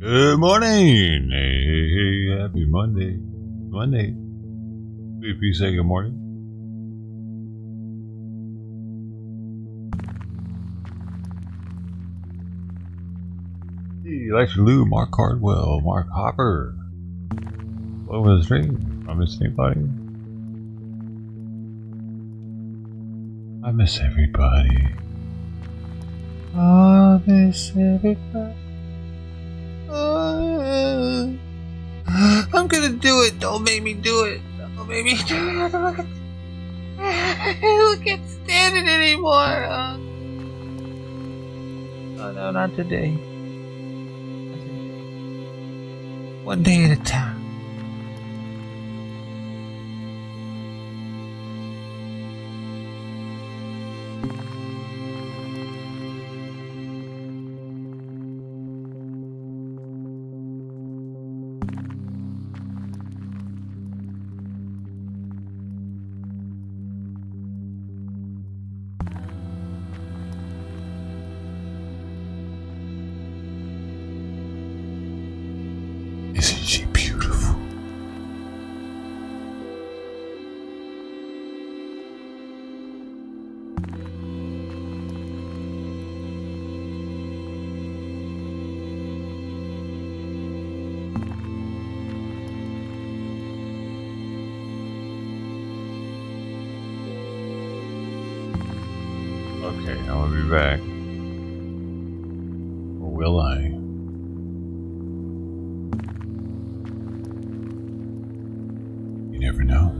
Good morning. Hey, happy Monday. Monday. If you say good morning. Hey, Alexa Lou, Mark Cardwell, Mark Hopper. Welcome to the stream. I miss anybody? I miss everybody. I miss everybody. I'm gonna do it. Don't make me do it. Don't make me do it. I can't stand it anymore. Oh no, not today. One day at a time. Isn't she beautiful? Okay, I'll be back. Or will I? You never know.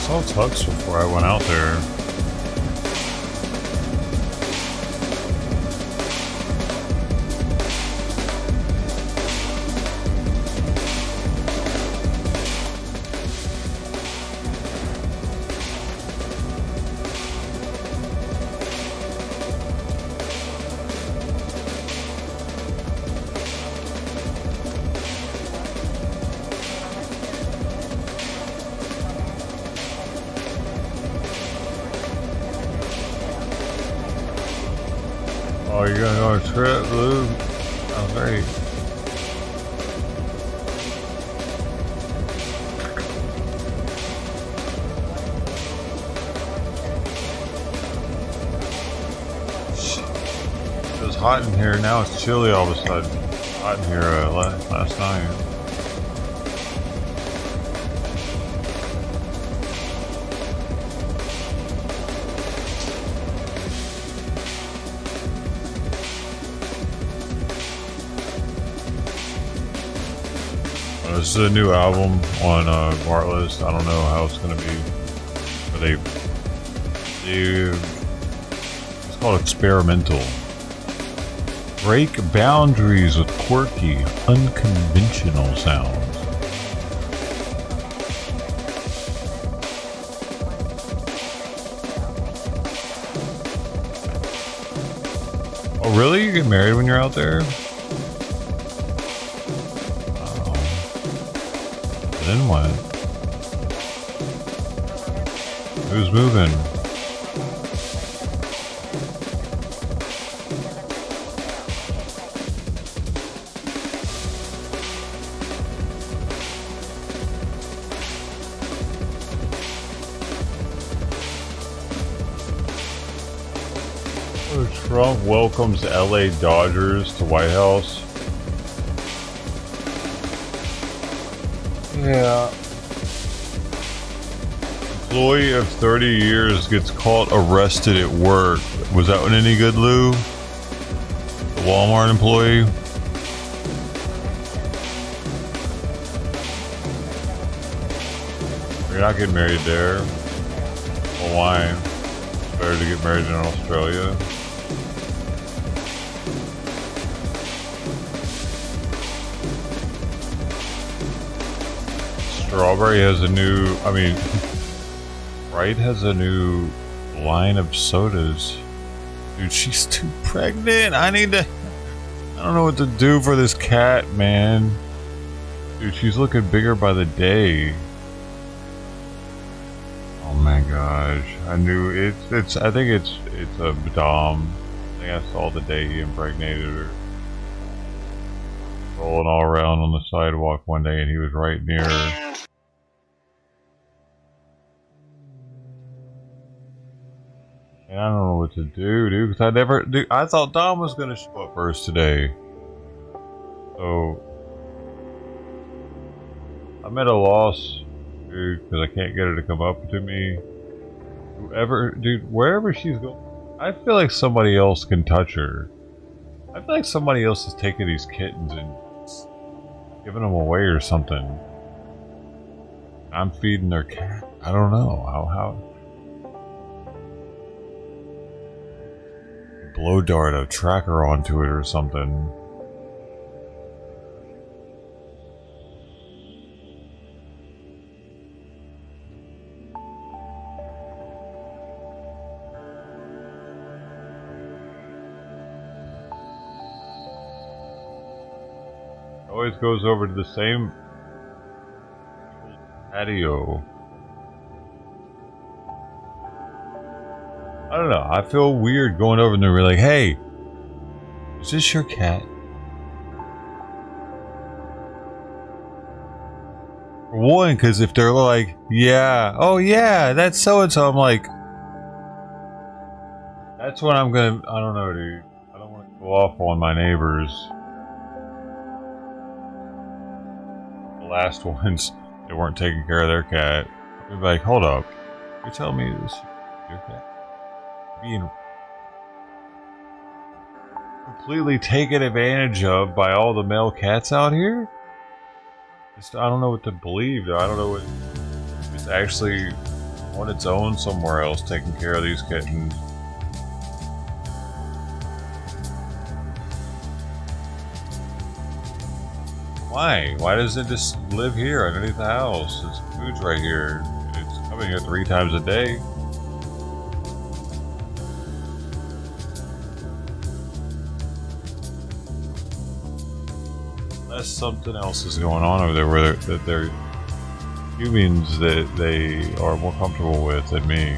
saw Tux before I went out there. Oh, you're gonna go on a trip, Lou? Oh, great. It was hot in here, now it's chilly all of a sudden. Hot in here last night. This is a new album on Bartless. I don't know how it's going to be. But it's called Experimental. Break boundaries with quirky, unconventional sounds. Oh, really? You get married when you're out there? Then what? Who's moving? Trump welcomes LA Dodgers to White House. Yeah. Employee of 30 years gets caught arrested at work. Was that one any good, Lou? The Walmart employee? You're not getting married there. Well, why? It's better to get married in Australia. Strawberry has a new, Sprite has a new line of sodas. Dude, she's too pregnant. I don't know what to do for this cat, man. Dude, she's looking bigger by the day. Oh my gosh. I knew I think it's a Dom. I think I saw the day he impregnated her. Rolling all around on the sidewalk one day and he was right near her. And I don't know what to do, dude, because I thought Dom was gonna show up first today. So I'm at a loss, dude, because I can't get her to come up to me. Wherever she's going, I feel like somebody else can touch her. I feel like somebody else is taking these kittens and giving them away or something. I'm feeding their cat. I don't know how. Blow dart a tracker onto it or something. Always goes over to the same patio. I don't know. I feel weird going over and they're like, "Hey, is this your cat?" For one, because if they're like, "Yeah, oh yeah, that's so and so," I'm like, that's when I'm gonna. I don't know, dude. I don't want to go off on my neighbors. The last ones, they weren't taking care of their cat. They're like, "Hold up, you're telling me this is your cat?" Being completely taken advantage of by all the male cats out here? I don't know what to believe, though. I don't know what it's actually on its own somewhere else taking care of these kittens. Why? Why does it just live here underneath the house? Its food's right here. It's coming here 3 times a day. Unless something else is going on over there where they're humans that they are more comfortable with than me.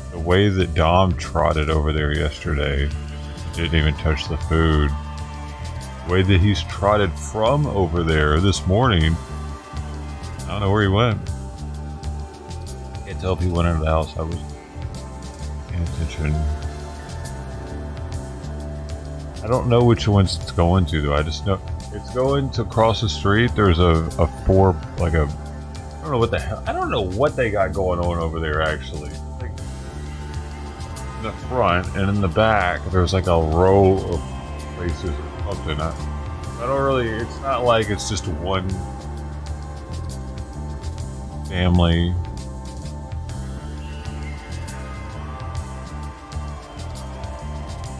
The way that Dom trotted over there yesterday, didn't even touch the food. The way that he's trotted from over there this morning, I don't know where he went. Can't tell if he went into the house. I was paying attention. I don't know which ones it's going to though. I just know it's going to cross the street. There's a I don't know what the hell. I don't know what they got going on over there actually. Like, in the front and in the back, there's like a row of places or something. I don't really. It's not like it's just one family.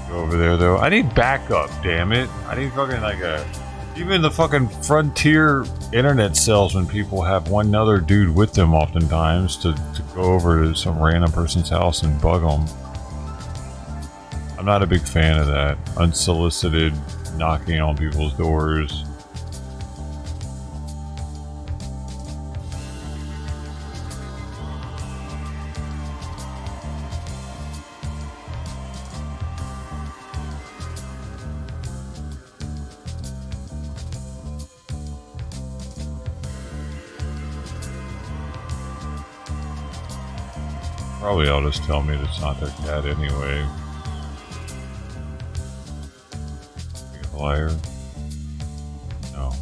Over there though, I need backup. Damn it! I need fucking like even the fucking frontier internet salesman people have one other dude with them oftentimes to go over to some random person's house and bug them. I'm not a big fan of that unsolicited knocking on people's doors. Probably I'll just tell me it's not their cat anyway. You liar. No.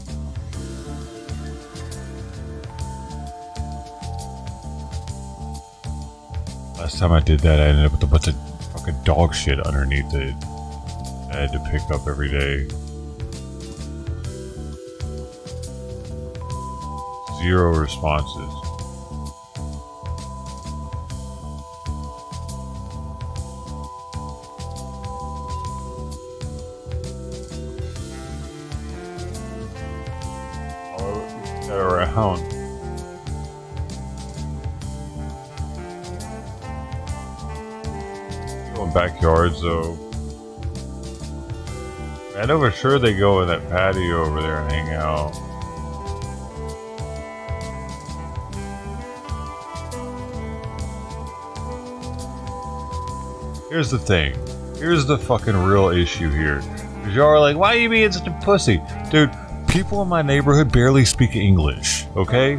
Last time I did that, I ended up with a bunch of fucking dog shit underneath it. I had to pick up every day. 0 responses. Around. Going backyards though. I know for sure they go in that patio over there and hang out. Here's the thing. Here's the fucking real issue here. Because y'all are like, why are you being such a pussy? Dude, people in my neighborhood barely speak English, okay?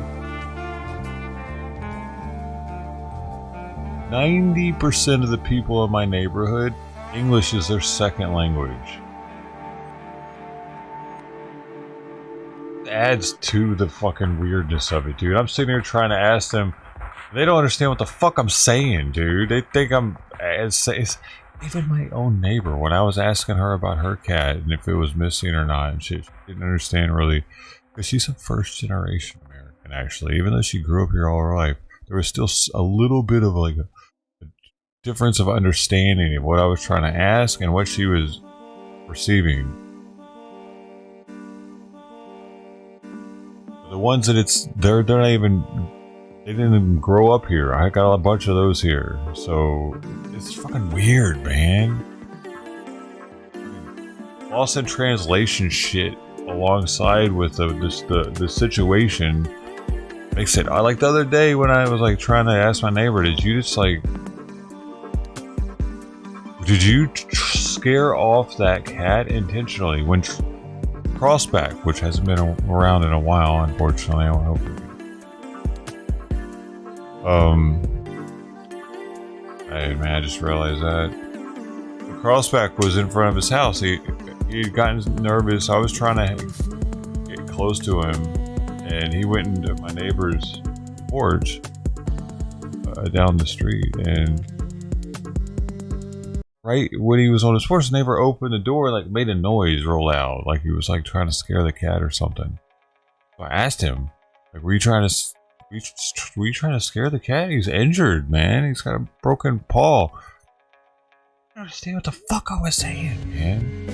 90% of the people in my neighborhood, English is their second language. It adds to the fucking weirdness of it, dude. I'm sitting here trying to ask them. They don't understand what the fuck I'm saying, dude. They think I'm... Even my own neighbor, when I was asking her about her cat and if it was missing or not, and she didn't understand really, because she's a first-generation American, actually. Even though she grew up here all her life, there was still a little bit of like a difference of understanding of what I was trying to ask and what she was receiving. The ones that they're not even... They didn't even grow up here. I got a bunch of those here. So, it's fucking weird, man. Lost in translation shit alongside with the situation makes it... Like the other day when I was like trying to ask my neighbor, did you just like... Did you scare off that cat intentionally when... Crossback, which hasn't been around in a while, unfortunately. I hope I just realized that the crossback was in front of his house. He had gotten nervous. I was trying to get close to him, and he went into my neighbor's porch down the street. And right when he was on his porch, the neighbor opened the door and like made a noise real loud, like he was like trying to scare the cat or something. So I asked him, like, were you trying to scare the cat? He's injured, man. He's got a broken paw. I don't understand what the fuck I was saying, man.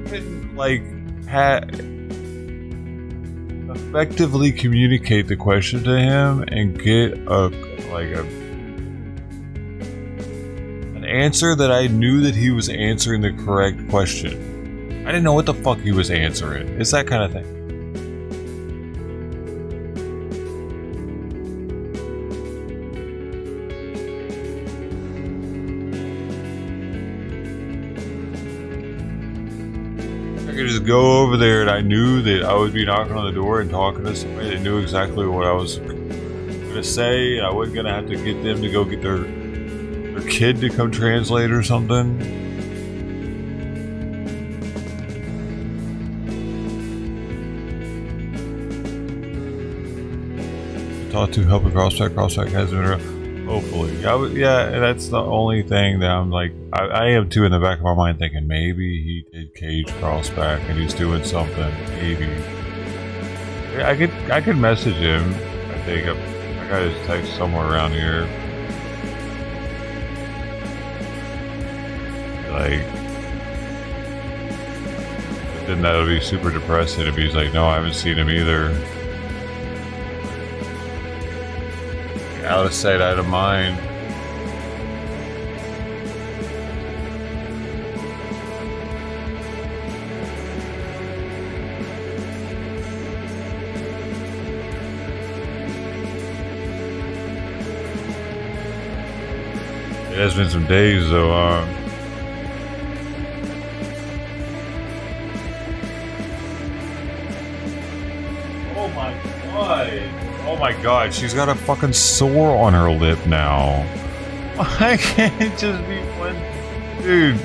Couldn't, like, effectively communicate the question to him and get an answer that I knew that he was answering the correct question. I didn't know what the fuck he was answering. It's that kind of thing. I could just go over there and I knew that I would be knocking on the door and talking to somebody that knew exactly what I was gonna say. I wasn't gonna have to get them to go get their kid to come translate or something. Talk to help a crossback has been around. Hopefully. Yeah, that's the only thing that I'm like, I am too in the back of my mind thinking maybe he did cage crossback and he's doing something. Maybe. I could message him. I think I got his text somewhere around here. Like, but then that would be super depressing if he's like, no, I haven't seen him either. Out of sight, out of mind. It has been some days though, Oh my god. Oh my god, she's got a fucking sore on her lip now. I can't just be one. Dude.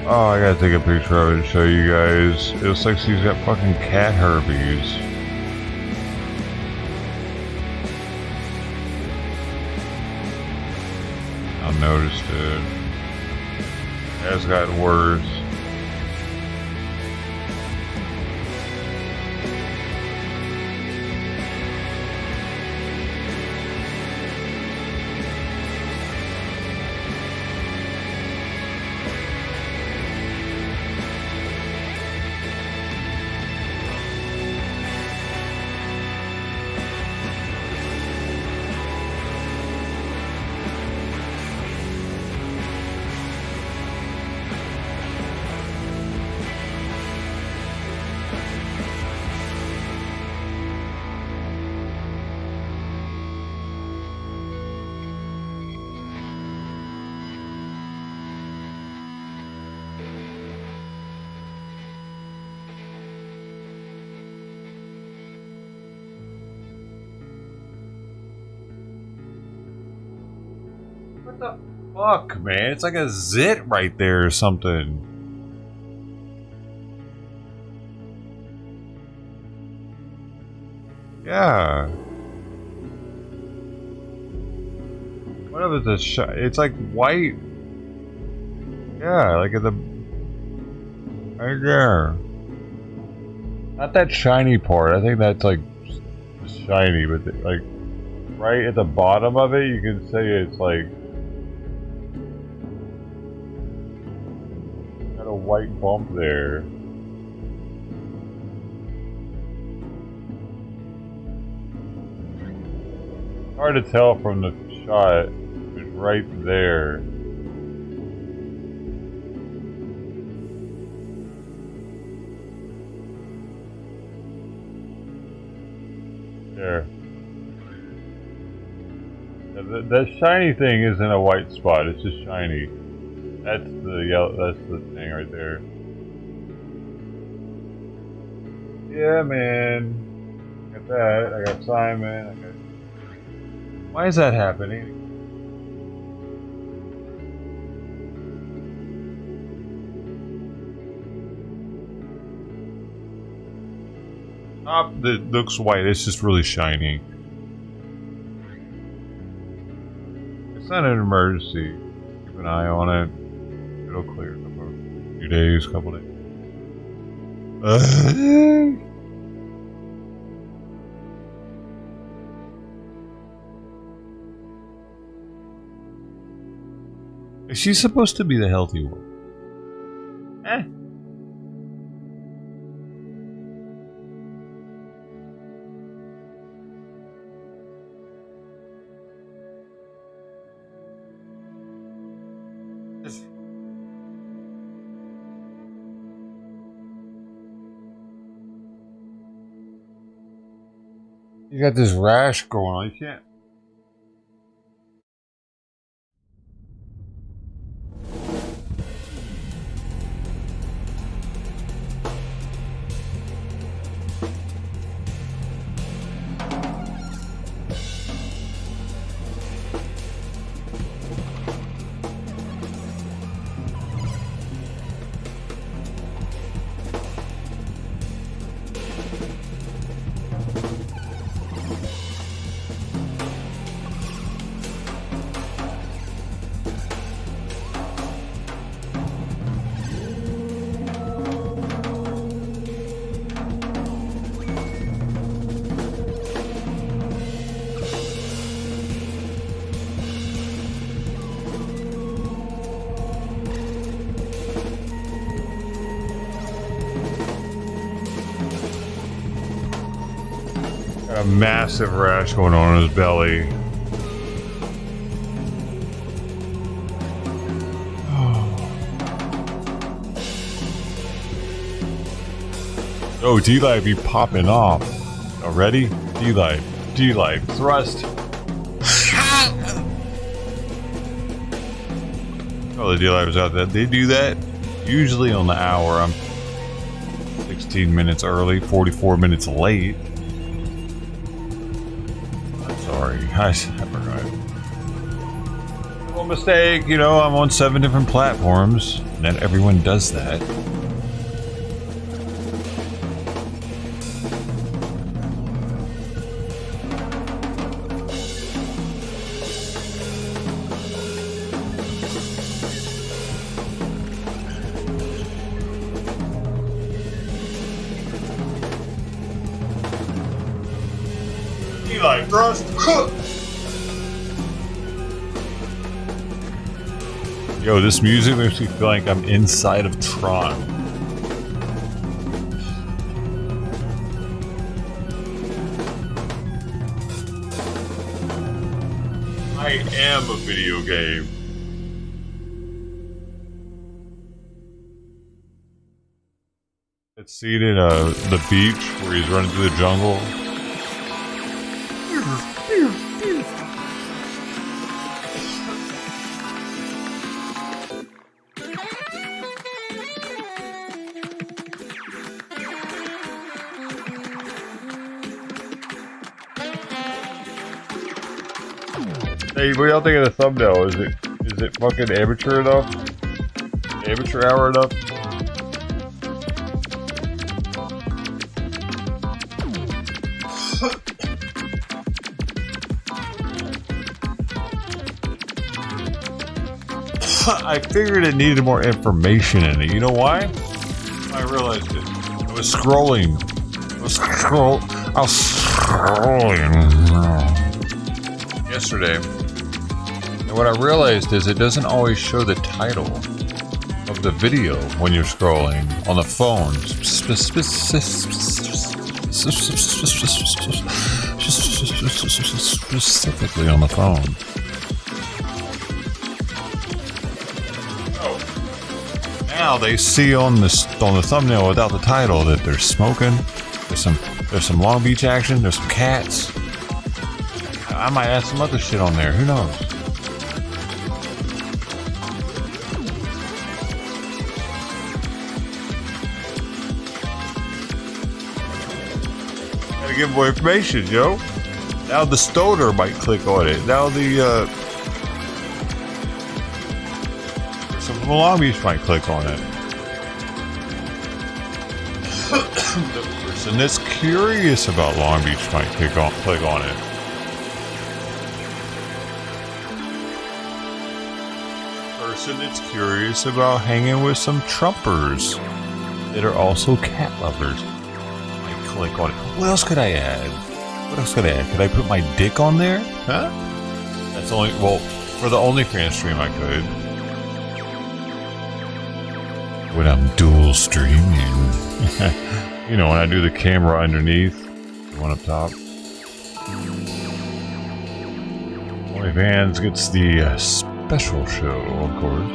Oh, I gotta take a picture of it and show you guys. It looks like she's got fucking cat herpes. I noticed it. It has gotten worse. What the fuck, man? It's like a zit right there or something. Yeah. What if it's it's like white. Yeah, like at the right there. Not that shiny part. I think that's like shiny, but like right at the bottom of it, you can say it's like got a white bump there. Hard to tell from the shot. It's right there. There. That shiny thing isn't a white spot, it's just shiny. That's the yellow, that's the thing right there. Yeah, man. I got that. I got Simon. I got... Why is that happening? Top that looks white, it's just really shiny. It's not an emergency. Keep an eye on it. It'll clear in a few days, couple days. Is she supposed to be the healthy one? You got this rash going on. You can't. A massive rash going on his belly. Oh, D-Live be popping off. Already? D-Live. D-Live. Thrust. Oh, the D-Live's out there. They do that usually on the hour. I'm 16 minutes early, 44 minutes late. I forgot. Well, mistake, you know, I'm on 7 different platforms. Not everyone does that. Eli, thrust. Yo, this music makes me feel like I'm inside of Tron. I am a video game. That scene in the beach where he's running through the jungle. Hey, what y'all think of the thumbnail? Is it fucking amateur enough? Amateur hour enough? I figured it needed more information in it. You know why? I realized it. I was scrolling. I was scrolling yesterday. And what I realized is it doesn't always show the title of the video when you're scrolling on the phone. Specifically on the phone. Now they see on the thumbnail without the title that they're smoking. There's some Long Beach action. There's some cats. I might add some other shit on there. Who knows? Gotta give more information, yo. Now the stoner might click on it. Now the some Long Beach might click on it. The person that's curious about Long Beach might click on it. person that's curious about hanging with some Trumpers that are also cat lovers. I click on it. What else could I add? What else could I add? Could I put my dick on there? Huh? That's only, well, for the OnlyFans stream I could. When I'm dual streaming. You know, when I do the camera underneath, the one up top. OnlyFans gets the special show, of course.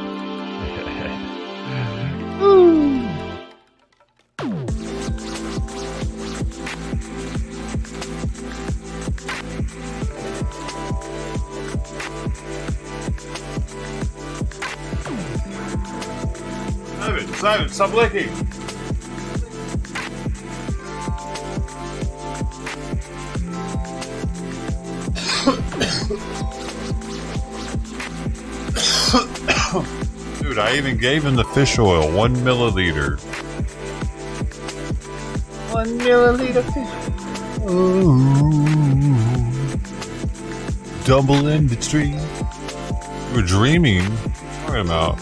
Simon, stop licking! Dude, I even gave him the fish oil, 1 milliliter. 1 milliliter fish oil. Double in the tree. You were dreaming. What are you talking about?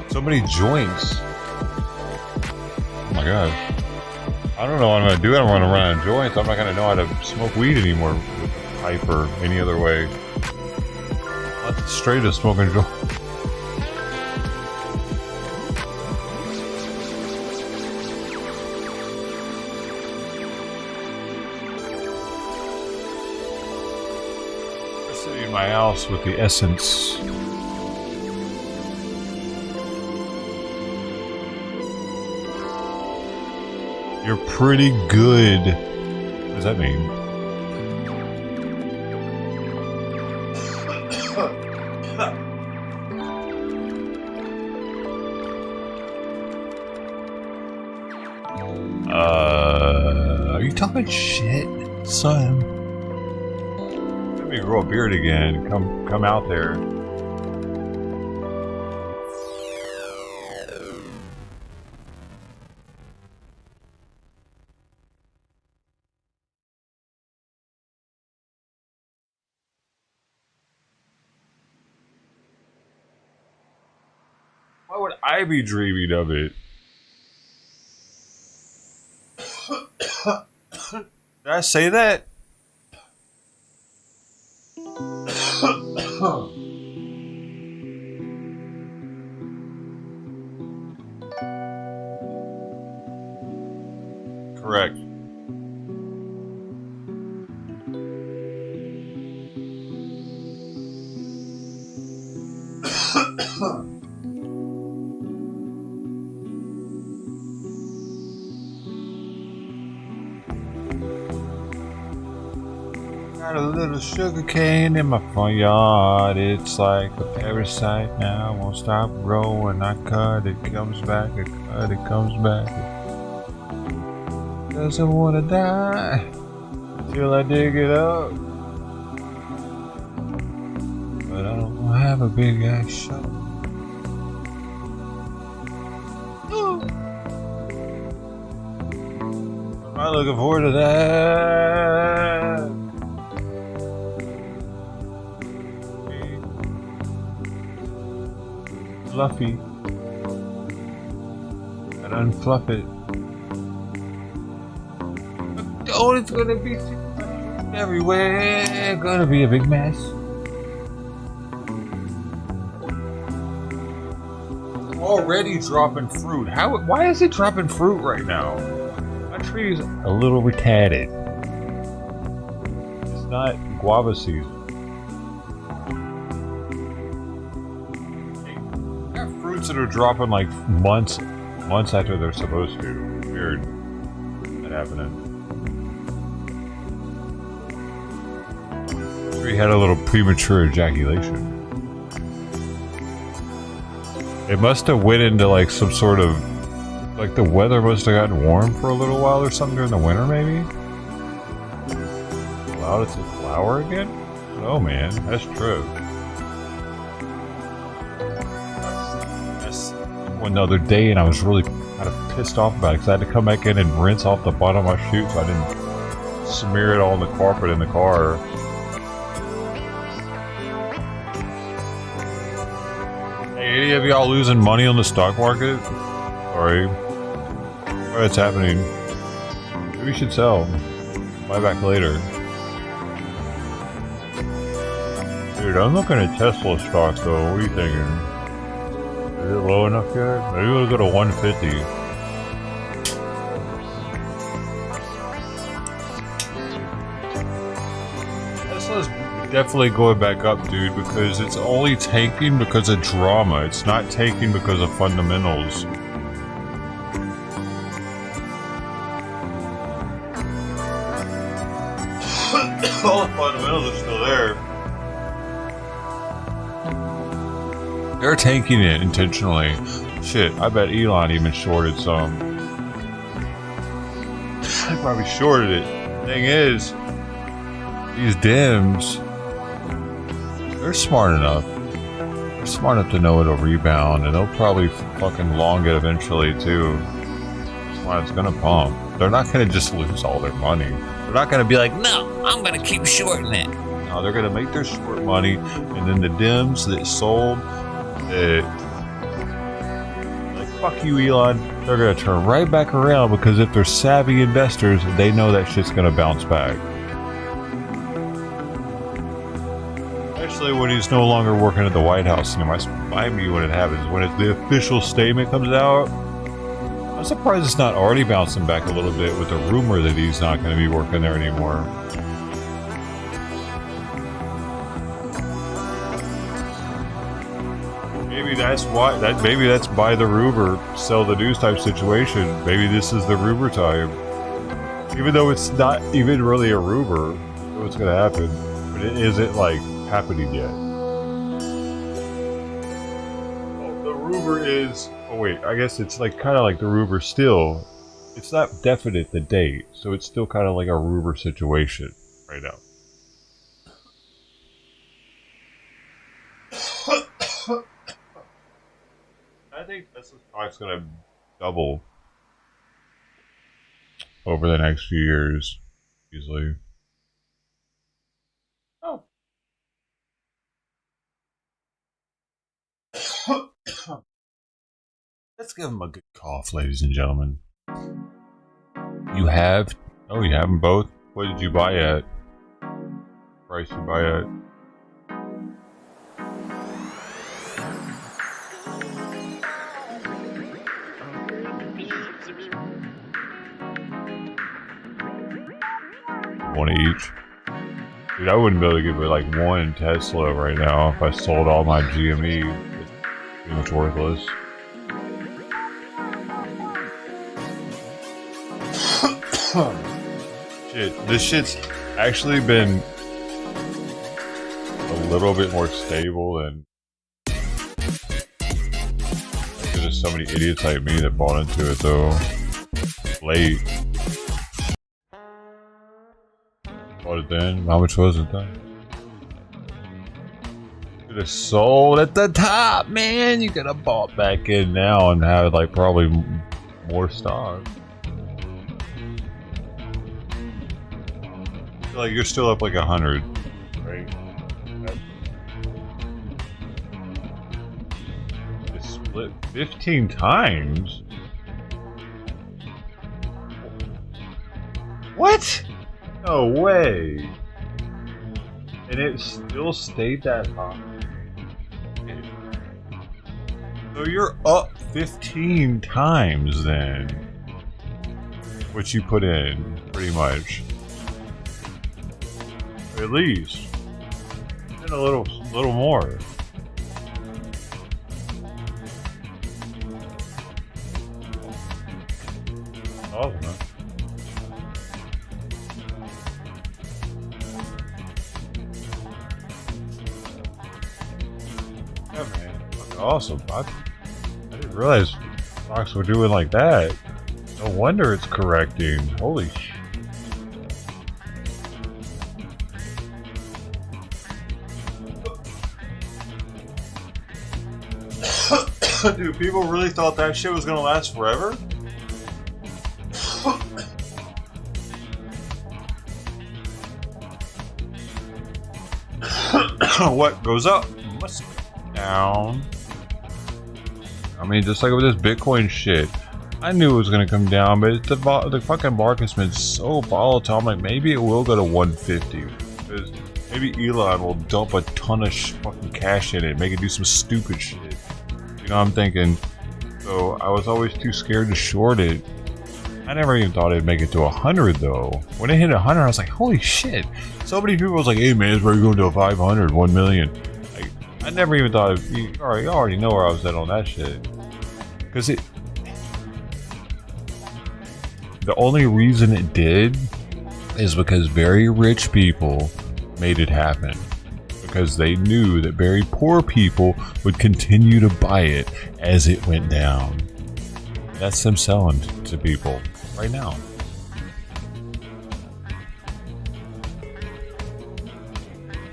So many joints. Oh my god. I don't know what I'm gonna do. I don't want to run out of joints. I'm not gonna know how to smoke weed anymore with a pipe or any other way. That's straight as smoking joint. I'm sitting in my house with the essence. You're pretty good. What does that mean? Are you talking shit, son? Let me grow a beard again. Come out there. Why would I be dreaming of it? Did I say that? Correct. Got a little sugar cane in my front yard. It's like a parasite now. Won't stop growing. I cut it, comes back. I cut it, comes back. It doesn't want to die till I dig it up. But I don't have a big ass shovel. I'm looking forward to that. Fluffy. And unfluff it. Oh, it's gonna be everywhere. Gonna be a big mess. I'm already dropping fruit. Why is it dropping fruit right now? My tree's a little retarded. It's not guava season. Fruits that are dropping like months after they're supposed to. Weird. That happening. He had a little premature ejaculation. It must have went into like some sort of, like the weather must have gotten warm for a little while or something during the winter maybe? Allowed it to flower again? Oh man, that's true. That's one other day and I was really kind of pissed off about it because I had to come back in and rinse off the bottom of my shoe so I didn't smear it all on the carpet in the car. Hey, any of y'all losing money on the stock market? Sorry. What's happening? Maybe we should sell. Buy back later. Dude, I'm looking at Tesla stock though. What are you thinking? Is it low enough yet? Maybe we'll go to 150. Tesla's definitely going back up, dude, because it's only tanking because of drama. It's not tanking because of fundamentals. All the fundamentals are still there. They're tanking it intentionally. Shit, I bet Elon even shorted some. He probably shorted it. Thing is, these Dems, they're smart enough. They're smart enough to know it'll rebound, and they'll probably fucking long it eventually too. That's why it's gonna pump. They're not gonna just lose all their money. They're not gonna be like, no, I'm gonna keep shorting it. No, they're gonna make their short money, and then the Dems that sold it, like fuck you, Elon, they're gonna turn right back around because if they're savvy investors, they know that shit's gonna bounce back. Especially when he's no longer working at the White House. You know, remind me when it happens, when the official statement comes out. I'm surprised it's not already bouncing back a little bit with the rumor that he's not going to be working there anymore. Maybe that's why. Maybe that's by the rumor, sell the news type situation. Maybe this is the rumor time. Even though it's not even really a rumor, what's going to happen, but it isn't like happening yet. Oh, the rumor is. Oh wait, I guess it's like kind of like the rumor still. It's not definite the date, so it's still kind of like a rumor situation right now. I think Tesla's stock's gonna double over the next few years, easily. Oh. Let's give him a good cough, ladies and gentlemen. You have? Oh, you have them both? What did you buy at? Price you buy at? One each. Dude, I wouldn't be able to give it like one Tesla right now if I sold all my GME. It's pretty much worthless. Shit, this shit's actually been a little bit more stable than there's just so many idiots like me that bought into it though. Late. Bought it then? How much was it then? Could have sold at the top, man! You could have bought back in now and had like probably more stock. I feel like you're still up like 100, right? It's split 15 times? What? No way. And it still stayed that high. So you're up 15 times then. What you put in, pretty much. At least. And a little more. Awesome, man. Yeah, man. Fucking awesome. realized stocks were doing like that. No wonder it's correcting. Holy shit. Dude, people really thought that shit was gonna last forever? What goes up must go down. I mean, just like with this Bitcoin shit, I knew it was gonna come down, but the fucking market's been so volatile. I'm like, maybe it will go to 150. Because maybe Elon will dump a ton of fucking cash in it, make it do some stupid shit. You know what I'm thinking? So I was always too scared to short it. I never even thought it'd make it to 100 though. When it hit 100, I was like, holy shit. So many people was like, hey man, it's where you going to 500, 1 million. Like, I never even thought you already know where I was at on that shit. Because the only reason it did is because very rich people made it happen. Because they knew that very poor people would continue to buy it as it went down. That's them selling to people right now.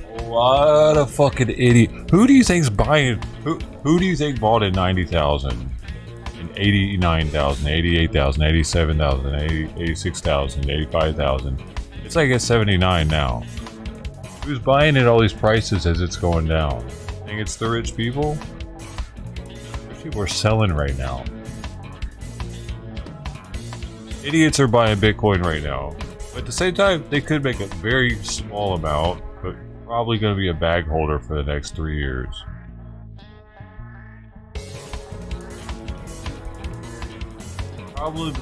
A lot of fucking idiot. Who do you think's buying? Who do you think bought at 90,000, and 89,000, 88,000, 87,000, 86,000, 85,000? It's like at 79 now. Who's buying at all these prices as it's going down? I think it's the rich people. Rich people are selling right now. Idiots are buying Bitcoin right now. But at the same time, they could make a very small amount, but probably going to be a bag holder for the next 3 years. Probably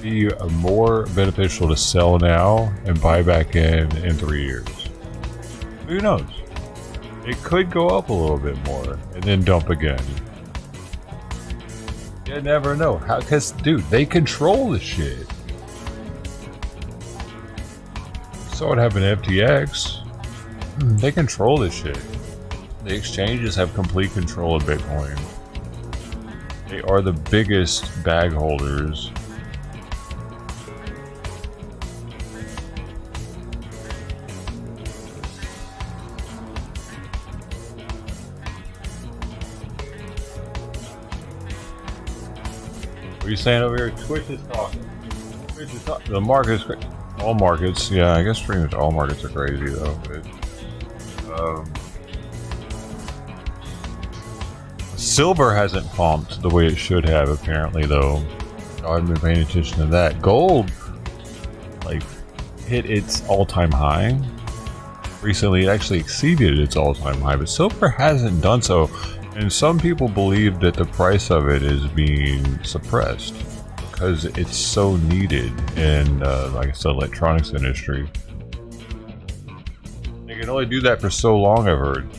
be more beneficial to sell now and buy back in 3 years. Who knows? It could go up a little bit more and then dump again. You never know. How? Because, dude, they control the shit. So what happened to FTX? They control this shit. The exchanges have complete control of Bitcoin. They are the biggest bag holders. What are you saying over here? Twitch is talking. Twitch is talking. The market is crazy. All markets, yeah, I guess pretty much all markets are crazy though. But, silver hasn't pumped the way it should have apparently though. I haven't been paying attention to that. Gold, like, hit its all-time high. Recently, it actually exceeded its all-time high, but silver hasn't done so. And some people believe that the price of it is being suppressed because it's so needed in, like I said, electronics industry. They can only do that for so long, I've heard.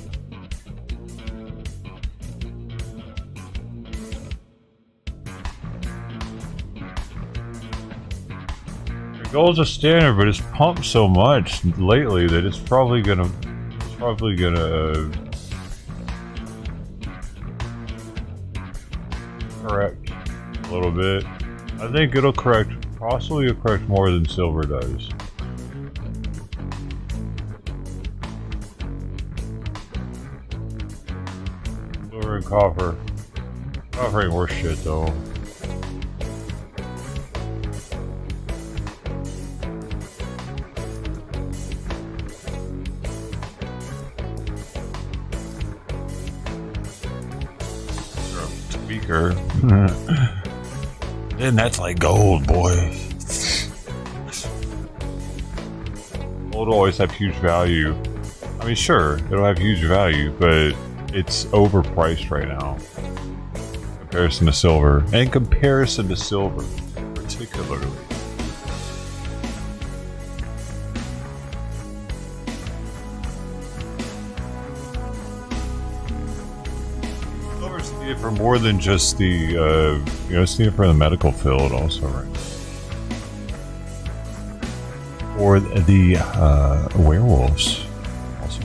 The gold's a standard, but it's pumped so much lately that it's probably gonna correct a little bit. I think it'll correct, possibly it'll correct more than silver does. Silver and copper. Copper ain't worth shit though. Speaker. Then that's like gold, boy. Gold will always have huge value. I mean, sure, it'll have huge value, but it's overpriced right now. In comparison to silver. And in comparison to silver, particularly. Silver's needed for more than just the, it's needed for the medical field also, right? Or the werewolves also.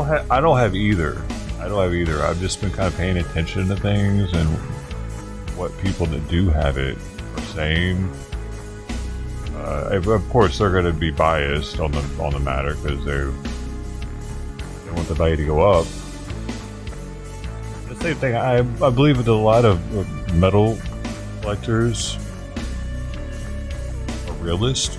I don't have either. I don't have either. I've just been kind of paying attention to things and what people that do have it are saying. Of course, they're going to be biased on the matter because they want the value to go up. The same thing. I believe that a lot of metal collectors are realists.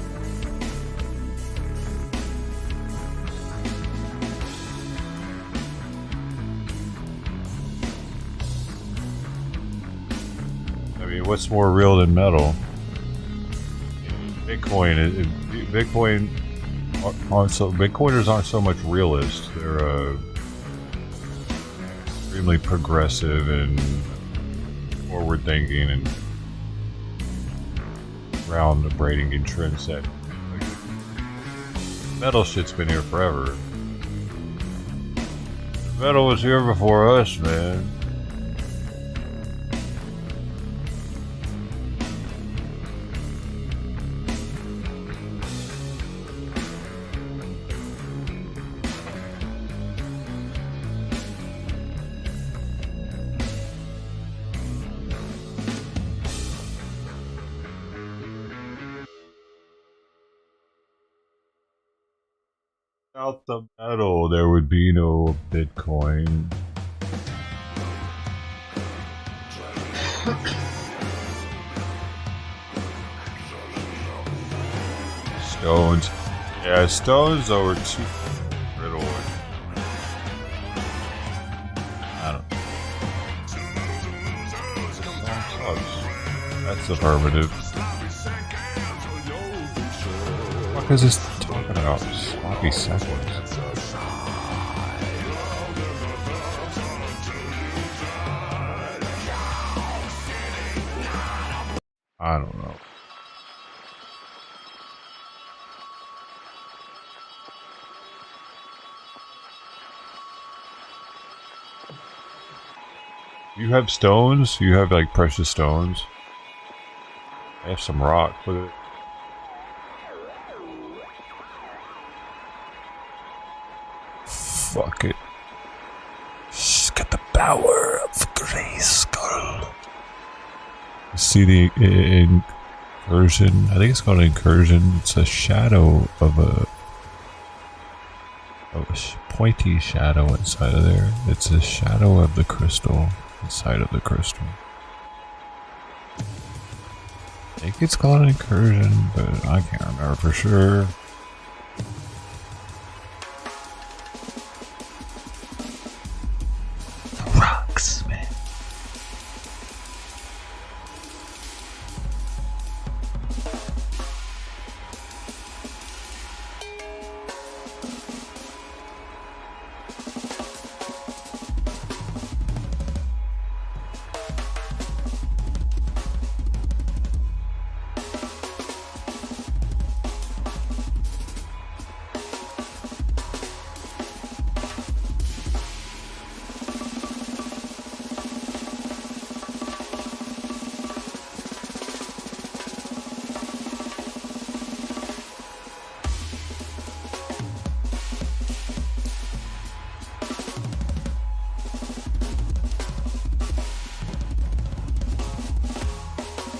I mean, what's more real than metal? Bitcoiners aren't so much realists. They're extremely progressive and forward thinking and groundbreaking and trendsetting. Metal shit's been here forever. Metal was here before us, man. Without the metal, there would be no Bitcoin. Stones. Yeah, stones though are too brittle. I don't know. That's affirmative. What is this talking about? Sloppy seconds. I don't know. You have stones? You have like precious stones? I have some rock. Look at it. Fuck it. She's got the power of Grayskull. See the incursion? I think it's called an incursion. It's a shadow of a pointy shadow inside of there. It's a shadow of the crystal inside of the crystal. I think it's called an incursion, but I can't remember for sure. Rocks, man.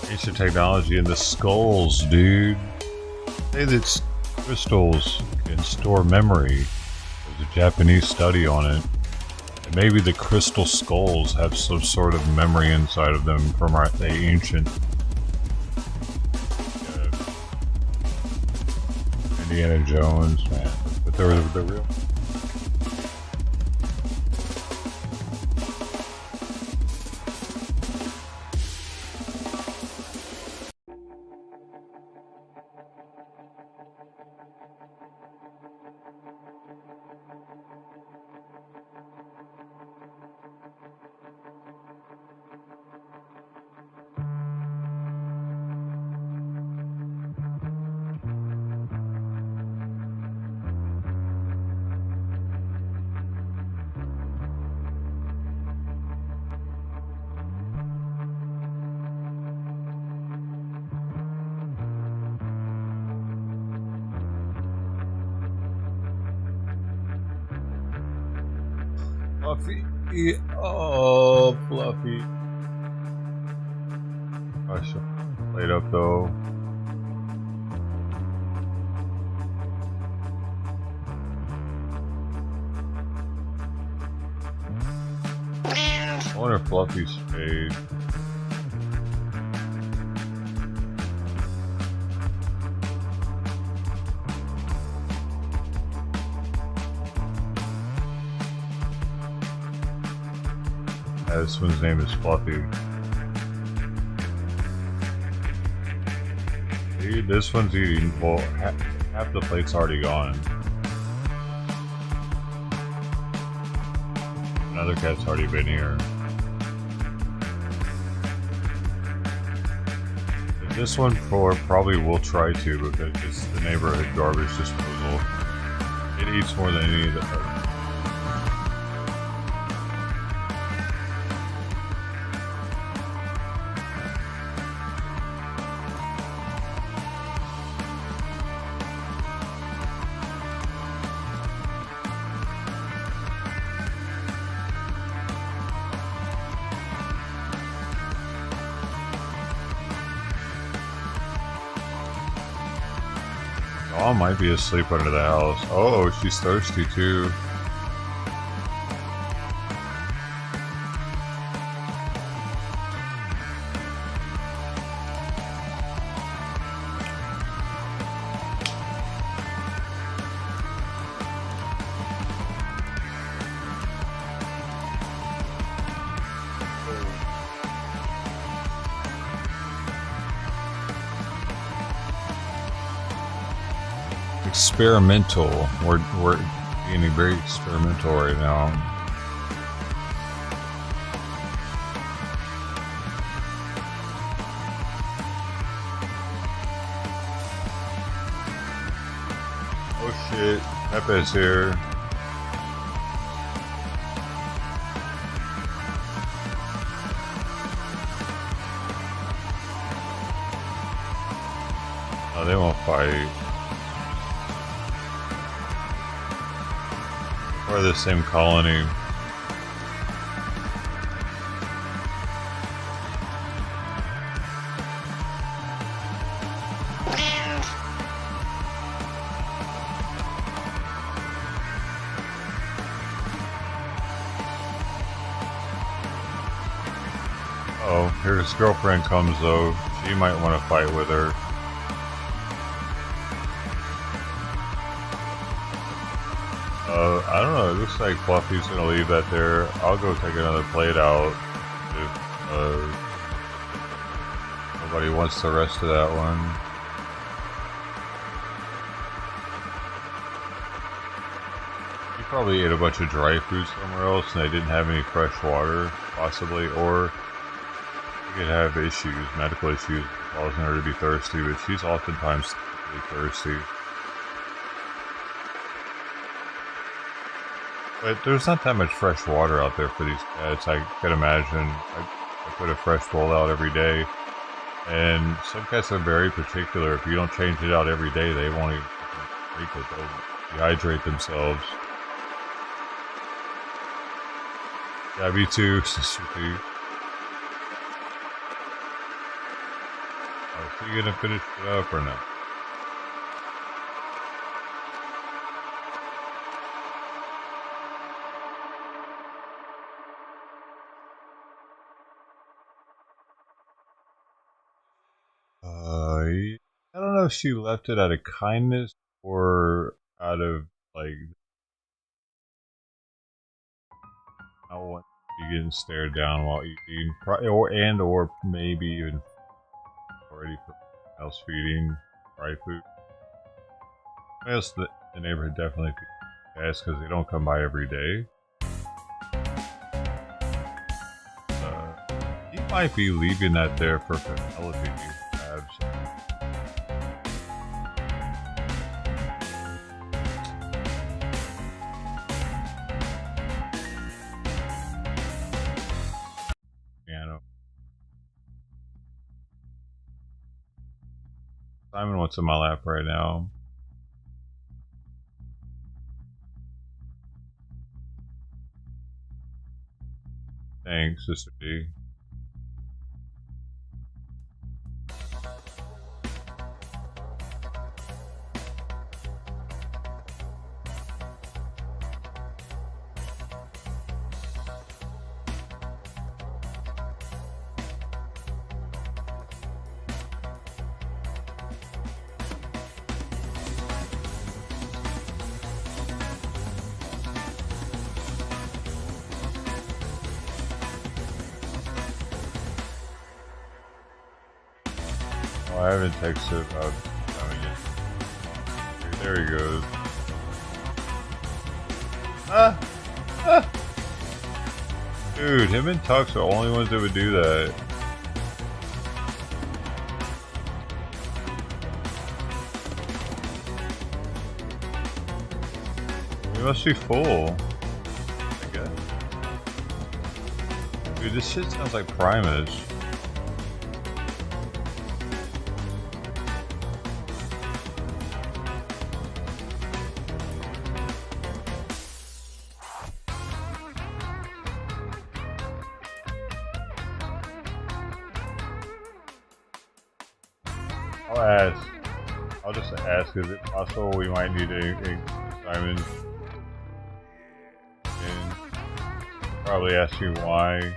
Ancient technology in the skulls, dude. Say that crystals can store memory. There's a Japanese study on it. And maybe the crystal skulls have some sort of memory inside of them from the ancient Indiana Jones, man. But they're real. Fluffy. Oh, Fluffy. I should play it up though. I wonder if Fluffy's paid. This one's name is Fluffy. See, this one's eating. Well, half the plate's already gone. Another cat's already been here. This one probably will try to because it's the neighborhood garbage disposal. It eats more than any of the others. Dawn might be asleep under the house. Oh, she's thirsty too. Experimental. We're being very experimental right now. Oh shit, Pepe's here. Oh, they won't fight. Or the same colony. Oh, here his girlfriend comes though. She might want to fight with her. I don't know, it looks like Fluffy's gonna leave that there. I'll go take another plate out if nobody wants the rest of that one. He probably ate a bunch of dry food somewhere else and they didn't have any fresh water, possibly, or he could have issues, medical issues, causing her to be thirsty, but she's oftentimes really thirsty. But there's not that much fresh water out there for these cats. I could imagine. I put a fresh bowl out every day. And some cats are very particular. If you don't change it out every day, they won't even drink it. They'll dehydrate themselves. Yeah, me too, Sister P. Oh, so you gonna finish it up or not? I don't know if she left it out of kindness or out of like I want you getting stared down while eating, or maybe even already for house feeding, dry food. I guess the neighborhood definitely feeds cats because they don't come by every day. He might be leaving that there for Penelope. Simon wants in my lap right now. Thanks, Sister D. Oh, I haven't texted about having it. There he goes. Ah! Ah! Dude, him and Tux are the only ones that would do that. We must be full. I guess. Dude, this shit sounds like Primus. I'll ask. I'll just ask, is it possible we might need a Simon? And probably ask you why.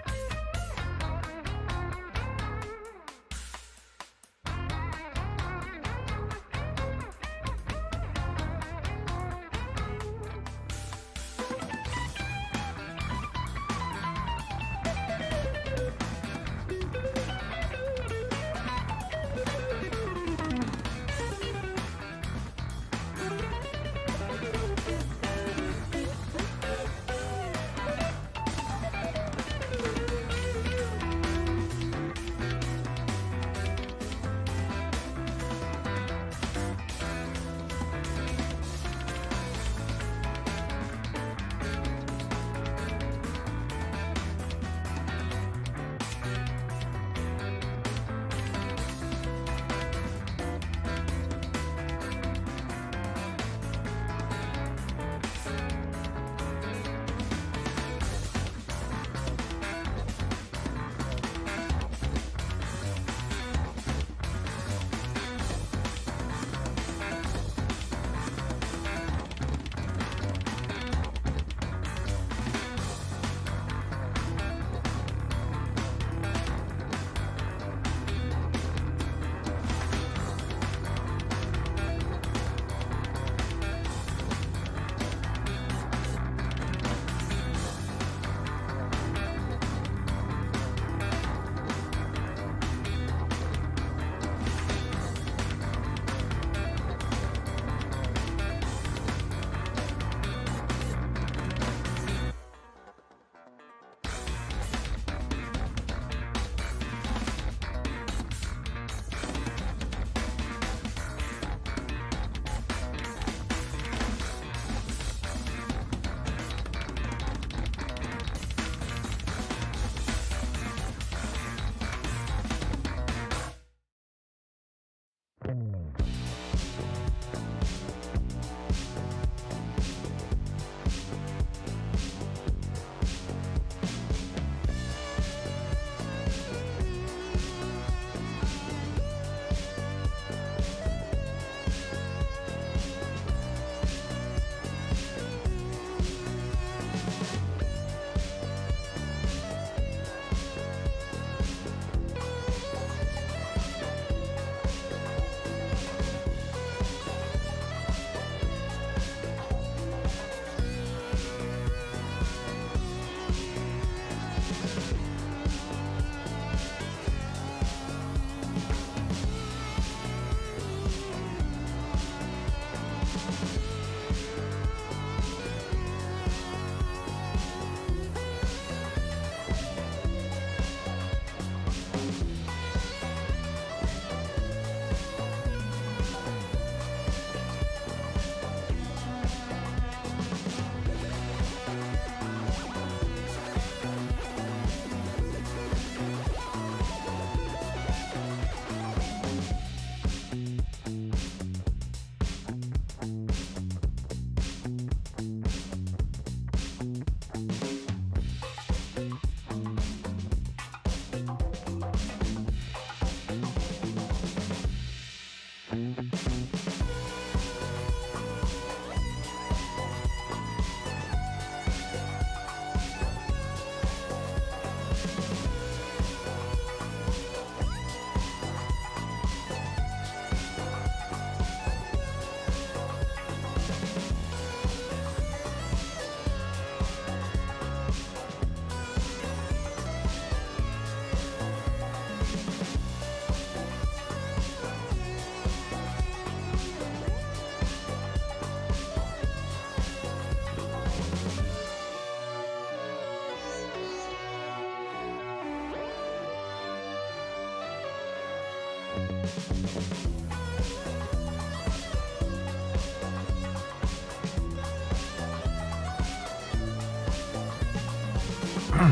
Oh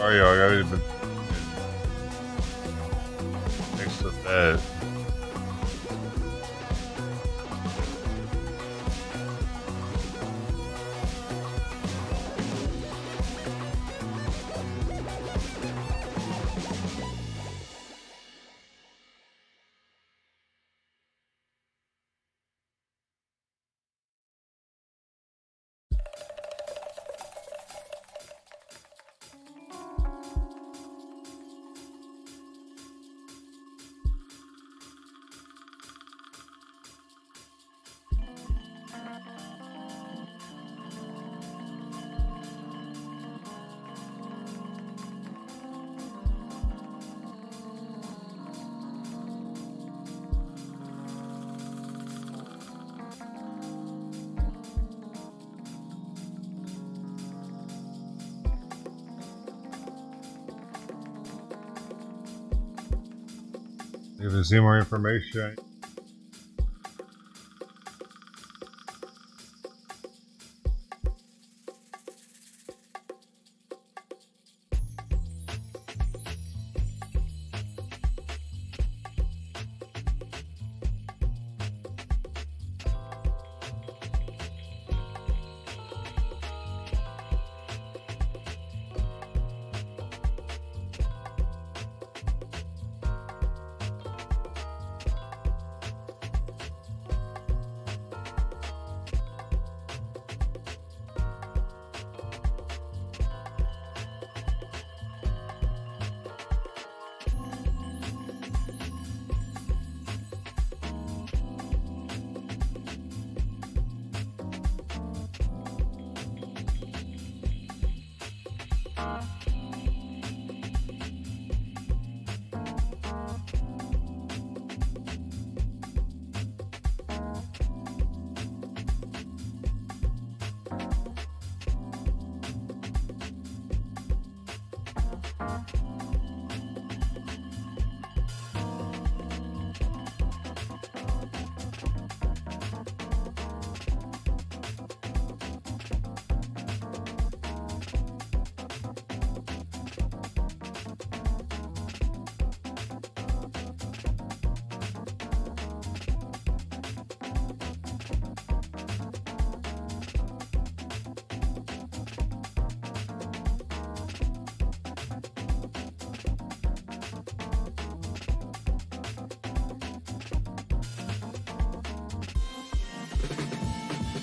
yeah, I gotta even mix with that. If you see more information,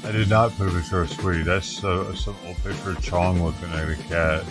I did not put a picture of Sweetie. That's some old picture of Chong looking at a cat.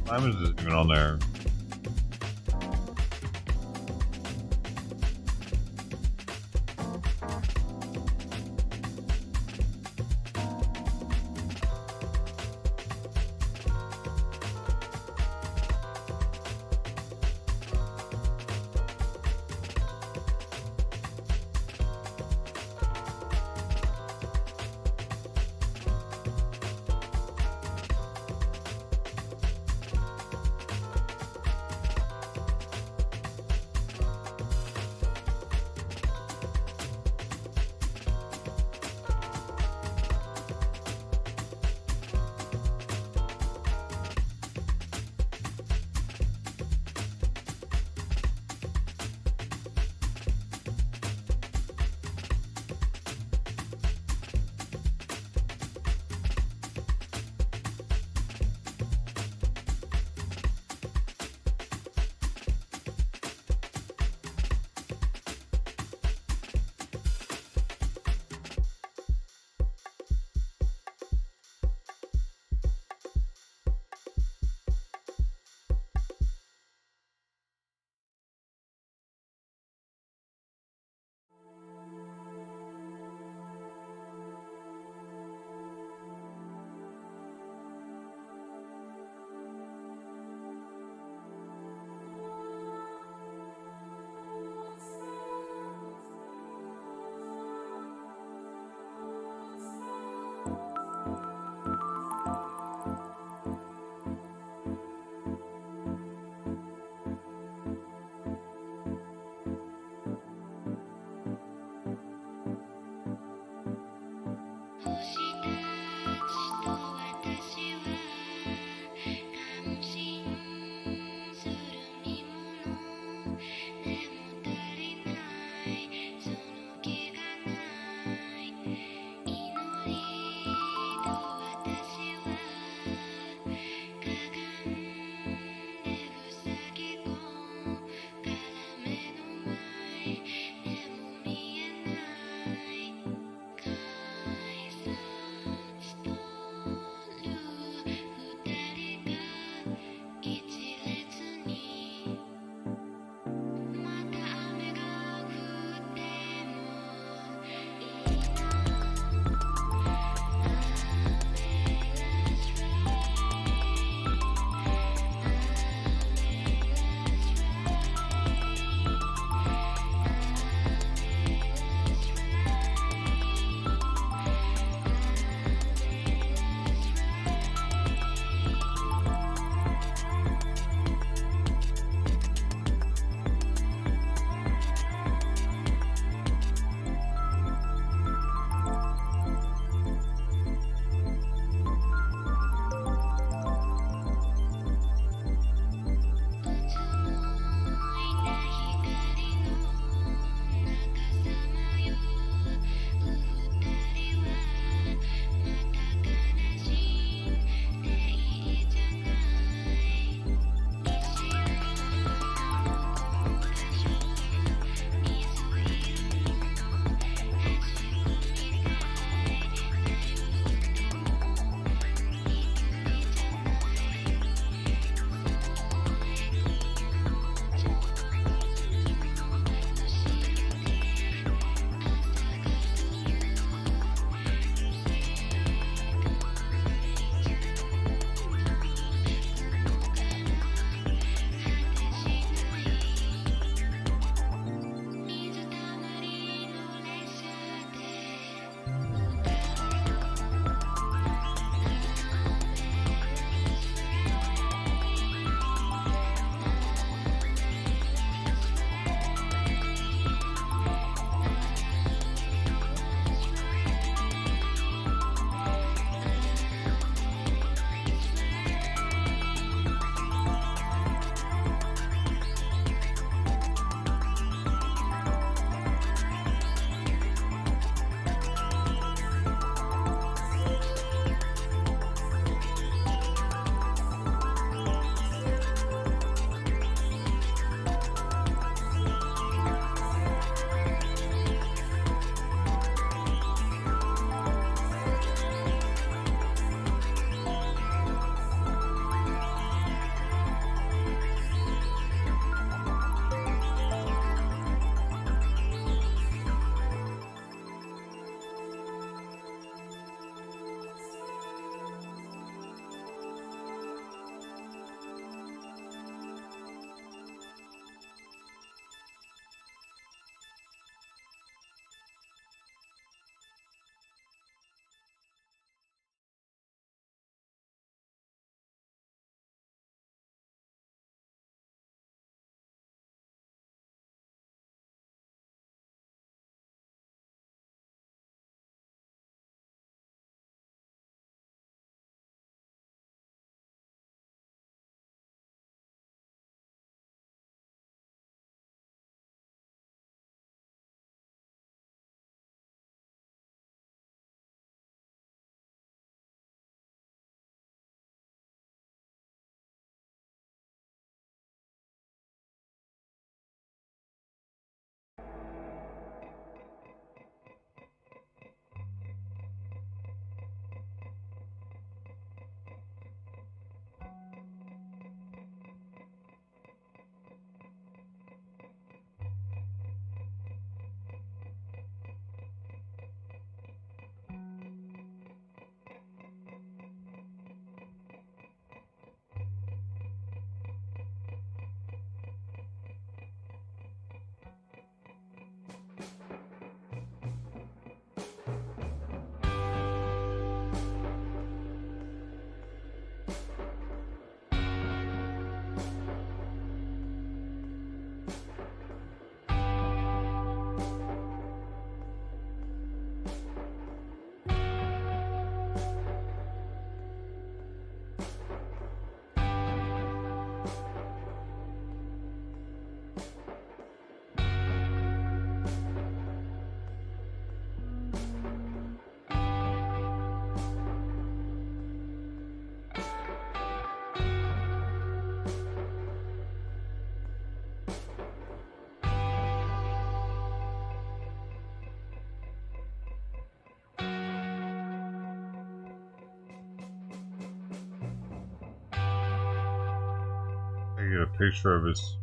Diamonds isn't even on there. picture of his.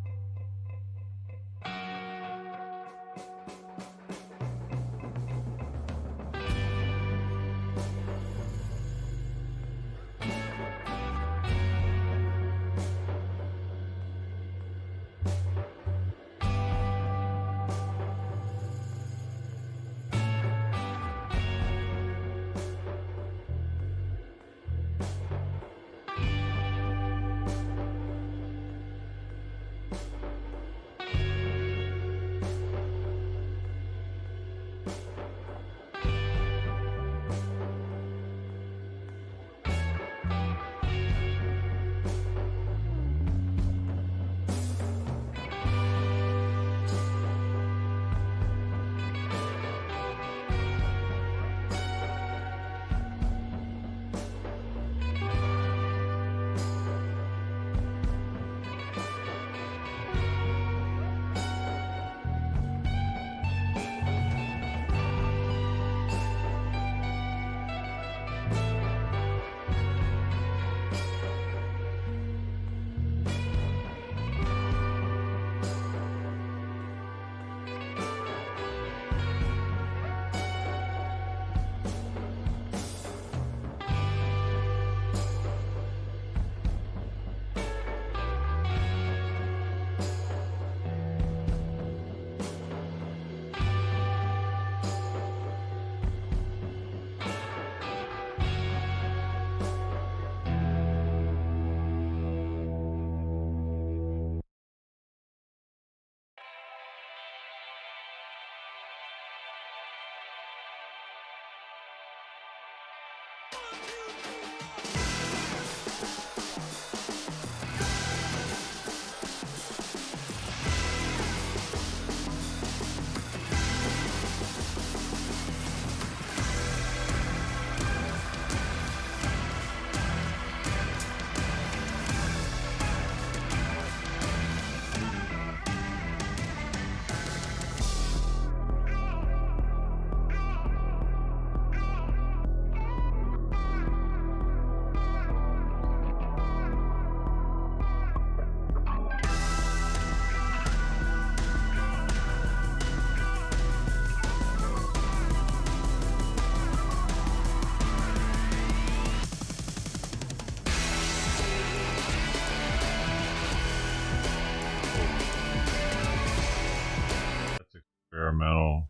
Experimental.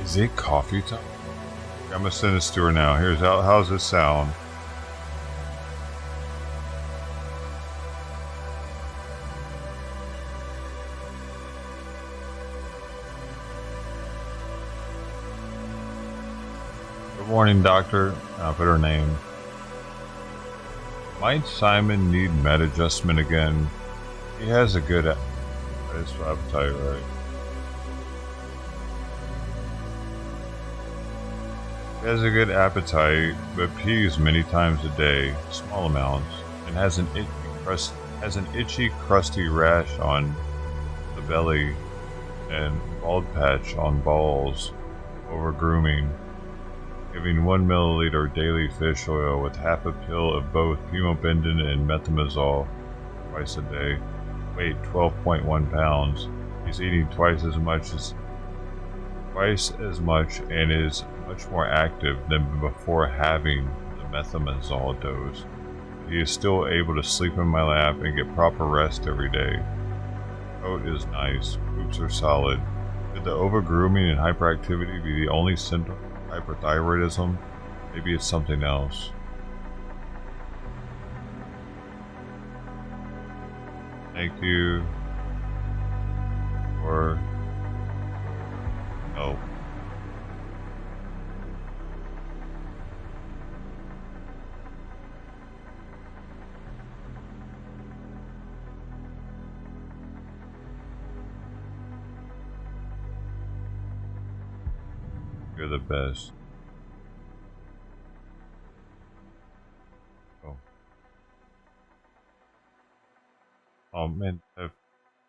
Is it coffee time? I'm gonna send this to her now. Here's how's this sound? Good morning, doctor. I'll put her name. Might Simon need med adjustment again? He has a good appetite, right? He has a good appetite, but pees many times a day, small amounts, and has an itchy, crusty rash on the belly and bald patch on balls over grooming. Giving 1 milliliter daily fish oil with half a pill of both pumobendin and methimazole twice a day. Weight 12.1 pounds. He's eating twice as much as twice as much and is much more active than before having the methimazole dose. He is still able to sleep in my lap and get proper rest every day. Coat is nice, poops are solid. Could the over-grooming and hyperactivity be the only symptom of hyperthyroidism? Maybe it's something else. Thank you for help. You're the best. Oh, oh man, I have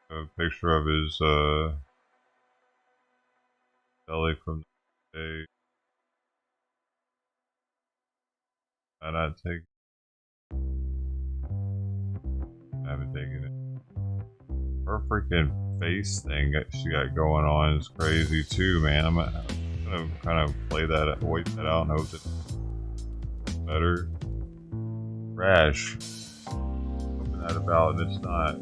a picture of his belly from the day. I not take. I haven't taken it. Her freaking face thing that she got going on is crazy too, man. I'm gonna kind of play that, wait that out, and hope that it's better. Rash. Hoping that about, and it's not.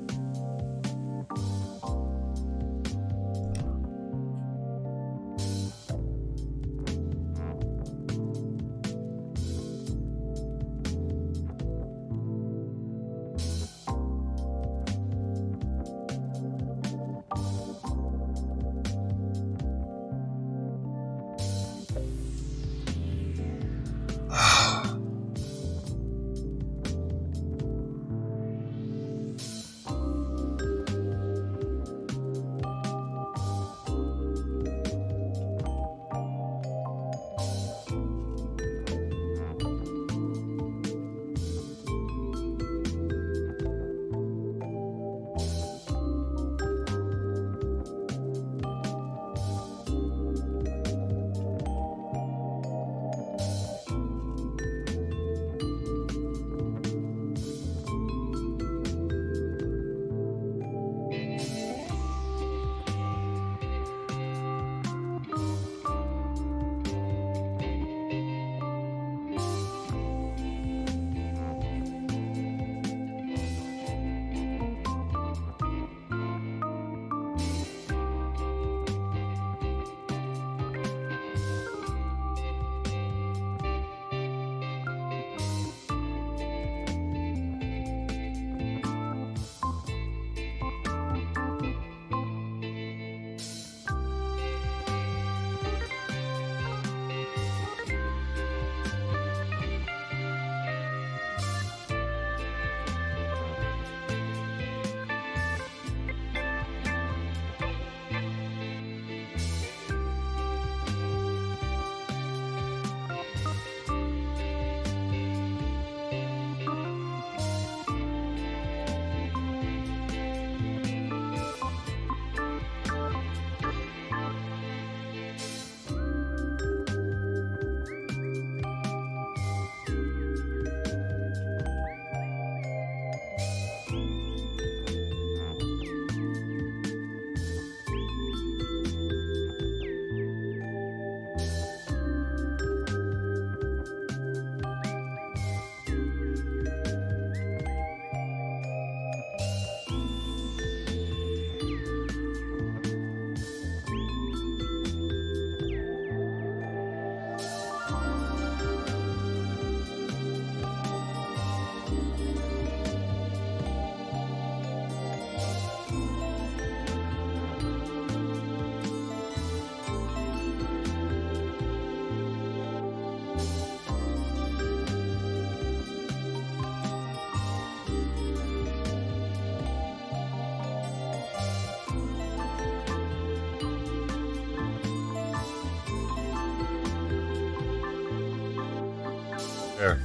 There.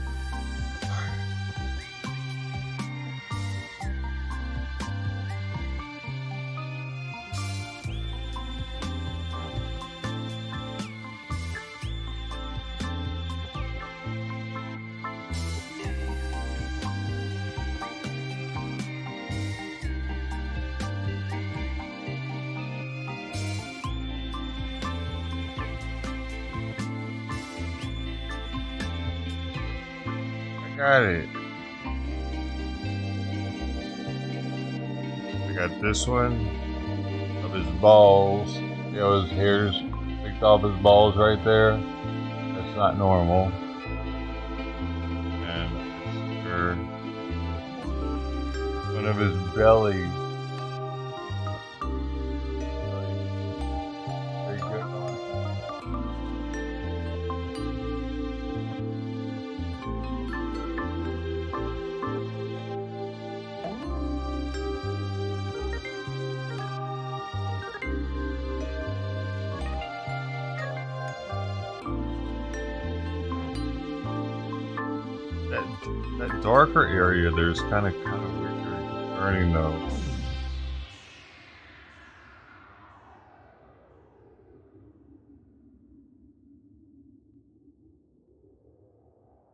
Got it. I got this one of his balls. See how his hair's picked off his balls right there? That's not normal. And one of his belly. Very good. That darker area there's kind of weird turning though.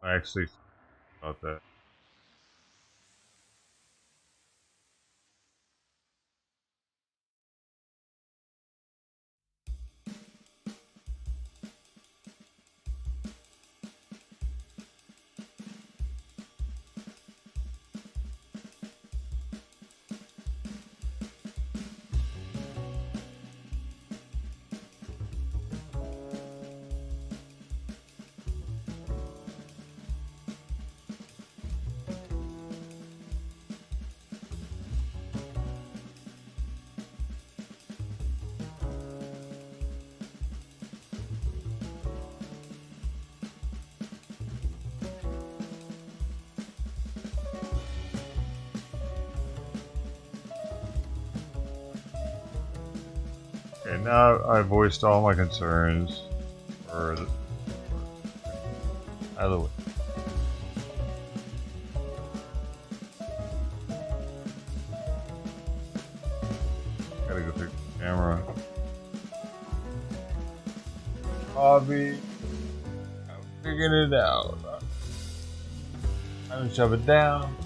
I actually thought that. Okay, now I voiced all my concerns for the out of the way. Gotta go through the camera. Hobby. I'm figuring it out. I'm gonna shove it down.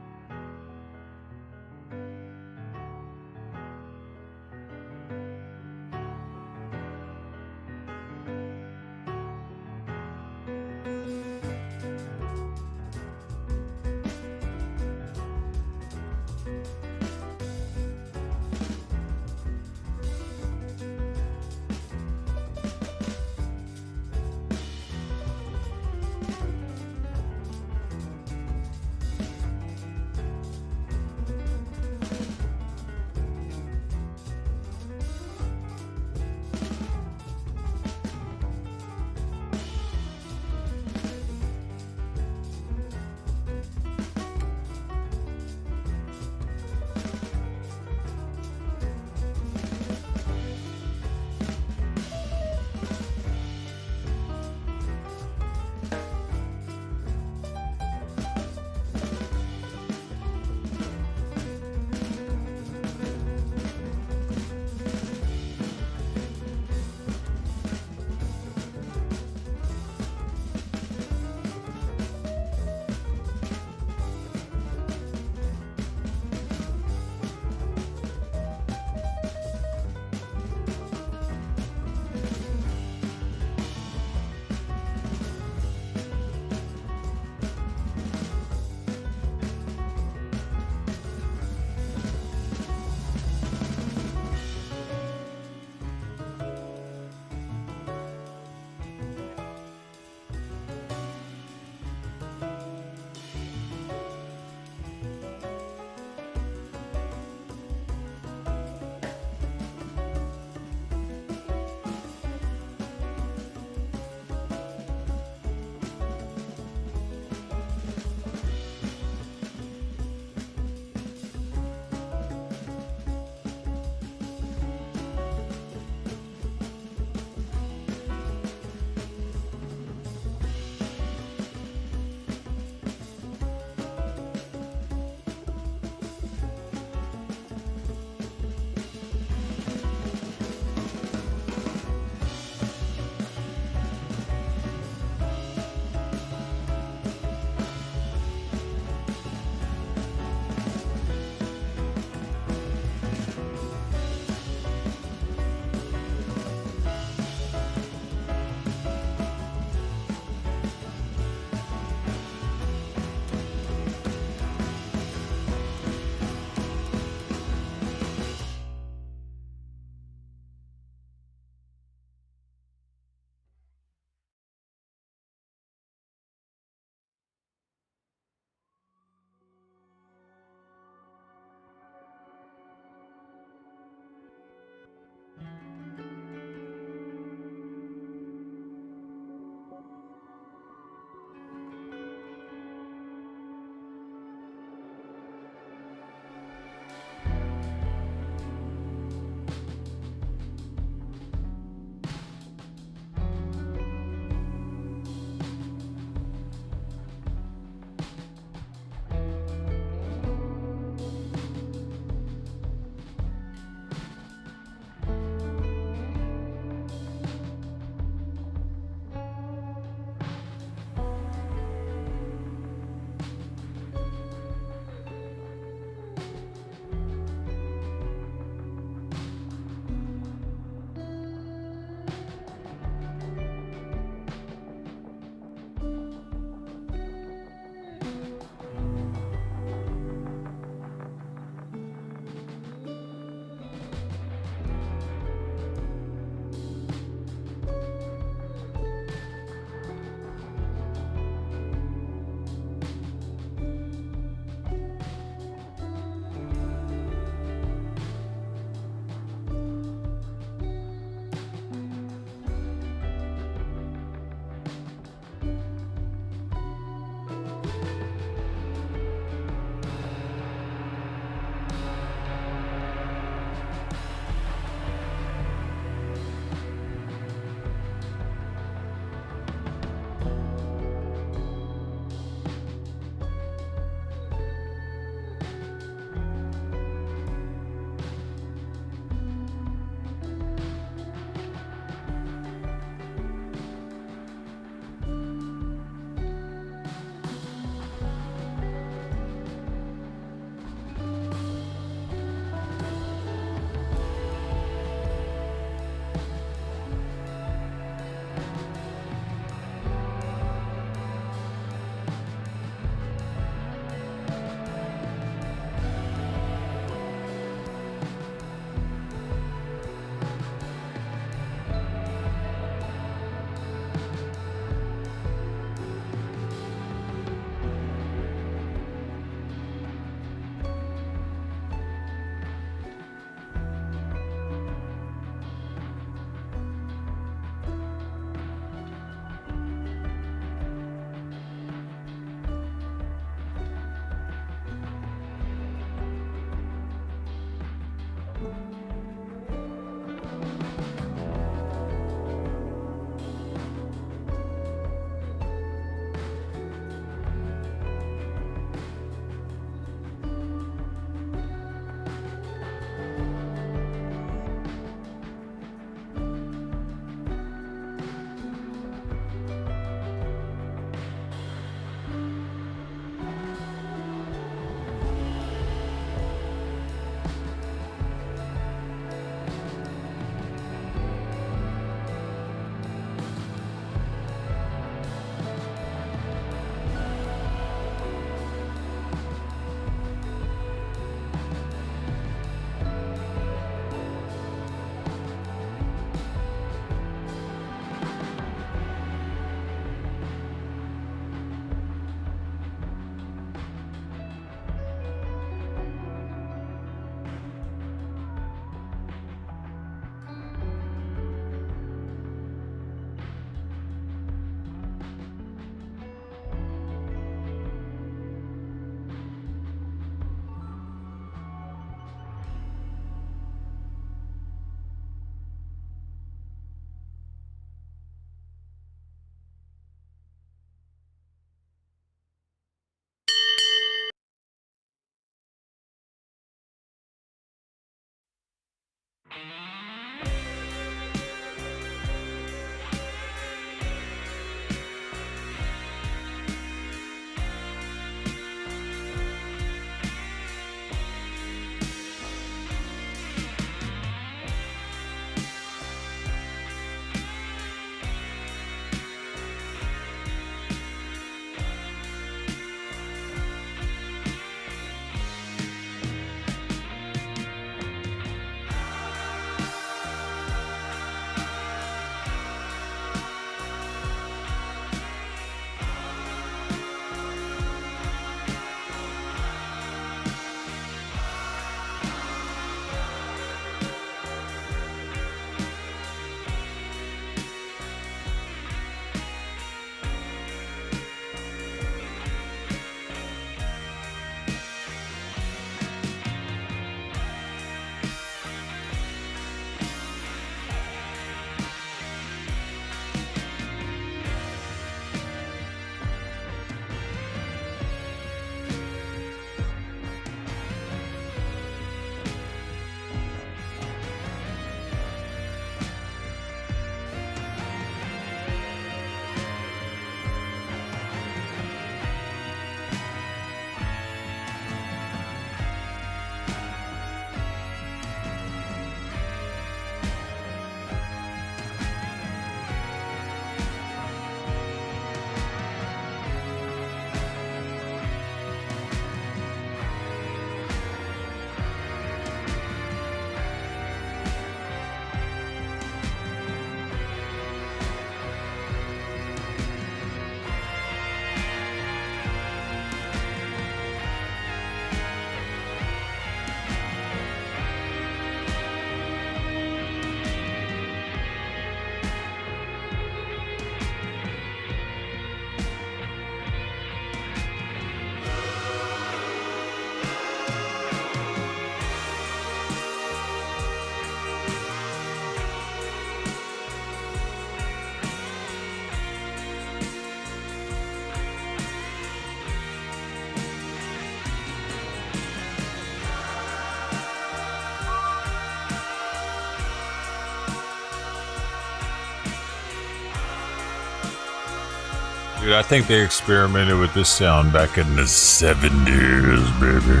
Dude, I think they experimented with this sound back in the 70s, baby.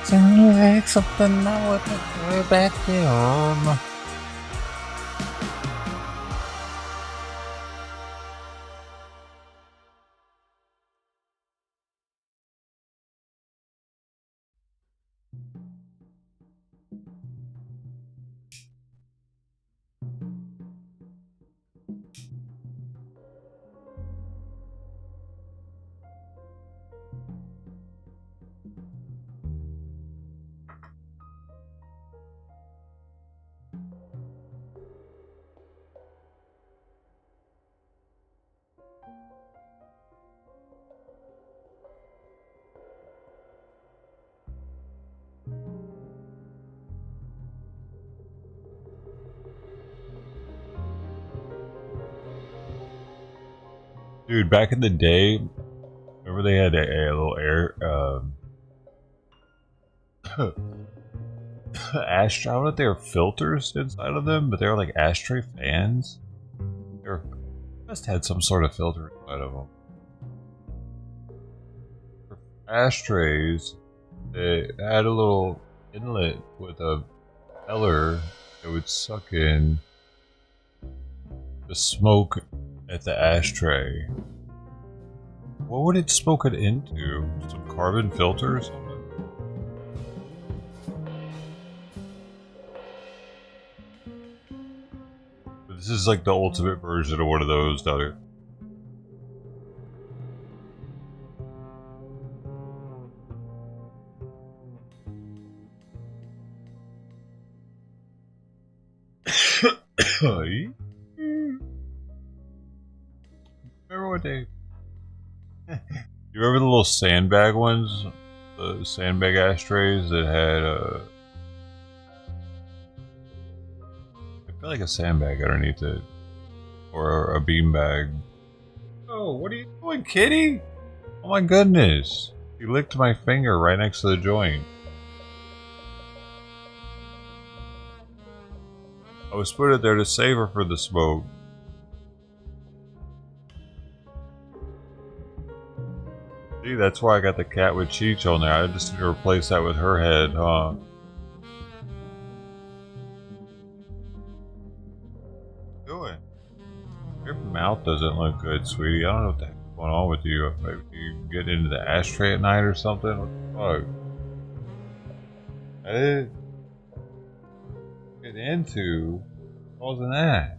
Sound like something I wouldn't way back then. Dude, back in the day, remember they had a little air, ashtray. I don't know if they were filters inside of them, but they were like ashtray fans. They were, must have had some sort of filter inside of them. For ashtrays, they had a little inlet with a feller that would suck in the smoke at the ashtray. What would it smoke it into? Some carbon filter or something? But this is like the ultimate version of one of those, doesn't it? Remember what they... You remember the little sandbag ones? The sandbag ashtrays that had I feel like a sandbag underneath it. Or a beanbag. Oh, what are you doing, kitty? Oh my goodness. You licked my finger right next to the joint. I was put it there to save her for the smoke. See, that's why I got the cat with Cheech on there. I just need to replace that with her head, huh? What are you doing? Your mouth doesn't look good, sweetie. I don't know what the heck's going on with you. Maybe you get into the ashtray at night or something? What the fuck? That is... Get into... What causing that?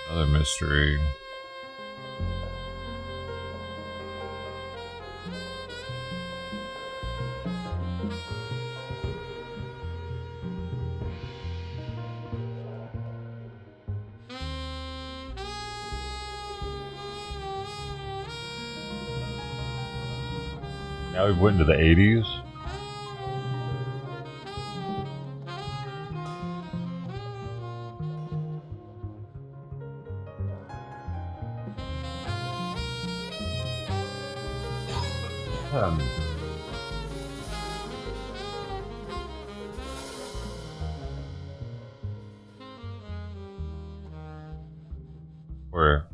Another mystery. Now we went into the 80s. Where?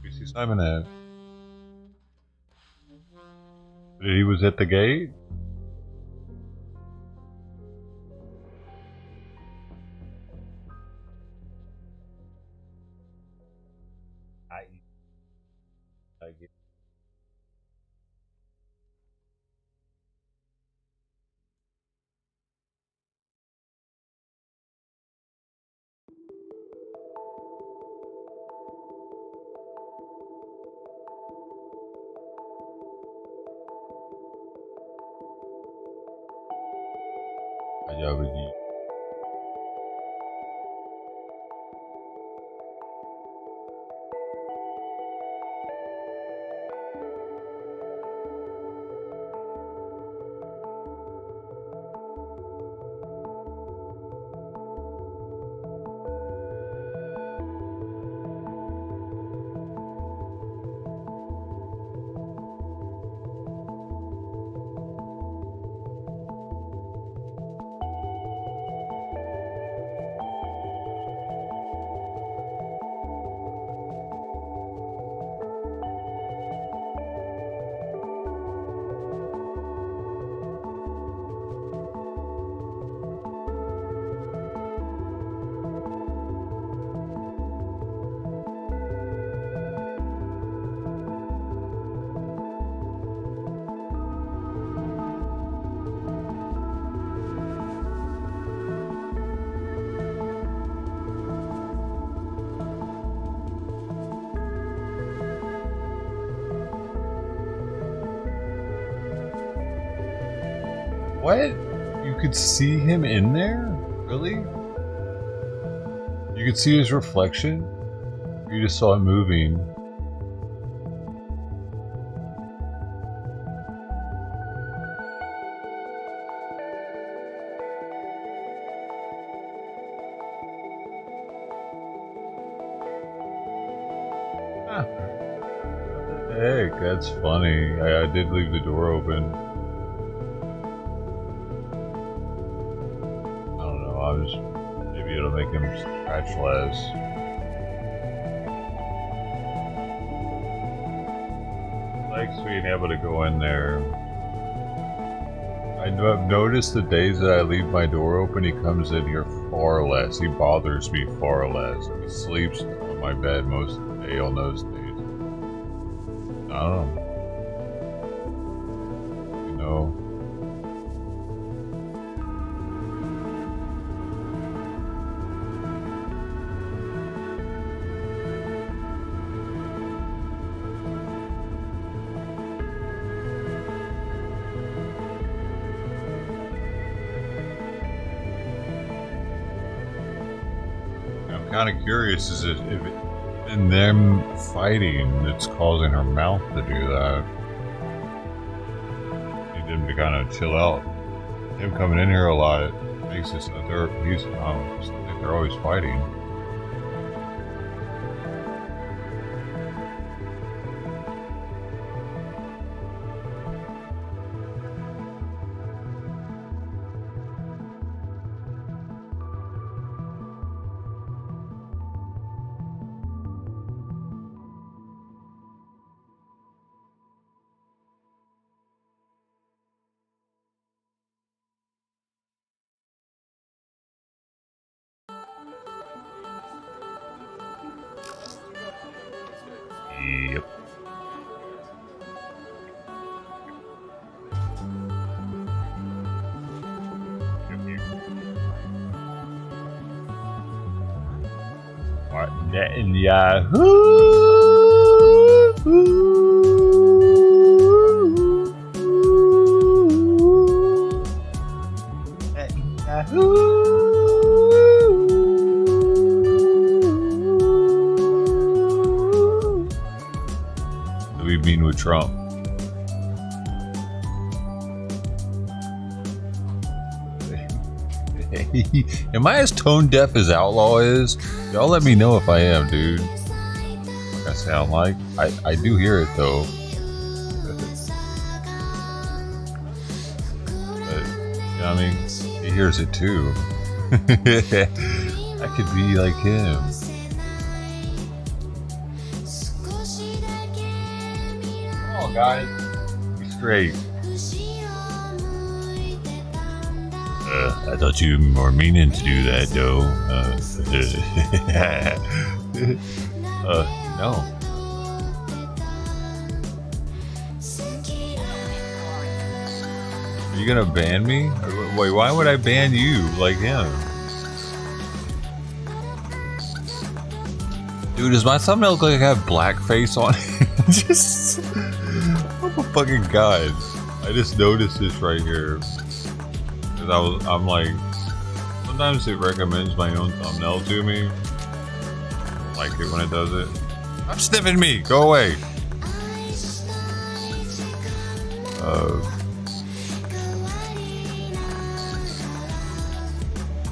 We see Simon at. He was at the gate? I get. What? You could see him in there? Really? You could see his reflection? You just saw it moving. Heck, that's funny. I did leave the door open. I don't know, maybe it'll make him scratch less. Likes being able to go in there. I've noticed the days that I leave my door open, he comes in here far less. He bothers me far less. He sleeps on my bed most of the day on those days. I don't know. You know. I'm kind of curious, is it if it, in them fighting that's causing her mouth to do that? Need them to kind of chill out. Him coming in here a lot makes it so they're always fighting. Yep. What? Yahoo! Yahoo! We mean with Trump. Am I as tone deaf as Outlaw is? Y'all let me know if I am, dude. Like I sound like. I do hear it though. But, you know what I mean? He hears it too. I could be like him. Guys, be straight. I thought you were meaning to do that, though. No. Are you gonna ban me? Wait, why would I ban you like him? Dude, does my thumbnail look like I have blackface on it? Just... Oh my fucking god. I just noticed this right here. Cause I'm like, sometimes it recommends my own thumbnail to me. I don't like it when it does it. Stop sniffing me! Go away!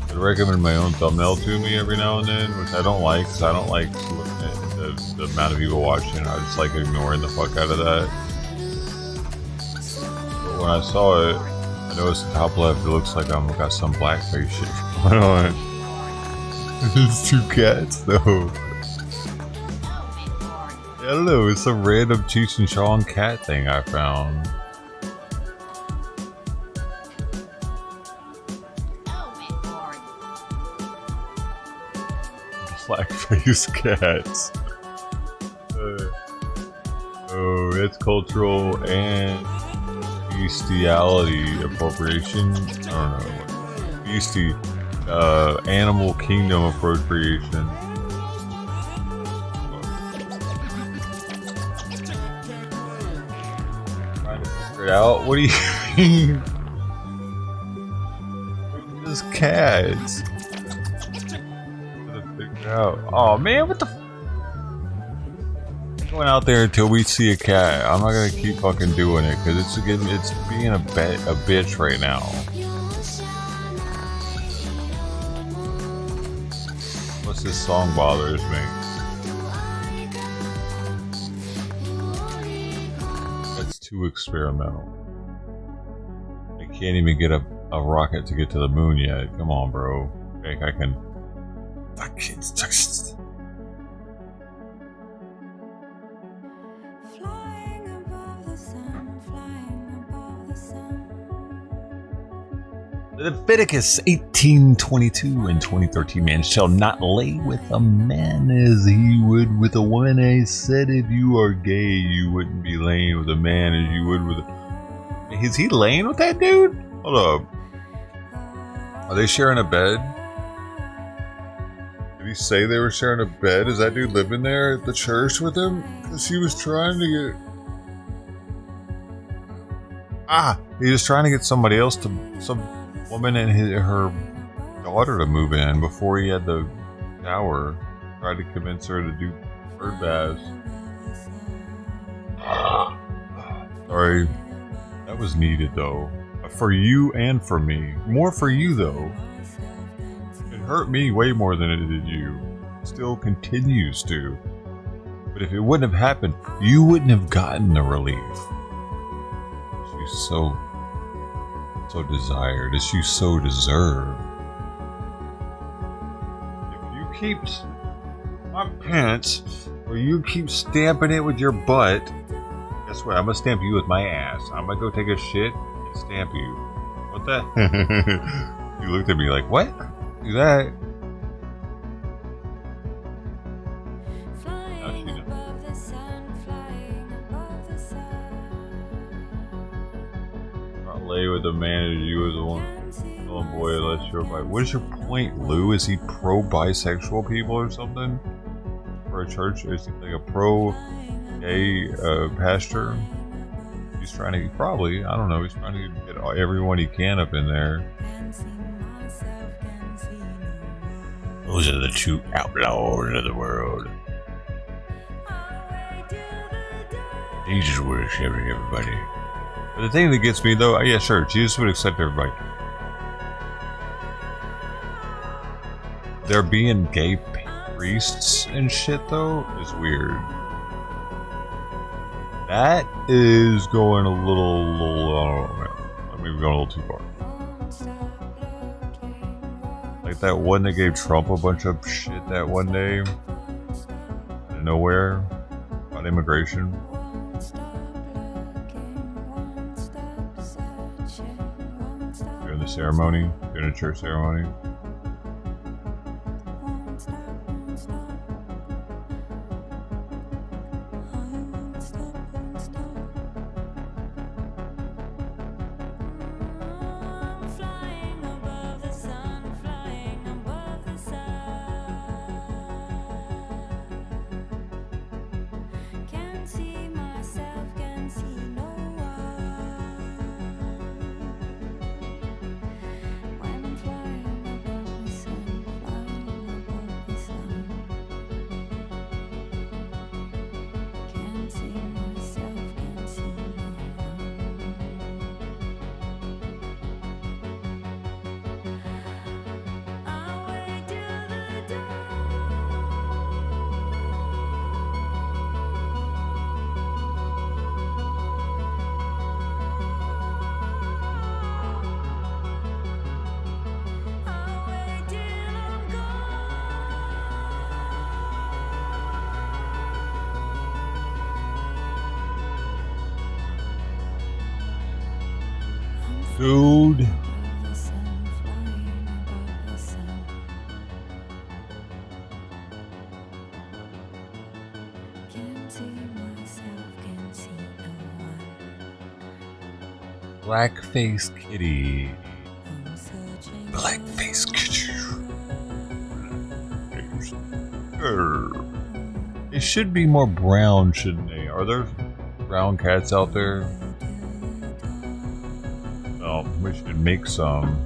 It recommends my own thumbnail to me every now and then, which I don't like, because I don't like looking at the amount of people watching. I just like ignoring the fuck out of that. When I saw it, I noticed the top left, it looks like I've got some blackface shit going on. It's two cats, though. I don't know, it's some random Cheech and Chong cat thing I found. Blackface cats. Oh, it's cultural and bestiality appropriation. I don't know. Beastie, animal kingdom appropriation. Trying to figure it out. What do you mean? This cat. Gotta figure out. Oh man, what the? Going out there until we see a cat. I'm not gonna keep fucking doing it because it's being a bitch right now. Plus, this song bothers me. That's too experimental. I can't even get a rocket to get to the moon yet. Come on, bro. Okay, I can. Fucking. Leviticus 18:22 and 20:13, man shall not lay with a man as he would with a woman. I said if you are gay, you wouldn't be laying with a man as you would with a... Is he laying with that dude? Hold up. Are they sharing a bed? Did he say they were sharing a bed? Is that dude living there at the church with him? Because he was trying to get... he was trying to get somebody else to... some woman and her daughter to move in before he had the shower. Tried to convince her to do bird baths. Sorry. That was needed though. For you and for me. More for you though. It hurt me way more than it did you. It still continues to. But if it wouldn't have happened, you wouldn't have gotten the relief. She's so desired, as you so deserve. If you keep my pants, or you keep stamping it with your butt, guess what? I'm gonna stamp you with my ass. I'm gonna go take a shit and stamp you. What that? You looked at me like, what? Do that? Now she knows. Lay with a man as you as a woman. Oh boy, unless you're bi. What is your point, Lou? Is he pro-bisexual people or something? For a church? Is he like a pro-gay pastor? He's trying to, probably, I don't know, he's trying to get everyone he can up in there. Those are the two outlaws of the world. Jesus would accept everybody. But the thing that gets me though, yeah, sure, Jesus would accept everybody. There being gay priests and shit though is weird. That is going a little, I don't know, man. Maybe going a little too far. Like that one that gave Trump a bunch of shit that one day, out of nowhere, about immigration. During the ceremony, during a church ceremony. Dude. Blackface kitty. Blackface kitty. It should be more brown, shouldn't they? Are there brown cats out there? Oh, we should make some.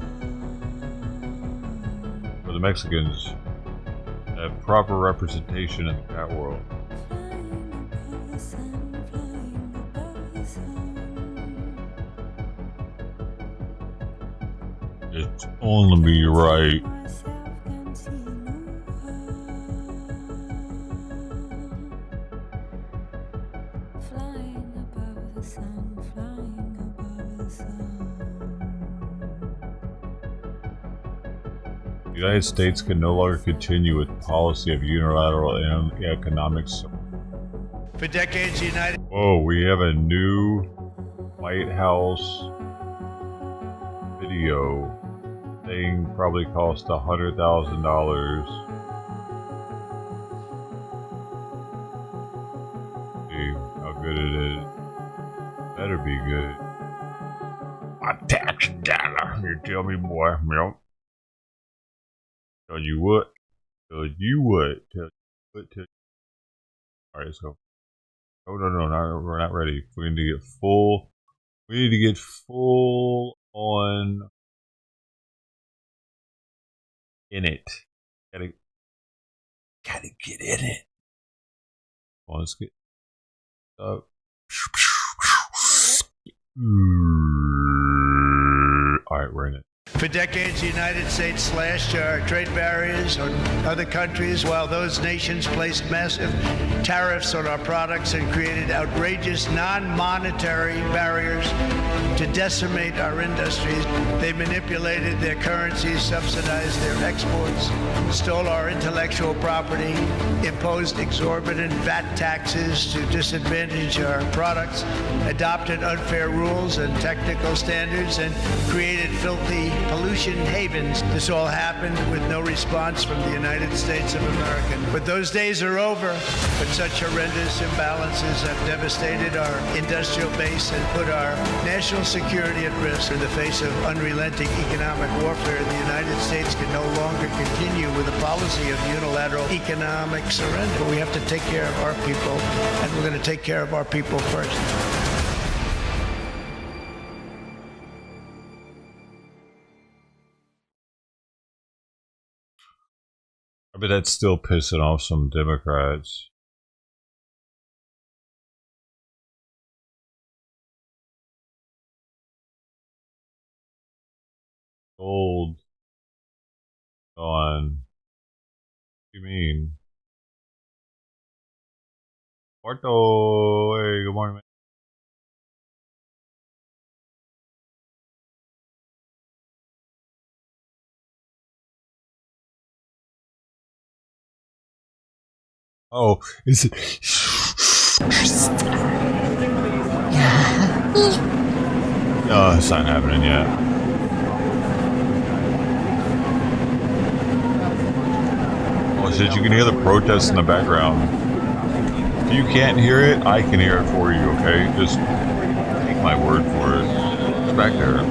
Mexicans have proper representation in the cat world. It's only right. The United States can no longer continue with policy of unilateral economics. For decades, the United... Whoa, we have a new White House video thing probably cost $100,000. See how good it is. Better be good. A tax dollar. You tell me, boy. Milk. Tell you what. Tell you what. Tell you what. Tell you. Alright, so. Oh, no, we're not ready. We need to get full. We need to get full on in it. Gotta get in it. Well, let's get up. Alright, we're in it. For decades, the United States slashed our trade barriers on other countries, while those nations placed massive tariffs on our products and created outrageous non-monetary barriers to decimate our industries. They manipulated their currencies, subsidized their exports, stole our intellectual property, imposed exorbitant VAT taxes to disadvantage our products, adopted unfair rules and technical standards, and created filthy pollution havens. This all happened with no response from the United States of America. But those days are over. But such horrendous imbalances have devastated our industrial base and put our national security at risk. In the face of unrelenting economic warfare, the United States can no longer continue with a policy of unilateral economic surrender. But we have to take care of our people, and we're going to take care of our people first. I bet that's still pissing off some Democrats. Gold. On. What do you mean? Porto. Hey, good morning, man. Oh, is it? No, it's not happening yet. Oh shit, you can hear the protests in the background. If you can't hear it, I can hear it for you, okay? Just take my word for it. It's back there.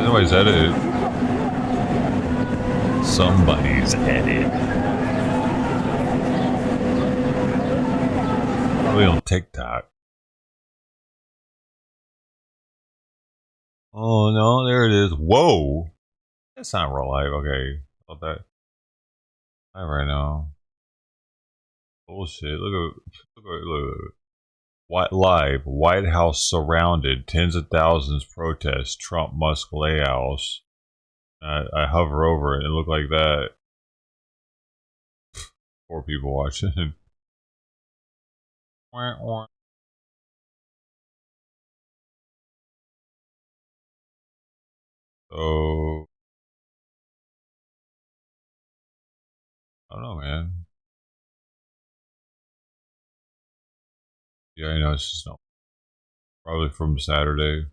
Somebody's edited. Somebody's edited. Probably on TikTok. Oh no, there it is. Whoa! That's not real life. Okay. About that. Not right now. Bullshit. Look at. White House surrounded, tens of thousands protest Trump Musk layoffs. I hover over it and it looked like that. Poor people watching. So I don't know, man. Yeah, I know it's just not. Probably from Saturday.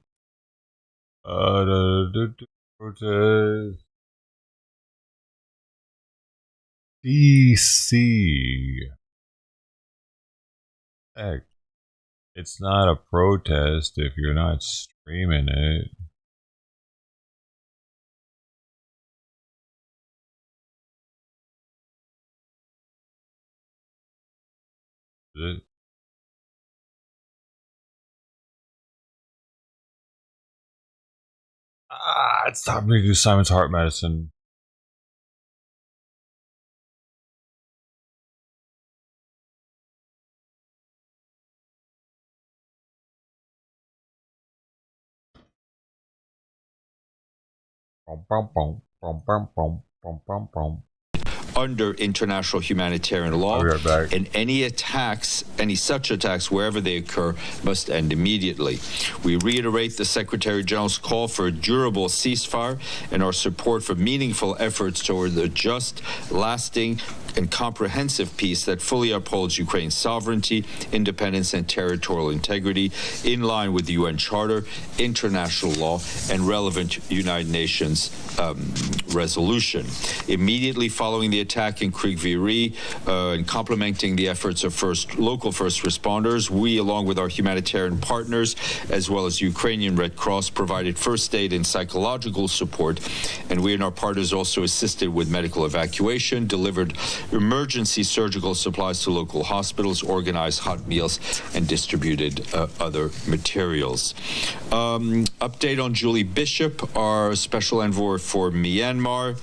Protest. DC. Heck, it's not a protest if you're not streaming it. Is it? It's time for me to do Simon's heart medicine. Under international humanitarian law, I'll be right back. and any such attacks, wherever they occur, must end immediately. We reiterate the Secretary General's call for a durable ceasefire and our support for meaningful efforts toward a just, lasting, and comprehensive peace that fully upholds Ukraine's sovereignty, independence, and territorial integrity in line with the UN Charter, international law, and relevant United Nations resolution. Immediately following the attack in Kriviri and complementing the efforts of local first responders, we, along with our humanitarian partners, as well as Ukrainian Red Cross, provided first aid and psychological support, and we and our partners also assisted with medical evacuation, delivered emergency surgical supplies to local hospitals, organized hot meals, and distributed other materials. Update on Julie Bishop, our special envoy for Myanmar.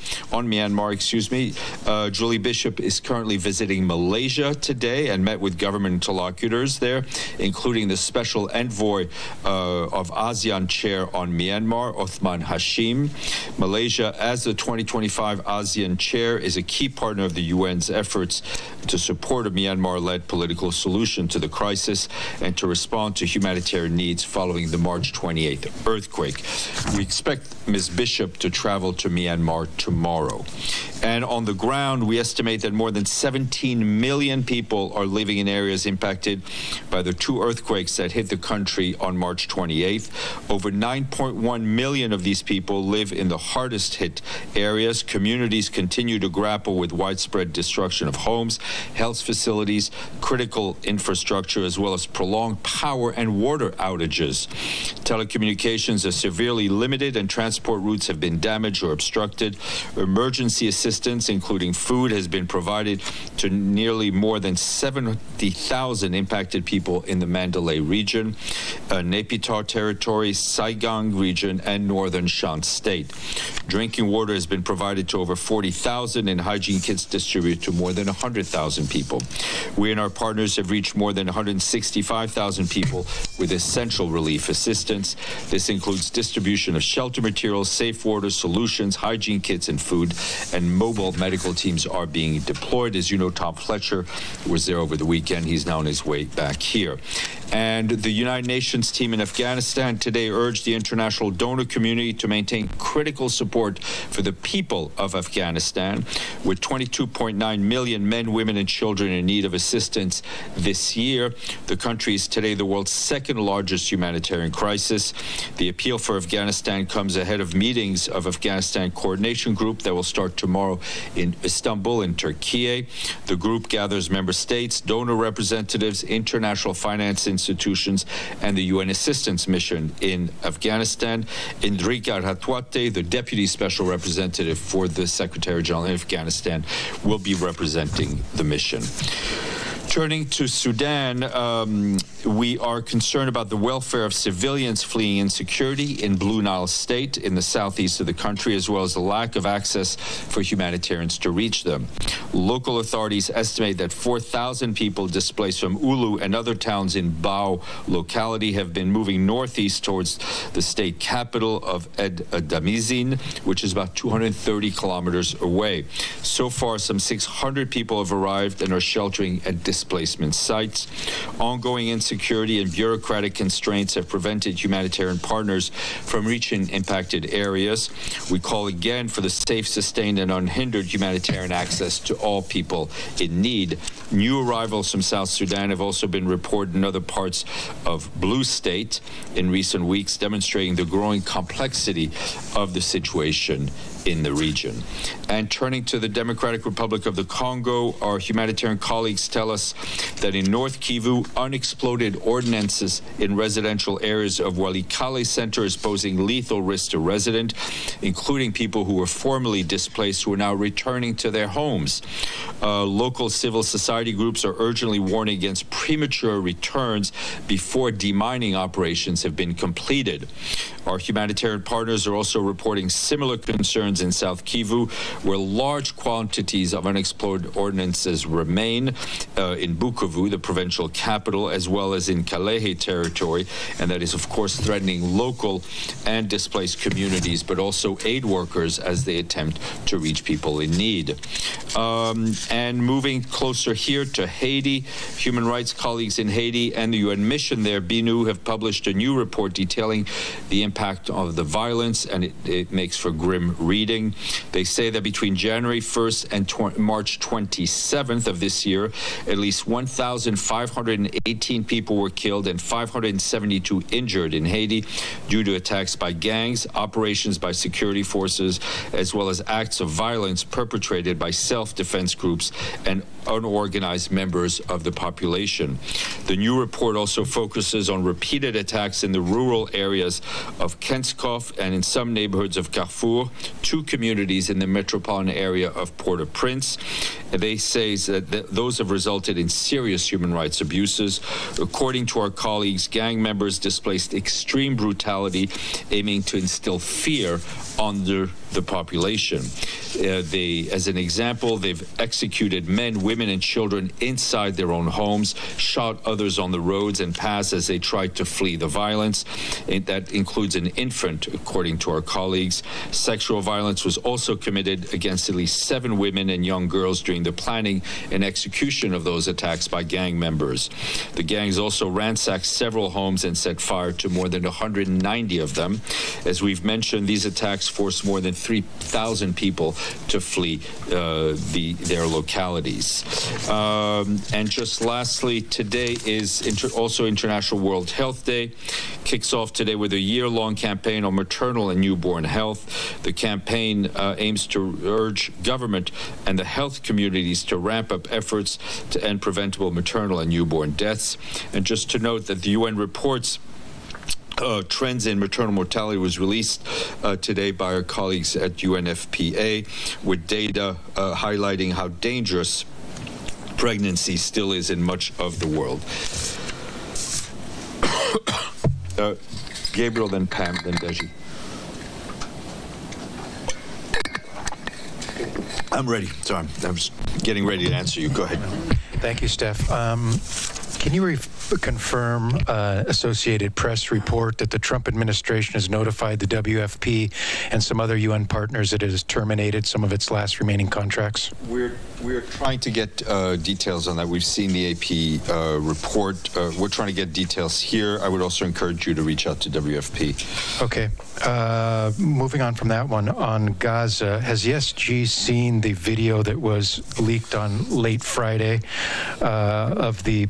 Julie Bishop is currently visiting Malaysia today and met with government interlocutors there, including the special envoy of ASEAN chair on Myanmar, Othman Hashim. Malaysia, as the 2025 ASEAN chair, is a key partner of the UN's efforts to support a Myanmar-led political solution to the crisis and to respond to humanitarian needs following the March 28th earthquake. We expect Ms. Bishop to travel to Myanmar tomorrow. And on the ground, we estimate that more than 17 million people are living in areas impacted by the two earthquakes that hit the country on March 28th. Over 9.1 million of these people live in the hardest hit areas. Communities continue to grapple with widespread destruction of homes, health facilities, critical infrastructure, as well as prolonged power and water outages. Telecommunications are severely limited and transport routes have been damaged or obstructed. Emergency assistance, including food, has been provided to nearly more than 70,000 impacted people in the Mandalay region, Naypyidaw territory, Saigon region, and northern Shan state. Drinking water has been provided to over 40,000 and hygiene kits distributed to more than 100,000 people. We and our partners have reached more than 165,000 people with essential relief assistance. This includes distribution of shelter materials, safe water solutions, hygiene kits, and food, and mobile medical teams are being deployed. As you know, Tom Fletcher was there over the weekend. He's now on his way back here. And the United Nations team in Afghanistan today urged the international donor community to maintain critical support for the people of Afghanistan. With 22.9 million men, women, and children in need of assistance this year, the country is today the world's second largest humanitarian crisis. The appeal for Afghanistan comes ahead of meetings of Afghanistan Coordination Group that will start tomorrow in Istanbul in Turkey. The group gathers member states, donor representatives, international finance institutions, and the UN Assistance Mission in Afghanistan. Indrika Ratwate, the Deputy Special Representative for the Secretary General in Afghanistan, will be representing the mission. Turning to Sudan, we are concerned about the welfare of civilians fleeing insecurity in Blue Nile State in the southeast of the country, as well as the lack of access for humanitarians to reach them. Local authorities estimate that 4,000 people displaced from Ulu and other towns in Bao locality have been moving northeast towards the state capital of Damizin, which is about 230 kilometers away. So far, some 600 people have arrived and are sheltering at displacement sites. Ongoing insecurity and bureaucratic constraints have prevented humanitarian partners from reaching impacted areas. We call again for the safe, sustained, and unhindered humanitarian access to all people in need. New arrivals from South Sudan have also been reported in other parts of Blue State in recent weeks, demonstrating the growing complexity of the situation in the region. And turning to the Democratic Republic of the Congo, our humanitarian colleagues tell us that in North Kivu, unexploded ordnances in residential areas of Walikale Center is posing lethal risk to residents, including people who were formerly displaced who are now returning to their homes. Local civil society groups are urgently warning against premature returns before demining operations have been completed. Our humanitarian partners are also reporting similar concerns in South Kivu, where large quantities of unexploded ordnances remain in Bukavu, the provincial capital, as well as in Kalehe territory, and that is, of course, threatening local and displaced communities, but also aid workers as they attempt to reach people in need. And moving closer here to Haiti, human rights colleagues in Haiti and the UN mission there, BNU, have published a new report detailing the impact of the violence, and it makes for grim reading. They say that between January 1st and March 27th of this year, at least 1,518 people were killed and 572 injured in Haiti due to attacks by gangs, operations by security forces, as well as acts of violence perpetrated by self-defense groups and unorganized members of the population. The new report also focuses on repeated attacks in the rural areas of Kenskov and in some neighborhoods of Carrefour, two communities in the metropolitan area of Port-au-Prince. They say that those have resulted in serious human rights abuses. According to our colleagues, gang members displayed extreme brutality, aiming to instill fear under the population. As an example, they've executed men, women, and children inside their own homes, shot others on the roads and paths as they tried to flee the violence. That includes an infant, according to our colleagues. Sexual violence was also committed against at least 7 women and young girls during the planning and execution of those attacks by gang members. The gangs also ransacked several homes and set fire to more than 190 of them. As we've mentioned, these attacks forced more than 3,000 people to flee their localities. And just lastly, today is also International World Health Day. Kicks off today with a year-long campaign on maternal and newborn health. The campaign aims to urge government and the health communities to ramp up efforts to end preventable maternal and newborn deaths. And just to note that the UN reports trends in maternal mortality was released today by our colleagues at UNFPA, with data highlighting how dangerous pregnancy still is in much of the world. Gabriel, then Pam, then Deji. I'm ready. Sorry, I was getting ready to answer you. Go ahead. Thank you, Steph. Can you confirm Associated Press report that the Trump administration has notified the WFP and some other UN partners that it has terminated some of its last remaining contracts? We're trying to get details on that. We've seen the AP report. We're trying to get details here. I would also encourage you to reach out to WFP. Okay. Moving on from that one, on Gaza, has the SG seen the video that was leaked on late Friday of the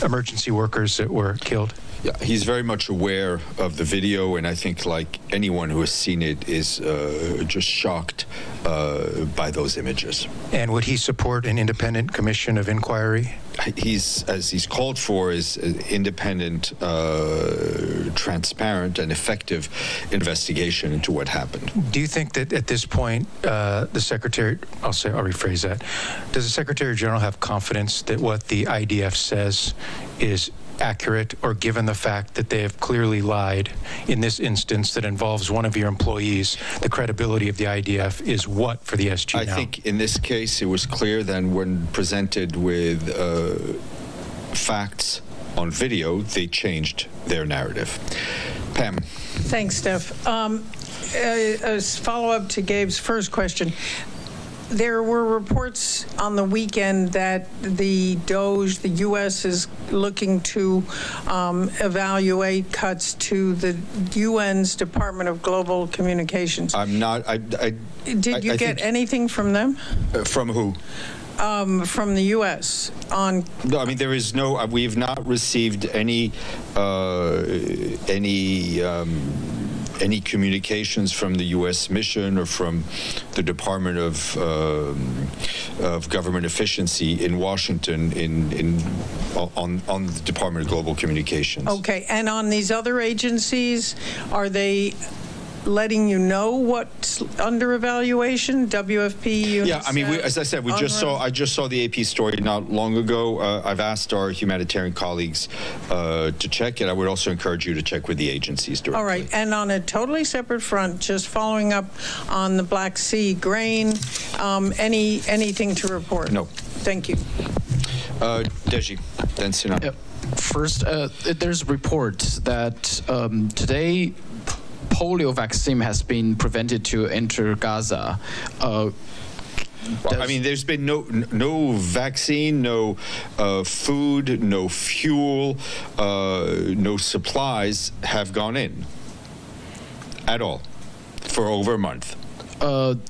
emergency workers that were killed? Yeah, he's very much aware of the video, and I think, like anyone who has seen it, is just shocked by those images. And would he support an independent commission of inquiry? As he's called for, is independent, transparent, and effective investigation into what happened. Do you think that at this point, the Secretary, I'll rephrase that, does the Secretary General have confidence that what the IDF says is accurate, or given the fact that they have clearly lied in this instance that involves one of your employees, the credibility of the IDF is what for the SG now? I think in this case it was clear then, when presented with facts on video, they changed their narrative. Pam. Thanks, Steph. As follow-up to Gabe's first question, there were reports on the weekend that the DOJ, the U.S., is looking to evaluate cuts to the UN's Department of Global Communications. I'm not. Did you get anything from them? From who? From the U.S. on. No, I mean, there is no. We've not received any any communications from the U.S. mission or from the Department of Government Efficiency in Washington on the Department of Global Communications. Okay, and on these other agencies, are they letting you know what's under evaluation? WFP, UNICEF? Yeah, I mean, as I said, I just saw the AP story not long ago. I've asked our humanitarian colleagues to check it. I would also encourage you to check with the agencies directly. All right, and on a totally separate front, just following up on the Black Sea grain, anything to report? No. Thank you. Deji, then Sinan. Yep. First, there's reports that today polio vaccine has been prevented to enter Gaza. Well, I mean, there's been no vaccine, no food, no fuel, no supplies have gone in at all for over a month. And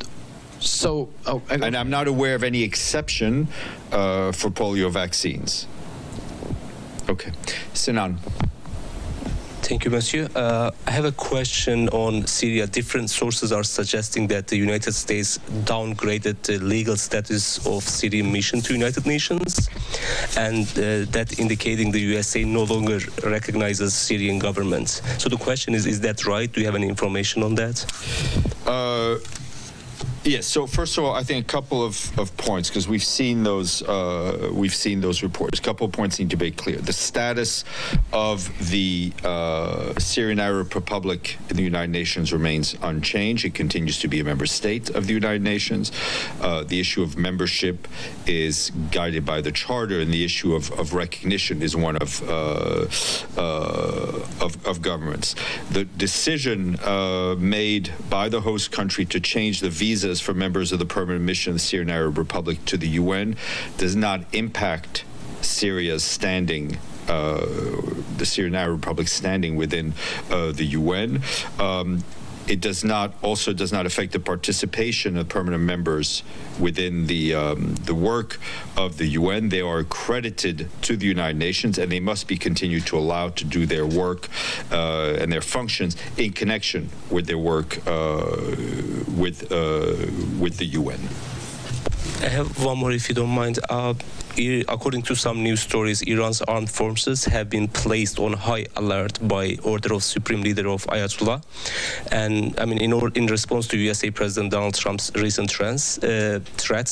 I'm not aware of any exception for polio vaccines. Okay. Sinan. Thank you, Monsieur. I have a question on Syria. Different sources are suggesting that the United States downgraded the legal status of Syrian mission to United Nations, and that indicating the USA no longer recognizes Syrian government. So the question is that right? Do you have any information on that? Yes. So first of all, I think a couple of points, because we've seen those reports. A couple of points need to be clear. The status of the Syrian Arab Republic in the United Nations remains unchanged. It continues to be a member state of the United Nations. The issue of membership is guided by the charter, and the issue of recognition is one of governments. The decision made by the host country to change the visas for members of the permanent mission of the Syrian Arab Republic to the UN does not impact Syria's standing, the Syrian Arab Republic's standing within the UN. It does not affect the participation of permanent members within the work of the UN. They are accredited to the United Nations, and they must be continued to allow to do their work and their functions in connection with their work with the UN. I have one more, if you don't mind. According to some news stories, Iran's armed forces have been placed on high alert by order of Supreme Leader of Ayatollah. And I mean, in response to USA President Donald Trump's recent threats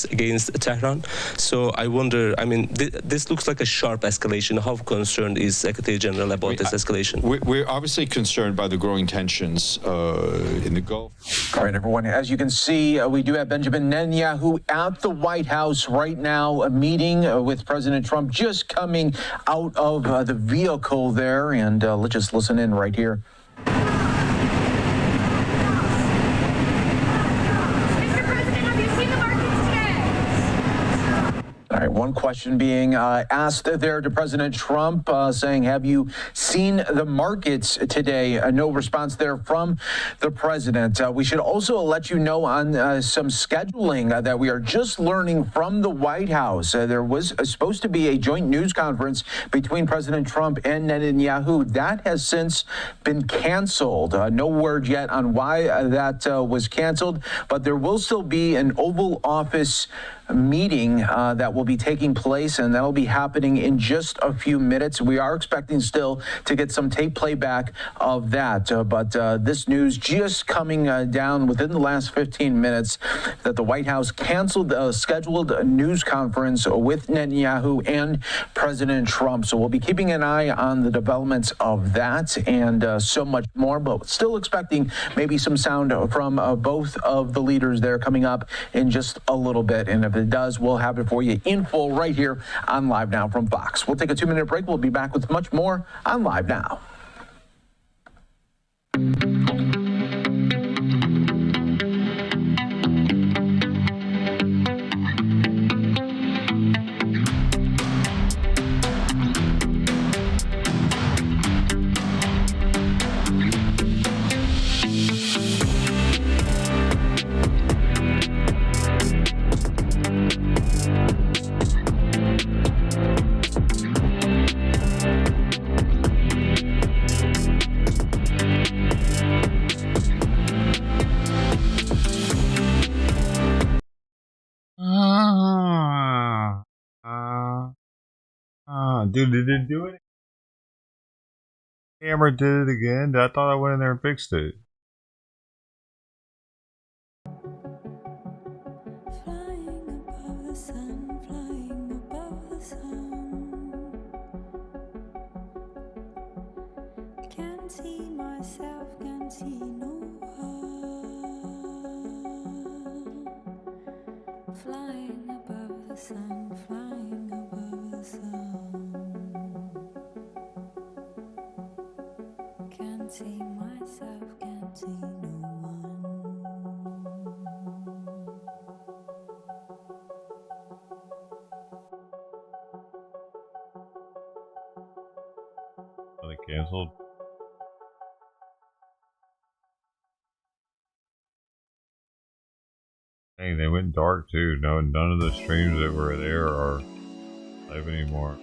against Tehran. So I wonder, I mean, this looks like a sharp escalation. How concerned is Secretary General about this escalation? We're obviously concerned by the growing tensions in the Gulf. All right, everyone. As you can see, we do have Benjamin Netanyahu at the White House right now, a meeting with President Trump, just coming out of the vehicle there. And let's just listen in right here. Mr. President, have you seen the markets today? All right, one question being asked there to President Trump, saying, have you seen the markets today? No response there from the president. We should also let you know on some scheduling that we are just learning from the White House. There was supposed to be a joint news conference between President Trump and Netanyahu. That has since been canceled. No word yet on why that was canceled, but there will still be an Oval Office meeting that will be taking place, and that'll be happening in just a few minutes. We are expecting still to get some tape playback of that, but this news just coming down within the last 15 minutes that the White House canceled a scheduled news conference with Netanyahu and President Trump. So we'll be keeping an eye on the developments of that and so much more, but still expecting maybe some sound from both of the leaders there coming up in just a little bit. And if it does, we'll have it for you in full right here on Live Now from Fox. We'll take a 2-minute break. We'll be back with much more on Live Now. on. Dude, it didn't do it. Camera did it again. I thought I went in there and fixed it. Flying above the sun, flying above the sun. Can't see myself, can't see no one. Flying above the sun, flying above the sun. Can't see myself, can't see no one. Are they canceled? Dang, they went dark too. No, none of the streams that were there are live anymore.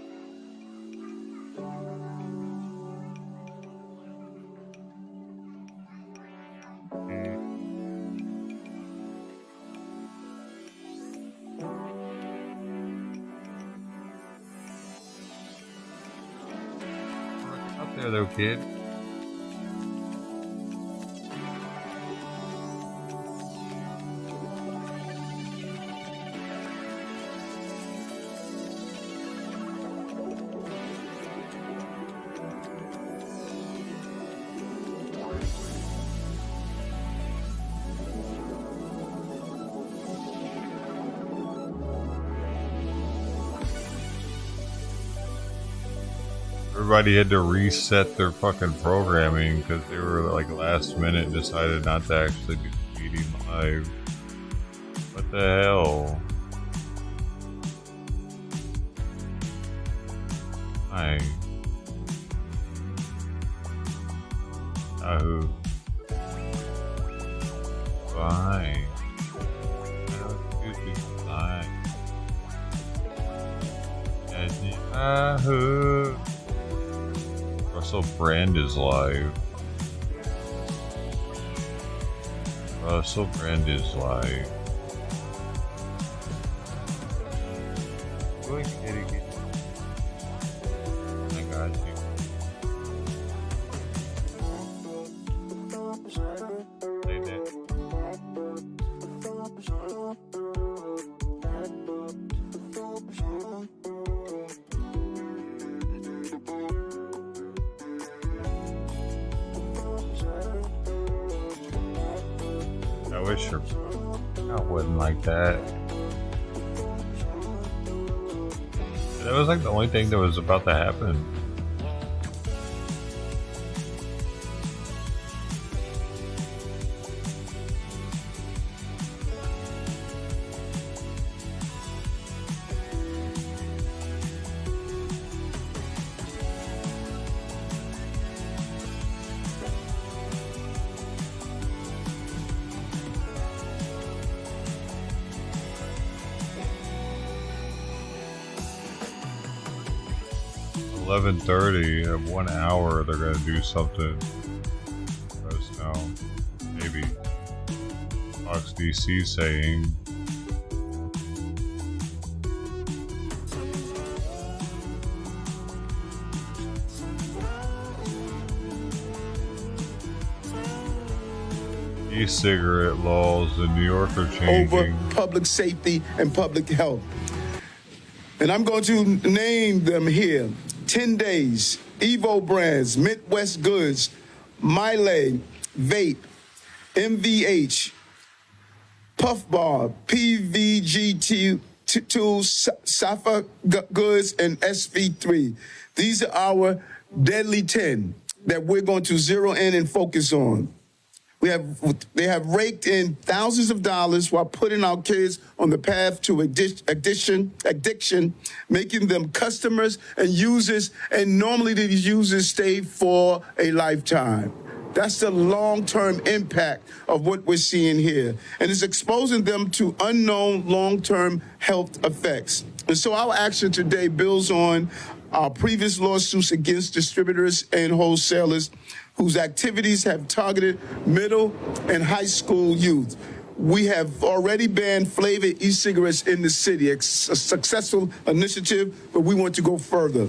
Up there though, kid. Everybody had to reset their fucking programming because they were like last minute and decided not to actually be feeding live. What the hell? Hi. Yahoo. Fine. Yahoo. Russell Brand is live. Russell Brand is live. Go ahead, kitty. I got you. Play that. I wish her I wouldn't like that. That was like the only thing that was about to happen. $11:30 at 1 hour. They're gonna do something. Us now, maybe. Fox DC saying. E-cigarette laws in New York are changing. Over public safety and public health. And I'm going to name them here. 10 Days, Evo Brands, Midwest Goods, Miley, Vape, MVH, Puff Bar, PVGT Tools, Safa Goods, and SV3. These are our deadly 10 that we're going to zero in and focus on. They have raked in thousands of dollars while putting our kids on the path to addiction, making them customers and users, and normally these users stay for a lifetime. That's the long-term impact of what we're seeing here. And it's exposing them to unknown long-term health effects. And so our action today builds on our previous lawsuits against distributors and wholesalers whose activities have targeted middle and high school youth. We have already banned flavored e-cigarettes in the city, a successful initiative, but we want to go further.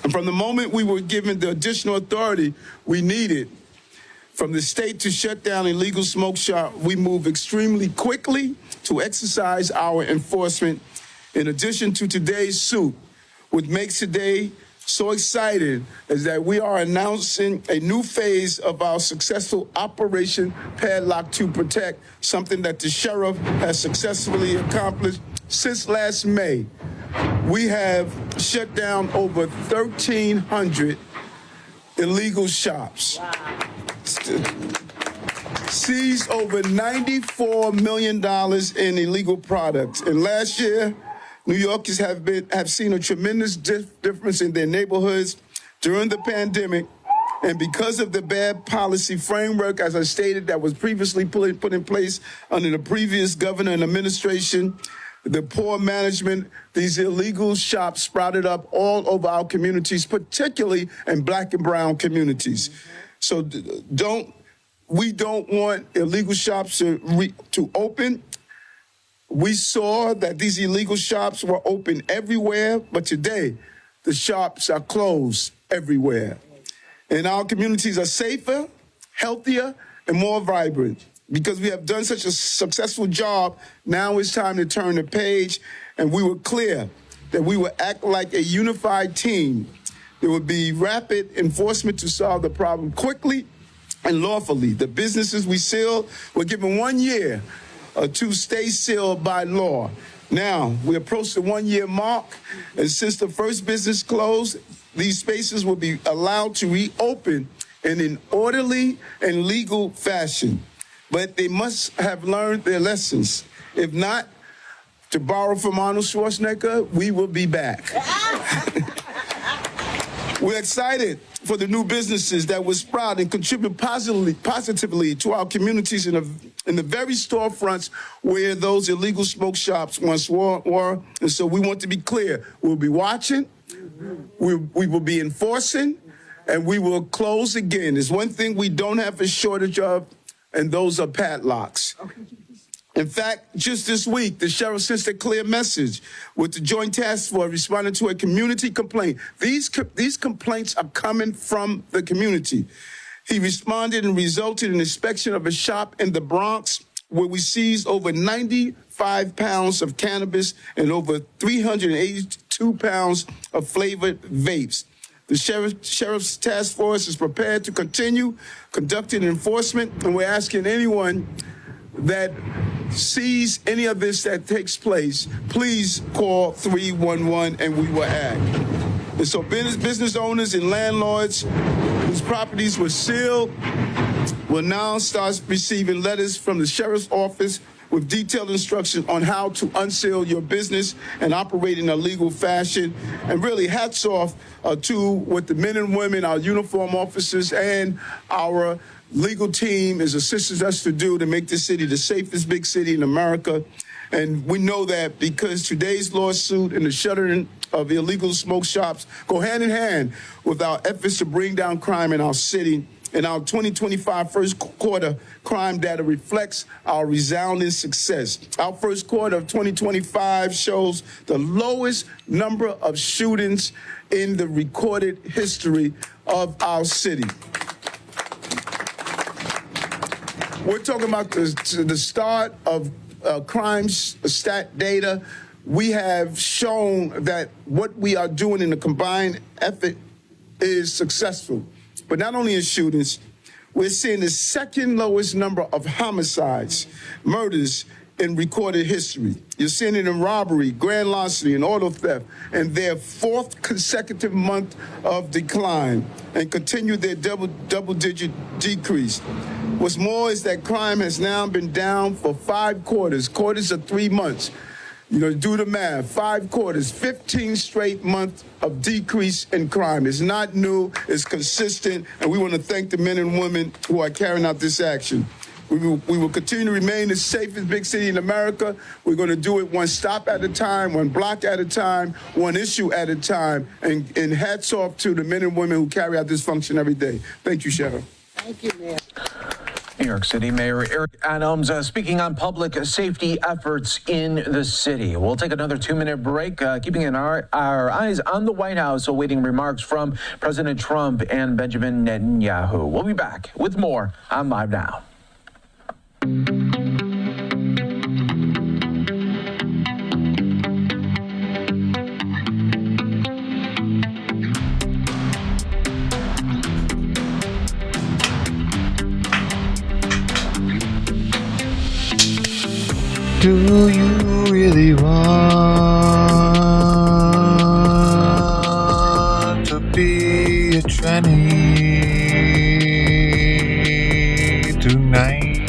And from the moment we were given the additional authority we needed from the state to shut down illegal smoke shop, we moved extremely quickly to exercise our enforcement. In addition to today's suit, what makes today so excited is that we are announcing a new phase of our successful Operation Padlock to Protect, something that the sheriff has successfully accomplished since last May. We have shut down over 1,300 illegal shops. Wow. Seized over $94 million in illegal products. And last year, New Yorkers have seen a tremendous difference in their neighborhoods during the pandemic. And because of the bad policy framework, as I stated, that was previously put in place under the previous governor and administration, the poor management, these illegal shops sprouted up all over our communities, particularly in black and brown communities. So we don't want illegal shops to open. We saw that these illegal shops were open everywhere, but today the shops are closed everywhere. And our communities are safer, healthier, and more vibrant. Because we have done such a successful job, now it's time to turn the page, and we were clear that we would act like a unified team. There would be rapid enforcement to solve the problem quickly and lawfully. The businesses we sealed were given 1 year to stay sealed by law. Now, we approach the 1 year mark, and since the first business closed, these spaces will be allowed to reopen in an orderly and legal fashion. But they must have learned their lessons. If not, to borrow from Arnold Schwarzenegger, we will be back. We're excited for the new businesses that will sprout and contribute positively to our communities in the very storefronts where those illegal smoke shops once were. And so we want to be clear. We'll be watching, we will be enforcing, and we will close again. There's one thing we don't have a shortage of, and those are padlocks. In fact, just this week, the sheriff sent a clear message with the Joint Task Force responding to a community complaint. These complaints are coming from the community. He responded and resulted in inspection of a shop in the Bronx where we seized over 95 pounds of cannabis and over 382 pounds of flavored vapes. The Sheriff's Task Force is prepared to continue conducting enforcement, and we're asking anyone that sees any of this that takes place, please call 311 and we will act. And so business owners and landlords whose properties were sealed will now start receiving letters from the Sheriff's Office with detailed instructions on how to unseal your business and operate in a legal fashion. And really, hats off to what the men and women, our uniform officers, and our legal team is assisting us to do to make this city the safest big city in America. And we know that because today's lawsuit and the shuttering of illegal smoke shops go hand in hand with our efforts to bring down crime in our city. And our 2025 first quarter crime data reflects our resounding success. Our first quarter of 2025 shows the lowest number of shootings in the recorded history of our city. We're talking about the start of crime stat data. We have shown that what we are doing in a combined effort is successful. But not only in shootings, we're seeing the second lowest number of homicides, murders in recorded history. You're seeing it in robbery, grand larceny, and auto theft, and their fourth consecutive month of decline, and continue their double-digit decrease. What's more is that crime has now been down for 5 quarters of 3 months. You know, do the math, 5 quarters, 15 straight months of decrease in crime. It's not new, it's consistent, and we want to thank the men and women who are carrying out this action. We will continue to remain the safest big city in America. We're going to do it one stop at a time, one block at a time, one issue at a time, and hats off to the men and women who carry out this function every day. Thank you, Sheriff. Thank you, Mayor. New York City Mayor Eric Adams speaking on public safety efforts in the city. We'll take another 2-minute break, keeping our eyes on the White House, awaiting remarks from President Trump and Benjamin Netanyahu. We'll be back with more on Live Now. Do you really want to be a tranny tonight?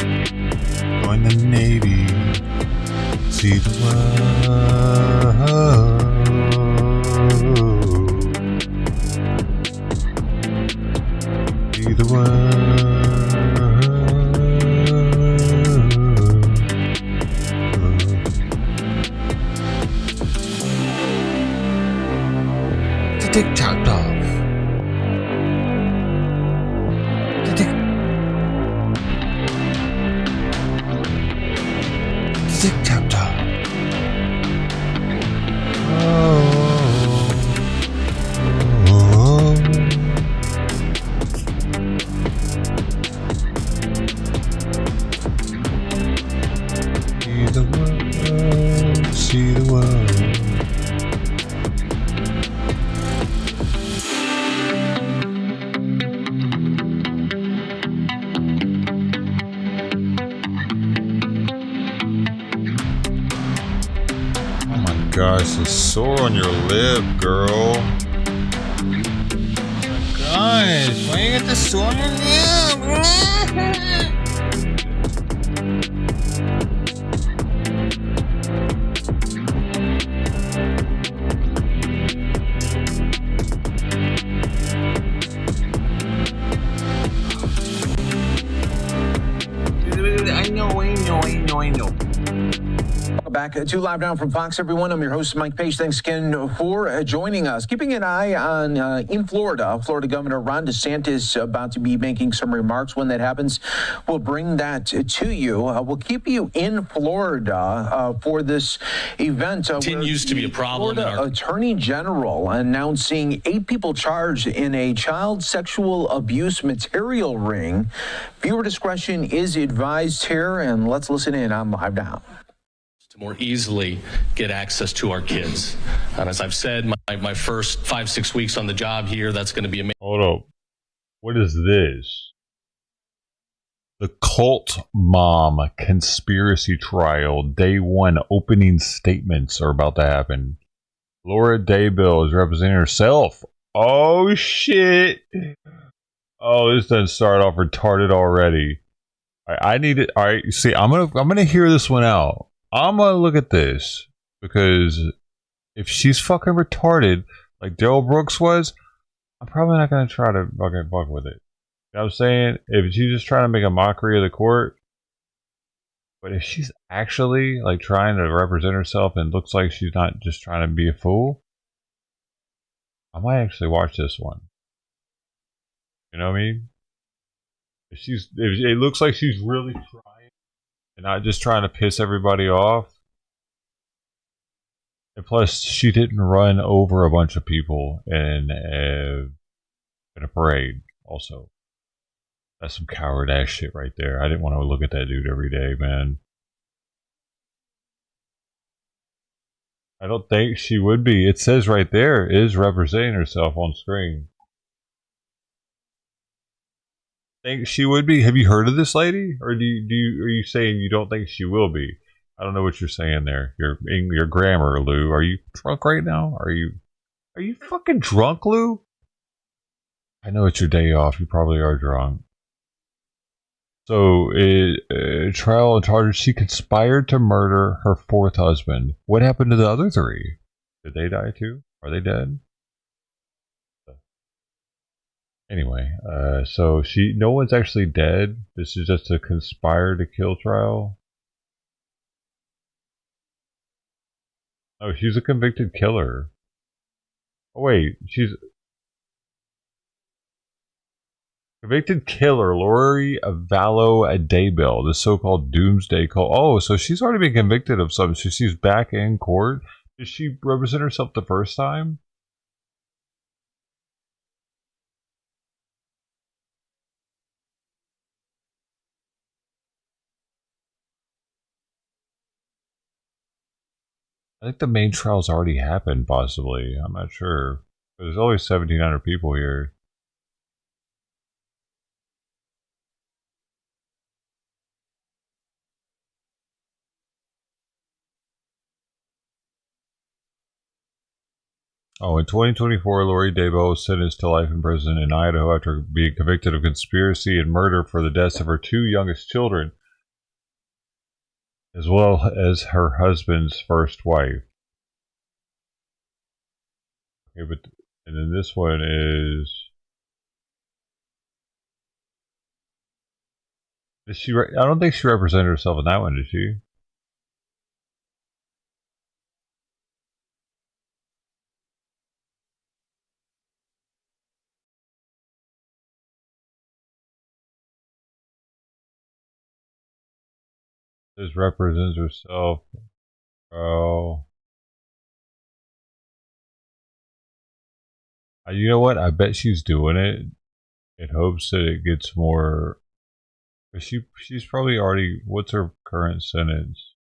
Join the Navy, see the world, see the world. Dick chopped off. The dick chopped off. See the world, see the world. Gosh, it's sore on your lip, girl. Gosh, why you got the sore on your lip? I know. Back to Live Now from Fox, everyone. I'm your host, Mike Page. Thanks again for joining us. Keeping an eye on in Florida, Florida Governor Ron DeSantis about to be making some remarks. When that happens, we'll bring that to you. We'll keep you in Florida for this event. Continues to be a problem. Florida Attorney General announcing 8 people charged in a child sexual abuse material ring. Viewer discretion is advised here, and let's listen in on Live Now. To more easily get access to our kids. And as I've said, my first 5-6 weeks on the job here, that's going to be amazing. Hold up. What is this? The Cult Mom Conspiracy Trial, Day 1 opening statements are about to happen. Laura Daybell is representing herself. Oh, shit. Oh, this doesn't start off retarded already. I need it. All right, see, I'm gonna hear this one out. I'm gonna look at this because if she's fucking retarded like Daryl Brooks was, I'm probably not gonna try to fucking fuck with it. You know what I'm saying? If she's just trying to make a mockery of the court, but if she's actually like trying to represent herself and looks like she's not just trying to be a fool, I might actually watch this one. You know what I mean? If it looks like she's really trying and not just trying to piss everybody off. And plus, she didn't run over a bunch of people in a parade. Also, that's some coward ass shit right there. I didn't want to look at that dude every day, man. I don't think she would be. It says right there, is representing herself on screen. Think she would be? Have you heard of this lady, or are you saying you don't think she will be? I don't know what you're saying there. Your grammar, Lou. Are you drunk right now? Are you fucking drunk, Lou? I know it's your day off. You probably are drunk. So, trial and charges. She conspired to murder her 4th husband. What happened to the other 3? Did they die too? Are they dead? Anyway, so no one's actually dead. This is just a conspire to kill trial. Oh, she's a convicted killer. Oh wait, Convicted killer Lori Vallow Daybell, the so-called doomsday cult. Oh, so she's already been convicted of something. So she's back in court. Did she represent herself the first time? I think the main trial's already happened, possibly. I'm not sure. But there's only 1,700 people here. Oh, in 2024, Lori Daybell was sentenced to life in prison in Idaho after being convicted of conspiracy and murder for the deaths of her two youngest children, as well as her husband's first wife. Okay, but and then this one is. Did she? I don't think she represented herself in that one, did she? This represents herself. Oh. You know what? I bet she's doing it in hopes that it gets more. She's probably already. What's her current sentence?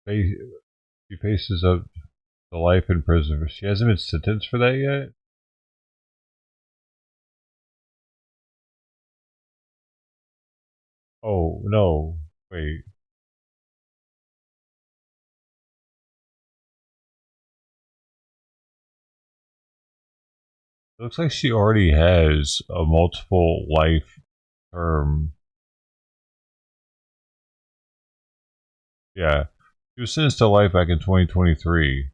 She faces up to life in prison. She hasn't been sentenced for that yet. Oh no! Wait. It looks like she already has a multiple life term. Yeah. She was sentenced to life back in 2023.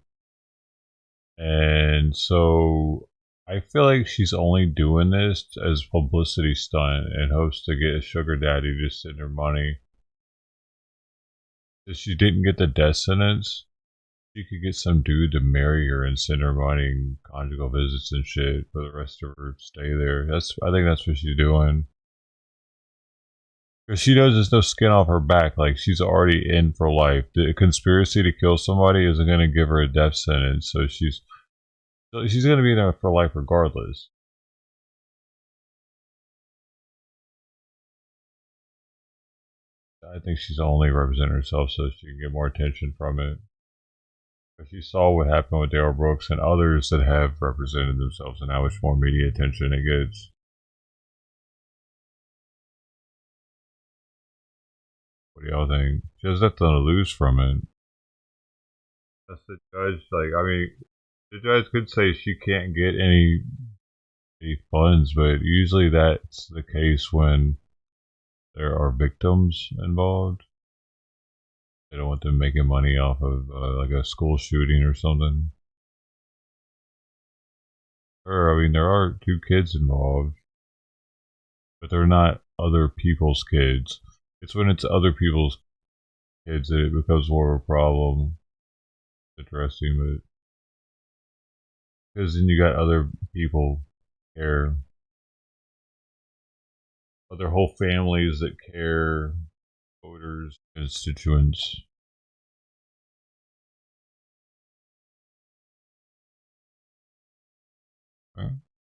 And so I feel like she's only doing this as publicity stunt in hopes to get a sugar daddy to send her money. If she didn't get the death sentence, she could get some dude to marry her and send her money and conjugal visits and shit for the rest of her stay there. I think that's what she's doing. Because she knows there's no skin off her back. Like, she's already in for life. The conspiracy to kill somebody isn't going to give her a death sentence. So she's going to be there for life regardless. I think she's only representing herself so she can get more attention from it. But she saw what happened with Darryl Brooks and others that have represented themselves and how much more media attention it gets. What do y'all think? She has nothing to lose from it. That's the judge. Like, I mean, the judge could say she can't get any funds, but usually that's the case when there are victims involved. They don't want them making money off of like a school shooting or something. Or, I mean, there are 2 kids involved, but they're not other people's kids. It's when it's other people's kids that it becomes more of a problem. Interesting, but because then you got other people care, other whole families that care, voters, constituents.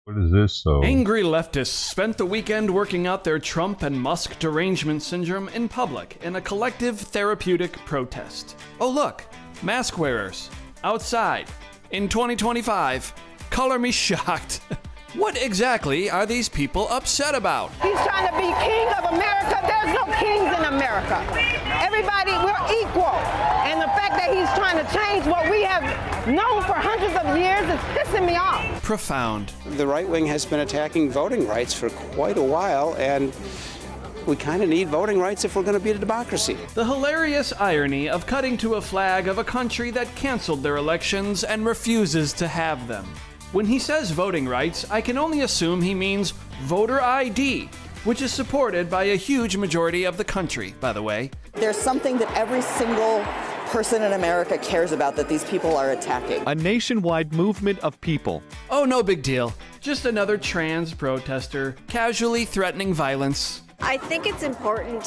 What is this, though? Angry leftists spent the weekend working out their Trump and Musk derangement syndrome in public in a collective therapeutic protest. Oh look, mask wearers, outside, in 2025. Color me shocked. What exactly are these people upset about? He's trying to be king of America. There's no kings in America. Everybody, we're equal. And the fact that he's trying to change what we have known for hundreds of years is pissing me off. Profound. The right wing has been attacking voting rights for quite a while, and we kind of need voting rights if we're going to be a democracy. The hilarious irony of cutting to a flag of a country that canceled their elections and refuses to have them. When he says voting rights, I can only assume he means voter ID, which is supported by a huge majority of the country, by the way. There's something that every single person in America cares about that these people are attacking. A nationwide movement of people. Oh, no big deal. Just another trans protester casually threatening violence. I think it's important,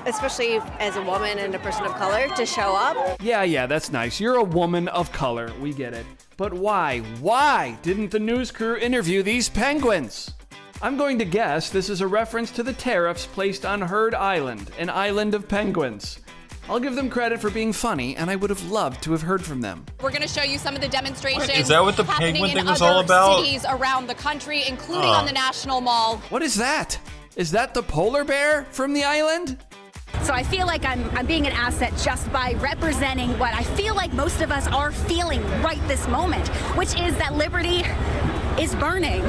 especially as a woman and a person of color, to show up. Yeah, that's nice. You're a woman of color. We get it. But why? Why didn't the news crew interview these penguins? I'm going to guess this is a reference to the tariffs placed on Heard Island, an island of penguins. I'll give them credit for being funny, and I would have loved to have heard from them. We're going to show you some of the demonstrations. Is that what the penguin thing was all about? Cities around the country, including on the National Mall. What is that? Is that the polar bear from the island? So I feel like I'm being an asset just by representing what I feel like most of us are feeling right this moment, which is that liberty is burning.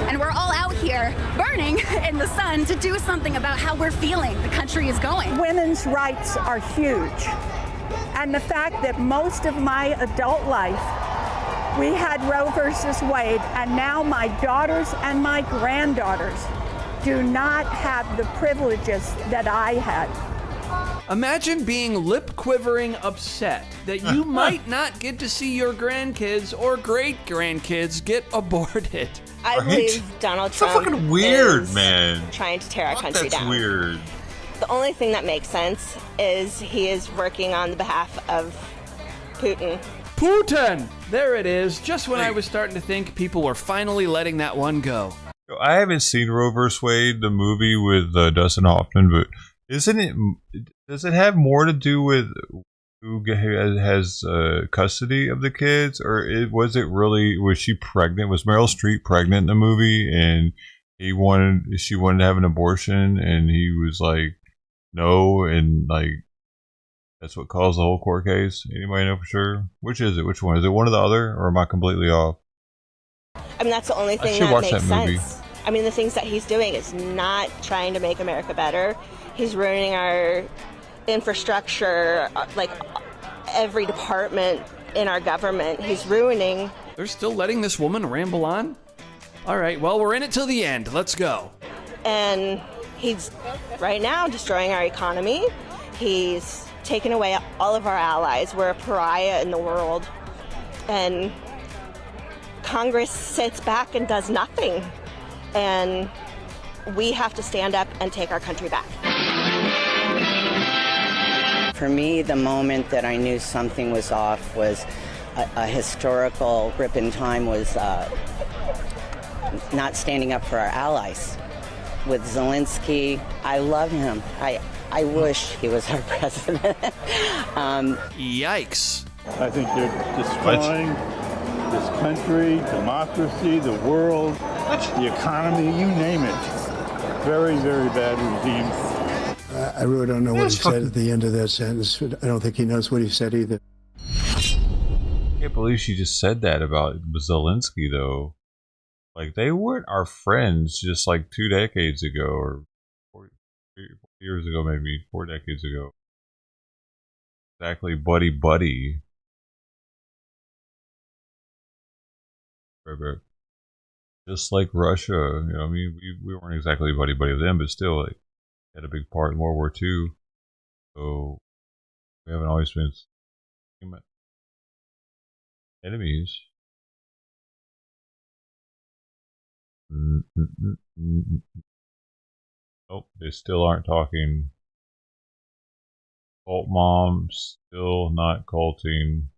And we're all out here burning in the sun to do something about how we're feeling the country is going. Women's rights are huge. And the fact that most of my adult life, we had Roe versus Wade, and now my daughters and my granddaughters do not have the privileges that I had. Imagine being lip-quivering upset that you might not get to see your grandkids or great-grandkids get aborted. I believe Donald Trump so fucking weird, is man. trying to tear our country That's down. weird. The only thing that makes sense is he is working on the behalf of Putin. Putin! There it is, just when I was starting to think people were finally letting that one go. I haven't seen Roe vs. Wade, the movie with Dustin Hoffman, but isn't it? Does it have more to do with who has custody of the kids, or was she pregnant? Was Meryl Streep pregnant in the movie, and she wanted to have an abortion, and he was like, no, and like that's what caused the whole court case? Anybody know for sure? Which is it? Which one is it? One or the other, or am I completely off? I mean, that's the only thing that makes sense. I mean, the things that he's doing is not trying to make America better. He's ruining our infrastructure, like every department in our government. He's ruining. They're still letting this woman ramble on? All right, well, we're in it till the end. Let's go. And he's right now destroying our economy. He's taken away all of our allies. We're a pariah in the world. And Congress sits back and does nothing. And we have to stand up and take our country back. For me, the moment that I knew something was off was a historical rip in time was not standing up for our allies. With Zelensky, I love him. I wish he was our president. Yikes. I think they're destroying this country, democracy, the world, the economy, you name it. Very, very bad regime. I really don't know what he said at the end of that sentence. I don't think he knows what he said either. I can't believe she just said that about Zelensky, though. Like, they weren't our friends just like 2 decades ago, or 4 years ago, maybe 4 decades ago. Exactly, buddy. Just like Russia, I mean, we weren't exactly buddy with them, but still, like, had a big part in World War II. So we haven't always been enemies. Nope, they still aren't talking. Cult mom still not culting.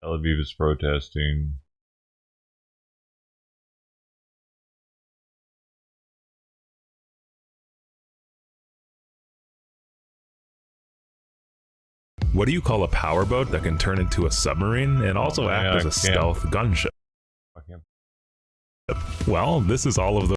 Tel Aviv is protesting. What do you call a powerboat that can turn into a submarine and also act as a stealth gunship? Well, this is all of the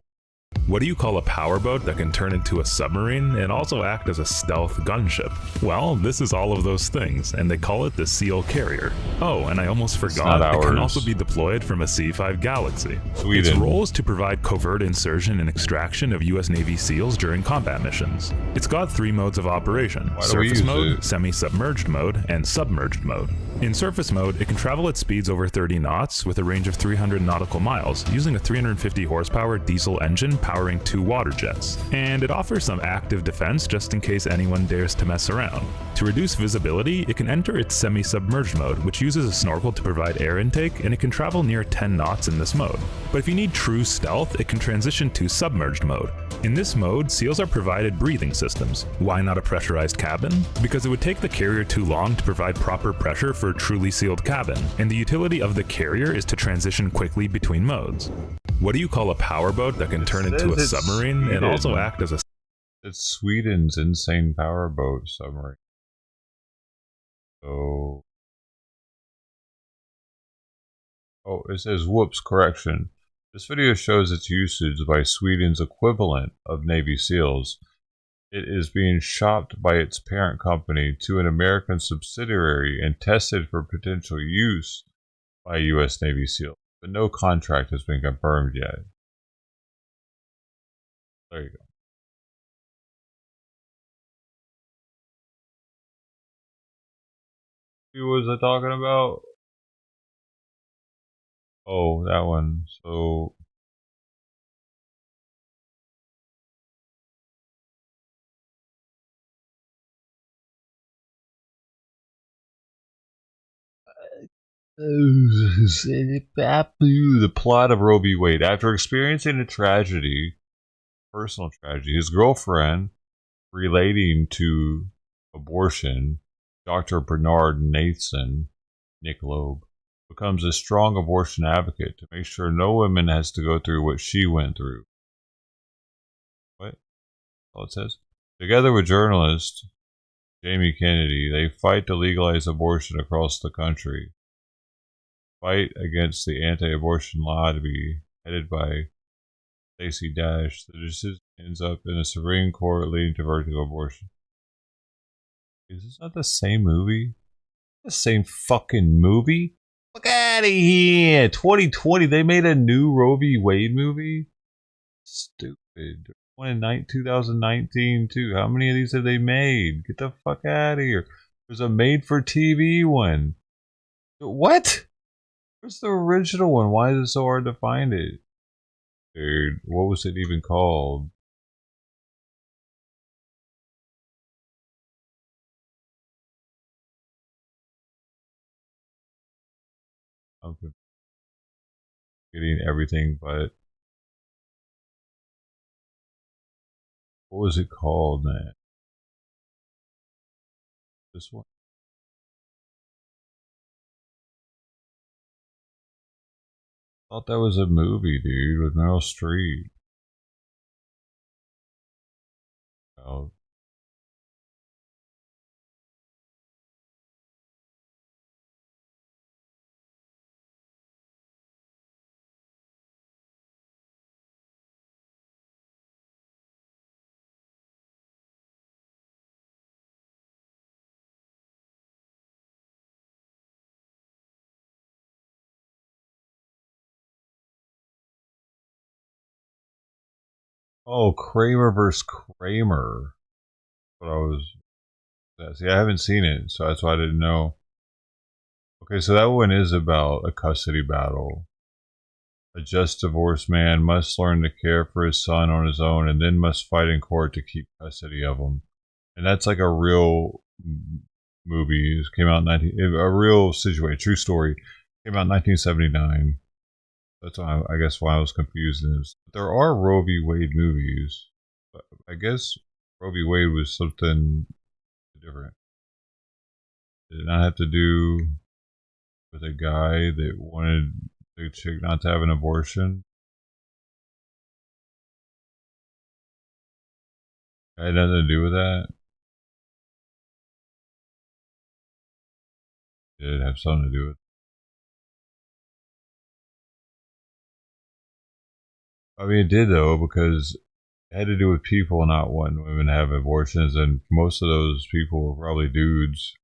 What do you call a powerboat that can turn into a submarine and also act as a stealth gunship? Well, this is all of those things, and they call it the SEAL carrier. Oh, and I almost forgot, it can also be deployed from a C-5 Galaxy. Sweden. Its role is to provide covert insertion and extraction of US Navy SEALs during combat missions. It's got 3 modes of operation: surface mode, semi-submerged mode, and submerged mode. In surface mode, it can travel at speeds over 30 knots with a range of 300 nautical miles, using a 350 horsepower diesel engine powering 2 water jets. And it offers some active defense just in case anyone dares to mess around. To reduce visibility, it can enter its semi-submerged mode, which uses a snorkel to provide air intake, and it can travel near 10 knots in this mode. But if you need true stealth, it can transition to submerged mode. In this mode, SEALs are provided breathing systems. Why not a pressurized cabin? Because it would take the carrier too long to provide proper pressure for a truly sealed cabin, and the utility of the carrier is to transition quickly between modes. What do you call a powerboat that can turn into a submarine and also act as a... It's Sweden's insane powerboat submarine. So... Oh, it says, whoops, correction. This video shows its usage by Sweden's equivalent of Navy SEALs. It is being shopped by its parent company to an American subsidiary and tested for potential use by U.S. Navy SEALs, but no contract has been confirmed yet. There you go. Who was I talking about? Oh, that one. So... The plot of Roe v. Wade. After experiencing a tragedy, personal tragedy, his girlfriend relating to abortion, Dr. Bernard Nathan, Nick Loeb, becomes a strong abortion advocate to make sure no woman has to go through what she went through. What? All it says. Together with journalist Jamie Kennedy, they fight to legalize abortion across the country. Fight against the anti-abortion lobby headed by Stacey Dash. The decision ends up in a Supreme Court leading to vertical abortion. Is this not the same movie? The same fucking movie? Fuck out of here! 2020, they made a new Roe v. Wade movie? Stupid. One in 2019 too. How many of these have they made? Get the fuck out of here. There's a made-for-TV one. What? Where's the original one? Why is it so hard to find it? Dude, what was it even called? I'm getting everything, but what was it called, man? This one? I thought that was a movie, dude, with Meryl Streep. Oh. Oh, Kramer versus Kramer. What I was. See, I haven't seen it, so that's why I didn't know. Okay, so that one is about a custody battle. A just divorced man must learn to care for his son on his own and then must fight in court to keep custody of him. And that's like a real movie. It came out a real situation, true story. Came out in 1979. That's why I guess why I was confused. There are Roe v. Wade movies. But I guess Roe v. Wade was something different. Did it not have to do with a guy that wanted the chick not to have an abortion? It had nothing to do with that. Did it have something to do with it? I mean, it did though, because it had to do with people not wanting women to have abortions, and most of those people were probably dudes.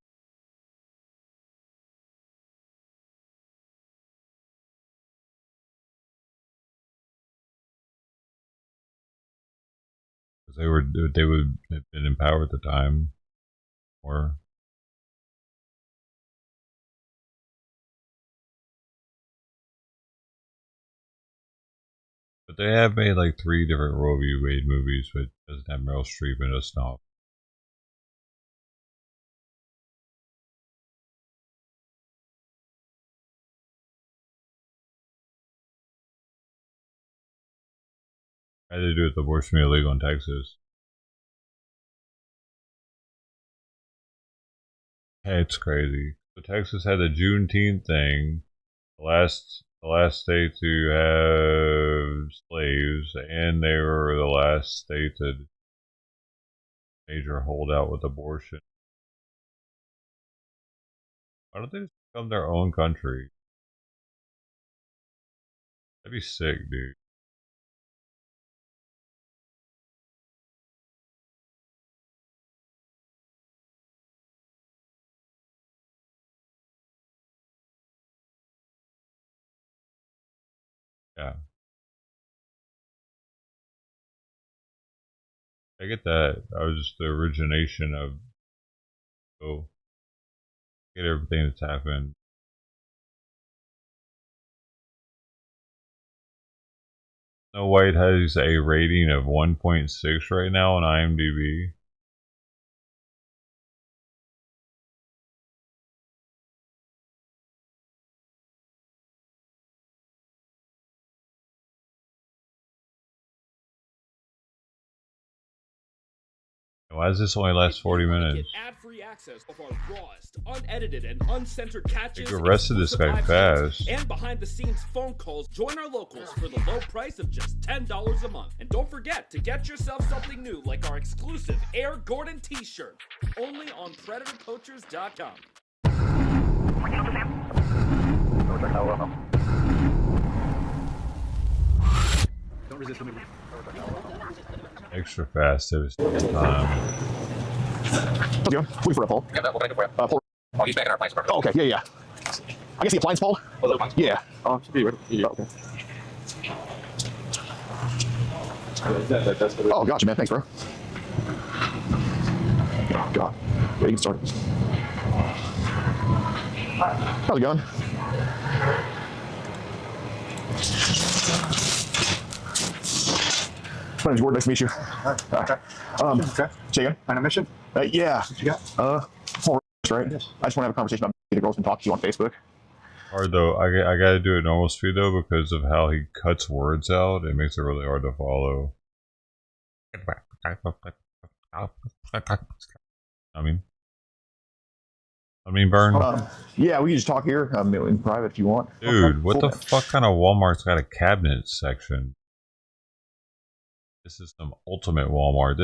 Because they would have been in power at the time, or. But they have made like 3 different Roe v. Wade movies, but it doesn't have Meryl Streep and a snob. Had to do with abortion being illegal in Texas. Hey, it's crazy. So Texas had the Juneteenth thing, the last state to have slaves, and they were the last state to major holdout with abortion. Why don't they just become their own country? That'd be sick, dude. Yeah. I get that. I was just the origination of, so get everything that's happened. Snow White has a rating of 1.6 right now on IMDb. Why does this only last 40 minutes? Ad-free access of our rawest, unedited, and uncensored catches. They arrested this guy fast. And behind-the-scenes phone calls. Join our locals for the low price of just $10 a month. And don't forget to get yourself something new, like our exclusive Air Gordon T-shirt, only on PredatorPoachers.com. Don't resist the movement. Extra fast every single time. How's it going? Looking for a pole. Yeah, what can I do for you? Pole. Oh, he's back in our appliance department. Oh, okay, yeah. I guess the appliance pole? Oh, the appliance pole? Yeah. Oh, it should be right. Yeah, okay. Oh, gotcha, man. Thanks, bro. Oh, God. Yeah, you can start. How's it going? My name's Gordon. Nice to meet you. Okay. Say again? On a mission? Yeah. What you got? Right? Yes. I just want to have a conversation about the girls been talking to you on Facebook. Hard though. I got to do it normal speed though because of how he cuts words out. It makes it really hard to follow. I mean, Burn. Yeah, we can just talk here in private if you want. Dude, okay, what cool. the fuck kind of Walmart's got a cabinet section? This is some ultimate Walmart.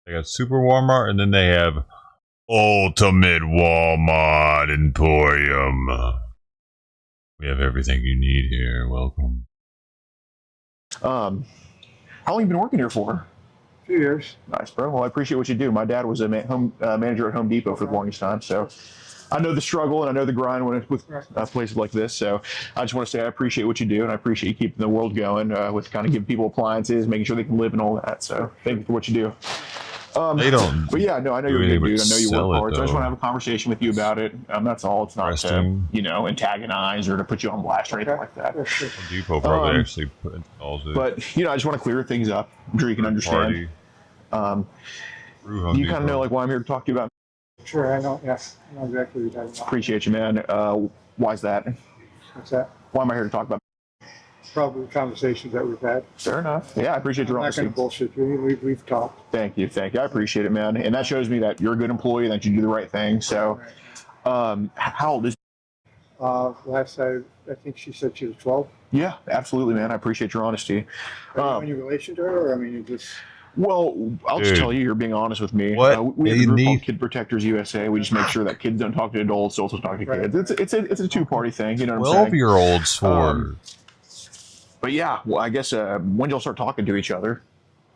They got Super Walmart, and then they have Ultimate Walmart Emporium. We have everything you need here. Welcome. How long have you been working here for? 2 years. Nice, bro. Well, I appreciate what you do. My dad was a manager at Home Depot for the longest time, so I know the struggle and I know the grind with places like this. So I just want to say I appreciate what you do, and I appreciate you keeping the world going with kind of giving people appliances, making sure they can live and all that. So thank you for what you do. They don't. But yeah, no, I know you're a good dude. I know you work hard. So I just want to have a conversation with you about it. That's all. It's not to, antagonize or to put you on blast or anything like that. Home Depot probably actually installs it. But I just want to clear things up. I'm sure you can understand. You kind of know why I'm here to talk to you about. Sure, I know. Yes, I know exactly what you're talking about. Appreciate you, man. Why's that? What's that? Why am I here to talk about? Probably the conversations that we've had. Fair enough. Yeah, I appreciate your honesty. I'm not going to bullshit you. We've talked. Thank you. I appreciate it, man. And that shows me that you're a good employee and that you do the right thing. So, how old is? Last I think she said she was 12. Yeah, absolutely, man. I appreciate your honesty. Are you in relation to her, or I mean, you just? Well, I'll just tell you, you're being honest with me. What? We have a group called Kid Protectors USA. We just make sure that kids don't talk to adults, adults don't talk to kids. It's a two-party thing. You know what I'm saying? 12-year-olds for. But yeah, well, I guess when did y'all start talking to each other?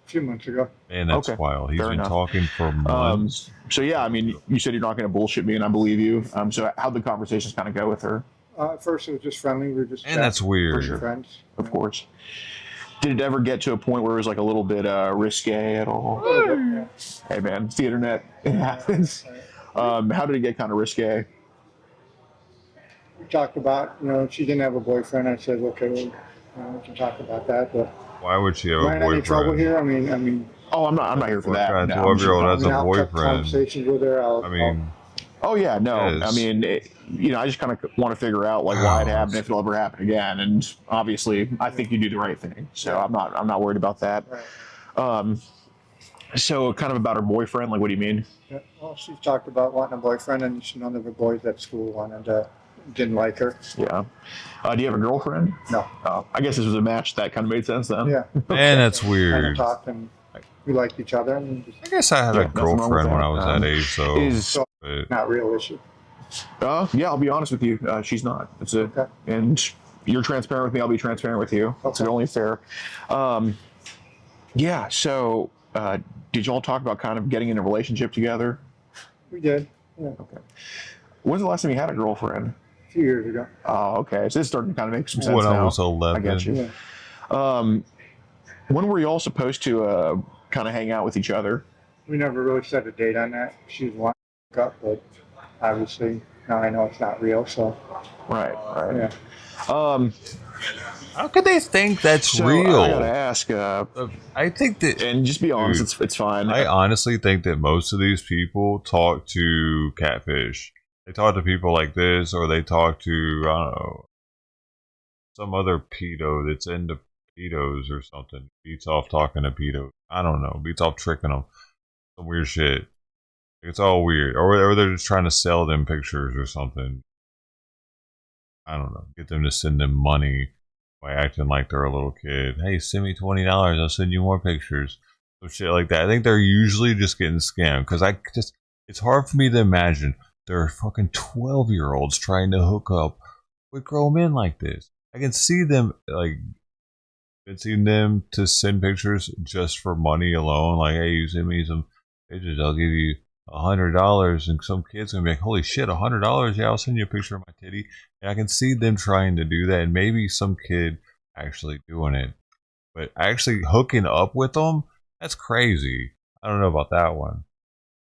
A few months ago. Man, that's Okay, wild. He's fair been enough. talking for months. So yeah, I mean, you said you're not going to bullshit me, and I believe you. So how'd the conversations kind of go with her? At first, it was just friendly. We were just And that's weird. friends. Of course. Did it ever get to a point where it was like a little bit risque at all? A little bit, yeah. Hey man, it's the internet. It happens. How did it get kind of risque? We talked about, she didn't have a boyfriend. I said, okay, we can talk about that. But Why would she have a am I in any trouble boyfriend? here? I mean. Oh, I'm not here for that. A No, 12-year-old has a I'll have boyfriend. conversations with her. Oh yeah, no. Yes. I mean, I just kind of want to figure out like why it happened, if it'll ever happen again. And obviously, I think you do the right thing, so I'm not worried about that. Right. So kind of about her boyfriend, like what do you mean? Yeah, well, she talked about wanting a boyfriend, and none of the boys at school didn't like her. Yeah. Do you have a girlfriend? No. I guess this was a match that kind of made sense then. Yeah. Man, that's Kind of weird. talked, and we liked each other. And I guess I had a nothing wrong with girlfriend when that. I was that age, so. but- not real issue. Yeah, I'll be honest with you. She's not. It's Okay. And you're transparent with me. I'll be transparent with you. It's only fair. Yeah. So, did y'all talk about kind of getting in a relationship together? We did. Yeah. Okay. When's the last time you had a girlfriend? A few years ago. Oh, okay. So this is starting to kind of make some sense When now. I was 11. I get you. Yeah. When were you all supposed to kind of hang out with each other? We never really set a date on that. She was wanting to hook up, but obviously now I know it's not real. So. Right. Yeah. How could they think that's So, real? I gotta ask. I think that, and just be honest, Dude, it's fine. I honestly think that most of these people talk to catfish. They talk to people like this, or they talk to, I don't know, some other pedo that's into pedos or something. Beats off talking to pedos. I don't know. Beats off tricking them. Some weird shit. It's all weird. Or they're just trying to sell them pictures or something. I don't know. Get them to send them money by acting like they're a little kid. Hey, send me $20. I'll send you more pictures. Some shit like that. I think they're usually just getting scammed. Because it's hard for me to imagine there are fucking 12-year-olds trying to hook up with grown men like this. I can see them, like, convincing them to send pictures just for money alone. Like, hey, you send me some pictures, I'll give you $100. And some kid's gonna be like, holy shit, $100? Yeah, I'll send you a picture of my titty. And I can see them trying to do that, and maybe some kid actually doing it. But actually hooking up with them, that's crazy. I don't know about that one.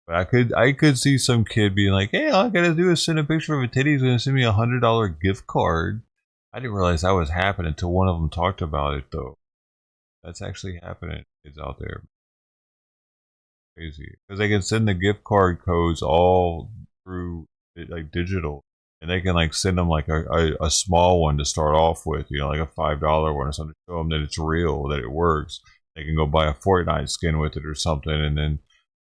But I could see some kid being like, hey, all I gotta do is send a picture of a titty. He's gonna send me $100 gift card. I didn't realize that was happening until one of them talked about it, though. That's actually happening. Kids out there. Crazy. Because they can send the gift card codes all through, like, digital. And they can, like, send them, like, a small one to start off with, you know, like a $5 one or something, to show them that it's real, that it works. They can go buy a Fortnite skin with it or something, and then,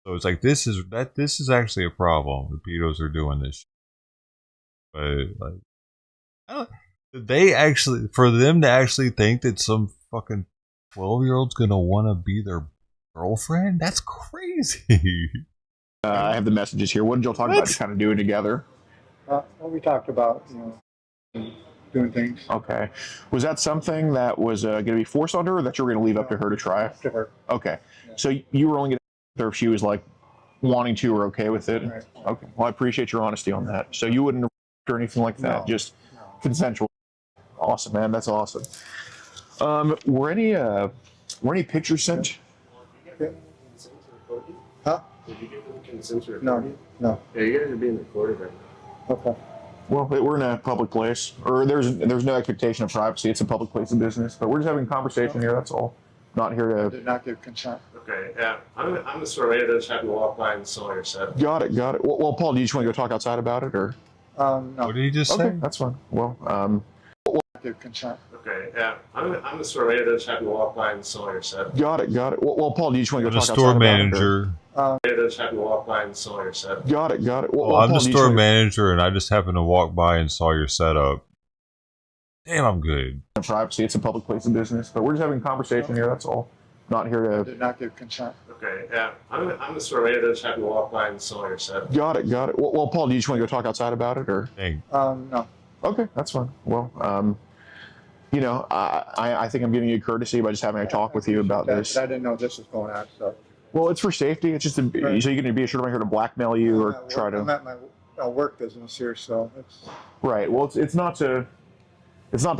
so it's like, this is actually a problem. The pedos are doing this. But, like, I don't, they actually, for them to actually think that some fucking 12-year-old's gonna want to be their girlfriend, that's crazy. I have the messages here. What did y'all talk about kind of doing together? Well, we talked about, doing things. Okay. Was that something that was going to be forced on her, or that you were going to leave up to her to try? To her. Okay. So you were only going to her if she was like wanting to or okay with it? Right. Okay. Well, I appreciate your honesty on that. So you wouldn't have or anything like that? No. Just consensual. Awesome, man. That's awesome. Were any pictures sent? Huh? Did you give them consent to No. No. Yeah, you guys are being recorded right now. Okay. Well, we're in a public place, or there's no expectation of privacy. It's a public place of business, but we're just having a conversation here. That's all. Not here to. Did not give consent. Okay, yeah. I'm the surveyor that just happened to walk by and saw your set. Got it. Well, Paul, do you just want to go talk outside about it, or? No. What did he just Okay, say? that's fine. Well, Give consent. Okay, yeah. I'm the surveyor that just happened to walk by and saw your set. got it. Well, Paul, do you just want to I'm go the talk store outside manager. about That just happened to walk by and saw your set. it, or? Got it. Well, I'm the store manager, and I just happened to walk by and saw your setup. Damn, I'm good. Privacy. It's a public place of business, but we're just having a conversation here. That's all. Not here to. Did not give consent. Okay, yeah. I'm the surveyor that just happened to walk by and saw your set. Got it. Well, Paul, do you just want to go talk outside about it, or? Dang. No. Okay, that's fine. Well, you know, I think I'm giving you a courtesy by just having a talk with you about this. I didn't know this was going on, so. Well, it's for safety. It's just so you're going to be assured I'm not here to blackmail you or try to. I'm at my work business here, so it's. Right. Well, it's not to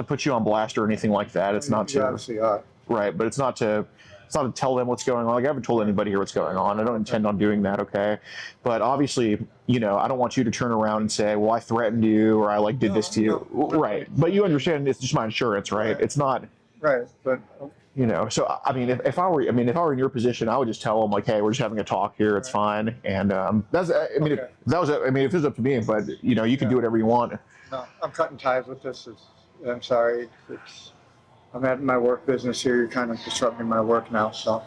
put you on blast or anything like that. It's not to. You obviously are. Right, but it's not to tell them what's going on. Like, I haven't told anybody here what's going on. I don't intend on doing that, okay? But obviously, you know, I don't want you to turn around and say, well, I threatened you or I like did this to you. Right. But you understand it's just my insurance, right? It's not. Right, but. You know, so I mean, if I were in your position, I would just tell them like, hey, we're just having a talk here. It's fine. And that's, I mean, if it was up to me, but you know, you can do whatever you want. No, I'm cutting ties with this. I'm sorry. I'm at my work business here. You're kind of disrupting my work now, so.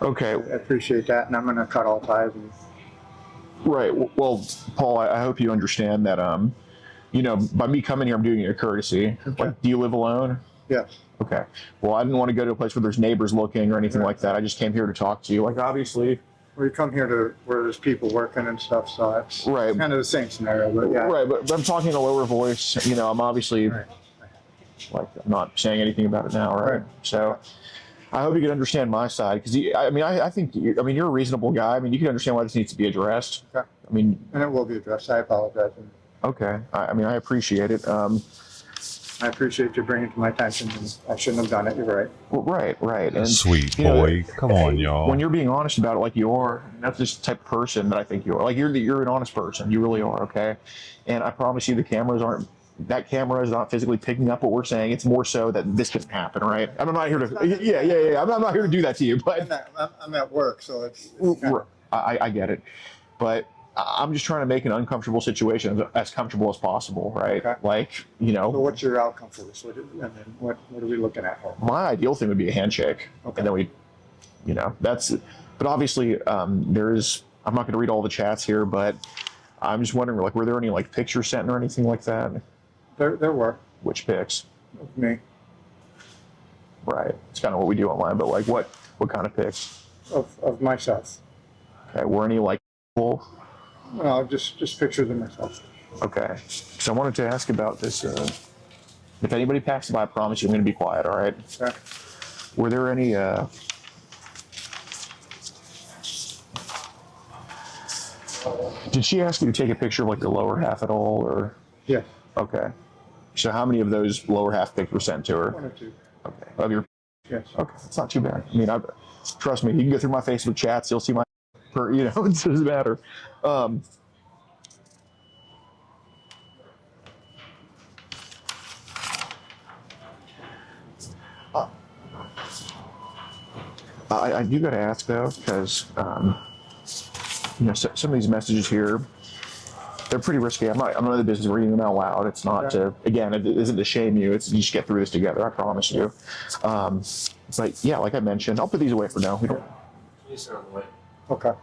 Okay. I appreciate that, and I'm going to cut all ties. Right. Well, Paul, I hope you understand that, you know, by me coming here, I'm doing you a courtesy. Okay. Like, do you live alone? Yes. Okay. Well, I didn't want to go to a place where there's neighbors looking or anything like that. I just came here to talk to you. Like, obviously. We come here to where there's people working and stuff, so it's kind of the same scenario, but yeah. Right, but I'm talking in a lower voice. You know, I'm obviously, like, I'm not saying anything about it now, right? So I hope you can understand my side, because I think you're a reasonable guy. I mean, you can understand why this needs to be addressed. Okay. I mean, and it will be addressed. I apologize. Okay. I mean, I appreciate it. I appreciate you bringing it to my attention, and I shouldn't have done it. You're right. Well, right. And sweet boy, come on, y'all. When you're being honest about it, like you are, that's just the type of person that I think you are. Like you're an honest person. You really are. Okay. And I promise you, that camera is not physically picking up what we're saying. It's more so that this didn't happen, right? I'm not here to. Yeah. I'm not here to do that to you, but I'm at work, so it's I get it, but I'm just trying to make an uncomfortable situation as comfortable as possible, right? Okay. Like, you know. So what's your outcome for this? And then what are we looking at? My ideal thing would be a handshake. Okay. And then we, you know, that's, but obviously I'm not going to read all the chats here, but I'm just wondering, like, were there any like pictures sent or anything like that? There were. Which pics? Of me. Right. It's kind of what we do online, but like what kind of pics? Of myself. Okay. Were any like people? No, just pictures of myself. Okay. So I wanted to ask about this. If anybody passes by, I promise you I'm going to be quiet, all right? Okay. Were there any... Did she ask you to take a picture of like the lower half at all, or? Yes. Okay. So how many of those lower half pics were sent to her? 1 or 2. Okay. Of your? Yes. Okay. It's not too bad. I mean, trust me, you can go through my Facebook chats, you'll see my... you know, it doesn't matter. I do got to ask though, because you know, some of these messages here, they're pretty risky. I'm not in the business of reading them out loud. It's not to, again, it isn't to shame you. It's you just get through this together. I promise you. But yeah, like I mentioned, I'll put these away for now. We don't. Okay.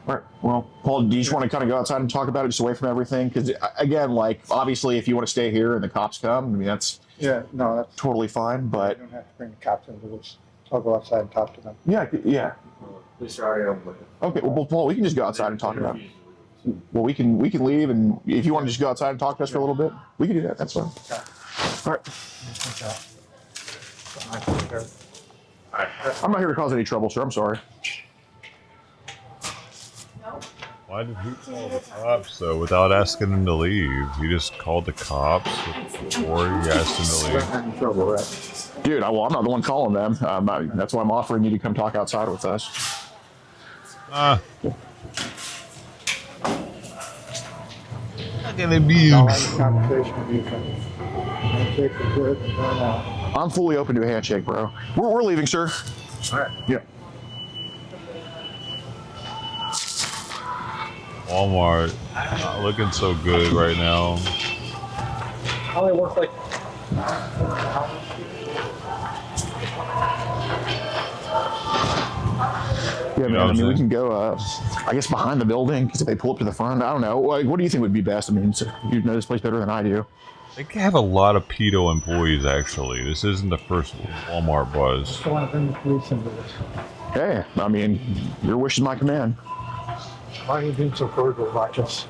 All right. Well, Paul, do you just want to kind of go outside and talk about it just away from everything? Because again, like obviously, if you want to stay here and the cops come, I mean that's that's totally fine. But you don't have to bring the cops into this. I'll go outside and talk to them. Yeah. Okay. Well, Paul, we can just go outside and talk about it. Well, we can leave, and if you want to just go outside and talk to us for a little bit, we can do that. That's fine. All right. I'm not here to cause any trouble, sir. I'm sorry. Why did he call the cops, though, without asking him to leave? He just called the cops before he asked him to leave. Dude, I'm not the one calling them. That's why I'm offering you to come talk outside with us. Not gonna be. I'm fully open to a handshake, bro. We're leaving, sir. All right. Yeah. Walmart, not looking so good right now. How they work like. Yeah, man. I mean, we can go, I guess, behind the building, because if they pull up to the front, I don't know. Like, what do you think would be best? I mean, you know this place better than I do. They have a lot of pedo employees, actually. This isn't the first Walmart buzz. I want to bring the police into this. Hey, I mean, your wish is my command. Why are you being so cordial about us?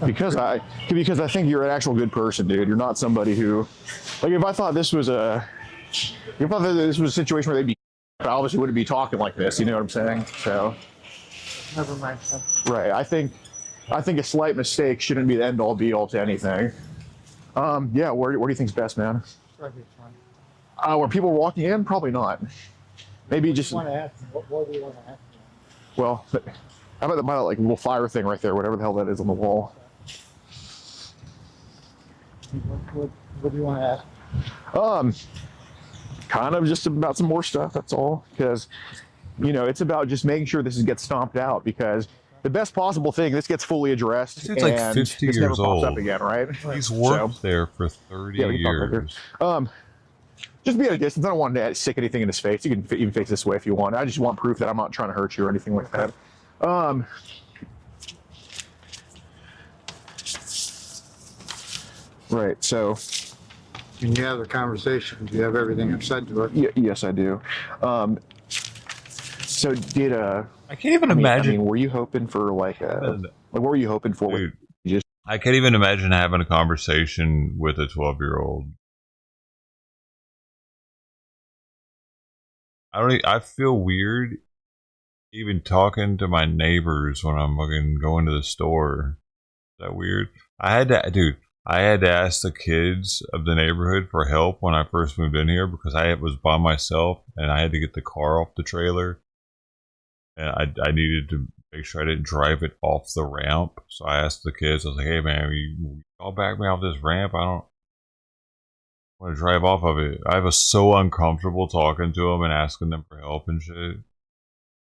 Because I think you're an actual good person, dude. You're not somebody who, like, if I thought this was a situation where they'd be, I obviously wouldn't be talking like this. You know what I'm saying? So. Never mind. Right. I think a slight mistake shouldn't be the end all be all to anything. Yeah. Where do you think's best, man? Where people are walking in? Probably not. Maybe just. Want to ask? What do you want to ask? Well, how about the like little fire thing right there, whatever the hell that is on the wall? What do you want to ask? Kind of just about some more stuff. That's all. Because, you know, it's about just making sure this gets stomped out. Because the best possible thing, this gets fully addressed. It's like 50 years never old. pops up again, right? He's worked there for 30 years. Just be at a distance. I don't want to stick anything in his face. You can even face this way if you want. I just want proof that I'm not trying to hurt you or anything like that. Right. So. When you have the conversation, do you have everything I've said to it? Yes, I do. So did I can't even imagine. I mean, were you hoping for like what were you hoping for? Dude, I can't even imagine having a conversation with a 12-year-old. I feel weird even talking to my neighbors when I'm fucking going to the store. Is that weird? I had to ask the kids of the neighborhood for help when I first moved in here because I was by myself and I had to get the car off the trailer. And I needed to make sure I didn't drive it off the ramp. So I asked the kids, I was like, hey man, y'all back me off this ramp? I don't want to drive off of it. I was so uncomfortable talking to them and asking them for help and shit.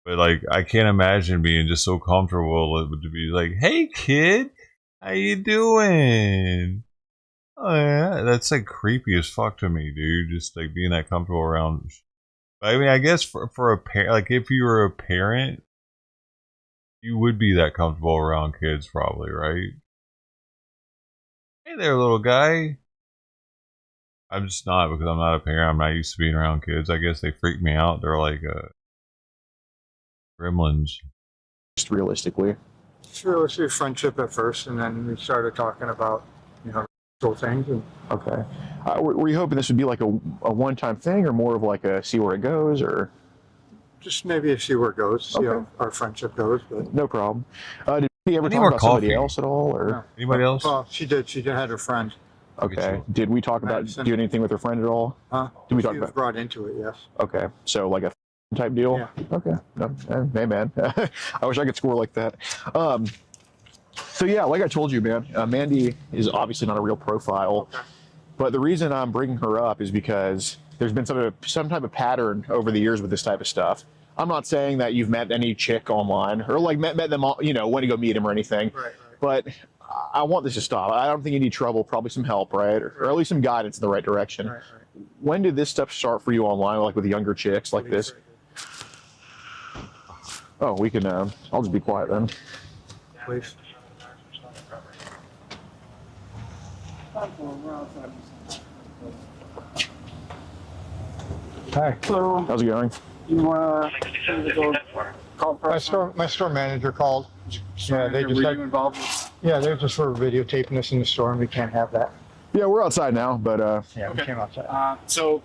But like, I can't imagine being just so comfortable to be like, hey kid, how you doing? Oh yeah, that's like creepy as fuck to me, dude. Just like being that comfortable around. I mean, I guess for a parent, like if you were a parent, you would be that comfortable around kids, probably, right? Hey there, little guy. I'm just not because I'm not a parent. I'm not used to being around kids. I guess they freak me out. They're like gremlins. Just realistically. Sure, let's do friendship at first, and then we started talking about, you know, things. And okay. Were you hoping this would be like a one-time thing, or more of like a see where it goes, or just maybe a see where it goes, see how our friendship goes? But no problem. Did you ever talk about somebody else at all, or anybody else? Well, she did. She had her friend. Okay. Did we talk about doing anything with her friend at all? Did we talk about? Brought into it, yes. Okay. So like a type deal. Yeah. Okay. No, hey man, I wish I could score like that. So yeah, like I told you, man, Mandy is obviously not a real profile, but the reason I'm bringing her up is because there's been some type of pattern over the years with this type of stuff. I'm not saying that you've met any chick online or like met them, you know, when to go meet him or anything. Right. But I want this to stop. I don't think you need trouble, probably some help, right? Or at least some guidance in the right direction. Right. When did this stuff start for you online, like with younger chicks like this? Oh, we can, I'll just be quiet then. Please. Hi. Hello. How's it going? You want to call my store manager called. Yeah, they just. Were you involved? Yeah, they're just sort of videotaping us in the store, and we can't have that. Yeah, we're outside now, but yeah, we came outside. So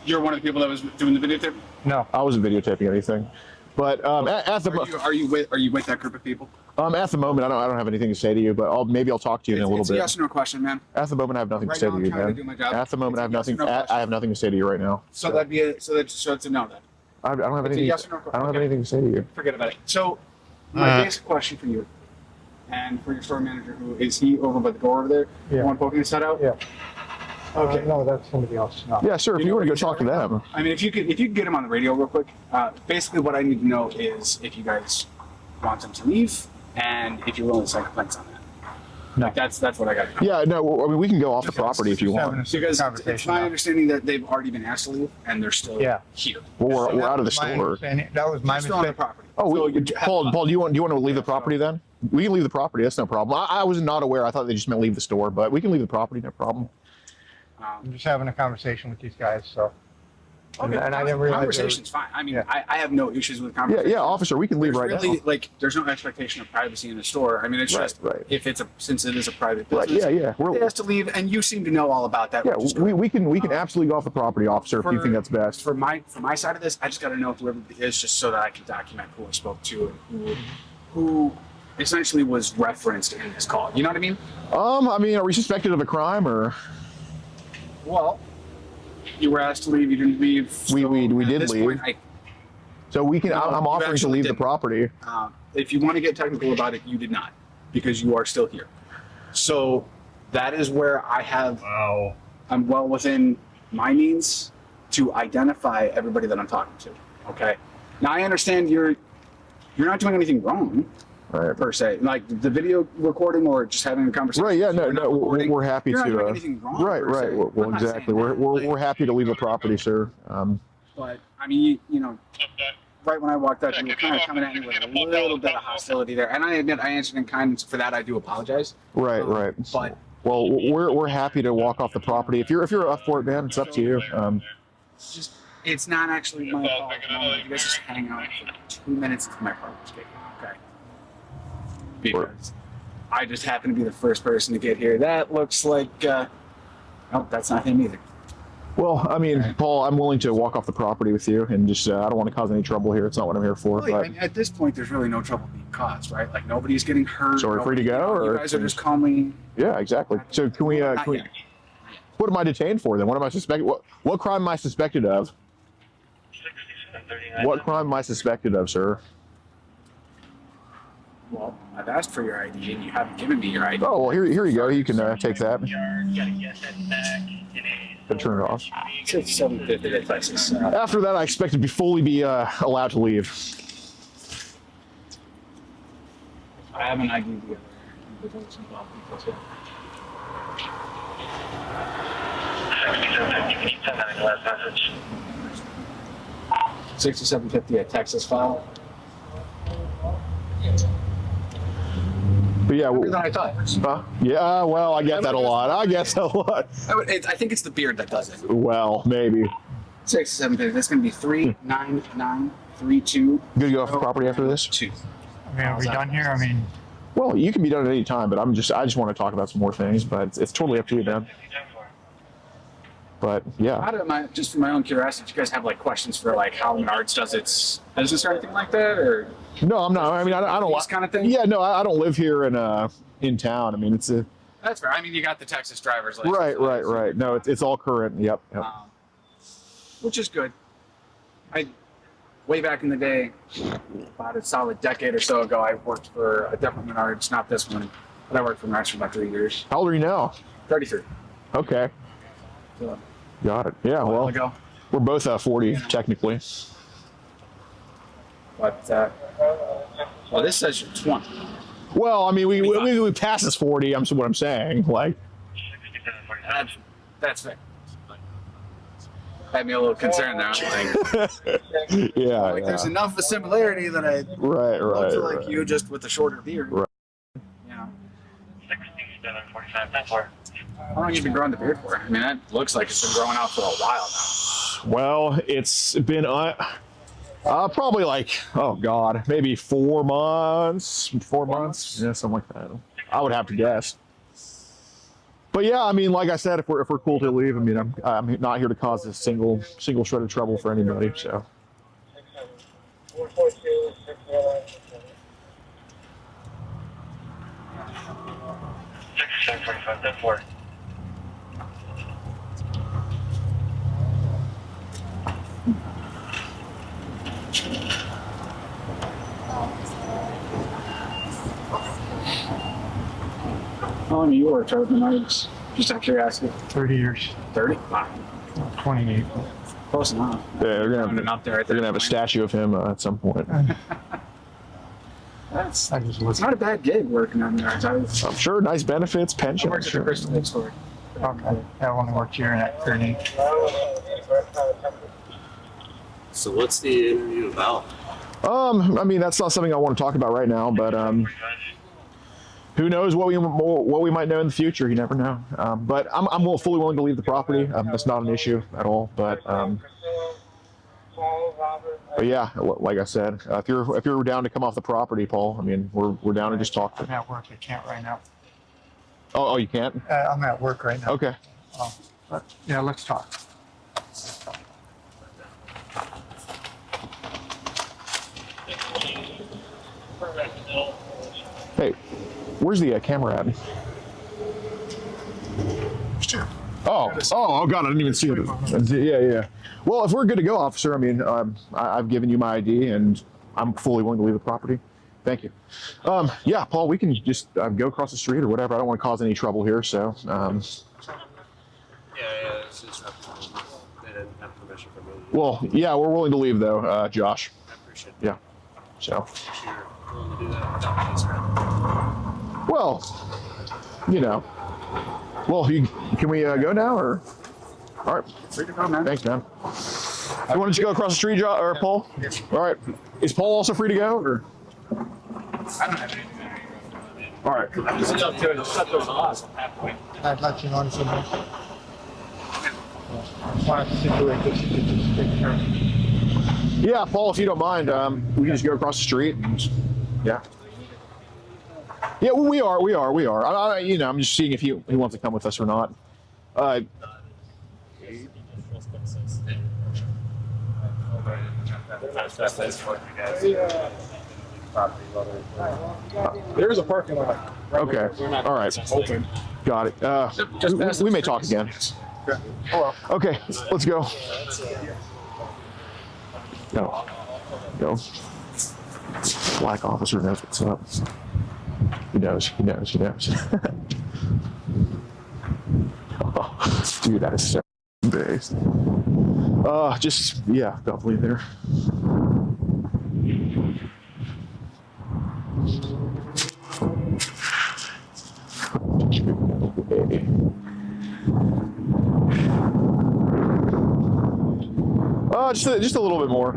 you're one of the people that was doing the videotape? No, I wasn't videotaping anything. But at the are you with that group of people? At the moment, I don't have anything to say to you, but maybe I'll talk to you in a little bit. It's a yes or no question, man. At the moment, I have nothing to say to you, man. At the moment, I have nothing. I have nothing to say to you right now. So that'd be a so it's a no then. I don't have anything. Yes or no I don't have anything to say to you. Forget about it. So my basic question for you, and for your store manager, who is he over by the door over there? Yeah. The one poking his head out? Yeah. Okay. No, that's somebody else. No. Yeah, sure. If you want to go talk to them. I mean, if you could get him on the radio real quick. Basically, what I need to know is if you guys want him to leave, and if you're willing to sign complaints on that. No. Like that's what I got. Yeah, no. I mean, we can go off the property if you want. Because it's my understanding that they've already been asked to leave, and they're still here. Well, we're out of the store. That was my Still on the mistake. property. Oh, Paul, do you want to leave the property then? We can leave the property. That's no problem. I was not aware. I thought they just meant leave the store, but we can leave the property. No problem. I'm just having a conversation with these guys, so. Okay. And I didn't realize. Conversation's fine. I mean, I have no issues with Yeah, conversation. yeah, officer, we can leave right really, now. Like, there's no expectation of privacy in the store. I mean, it's just if it's since it is a private business. Right, yeah. It has to leave, and you seem to know all about that. Yeah, we can absolutely go off the property, officer, if you think that's best. For my side of this, I just got to know whoever it is, just so that I can document who I spoke to and who essentially was referenced in this call. You know what I mean? I mean, are we suspected of a crime or? Well, you were asked to leave. You didn't leave. So we did leave. Point, so we can. No, I'm offering to leave the property. If you want to get technical about it, you did not, because you are still here. So that is where I have. Wow. I'm well within my means to identify everybody that I'm talking to. Okay. Now I understand you're not doing anything wrong. Right. Per se, like the video recording or just having a conversation. Right. Yeah. No. We're happy You're to. not doing anything wrong, right. per se. Right. Well, exactly. We're happy to leave the property, sir. But I mean, you know, right when I walked out, you were kind of coming at me with a little bit of hostility there, and I admit I answered in kind. For that, I do apologize. Right. Right. But well, we're happy to walk off the property. If you're up for it, man, it's up to you. just it's not actually my fault. You guys just hang out for 2 minutes until my partner's getting okay. Because I just happen to be the first person to get here. That looks like, nope, that's not him either. Well, I mean, Paul, I'm willing to walk off the property with you, and just I don't want to cause any trouble here. It's not what I'm here for. Well, but I mean, at this point, there's really no trouble being caused, right? Like nobody's getting hurt. So we're free to go, or you guys are just calmly. Yeah, exactly. So can we? What am I detained for then? What am I suspected? What crime am I suspected of? What crime am I suspected of, sir? Well, I've asked for your ID and you haven't given me your ID. Oh, well, here you go. You can take that. Turn it off. It's 750 at Texas. After that, I expect to be fully allowed to leave. I have an ID together. 6750 at Texas file. But yeah, than I thought. Yeah, well, I get that a lot. I think it's the beard that does it. Well, maybe. 6750. That's going to be 39932. Good to go off the property after this? 2. I mean, are we done here? I mean, well, you can be done at any time, but I just want to talk about some more things. But it's totally up to you, man. But yeah. Just for my own curiosity, do you guys have like questions for like how Menards does its business or anything like that, or? No, I'm not. I mean, I don't. This kind of thing. Yeah, no, I don't live here in town. I mean, it's a. That's fair. I mean, you got the Texas driver's license. Right. No, it's all current. Yep. Which is good. Way back in the day, about a solid decade or so ago, I worked for a different Menards, not this one, but I worked for Menards for about 3 years. How old are you now? 33. Okay. So, got it. Yeah. Well, we're both 40 technically. But well, this says you're 20. Well, I mean, we passed this 40. I'm what I'm saying. Like. That's fair. Had me a little concerned there. There's enough of a similarity that I look to like you, just with a shorter beard. Right. You know. 6745. How long have you been growing the beard for? I mean, that looks like it's been growing out for a while now. Well, it's been probably like, oh God, maybe 4 months. 4 months? Yeah, something like that. I would have to guess. But yeah, I mean, like I said, if we're cool to leave, I mean, I'm not here to cause a single shred of trouble for anybody. So. How long have you worked at Menards? Just out of curiosity. 30 years. 30? Wow. 28. Close enough. Yeah, they're gonna have a statue of him at some point. It's not a bad gig working on Menards. I'm sure. Nice benefits, pension. I worked at the Crystal Lake store. Okay. I only worked here at 30. So what's the interview about? I mean, that's not something I want to talk about right now, but who knows what we might know in the future? You never know. But I'm fully willing to leave the property. That's not an issue at all. But But yeah, like I said, if you're down to come off the property, Paul, I mean, we're down to just talk. I'm at work. I can't right now. Oh, you can't? I'm at work right now. Okay. Yeah, let's talk. Hey, where's the camera at? Oh, God, I didn't even see it. Yeah. Well, if we're good to go, officer, I mean, I've given you my ID and I'm fully willing to leave the property. Thank you. Yeah, Paul, we can just go across the street or whatever. I don't want to cause any trouble here, so. It's just they didn't have permission from me. Well, yeah, we're willing to leave though, Josh. I appreciate Yeah. So. you're willing to do that without me around. Well, you know. Well, can we go now or? All right. Free to go, man. Thanks, man. You want to go across the street, or Paul? Yes. All right. Is Paul also free to go, or? I don't have anything. All right. I'm just up to it. Just shut those off halfway. I'd let you know something. I wanted to situate this. You could just take care of it. Yeah, Paul, if you don't mind, we can just go across the street. And, yeah. Yeah, well, we are. You know, I'm just seeing if he wants to come with us or not. There's a parking lot. Okay. All right. Open. Got it. We may talk again. Okay, let's go. Go. Black officer knows what's up. He knows. Oh, dude, that is so based. Yeah, definitely there. Just a little bit more.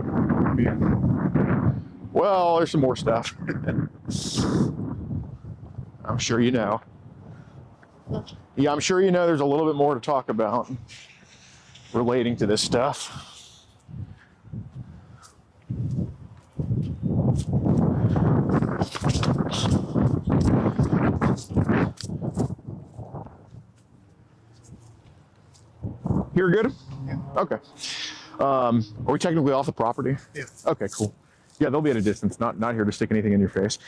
Well, there's some more stuff. I'm sure you know. Yeah, I'm sure you know there's a little bit more to talk about relating to this stuff. You're good? Yeah. Okay. Are we technically off the property? Yeah. Okay, cool. Yeah, they'll be at a distance, not here to stick anything in your face.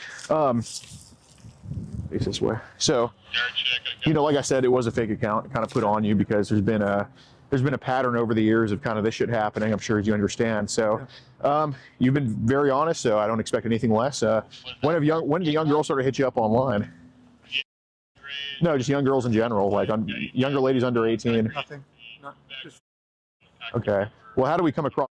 Face this way. So, you know, like I said, it was a fake account, kind of put on you because there's been a pattern over the years of kind of this shit happening. I'm sure as you understand. So, you've been very honest. So I don't expect anything less. When did young girls start to hit you up online? No, just young girls in general, like younger ladies under 18. Nothing. Just, okay. Well, how do we come across?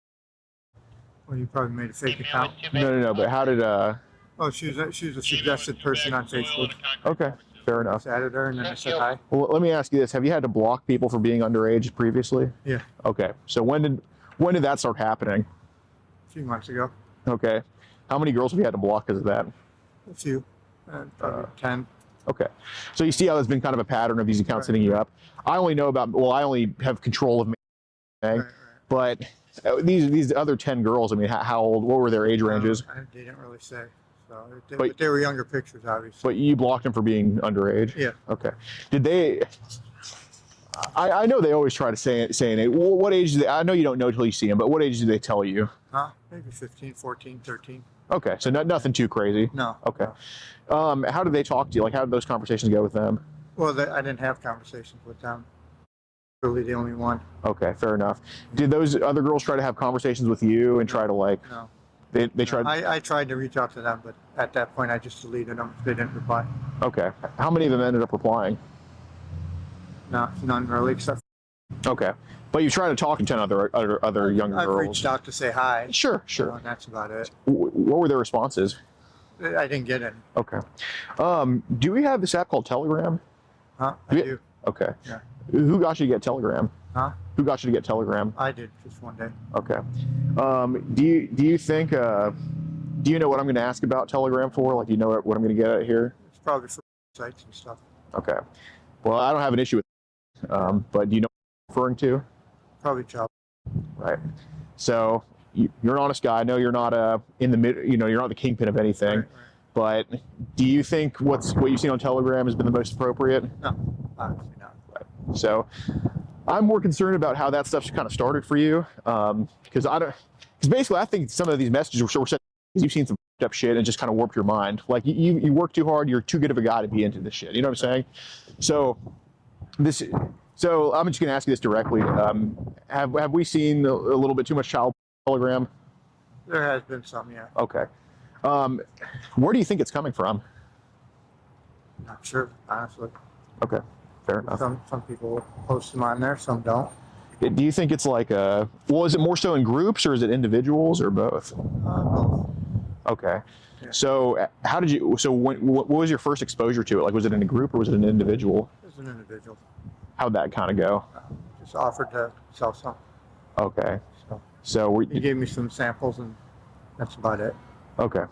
well, you probably made a fake account. No. But how did? Oh, she was a suggested person on Facebook. Okay, fair enough. Just added her and then I said hi. Well, let me ask you this: have you had to block people for being underage previously? Yeah. Okay. So when did that start happening? A few months ago. Okay. How many girls have you had to block because of that? A few. Probably 10. Okay. So you see how there's been kind of a pattern of these accounts hitting you up. I only have control of me, but these other 10 girls, I mean, how old, what were their age ranges? They didn't really say. So, but they were younger pictures, obviously. But you blocked them for being underage? Yeah. Okay. Did they, I know they always try to say it. What age do they, I know you don't know until you see them, but what age do they tell you? Maybe 15, 14, 13. Okay, so nothing too crazy. No. Okay. How did they talk to you? Like, how did those conversations go with them? Well, I didn't have conversations with them. Really the only one. Okay, fair enough. Did those other girls try to have conversations with you and try to like? No. They tried. I tried to reach out to them, but at that point I just deleted them. They didn't reply. Okay. How many of them ended up replying? No, none really, except. Okay, but you tried to talk to 10 other younger girls. I've reached out to say hi. Sure. And that's about it. What were their responses? I didn't get any. Okay. Do we have this app called Telegram? I do. Okay. Yeah. Who got you to get Telegram? Who got you to get Telegram? I did, just one day. Okay. Do you think? Do you know what I'm going to ask about Telegram for? Like, you know what I'm going to get at here? It's probably for sites and stuff. Okay. Well, I don't have an issue with it, but do you know what I'm referring to? Probably job. Right. So, you're an honest guy. I know you're not in the mid, you're not the kingpin of anything. Right. But do you think what you've seen on Telegram has been the most appropriate? No, obviously not. Right. So I'm more concerned about how that stuff's kind of started for you, because basically I think some of these messages were sent because you've seen some up shit and just kind of warped your mind. Like you work too hard, you're too good of a guy to be into this shit. You know what I'm saying? So I'm just gonna ask you this directly. Have we seen a little bit too much child Telegram? There has been some, yeah. Okay. Where do you think it's coming from? Not sure, honestly. Okay, fair enough. Some people post them on there, some don't. Do you think it's like is it more so in groups or is it individuals or both? Both. Okay. Yeah. So what was your first exposure to it? Like, was it in a group or was it an individual? It was an individual. How'd that kind of go? Just offered to sell some. Okay. So he gave me some samples and that's about it. Okay.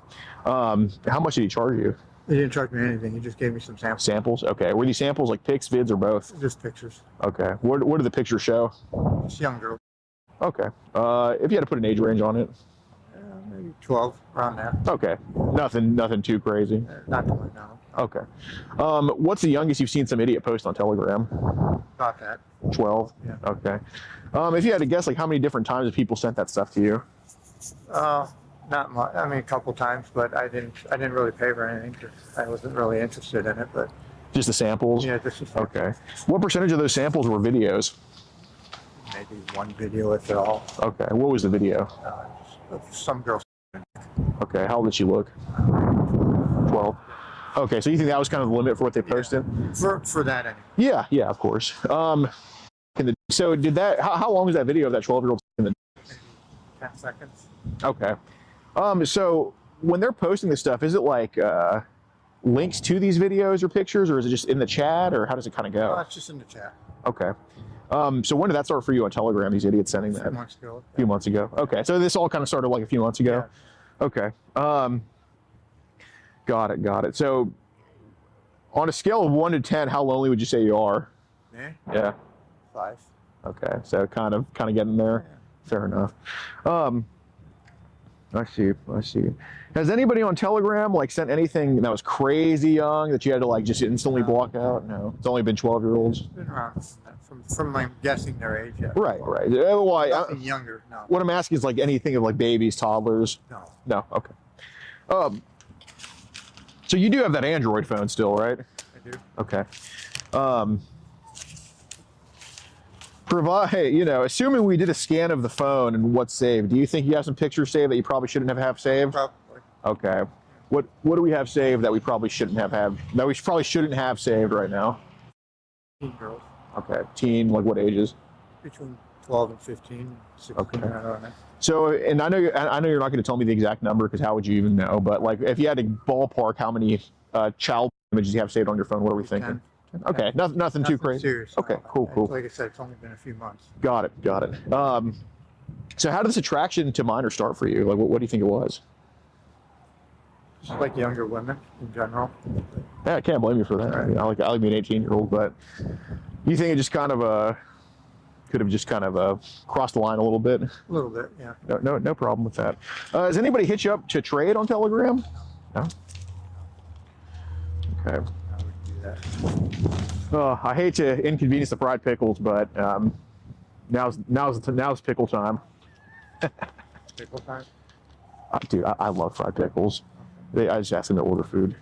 How much did he charge you? He didn't charge me anything. He just gave me some samples. Samples? Okay. Were these samples like pics, vids, or both? Just pictures. Okay. What do the pictures show? It's young girl. Okay. If you had to put an age range on it? Maybe 12, around there. Okay. Nothing too crazy? Not to my knowledge. Okay. What's the youngest you've seen some idiot post on Telegram? About that. 12? Yeah. Okay. If you had to guess, like, how many different times have people sent that stuff to you? Not much. I mean, a couple times, but I didn't really pay for anything because I wasn't really interested in it. But just the samples? Yeah, just the samples. Okay. What percentage of those samples were videos? Maybe one video, if at all. Okay. What was the video? Some girl. Okay. How old did she look? 12. Okay. So you think that was kind of the limit for what they posted? For that anyway. Yeah. Of course. So did that? How long was that video of that 12-year-old? 10 seconds. Okay. So when they're posting this stuff, is it like links to these videos or pictures, or is it just in the chat, or how does it kind of go? It's just in the chat. Okay. So when did that start for you on Telegram, these idiots sending that? A few months ago. A few months ago. Okay. So this all kind of started like a few months ago? Yeah. Okay. Got it. So on a scale of 1 to 10, how lonely would you say you are? Me? Yeah. 5. Okay. So kind of getting there. Yeah. Fair enough. I see. Has anybody on Telegram like sent anything that was crazy young that you had to like just instantly block out? No. It's only been 12-year-olds. It's been around from I'm guessing their age. Yeah. Right. Well, nothing younger. No. What I'm asking is like anything of like babies, toddlers. No. Okay. So you do have that Android phone still, right? I do. Okay. Assuming we did a scan of the phone and what's saved, do you think you have some pictures saved that you probably shouldn't have saved? Probably. Okay. What do we have saved that we probably shouldn't have saved right now? Teen girls. Okay. Teen, like what ages? Between 12 and 15, 16. Okay. I don't know. So, and I know you're not going to tell me the exact number because how would you even know? But like, if you had to ballpark how many child images you have saved on your phone, what are we thinking? 10. Okay, nothing too crazy. Serious. Okay, cool. Like I said, it's only been a few months. Got it. So how did this attraction to minors start for you? Like, what do you think it was? Just like younger women in general. Yeah, I can't blame you for that. I mean, I like being an 18-year-old, but you think it just kind of could have just kind of crossed the line a little bit? A little bit, yeah. No problem with that. Has anybody hit you up to trade on Telegram? No. Okay. I hate to inconvenience the fried pickles, but now's pickle time. Pickle time? Dude, I love fried pickles. I just ask them to order food.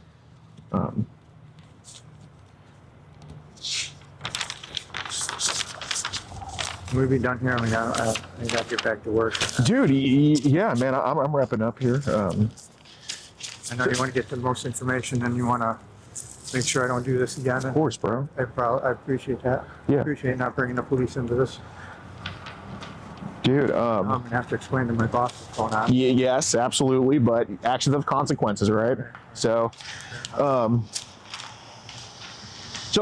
We'll be done here. I got to get back to work. Dude, yeah, man, I'm wrapping up here. I know you want to get the most information, and you want to make sure I don't do this again. Of course, bro. I appreciate that. Yeah. I appreciate not bringing the police into this. Dude, I'm going to have to explain to my boss what's going on. Yes, absolutely, but actions have consequences, right? So,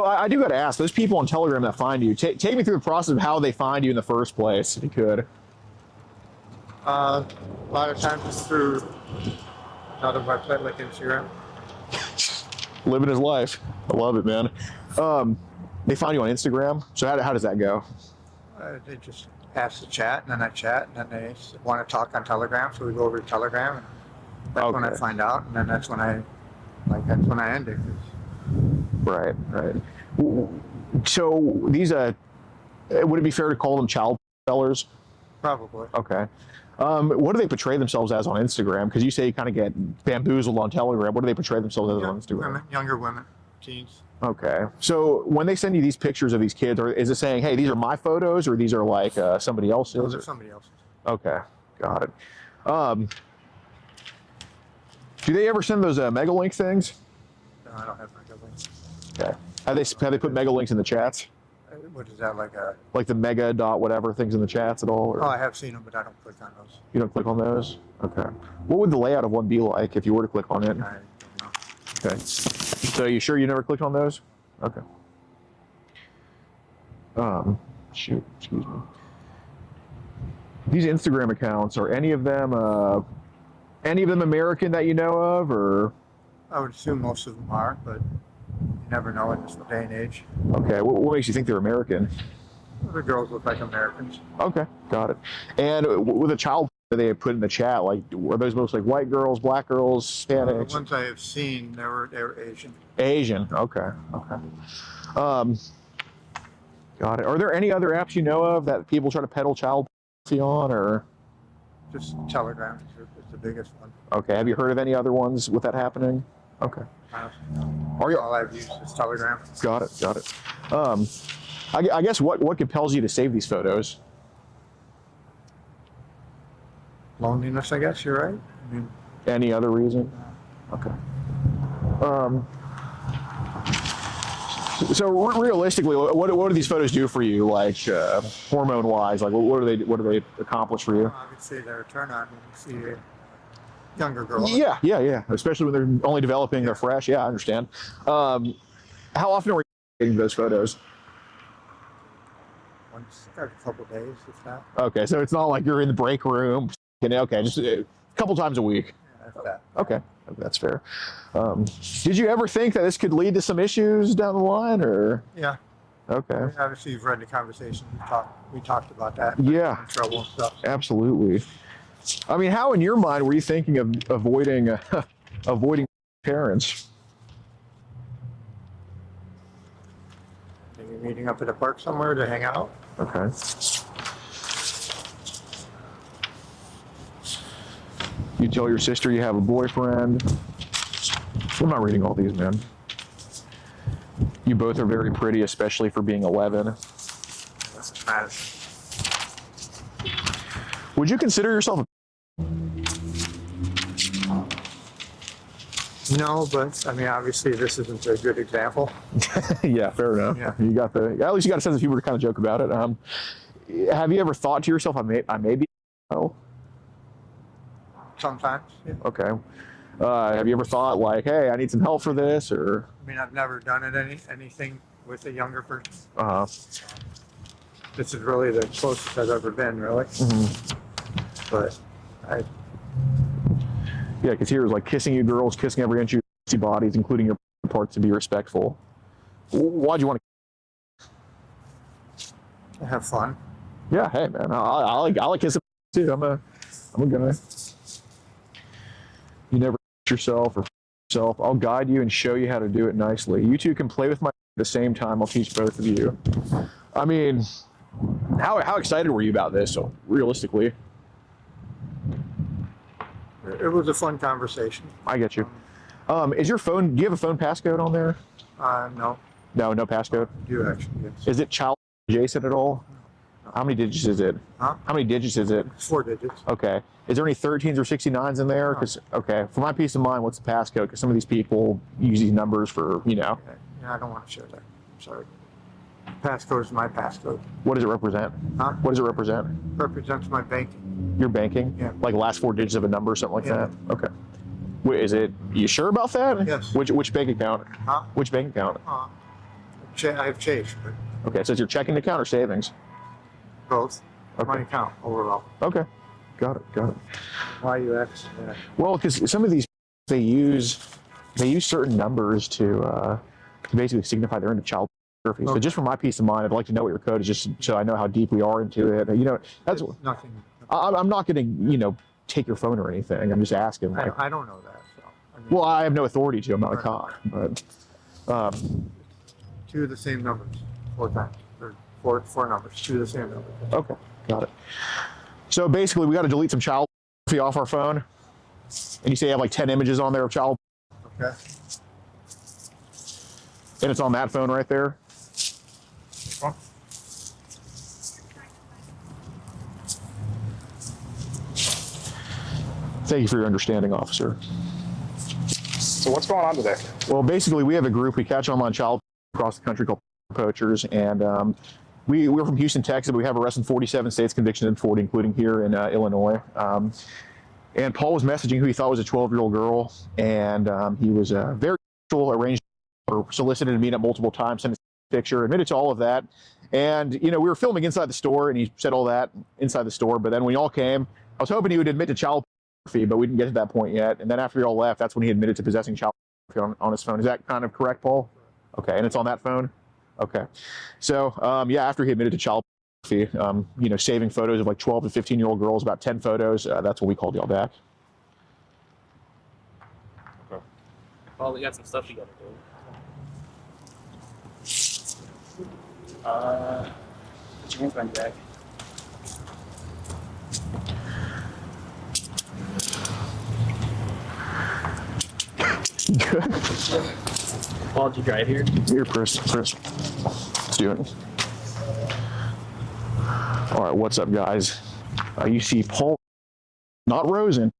I do got to ask, those people on Telegram that find you, take me through the process of how they find you in the first place, if you could. A lot of times it's through another website like Instagram. Living his life. I love it, man. They find you on Instagram. So how does that go? They just ask to chat, and then I chat, and then they want to talk on Telegram, so we go over to Telegram, and that's when I find out, and then that's when I end it. Right. So these, would it be fair to call them child sellers? Probably. Okay. What do they portray themselves as on Instagram? Because you say you kind of get bamboozled on Telegram. What do they portray themselves as on Instagram? Younger women, teens. Okay. So when they send you these pictures of these kids, or is it saying, hey, these are my photos, or these are like somebody else's? Those are somebody else's. Okay. Got it. Do they ever send those Megalink things? No, I don't have my links. Okay. Have they put Megalinks in the chats? What is that, like a... Like the mega dot whatever things in the chats at all? Or? Oh, I have seen them, but I don't click on those. You don't click on those? Okay. What would the layout of one be like if you were to click on it? I don't know. Okay. So you sure you never clicked on those? Okay. Shoot, excuse me. These Instagram accounts, are any of them American that you know of, or? I would assume most of them are, but you never know in this day and age. Okay, what makes you think they're American? The girls look like Americans. Okay, got it. And with a child that they put in the chat, like, were those mostly white girls, black girls, Hispanics? The ones I have seen, they were Asian. Asian, okay. Got it. Are there any other apps you know of that people try to peddle child pornography on, or? Just Telegram is the biggest one. Okay, have you heard of any other ones with that happening? Okay. All I've used is Telegram. Got it. I guess what compels you to save these photos? Loneliness, I guess, you're right. I mean, any other reason? Okay. So realistically, what do these photos do for you, like hormone-wise? Like, what do they accomplish for you? Obviously, they're a turn on when you see a younger girl. Yeah. Especially when they're only developing, they're fresh. Yeah, I understand. How often are you taking those photos? Once every couple of days, if that. Okay, so it's not like you're in the break room. Okay, just a couple times a week. Yeah, if that. Okay, that's fair. Did you ever think that this could lead to some issues down the line, or? Yeah. Okay. Obviously, you've read the conversation. We talked about that. Yeah. Trouble and stuff. Absolutely. I mean, how in your mind were you thinking of avoiding parents? Maybe meeting up at a park somewhere to hang out. Okay. You tell your sister you have a boyfriend. I'm not reading all these, man. You both are very pretty, especially for being 11. Doesn't matter. Would you consider yourself No, but I mean, obviously, this isn't a good example. Yeah, fair enough. Yeah. You got at least you got a sense of humor to kind of joke about it. Have you ever thought to yourself, I may be? Oh. Sometimes. Yeah. Okay. Have you ever thought like, hey, I need some help for this, or? I mean, I've never done anything with a younger person. This is really the closest I've ever been, really. But yeah, because here is like kissing you girls, kissing every inch of your bodies, including your parts, to be respectful. Why'd you want to have fun? Yeah, hey man, I like kissing too. I'm a guy. You never yourself or yourself. I'll guide you and show you how to do it nicely. You two can play with my at the same time. I'll teach both of you. I mean, how excited were you about this? So realistically, it was a fun conversation. I get you. Is your phone? Do you have a phone passcode on there? No. No passcode. You actually? Yes. Is it child adjacent at all? No. How many digits is it? Huh? How many digits is it? 4 digits. Okay. Is there any 13s or 69s in there? No. Okay. For my peace of mind, what's the passcode? Because some of these people use these numbers for, you know. Okay. Yeah, I don't want to share that. Sorry. Passcode is my passcode. What does it represent? Huh? What does it represent? Represents my banking. Your banking? Yeah. Like the last 4 digits of a number or something like that? Okay. Wait, is it, you sure about that? Yes. Which bank account? Huh? Which bank account? I have Chase, but. Okay, so it's your checking account or savings? Both. Okay. My account overall. Okay. Got it. Why you ask that? Well, because some of these, they use certain numbers to basically signify they're into child So just for my peace of mind, I'd like to know what your code is, just so I know how deep we are into it. You know, that's nothing. I'm not going to, you know, take your phone or anything. I'm just asking. Like, I don't know that. So, well, I have no authority to. I'm not a cop, but two of the same numbers, 4 times, or four numbers, 2 of the same numbers. Okay, got it. So basically, we got to delete some child pornography off our phone, and you say you have like 10 images on there of child. Okay. And it's on that phone right there. Thank you for your understanding, officer. So what's going on today? Well, basically, we have a group. We catch online child across the country called Poachers, and we're from Houston, Texas. But we have arrested 47 states, convictions in 40, including here in Illinois. And Paul was messaging who he thought was a 12-year-old girl, and he was very arranged or solicited to meet up multiple times, sent a picture, admitted to all of that. And you know, we were filming inside the store, and he said all that inside the store. But then when we all came, I was hoping he would admit to child pornography, but we didn't get to that point yet. And then after we all left, that's when he admitted to possessing child pornography on his phone. Is that kind of correct, Paul? Okay, and it's on that phone? Okay. So, yeah, after he admitted to child pornography, you know, saving photos of like 12 to 15-year-old girls, about 10 photos, that's when we called y'all back. Okay. Well, we got some stuff you gotta do. Put your hands behind your back. Good. Paul, did you drive here? Here, Chris. Let's do it. All right, what's up, guys? You see Paul, not Rosen,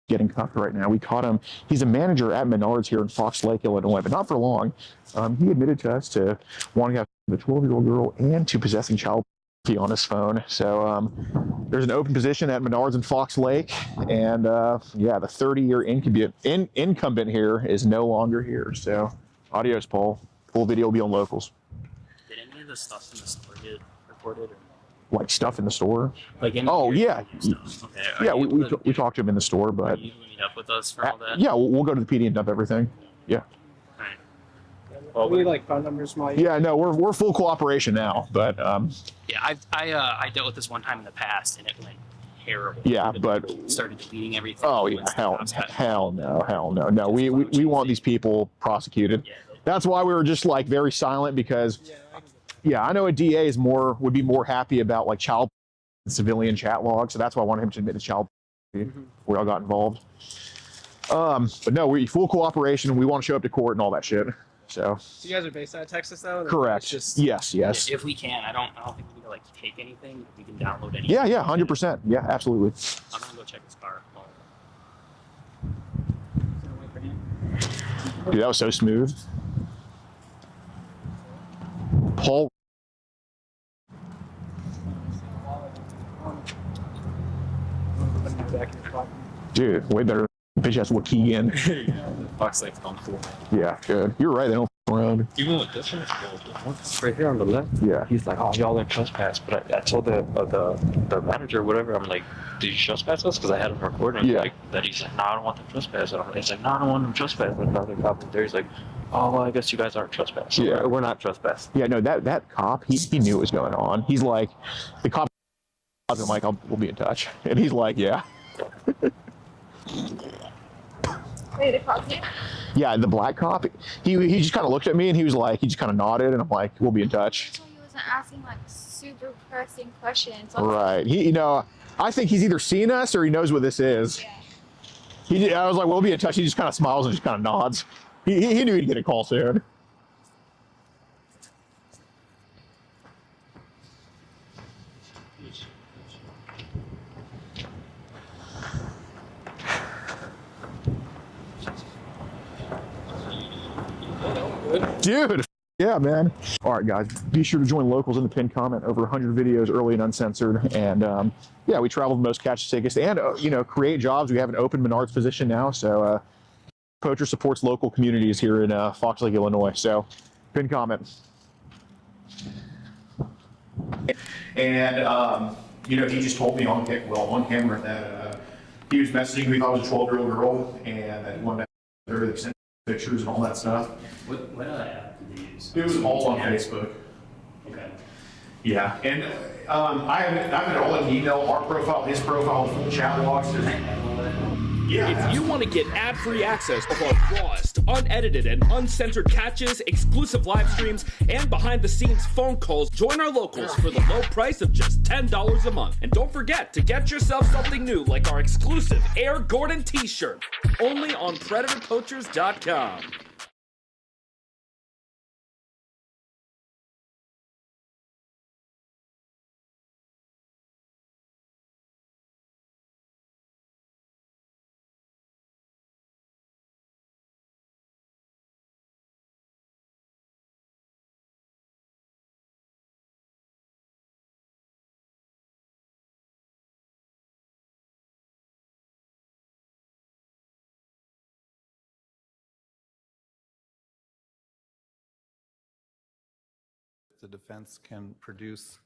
getting cuffed right now. We caught him. He's a manager at Menards here in Fox Lake, Illinois, but not for long. He admitted to us to wanting to have a 12-year-old girl and to possessing child pornography on his phone. So there's an open position at Menards in Fox Lake, and yeah, the 30-year incumbent here is no longer here. So adios, Paul. Full video will be on Locals. Did any of the stuff in the store get recorded? Or? Like stuff in the store? Like oh yeah, okay. Yeah. We talked to him in the store, but are you gonna meet up with us for all that? Yeah, we'll go to the PD and dump everything. Yeah. Alright. Well, we like phone numbers, Mike. Yeah, no, we're full cooperation now, but Yeah, I dealt with this one time in the past, and it went terrible. Yeah, but started deleting everything. Oh yeah, hell no. We want these people prosecuted. Yeah, that's why we were just like very silent, because yeah, I know a DA would be more happy about like child civilian chat logs, so that's why I wanted him to admit to child before we all got involved. But no, we full cooperation. We want to show up to court and all that shit. So you guys are based out of Texas, though? Correct. Yes. If we can, I don't think we need to like take anything. We can download anything. Yeah, 100%. Yeah, absolutely. I'm gonna go check his car. Dude, that was so smooth. Paul. Dude, way better. Bitch has what key in. Fox Lake's gone cool. Yeah, good. You're right. They don't f around. Even with this one, right here on the left. Yeah. He's like, "Oh, y'all are trespass," but I told the manager, whatever. I'm like, "Did you trespass us?" Because I had him recording. Yeah. Like, that he's like, "No, I don't want them trespass." And he's like, "No, I don't want them trespass." And another cop in there, he's like, "Oh, well, I guess you guys aren't trespass." Yeah, we're not trespass. Yeah, no, that cop, he knew what was going on. He's like, the cop was like, we'll be in touch, and he's like, yeah. Wait, the cop name? Yeah, the black cop, he just kind of looked at me and he was like, he just kind of nodded, and I'm like, we'll be in touch. So he wasn't asking like super pressing questions. Right. He, you know, I think he's either seen us or he knows what this is. Yeah. I was like, we'll be in touch. He just kind of smiles and just kind of nods. He knew he'd get a call soon. Dude, yeah, man. All right, guys, be sure to join Locals in the pinned comment. Over 100 videos, early and uncensored. And yeah, we travel the most, catch the sickest, and you know, create jobs. We have an open Menards position now, so Poacher supports local communities here in Fox Lake, Illinois. So, pinned comment. And you know, he just told me on camera that he was messaging who he thought was a 12-year-old girl, and that he wanted to pictures and all that stuff. What other app did they use? It was all on Facebook. Okay. Yeah, and I have it all in email, our profile, his profile, full chat logs. If you want to get ad-free access of our rawest, unedited, and uncensored catches, exclusive live streams, and behind-the-scenes phone calls, join our locals for the low price of just $10 a month. And don't forget to get yourself something new like our exclusive Air Gordon t-shirt, only on PredatorPoachers.com. The defense can produce.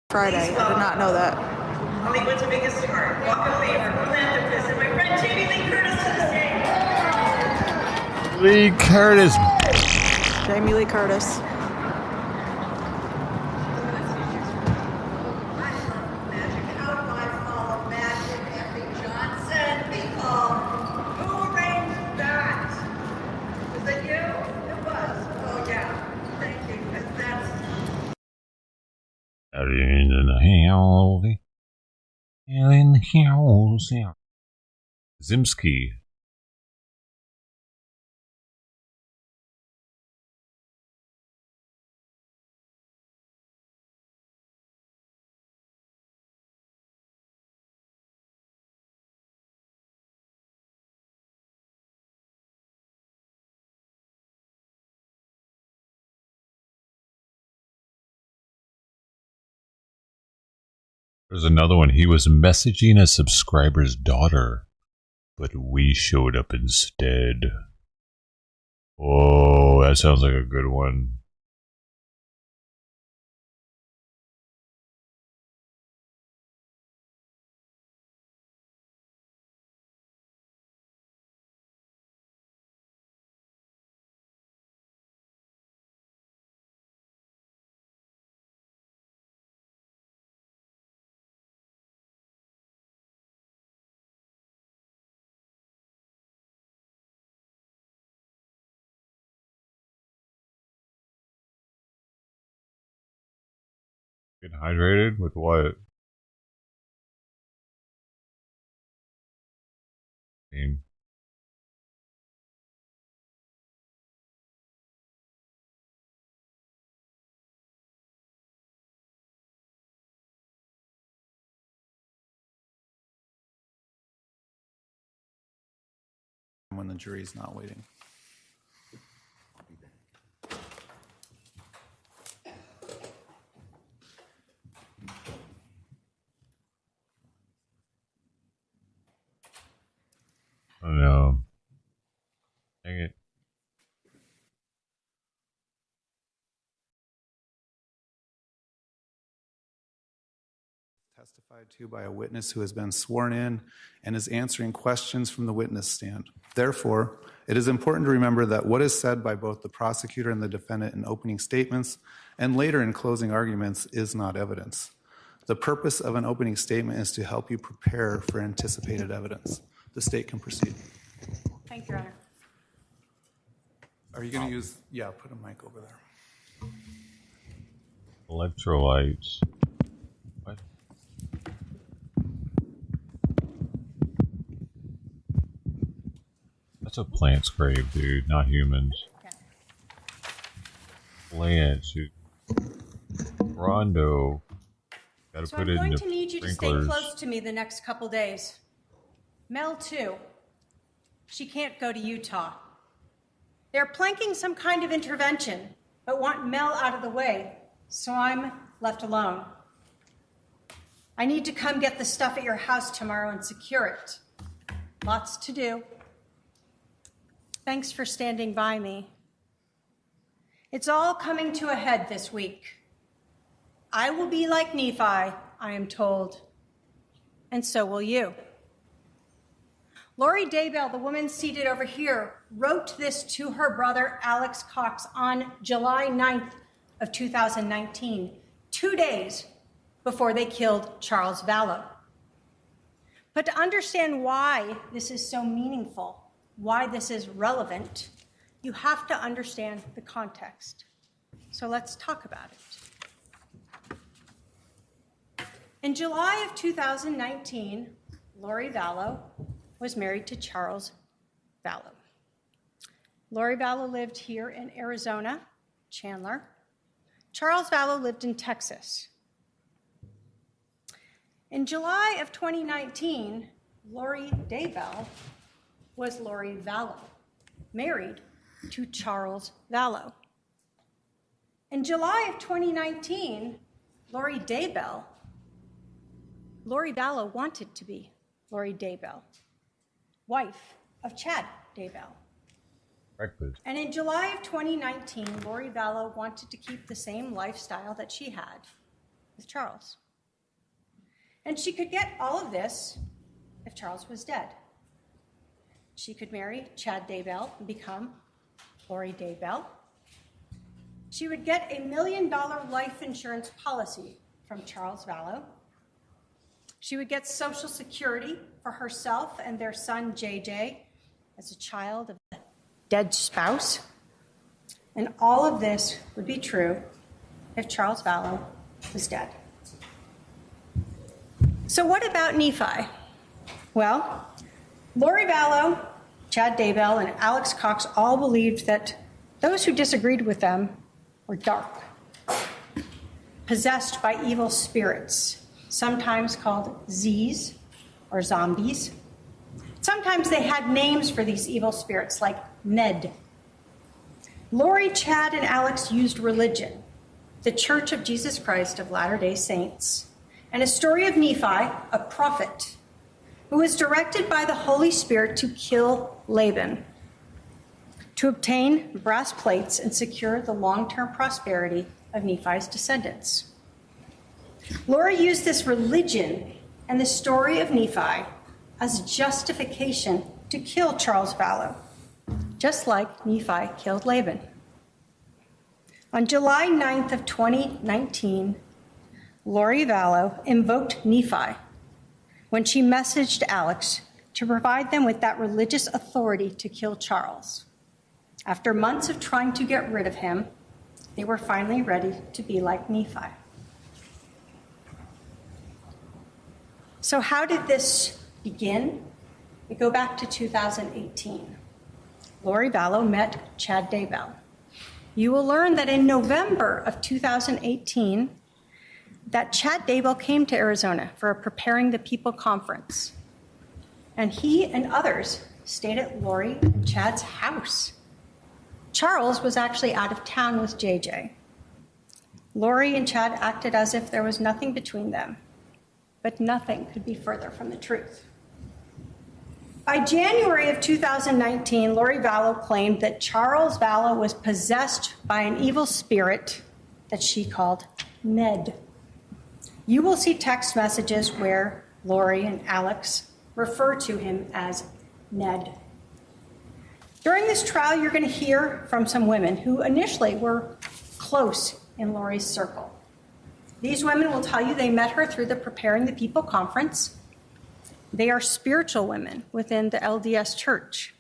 Friday. I did not know that. Hollywood's biggest star, walk of fame, philanthropist, and my friend Jamie Lee Curtis to the stage. Lee Curtis. Jamie Lee Curtis. In the house. Zimski. There's another one. He was messaging a subscriber's daughter, but we showed up instead. Oh, that sounds like a good one. Get hydrated with what? When the jury's not waiting. Oh no. Dang it. Testified to by a witness who has been sworn in and is answering questions from the witness stand. Therefore, it is important to remember that what is said by both the prosecutor and the defendant in opening statements and later in closing arguments is not evidence. The purpose of an opening statement is to help you prepare for anticipated evidence. The state can proceed. Thank you, Your Honor. Are you going to use, yeah, put a mic over there. Electrolytes. What? That's what plants crave, dude, not humans. Plants, dude. Rondo. Gotta So put I'm it going in to the need you to stay sprinklers. close to me the next couple days. Mel, too. She can't go to Utah. They're planking some kind of intervention, but want Mel out of the way, so I'm left alone. I need to come get the stuff at your house tomorrow and secure it. Lots to do. Thanks for standing by me. It's all coming to a head this week. I will be like Nephi, I am told, and so will you. Lori Daybell, the woman seated over here, wrote this to her brother Alex Cox on July 9th of 2019, 2 days before they killed Charles Vallow. But to understand why this is so meaningful, why this is relevant, you have to understand the context. So let's talk about it. In July of 2019, Lori Vallow was married to Charles Vallow. Lori Vallow lived here in Arizona, Chandler. Charles Vallow lived in Texas. In July of 2019, Lori Daybell was Lori Vallow, married to Charles Vallow. In July of 2019, Lori Vallow wanted to be Lori Daybell, wife of Chad Daybell. Breakfast. And in July of 2019, Lori Vallow wanted to keep the same lifestyle that she had with Charles. And she could get all of this if Charles was dead. She could marry Chad Daybell and become Lori Daybell. She would get $1 million life insurance policy from Charles Vallow. She would get Social Security for herself and their son, JJ, as a child of a dead spouse. And all of this would be true if Charles Vallow was dead. So what about Nephi? Well, Lori Vallow, Chad Daybell, and Alex Cox all believed that those who disagreed with them were dark, possessed by evil spirits, sometimes called Z's or zombies. Sometimes they had names for these evil spirits, like Ned. Lori, Chad, and Alex used religion, the Church of Jesus Christ of Latter-day Saints, and a story of Nephi, a prophet, who was directed by the Holy Spirit to kill Laban, to obtain brass plates and secure the long-term prosperity of Nephi's descendants. Lori used this religion and the story of Nephi as justification to kill Charles Vallow, just like Nephi killed Laban. On July 9th of 2019, Lori Vallow invoked Nephi when she messaged Alex to provide them with that religious authority to kill Charles. After months of trying to get rid of him, they were finally ready to be like Nephi. So how did this begin? We go back to 2018. Lori Vallow met Chad Daybell. You will learn that in November of 2018, that Chad Daybell came to Arizona for a Preparing the People conference. And he and others stayed at Lori and Chad's house. Charles was actually out of town with JJ. Lori and Chad acted as if there was nothing between them, but nothing could be further from the truth. By January of 2019, Lori Vallow claimed that Charles Vallow was possessed by an evil spirit that she called Ned. You will see text messages where Lori and Alex refer to him as Ned. During this trial, you're going to hear from some women who initially were close in Lori's circle. These women will tell you they met her through the Preparing the People conference. They are spiritual women within the LDS Church.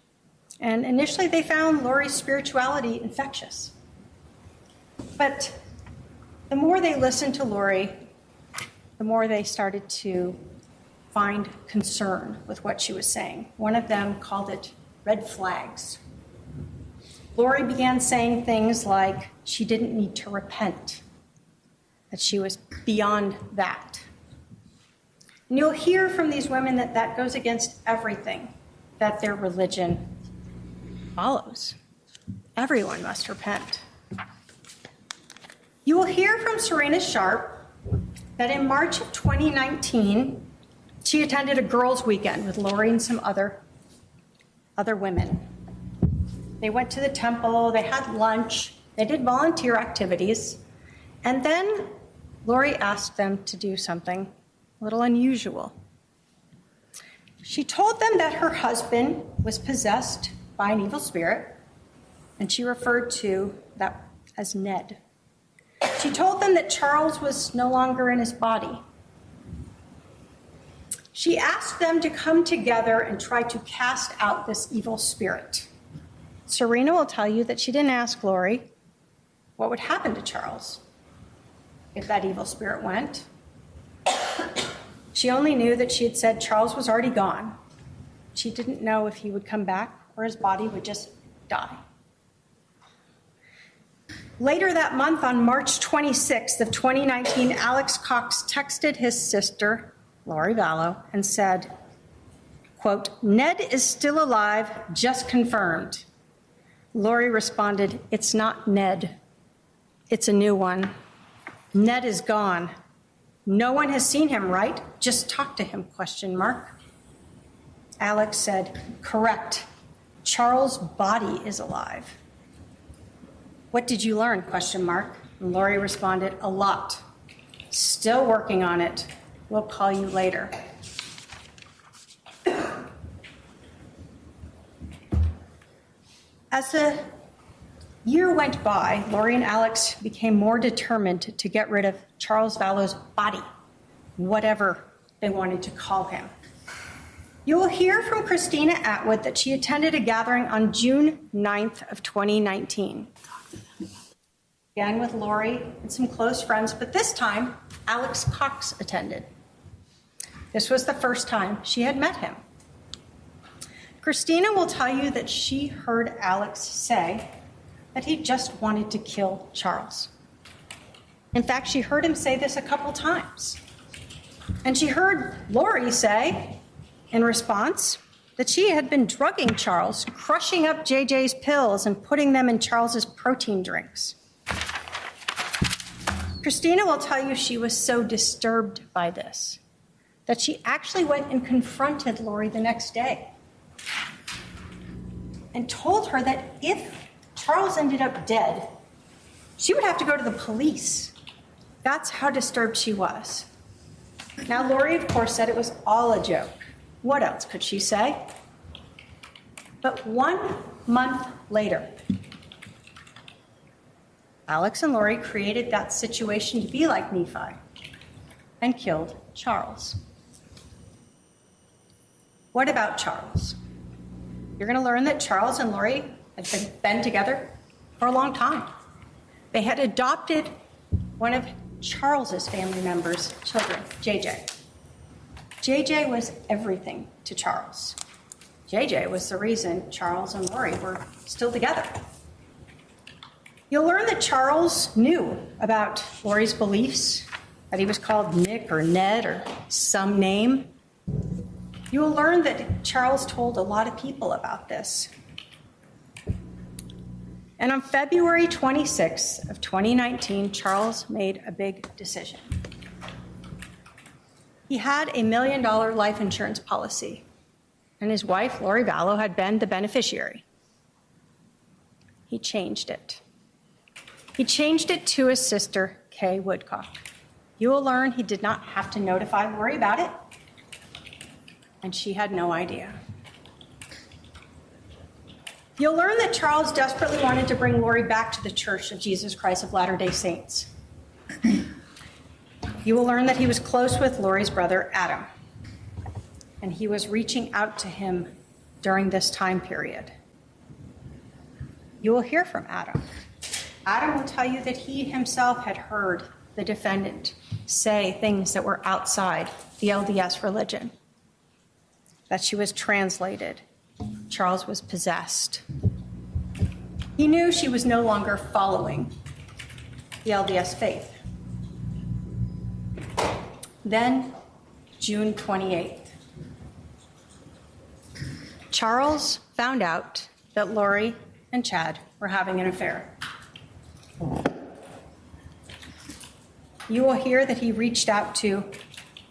And initially, they found Lori's spirituality infectious. But the more they listened to Lori, the more they started to find concern with what she was saying. One of them called it red flags. Lori began saying things like she didn't need to repent, that she was beyond that. And you'll hear from these women that that goes against everything that their religion follows. Everyone must repent. You will hear from Serena Sharp that in March of 2019, she attended a girls' weekend with Lori and some other women. They went to the temple, they had lunch, they did volunteer activities, and then Lori asked them to do something a little unusual. She told them that her husband was possessed by an evil spirit, and she referred to that as Ned. She told them that Charles was no longer in his body. She asked them to come together and try to cast out this evil spirit. Serena will tell you that she didn't ask Lori what would happen to Charles if that evil spirit went. She only knew that she had said Charles was already gone. She didn't know if he would come back or his body would just die. Later that month, on March 26th of 2019, Alex Cox texted his sister, Lori Vallow, and said, quote, "Ned is still alive, just confirmed." Lori responded, "It's not Ned. It's a new one. Ned is gone. No one has seen him, right? Just talk to him, question mark." Alex said, "Correct. Charles' body is alive." "What did you learn, question mark?" And Lori responded, "A lot. Still working on it. We'll call you later." As the year went by, Lori and Alex became more determined to get rid of Charles Vallow's body, whatever they wanted to call him. You will hear from Christina Atwood that she attended a gathering on June 9th of 2019. Again with Lori and some close friends, but this time Alex Cox attended. This was the first time she had met him. Christina will tell you that she heard Alex say that he just wanted to kill Charles. In fact, she heard him say this a couple times. And she heard Lori say, in response, that she had been drugging Charles, crushing up JJ's pills and putting them in Charles's protein drinks. Christina will tell you she was so disturbed by this that she actually went and confronted Lori the next day and told her that if Charles ended up dead, she would have to go to the police. That's how disturbed she was. Now, Lori, of course, said it was all a joke. What else could she say? But 1 month later, Alex and Lori created that situation to be like Nephi and killed Charles. What about Charles? You're going to learn that Charles and Lori had been together for a long time. They had adopted one of Charles's family members' children, JJ. JJ was everything to Charles. JJ was the reason Charles and Lori were still together. You'll learn that Charles knew about Lori's beliefs, that he was called Nick or Ned or some name. You will learn that Charles told a lot of people about this. And on February 26th of 2019, Charles made a big decision. He had a $1 million life insurance policy, and his wife, Lori Vallow, had been the beneficiary. He changed it. He changed it to his sister, Kay Woodcock. You will learn he did not have to notify Lori about it, and she had no idea. You'll learn that Charles desperately wanted to bring Lori back to the Church of Jesus Christ of Latter-day Saints. You will learn that he was close with Lori's brother, Adam, and he was reaching out to him during this time period. You will hear from Adam. Adam will tell you that he himself had heard the defendant say things that were outside the LDS religion, that she was translated. Charles was possessed. He knew she was no longer following the LDS faith. Then, June 28th, Charles found out that Lori and Chad were having an affair. you will hear that he reached out to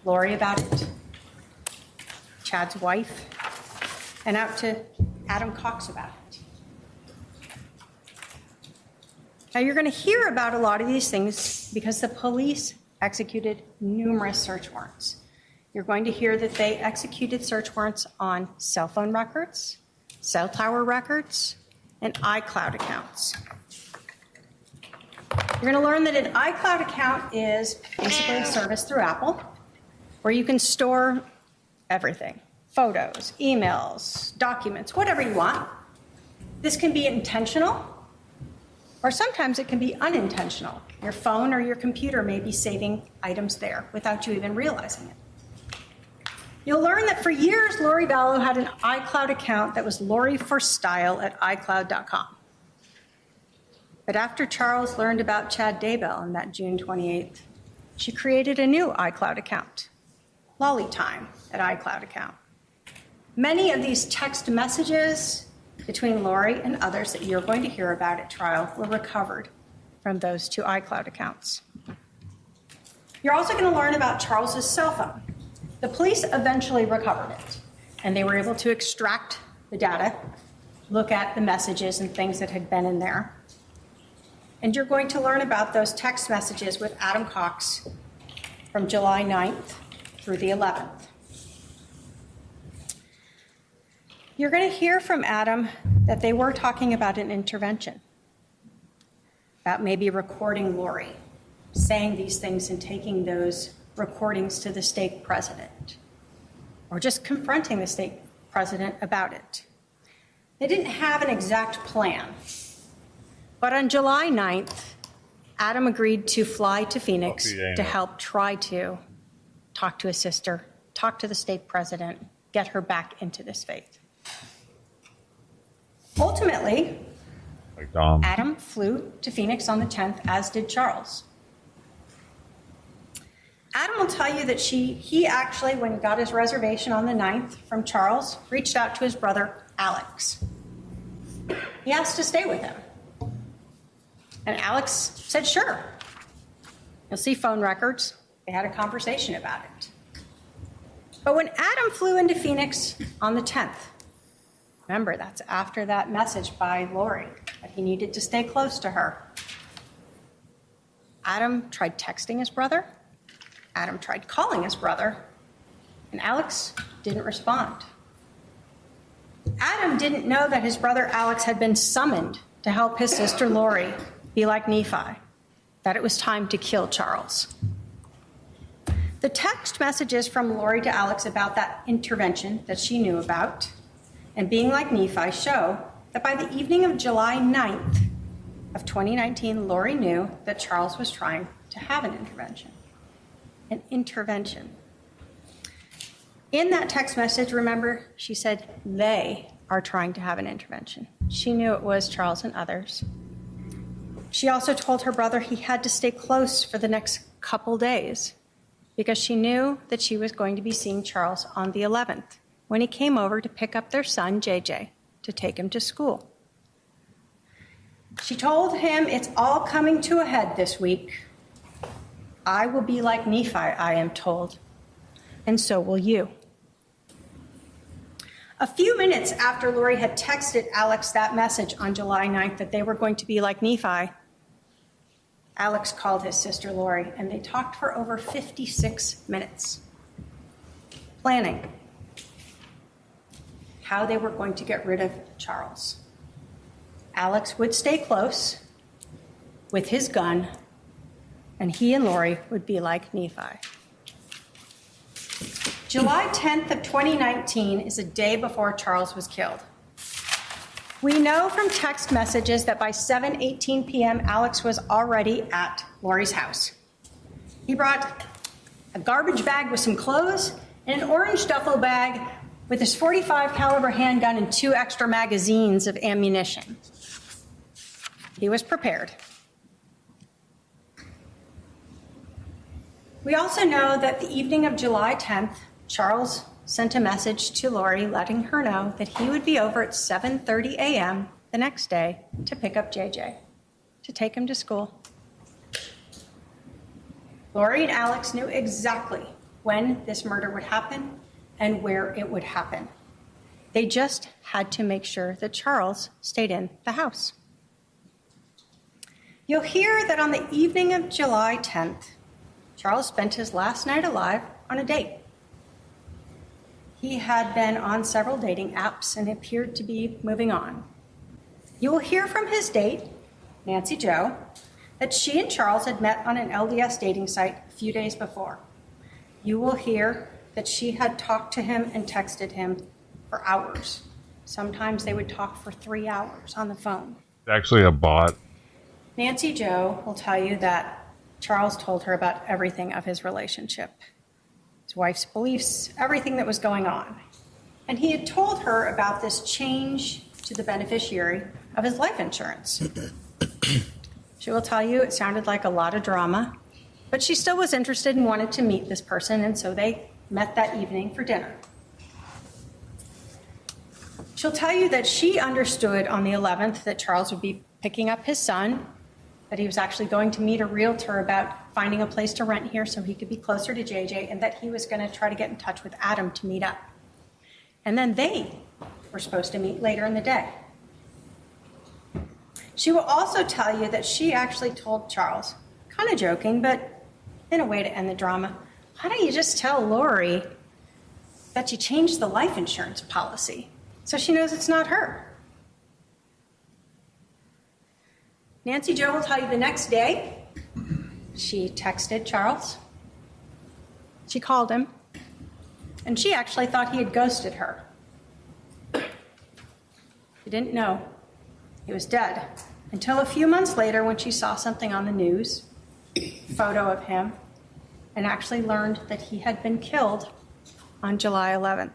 Lori about it, Chad's wife, and out to Adam Cox about it. Now, you're going to hear about a lot of these things because the police executed numerous search warrants. You're going to hear that they executed search warrants on cell phone records, cell tower records, and iCloud accounts. You're going to learn that an iCloud account is basically a service through Apple where you can store everything, photos, emails, documents, whatever you want. This can be intentional, or sometimes it can be unintentional. Your phone or your computer may be saving items there without you even realizing it. You'll learn that for years, Lori Vallow had an iCloud account that was loriforstyle@icloud.com. But after Charles learned about Chad Daybell on that June 28th, she created a new iCloud account, lollytime@icloud account. Many of these text messages between Lori and others that you're going to hear about at trial were recovered from those two iCloud accounts. You're also going to learn about Charles's cell phone. The police eventually recovered it, and they were able to extract the data, look at the messages and things that had been in there. And you're going to learn about those text messages with Adam Cox from July 9th through the 11th. You're going to hear from Adam that they were talking about an intervention, about maybe recording Lori, saying these things and taking those recordings to the stake president, or just confronting the stake president about it. They didn't have an exact plan, but on July 9th, Adam agreed to fly to Phoenix to help try to talk to his sister, talk to the stake president, get her back into this faith. Ultimately, Adam flew to Phoenix on the 10th, as did Charles. Adam will tell you that he actually, when he got his reservation on the 9th from Charles, reached out to his brother, Alex. He asked to stay with him. And Alex said, sure. You'll see phone records. They had a conversation about it. But when Adam flew into Phoenix on the 10th, remember, that's after that message by Lori that he needed to stay close to her. Adam tried texting his brother. Adam tried calling his brother, and Alex didn't respond. Adam didn't know that his brother Alex had been summoned to help his sister Lori be like Nephi, that it was time to kill Charles. The text messages from Lori to Alex about that intervention that she knew about and being like Nephi show that by the evening of July 9th of 2019, Lori knew that Charles was trying to have an intervention. An intervention. In that text message, remember, she said they are trying to have an intervention. She knew it was Charles and others. She also told her brother he had to stay close for the next couple days because she knew that she was going to be seeing Charles on the 11th when he came over to pick up their son, JJ, to take him to school. She told him, it's all coming to a head this week. I will be like Nephi, I am told, and so will you. A few minutes after Lori had texted Alex that message on July 9th that they were going to be like Nephi, Alex called his sister Lori, and they talked for over 56 minutes, planning how they were going to get rid of Charles. Alex would stay close with his gun, and he and Lori would be like Nephi. July 10th of 2019 is a day before Charles was killed. We know from text messages that by 7:18 p.m., Alex was already at Lori's house. He brought a garbage bag with some clothes and an orange duffel bag with his .45 caliber handgun and 2 extra magazines of ammunition. He was prepared. We also know that the evening of July 10th, Charles sent a message to Lori letting her know that he would be over at 7:30 a.m. the next day to pick up JJ, to take him to school. Lori and Alex knew exactly when this murder would happen and where it would happen. They just had to make sure that Charles stayed in the house. You'll hear that on the evening of July 10th, Charles spent his last night alive on a date. He had been on several dating apps and appeared to be moving on. You will hear from his date, Nancy Jo, that she and Charles had met on an LDS dating site a few days before. You will hear that she had talked to him and texted him for hours. Sometimes they would talk for 3 hours on the phone. It's actually a bot. Nancy Jo will tell you that Charles told her about everything of his relationship, his wife's beliefs, everything that was going on. And he had told her about this change to the beneficiary of his life insurance. She will tell you it sounded like a lot of drama, but she still was interested and wanted to meet this person, and so they met that evening for dinner. She'll tell you that she understood on the 11th that Charles would be picking up his son, that he was actually going to meet a realtor about finding a place to rent here so he could be closer to JJ, and that he was going to try to get in touch with Adam to meet up. And then they were supposed to meet later in the day. She will also tell you that she actually told Charles, kind of joking, but in a way to end the drama, why don't you just tell Lori that you changed the life insurance policy so she knows it's not her? Nancy Jo will tell you the next day, she texted Charles. She called him, and she actually thought he had ghosted her. She didn't know he was dead until a few months later when she saw something on the news, a photo of him, and actually learned that he had been killed on July 11th.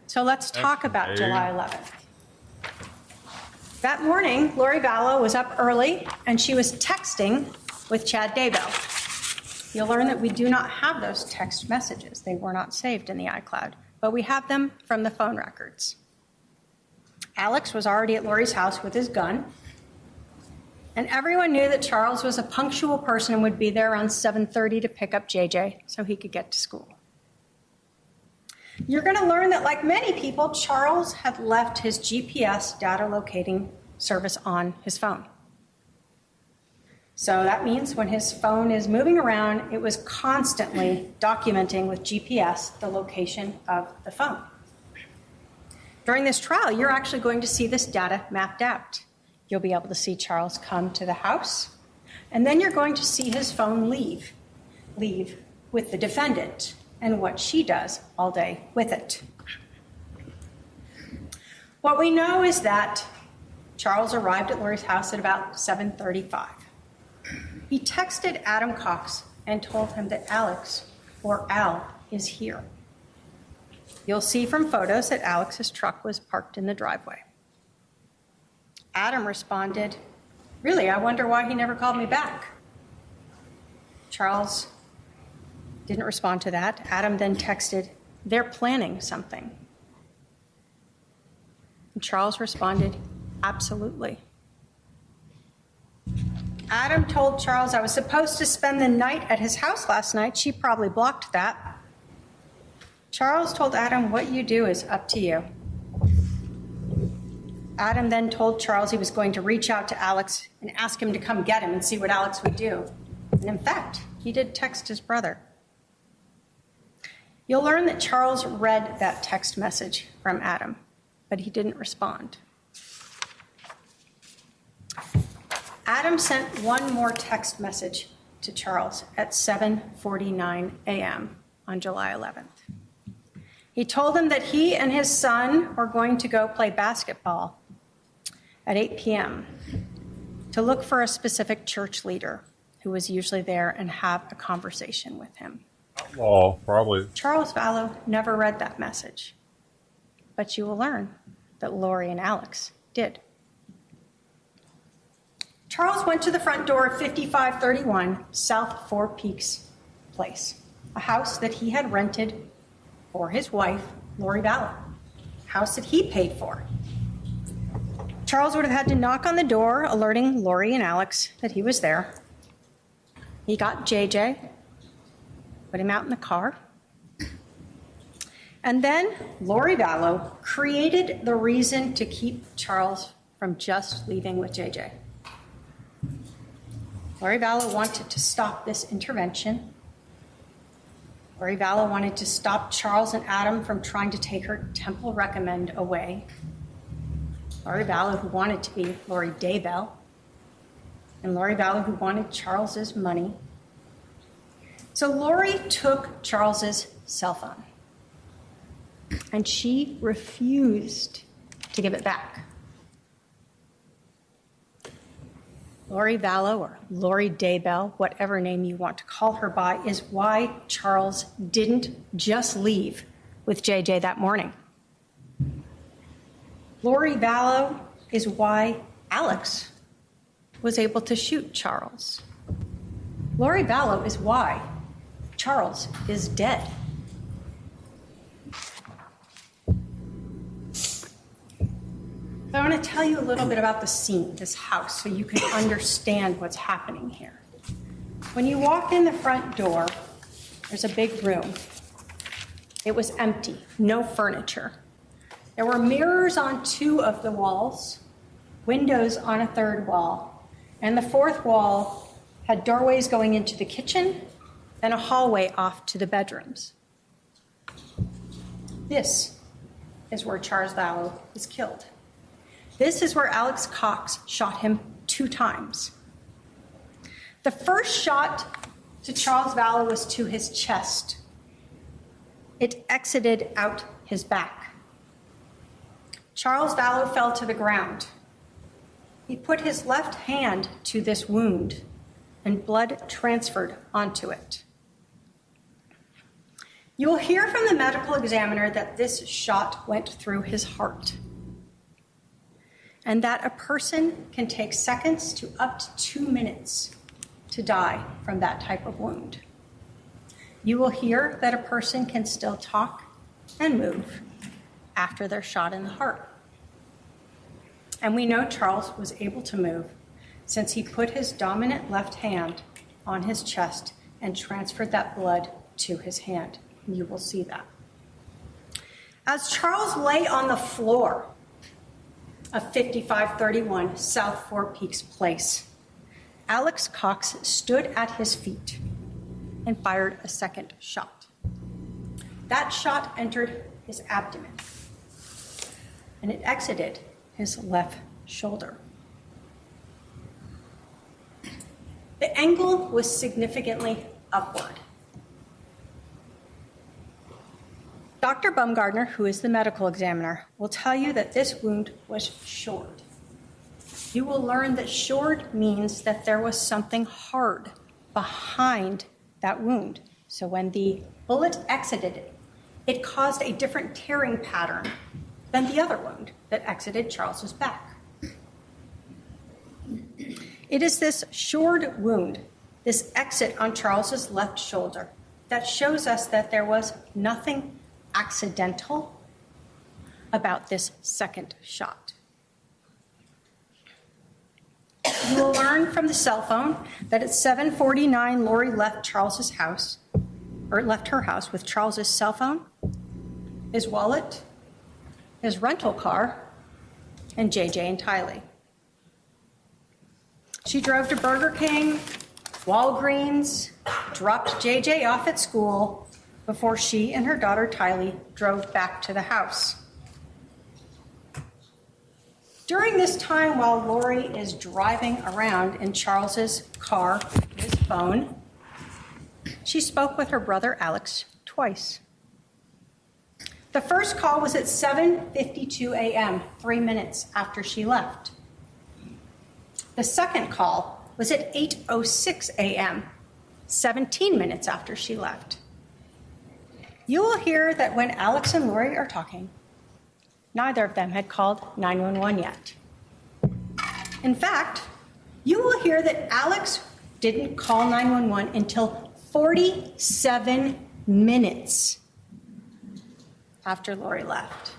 So let's talk about July 11th. That morning, Lori Vallow was up early and she was texting with Chad Daybell. You'll learn that we do not have those text messages. They were not saved in the iCloud, but we have them from the phone records. Alex was already at Lori's house with his gun, and everyone knew that Charles was a punctual person and would be there around 7:30 to pick up JJ so he could get to school. You're going to learn that, like many people, Charles had left his GPS data locating service on his phone. So that means when his phone is moving around, it was constantly documenting with GPS the location of the phone. During this trial, you're actually going to see this data mapped out. You'll be able to see Charles come to the house, and then you're going to see his phone leave with the defendant and what she does all day with it. What we know is that Charles arrived at Lori's house at about 7:35. He texted Adam Cox and told him that Alex, or Al, is here. You'll see from photos that Alex's truck was parked in the driveway. Adam responded, "Really, I wonder why he never called me back." Charles didn't respond to that. Adam then texted, "They're planning something." And Charles responded, "Absolutely." Adam told Charles, "I was supposed to spend the night at his house last night. She probably blocked that." Charles told Adam, "What you do is up to you." Adam then told Charles he was going to reach out to Alex and ask him to come get him and see what Alex would do. And in fact, he did text his brother. You'll learn that Charles read that text message from Adam, but he didn't respond. Adam sent one more text message to Charles at 7:49 a.m. on July 11th. He told him that he and his son were going to go play basketball at 8 p.m. to look for a specific church leader who was usually there and have a conversation with him. Well, probably. Charles Vallow never read that message, but you will learn that Lori and Alex did. Charles went to the front door of 5531 South Four Peaks Place, a house that he had rented for his wife, Lori Vallow, a house that he paid for. Charles would have had to knock on the door, alerting Lori and Alex that he was there. He got JJ, put him out in the car. And then Lori Vallow created the reason to keep Charles from just leaving with JJ. Lori Vallow wanted to stop this intervention. Lori Vallow wanted to stop Charles and Adam from trying to take her Temple Recommend away. Lori Vallow, who wanted to be Lori Daybell, and Lori Vallow, who wanted Charles's money. So Lori took Charles's cell phone, and she refused to give it back. Lori Vallow, or Lori Daybell, whatever name you want to call her by, is why Charles didn't just leave with JJ that morning. Lori Vallow is why Alex was able to shoot Charles. Lori Vallow is why Charles is dead. So I want to tell you a little bit about the scene, this house, so you can understand what's happening here. When you walk in the front door, there's a big room. It was empty, no furniture. There were mirrors on 2 of the walls, windows on a 3rd wall, and the 4th wall had doorways going into the kitchen and a hallway off to the bedrooms. This is where Charles Vallow was killed. This is where Alex Cox shot him 2 times. The first shot to Charles Vallow was to his chest. It exited out his back. Charles Vallow fell to the ground. He put his left hand to this wound, and blood transferred onto it. You will hear from the medical examiner that this shot went through his heart, and that a person can take seconds to up to 2 minutes to die from that type of wound. You will hear that a person can still talk and move after they're shot in the heart. And we know Charles was able to move since he put his dominant left hand on his chest and transferred that blood to his hand. You will see that. As Charles lay on the floor of 5531 South Four Peaks Place, Alex Cox stood at his feet and fired a second shot. That shot entered his abdomen, and it exited his left shoulder. The angle was significantly upward. Dr. Baumgartner, who is the medical examiner, will tell you that this wound was shored. You will learn that shored means that there was something hard behind that wound. So when the bullet exited it, it caused a different tearing pattern than the other wound that exited Charles's back. It is this shored wound, this exit on Charles's left shoulder, that shows us that there was nothing accidental about this second shot. You will learn from the cell phone that at 7:49, Lori left Charles's house, or left her house with Charles's cell phone, his wallet, his rental car, and JJ and Tylee. She drove to Burger King, Walgreens, dropped JJ off at school before she and her daughter Tylee drove back to the house. During this time, while Lori is driving around in Charles's car, his phone, she spoke with her brother Alex twice. The first call was at 7:52 a.m., 3 minutes after she left. The second call was at 8:06 a.m., 17 minutes after she left. You will hear that when Alex and Lori are talking, neither of them had called 911 yet. In fact, you will hear that Alex didn't call 911 until 47 minutes after Lori left.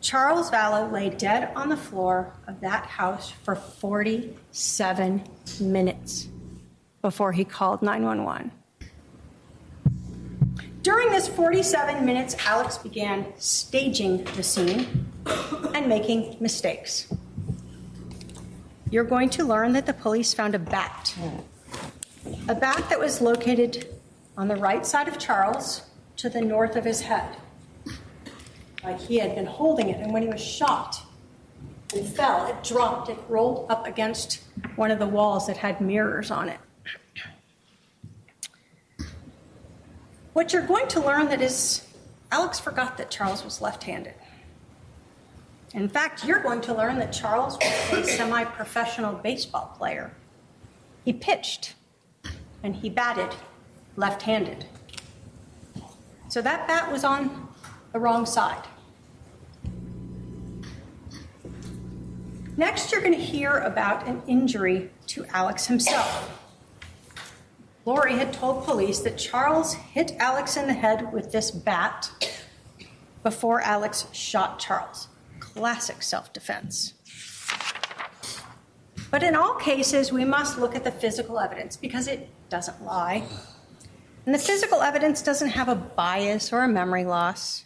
Charles Vallow lay dead on the floor of that house for 47 minutes before he called 911. During this 47 minutes, Alex began staging the scene and making mistakes. You're going to learn that the police found a bat that was located on the right side of Charles to the north of his head. Like he had been holding it, and when he was shot and fell, it dropped, it rolled up against one of the walls that had mirrors on it. What you're going to learn that is, Alex forgot that Charles was left-handed. In fact, you're going to learn that Charles was a semi-professional baseball player. He pitched and he batted left-handed. So that bat was on the wrong side. Next, you're going to hear about an injury to Alex himself. Lori had told police that Charles hit Alex in the head with this bat before Alex shot Charles. Classic self-defense. But in all cases, we must look at the physical evidence because it doesn't lie. And the physical evidence doesn't have a bias or a memory loss.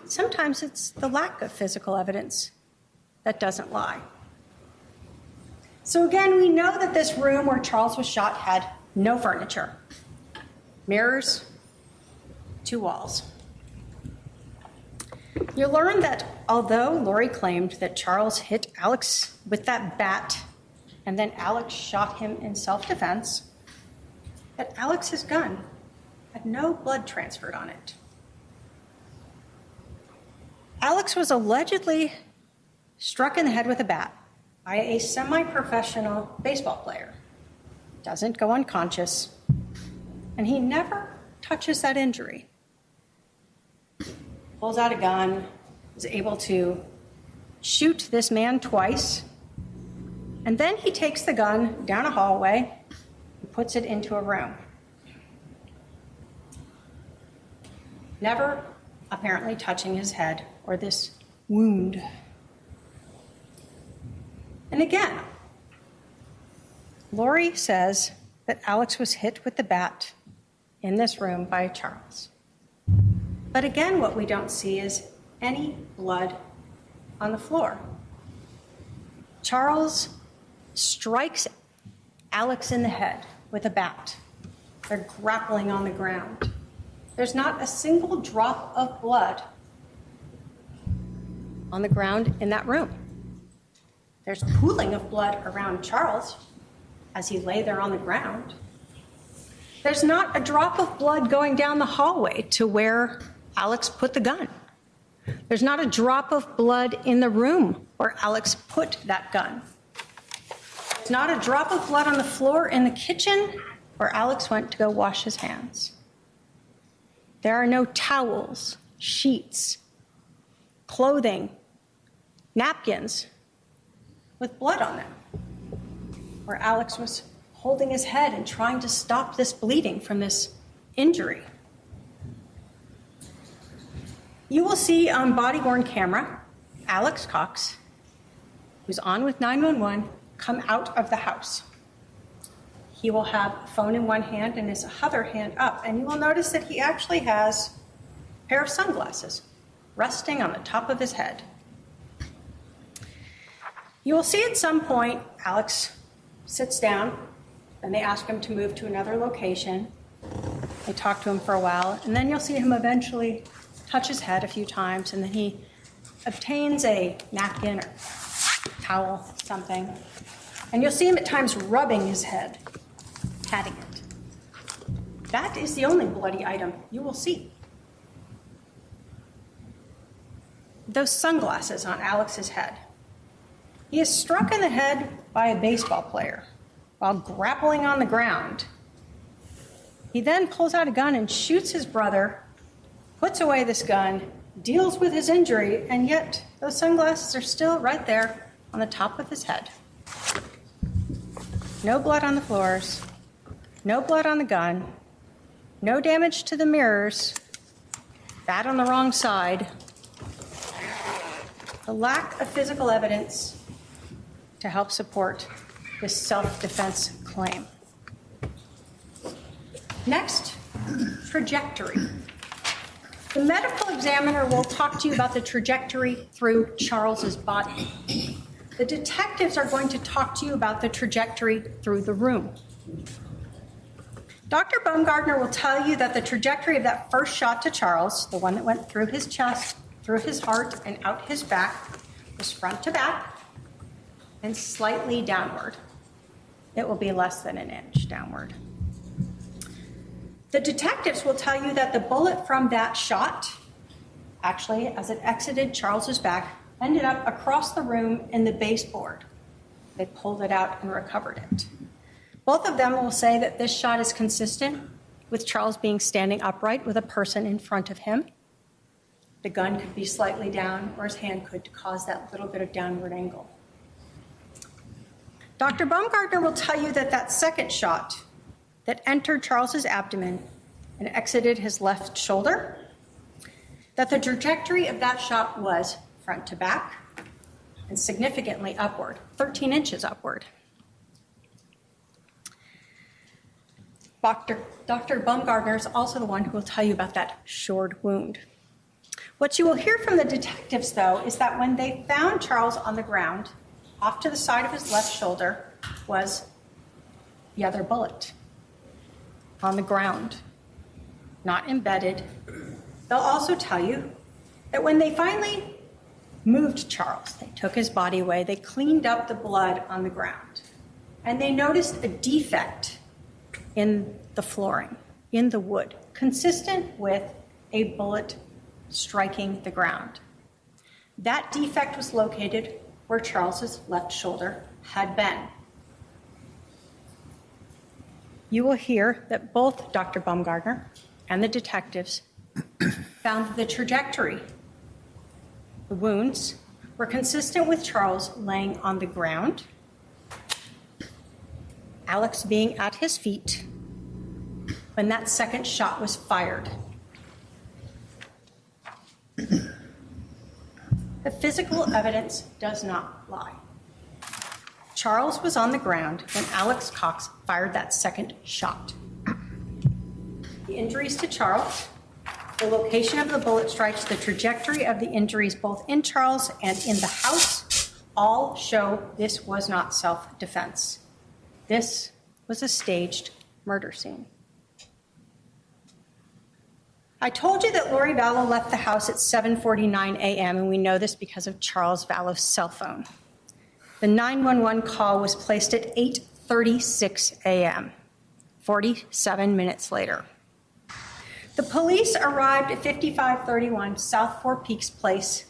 Sometimes it's the lack of physical evidence that doesn't lie. So again, we know that this room where Charles was shot had no furniture, mirrors, 2 walls. You learn that although Lori claimed that Charles hit Alex with that bat and then Alex shot him in self-defense, that Alex's gun had no blood transferred on it. Alex was allegedly struck in the head with a bat by a semi-professional baseball player. Doesn't go unconscious, and he never touches that injury. Pulls out a gun, is able to shoot this man twice, and then he takes the gun down a hallway and puts it into a room. Never apparently touching his head or this wound. And again, Lori says that Alex was hit with the bat in this room by Charles. But again, what we don't see is any blood on the floor. Charles strikes Alex in the head with a bat. They're grappling on the ground. There's not a single drop of blood on the ground in that room. There's pooling of blood around Charles as he lay there on the ground. There's not a drop of blood going down the hallway to where Alex put the gun. There's not a drop of blood in the room where Alex put that gun. There's not a drop of blood on the floor in the kitchen where Alex went to go wash his hands. There are no towels, sheets, clothing, napkins with blood on them, where Alex was holding his head and trying to stop this bleeding from this injury. You will see on body-worn camera, Alex Cox, who's on with 911, come out of the house. He will have a phone in one hand and his other hand up, and you will notice that he actually has a pair of sunglasses resting on the top of his head. You will see at some point, Alex sits down, and they ask him to move to another location. They talk to him for a while, and then you'll see him eventually touch his head a few times, and then he obtains a napkin or towel, something, and you'll see him at times rubbing his head, patting it. That is the only bloody item you will see. Those sunglasses on Alex's head. He is struck in the head by a baseball player while grappling on the ground. He then pulls out a gun and shoots his brother, puts away this gun, deals with his injury, and yet those sunglasses are still right there on the top of his head. No blood on the floors, no blood on the gun, no damage to the mirrors, bat on the wrong side. the lack of physical evidence to help support this self-defense claim. Next, trajectory. The medical examiner will talk to you about the trajectory through Charles's body. The detectives are going to talk to you about the trajectory through the room. Dr. Baumgartner will tell you that the trajectory of that first shot to Charles, the one that went through his chest, through his heart, and out his back, was front to back and slightly downward. It will be less than an inch downward. The detectives will tell you that the bullet from that shot, actually, as it exited Charles's back, ended up across the room in the baseboard. They pulled it out and recovered it. Both of them will say that this shot is consistent with Charles being standing upright with a person in front of him. The gun could be slightly down, or his hand could cause that little bit of downward angle. Dr. Baumgartner will tell you that that second shot that entered Charles's abdomen and exited his left shoulder, that the trajectory of that shot was front to back and significantly upward, 13 inches upward. Dr. Baumgartner is also the one who will tell you about that shored wound. What you will hear from the detectives, though, is that when they found Charles on the ground, off to the side of his left shoulder was the other bullet on the ground, not embedded. They'll also tell you that when they finally moved Charles, they took his body away, they cleaned up the blood on the ground, and they noticed a defect in the flooring, in the wood, consistent with a bullet striking the ground. That defect was located where Charles's left shoulder had been. You will hear that both Dr. Baumgartner and the detectives found that the trajectory, the wounds, were consistent with Charles laying on the ground, Alex being at his feet when that second shot was fired. The physical evidence does not lie. Charles was on the ground when Alex Cox fired that second shot. The injuries to Charles, the location of the bullet strikes, the trajectory of the injuries both in Charles and in the house all show this was not self-defense. This was a staged murder scene. I told you that Lori Vallow left the house at 7:49 a.m., and we know this because of Charles Vallow's cell phone. The 911 call was placed at 8:36 a.m., 47 minutes later. The police arrived at 5531 South Four Peaks Place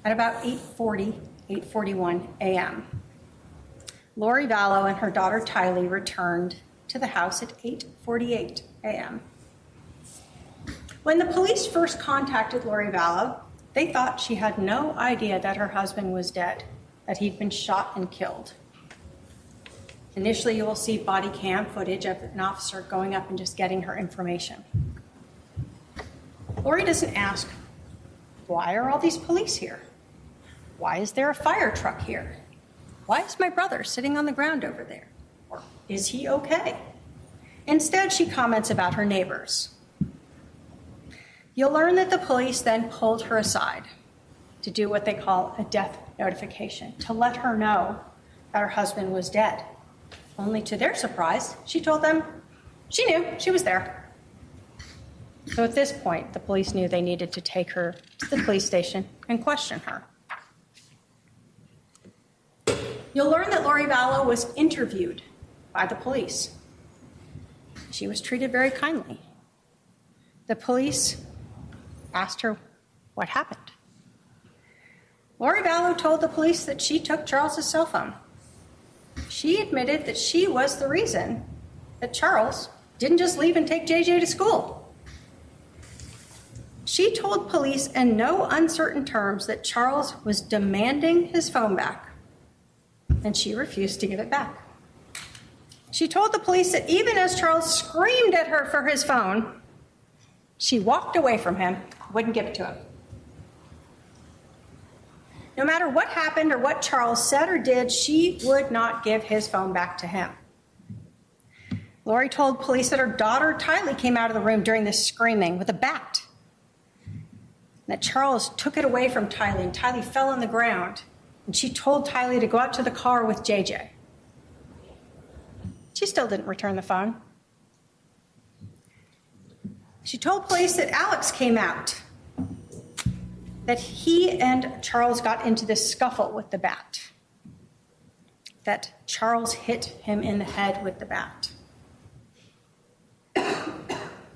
at about 8:41 a.m. Lori Vallow and her daughter Tylee returned to the house at 8:48 a.m. When the police first contacted Lori Vallow, they thought she had no idea that her husband was dead, that he'd been shot and killed. Initially, you will see body cam footage of an officer going up and just getting her information. Lori doesn't ask, why are all these police here? Why is there a fire truck here? Why is my brother sitting on the ground over there? Or is he okay? Instead, she comments about her neighbors. You'll learn that the police then pulled her aside to do what they call a death notification, to let her know that her husband was dead. Only to their surprise, she told them she knew, she was there. So at this point, the police knew they needed to take her to the police station and question her. You'll learn that Lori Vallow was interviewed by the police. She was treated very kindly. The police asked her what happened. Lori Vallow told the police that she took Charles's cell phone. She admitted that she was the reason that Charles didn't just leave and take JJ to school. She told police in no uncertain terms that Charles was demanding his phone back, and she refused to give it back. She told the police that even as Charles screamed at her for his phone, she walked away from him, wouldn't give it to him. No matter what happened or what Charles said or did, she would not give his phone back to him. Lori told police that her daughter, Tylee, came out of the room during this screaming with a bat. That Charles took it away from Tylee, and Tylee fell on the ground. And she told Tylee to go out to the car with JJ. She still didn't return the phone. She told police that Alex came out, that he and Charles got into this scuffle with the bat, that Charles hit him in the head with the bat.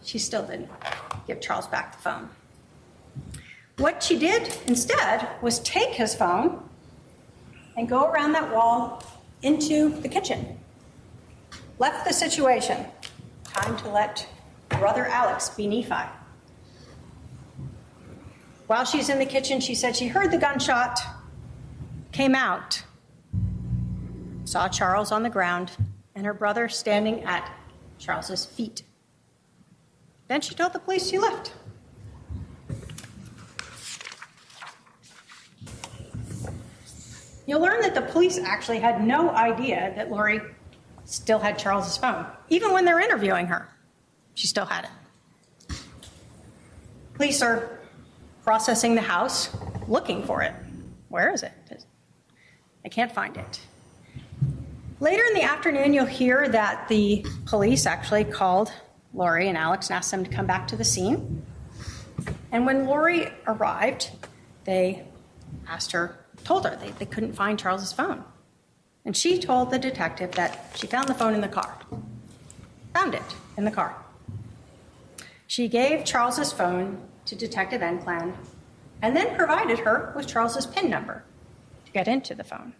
She still didn't give Charles back the phone. What she did instead was take his phone and go around that wall into the kitchen. Left the situation. Time to let brother Alex be Nephi. While she's in the kitchen, she said she heard the gunshot, came out, saw Charles on the ground, and her brother standing at Charles's feet. Then she told the police she left. You'll learn that the police actually had no idea that Lori still had Charles's phone. Even when they're interviewing her, she still had it. Police are processing the house, looking for it. Where is it? I can't find it. Later in the afternoon, you'll hear that the police actually called Lori and Alex and asked them to come back to the scene. And when Lori arrived, they told her they couldn't find Charles's phone. And she told the detective that she found the phone in the car. Found it in the car. She gave Charles's phone to Detective Enclan and then provided her with Charles's PIN number to get into the phone.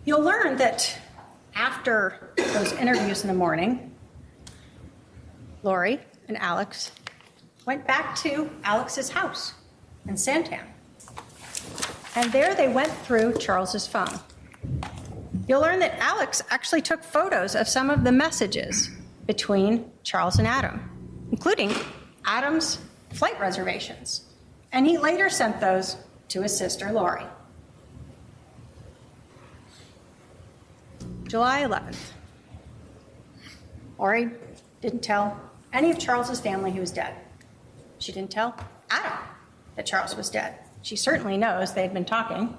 You'll learn that after those interviews in the morning, Lori and Alex went back to Alex's house in Santan. And there they went through Charles's phone. You'll learn that Alex actually took photos of some of the messages between Charles and Adam, including Adam's flight reservations. And he later sent those to his sister, Lori. July 11th. Lori didn't tell any of Charles's family he was dead. She didn't tell Adam that Charles was dead. She certainly knows they'd been talking.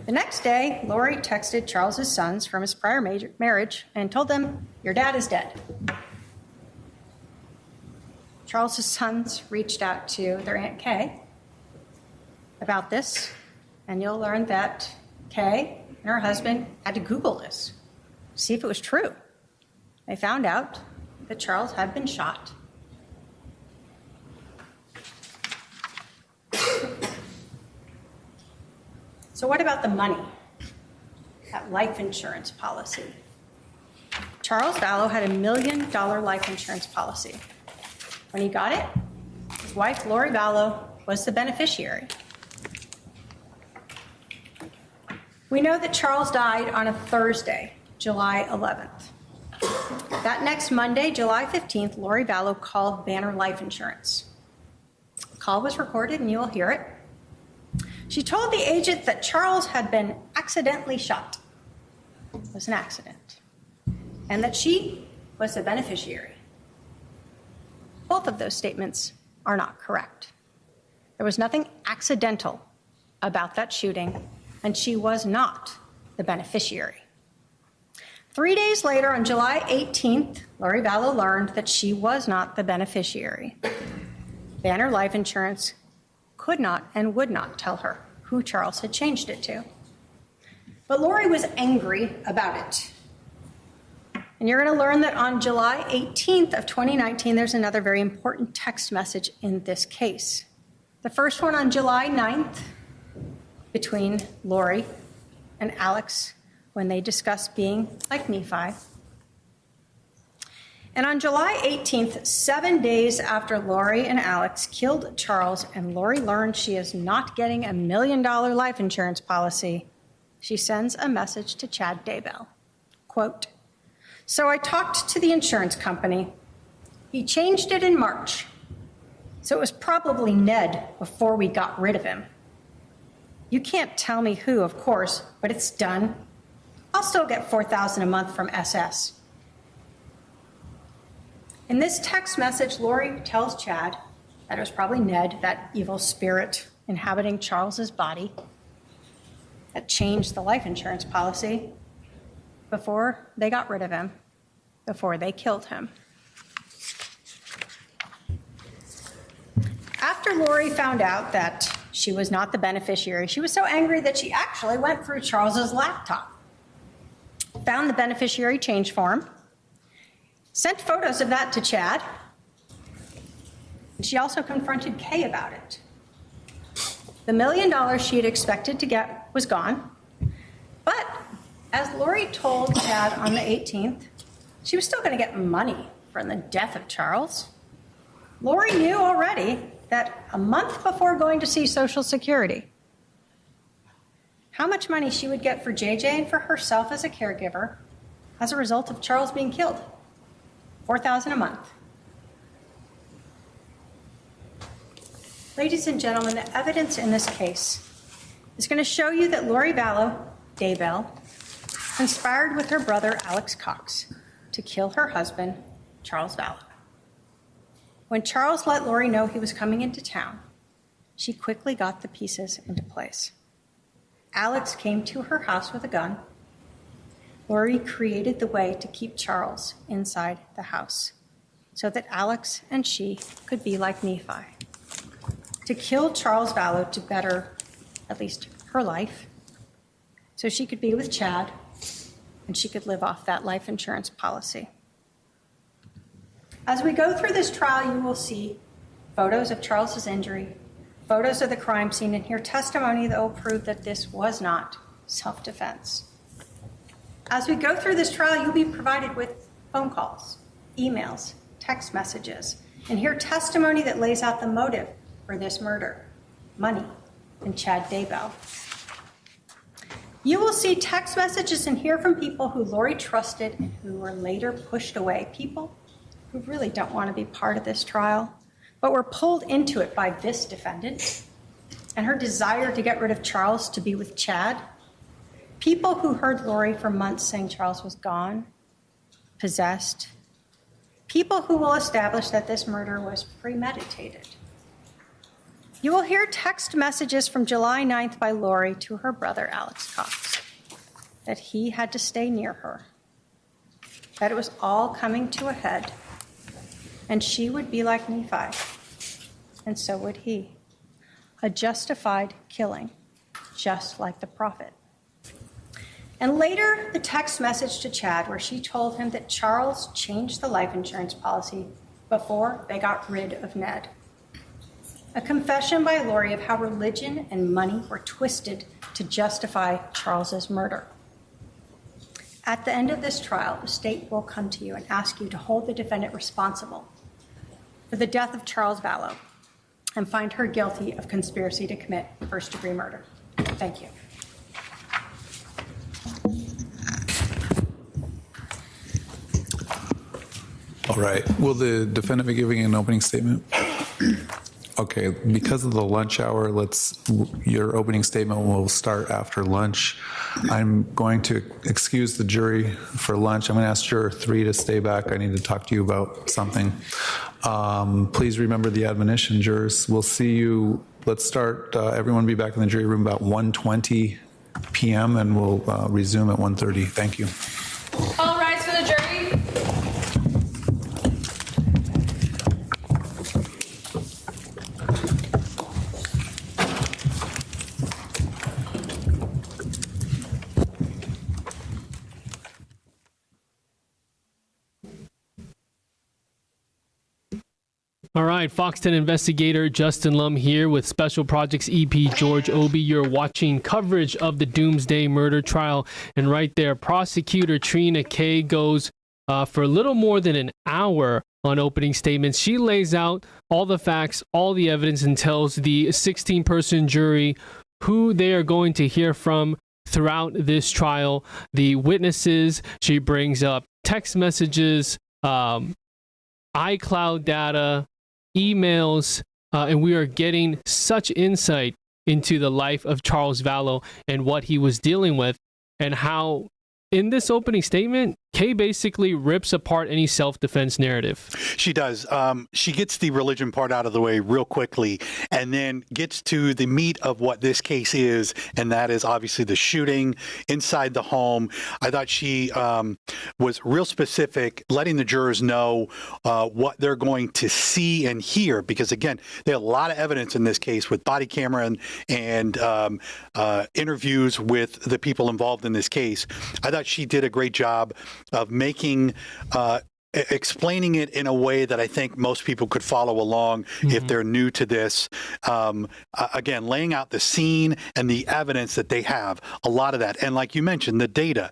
The next day, Lori texted Charles's sons from his prior marriage and told them, "Your dad is dead." Charles's sons reached out to their Aunt Kay about this, and you'll learn that Kay and her husband had to Google this, see if it was true. They found out that Charles had been shot. So what about the money? That life insurance policy. Charles Vallow had $1 million life insurance policy. When he got it, his wife, Lori Vallow, was the beneficiary. We know that Charles died on a Thursday, July 11th. That next Monday, July 15th, Lori Vallow called Banner Life Insurance. The call was recorded, and you will hear it. She told the agent that Charles had been accidentally shot. It was an accident. And that she was the beneficiary. Both of those statements are not correct. There was nothing accidental about that shooting, and she was not the beneficiary. 3 days later, on July 18th, Lori Vallow learned that she was not the beneficiary. Banner Life Insurance could not and would not tell her who Charles had changed it to. But Lori was angry about it. And you're going to learn that on July 18th of 2019, there's another very important text message in this case. The first one on July 9th between Lori and Alex when they discussed being like Nephi. And on July 18th, 7 days after Lori and Alex killed Charles and Lori learned she is not getting $1 million life insurance policy, she sends a message to Chad Daybell. Quote, "So I talked to the insurance company. He changed it in March. So it was probably Ned before we got rid of him. You can't tell me who, of course, but it's done. I'll still get $4,000 a month from SS. In this text message, Lori tells Chad that it was probably Ned, that evil spirit inhabiting Charles's body, that changed the life insurance policy before they got rid of him, before they killed him. After Lori found out that she was not the beneficiary, she was so angry that she actually went through Charles's laptop, found the beneficiary change form, sent photos of that to Chad, and she also confronted Kay about it. The $1 million she had expected to get was gone, but as Lori told Chad on the 18th, she was still going to get money from the death of Charles. Lori knew already that a month before going to see Social Security, how much money she would get for JJ and for herself as a caregiver as a result of Charles being killed. $4,000 a month. Ladies and gentlemen, the evidence in this case is going to show you that Lori Vallow, Daybell, conspired with her brother Alex Cox to kill her husband, Charles Vallow. When Charles let Lori know he was coming into town, she quickly got the pieces into place. Alex came to her house with a gun. Lori created the way to keep Charles inside the house so that Alex and she could be like Nephi. To kill Charles Vallow to better at least her life so she could be with Chad and she could live off that life insurance policy. As we go through this trial, you will see photos of Charles's injury, photos of the crime scene, and hear testimony that will prove that this was not self-defense. As we go through this trial, you'll be provided with phone calls, emails, text messages, and hear testimony that lays out the motive for this murder, money, and Chad Daybell. You will see text messages and hear from people who Lori trusted and who were later pushed away, people who really don't want to be part of this trial, but were pulled into it by this defendant and her desire to get rid of Charles to be with Chad. People who heard Lori for months saying Charles was gone, possessed. People who will establish that this murder was premeditated. You will hear text messages from July 9th by Lori to her brother Alex Cox that he had to stay near her, that it was all coming to a head, and she would be like Nephi, and so would he. A justified killing, just like the prophet. And later, the text message to Chad where she told him that Charles changed the life insurance policy before they got rid of Ned. A confession by Lori of how religion and money were twisted to justify Charles's murder. At the end of this trial, the state will come to you and ask you to hold the defendant responsible for the death of Charles Vallow and find her guilty of conspiracy to commit first-degree murder. Thank you. All right. Will the defendant be giving an opening statement? Okay, because of the lunch hour, your opening statement will start after lunch. I'm going to excuse the jury for lunch. I'm going to ask juror 3 to stay back. I need to talk to you about something. Please remember the admonition, jurors. We'll see you. Let's start. Everyone be back in the jury room about 1:20 p.m. and we'll resume at 1:30. Thank you. All rise for the jury. All right, Fox 10 investigator Justin Lum here with Special Projects EP George Obie. You're watching coverage of the Doomsday Murder Trial. And right there, prosecutor Trina Kay goes for a little more than an hour on opening statements. She lays out all the facts, all the evidence, and tells the 16-person jury who they are going to hear from throughout this trial. The witnesses, she brings up text messages, iCloud data, emails, and we are getting such insight into the life of Charles Vallow and what he was dealing with, and how in this opening statement, Kay basically rips apart any self-defense narrative. She does. She gets the religion part out of the way real quickly and then gets to the meat of what this case is, and that is obviously the shooting inside the home. I thought she was real specific, letting the jurors know what they're going to see and hear, because, again, there are a lot of evidence in this case with body camera and interviews with the people involved in this case. I thought she did a great job of making explaining it in a way that I think most people could follow along if they're new to this. Again, laying out the scene and the evidence that they have, a lot of that. And like you mentioned, the data.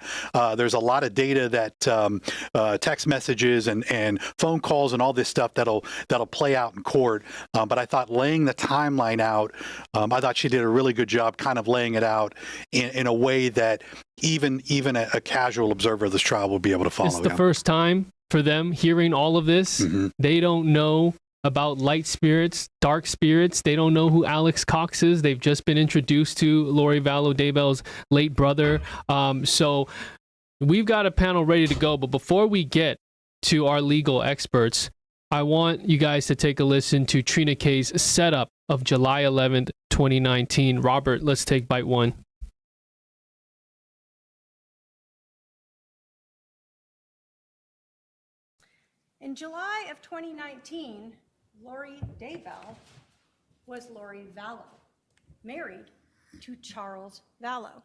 There's a lot of data that text messages and phone calls and all this stuff that'll play out in court. But I thought laying the timeline out, I thought she did a really good job kind of laying it out in a way that even a casual observer of this trial will be able to follow. It's the first time for them hearing all of this. They don't know about light spirits, dark spirits. They don't know who Alex Cox is. They've just been introduced to Lori Vallow Daybell's late brother. So we've got a panel ready to go. But before we get to our legal experts, I want you guys to take a listen to Trina Kay's setup of July 11th, 2019. Robert, let's take bite one. In July of 2019, Lori Daybell was Lori Vallow, married to Charles Vallow.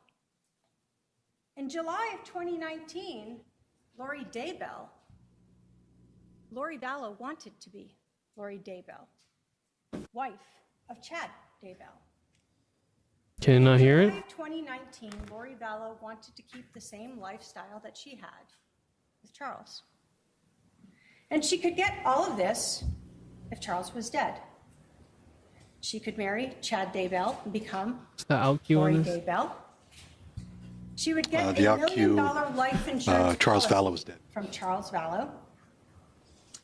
In July of 2019, Lori Vallow wanted to be Lori Daybell, wife of Chad Daybell. Can I hear it? In July of 2019, Lori Vallow wanted to keep the same lifestyle that she had with Charles. And she could get all of this if Charles was dead. She could marry Chad Daybell and become Lori Daybell. She would get a $1 million life insurance Charles Vallow was dead. from Charles Vallow.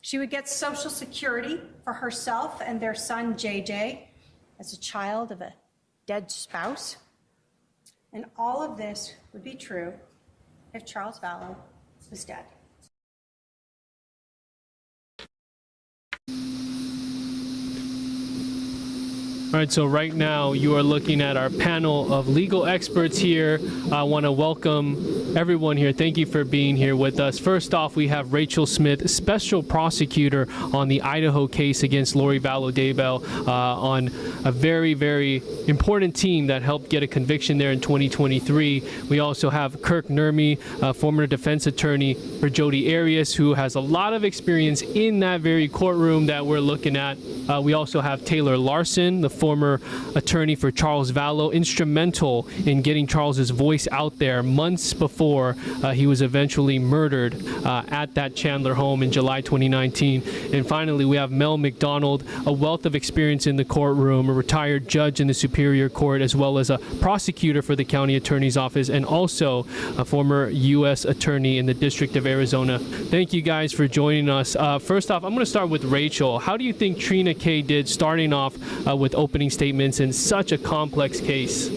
She would get Social Security for herself and their son, JJ, as a child of a dead spouse. And all of this would be true if Charles Vallow was dead. All right, so right now you are looking at our panel of legal experts here. I want to welcome everyone here. Thank you for being here with us. First off, we have Rachel Smith, special prosecutor on the Idaho case against Lori Vallow Daybell, on a very, very important team that helped get a conviction there in 2023. We also have Kirk Nurmi, former defense attorney for Jodi Arias, who has a lot of experience in that very courtroom that we're looking at. We also have Taylor Larson, the former attorney for Charles Vallow, instrumental in getting Charles's voice out there months before he was eventually murdered at that Chandler home in July 2019. And finally, we have Mel McDonald, a wealth of experience in the courtroom, a retired judge in the Superior Court, as well as a prosecutor for the County Attorney's Office, and also a former U.S. attorney in the District of Arizona. Thank you guys for joining us. First off, I'm going to start with Rachel. How do you think Trina Kay did starting off with opening statements in such a complex case?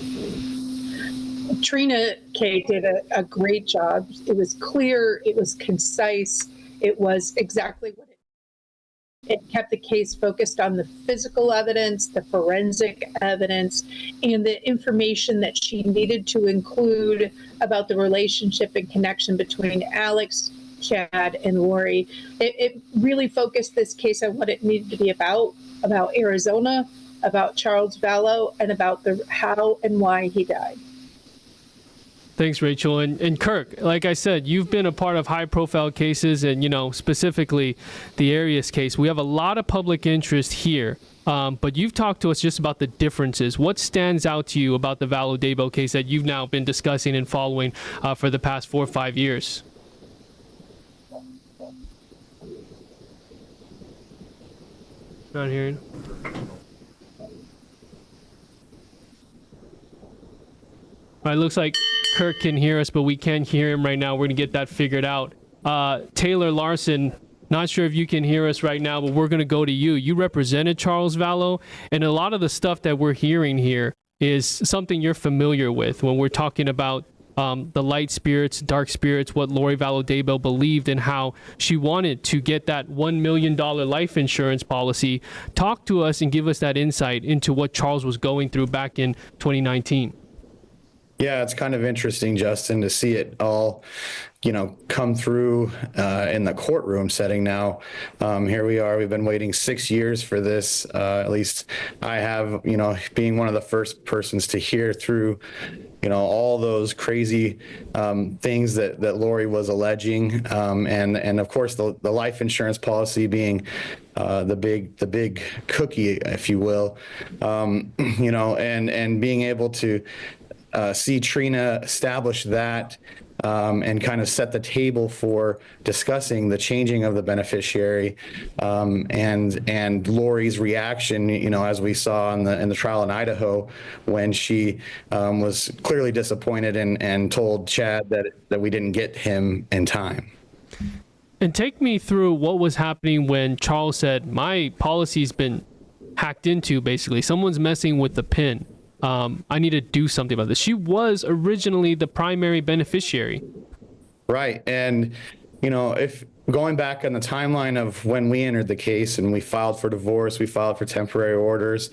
Trina Kay did a great job. It was clear, it was concise, it was exactly what it kept the case focused on the physical evidence, the forensic evidence, and the information that she needed to include about the relationship and connection between Alex, Chad, and Lori. It really focused this case on what it needed to be about Arizona, about Charles Vallow, and about the how and why he died. Thanks, Rachel. And Kirk, like I said, you've been a part of high-profile cases and, specifically the Arias case. We have a lot of public interest here, but you've talked to us just about the differences. What stands out to you about the Vallow Daybell case that you've now been discussing and following for the past 4 or 5 years? Not hearing. All right, looks like Kirk can hear us, but we can't hear him right now. We're going to get that figured out. Taylor Larson, Not sure if you can hear us right now, but we're going to go to you. You represented Charles Vallow, and a lot of the stuff that we're hearing here is something you're familiar with when we're talking about the light spirits, dark spirits, what Lori Vallow Daybell believed, and how she wanted to get that $1 million life insurance policy. Talk to us and give us that insight into what Charles was going through back in 2019. Yeah, it's kind of interesting, Justin, to see it all, come through in the courtroom setting now. Here we are. We've been waiting 6 years for this. At least I have, being one of the first persons to hear through, all those crazy things that Lori was alleging, and of course the life insurance policy being the big cookie, if you will, and being able to see Trina establish that and kind of set the table for discussing the changing of the beneficiary, and Lori's reaction, as we saw in the trial in Idaho, when she was clearly disappointed and told Chad that we didn't get him in time. And take me through what was happening when Charles said, my policy's been hacked into, basically. Someone's messing with the PIN. I need to do something about this. She was originally the primary beneficiary. Right. And, if going back on the timeline of when we entered the case and we filed for divorce, we filed for temporary orders,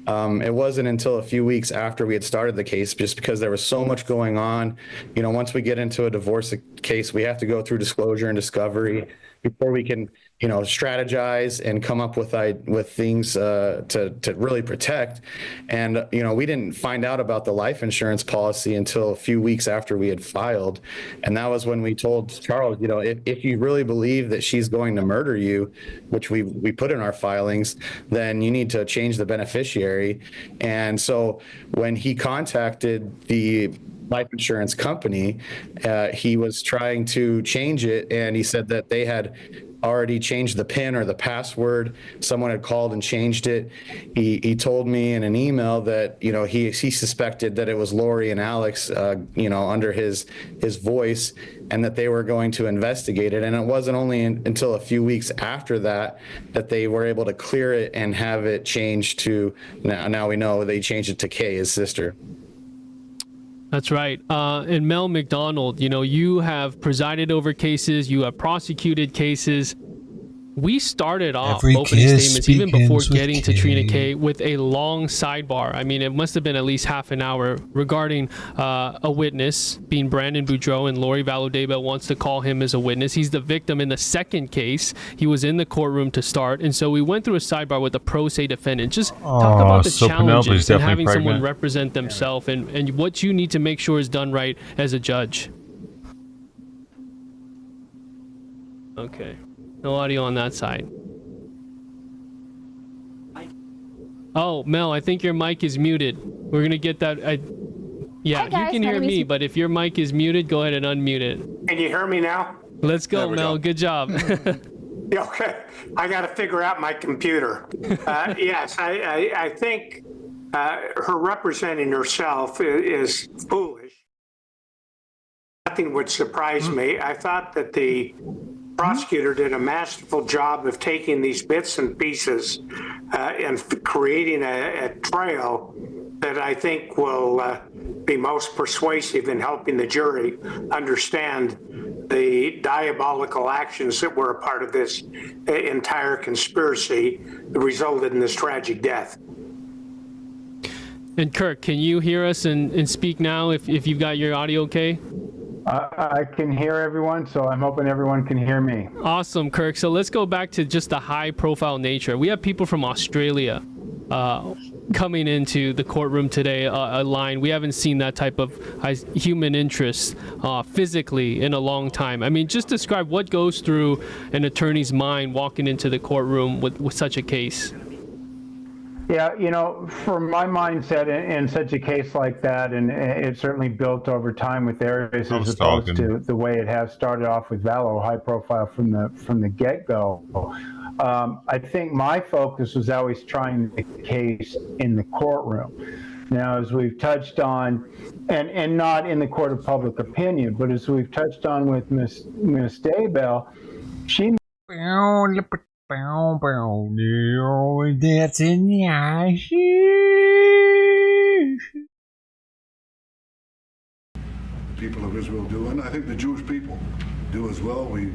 it wasn't until a few weeks after we had started the case, just because there was so much going on. Once we get into a divorce case, we have to go through disclosure and discovery before we can, strategize and come up with things to really protect. And, we didn't find out about the life insurance policy until a few weeks after we had filed. And that was when we told Charles, if you really believe that she's going to murder you, which we put in our filings, then you need to change the beneficiary. And so when he contacted the life insurance company, he was trying to change it, and he said that they had already changed the PIN or the password. Someone had called and changed it. He told me in an email that he suspected that it was Lori and Alex under his voice, and that they were going to investigate it. And it wasn't only until a few weeks after that they were able to clear it and have it changed to, now we know they changed it to Kay, his sister. That's right. And Mel McDonald, you have presided over cases, you have prosecuted cases. We started off opening statements even before getting to Trina K with a long sidebar. I mean, it must have been at least half an hour regarding a witness being Brandon Boudreaux, and Lori Vallow Daybell wants to call him as a witness. He's the victim in the second case. He was in the courtroom to start. And so we went through a sidebar with a pro se defendant. Just talk about the challenges and having someone represent themselves and what you need to make sure is done right as a judge. Okay. No audio on that side. Oh, Mel, I think your mic is muted. We're going to get that. Yeah, you can hear me, but if your mic is muted, go ahead and unmute it. Can you hear me now? Let's go, Mel. Good job. Yeah, okay. I got to figure out my computer. Yes, I think her representing herself is foolish. Nothing would surprise me. I thought that the prosecutor did a masterful job of taking these bits and pieces and creating a trail that I think will be most persuasive in helping the jury understand the diabolical actions that were a part of this entire conspiracy that resulted in this tragic death. And Kirk, can you hear us and speak now if you've got your audio okay? I can hear everyone, so I'm hoping everyone can hear me. Awesome, Kirk. So let's go back to just the high-profile nature. We have people from Australia coming into the courtroom today, a line. We haven't seen that type of human interest physically in a long time. I mean, just describe what goes through an attorney's mind walking into the courtroom with such a case. Yeah, for my mindset in such a case like that, and it's certainly built over time with Aries as opposed to the way it has started off with Vallow, high profile from the get-go. I think my focus was always trying the case in the courtroom. Now, as we've touched on, and not in the court of public opinion, but as we've touched on with Miss Daybell, she That's in the eye. People of Israel do, and I think the Jewish people do as well. We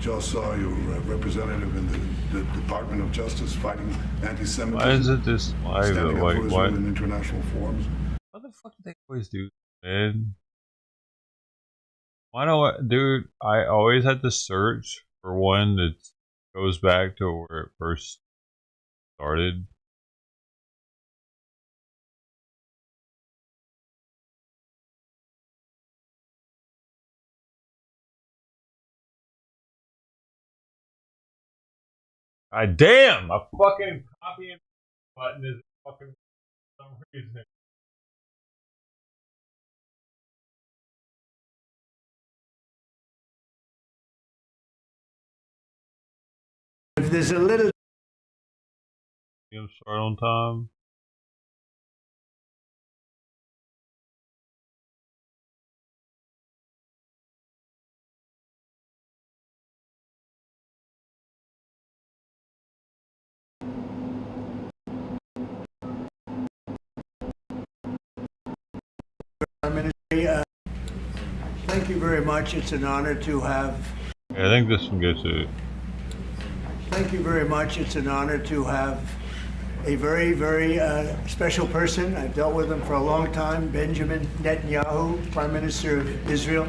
just saw your representative in the Department of Justice fighting anti-Semitism. Why is it this? Why? Standing up Like, for Israel what? in international forums. What the fuck do they always do, man? Why don't I, dude? I always had to search for one that goes back to where it first started. God damn! A fucking copy button is fucking for some reason. If there's a little. You start on time. Thank you very much. It's an honor to have. Yeah, I think this one gets it. Thank you very much. It's an honor to have a very, very special person. I've dealt with him for a long time, Benjamin Netanyahu, Prime Minister of Israel.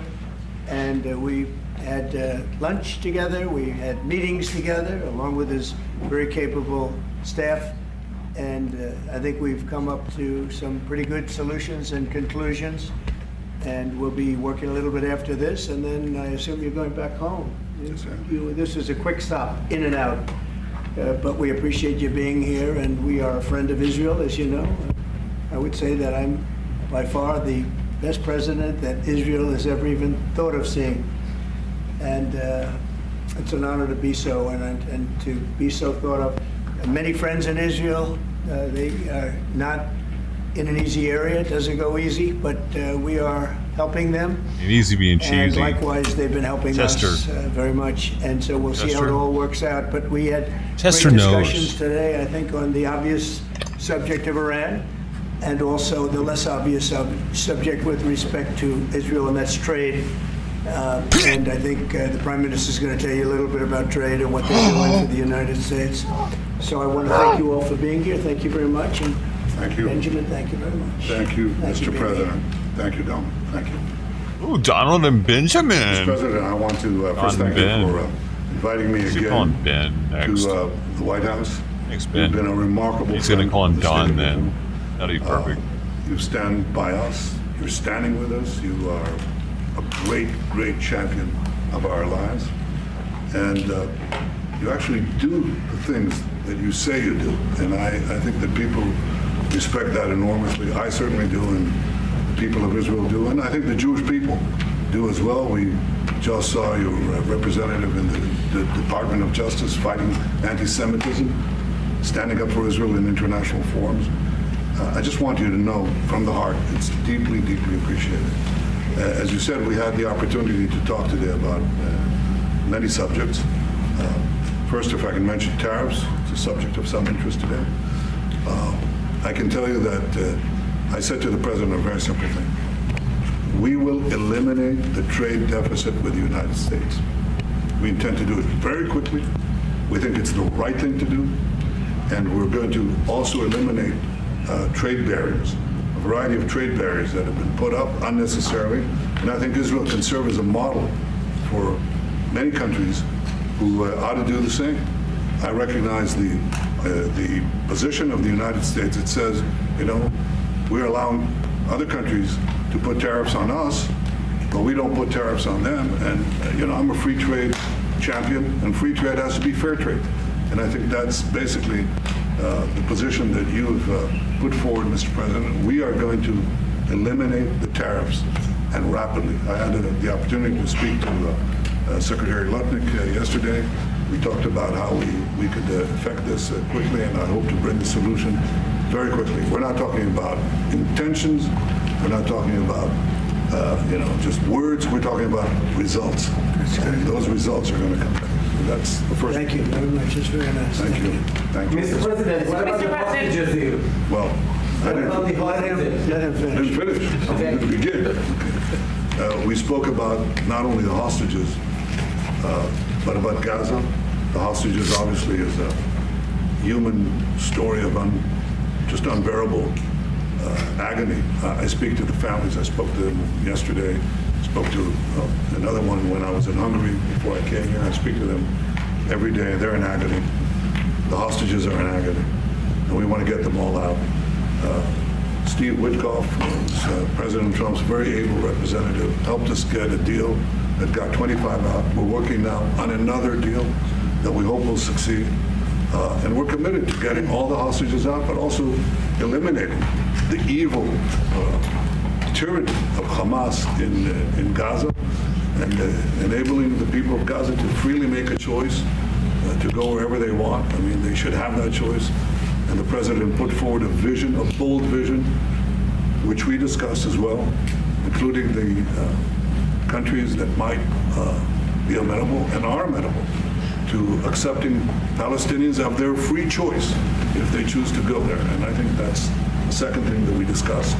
And we had lunch together. We had meetings together, along with his very capable staff. And I think we've come up to some pretty good solutions and conclusions. And we'll be working a little bit after this, and then I assume you're going back home. Yes, sir. This is a quick stop, in and out. But we appreciate you being here, and we are a friend of Israel, as you know. I would say that I'm by far the best president that Israel has ever even thought of seeing. And it's an honor to be so, and to be so thought of. Many friends in Israel, they are not in an easy area. It doesn't go easy, but we are helping them. It easy being cheesy. And likewise, they've been helping us very much. And so we'll see how it all works out. But we had Chester great knows. discussions today, I think, on the obvious subject of Iran, and also the less obvious subject with respect to Israel, and that's trade. And I think the Prime Minister is going to tell you a little bit about trade and what they're doing for the United States. So I want to thank you all for being here. Thank you very much. And thank you. Benjamin, thank you very much. Thank you, Mr. President. Thank you, Donald. Thank you. Ooh, Donald and Benjamin. Mr. President, I want to first thank you for inviting me again to the White House. Thanks, Ben. You've been a remarkable He's going to call him friend of the Don state of then. That'll be perfect. You stand by us. You're standing with us. You are a great, great champion of our lives. And you actually do the things that you say you do. And I think that people respect that enormously. I certainly do, and the people of Israel do, and I think the Jewish people do as well. We just saw your representative in the Department of Justice fighting anti-Semitism, standing up for Israel in international forums. I just want you to know from the heart, it's deeply, deeply appreciated. As you said, we had the opportunity to talk today about many subjects. First, if I can mention tariffs, it's a subject of some interest today. I can tell you that I said to the President a very simple thing. We will eliminate the trade deficit with the United States. We intend to do it very quickly. We think it's the right thing to do. And we're going to also eliminate trade barriers, a variety of trade barriers that have been put up unnecessarily. And I think Israel can serve as a model for many countries who ought to do the same. I recognize the position of the United States. It says, you know, we're allowing other countries to put tariffs on us, but we don't put tariffs on them. And, you know, I'm a free trade champion, and free trade has to be fair trade. And I think that's basically the position that you have put forward, Mr. President. We are going to eliminate the tariffs, and rapidly. I had the opportunity to speak to Secretary Lutnick yesterday. We talked about how we could effect this quickly, and I hope to bring the solution very quickly. We're not talking about intentions. We're not talking about just words. We're talking about results. And those results are going to come back. That's the first. Thank you very much. It's very nice. Thank you. Thank you. Mr. President, what about the hostages here? Well, What about the hostages? Let him finish. Didn't finish. I'm going to begin. We spoke about not only the hostages, but about Gaza. The hostages obviously is a human story of just unbearable agony. I speak to the families. I spoke to them yesterday. Spoke to another one when I was in Hungary before I came here. I speak to them every day. They're in agony. The hostages are in agony, and we want to get them all out. Steve Witkoff, President Trump's very able representative, helped us get a deal that got 25 out. We're working now on another deal that we hope will succeed. And we're committed to getting all the hostages out, but also eliminating the evil tyranny of Hamas in Gaza and enabling the people of Gaza to freely make a choice to go wherever they want. I mean, they should have that choice. And the president put forward a vision, a bold vision, which we discussed as well, including the countries that might be amenable and are amenable to accepting Palestinians of their free choice if they choose to go there. And I think that's the second thing that we discussed.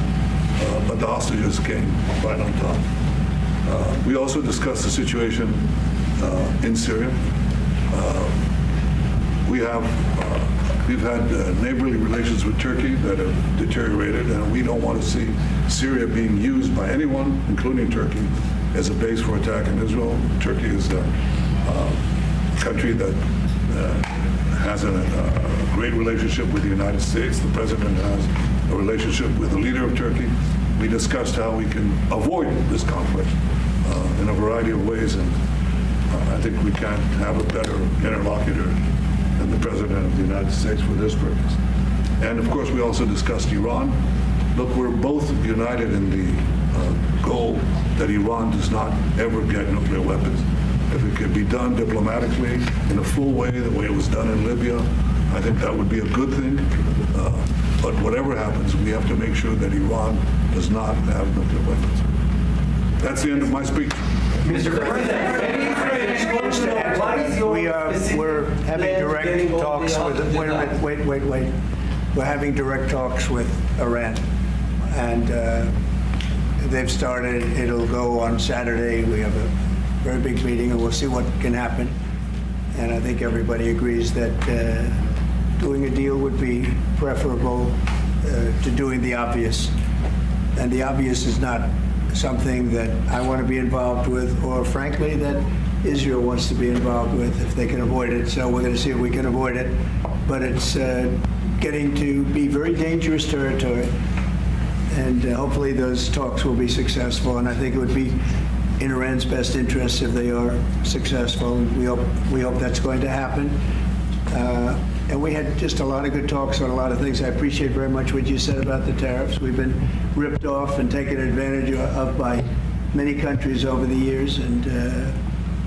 But the hostages came right on top. We also discussed the situation in Syria. We've had neighborly relations with Turkey that have deteriorated, and we don't want to see Syria being used by anyone, including Turkey, as a base for attack in Israel. Turkey is a country that has a great relationship with the United States. The president has a relationship with the leader of Turkey. We discussed how we can avoid this conflict in a variety of ways, and I think we can't have a better interlocutor than the President of the United States for this purpose. And of course, we also discussed Iran. Look, we're both united in the goal that Iran does not ever get nuclear weapons. If it could be done diplomatically in a full way, the way it was done in Libya, I think that would be a good thing. But whatever happens, we have to make sure that Iran does not have nuclear weapons. That's the end of my speech. Mr. President, We're having direct talks with. Wait. We're having direct talks with Iran, and they've started. It'll go on Saturday. We have a very big meeting, and we'll see what can happen. And I think everybody agrees that doing a deal would be preferable to doing the obvious. And the obvious is not something that I want to be involved with, or frankly, that Israel wants to be involved with if they can avoid it. So we're going to see if we can avoid it. But it's getting to be very dangerous territory. And hopefully those talks will be successful. And I think it would be in Iran's best interest if they are successful. We hope that's going to happen. And we had just a lot of good talks on a lot of things. I appreciate very much what you said about the tariffs. We've been ripped off and taken advantage of by many countries over the years, and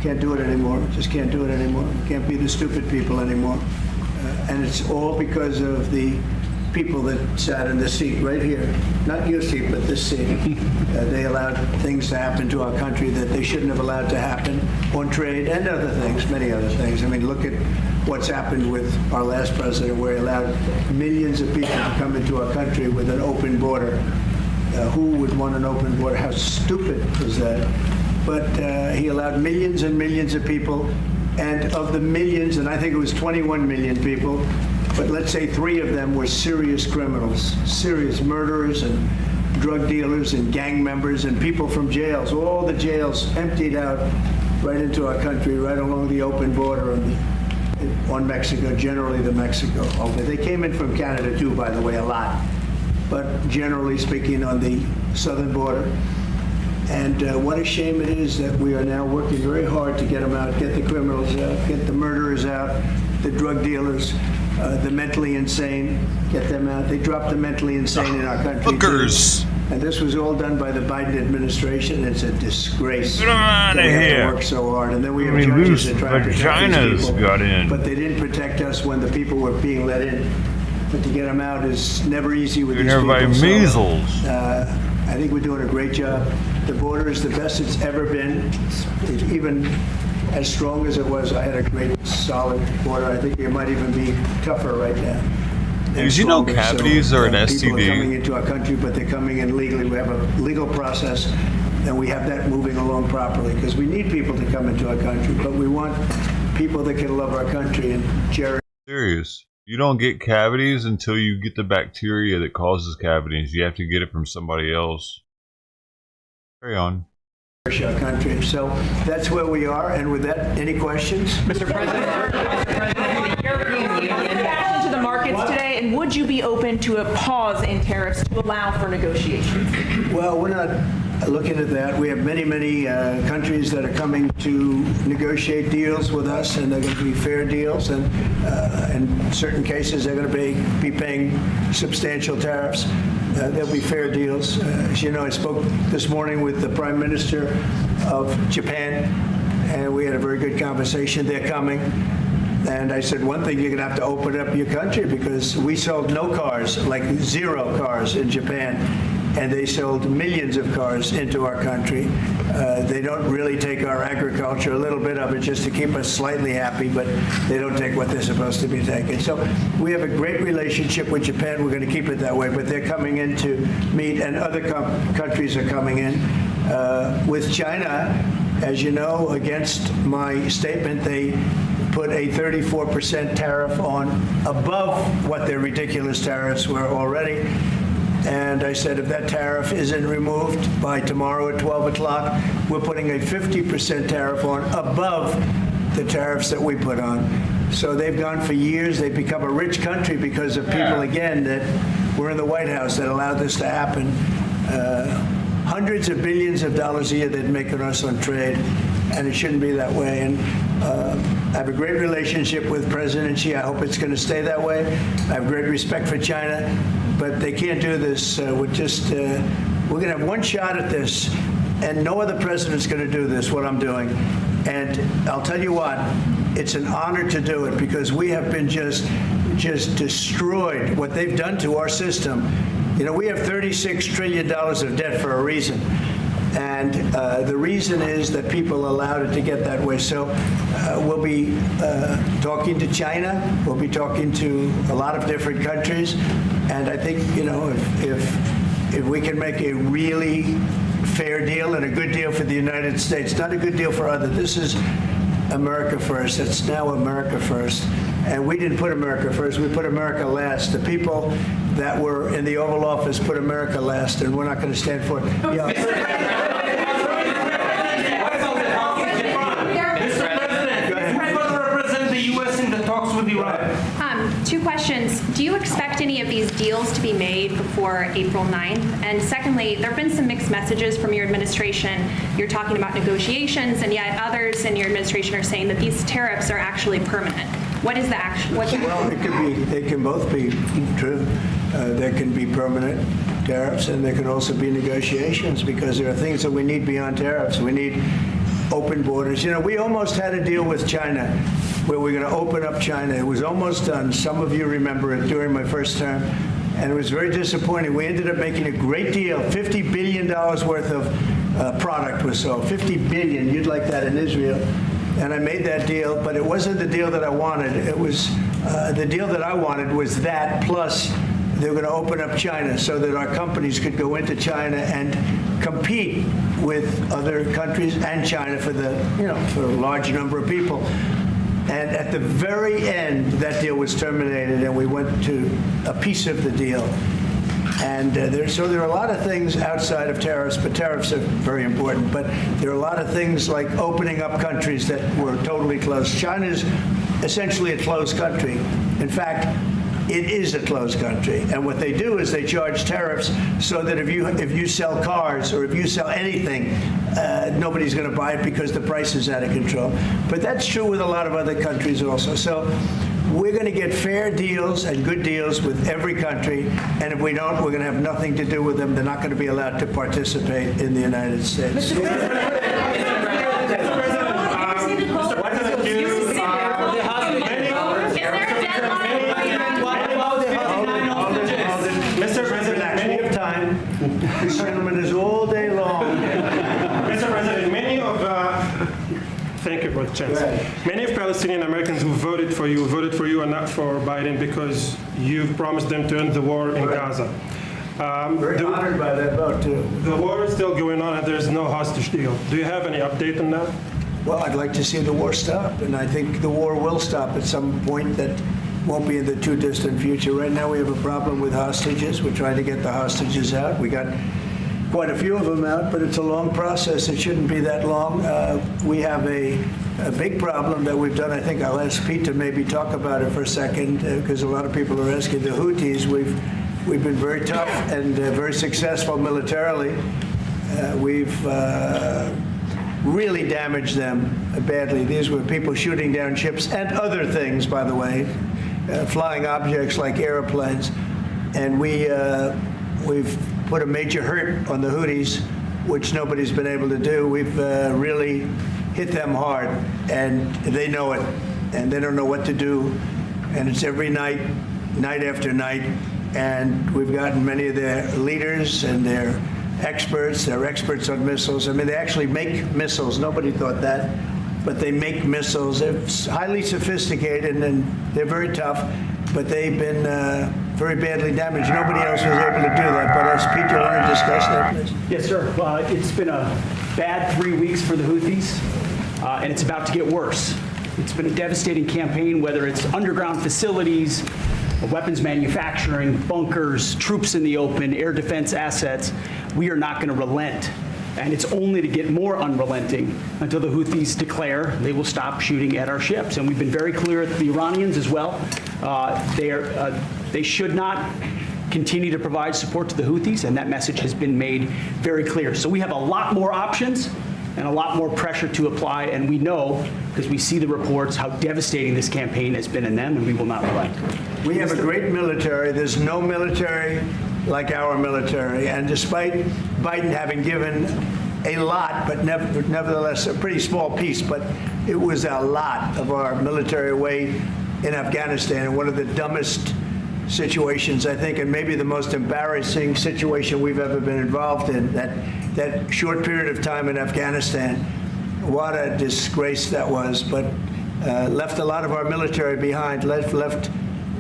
can't do it anymore. Just can't do it anymore. Can't be the stupid people anymore. And it's all because of the people that sat in the seat right here. Not your seat, but this seat. They allowed things to happen to our country that they shouldn't have allowed to happen on trade and other things, many other things. I mean, look at what's happened with our last president, where he allowed millions of people to come into our country with an open border. Who would want an open border? How stupid was that? But he allowed millions and millions of people, and of the millions, and I think it was 21 million people, but let's say 3 of them were serious criminals, serious murderers and drug dealers and gang members and people from jails. All the jails emptied out right into our country, right along the open border on Mexico, generally the Mexico. They came in from Canada too, by the way, a lot. But generally speaking, on the southern border. And what a shame it is that we are now working very hard to get them out, get the criminals out, get the murderers out, the drug dealers, the mentally insane, get them out. They dropped the mentally insane in our country. Hookers. And this was all done by the Biden administration. It's a disgrace. Get them out of that we have here. to work so hard. And then we have How many judges loose that try to protect these vaginas people. got in? But they didn't protect us when the people were being let in. But to get them out is never easy with these people. Everybody So, measles. I think we're doing a great job. The border is the best it's ever been. It's even as strong as it was. I had a great, solid border. I think it might even be tougher right now. Did you know cavities are an People are coming STD? into our country, but they're coming in legally. We have a legal process, and we have that moving along properly because we need people to come into our country, but we want people that can love our country. And Jerry. Serious. You don't get cavities until you get the bacteria that causes cavities. You have to get it from somebody else. Carry on. Our country. So that's where we are. And with that, any questions? Mr. President, the European Union back into the markets today, and would you be open to a pause in tariffs to allow for negotiations? Well, we're not looking at that. We have many, many countries that are coming to negotiate deals with us, and they're going to be fair deals. And in certain cases, they're going to be paying substantial tariffs. There'll be fair deals. As you know, I spoke this morning with the Prime Minister of Japan, and we had a very good conversation. They're coming. And I said, one thing, you're going to have to open up your country because we sold no cars, like 0 cars in Japan, and they sold millions of cars into our country. They don't really take our agriculture, a little bit of it just to keep us slightly happy, but they don't take what they're supposed to be taking. So we have a great relationship with Japan. We're going to keep it that way, but they're coming in to meet, and other countries are coming in. With China, as you know, against my statement, they put a 34% tariff on above what their ridiculous tariffs were already. And I said, if that tariff isn't removed by tomorrow at 12 o'clock, we're putting a 50% tariff on above the tariffs that we put on. So they've gone for years. They've become a rich country because of people, again, that were in the White House that allowed this to happen. Hundreds of billions of dollars a year they'd make on us on trade, and it shouldn't be that way. And I have a great relationship with President Xi. I hope it's going to stay that way. I have great respect for China, but they can't do this. We're going to have one shot at this, and no other president's going to do this, what I'm doing. And I'll tell you what, it's an honor to do it because we have been just destroyed, what they've done to our system. You know, we have $36 trillion of debt for a reason. And the reason is that people allowed it to get that way. So we'll be talking to China. We'll be talking to a lot of different countries. And I think, you know, if we can make a really fair deal and a good deal for the United States, not a good deal for others. This is America first. It's now America first. And we didn't put America first. We put America last. The people that were in the Oval Office put America last, and we're not going to stand for it. Two questions. Do you expect any of these deals to be made before April 9th? And secondly, there have been some mixed messages from your administration. You're talking about negotiations, and yet others in your administration are saying that these tariffs are actually permanent. What is the action? Well, it could be. They can both be true. There can be permanent tariffs, and there can also be negotiations because there are things that we need beyond tariffs. We need open borders. You know, we almost had a deal with China where we're going to open up China. It was almost done. Some of you remember it during my first term, and it was very disappointing. We ended up making a great deal. $50 billion worth of product was sold. $50 billion. You'd like that in Israel. And I made that deal, but it wasn't the deal that I wanted. It was the deal that I wanted was that plus they were going to open up China so that our companies could go into China and compete with other countries and China for for a large number of people. And at the very end, that deal was terminated, and we went to a piece of the deal. And so there are a lot of things outside of tariffs, but tariffs are very important. But there are a lot of things like opening up countries that were totally closed. China is essentially a closed country. In fact, it is a closed country. And what they do is they charge tariffs so that if you sell cars or if you sell anything, nobody's going to buy it because the price is out of control. But that's true with a lot of other countries also. So we're going to get fair deals and good deals with every country. And if we don't, we're going to have nothing to do with them. They're not going to be allowed to participate in the United States. Mr. President, plenty of time. This gentleman is all day long. chance. Many of Palestinian Americans who voted for you and not for Biden because you've promised them to end the war in Gaza. Very honored by that vote, too. The war is still going on and there's no hostage deal. Do you have any update on that? Well, I'd like to see the war stop, and I think the war will stop at some point that won't be in the too distant future. Right now we have a problem with hostages. We're trying to get the hostages out. We got quite a few of them out, but it's a long process. It shouldn't be that long. We have a big problem that we've done. I think I'll ask Pete to maybe talk about it for a second, because a lot of people are asking. The Houthis, we've been very tough and very successful militarily. We've really damaged them badly. These were people shooting down ships and other things, by the way, flying objects like airplanes. And we've put a major hurt on the Houthis, which nobody's been able to do. We've really hit them hard, and they know it, and they don't know what to do. And it's every night, night after night. And we've gotten many of their leaders and their experts. They're experts on missiles. I mean, they actually make missiles. Nobody thought that. But they make missiles. They're highly sophisticated, and they're very tough. But they've been very badly damaged. Nobody else was able to do that. But as Pete, you want to discuss that, please? Yes, sir. It's been a bad 3 weeks for the Houthis, and it's about to get worse. It's been a devastating campaign, whether it's underground facilities, weapons manufacturing, bunkers, troops in the open, air defense assets. We are not going to relent. And it's only to get more unrelenting until the Houthis declare they will stop shooting at our ships. And we've been very clear at the Iranians as well. They should not continue to provide support to the Houthis, and that message has been made very clear. So we have a lot more options and a lot more pressure to apply, and we know, because we see the reports, how devastating this campaign has been in them, and we will not relent. We have a great military. There's no military like our military, and despite Biden having given a lot, but nevertheless a pretty small piece, but it was a lot of our military away in Afghanistan, one of the dumbest situations, I think, and maybe the most embarrassing situation we've ever been involved in, that short period of time in Afghanistan. What a disgrace that was, but left a lot of our military behind, left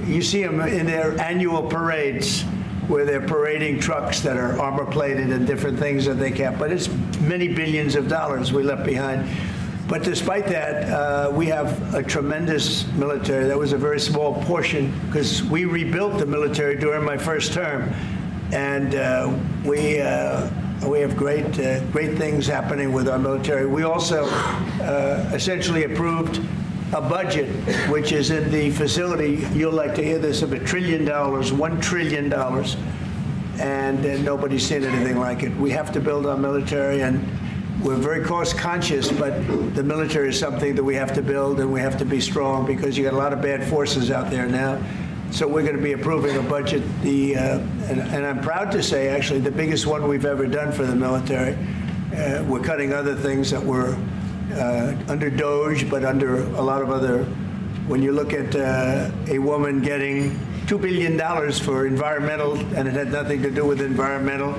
you see them in their annual parades where they're parading trucks that are armor-plated and different things that they kept, but it's many billions of dollars we left behind. But despite that, we have a tremendous military. That was a very small portion because we rebuilt the military during my first term, and we have great things happening with our military. We also essentially approved a budget, which is in the facility, you'll like to hear this, of $1 trillion, $1 trillion, and nobody's seen anything like it. We have to build our military, and we're very cost conscious, but the military is something that we have to build, and we have to be strong because you got a lot of bad forces out there now. So we're going to be approving a budget, and I'm proud to say, actually, the biggest one we've ever done for the military. We're cutting other things that were under DOGE, but under a lot of other. When you look at a woman getting $2 billion for environmental, and it had nothing to do with environmental,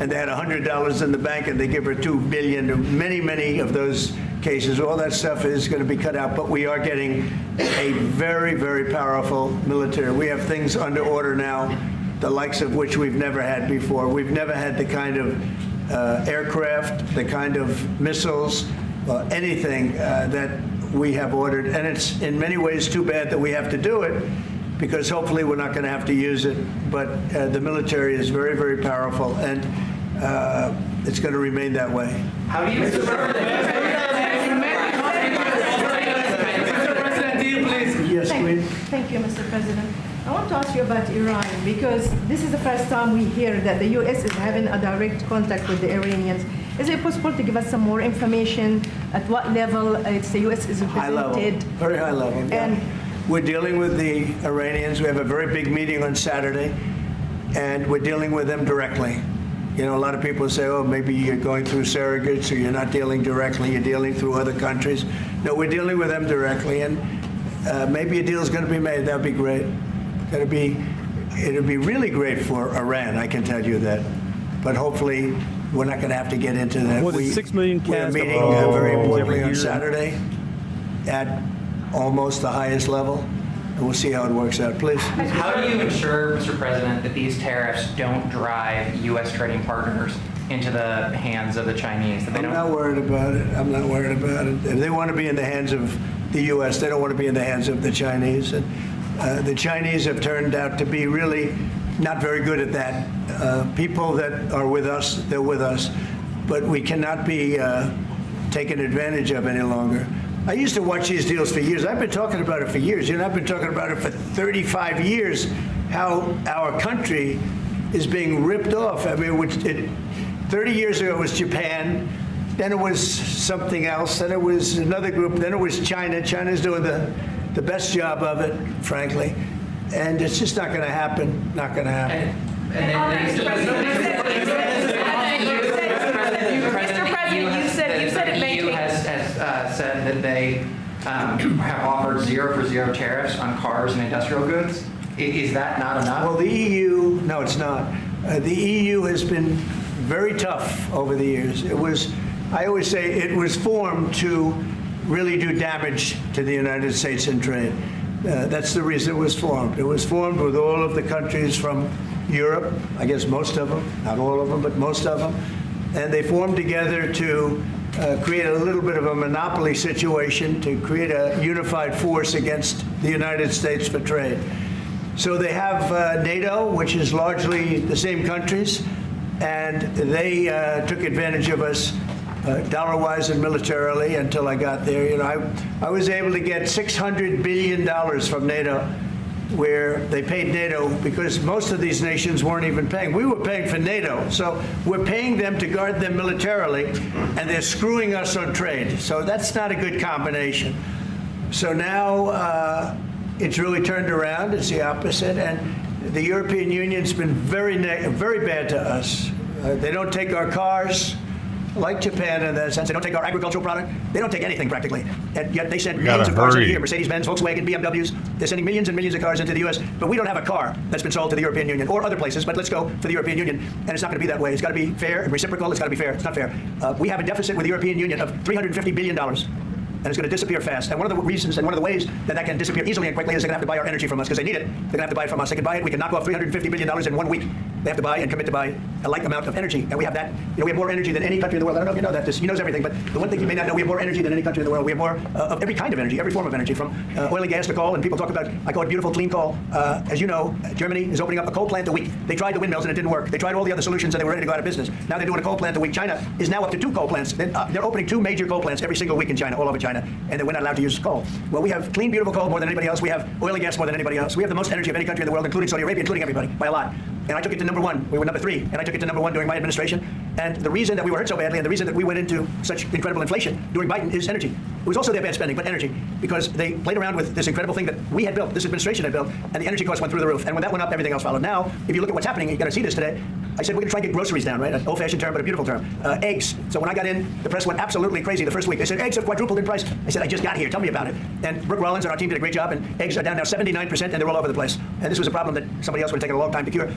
and they had $100 in the bank, and they give her $2 billion. Many of those cases, all that stuff is going to be cut out. But we are getting a very, very powerful military. We have things under order now, the likes of which we've never had before. We've never had the kind of aircraft, the kind of missiles, anything that we have ordered. And it's in many ways too bad that we have to do it, because hopefully we're not going to have to use it. But the military is very, very powerful, and it's going to remain that way. How do you... Yes, please. Thank you, Mr. President. I want to ask you about Iran, because this is the first time we hear that the U.S. is having a direct contact with the Iranians. Is it possible to give us some more information at what level the U.S. is represented? High level, very high level. And we're dealing with the Iranians. We have a very big meeting on Saturday, and we're dealing with them directly. You know, a lot of people say, oh, maybe you're going through surrogates, or you're not dealing directly, you're dealing through other countries. No, we're dealing with them directly, and maybe a deal is going to be made. That would be great. It'd be really great for Iran, I can tell you that. But hopefully, we're not going to have to get into that. More than 6 million We're cats meeting very importantly on Saturday. at almost the highest level, and we'll see how it works out. Please. How do you ensure, Mr. President, that these tariffs don't drive U.S. trading partners into the hands of the Chinese? I'm not worried about it. I'm not worried about it. If they want to be in the hands of the U.S., they don't want to be in the hands of the Chinese. And the Chinese have turned out to be really not very good at that. People that are with us, they're with us. But we cannot be taken advantage of any longer. I used to watch these deals for years. I've been talking about it for years. I've been talking about it for 35 years, how our country is being ripped off. I mean, 30 years ago it was Japan, then it was something else, then it was another group, then it was China. China's doing the best job of it, frankly. And it's just not going to happen. Not going to happen. Mr. President, you said it may take... has said that they have offered 0 for 0 tariffs on cars and industrial goods. Is that not enough? Well, the EU, no, it's not. The EU has been very tough over the years. I always say it was formed to really do damage to the United States in trade. That's the reason it was formed. It was formed with all of the countries from Europe, I guess most of them, not all of them, but most of them. And they formed together to create a little bit of a monopoly situation, to create a unified force against the United States for trade. So they have NATO, which is largely the same countries, and they took advantage of us dollar-wise and militarily until I got there. I was able to get $600 billion from NATO, where they paid NATO because most of these nations weren't even paying. We were paying for NATO, so we're paying them to guard them militarily, and they're screwing us on trade. So that's not a good combination. So now it's really turned around. It's the opposite, and the European Union's been very bad to us. They don't take our cars, like Japan in that sense. They don't take our agricultural product. They don't take anything practically. And yet they send millions of cars into here, Mercedes-Benz, Volkswagen, BMWs. They're sending millions and millions of cars into the U.S., but we don't have a car that's been sold to the European Union or other places, but let's go for the European Union. And it's not going to be that way. It's got to be fair and reciprocal. It's got to be fair. It's not fair. We have a deficit with the European Union of $350 billion. And it's going to disappear fast. And one of the reasons and one of the ways that can disappear easily and quickly is they're going to have to buy our energy from us because they need it. They're going to have to buy it from us. They can buy it. We can knock off $350 billion in 1 week. They have to buy and commit to buy a like amount of energy. And we have that. We have more energy than any country in the world. I don't know if you know that. He knows everything. But the one thing you may not know, we have more energy than any country in the world. We have more of every kind of energy, every form of energy, from oil and gas to coal. And people talk about, I call it beautiful, clean coal. As you know, Germany is opening up a coal plant a week. They tried the windmills and it didn't work. They tried all the other solutions and they were ready to go out of business. Now they're doing a coal plant a week. China is now up to 2 coal plants. They're opening 2 major coal plants every single week in China, all over China. And we're not allowed to use coal. Well, we have clean, beautiful coal more than anybody else. We have oil and gas more than anybody else. We have the most energy of any country in the world, including Saudi Arabia, including everybody, by a lot. And I took it to number 1. We were number 3, and I took it to number 1 during my administration. And the reason that we were hurt so badly and the reason that we went into such incredible inflation during Biden is energy. It was also their bad spending, but energy, because they played around with this incredible thing that we had built, this administration had built, and the energy costs went through the roof. And when that went up, everything else followed. Now, if you look at what's happening, you're going to see this today. I said we're going to try and get groceries down, right? An old-fashioned term, but a beautiful term. Eggs. So when I got in, the press went absolutely crazy the first week. They said, eggs have quadrupled in price. I said, I just got here. Tell me about it. And Brooke Rollins and our team did a great job, and eggs are down now 79%, and they're all over the place. And this was a problem that somebody else would have taken a long time to cure.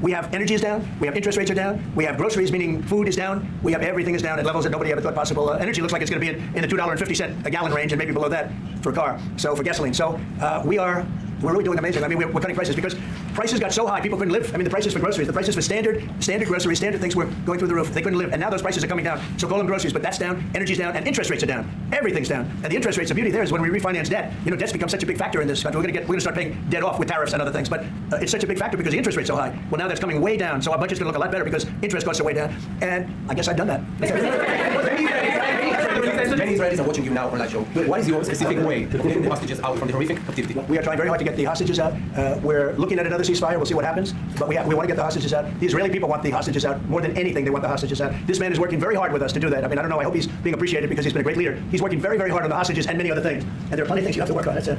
We have energy is down. We have interest rates are down. We have groceries, meaning food is down. We have everything is down at levels that nobody ever thought possible. Energy looks like it's going to be in the $2.50 a gallon range, and maybe below that for a car. So for gasoline. So we're really doing amazing. I mean, we're cutting prices because prices got so high people couldn't live. I mean, the prices for groceries, the prices for standard groceries, standard things were going through the roof. They couldn't live, and now those prices are coming down. So coal and groceries, but that's down, energy's down, and interest rates are down. Everything's down. And the interest rates, the beauty there is when we refinance debt. Debt's become such a big factor in this country. We're going to start paying debt off with tariffs and other things. But it's such a big factor because the interest rate's so high. Well, now that's coming way down. So our budget's going to look a lot better because interest costs are way down. And I guess I've done that. Many Israelis are watching you now on that show. What is your specific way to get the hostages out from the horrific captivity? We are trying very hard to get the hostages out. We're looking at another ceasefire. We'll see what happens. But we want to get the hostages out. The Israeli people want the hostages out more than anything. They want the hostages out. This man is working very hard with us to do that. I mean, I don't know. I hope he's being appreciated because he's been a great leader. He's working very, very hard on the hostages and many other things. And there are plenty of things you have to work on. It's a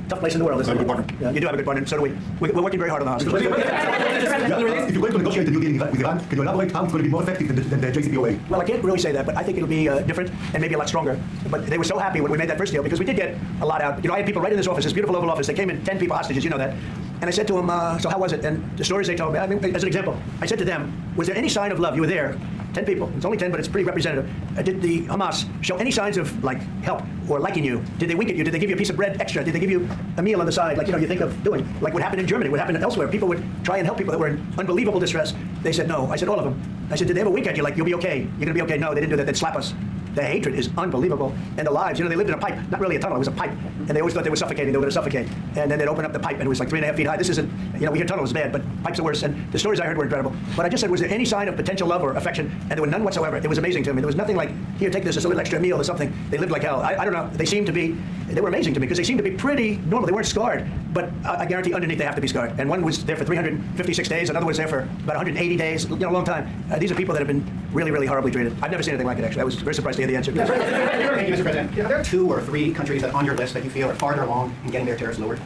tough place in the world. You have a good partner. Yeah, you do have a good partner. So do we. We're working very hard on the hostages. If you're going to negotiate the new deal with Iran, can you elaborate how it's going to be more effective than the JCPOA? Well, I can't really say that, but I think it'll be different and maybe a lot stronger. But they were so happy when we made that first deal because we did get a lot out. I had people right in this office, this beautiful Oval Office. They came in 10 people hostages, you know that. And I said to them, so how was it? And the stories they told me, I mean, as an example, I said to them, was there any sign of love? You were there. 10 people. It's only 10, but it's pretty representative. Did the Hamas show any signs of like help or liking you? Did they wink at you? Did they give you a piece of bread extra? Did they give you a meal on the side, like you think of doing, like what happened in Germany, what happened elsewhere? People would try and help people that were in unbelievable distress. They said no. I said all of them. I said, did they ever wink at you like you'll be okay? You're gonna be okay? No, they didn't do that. They'd slap us. The hatred is unbelievable. And the lives, they lived in a pipe, not really a tunnel, it was a pipe. And they always thought they were suffocating, they were gonna suffocate. And then they'd open up the pipe and it was like 3.5 feet high. This isn't, we hear tunnels bad, but pipes are worse. And the stories I heard were incredible. But I just said, was there any sign of potential love or affection? And there were none whatsoever. It was amazing to me. There was nothing like, here, take this as a little extra meal or something. They lived like hell. I don't know. They were amazing to me because they seemed to be pretty normal. They weren't scarred, but I guarantee underneath they have to be scarred. And one was there for 356 days, another was there for about 180 days, a long time. These are people that have been really, really horribly treated. I've never seen anything like it, actually. I was very surprised to hear the answer. Thank you, Mr. President. Are there 2 or 3 countries that on your list that you feel are farther along in getting their tariffs lowered?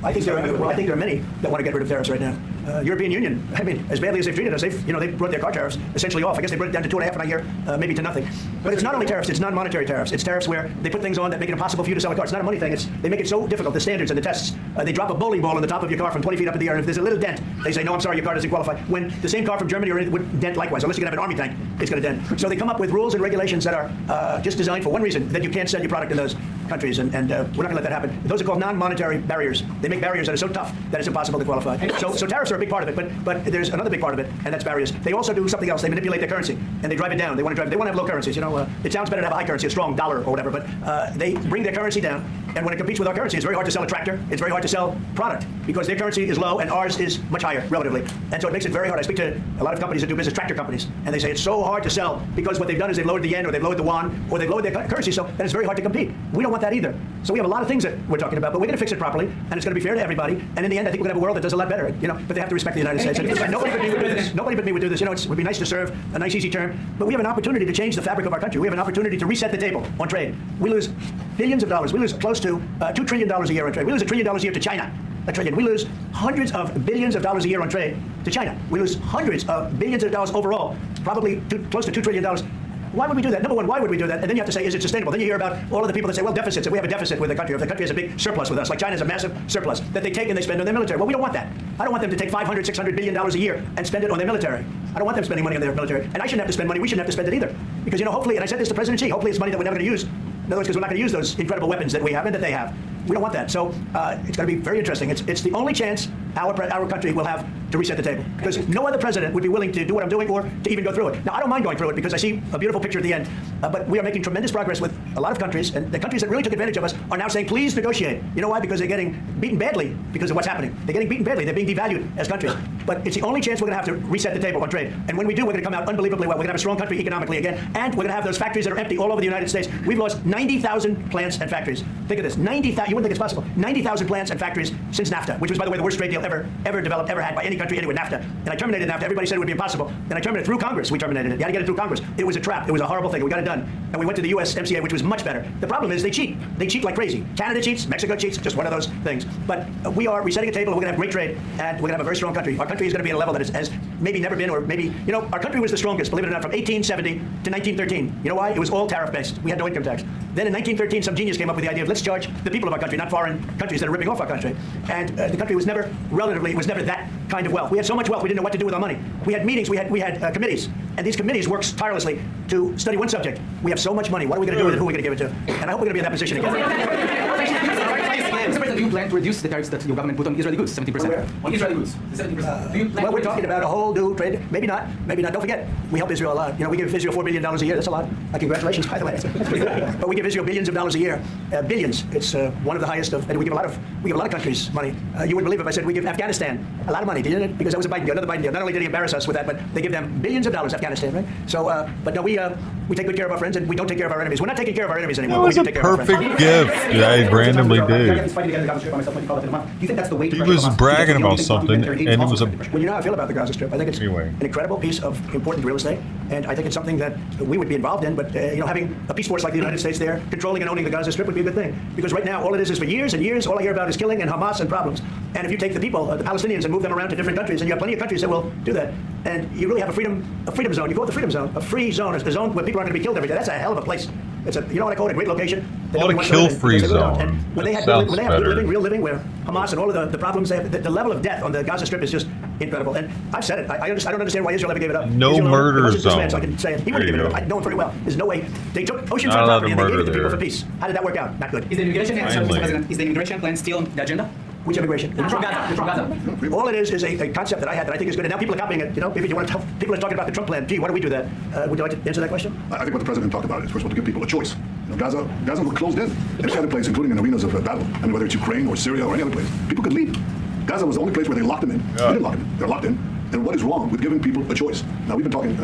I think there are many that want to get rid of tariffs right now. European Union, as badly as they've treated us, they've brought their car tariffs essentially off. I guess they brought it down to 2.5 in a year, maybe to nothing. But it's not only tariffs, it's non-monetary tariffs. It's tariffs where they put things on that make it impossible for you to sell a car. It's not a money thing. They make it so difficult, the standards and the tests. They drop a bowling ball on the top of your car from 20 feet up in the air, and if there's a little dent, they say, no, I'm sorry, your car doesn't qualify. When the same car from Germany or anything would dent likewise, unless you can have an army tank, it's going to dent. So they come up with rules and regulations that are just designed for one reason, that you can't sell your product in those countries, and we're not going to let that happen. Those are called non-monetary barriers. They make barriers that are so tough that it's impossible to qualify. So tariffs are a big part of it, but there's another big part of it, and that's barriers. They also do something else. They manipulate their currency, and they drive it down. They want to have low currencies. It sounds better to have a high currency, a strong dollar or whatever, but they bring their currency down, and when it competes with our currency, it's very hard to sell a tractor. It's very hard to sell product because their currency is low and ours is much higher relatively, and so it makes it very hard. I speak to a lot of companies that do business, tractor companies, and they say it's so hard to sell because what they've done is they've lowered the yen or they've lowered the yuan or they've lowered their currency, so then it's very hard to compete. We don't want that either. So we have a lot of things that we're talking about, but we're going to fix it properly, and it's going to be fair to everybody. And in the end, I think we're going to have a world that does a lot better. But they have to respect the United States. And nobody but me would do this. Nobody but me would do this. It would be nice to serve a nice, easy term, but we have an opportunity to change the fabric of our country. We have an opportunity to reset the table on trade. We lose billions of dollars. We lose close to $2 trillion a year on trade. We lose $1 trillion a year to China. $1 trillion. We lose hundreds of billions of dollars a year on trade to China. We lose hundreds of billions of dollars overall, probably close to $2 trillion. Why would we do that? Number one, why would we do that? And then you have to say, is it sustainable? Then you hear about all of the people that say, well, deficits, and we have a deficit with the country. If the country has a big surplus with us, like China has a massive surplus that they take and they spend on their military. Well, we don't want that. I don't want them to take $500, $600 billion a year and spend it on their military. I don't want them spending money on their military. And I shouldn't have to spend money. We shouldn't have to spend it either. Because, hopefully, and I said this to President Xi, hopefully it's money that we're never going to use. In other words, because we're not going to use those incredible weapons that we have and that they have. We don't want that. So it's going to be very interesting. It's the only chance our country will have to reset the table. Because no other president would be willing to do what I'm doing or to even go through it. Now, I don't mind going through it because I see a beautiful picture at the end. But we are making tremendous progress with a lot of countries. And the countries that really took advantage of us are now saying, please negotiate. You know why? Because they're getting beaten badly because of what's happening. They're getting beaten badly. They're being devalued as countries. But it's the only chance we're going to have to reset the table on trade. And when we do, we're going to come out unbelievably well. We're going to have a strong country economically again. And we're going to have those factories that are empty all over the United States. We've lost 90,000 plants and factories. Think of this. 90,000. You wouldn't think it's possible. 90,000 plants and factories since NAFTA, which was, by the way, the worst trade deal ever developed, ever had by any country anywhere, NAFTA. And I terminated NAFTA. Everybody said it would be impossible. And I terminated it through Congress. We terminated it. You had to get it through Congress. It was a trap. It was a horrible thing. We got it done. And we went to the USMCA, which was much better. The problem is they cheat. They cheat like crazy. Canada cheats. Mexico cheats. Just one of those things. But we are resetting a table, and we're going to have great trade, and we're going to have a very strong country. Our country is going to be at a level that has maybe never been, or maybe, our country was the strongest, believe it or not, from 1870 to 1913. You know why? It was all tariff-based. We had no income tax. Then in 1913, some genius came up with the idea of let's charge the people of our country, not foreign countries that are ripping off our country. And the country was never, relatively, it was never that kind of wealth. We had so much wealth, we didn't know what to do with our money. We had meetings, we had committees, and these committees worked tirelessly to study one subject. We have so much money. What are we going to do with it? Who are we going to give it to? And I hope we're going to be in that position again. Do you plan to reduce the tariffs that your government put on Israeli goods, 70%? On Israeli goods, 70%. Well, we're talking about a whole new trade. Maybe not. Maybe not. Don't forget, we help Israel a lot. We give Israel $4 billion a year. That's a lot. Congratulations, by the way. But we give Israel billions of dollars a year. Billions. It's one of the highest of, and we give a lot of countries money. You wouldn't believe if I said we give Afghanistan a lot of money, didn't it? Because that was a Biden deal, another Biden deal. Not only did he embarrass us with that, but they give them billions of dollars, Afghanistan, right? So, but no, we take good care of our friends, and we don't take care of our enemies. We're not taking care of our enemies anymore. That was a perfect gift I randomly did. Do you think that's the way to He was bragging about something, and it was a... Well, you know how I feel about the Gaza Strip. I think it's an incredible piece of important real estate, and I think it's something that we would be involved in, but having a peace force like the United States there, controlling and owning the Gaza Strip would be a good thing. Because right now, all it is for years and years, all I hear about is killing and Hamas and problems. And if you take the people, the Palestinians, and move them around to different countries, and you have plenty of countries that will do that, and you really have a freedom zone. You call it the freedom zone, a free zone, a zone where people aren't going to be killed every day. That's a hell of a place. It's a, you know what I call it, a great location. I want a kill-free zone. And when they have good living, real living, where Hamas and all of the problems they have, the level of death on the Gaza Strip is just incredible. And I've said it. I don't understand why Israel ever gave it up. No Israel, murder zone. So I zone. can say it. He wouldn't give it up. I know him very well. There's no way. They took oceanfront Not allowed property to and they gave murder it to people there. for peace. How did that work out? Not good. Is the immigration, Mr. President, is the immigration plan still on the agenda? Which immigration? From Gaza. All it is a concept that I had that I think is good. And now people are copying it. You know, if you want to tell people are talking about the Trump plan. Gee, why do we do that? Would you like to answer that question? I think what the president talked about is first of all to give people a choice. You know, Gaza was closed in. Every other place, including in arenas of battle, I mean, whether it's Ukraine or Syria or any other place, people could leave. Gaza was the only place where they locked them in. They didn't lock them in. They're locked in. And what is wrong with giving people a choice? Now, we've been talking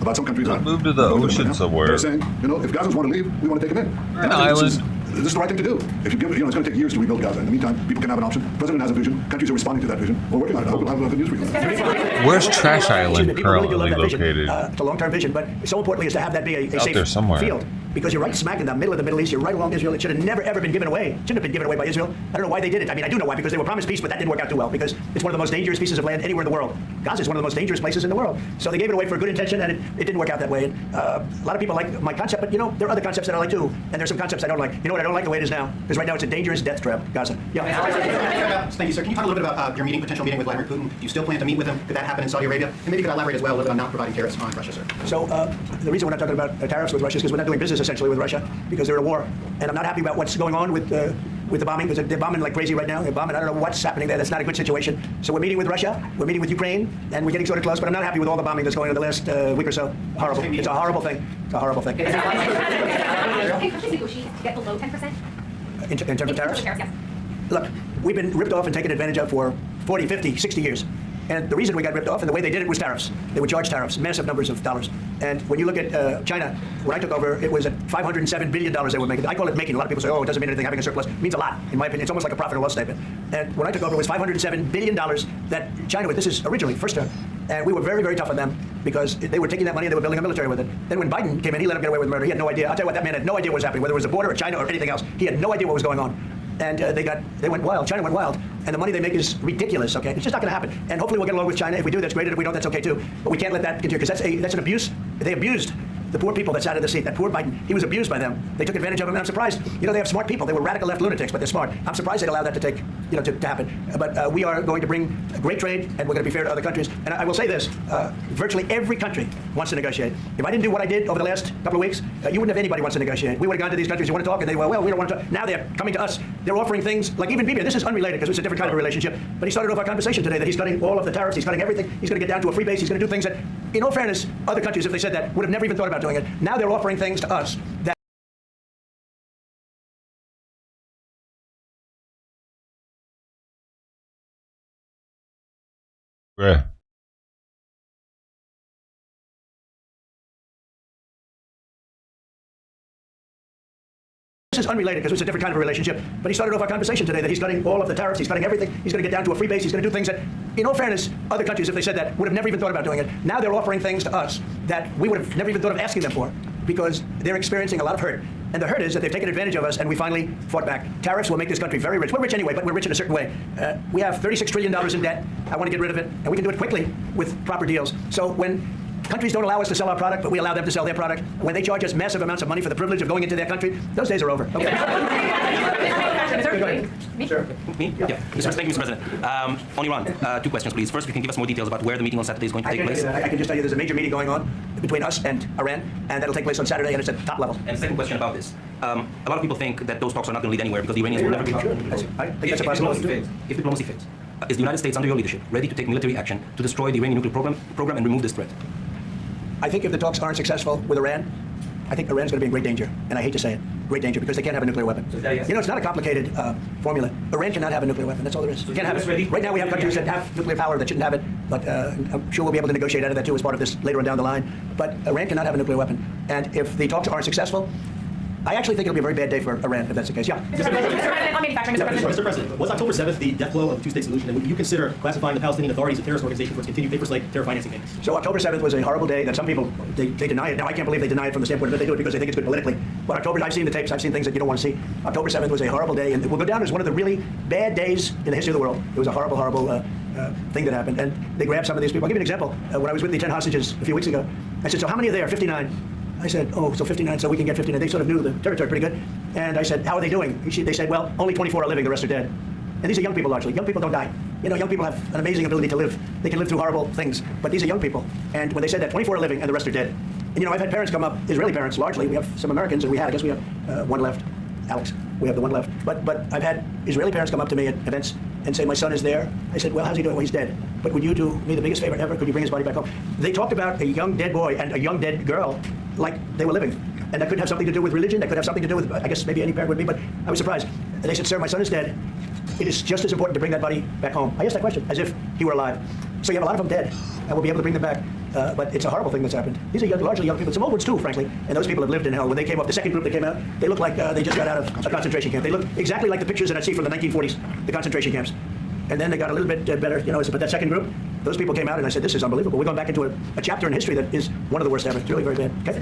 about some countries. Move to the ocean somewhere. They're saying, you know, if Gazans want to leave, we want to take them in. An island. This is the right thing to do. If you give, you know, it's going to take years to rebuild Gaza. In the meantime, people can have an option. The president has a vision. Countries are responding to that vision. We're working on it. I hope we'll have good news for you. Where's Trash Island People really do currently love that vision. located? It's a long-term vision, but so importantly is to have that be a Out safe there somewhere. field. Because you're right smack in the middle of the Middle East. You're right along Israel. It should have never, ever been given away. Shouldn't have been given away by Israel. I don't know why they did it. I mean, I do know why, because they were promised peace, but that didn't work out too well, because it's one of the most dangerous pieces of land anywhere in the world. Gaza is one of the most dangerous places in the world. So they gave it away for a good intention, and it didn't work out that way. And, a lot of people like my concept, but, you know, there are other concepts that I like too. And there's some concepts I don't like. You know what? I don't like the way it is now, because right now it's a dangerous death trap, Gaza. Yeah. Thank you, sir. Can you talk a little bit about your potential meeting with Vladimir Putin? Do you still plan to meet with him? Could that happen in Saudi Arabia? And maybe you could elaborate as well a little bit on not providing tariffs on Russia, sir. So the reason we're not talking about tariffs with Russia is because we're not doing business essentially with Russia, because they're in a war. And I'm not happy about what's going on with the bombing, because they're bombing like crazy right now. They're bombing. I don't know what's happening there. That's not a good situation. So we're meeting with Russia. We're meeting with Ukraine, and we're getting sort of close. But I'm not happy with all the bombing that's going on the last week or so. Horrible. It's a horrible thing. It's a horrible thing. Can countries negotiate to get below 10%? In terms of tariffs? Yes. Look, we've been ripped off and taken advantage of for 40, 50, 60 years. And the reason we got ripped off and the way they did it was tariffs. They would charge tariffs, massive numbers of dollars. And when you look at China, when I took over, it was at $507 billion they were making. I call it making. A lot of people say, oh, it doesn't mean anything, having a surplus. It means a lot, in my opinion. It's almost like a profit or loss statement. And when I took over, it was $507 billion that China would. This is originally, first term. And we were very, very tough on them because they were taking that money and they were building a military with it. Then when Biden came in, he let them get away with murder. He had no idea. I'll tell you what, that man had no idea what was happening, whether it was the border or China or anything else. He had no idea what was going on. And they went wild. China went wild. And the money they make is ridiculous, okay? It's just not going to happen. And hopefully we'll get along with China. If we do, that's great. And if we don't, that's okay too. But we can't let that continue, because that's an abuse. They abused the poor people that sat in the seat. That poor Biden, he was abused by them. They took advantage of him, and I'm surprised. You know, they have smart people. They were radical left lunatics, but they're smart. I'm surprised they'd allow that to take, you know, to happen. But we are going to bring great trade, and we're going to be fair to other countries. And I will say this, virtually every country wants to negotiate. If I didn't do what I did over the last couple of weeks, you wouldn't have anybody wants to negotiate. We would have gone to these countries, you want to talk, and they were, well, we don't want to talk. Now they're coming to us. They're offering things, like even Bibi, this is unrelated, because it's a different kind of relationship, but he started off our conversation today that he's cutting all of the tariffs, he's cutting everything, he's going to get down to a free base, he's going to do things that, in all fairness, other countries, if they said that, would have never even thought about doing it. Now they're offering things to us that Yeah. This is unrelated because it's a different kind of relationship, but he started off our conversation today that he's cutting all of the tariffs, he's cutting everything, he's going to get down to a free base, he's going to do things that, in all fairness, other countries, if they said that, would have never even thought about doing it. Now they're offering things to us that we would have never even thought of asking them for, because they're experiencing a lot of hurt. And the hurt is that they've taken advantage of us, and we finally fought back. Tariffs will make this country very rich. We're rich anyway, but we're rich in a certain way. We have $36 trillion in debt. I want to get rid of it, and we can do it quickly with proper deals. So when countries don't allow us to sell our product, but we allow them to sell their product, when they charge us massive amounts of money for the privilege of going into their country, those days are over. Okay. Sure. Me? Yeah. Thank you, Mr. President. On Iran, 2 questions, please. First, if you can give us more details about where the meeting on Saturday is going to take place. I can just tell you there's a major meeting going on between us and Iran, and that'll take place on Saturday, and it's at the top level. And second question about this. A lot of people think that those talks are not going to lead anywhere because the Iranians will never give up. I think that's a possibility. If diplomacy fails, is the United States, under your leadership, ready to take military action to destroy the Iranian nuclear program and remove this threat? I think if the talks aren't successful with Iran, I think Iran's going to be in great danger. And I hate to say it, great danger, because they can't have a nuclear weapon. You know, it's not a complicated formula. Iran cannot have a nuclear weapon. That's all there is. You can't have it. Right now we have countries that have nuclear power that shouldn't have it, but I'm sure we'll be able to negotiate out of that too as part of this later on down the line. But Iran cannot have a nuclear weapon. And if the talks aren't successful, I actually think it'll be a very bad day for Iran if that's the case. Yeah. Mr. President, was October 7th the death blow of the two-state solution? And would you consider classifying the Palestinian Authority as a terrorist organization for its continued paper-slave terror financing payments? So October 7th was a horrible day that some people, they deny it. Now, I can't believe they deny it from the standpoint that they do it because they think it's good politically. But October, I've seen the tapes, I've seen things that you don't want to see. October 7th was a horrible day, and it will go down as one of the really bad days in the history of the world. It was a horrible, horrible thing that happened. And they grabbed some of these people. I'll give you an example. When I was with the 10 hostages a few weeks ago, I said, so how many are there? 59. I said, oh, so 59, so we can get 59. They sort of knew the territory pretty good. And I said, how are they doing? They said, well, only 24 are living, the rest are dead. And these are young people largely. Young people don't die. You know, young people have an amazing ability to live. They can live through horrible things, but these are young people. And when they said that, 24 are living and the rest are dead. And you know, I've had parents come up, Israeli parents largely. We have some Americans, and I guess we have one left. Alex, we have the one left. But I've had Israeli parents come up to me at events and say, my son is there. I said, well, how's he doing? Well, he's dead. But would you do me the biggest favor ever? Could you bring his body back home? They talked about a young dead boy and a young dead girl like they were living. And that could have something to do with religion. That could have something to do with, I guess maybe any parent would be, but I was surprised. And they said, sir, my son is dead. It is just as important to bring that body back home. I asked that question as if he were alive. So you have a lot of them dead, and we'll be able to bring them back. But it's a horrible thing that's happened. These are largely young people. Some old ones too, frankly. And those people have lived in hell. When they came up, the second group that came out, they looked like they just got out of a concentration camp. They look exactly like the pictures that I see from the 1940s, the concentration camps. And then they got a little bit better, you know. But that second group, those people came out, and I said, this is unbelievable. We're going back into a chapter in history that is one of the worst ever. It's really very bad. Okay?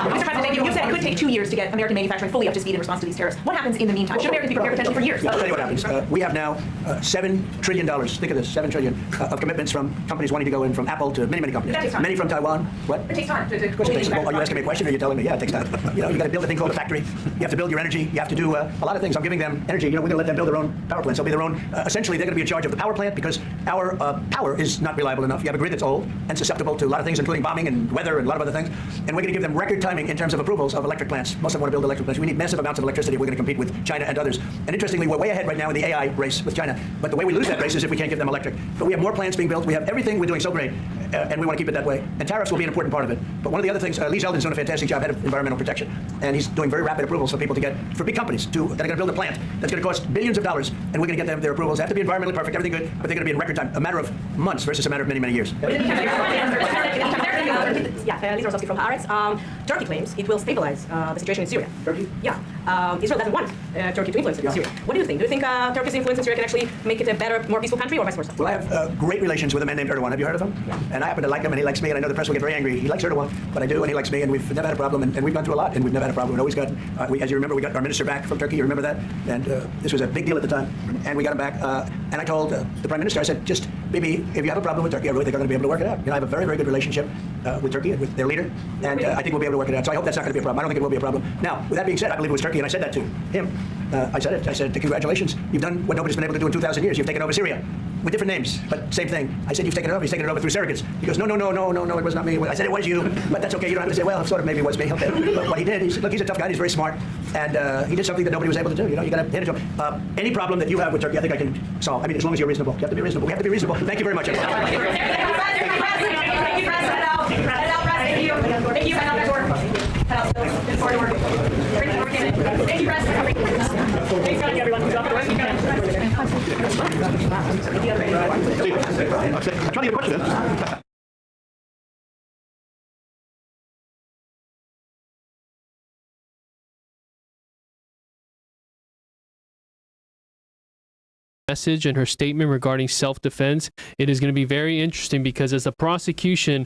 Mr. President, you said it could take 2 years to get American manufacturing fully up to speed in response to these tariffs. What happens in the meantime? Should Americans be prepared potentially for years? I'll tell you what happens. We have now $7 trillion. Think of this, $7 trillion of commitments from companies wanting to go in, from Apple to many, many companies. That takes time. Many from Taiwan. What? It takes time. Of course it takes time. Well, are you asking me a question, or are you telling me? Yeah, it takes time. You know, you got to build a thing called a factory. You have to build your energy. You have to do a lot of things. I'm giving them energy. You know, we're going to let them build their own power plants. They'll be their own. Essentially, they're going to be in charge of the power plant because our power is not reliable enough. You have a grid that's old and susceptible to a lot of things, including bombing and weather and a lot of other things. And we're going to give them record timing in terms of approvals of electric plants. Most of them want to build electric plants. We need massive amounts of electricity. We're going to compete with China and others. And interestingly, we're way ahead right now in the AI race with China. But the way we lose that race is if we can't give them electric. But we have more plants being built. We have everything. We're doing so great. And we want to keep it that way. And tariffs will be an important part of it. But one of the other things, Lee Zeldin's doing a fantastic job, head of environmental protection. And he's doing very rapid approvals for people to get, for big companies that are going to build a plant that's going to cost billions of dollars. And we're going to get them their approvals. They have to be environmentally perfect, everything good, but they're going to be in record time, a matter of months versus a matter of many, many years. Yeah, these are from Haaretz. Turkey claims it will stabilize the situation in Syria. Turkey? Yeah. Israel doesn't want Turkey to influence it in Syria. What do you think? Do you think Turkey's influence in Syria can actually make it a better, more peaceful country, or vice versa? Well, I have great relations with a man named Erdogan. Have you heard of him? Yeah. And I happen to like him, and he likes me, and I know the press will get very angry. He likes Erdogan, but I do, and he likes me, and we've never had a problem, and we've gone through a lot, and we've never had a problem. We always got, as you remember, we got our minister back from Turkey. You remember that? And this was a big deal at the time, and we got him back. And I told the prime minister, I said, just maybe if you have a problem with Turkey, I really think I'm going to be able to work it out. You know, I have a very, very good relationship with Turkey and with their leader, and I think we'll be able to work it out. So I hope that's not going to be a problem. I don't think it will be a problem. Now, with that being said, I believe it was Turkey, and I said that to him. I said it. I said, congratulations. You've done what nobody's been able to do in 2,000 years. You've taken over Syria with different names, but same thing. I said, you've taken it over. He's taken it over through surrogates. He goes, no, it was not me. I said, it was you, but that's okay. You don't have to say, well, sort of maybe it was me. Okay. But what he did, look, he's a tough guy. He's very smart, and he did something that nobody was able to do. You know, you got to hand it to him. Any problem that you have with Turkey, I think I can solve. I mean, as long as you're reasonable. You have to be reasonable. We have to be reasonable. Thank you very much. I'm trying to get a question. Message and her statement regarding self-defense, it is going to be very interesting because as the prosecution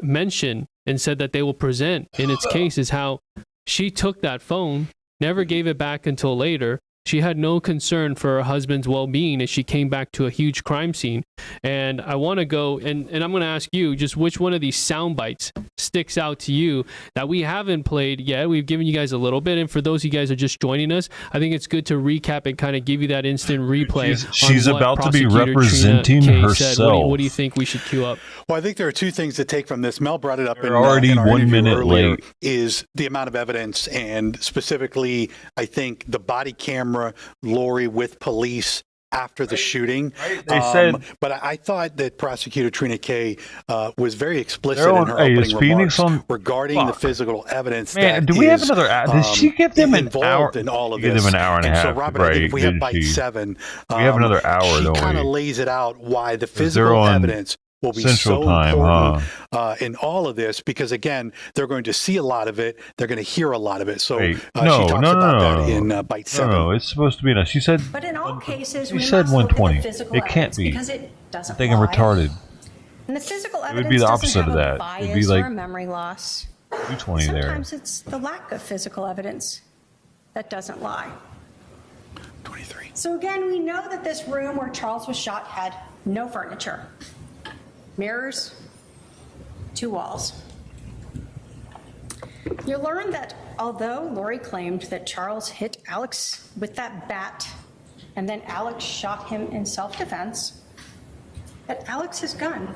mentioned and said that they will present in its case is how she took that phone, never gave it back until later. She had no concern for her husband's well-being as she came back to a huge crime scene. And I want to go, and I'm going to ask you just which one of these sound bites sticks out to you that we haven't played yet. We've given you guys a little bit. And for those of you guys who are just joining us, I think it's good to recap and kind of give you that instant replay. She's about to be representing herself. What do you think we should queue up? Well, I think there are two things to take from this. Mel brought it up in already in our 1 minute earlier, late. is the amount of evidence, and specifically, I think the body camera, Lori with police after the shooting. They said, but I thought that Prosecutor Trina Kaye was very explicit in her opening remarks regarding the physical evidence. Man, do we have another hour? Did she give them an hour? In all of give this? them an hour and a half. So, Robert, I think if we have bite 7. We have another hour, she don't kind of we? lays it out why the physical evidence will be Central so Time, important in all of this, because again, they're going to see a lot of it, they're going to hear a lot of it. So she talks about that in bite 7. No, it's supposed to be enough. She said. But in all cases, She we said must look at 120. the physical It can't evidence be. because it doesn't I think I'm lie. retarded. And the physical It evidence would be the doesn't opposite have of a that. bias It'd be like or a memory loss. 220 there. Sometimes it's the lack of physical evidence that doesn't lie. 23. So again, we know that this room where Charles was shot had no furniture. Mirrors, 2 walls. You learn that although Lori claimed that Charles hit Alex with that bat and then Alex shot him in self-defense, that Alex's gun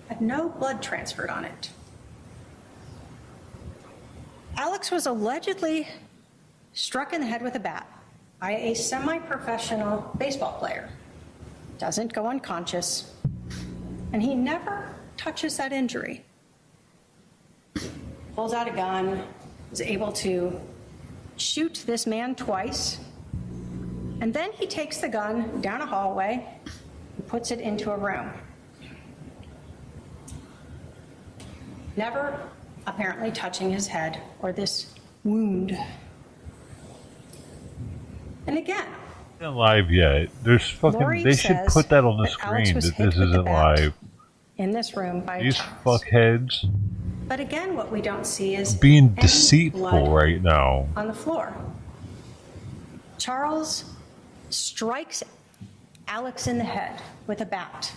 had no blood transferred on it. Alex was allegedly struck in the head with a bat by a semi-professional baseball player. Doesn't go unconscious, and he never touches that injury. Pulls out a gun, is able to shoot this man twice, and then he takes the gun down a hallway and puts it into a room. Never apparently touching his head or this wound. And again, Not live yet. There's fucking. Lori They should says put that on the that Alex screen was that hit this with the isn't bat live. in this room by These Charles. fuckheads But again, what we don't see is being any deceitful blood right now. on the floor. Charles strikes Alex in the head with a bat.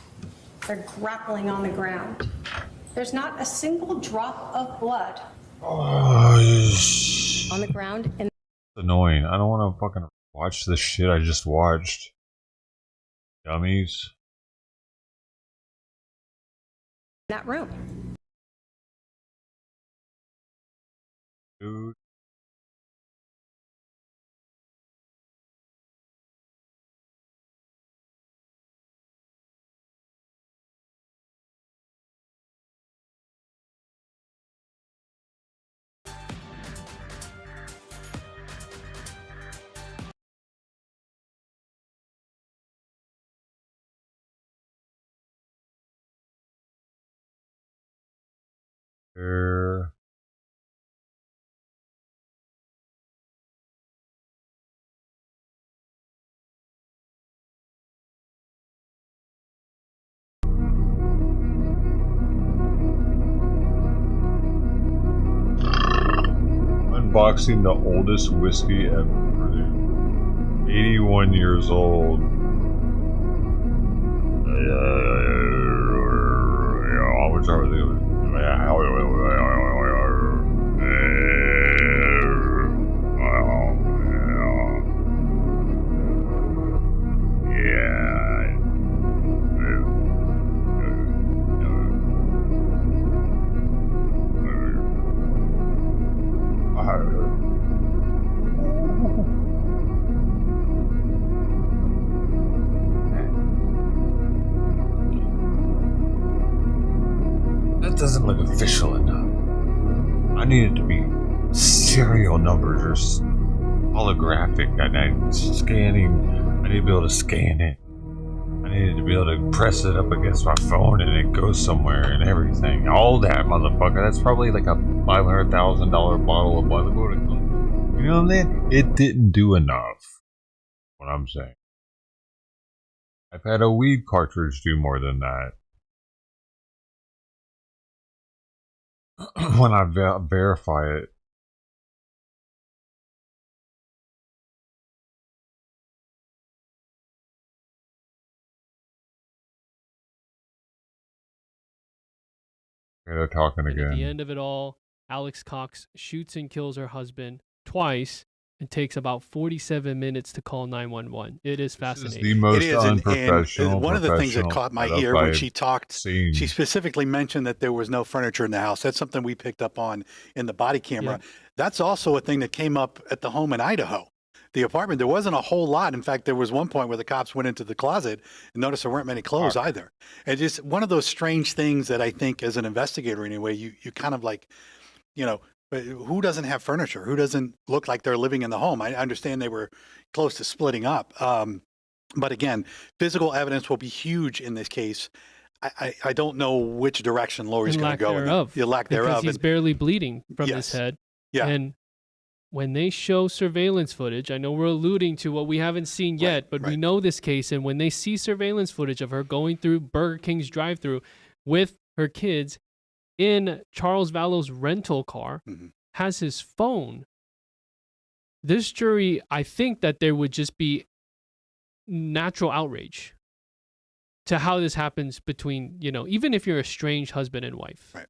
They're grappling on the ground. There's not a single drop of blood on the ground in It's annoying. I don't want to fucking watch this shit I just watched. Dummies. that room. Dude. There. Unboxing the oldest whiskey ever produced. 81 years old. Which are the That doesn't look official enough. I need it to be serial numbers or holographic. And I'm scanning. I need to be able to scan it. I need to be able to press it up against my phone and it goes somewhere and everything. All that, motherfucker. That's probably like a $500,000 bottle of blood. You know what I mean? It didn't do enough. What I'm saying. I've had a weed cartridge do more than that. When I verify it. Okay, they're talking And again. at the end of it all, Alex Cox shoots and kills her husband twice and takes about 47 minutes to call 911. It is fascinating. The most It is, unprofessional. and one of the things that caught my ear when she talked, seen. she specifically mentioned that there was no furniture in the house. That's something we picked up on in the body camera. Yeah. That's also a thing that came up at the home in Idaho. The apartment, there wasn't a whole lot. In fact, there was one point where the cops went into the closet and noticed there weren't many clothes either. And just one of those strange things that I think as an investigator anyway, you kind of like, you know, who doesn't have furniture? Who doesn't look like they're living in the home? I understand they were close to splitting up. But again, physical evidence will be huge in this case. I don't know which direction Lori's going to go. The lack thereof. Because he's barely bleeding from Yes. his head. Yeah. And when they show surveillance footage, I know we're alluding to what we haven't seen yet, but we know this case. And when they see surveillance footage of her going through Burger King's drive-thru with her kids in Charles Vallow's rental car, has his phone. This jury, I think that there would just be natural outrage to how this happens between, you know, even if you're estranged husband and wife. Right.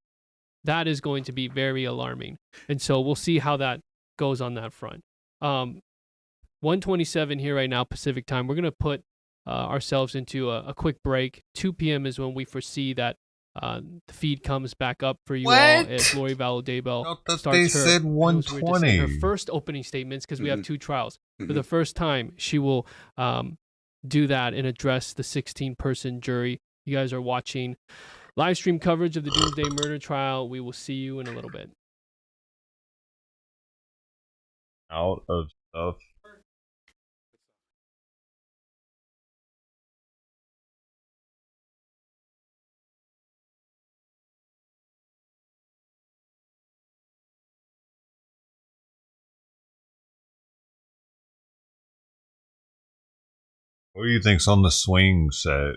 that is going to be very alarming. And so we'll see how that goes on that front. 1:27 here right now, Pacific time. We're going to put ourselves into a quick break. 2 p.m. is when we foresee that the feed comes back up for you all as Lori Vallow Daybell starts her, said 1:20. her first opening statements, because we have 2 trials. For the first time, she will do that and address the 16-person jury. You guys are watching live stream coverage of the Doomsday Murder Trial. We will see you in a little bit. Out of stuff. What do you think's on the swing set?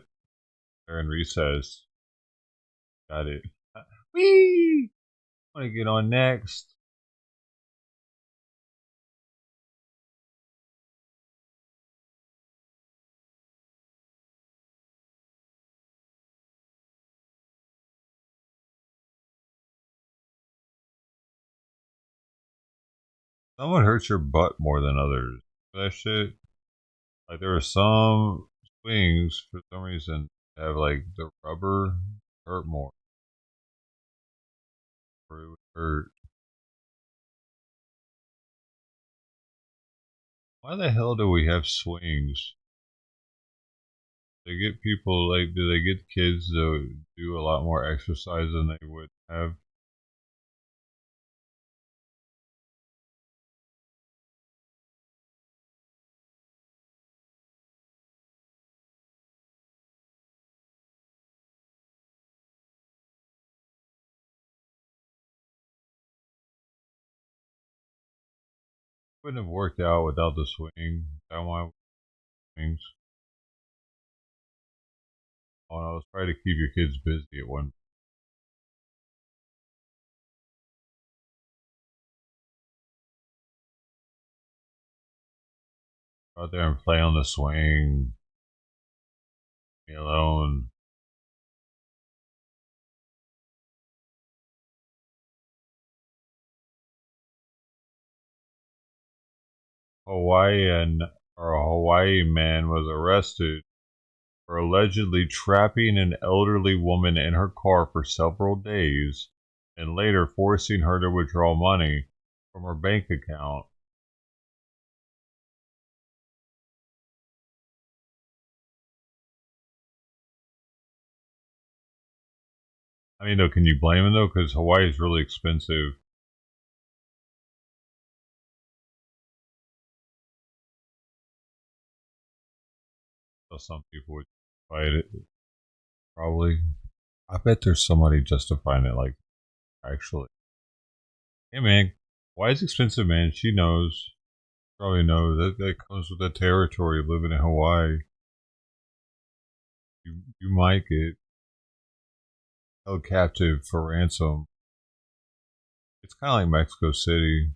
They're in recess. Got it. Whee! Want to get on next? Someone hurts your butt more than others. That shit. Like there are some swings for some reason that have like the rubber hurt more. Or it would hurt. Why the hell do we have swings? They get people like, do they get kids to do a lot more exercise than they would have? Wouldn't have worked out without the swing. That why swings. Oh no, let's try to keep your kids busy at one. Go out there and play on the swing. Leave me alone. Hawaii man was arrested for allegedly trapping an elderly woman in her car for several days and later forcing her to withdraw money from her bank account. I mean, though, can you blame him, though? Because Hawaii is really expensive. So some people would fight it. Probably. I bet there's somebody justifying it, like, actually. Hey, man, Hawaii's expensive, man. She knows. Probably knows that comes with the territory of living in Hawaii. You might get held captive for ransom. It's kind of like Mexico City.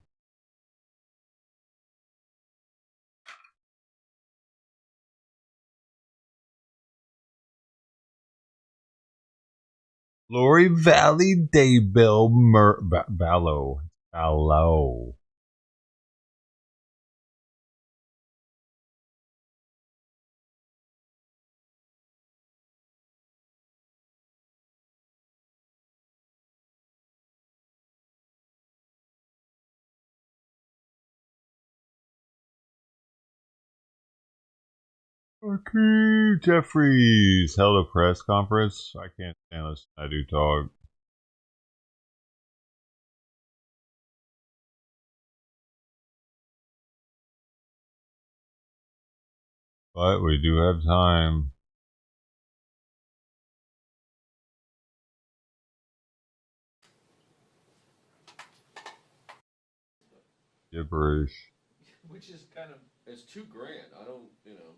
Lori Valley Daybell Vallow. Okay, Jeffries held a press conference. I can't stand this. I do talk. But we do have time. Gibberish. Which is kind of, it's $2,000. I don't, you know.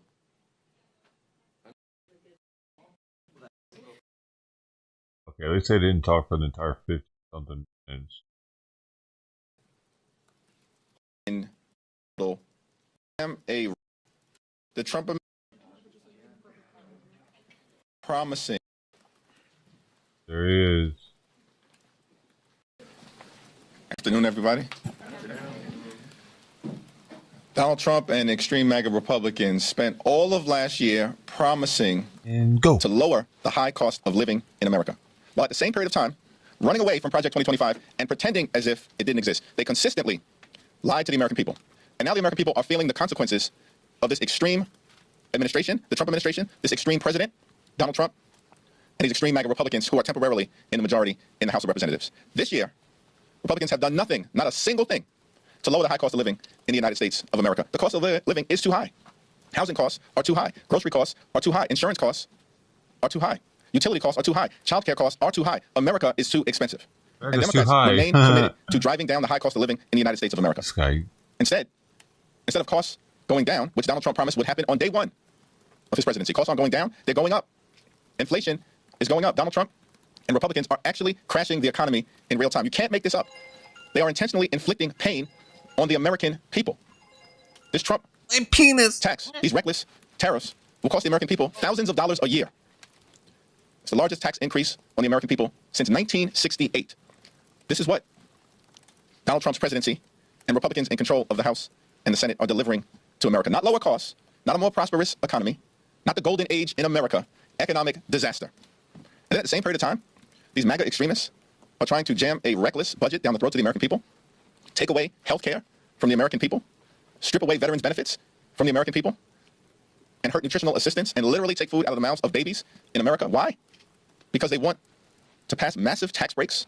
Okay, at least they didn't talk for the entire 50-something minutes. The Trump promising. There he is. Afternoon, everybody. Donald Trump and extreme MAGA Republicans spent all of last year promising to lower the high cost of living in America, while at the same period of time running away from Project 2025 and pretending as if it didn't exist. They consistently lied to the American people. And now the American people are feeling the consequences of this extreme administration, the Trump administration, this extreme president, Donald Trump, and these extreme MAGA Republicans who are temporarily in the majority in the House of Representatives. This year, Republicans have done nothing, not a single thing, to lower the high cost of living in the United States of America. The cost of living is too high. Housing costs are too high. Grocery costs are too high. Insurance costs are too high. Utility costs are too high. Childcare costs are too high. America is too expensive. America's and Democrats too high. remain committed to driving down the high cost of living in the United States of America. Instead of costs going down, which Donald Trump promised would happen on day one of his presidency, costs aren't going down, they're going up. Inflation is going up. Donald Trump and Republicans are actually crashing the economy in real time. You can't make this up. They are intentionally inflicting pain on the American people. This Trump tax, these reckless tariffs, will cost the American people thousands of dollars a year. It's the largest tax increase on the American people since 1968. This is what Donald Trump's presidency and Republicans in control of the House and the Senate are delivering to America. Not lower costs, not a more prosperous economy, not the golden age in America, economic disaster. And at the same period of time, these MAGA extremists are trying to jam a reckless budget down the throats of the American people, take away health care from the American people, strip away veterans' benefits from the American people, and hurt nutritional assistance and literally take food out of the mouths of babies in America. Why? Because they want to pass massive tax breaks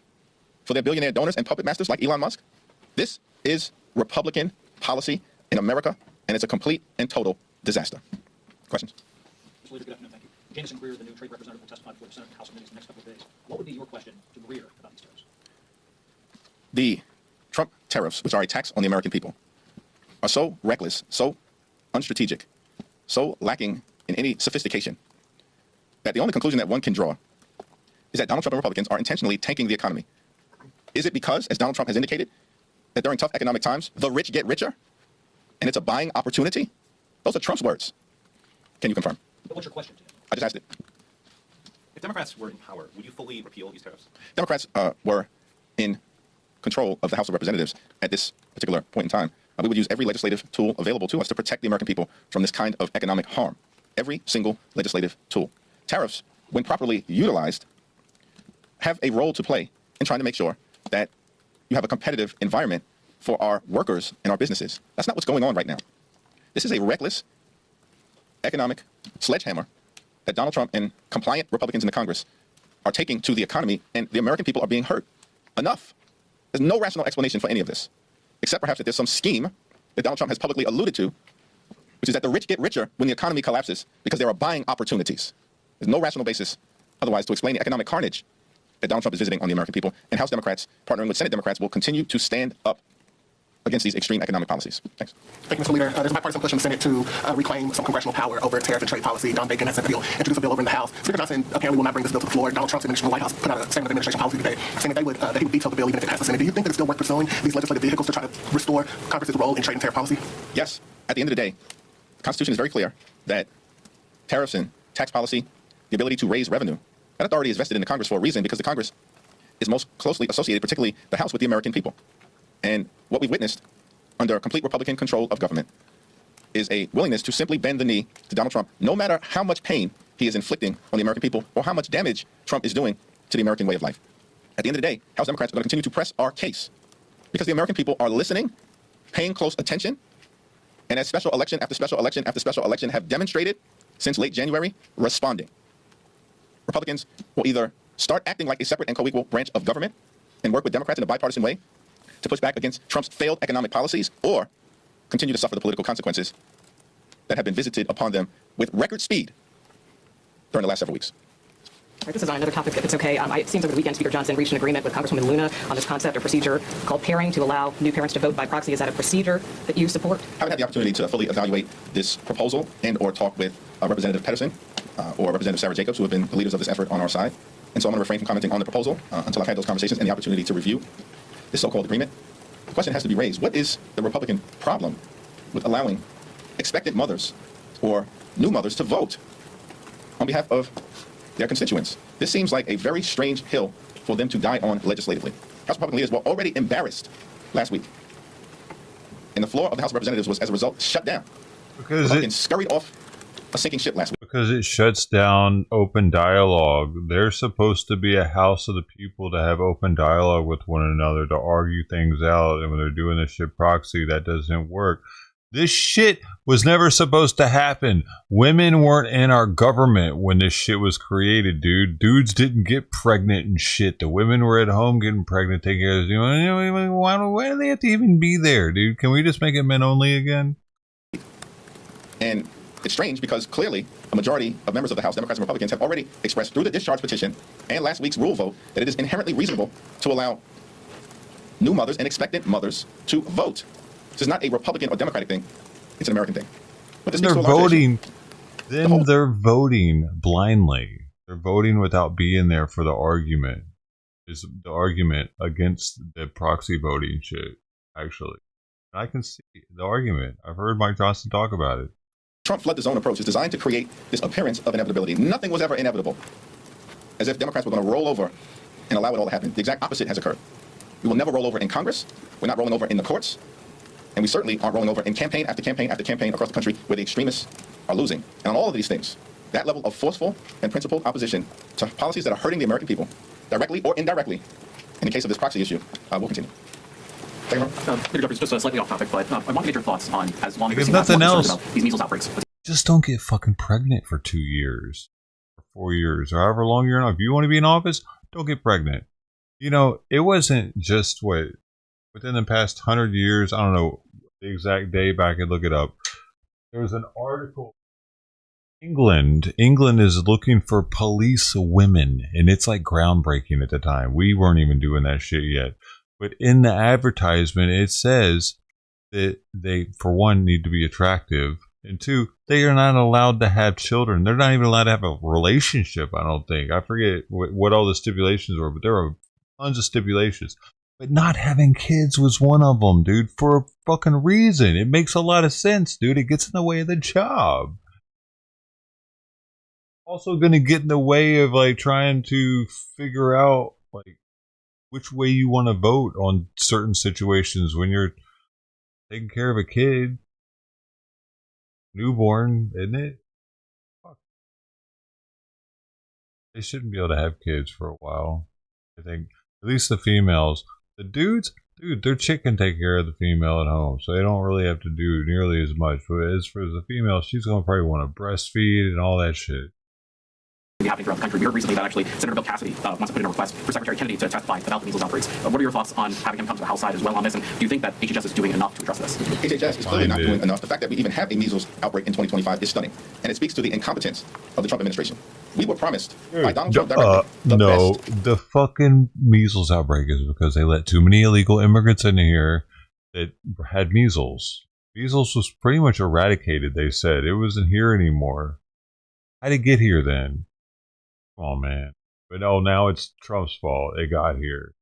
for their billionaire donors and puppet masters like Elon Musk. This is Republican policy in America, and it's a complete and total disaster. Questions? Mr. Leader, good afternoon. Thank you. Jamison Greer, the new trade representative, will testify before the Senate and House committees in the next couple of days. What would be your question to Greer about these tariffs? The Trump tariffs, which are a tax on the American people, are so reckless, so unstrategic, so lacking in any sophistication, that the only conclusion that one can draw is that Donald Trump and Republicans are intentionally tanking the economy. Is it because, as Donald Trump has indicated, that during tough economic times, the rich get richer, and it's a buying opportunity? Those are Trump's words. Can you confirm? But what's your question to him? I just asked it. If Democrats were in power, would you fully repeal these tariffs? Democrats were in control of the House of Representatives at this particular point in time. We would use every legislative tool available to us to protect the American people from this kind of economic harm. Every single legislative tool. Tariffs, when properly utilized, have a role to play in trying to make sure that you have a competitive environment for our workers and our businesses. That's not what's going on right now. This is a reckless economic sledgehammer that Donald Trump and compliant Republicans in the Congress are taking to the economy, and the American people are being hurt. Enough. There's no rational explanation for any of this, except perhaps that there's some scheme that Donald Trump has publicly alluded to, which is that the rich get richer when the economy collapses because there are buying opportunities. There's no rational basis otherwise to explain the economic carnage that Donald Trump is visiting on the American people, and House Democrats, partnering with Senate Democrats, will continue to stand up against these extreme economic policies. Thanks. Thank you, Mr. Leader. There's a bipartisan push in the Senate to reclaim some congressional power over tariff and trade policy. Don Bacon has introduced a bill over in the House. Speaker Johnson apparently will not bring this bill to the floor. Donald Trump's administration, the White House, put out a statement of administration policy today saying that he would veto the bill even if it passed the Senate. Do you think that it's still worth pursuing these legislative vehicles to try to restore Congress's role in trade and tariff policy? Yes. At the end of the day, the Constitution is very clear that tariffs and tax policy, the ability to raise revenue, that authority is vested in the Congress for a reason, because the Congress is most closely associated, particularly the House, with the American people. And what we've witnessed under complete Republican control of government is a willingness to simply bend the knee to Donald Trump, no matter how much pain he is inflicting on the American people or how much damage Trump is doing to the American way of life. At the end of the day, House Democrats are going to continue to press our case because the American people are listening, paying close attention, and as special election after special election after special election have demonstrated since late January, responding. Republicans will either start acting like a separate and co-equal branch of government and work with Democrats in a bipartisan way to push back against Trump's failed economic policies, or continue to suffer the political consequences that have been visited upon them with record speed during the last several weeks. All right, this is on another topic, if it's okay. It seems over the weekend Speaker Johnson reached an agreement with Congresswoman Luna on this concept or procedure called pairing to allow new parents to vote by proxy. Is that a procedure that you support? I haven't had the opportunity to fully evaluate this proposal and or talk with Representative Pedersen or Representative Sarah Jacobs, who have been the leaders of this effort on our side. And so I'm going to refrain from commenting on the proposal until I've had those conversations and the opportunity to review this so-called agreement. The question has to be raised. What is the Republican problem with allowing expectant mothers or new mothers to vote on behalf of their constituents? This seems like a very strange hill for them to die on legislatively. House Republican leaders were already embarrassed last week. And the floor of the House of Representatives was, as a result, shut down. Because Republicans scurried off a sinking ship last week. Because it shuts down open dialogue. They're supposed to be a house of the people to have open dialogue with one another, to argue things out. And when they're doing this shit proxy, that doesn't work. This shit was never supposed to happen. Women weren't in our government when this shit was created, dude. Dudes didn't get pregnant and shit. The women were at home getting pregnant, taking care of why do they have to even be there, dude? Can we just make it men only again? And it's strange because clearly a majority of members of the House, Democrats and Republicans, have already expressed through the discharge petition and last week's rule vote that it is inherently reasonable to allow new mothers and expectant mothers to vote. This is not a Republican or Democratic thing. It's an American thing. But this they're voting. Then they're voting blindly. They're voting without being there for the argument. Is the argument against the proxy voting shit, actually. I can see the argument. I've heard Mike Johnson talk about it. Trump flood the zone approach is designed to create this appearance of inevitability. Nothing was ever inevitable. As if Democrats were going to roll over and allow it all to happen. The exact opposite has occurred. We will never roll over in Congress. We're not rolling over in the courts. And we certainly aren't rolling over in campaign after campaign after campaign across the country where the extremists are losing. And on all of these things, that level of forceful and principled opposition to policies that are hurting the American people, directly or indirectly, in the case of this proxy issue, will continue. Leader Jeffries, just slightly off topic, but I want to get your thoughts on, as long as If nothing else, about these measles outbreaks. Just don't get fucking pregnant for 2 years, or 4 years, or however long you're in office. If you want to be in office, don't get pregnant. You know, it wasn't just within the past 100 years, I don't know the exact day, but I could look it up. There was an article. England is looking for police women, and it's like groundbreaking at the time. We weren't even doing that shit yet. But in the advertisement, it says that they, for one, need to be attractive, and two, they are not allowed to have children. They're not even allowed to have a relationship, I don't think. I forget what all the stipulations were, but there were tons of stipulations. But not having kids was one of them, dude, for a fucking reason. It makes a lot of sense, dude. It gets in the way of the job. Also going to get in the way of, like, trying to figure out, like, which way you want to vote on certain situations when you're taking care of a kid. Newborn, isn't it? Fuck. They shouldn't be able to have kids for a while. I think, at least the females. The dudes, dude, their chick can take care of the female at home, so they don't really have to do nearly as much. But as for the female, she's going to probably want to breastfeed and all that shit. Happening throughout the country. We heard recently that actually Senator Bill Cassidy wants to put in a request for Secretary Kennedy to testify about the measles outbreaks. What are your thoughts on having him come to the House side as well on this? And do you think that HHS is doing enough to address this? HHS is clearly not doing enough. The fact that we even have a measles outbreak in 2025 is stunning, and it speaks to the incompetence of the Trump administration. We were promised by Donald Trump directly the fucking measles outbreak is because they let too many illegal immigrants in here that had measles. Measles was pretty much eradicated, they said. It wasn't here anymore. How did it get here then? Come on, man. But no, now it's Trump's fault. It got here.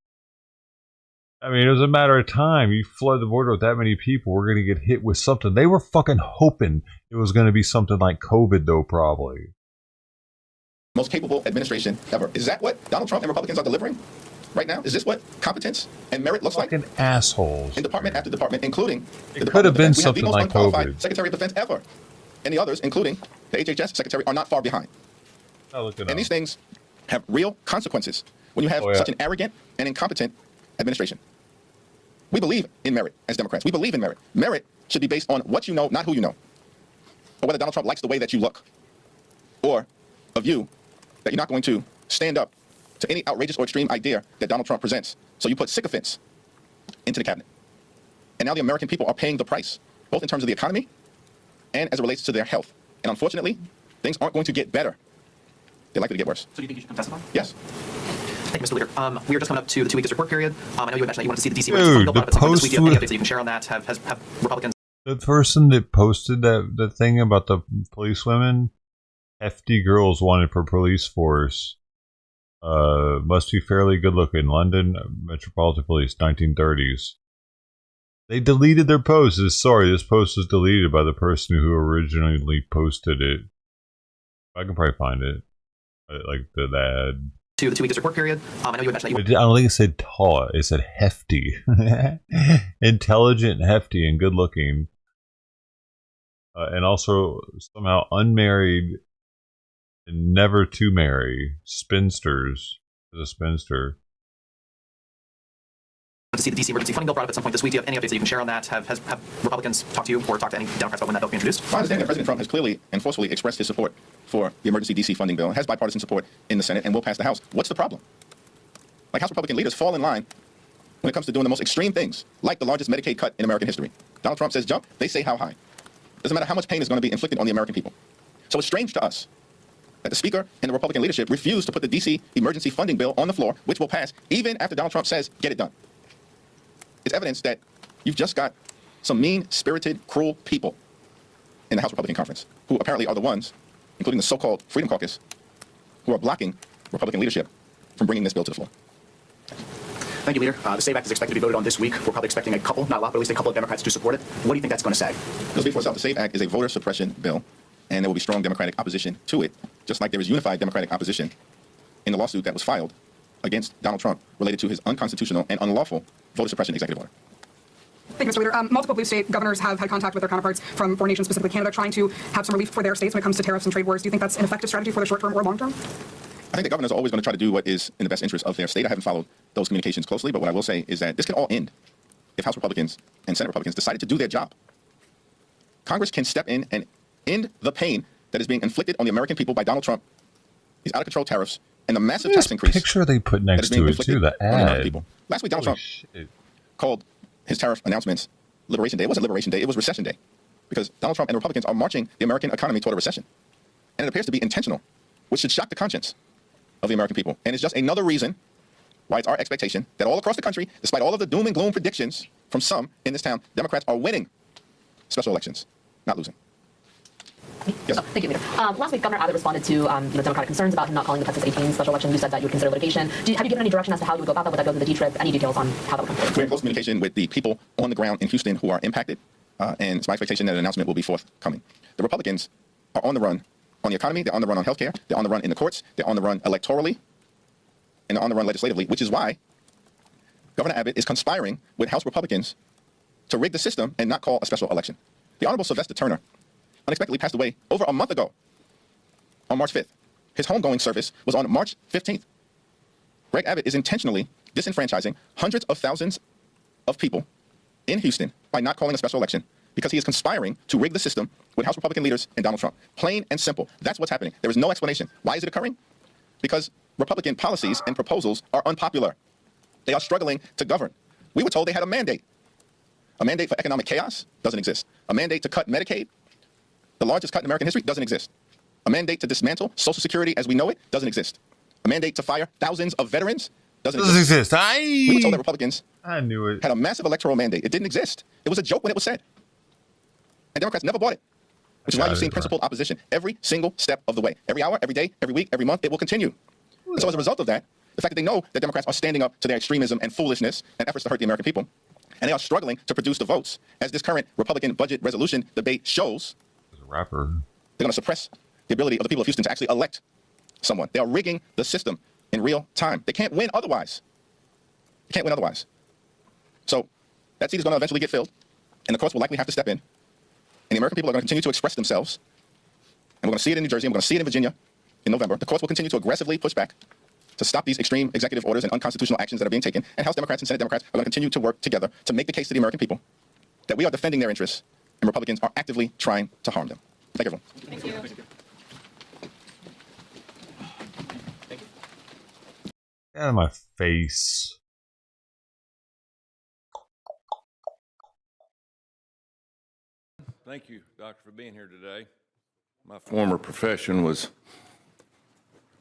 I mean, it was a matter of time. You flood the border with that many people, we're going to get hit with something. They were fucking hoping it was going to be something like COVID, though, probably. Most capable administration ever. Is that what Donald Trump and Republicans are delivering right now? Is this what competence and merit looks fucking like? Assholes. In department after department, including it could have been something like COVID. Secretary of Defense ever. And the others, including the HHS Secretary, are not far behind. And these things have real consequences when you have such an arrogant and incompetent administration. We believe in merit as Democrats. We believe in merit. Merit should be based on what you know, not who you know. Or whether Donald Trump likes the way that you look. Or a view that you're not going to stand up to any outrageous or extreme idea that Donald Trump presents. So you put sycophants into the cabinet. And now the American people are paying the price, both in terms of the economy and as it relates to their health. And unfortunately, things aren't going to get better. They're likely to get worse. So do you think you should come testify? Yes. Thank you, Mr. Leader. We are just coming up to the 2-week district court period. I know you had mentioned that you wanted to see the DC Dude, the post this week. Any updates that you can share on that? Have Republicans? The person that posted the thing about the police women, hefty girls wanted for police force, must be fairly good looking. London Metropolitan Police, 1930s. They deleted their post. Sorry, this post was deleted by the person who originally posted it. I can probably find it. Like the ad. to the 2-week report period. I know you had mentioned that I don't think it said tall. It said hefty. Intelligent, hefty, and good looking. And also somehow unmarried and never to marry. Spinsters. As a spinster. to see the DC emergency funding bill brought up at some point this week. Do you have any updates that you can share on that? Have Republicans talked to you or talked to any Democrats about when that bill will be introduced? I understand that President Trump has clearly and forcefully expressed his support for the emergency DC funding bill, has bipartisan support in the Senate, and will pass the House. What's the problem? Like, House Republican leaders fall in line when it comes to doing the most extreme things, like the largest Medicaid cut in American history. Donald Trump says jump, they say how high. Doesn't matter how much pain is going to be inflicted on the American people. So it's strange to us that the Speaker and the Republican leadership refuse to put the DC emergency funding bill on the floor, which will pass even after Donald Trump says, get it done. It's evidence that you've just got some mean-spirited, cruel people in the House Republican Conference, who apparently are the ones, including the so-called Freedom Caucus, who are blocking Republican leadership from bringing this bill to the floor. Thank you, Leader. The SAVE Act is expected to be voted on this week. We're probably expecting a couple, not a lot, but at least a couple of Democrats to support it. What do you think that's going to say? Let's speak for itself. The SAVE Act is a voter suppression bill, and there will be strong Democratic opposition to it, just like there is unified Democratic opposition in the lawsuit that was filed against Donald Trump related to his unconstitutional and unlawful voter suppression executive order. Thank you, Mr. Leader. Multiple blue state governors have had contact with their counterparts from foreign nations, specifically Canada, trying to have some relief for their states when it comes to tariffs and trade wars. Do you think that's an effective strategy for the short term or long term? I think the governors are always going to try to do what is in the best interest of their state. I haven't followed those communications closely, but what I will say is that this can all end if House Republicans and Senate Republicans decided to do their job. Congress can step in and end the pain that is being inflicted on the American people by Donald Trump, these out-of-control tariffs, and the massive tax increase. Picture they put next to it too, the ad. Last week, Donald Trump called his tariff announcements Liberation Day. It wasn't Liberation Day, it was Recession Day, because Donald Trump and the Republicans are marching the American economy toward a recession. And it appears to be intentional, which should shock the conscience of the American people. And it's just another reason why it's our expectation that all across the country, despite all of the doom and gloom predictions from some in this town, Democrats are winning special elections, not losing. Yes. Oh, thank you, Leader. Last week, Governor Abbott responded to Democratic concerns about him not calling the Texas 18 special election. You said that you would consider litigation. Have you given any direction as to how you would go about that? Would that go through the D-Trip? Any details on how that would come forward? We're in close communication with the people on the ground in Houston who are impacted, and it's my expectation that an announcement will be forthcoming. The Republicans are on the run on the economy, they're on the run on healthcare, they're on the run in the courts, they're on the run electorally, and they're on the run legislatively, which is why Governor Abbott is conspiring with House Republicans to rig the system and not call a special election. The Honorable Sylvester Turner unexpectedly passed away over a month ago on March 5th. His homegoing service was on March 15th. Greg Abbott is intentionally disenfranchising hundreds of thousands of people in Houston by not calling a special election because he is conspiring to rig the system with House Republican leaders and Donald Trump. Plain and simple. That's what's happening. There is no explanation. Why is it occurring? Because Republican policies and proposals are unpopular. They are struggling to govern. We were told they had a mandate. A mandate for economic chaos doesn't exist. A mandate to cut Medicaid, the largest cut in American history, doesn't exist. A mandate to dismantle Social Security as we know it doesn't exist. A mandate to fire thousands of veterans doesn't exist. We were told that Republicans had a massive electoral mandate. It didn't exist. It was a joke when it was said. And Democrats never bought it. Which is why you've seen principled opposition every single step of the way. Every hour, every day, every week, every month, it will continue. And so as a result of that, the fact that they know that Democrats are standing up to their extremism and foolishness and efforts to hurt the American people, and they are struggling to produce the votes, as this current Republican budget resolution debate shows, they're going to suppress the ability of the people of Houston to actually elect someone. They are rigging the system in real time. They can't win otherwise. They can't win otherwise. So that seat is going to eventually get filled, and the courts will likely have to step in. And the American people are going to continue to express themselves. And we're going to see it in New Jersey, and we're going to see it in Virginia in November. The courts will continue to aggressively push back to stop these extreme executive orders and unconstitutional actions that are being taken. And House Democrats and Senate Democrats are going to continue to work together to make the case to the American people that we are defending their interests, and Republicans are actively trying to harm them. Thank you, everyone. Thank you. Get out of my face. Thank you, Doctor, for being here today. My former profession was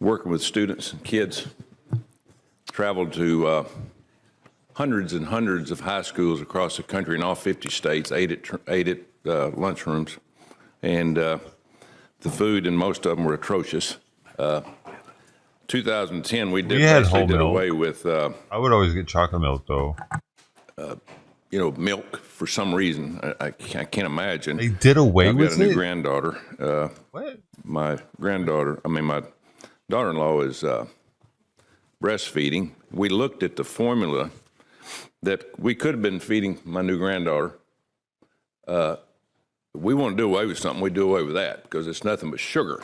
working with students and kids. Traveled to hundreds and hundreds of high schools across the country in all 50 states, ate at lunchrooms, and the food in most of them were atrocious. 2010, we did away with. I would always get chocolate milk, though. Milk for some reason. I can't imagine. They did away with it? I've got a new granddaughter. What? My daughter-in-law is breastfeeding, we looked at the formula that we could have been feeding my new granddaughter. We want to do away with something, we do away with that because it's nothing but sugar.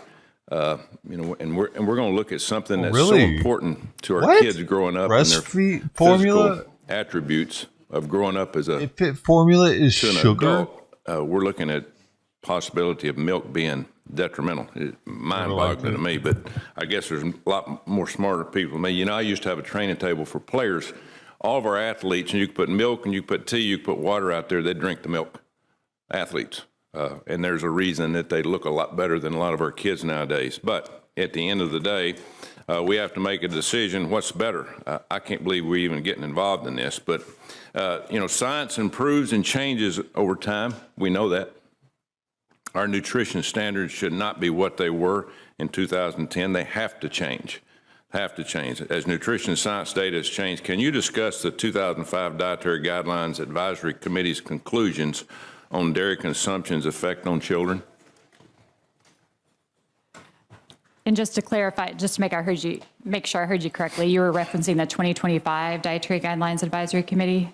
You know, and we're going to look at something that's so important to our kids growing up and their formula physical attributes of growing up as a infant formula is sugar. Adult. We're looking at possibility of milk being detrimental. It's mind-boggling to me, but I guess there's a lot more smarter people than me. You know, I used to have a training table for players. All of our athletes, and you could put milk and you could put tea, you could put water out there, they'd drink the milk. Athletes. And there's a reason that they look a lot better than a lot of our kids nowadays. But at the end of the day, we have to make a decision what's better. I can't believe we're even getting involved in this, but you know, science improves and changes over time. We know that. Our nutrition standards should not be what they were in 2010. They have to change. Have to change. As nutrition science data has changed, can you discuss the 2005 Dietary Guidelines Advisory Committee's conclusions on dairy consumption's effect on children? And just to clarify, just to make sure I heard you correctly, you were referencing the 2025 Dietary Guidelines Advisory Committee?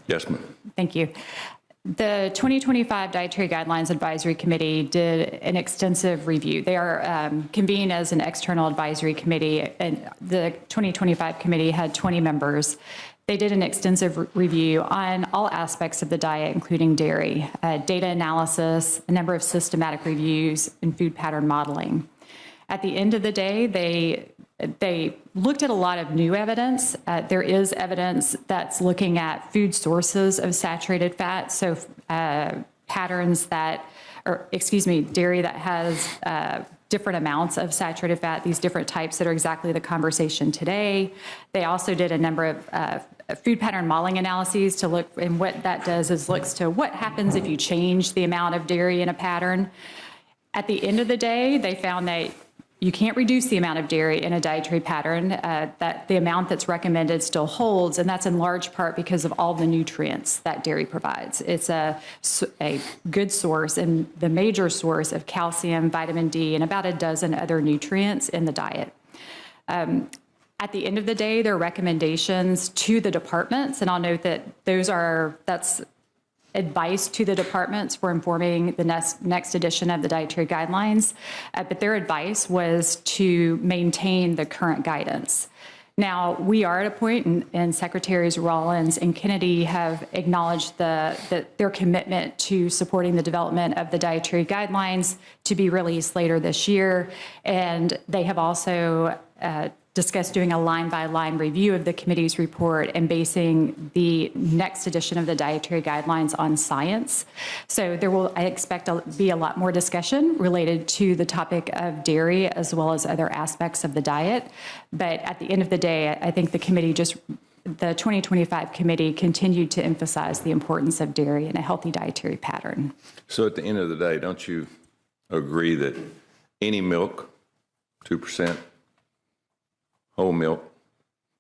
Yes, ma'am. Thank you. The 2025 Dietary Guidelines Advisory Committee did an extensive review. They are convened as an external advisory committee, and the 2025 committee had 20 members. They did an extensive review on all aspects of the diet, including dairy, data analysis, a number of systematic reviews, and food pattern modeling. At the end of the day, they looked at a lot of new evidence. There is evidence that's looking at food sources of saturated fat, so patterns that, or excuse me, dairy that has different amounts of saturated fat, these different types that are exactly the conversation today. They also did a number of food pattern modeling analyses to look, and what that does is looks to what happens if you change the amount of dairy in a pattern. At the end of the day, they found that you can't reduce the amount of dairy in a dietary pattern, that the amount that's recommended still holds, and that's in large part because of all the nutrients that dairy provides. It's a good source and the major source of calcium, vitamin D, and about a dozen other nutrients in the diet. At the end of the day, there are recommendations to the departments, and I'll note that that's advice to the departments for informing the next edition of the dietary guidelines, but their advice was to maintain the current guidance. Now, we are at a point, and Secretaries Rollins and Kennedy have acknowledged their commitment to supporting the development of the dietary guidelines to be released later this year, and they have also discussed doing a line-by-line review of the committee's report and basing the next edition of the dietary guidelines on science. So there will, I expect, be a lot more discussion related to the topic of dairy as well as other aspects of the diet. But at the end of the day, I think the 2025 committee continued to emphasize the importance of dairy in a healthy dietary pattern. So at the end of the day, don't you agree that any milk, 2%, whole milk,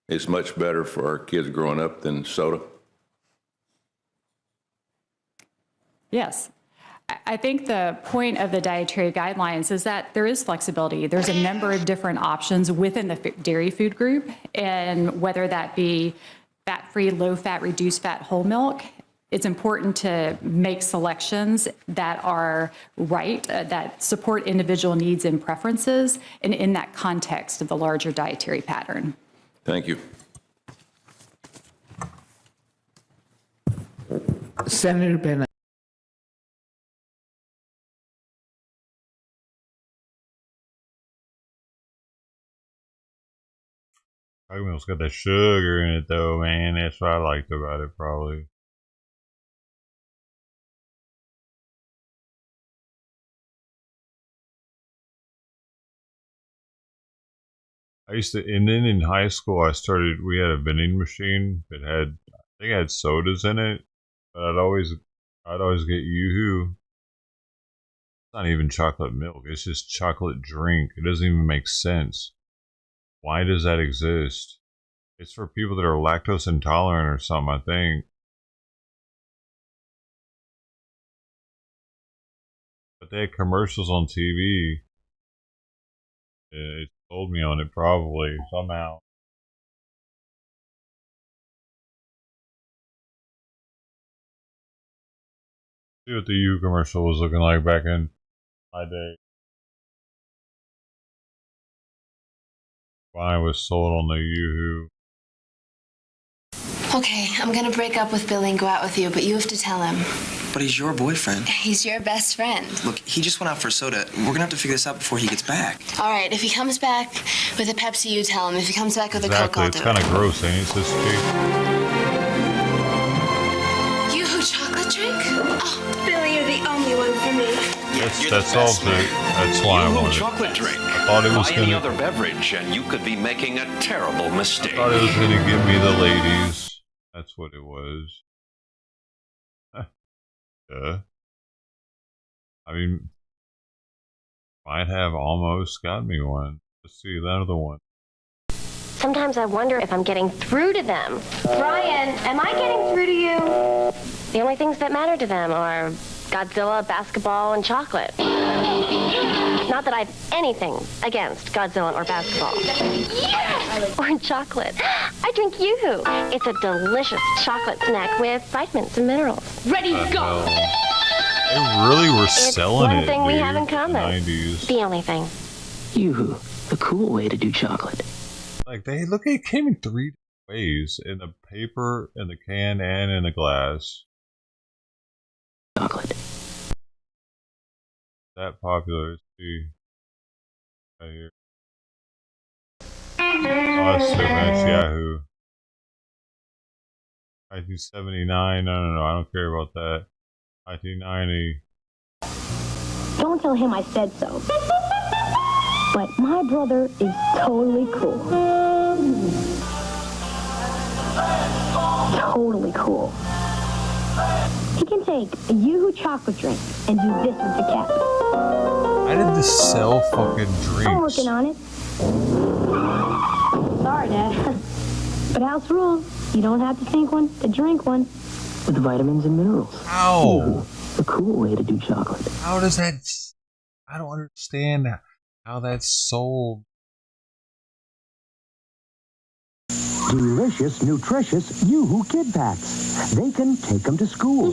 is much better for our kids growing up than soda? Yes. I think the point of the dietary guidelines is that there is flexibility. There's a number of different options within the dairy food group, and whether that be fat-free, low-fat, reduced-fat whole milk, it's important to make selections that are right, that support individual needs and preferences, and in that context of the larger dietary pattern. Thank you. Senator Bennett. Oat milk's got that sugar in it, though, man. That's what I liked about it, probably. I used to, and then in high school, we had a vending machine that had, I think it had sodas in it, but I'd always get Yoo-Hoo. It's not even chocolate milk, it's just chocolate drink. It doesn't even make sense. Why does that exist? It's for people that are lactose intolerant or something, I think. But they had commercials on TV. It told me on it probably, somehow. See what the U commercial was looking like back in my day. Mine was sold on the Yoo-hoo. Okay, I'm gonna break up with Billy and go out with you, but you have to tell him. But he's your boyfriend. He's your best friend. Look, he just went out for a soda. We're gonna have to figure this out before he gets back. All right, if he comes back with a Pepsi, you tell him. If he comes back with a Coke, I'll It's do kind of it. gross, ain't it, Sister Kate? Yoo-hoo chocolate drink? Oh, Billy, you're the only one for me. That solves it. That's why I wanted it. Chocolate drink. I thought it was Buy any gonna. other beverage, and you could be making a terrible mistake. I thought it was gonna give me the ladies. That's what it was. I mean, might have almost got me one. Let's see that other one. Sometimes I wonder if I'm getting through to them. Brian, am I getting through to you? The only things that matter to them are Godzilla, basketball, and chocolate. Not that I have anything against Godzilla or basketball. Yes! Or chocolate. I drink Yoo-hoo. It's a delicious chocolate snack with vitamins and minerals. Ready, go! They really were selling one it, thing we dude, have in in the common. 90s. The only thing. Yoo-hoo, the cool way to do chocolate. Like, it came in 3 ways. In the paper, in the can, and in the glass. Chocolate. That popular. Let's see. Right here. Oh, that's stupid. That's Yahoo. 1979. No. I don't care about that. 1990. Don't tell him I said so. But my brother is totally cool. Totally cool. He can take a Yoo-hoo chocolate drink and do this with the cap. How did this sell fucking drinks? I'm working on it. Sorry, Dad. But house rules. You don't have to think one to drink one. With vitamins and minerals. Ow! Yoo-hoo, the cool way to do chocolate. How does that... I don't understand how that's sold. Delicious, nutritious Yoo-hoo Kid Packs. They can take them to school.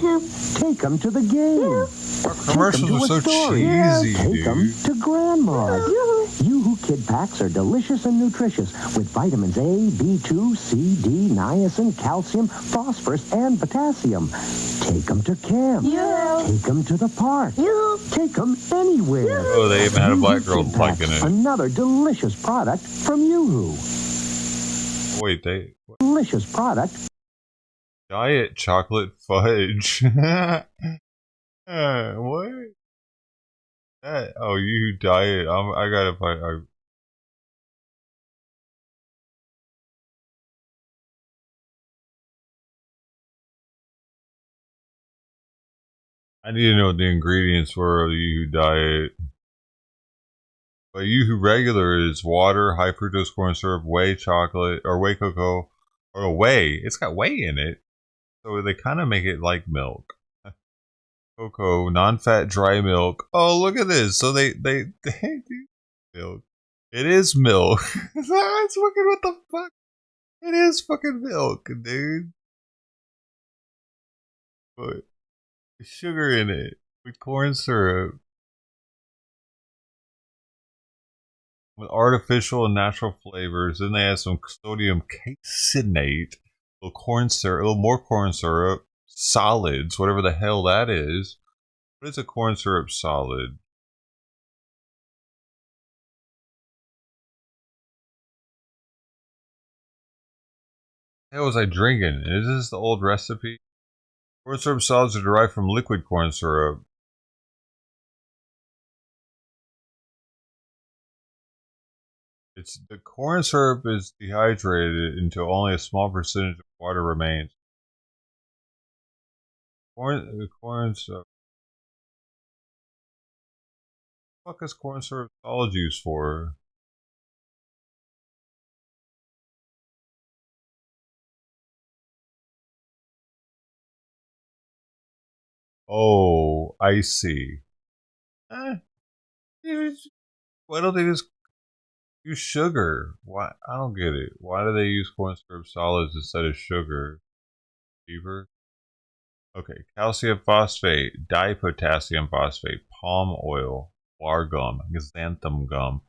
Take them to the game. Our commercials are so cheesy, Take them to grandma's. Yoo-hoo Kid Packs are delicious and nutritious with vitamins A, B2, C, D, niacin, calcium, phosphorus, and potassium. Take them to camp. Take them to the park. Take them anywhere. Oh, they even had a black girl Yoo-hoo Kid liking Packs, it. another delicious product from Yoo-hoo. Wait, they... Delicious product. Diet chocolate fudge. What? That, oh, you diet. I gotta find... I need to know what the ingredients were of the Yoo-hoo diet. But Yoo-hoo regular is water, high fructose corn syrup, whey chocolate, or whey cocoa, or whey. It's got whey in it. So they kind of make it like milk. Cocoa, non-fat dry milk. Oh, look at this. So they do milk. It is milk. It's fucking, what the fuck? It is fucking milk, dude. But sugar in it with corn syrup. With artificial and natural flavors. Then they add some sodium caseinate, a little more corn syrup, solids, whatever the hell that is. What is a corn syrup solid? What the hell was I drinking? Is this the old recipe? Corn syrup solids are derived from liquid corn syrup. The corn syrup is dehydrated until only a small percentage of water remains. Corn syrup. What the fuck is corn syrup solid used for? Oh, I see. Why don't they just use sugar? Why? I don't get it. Why do they use corn syrup solids instead of sugar? Cheaper? Okay, calcium phosphate, dipotassium phosphate, palm oil, guar gum, xanthan gum,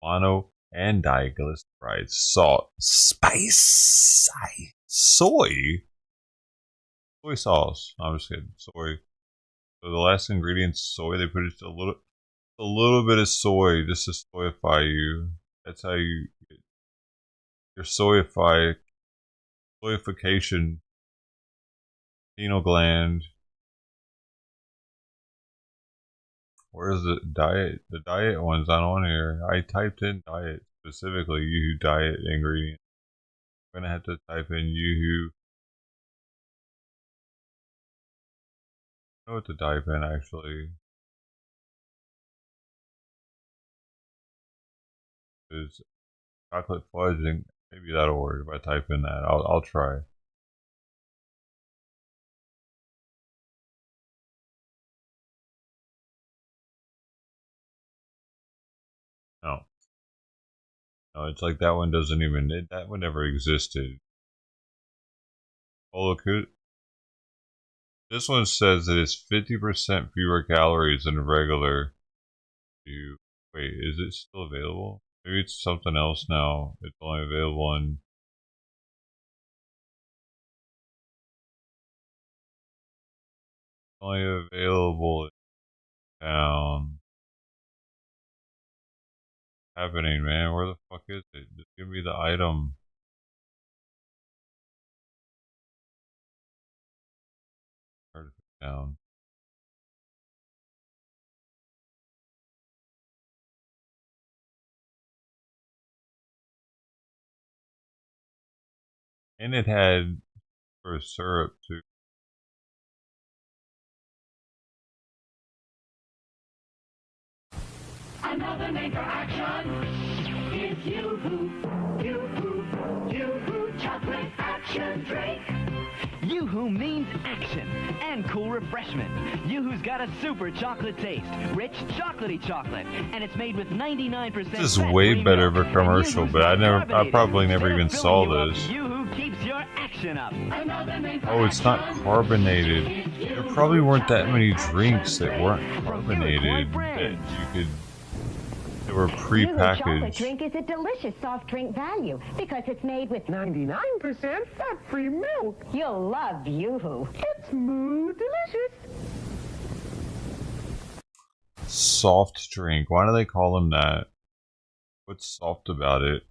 mono and diglycerides, salt, spice, soy sauce. No, I'm just kidding. Soy. So the last ingredient, soy. They put just a little bit of soy just to soyify you. That's how you get your soyification, pineal gland. Where's the diet? The diet one's not on here. I typed in diet specifically. Yoo-hoo diet ingredient. I'm gonna have to type in Yoo-hoo. I know what to type in actually. Is chocolate fudge and maybe that'll work if I type in that. I'll try. No. No, it's like that one doesn't even that one never existed. Oh look, this one says that it's 50% fewer calories than regular. Wait, is it still available? Maybe it's something else now. It's only available in in town. Happening, man. Where the fuck is it? Just give me the item. Down. And it had for syrup too. Another name for action is Yoo-hoo. Yoo-hoo. Yoo-hoo chocolate action drink. Yoo-hoo means action and cool refreshment. Yoo-hoo's got a super chocolate taste, rich chocolatey chocolate, and it's made with 99%. This is way better of a commercial, but I probably never even saw this. Yoo-hoo keeps your action up. Oh, it's not carbonated. There probably weren't that many drinks that weren't carbonated that you could. They were pre-packaged. Chocolate drink is a delicious soft drink value because it's made with 99% fat-free milk. You'll love Yoo-hoo. It's smooth, delicious. Soft drink. Why do they call them that? What's soft about it?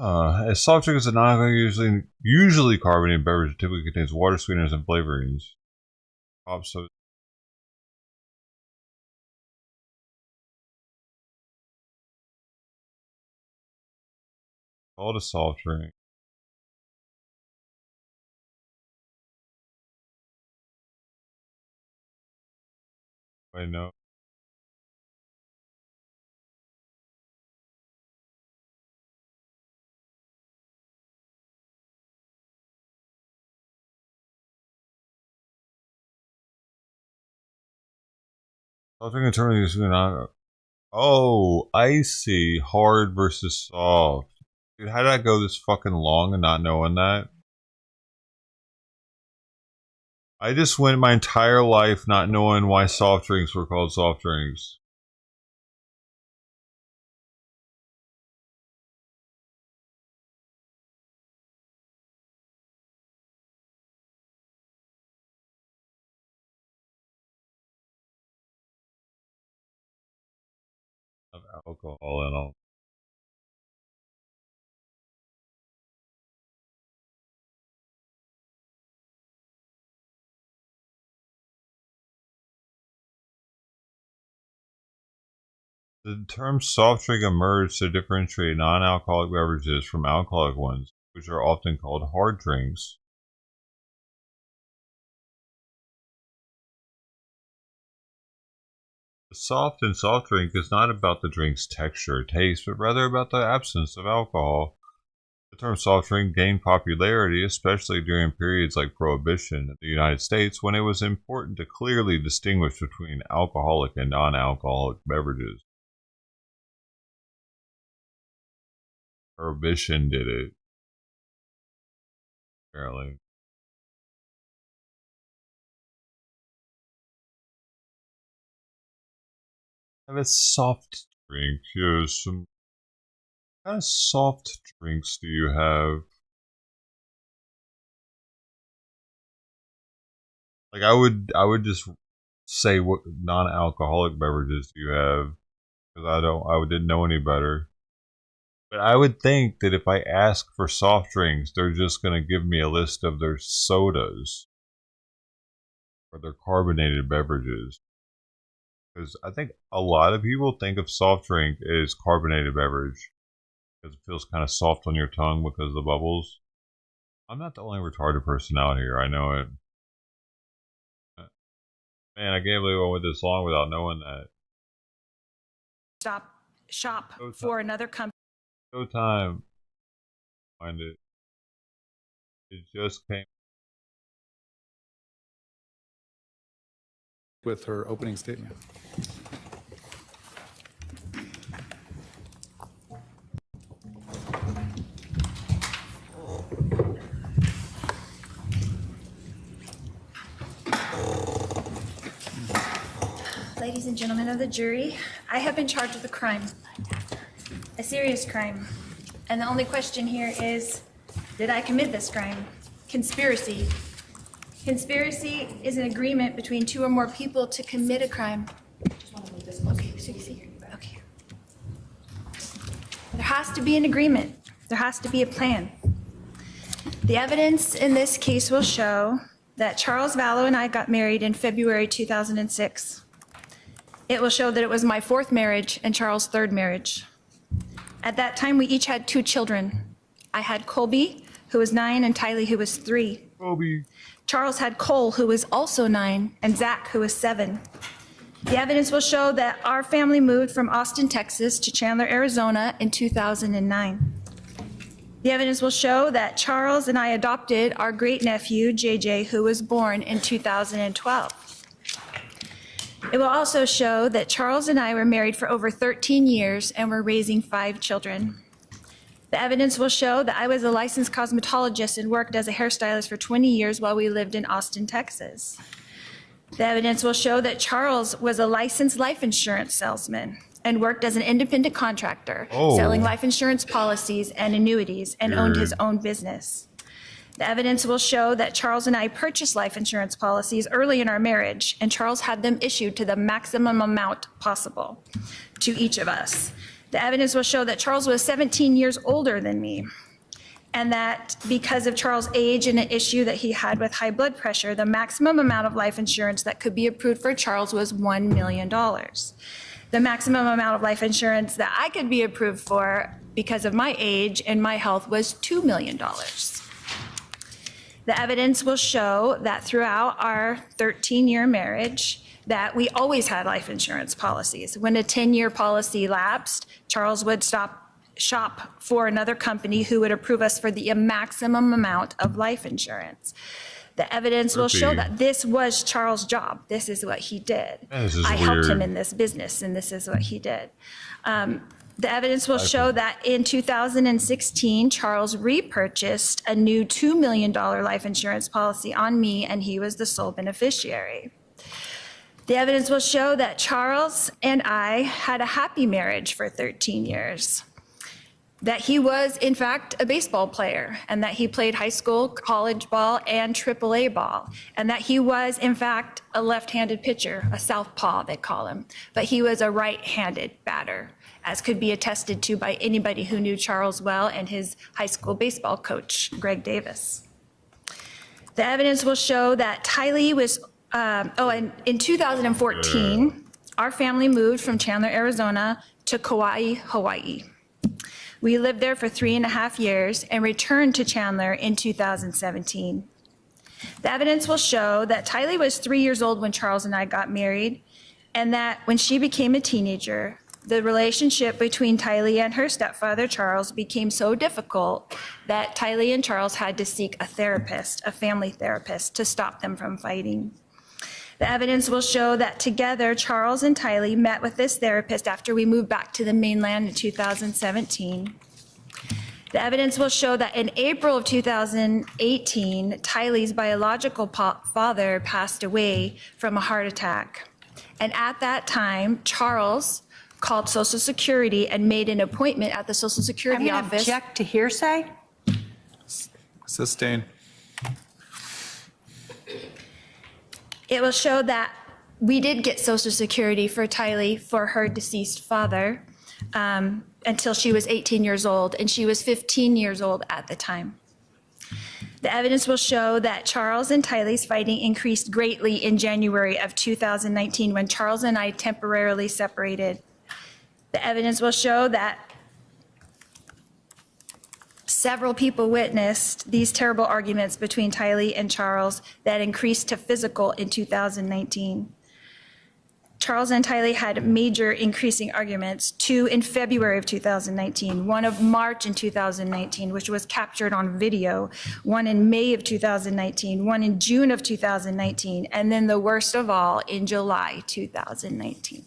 A soft drink is a non-alcoholic, usually carbonated beverage that typically contains water, sweeteners, and flavorings. Pop soda. Called a soft drink. I know. Soft drink internally is not. Oh, I see. Hard versus soft. Dude, how did I go this fucking long and not knowing that? I just went my entire life not knowing why soft drinks were called soft drinks. Of alcohol and all. The term soft drink emerged to differentiate non-alcoholic beverages from alcoholic ones, which are often called hard drinks. The soft in soft drink is not about the drink's texture or taste, but rather about the absence of alcohol. The term soft drink gained popularity, especially during periods like Prohibition in the United States, when it was important to clearly distinguish between alcoholic and non-alcoholic beverages. Prohibition did it, apparently. Have a soft drink. Here's some. What kind of soft drinks do you have? Like I would just say what non-alcoholic beverages do you have, because I didn't know any better. But I would think that if I ask for soft drinks, they're just gonna give me a list of their sodas or their carbonated beverages. Because I think a lot of people think of soft drink as carbonated beverage because it feels kind of soft on your tongue because of the bubbles. I'm not the only retarded person out here. I know it. Man, I can't believe I went this long without knowing that. Shop for another company. No time. Find it. It just came. With her opening statement. Ladies and gentlemen of the jury, I have been charged with a crime, a serious crime. And the only question here is, did I commit this crime? Conspiracy. Conspiracy is an agreement between two or more people to commit a crime. Okay, so you see, okay. There has to be an agreement. There has to be a plan. The evidence in this case will show that Charles Vallow and I got married in February 2006. It will show that it was my fourth marriage and Charles' third marriage. At that time, we each had 2 children. I had Colby, who was 9, and Tylee, who was 3. Colby. Charles had Cole, who was also 9, and Zach, who was 7. The evidence will show that our family moved from Austin, Texas to Chandler, Arizona in 2009. The evidence will show that Charles and I adopted our great-nephew, JJ, who was born in 2012. It will also show that Charles and I were married for over 13 years and were raising 5 children. The evidence will show that I was a licensed cosmetologist and worked as a hairstylist for 20 years while we lived in Austin, Texas. The evidence will show that Charles was a licensed life insurance salesman and worked as an independent contractor, selling life insurance policies and annuities, and owned his own business. The evidence will show that Charles and I purchased life insurance policies early in our marriage, and Charles had them issued to the maximum amount possible to each of us. The evidence will show that Charles was 17 years older than me, and that because of Charles' age and an issue that he had with high blood pressure, the maximum amount of life insurance that could be approved for Charles was $1 million. The maximum amount of life insurance that I could be approved for because of my age and my health was $2 million. The evidence will show that throughout our 13-year marriage, that we always had life insurance policies. When a 10-year policy lapsed, Charles would shop for another company who would approve us for the maximum amount of life insurance. The evidence will show that this was Charles' job. This is what he did. I helped him in this business, and this is what he did. The evidence will show that in 2016, Charles repurchased a new $2 million life insurance policy on me, and he was the sole beneficiary. The evidence will show that Charles and I had a happy marriage for 13 years, that he was, in fact, a baseball player, and that he played high school, college ball, and AAA ball, and that he was, in fact, a left-handed pitcher, a southpaw, they call him, but he was a right-handed batter, as could be attested to by anybody who knew Charles well and his high school baseball coach, Greg Davis. The evidence will show that Tylee was, and in 2014, our family moved from Chandler, Arizona to Kauai, Hawaii. We lived there for 3.5 years and returned to Chandler in 2017. The evidence will show that Tylee was 3 years old when Charles and I got married, and that when she became a teenager, the relationship between Tylee and her stepfather, Charles, became so difficult that Tylee and Charles had to seek a therapist, a family therapist, to stop them from fighting. The evidence will show that together, Charles and Tylee met with this therapist after we moved back to the mainland in 2017. The evidence will show that in April of 2018, Tylee's biological father passed away from a heart attack. And at that time, Charles called Social Security and made an appointment at the Social Security I'm office. going to object to hearsay. Sustain. It will show that we did get Social Security for Tylee for her deceased father until she was 18 years old, and she was 15 years old at the time. The evidence will show that Charles and Tylee's fighting increased greatly in January of 2019 when Charles and I temporarily separated. The evidence will show that several people witnessed these terrible arguments between Tylee and Charles that increased to physical in 2019. Charles and Tylee had major increasing arguments, two in February of 2019, one of March in 2019, which was captured on video, one in May of 2019, one in June of 2019, and then the worst of all in July 2019.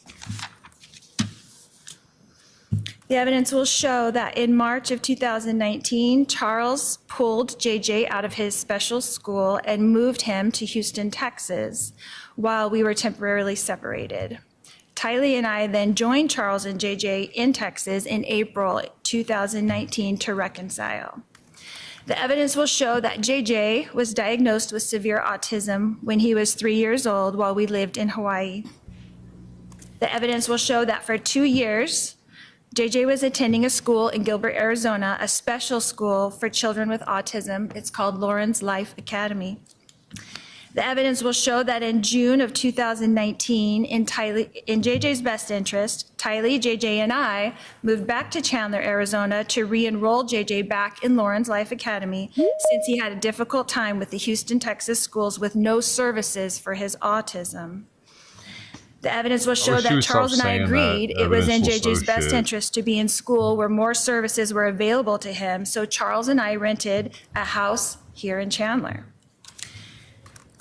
The evidence will show that in March of 2019, Charles pulled JJ out of his special school and moved him to Houston, Texas, while we were temporarily separated. Tylee and I then joined Charles and JJ in Texas in April 2019 to reconcile. The evidence will show that JJ was diagnosed with severe autism when he was 3 years old while we lived in Hawaii. The evidence will show that for 2 years, JJ was attending a school in Gilbert, Arizona, a special school for children with autism. It's called Lauren's Life Academy. The evidence will show that in June of 2019, in JJ's best interest, Tylee, JJ, and I moved back to Chandler, Arizona to re-enroll JJ back in Lauren's Life Academy since he had a difficult time with the Houston, Texas schools with no services for his autism. The evidence will show that Charles and I agreed it was in JJ's best interest to be in school where more services were available to him, so Charles and I rented a house here in Chandler.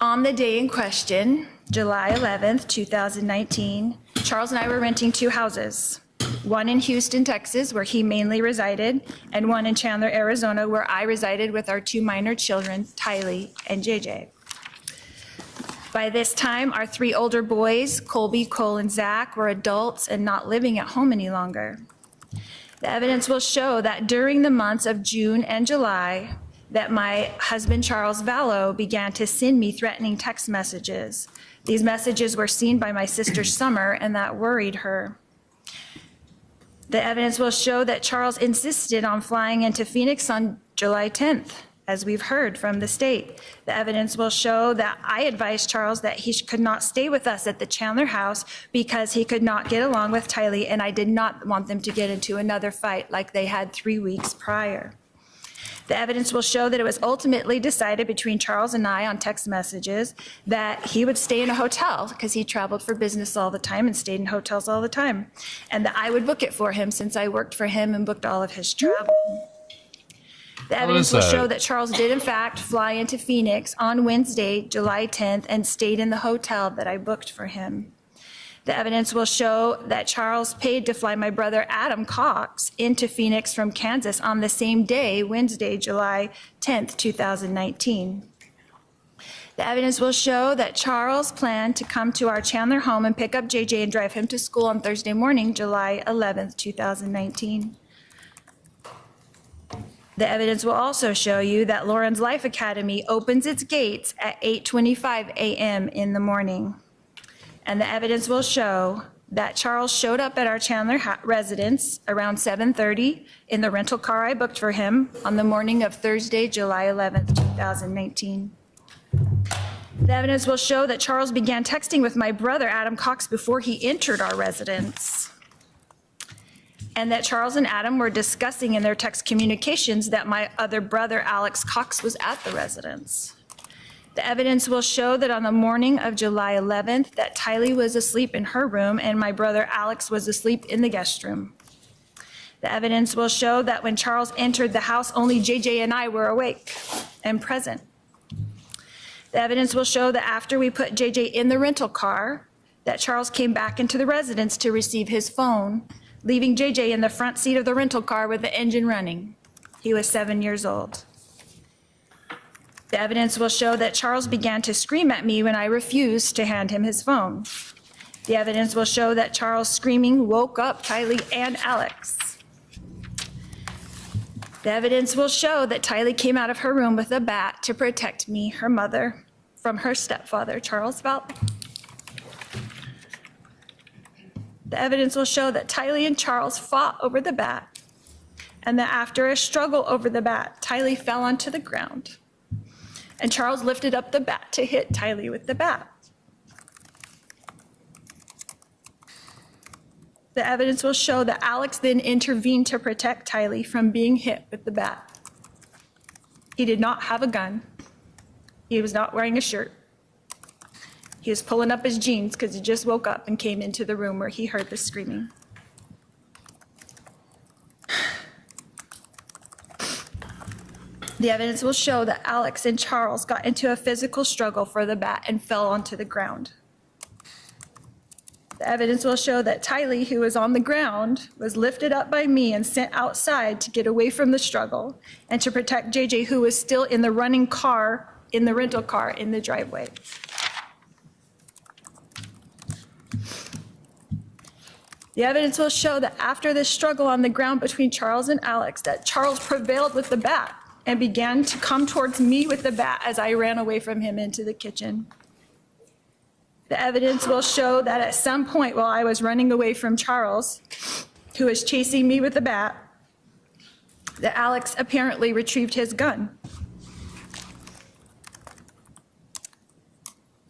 On the day in question, July 11th, 2019, Charles and I were renting two houses, one in Houston, Texas, where he mainly resided, and one in Chandler, Arizona, where I resided with our two minor children, Tylee and JJ. By this time, our three older boys, Colby, Cole, and Zach, were adults and not living at home any longer. The evidence will show that during the months of June and July, that my husband, Charles Vallow, began to send me threatening text messages. These messages were seen by my sister Summer, and that worried her. The evidence will show that Charles insisted on flying into Phoenix on July 10th. As we've heard from the state. The evidence will show that I advised Charles that he could not stay with us at the Chandler house because he could not get along with Tylee, and I did not want them to get into another fight like they had 3 weeks prior. The evidence will show that it was ultimately decided between Charles and I on text messages that he would stay in a hotel because he traveled for business all the time and stayed in hotels all the time, and that I would book it for him since I worked for him and booked all of his travel. The evidence will show that Charles did, in fact, fly into Phoenix on Wednesday, July 10th, and stayed in the hotel that I booked for him. The evidence will show that Charles paid to fly my brother Adam Cox into Phoenix from Kansas on the same day, Wednesday, July 10th, 2019. The evidence will show that Charles planned to come to our Chandler home and pick up JJ and drive him to school on Thursday morning, July 11th, 2019. The evidence will also show you that Lauren's Life Academy opens its gates at 8:25 a.m. in the morning. And the evidence will show that Charles showed up at our Chandler residence around 7:30 in the rental car I booked for him on the morning of Thursday, July 11th, 2019. The evidence will show that Charles began texting with my brother Adam Cox before he entered our residence, and that Charles and Adam were discussing in their text communications that my other brother, Alex Cox, was at the residence. The evidence will show that on the morning of July 11th, that Tylee was asleep in her room and my brother Alex was asleep in the guest room. The evidence will show that when Charles entered the house, only JJ and I were awake and present. The evidence will show that after we put JJ in the rental car, that Charles came back into the residence to receive his phone, leaving JJ in the front seat of the rental car with the engine running. He was 7 years old. The evidence will show that Charles began to scream at me when I refused to hand him his phone. The evidence will show that Charles' screaming woke up Tylee and Alex. The evidence will show that Tylee came out of her room with a bat to protect me, her mother, from her stepfather, Charles Valley. The evidence will show that Tylee and Charles fought over the bat, and that after a struggle over the bat, Tylee fell onto the ground, and Charles lifted up the bat to hit Tylee with the bat. The evidence will show that Alex then intervened to protect Tylee from being hit with the bat. He did not have a gun. He was not wearing a shirt. He was pulling up his jeans because he just woke up and came into the room where he heard the screaming. The evidence will show that Alex and Charles got into a physical struggle for the bat and fell onto the ground. The evidence will show that Tylee, who was on the ground, was lifted up by me and sent outside to get away from the struggle and to protect JJ, who was still in the running car, in the rental car in the driveway. The evidence will show that after this struggle on the ground between Charles and Alex, that Charles prevailed with the bat and began to come towards me with the bat as I ran away from him into the kitchen. The evidence will show that at some point while I was running away from Charles, who was chasing me with the bat, that Alex apparently retrieved his gun.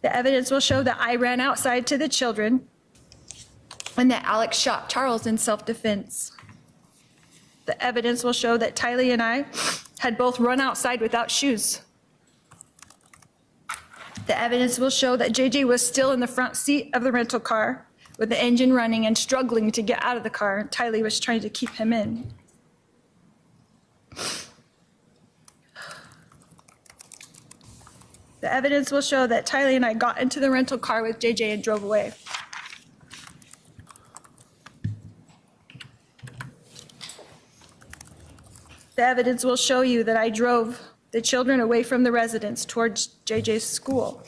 The evidence will show that I ran outside to the children and that Alex shot Charles in self-defense. The evidence will show that Tylee and I had both run outside without shoes. The evidence will show that JJ was still in the front seat of the rental car with the engine running and struggling to get out of the car. Tylee was trying to keep him in. The evidence will show that Tylee and I got into the rental car with JJ and drove away. The evidence will show you that I drove the children away from the residence towards JJ's school.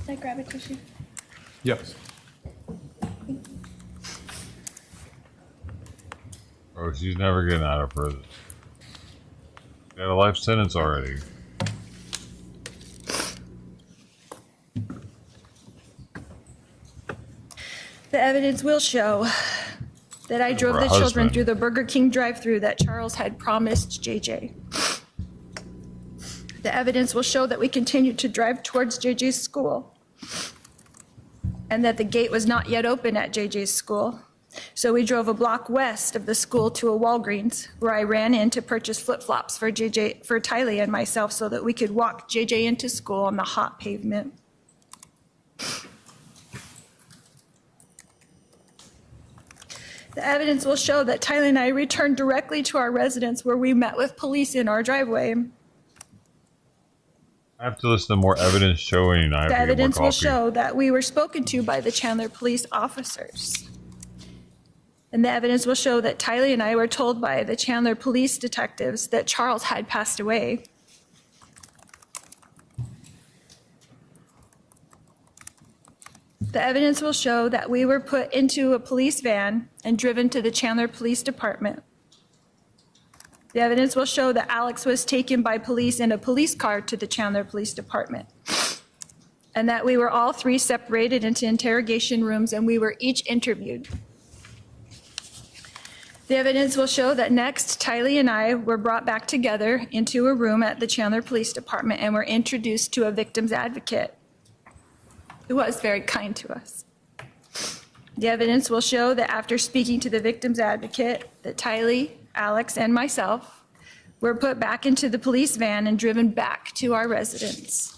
Can I grab a tissue? Yes. Oh, she's never getting out of prison. Got a life sentence already. The evidence will show that I drove the children through the Burger King drive-thru that Charles had promised JJ. The evidence will show that we continued to drive towards JJ's school and that the gate was not yet open at JJ's school. So we drove a block west of the school to a Walgreens where I ran in to purchase flip-flops for Tylee and myself so that we could walk JJ into school on the hot pavement. The evidence will show that Tylee and I returned directly to our residence where we met with police in our driveway. I have to listen to more evidence showing. The evidence will show that we were spoken to by the Chandler police officers. And the evidence will show that Tylee and I were told by the Chandler police detectives that Charles had passed away. The evidence will show that we were put into a police van and driven to the Chandler Police Department. The evidence will show that Alex was taken by police in a police car to the Chandler Police Department, and that we were all three separated into interrogation rooms and we were each interviewed. The evidence will show that next, Tylee and I were brought back together into a room at the Chandler Police Department and were introduced to a victim's advocate who was very kind to us. The evidence will show that after speaking to the victim's advocate, that Tylee, Alex and myself, were put back into the police van and driven back to our residence.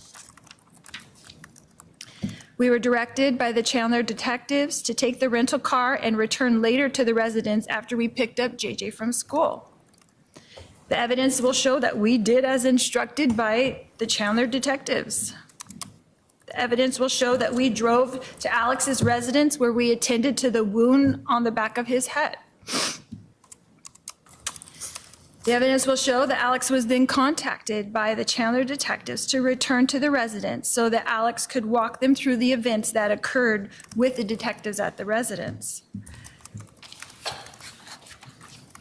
We were directed by the Chandler detectives to take the rental car and return later to the residence after we picked up JJ from school. The evidence will show that we did as instructed by the Chandler detectives. The evidence will show that we drove to Alex's residence where we attended to the wound on the back of his head. The evidence will show that Alex was then contacted by the Chandler detectives to return to the residence so that Alex could walk them through the events that occurred with the detectives at the residence.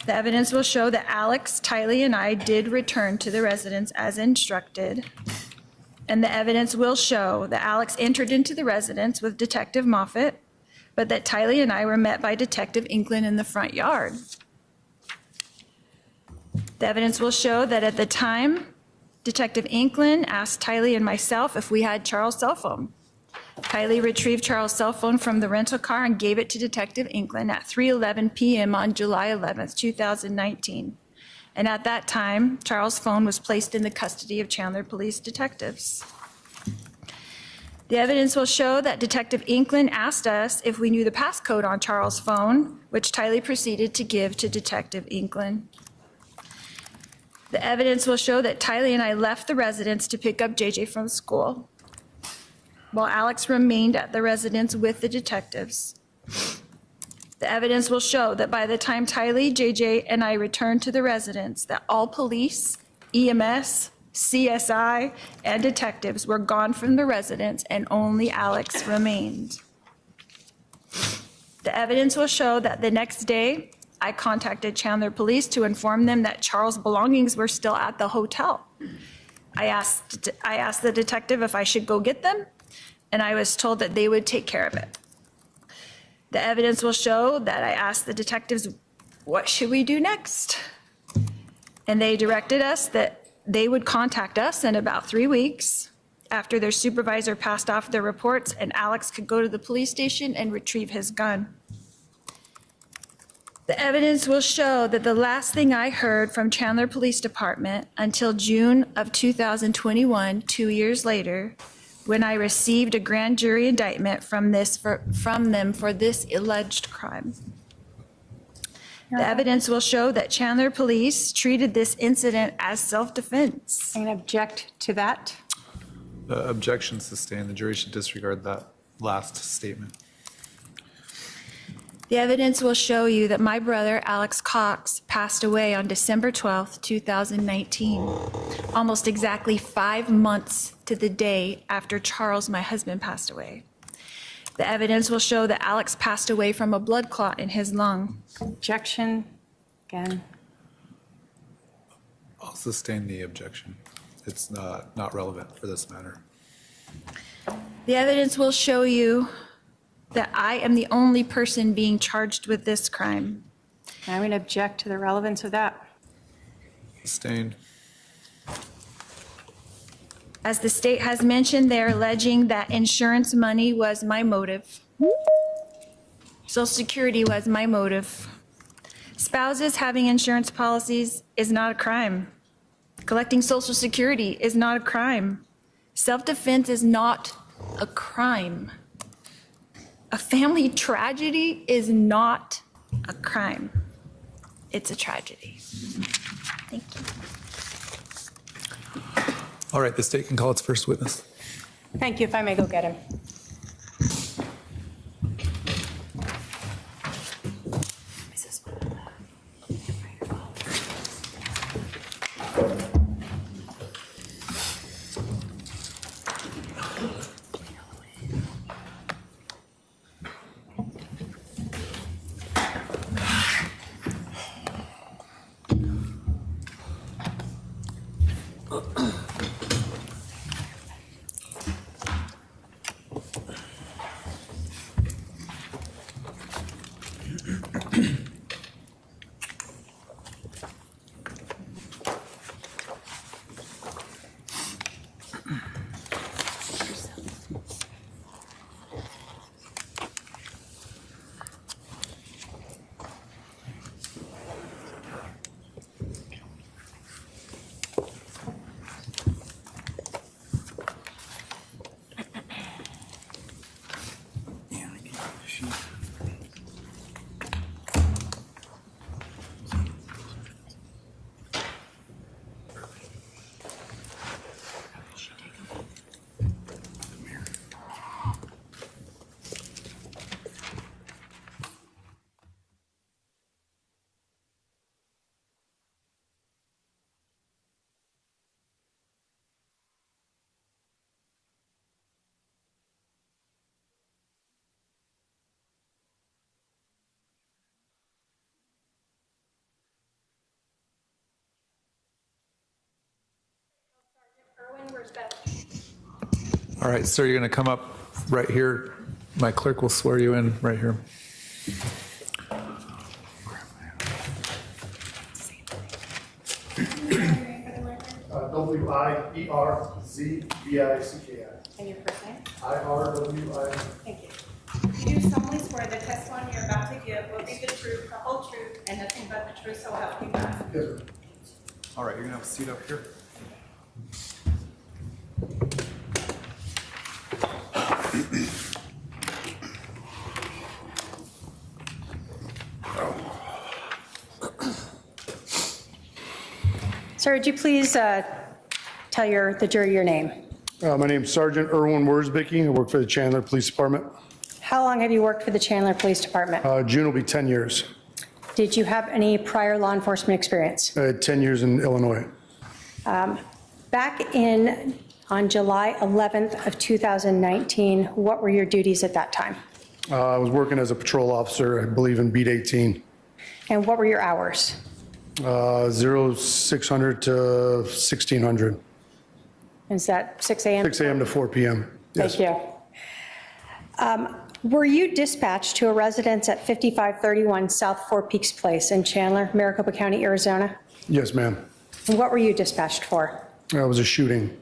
The evidence will show that Alex, Tylee, and I did return to the residence as instructed. And the evidence will show that Alex entered into the residence with Detective Moffett, but that Tylee and I were met by Detective Inkland in the front yard. The evidence will show that at the time, Detective Inkland asked Tylee and myself if we had Charles' cell phone. Tylee retrieved Charles' cell phone from the rental car and gave it to Detective Inkland at 3:11 p.m. on July 11th, 2019. And at that time, Charles' phone was placed in the custody of Chandler police detectives. The evidence will show that Detective Inkland asked us if we knew the passcode on Charles' phone, which Tylee proceeded to give to Detective Inkland. The evidence will show that Tylee and I left the residence to pick up JJ from school, while Alex remained at the residence with the detectives. The evidence will show that by the time Tylee, JJ, and I returned to the residence, that all police, EMS, CSI, and detectives were gone from the residence and only Alex remained. The evidence will show that the next day, I contacted Chandler Police to inform them that Charles' belongings were still at the hotel. I asked the detective if I should go get them, and I was told that they would take care of it. The evidence will show that I asked the detectives, what should we do next? And they directed us that they would contact us in about 3 weeks after their supervisor passed off their reports and Alex could go to the police station and retrieve his gun. The evidence will show that the last thing I heard from Chandler Police Department until June of 2021, 2 years later, when I received a grand jury indictment from them for this alleged crime. The evidence will show that Chandler Police treated this incident as self-defense. And object to that? The objection sustained. The jury should disregard that last statement. The evidence will show you that my brother, Alex Cox, passed away on December 12th, 2019, almost exactly 5 months to the day after Charles, my husband, passed away. The evidence will show that Alex passed away from a blood clot in his lung. Objection, again. I'll sustain the objection. It's not relevant for this matter. The evidence will show you that I am the only person being charged with this crime. I would object to the relevance of that. Sustained. As the state has mentioned, they're alleging that insurance money was my motive. Social Security was my motive. Spouses having insurance policies is not a crime. Collecting Social Security is not a crime. Self-defense is not a crime. A family tragedy is not a crime. It's a tragedy. Thank you. All right, the state can call its first witness. Thank you. If I may go get him. All right, sir, you're going to come up right here. My clerk will swear you in right here. W-I-E-R-Z-B-I-C-K-I. And your first name? I-R-W-I. Thank you. You do solemnly swear the testimony you're about to give will be the truth, the whole truth, and nothing but the truth, so help you God. Yes, sir. All right, you're going to have a seat up here. Sir, would you please tell the jury your name? My name's Sergeant Erwin Worsbicky. I work for the Chandler Police Department. How long have you worked for the Chandler Police Department? June will be 10 years. Did you have any prior law enforcement experience? I had 10 years in Illinois. Back on July 11th of 2019, what were your duties at that time? I was working as a patrol officer, I believe in Beat 18. And what were your hours? 0600 to 1600. Is that 6 a.m.? 6 a.m. to 4 p.m. Yes. Thank you. Were you dispatched to a residence at 5531 South Four Peaks Place in Chandler, Maricopa County, Arizona? Yes, ma'am. And what were you dispatched for? It was a shooting.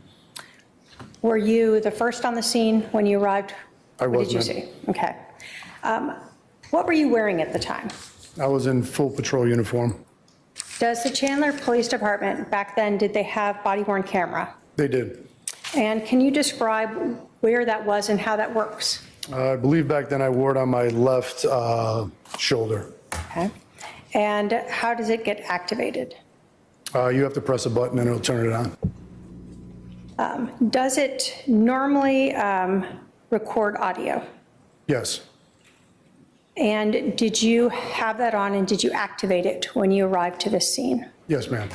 Were you the first on the scene when you arrived? I was, What did you ma'am. see? Okay. What were you wearing at the time? I was in full patrol uniform. Does the Chandler Police Department, back then, did they have body-worn camera? They did. And can you describe where that was and how that works? I believe back then I wore it on my left shoulder. Okay. And how does it get activated? You have to press a button and it'll turn it on. Does it normally record audio? Yes. And did you have that on and did you activate it when you arrived to this scene? Yes, ma'am.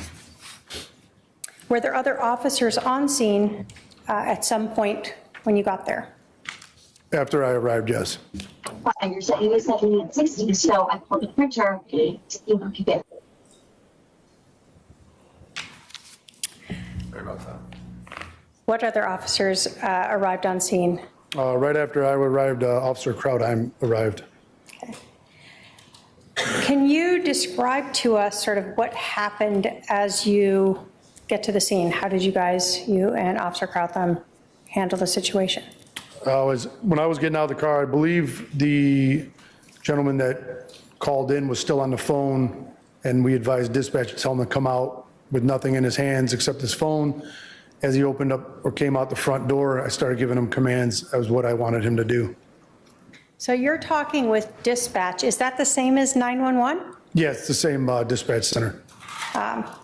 Were there other officers on scene at some point when you got there? After I arrived, yes. And you're saying you said you need 60, so I pulled the printer to keep it. Sorry about that. What other officers arrived on scene? Right after I arrived, Officer Krautheim arrived. Can you describe to us sort of what happened as you get to the scene? How did you guys, you and Officer Krautheim, handle the situation? When I was getting out of the car, I believe the gentleman that called in was still on the phone, and we advised dispatch to tell him to come out with nothing in his hands except his phone. As he opened up or came out the front door, I started giving him commands as what I wanted him to do. So you're talking with dispatch. Is that the same as 911? Yes, it's the same dispatch center.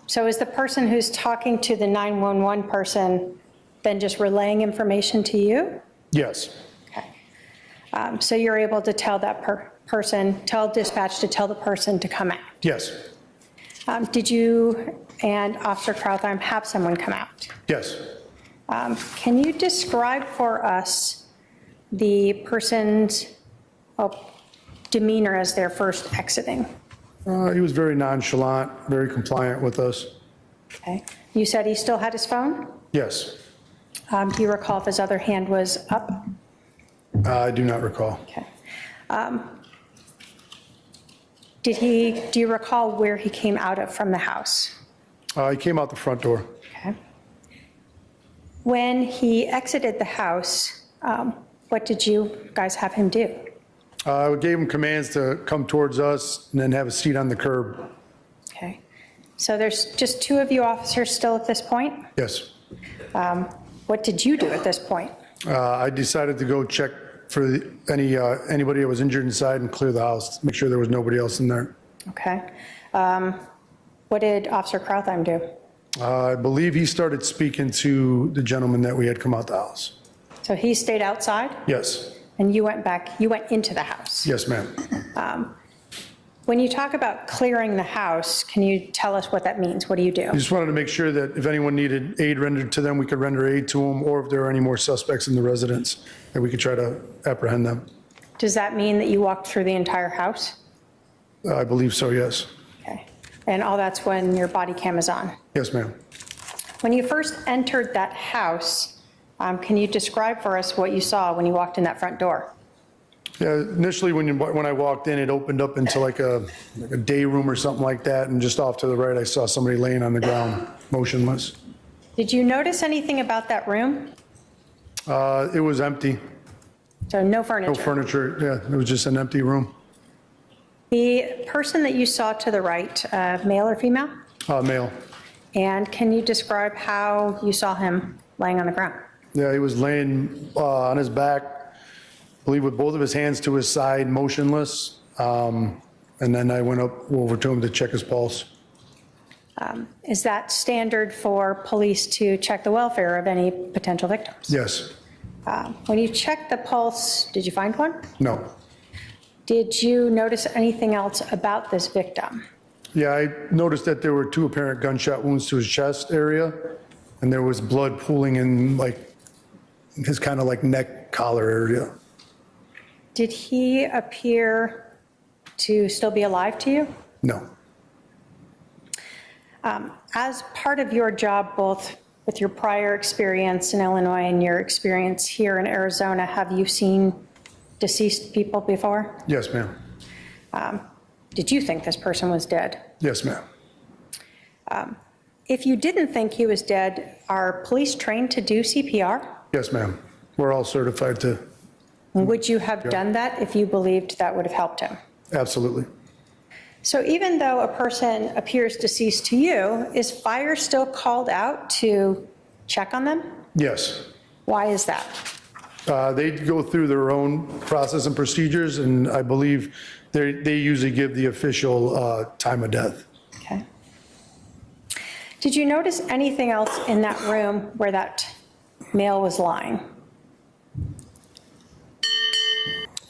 So is the person who's talking to the 911 person then just relaying information to you? Yes. Okay. So you're able to tell that tell dispatch to tell the person to come out? Yes. Did you and Officer Krautheim have someone come out? Yes. Can you describe for us the person's demeanor as they're first exiting? He was very nonchalant, very compliant with us. Okay. You said he still had his phone? Yes. Do you recall if his other hand was up? I do not recall. Okay. Do you recall where he came out of from the house? He came out the front door. Okay. When he exited the house, what did you guys have him do? I gave him commands to come towards us and then have a seat on the curb. Okay. So there's just two of you officers still at this point? Yes. What did you do at this point? I decided to go check for anybody that was injured inside and clear the house, make sure there was nobody else in there. Okay. What did Officer Krautheim do? I believe he started speaking to the gentleman that we had come out the house. So he stayed outside Yes. and you went into the house? Yes, ma'am. When you talk about clearing the house, can you tell us what that means? What do you do? We just wanted to make sure that if anyone needed aid rendered to them, we could render aid to them, or if there are any more suspects in the residence, that we could try to apprehend them. Does that mean that you walked through the entire house? I believe so, yes. Okay. And all that's when your body cam is on? Yes, ma'am. When you first entered that house, can you describe for us what you saw when you walked in that front door? Yeah, initially when I walked in, it opened up into like a day room or something like that, and just off to the right, I saw somebody laying on the ground, motionless. Did you notice anything about that room? It was empty. So no furniture? No furniture, yeah, it was just an empty room. The person that you saw to the right, male or female? Male. And can you describe how you saw him laying on the ground? Yeah, he was laying on his back, I believe with both of his hands to his side, motionless. And then I went over to him to check his pulse. Is that standard for police to check the welfare of any potential victims? Yes. When you checked the pulse, did you find one? No. Did you notice anything else about this victim? Yeah, I noticed that there were 2 apparent gunshot wounds to his chest area, and there was blood pooling in like his kind of like neck collar area. Did he appear to still be alive to you? No. As part of your job, both with your prior experience in Illinois and your experience here in Arizona, have you seen deceased people before? Yes, ma'am. Did you think this person was dead? Yes, ma'am. If you didn't think he was dead, are police trained to do CPR? Yes, ma'am. We're all certified to. Would you have done that if you believed that would have helped him? Absolutely. So even though a person appears deceased to you, is fire still called out to check on them? Yes. Why is that? They go through their own process and procedures, and I believe they usually give the official time of death. Okay. Did you notice anything else in that room where that male was lying?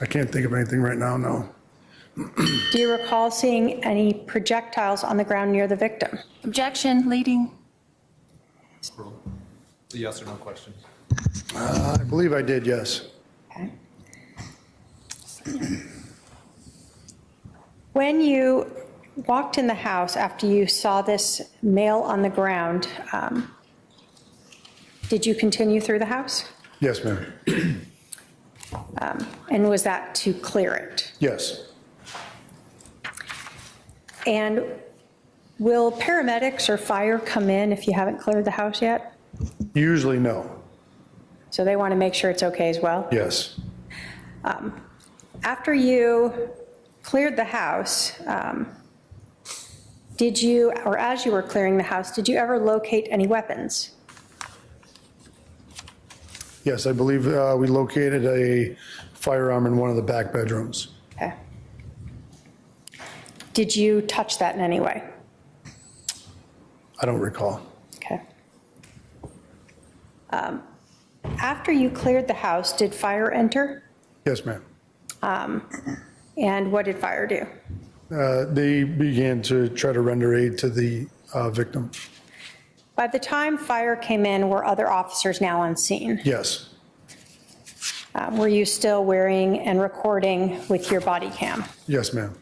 I can't think of anything right now, no. Do you recall seeing any projectiles on the ground near the victim? Objection, leading. A yes or no question. I believe I did, yes. Okay. When you walked in the house after you saw this male on the ground, did you continue through the house? Yes, ma'am. And was that to clear it? Yes. And will paramedics or fire come in if you haven't cleared the house yet? Usually no. So they want to make sure it's okay as well? Yes. After you cleared the house, did you, or as you were clearing the house, did you ever locate any weapons? Yes, I believe we located a firearm in one of the back bedrooms. Okay. Did you touch that in any way? I don't recall. Okay. After you cleared the house, did fire enter? Yes, ma'am. And what did fire do? They began to try to render aid to the victim. By the time fire came in, were other officers now on scene? Yes. Were you still wearing and recording with your body cam? Yes, ma'am.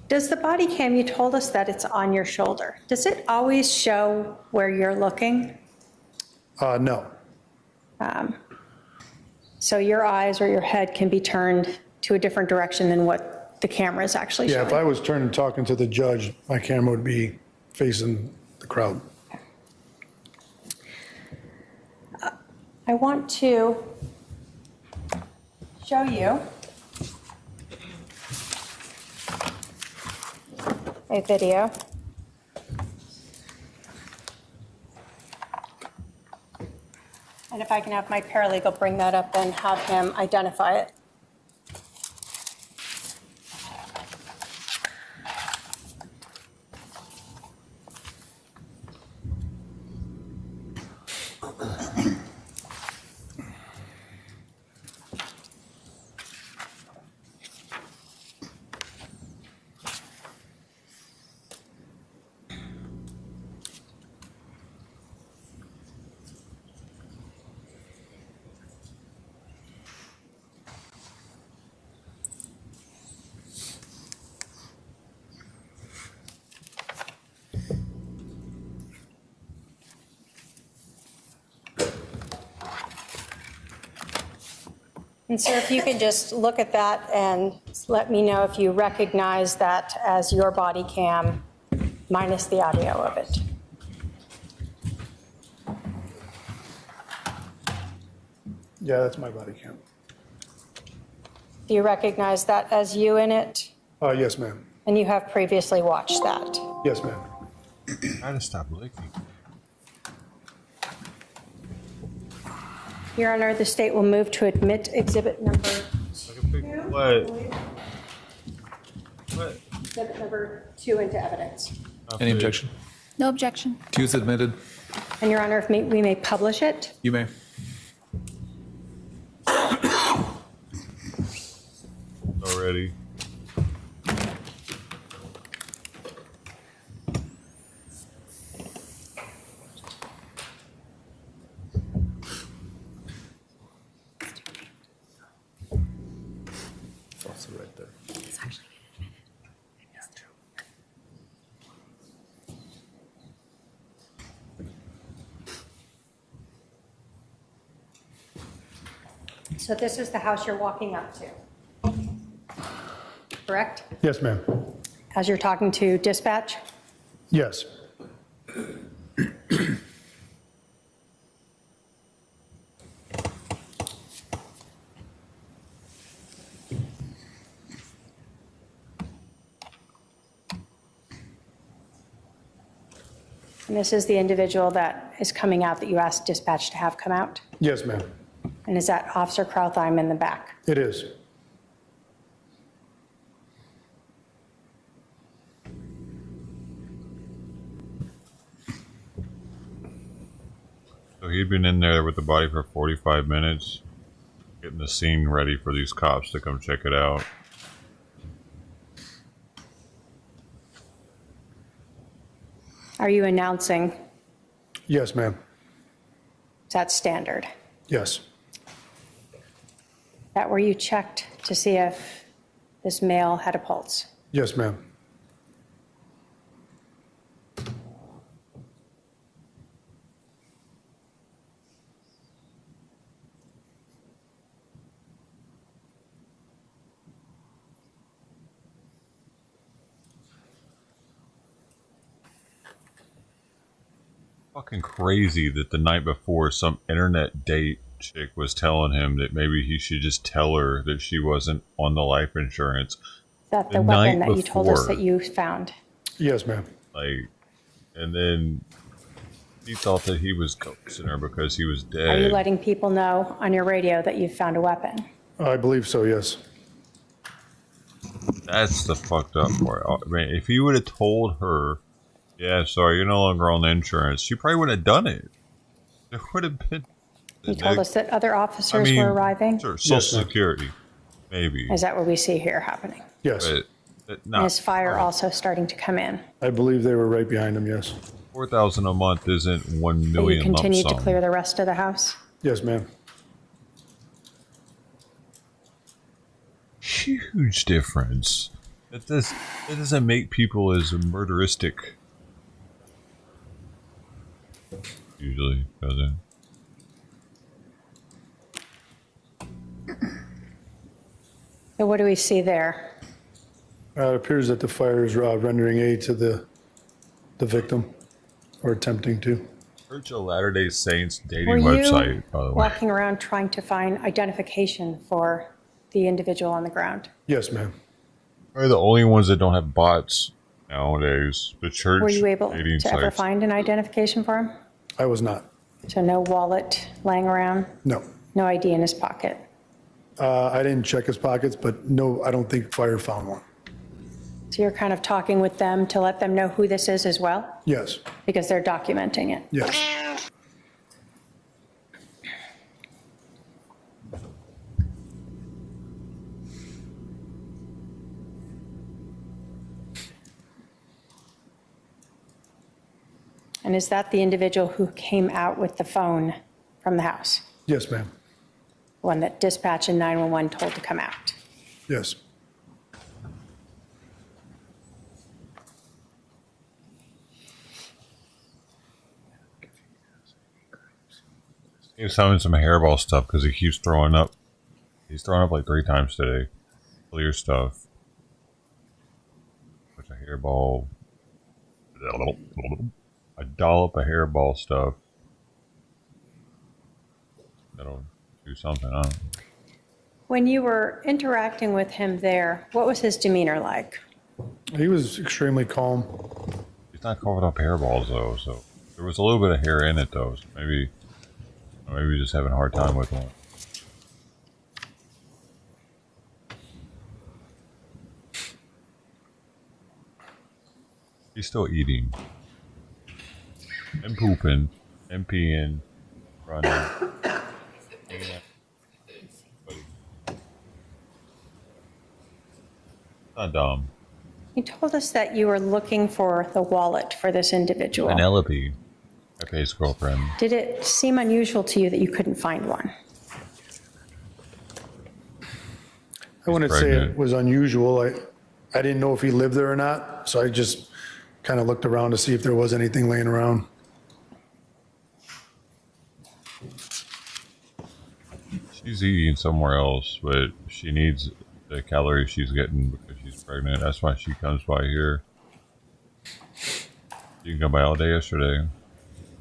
Does the body cam, you told us that it's on your shoulder. Does it always show where you're looking? No. So your eyes or your head can be turned to a different direction than what the camera is actually showing? Yeah, if I was turning talking to the judge, my camera would be facing the crowd. I want to show you a video And if I can have my paralegal bring that up and have him identify it. And sir, if you could just look at that and let me know if you recognize that as your body cam minus the audio of it. Yeah, that's my body cam. Do you recognize that as you in it? Yes, ma'am. And you have previously watched that? Yes, ma'am. Try to stop licking. Your Honor, the state will move to admit exhibit number What? exhibit number 2 into evidence. Any objection? No objection. 2 is admitted. And Your Honor, if we may publish it. You may. Already. Also right there. It's actually been admitted. So this is the house you're walking up to, correct? Yes, ma'am. As you're talking to dispatch? Yes. And this is the individual that is coming out that you asked dispatch to have come out? Yes, ma'am. And is that Officer Krautheim in the back? It is. So he'd been in there with the body for 45 minutes, getting the scene ready for these cops to come check it out. Are you announcing? Yes, ma'am. Is that standard? Yes. That where you checked to see if this male had a pulse? Yes, ma'am. Fucking crazy that the night before some internet date chick was telling him that maybe he should just tell her that she wasn't on the life insurance. Is that the weapon that you told us that you found? Yes, ma'am. Like, and then he thought that he was coaxing her because he was dead. Are you letting people know on your radio that you found a weapon? I believe so, yes. That's the fucked up part. I mean, if he would have told her, yeah, sorry, you're no longer on the insurance, she probably would have done it. There would have been. You told us that other officers were arriving? Sure, Social Security, maybe. Is that what we see here happening? Yes. But, And is fire also starting to come in? I believe they were right behind him, yes. $4,000 a month isn't $1 Will you million lump continue to sum. clear the rest of the house? Yes, ma'am. Huge difference. It doesn't make people as murderistic. Usually, does it? So what do we see there? It appears that the fire is rendering aid to the victim, or attempting to. Church of Latter-day Saints dating Were website, you by the way. walking around trying to find identification for the individual on the ground? Yes, ma'am. They're the only ones that don't have bots nowadays. The church Were you able dating to ever sites. find an identification for him? I was not. So no wallet laying around? No. No ID in his pocket? I didn't check his pockets, but no, I don't think fire found one. So you're kind of talking with them to let them know who this is as well? Yes, Because they're documenting it? yes. And is that the individual who came out with the phone from the house? Yes, ma'am. One that dispatch and 911 told to come out? Yes. He's having some hairball stuff because he keeps throwing up. He's thrown up like 3 times today. Clear stuff. Bunch of hairball. A dollop of hairball stuff. That'll do something, huh? When you were interacting with him there, what was his demeanor like? He was extremely calm. He's not covered up hairballs though, so there was a little bit of hair in it though. So maybe just having a hard time with one. He's still eating. And pooping. And peeing. Running. Not dumb. He told us that you were looking for the wallet for this individual. Penelope. Pepe's girlfriend. Did it seem unusual to you that you couldn't find one? I wouldn't say it was unusual. I didn't know if he lived there or not, so I just kind of looked around to see if there was anything laying around. She's eating somewhere else, but she needs the calories she's getting because she's pregnant. That's why she comes by here. She can come by all day yesterday.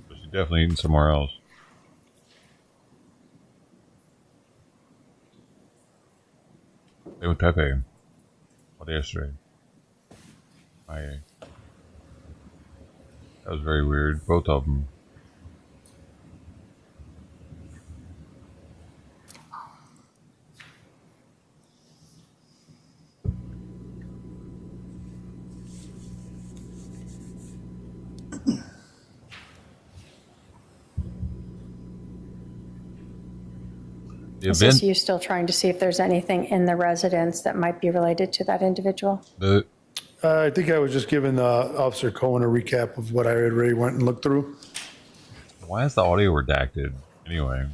But she's definitely eating somewhere else. Same with Pepe. All day yesterday. That was very weird. Both of them. Is this you still trying to see if there's anything in the residence that might be related to that individual? I think I was just giving Officer Cohen a recap of what I already went and looked through. Why is the audio redacted anyway?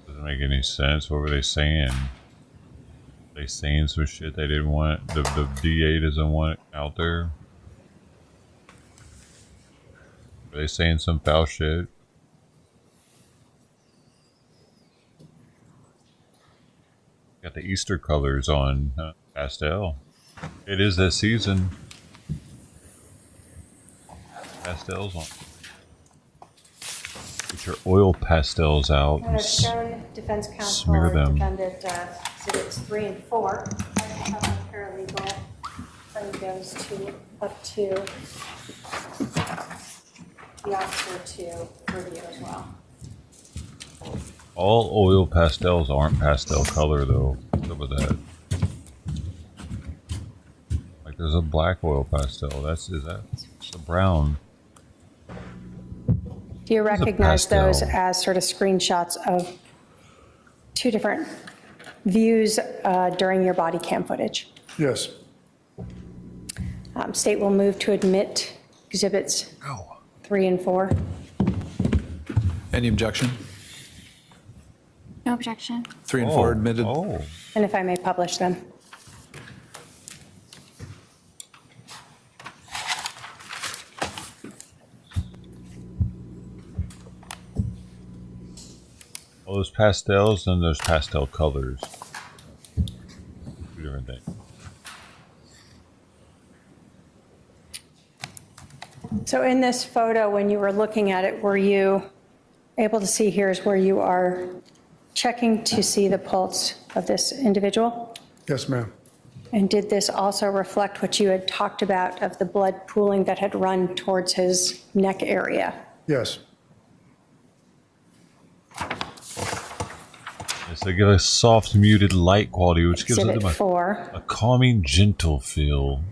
Doesn't make any sense. What were they saying? They saying some shit they didn't want. The DA doesn't want out there. Are they saying some foul shit? Got the Easter colors on, pastel. It is that season. Pastels on. Get your oil pastels out and shown defense counsel smear them. defended exhibits 3 and 4. I have a paralegal bring those up to the officer to review as well. All oil pastels aren't pastel color though. What's up with that? Like there's a black oil pastel. Is that the brown? Do you recognize those as sort of screenshots of 2 different views during your body cam footage? Yes. State will move to admit exhibits 3 and 4. Any objection? No objection. 3 and 4 admitted. And if I may publish them. Well, there's pastels and there's pastel colors. 2 different things. So in this photo, when you were looking at it, were you able to see here's where you are checking to see the pulse of this individual? Yes, ma'am. And did this also reflect what you had talked about of the blood pooling that had run towards his neck area? Yes. Yes, they give a soft, muted light quality, which gives them Exhibit 4. a calming, gentle feel.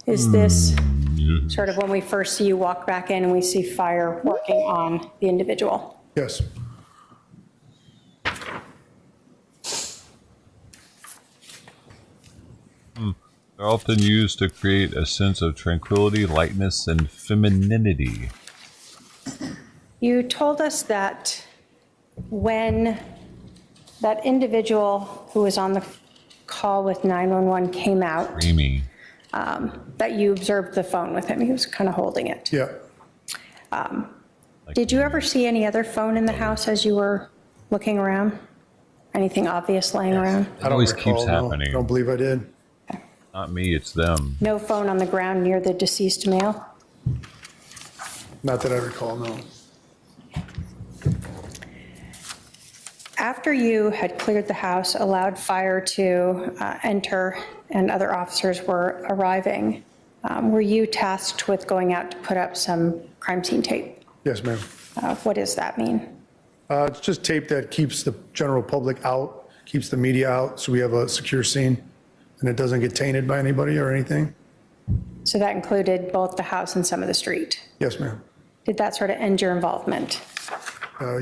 Is this sort of when we first see you walk back in and we see fire working on the individual? Yes. They're often used to create a sense of tranquility, lightness, and femininity. You told us that when that individual who was on the call with 911 came out, Creamy. that you observed the phone with him. He was kind of holding it. Yeah. Did you ever see any other phone in the house as you were looking around? Anything obvious laying around? It always keeps happening. I don't believe I did. Not me, it's them. No phone on the ground near the deceased male? Not that I recall, no. After you had cleared the house, allowed fire to enter, and other officers were arriving, were you tasked with going out to put up some crime scene tape? Yes, ma'am. What does that mean? It's just tape that keeps the general public out, keeps the media out, so we have a secure scene, and it doesn't get tainted by anybody or anything. So that included both the house and some of the street? Yes, ma'am. Did that sort of end your involvement?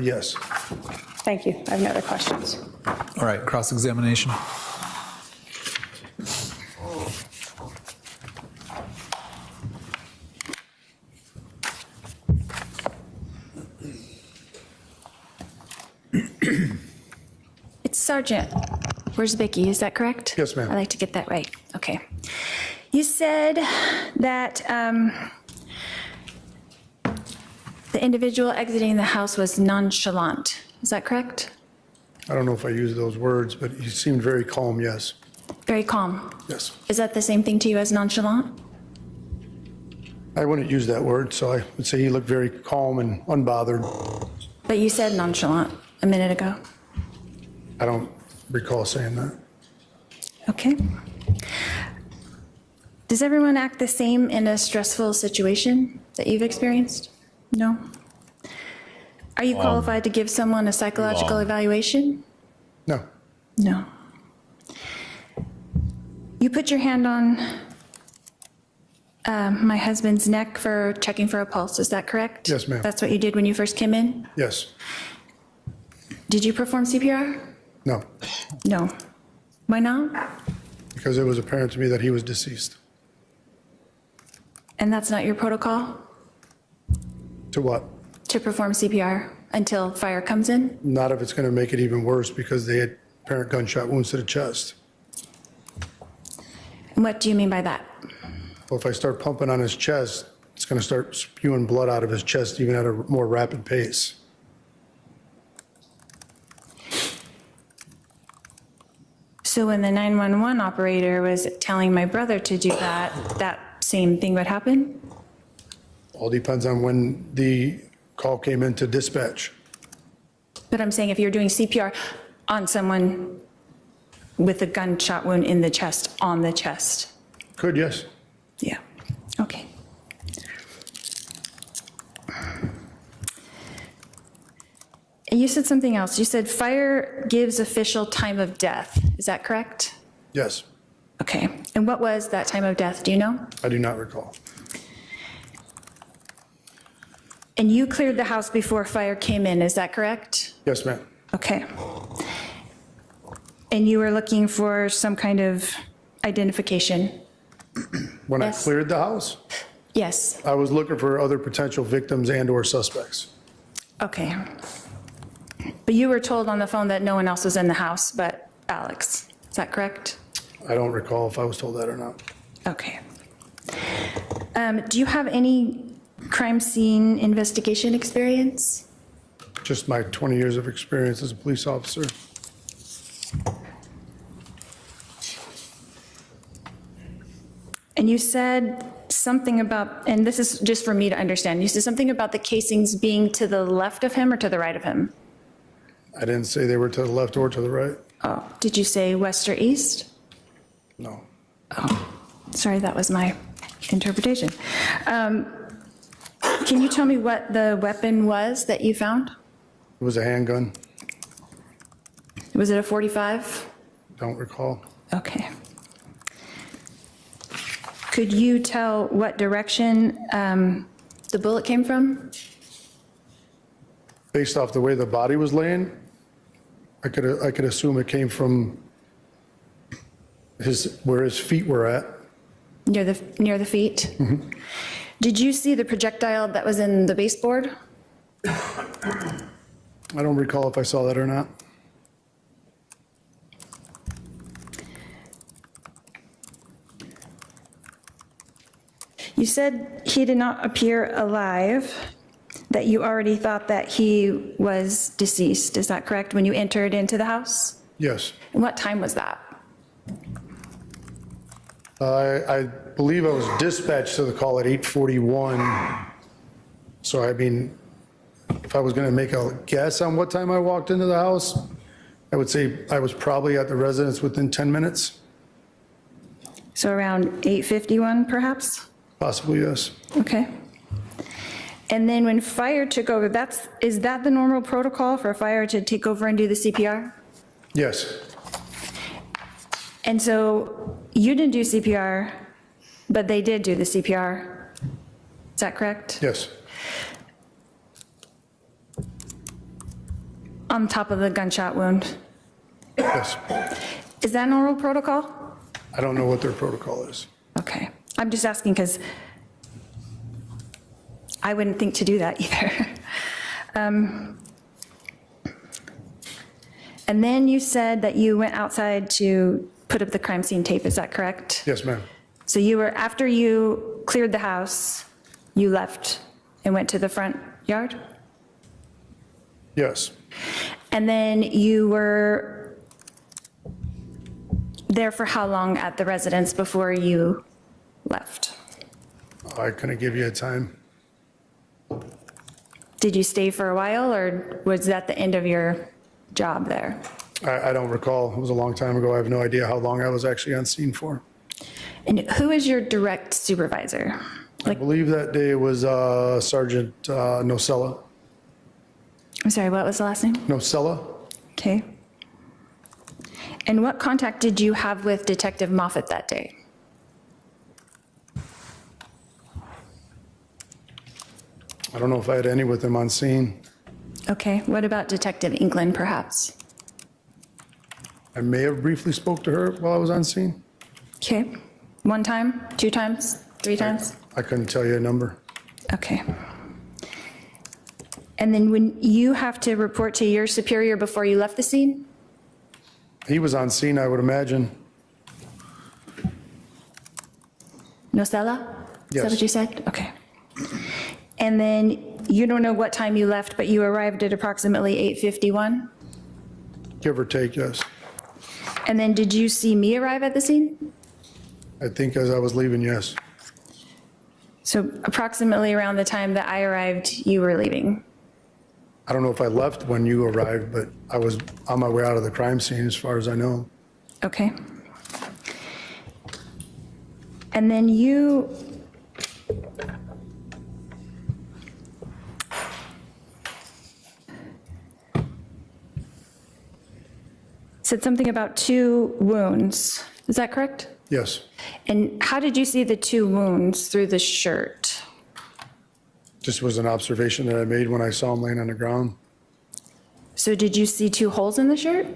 Yes. Thank you. I have no other questions. All right, cross-examination. It's Sergeant. Where's Vicky? Is that correct? Yes, ma'am. I like to get that right. Okay. You said that the individual exiting the house was nonchalant. Is that correct? I don't know if I used those words, but he seemed very calm, yes. Very calm. Yes. Is that the same thing to you as nonchalant? I wouldn't use that word, so I would say he looked very calm and unbothered. But you said nonchalant a minute ago. I don't recall saying that. Okay. Does everyone act the same in a stressful situation that you've experienced? No? Are you qualified to give someone a psychological evaluation? No. No. You put your hand on my husband's neck for checking for a pulse, is that correct? Yes, ma'am. That's what you did when you first came in? Yes. Did you perform CPR? No. No. Why not? Because it was apparent to me that he was deceased. And that's not your protocol? To what? To perform CPR until fire comes in? Not if it's going to make it even worse because they had apparent gunshot wounds to the chest. And what do you mean by that? Well, if I start pumping on his chest, it's going to start spewing blood out of his chest even at a more rapid pace. So when the 911 operator was telling my brother to do that, that same thing would happen? All depends on when the call came into dispatch. But I'm saying if you're doing CPR on someone with a gunshot wound in the chest, on the chest. Could, yes. Yeah, okay. And you said something else. You said fire gives official time of death. Is that correct? Yes. Okay. And what was that time of death? Do you know? I do not recall. And you cleared the house before fire came in. Is that correct? Yes, ma'am. Okay. And you were looking for some kind of identification? When Yes. I cleared the house, Yes. I was looking for other potential victims and/or suspects. Okay. But you were told on the phone that no one else was in the house but Alex. Is that correct? I don't recall if I was told that or not. Okay. Do you have any crime scene investigation experience? Just my 20 years of experience as a police officer. And you said something about, and this is just for me to understand, you said something about the casings being to the left of him or to the right of him? I didn't say they were to the left or to the right. Oh, did you say west or east? No. Sorry, that was my interpretation. Can you tell me what the weapon was that you found? It was a handgun. Was it a .45? Don't recall. Okay. Could you tell what direction the bullet came from? Based off the way the body was laying, I could assume it came from where his feet were at. Near the feet? Mm-hmm. Did you see the projectile that was in the baseboard? I don't recall if I saw that or not. You said he did not appear alive, that you already thought that he was deceased. Is that correct, when you entered into the house? Yes. And what time was that? I believe I was dispatched to the call at 8:41. So I mean, if I was going to make a guess on what time I walked into the house, I would say I was probably at the residence within 10 minutes. So around 8:51, perhaps? Possibly, yes. Okay. And then when fire took over, is that the normal protocol for fire to take over and do the CPR? Yes. And so you didn't do CPR, but they did do the CPR. Is that correct? Yes. On top of the gunshot wound? Yes. Is that normal protocol? I don't know what their protocol is. Okay. I'm just asking because I wouldn't think to do that either. And then you said that you went outside to put up the crime scene tape. Is that correct? Yes, ma'am. So after you cleared the house, you left and went to the front yard? Yes. And then you were there for how long at the residence before you left? I couldn't give you a time. Did you stay for a while, or was that the end of your job there? I don't recall. It was a long time ago. I have no idea how long I was actually on scene for. And who is your direct supervisor? I believe that day was Sergeant Nocella. I'm sorry, what was the last name? Nocella. Okay. And what contact did you have with Detective Moffett that day? I don't know if I had any with him on scene. Okay, what about Detective England, perhaps? I may have briefly spoke to her while I was on scene. Okay, 1 time, 2 times, 3 times? I couldn't tell you a number. Okay. And then when you have to report to your superior before you left the scene? He was on scene, I would imagine. Nocella? Is Yes. that what you said? Okay. And then you don't know what time you left, but you arrived at approximately 8:51? Give or take, yes. And then did you see me arrive at the scene? I think as I was leaving, yes. So approximately around the time that I arrived, you were leaving? I don't know if I left when you arrived, but I was on my way out of the crime scene as far as I know. Okay. And then you said something about 2 wounds. Is that correct? Yes. And how did you see the 2 wounds through the shirt? Just was an observation that I made when I saw him laying on the ground. So did you see 2 holes in the shirt?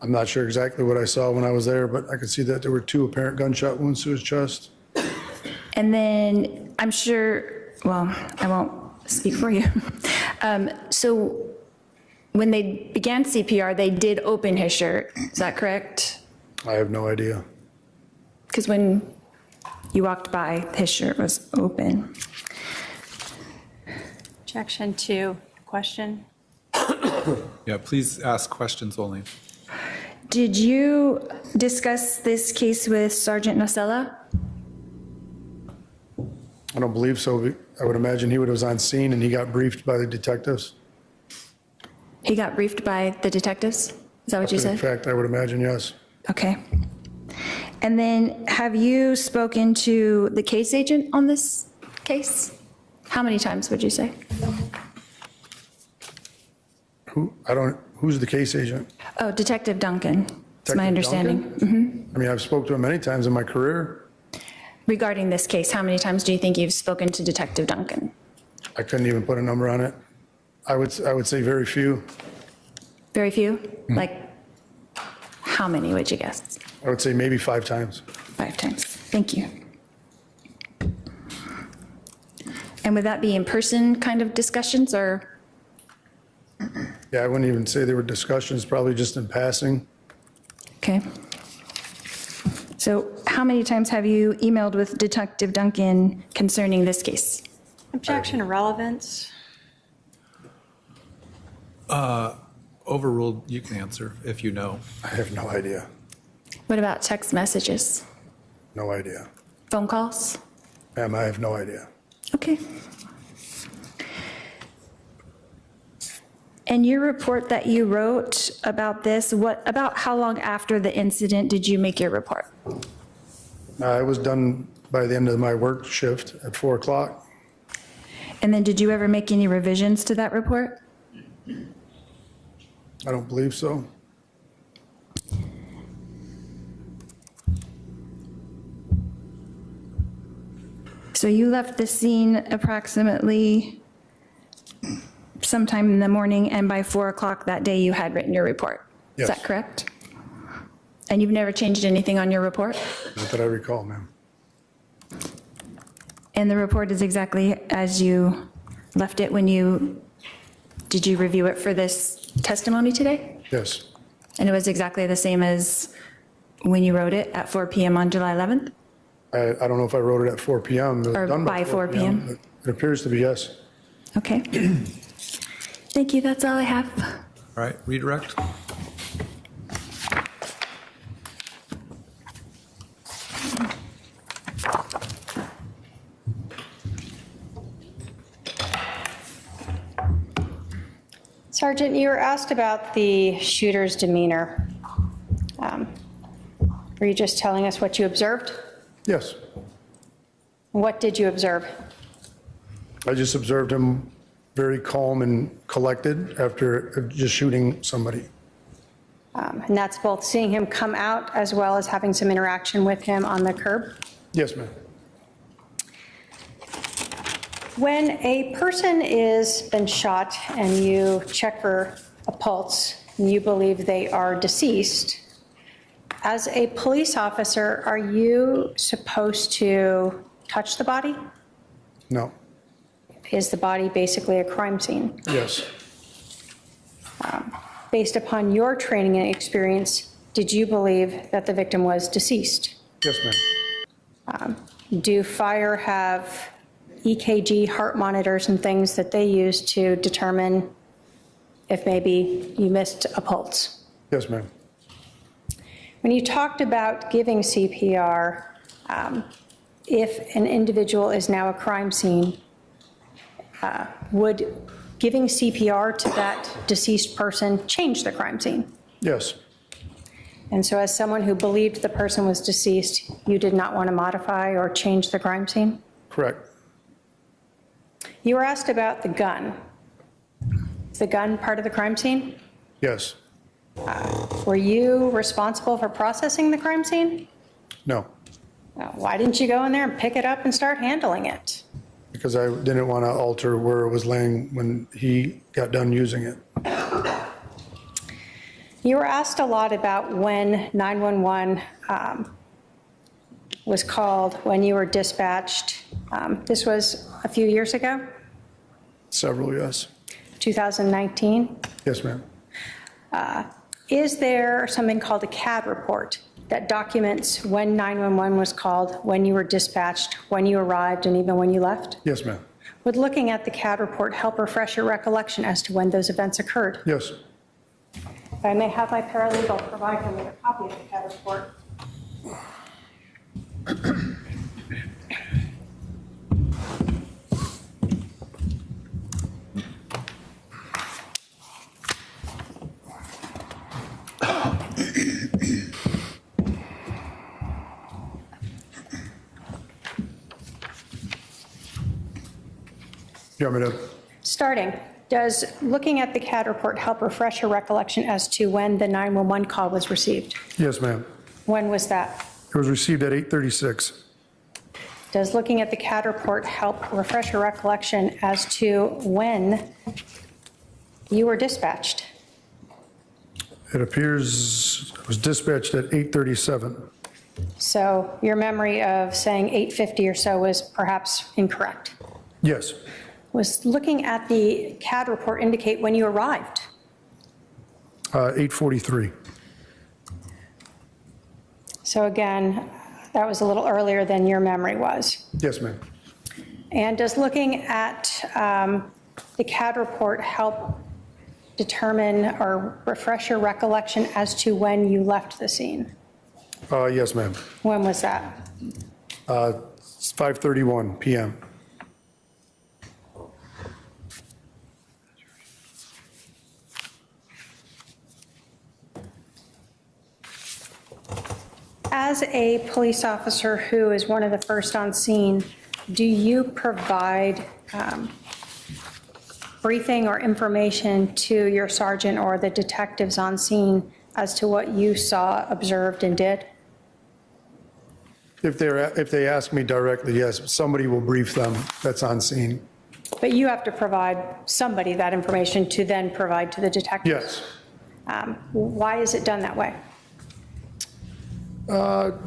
I'm not sure exactly what I saw when I was there, but I could see that there were 2 apparent gunshot wounds to his chest. And then I'm sure, well, I won't speak for you. So when they began CPR, they did open his shirt. Is that correct? I have no idea. Because when you walked by, his shirt was open. Objection to question. Yeah, please ask questions only. Did you discuss this case with Sergeant Nocella? I don't believe so. I would imagine he was on scene and he got briefed by the detectives. He got briefed by the detectives? Is that what you said? In fact, I would imagine, yes. Okay. And then have you spoken to the case agent on this case? How many times would you say? Who's the case agent? Oh, Detective Duncan. That's my understanding. I mean, I've spoken to him many times in my career. Regarding this case, how many times do you think you've spoken to Detective Duncan? I couldn't even put a number on it. I would say very few. Very few? Like, how many would you guess? I would say maybe 5 times. 5 times. Thank you. And would that be in-person kind of discussions, or? Yeah, I wouldn't even say they were discussions, probably just in passing. Okay. So how many times have you emailed with Detective Duncan concerning this case? Objection to relevance. Overruled, you can answer if you know. I have no idea. What about text messages? No idea. Phone calls? Ma'am, I have no idea. Okay. And your report that you wrote about this, about how long after the incident did you make your report? I was done by the end of my work shift at 4 o'clock. And then did you ever make any revisions to that report? I don't believe so. So you left the scene approximately sometime in the morning, and by 4 o'clock that day you had written your report. Yes. Is that correct? And you've never changed anything on your report? Not that I recall, ma'am. And the report is exactly as you left it when did you review it for this testimony today? Yes. And it was exactly the same as when you wrote it at 4 p.m. on July 11th? I don't know if I wrote it at 4 p.m. It was Or done by 4 p.m.? but It appears to be yes. Okay. Thank you, that's all I have. All right, redirect. Sergeant, you were asked about the shooter's demeanor. Were you just telling us what you observed? Yes. What did you observe? I just observed him very calm and collected after just shooting somebody. And that's both seeing him come out as well as having some interaction with him on the curb? Yes, ma'am. When a person is been shot and you check for a pulse and you believe they are deceased, as a police officer, are you supposed to touch the body? No. Is the body basically a crime scene? Yes. Based upon your training and experience, did you believe that the victim was deceased? Yes, ma'am. Do fire have EKG heart monitors and things that they use to determine if maybe you missed a pulse? Yes, ma'am. When you talked about giving CPR, if an individual is now a crime scene, would giving CPR to that deceased person change the crime scene? Yes. And so as someone who believed the person was deceased, you did not want to modify or change the crime scene? Correct. You were asked about the gun. Is the gun part of the crime scene? Yes. Were you responsible for processing the crime scene? No, Why didn't you go in there and pick it up and start handling it? because I didn't want to alter where it was laying when he got done using it. You were asked a lot about when 911 was called, when you were dispatched. This was a few years ago, Several, yes. 2019. Yes, ma'am. Is there something called a CAD report that documents when 911 was called, when you were dispatched, when you arrived, and even when you left? Yes, ma'am. Would looking at the CAD report help refresh your recollection as to when those events occurred? Yes. If I may have my paralegal provide him with a copy of the CAD report. You want me to? Starting, does looking at the CAD report help refresh your recollection as to when the 911 call was received? Yes, ma'am. When was that? It was received at 8:36. Does looking at the CAD report help refresh your recollection as to when you were dispatched? It appears it was dispatched at 8:37. So your memory of saying 8:50 or so was perhaps incorrect. Yes. Was looking at the CAD report indicate when you arrived? 8:43. So again, that was a little earlier than your memory was. Yes, ma'am. And does looking at the CAD report help determine or refresh your recollection as to when you left the scene? Yes, ma'am. When was that? It's 5:31 p.m. As a police officer who is one of the first on scene, do you provide briefing or information to your sergeant or the detectives on scene as to what you saw, observed, and did? If they ask me directly, yes, somebody will brief them that's on scene. But you have to provide somebody that information to then provide to the detectives? Yes. Why is it done that way? Because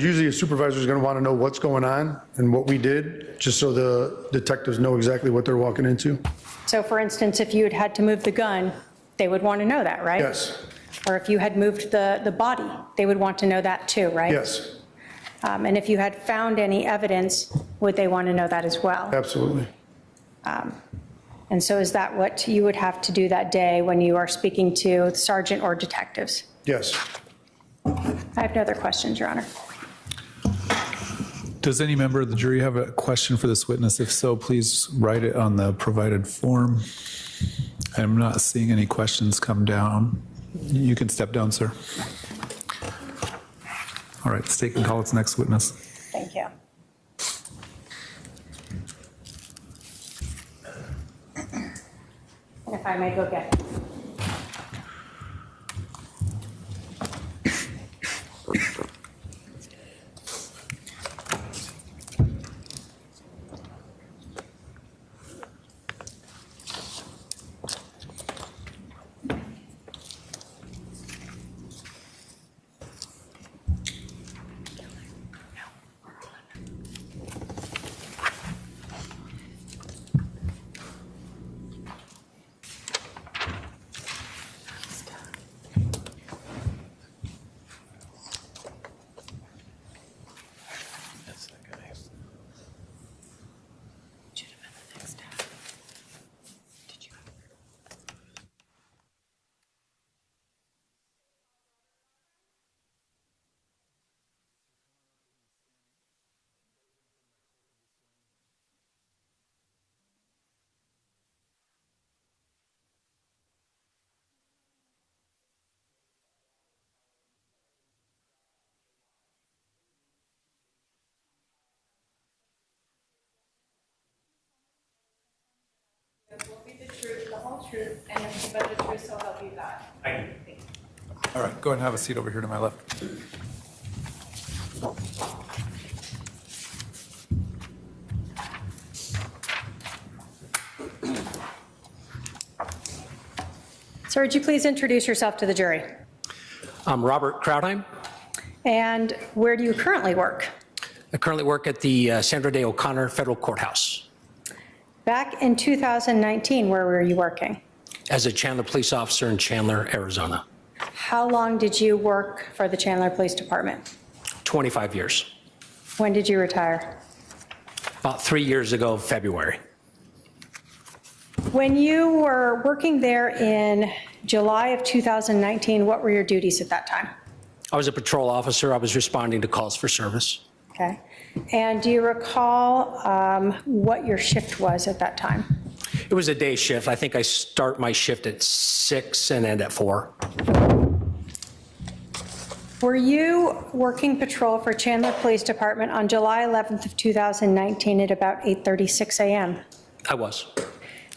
usually a supervisor is going to want to know what's going on and what we did, just so the detectives know exactly what they're walking into. So for instance, if you had had to move the gun, they would want to know that, right? Yes. Or if you had moved the body, they would want to know that too, right? Yes. And if you had found any evidence, would they want to know that as well? Absolutely. And so is that what you would have to do that day when you are speaking to sergeant or detectives? Yes. I have no other questions, Your Honor. Does any member of the jury have a question for this witness? If so, please write it on the provided form. I'm not seeing any questions come down. You can step down, sir. All right, state can call its next witness. Thank you. And if I may go get. Will be the truth, the whole truth, and nothing but the truth, so help you God. All right, go ahead and have a seat over here to my left. Sir, would you please introduce yourself to the jury? I'm Robert Krautheim. And where do you currently work? I currently work at the Sandra Day O'Connor Federal Courthouse. Back in 2019, where were you working? As a Chandler police officer in Chandler, Arizona. How long did you work for the Chandler Police Department? 25 years. When did you retire? About 3 years ago, February. When you were working there in July of 2019, what were your duties at that time? I was a patrol officer. I was responding to calls for service. Okay. And do you recall what your shift was at that time? It was a day shift. I think I start my shift at 6 and end at 4. Were you working patrol for Chandler Police Department on July 11th of 2019 at about 8:36 a.m.? I was.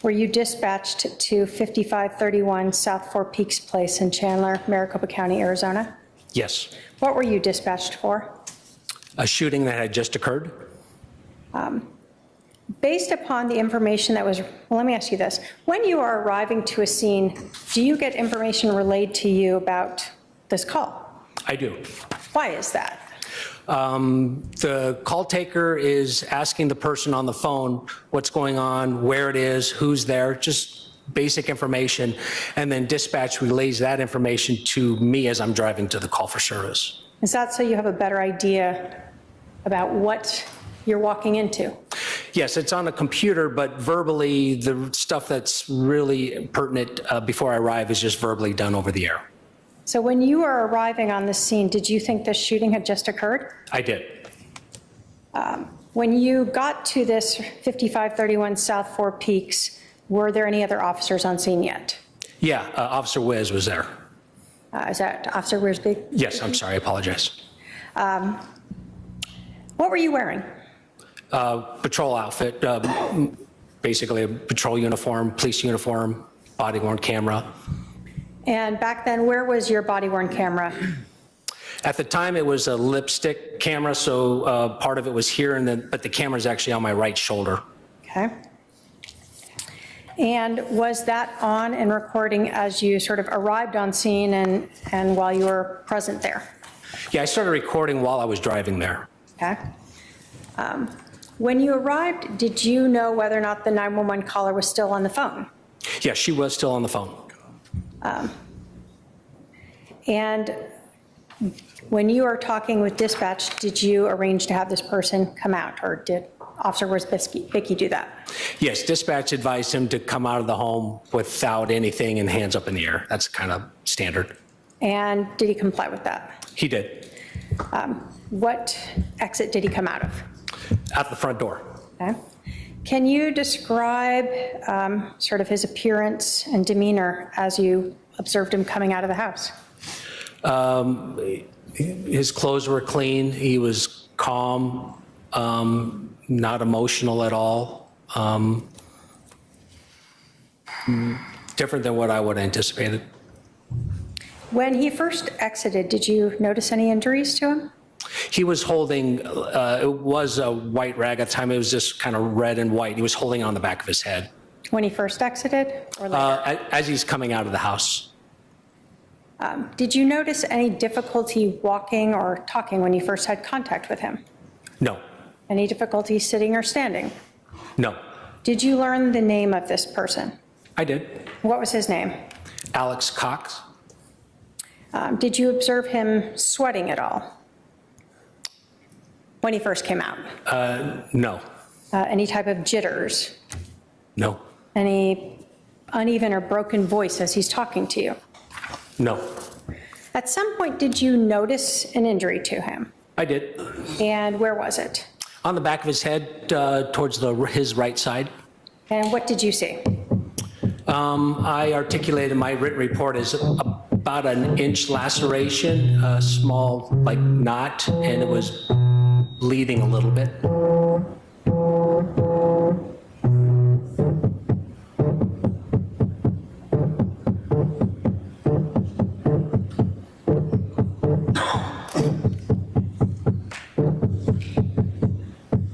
Were you dispatched to 5531 South Four Peaks Place in Chandler, Maricopa County, Arizona? Yes. What were you dispatched for? A shooting that had just occurred. Based upon the information that was, well, let me ask you this. When you are arriving to a scene, do you get information relayed to you about this call? I do. Why is that? The call taker is asking the person on the phone what's going on, where it is, who's there, just basic information, and then dispatch relays that information to me as I'm driving to the call for service. Is that so you have a better idea about what you're walking into? Yes, it's on a computer, but verbally, the stuff that's really pertinent before I arrive is just verbally done over the air. So when you were arriving on the scene, did you think this shooting had just occurred? I did. When you got to this 5531 South Four Peaks, were there any other officers on scene yet? Yeah, Officer Wiz was there. Is that Officer Wiersbe? Yes, I'm sorry, I apologize. What were you wearing? Patrol outfit, basically a patrol uniform, police uniform, body-worn camera. And back then, where was your body-worn camera? At the time, it was a lipstick camera, so part of it was here, but the camera's actually on my right shoulder. Okay. And was that on and recording as you sort of arrived on scene and while you were present there? Yeah, I started recording while I was driving there. Okay. When you arrived, did you know whether or not the 911 caller was still on the phone? Yeah, she was still on the phone. And when you were talking with dispatch, did you arrange to have this person come out, or did Officer Wiersbe do that? Yes, dispatch advised him to come out of the home without anything and hands up in the air. That's kind of standard. And did he comply with that? He did. What exit did he come out of? Out the front door. Okay. Can you describe sort of his appearance and demeanor as you observed him coming out of the house? His clothes were clean. He was calm, not emotional at all. Different than what I would have anticipated. When he first exited, did you notice any injuries to him? He was holding, it was a white rag at the time. It was just kind of red and white. He was holding on the back of his head. When he first exited or later? As he's coming out of the house. Did you notice any difficulty walking or talking when you first had contact with him? No. Any difficulty sitting or standing? No. Did you learn the name of this person? I did. What was his name? Alex Cox. Did you observe him sweating at all when he first came out? No. Any type of jitters? No. Any uneven or broken voice as he's talking to you? No. At some point, did you notice an injury to him? I did. And where was it? On the back of his head, towards his right side. And what did you see? I articulated my written report as about an inch laceration, a small like knot, and it was bleeding a little bit.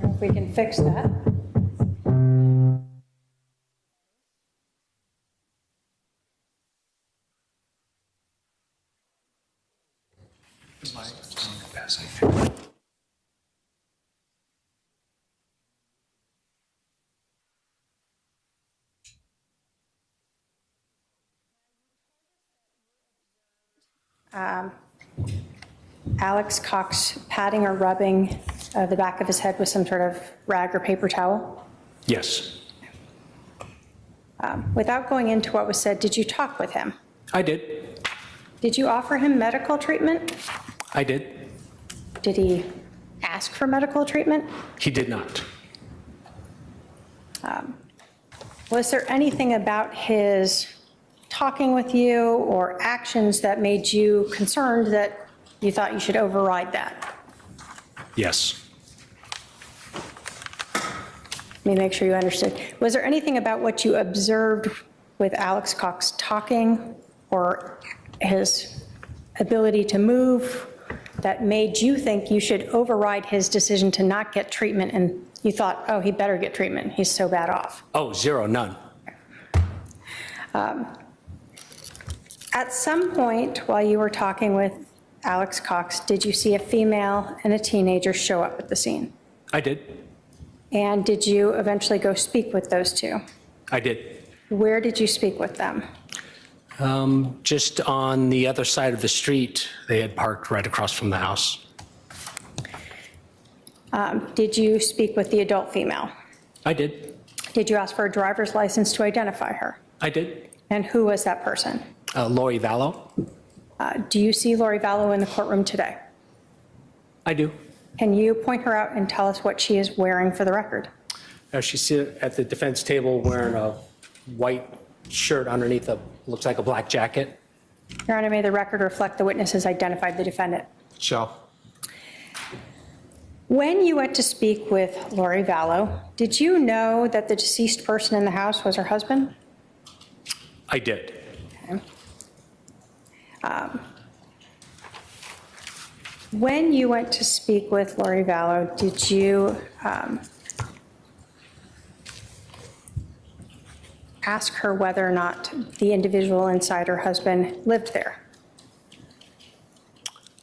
If we can fix that. Alex Cox patting or rubbing the back of his head with some sort of rag or paper towel? Yes. Without going into what was said, did you talk with him? I did. Did you offer him medical treatment? I did. Did he ask for medical treatment? He did not. Was there anything about his talking with you or actions that made you concerned that You thought you should override that. Yes. Let me make sure you understood. Was there anything about what you observed with Alex Cox talking or his ability to move that made you think you should override his decision to not get treatment, and you thought, oh, he better get treatment, he's so bad off? Oh, zero, none. At some point while you were talking with Alex Cox, did you see a female and a teenager show up at the scene? I did. And did you eventually go speak with those two? I did. Where did you speak with them? Just on the other side of the street. They had parked right across from the house. Did you speak with the adult female? I did. Did you ask for a driver's license to identify her? I did. And who was that person? Lori Vallow. Do you see Lori Vallow in the courtroom today? I do. Can you point her out and tell us what she is wearing for the record? She's at the defense table wearing a white shirt underneath looks like a black jacket. Your Honor, may the record reflect the witness has identified the defendant. Shall. When you went to speak with Lori Vallow, did you know that the deceased person in the house was her husband? I did. Okay. When you went to speak with Lori Vallow, did you ask her whether or not the individual inside her husband lived there?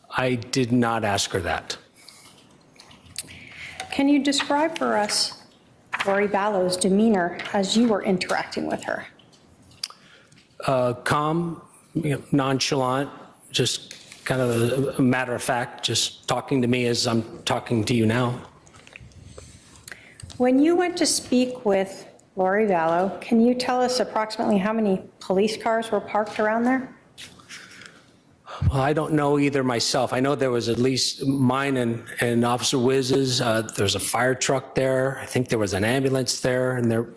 I did not ask her that. Can you describe for us Lori Vallow's demeanor as you were interacting with her? Calm, nonchalant, just kind of a matter of fact, just talking to me as I'm talking to you now. When you went to speak with Lori Vallow, can you tell us approximately how many police cars were parked around there? Well, I don't know either myself. I know there was at least mine and Officer Wiz's. There's a fire truck there. I think there was an ambulance there, and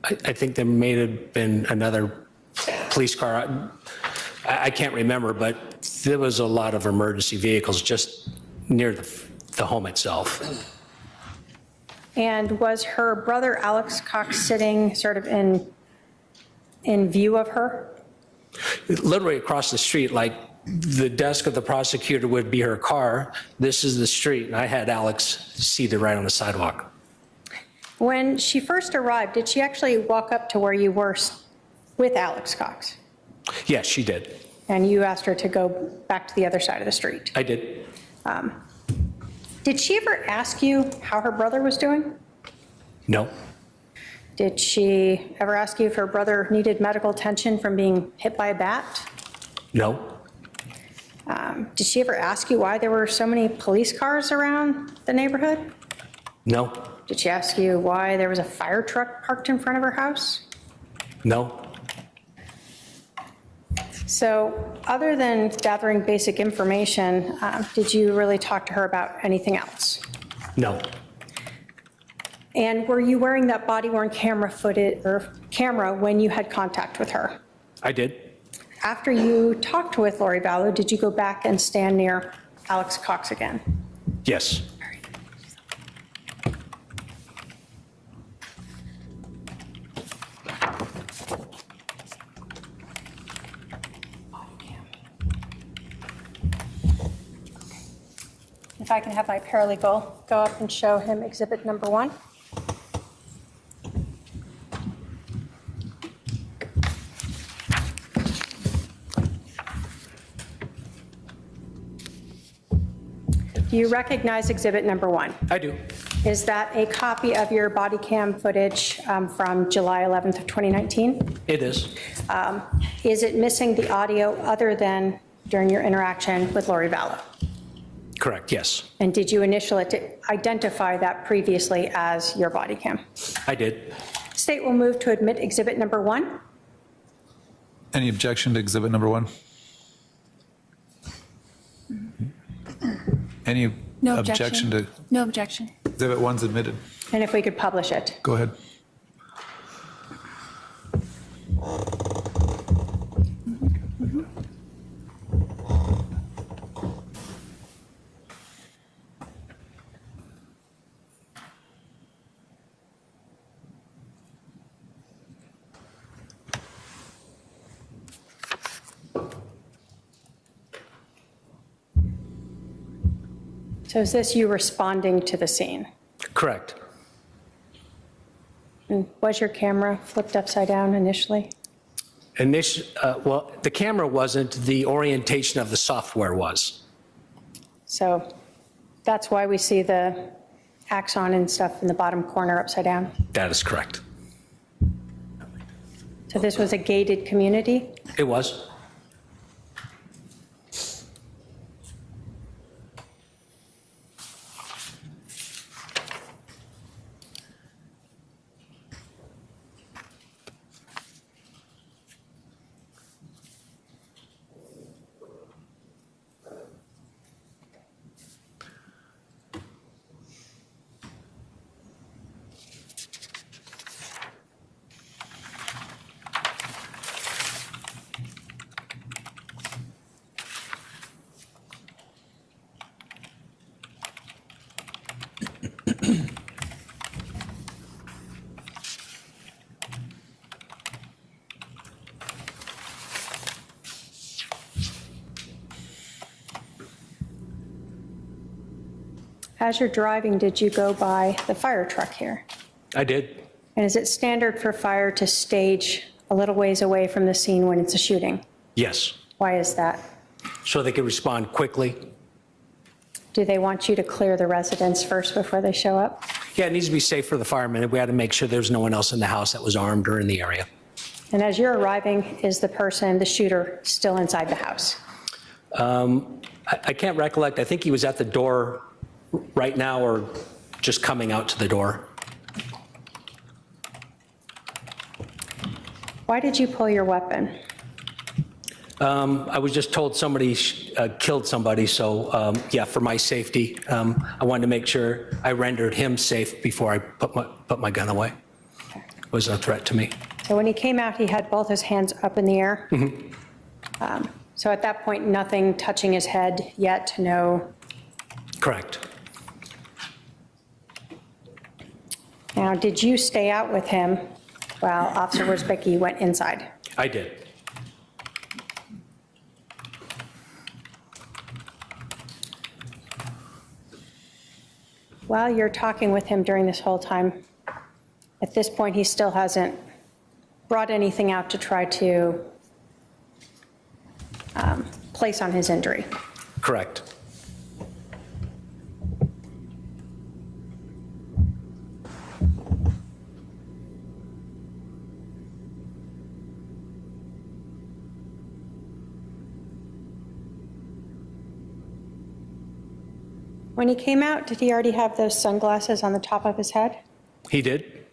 I think there may have been another police car. I can't remember, but there was a lot of emergency vehicles just near the home itself. And was her brother Alex Cox sitting sort of in view of her? Literally across the street, like the desk of the prosecutor would be her car. This is the street, and I had Alex seated right on the sidewalk. When she first arrived, did she actually walk up to where you were with Alex Cox? Yes, she did. And you asked her to go back to the other side of the street? I did. Did she ever ask you how her brother was doing? No. Did she ever ask you if her brother needed medical attention from being hit by a bat? No. Did she ever ask you why there were so many police cars around the neighborhood? No. Did she ask you why there was a fire truck parked in front of her house? No. So other than gathering basic information, did you really talk to her about anything else? No. And were you wearing that body-worn camera when you had contact with her? I did. After you talked with Lori Vallow, did you go back and stand near Alex Cox again? Yes. If I can have my paralegal go up and show him exhibit number 1. Do you recognize exhibit number 1? I do. Is that a copy of your body cam footage from July 11th of 2019? It is. Is it missing the audio other than during your interaction with Lori Vallow? Correct, yes. And did you initially identify that previously as your body cam? I did. State will move to admit exhibit number 1. Any objection to exhibit number 1? Any No objection to No objection. exhibit 1's admitted? And if we could publish it. Go ahead. So is this you responding to the scene? Correct. And was your camera flipped upside down initially? Well, the camera wasn't, the orientation of the software was. So that's why we see the axon and stuff in the bottom corner upside down? That is correct. So this was a gated community? It was. As you're driving, did you go by the fire truck here? I did. And is it standard for fire to stage a little ways away from the scene when it's a shooting? Yes. Why is that? So they could respond quickly. Do they want you to clear the residence first before they show up? Yeah, it needs to be safe for the firemen. We had to make sure there was no one else in the house that was armed or in the area. And as you're arriving, is the person, the shooter, still inside the house? I can't recollect. I think he was at the door right now or just coming out to the door. Why did you pull your weapon? I was just told somebody killed somebody, so yeah, for my safety, I wanted to make sure I rendered him safe before I put my gun away. It was a threat to me. So when he came out, he had both his hands up in the air? Mm-hmm. So at that point, nothing touching his head yet, no? Correct. Now, did you stay out with him while Officer Worsbicky went inside? I did. While you're talking with him during this whole time, at this point, he still hasn't brought anything out to try to place on his injury? Correct. When he came out, did he already have those sunglasses on the top of his head? He did.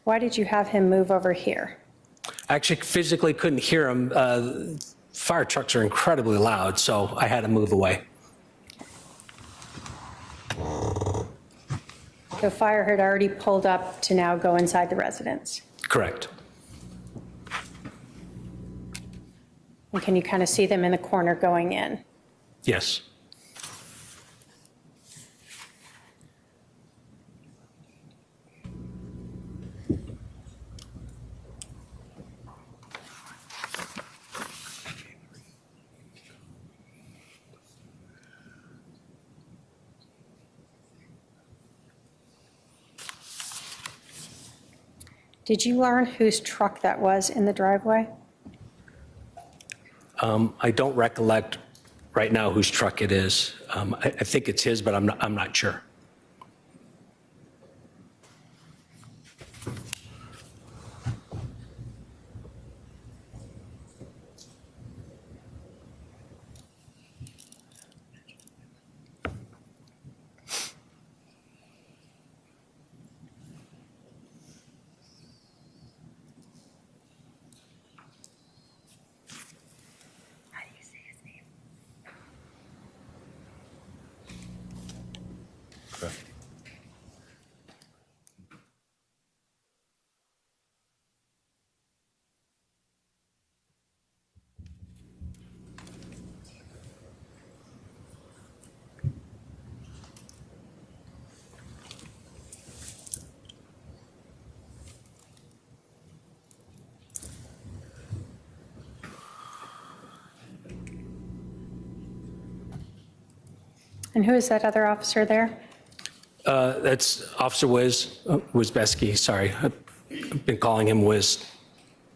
Why did you have him move over here? I actually physically couldn't hear him. Fire trucks are incredibly loud, so I had to move away. The fire had already pulled up to now go inside the residence. Correct. And can you kind of see them in the corner going in? Yes. Did you learn whose truck that was in the driveway? I don't recollect right now whose truck it is. I think it's his, but I'm not sure. And who is that other officer there? That's Officer Wizbeski, sorry. I've been calling him Wiz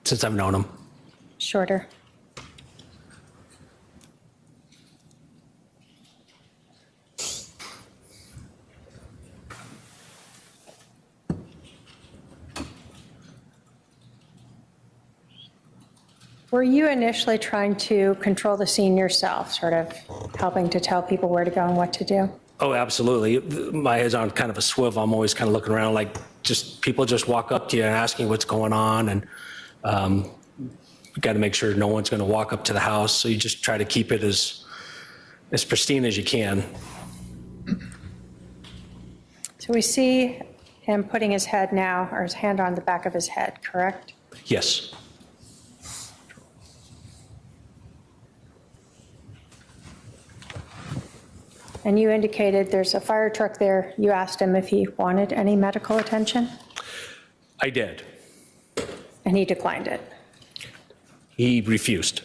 since I've known him. Shorter. Were you initially trying to control the scene yourself, sort of helping to tell people where to go and what to do? Oh, absolutely. My head's on kind of a swivel. I'm always kind of looking around like people just walk up to you and asking what's going on. And got to make sure no one's going to walk up to the house. So you just try to keep it as pristine as you can. So we see him putting his head now, or his hand on the back of his head, correct? Yes. And you indicated there's a fire truck there. You asked him if he wanted any medical attention, I did. and he declined it. He refused.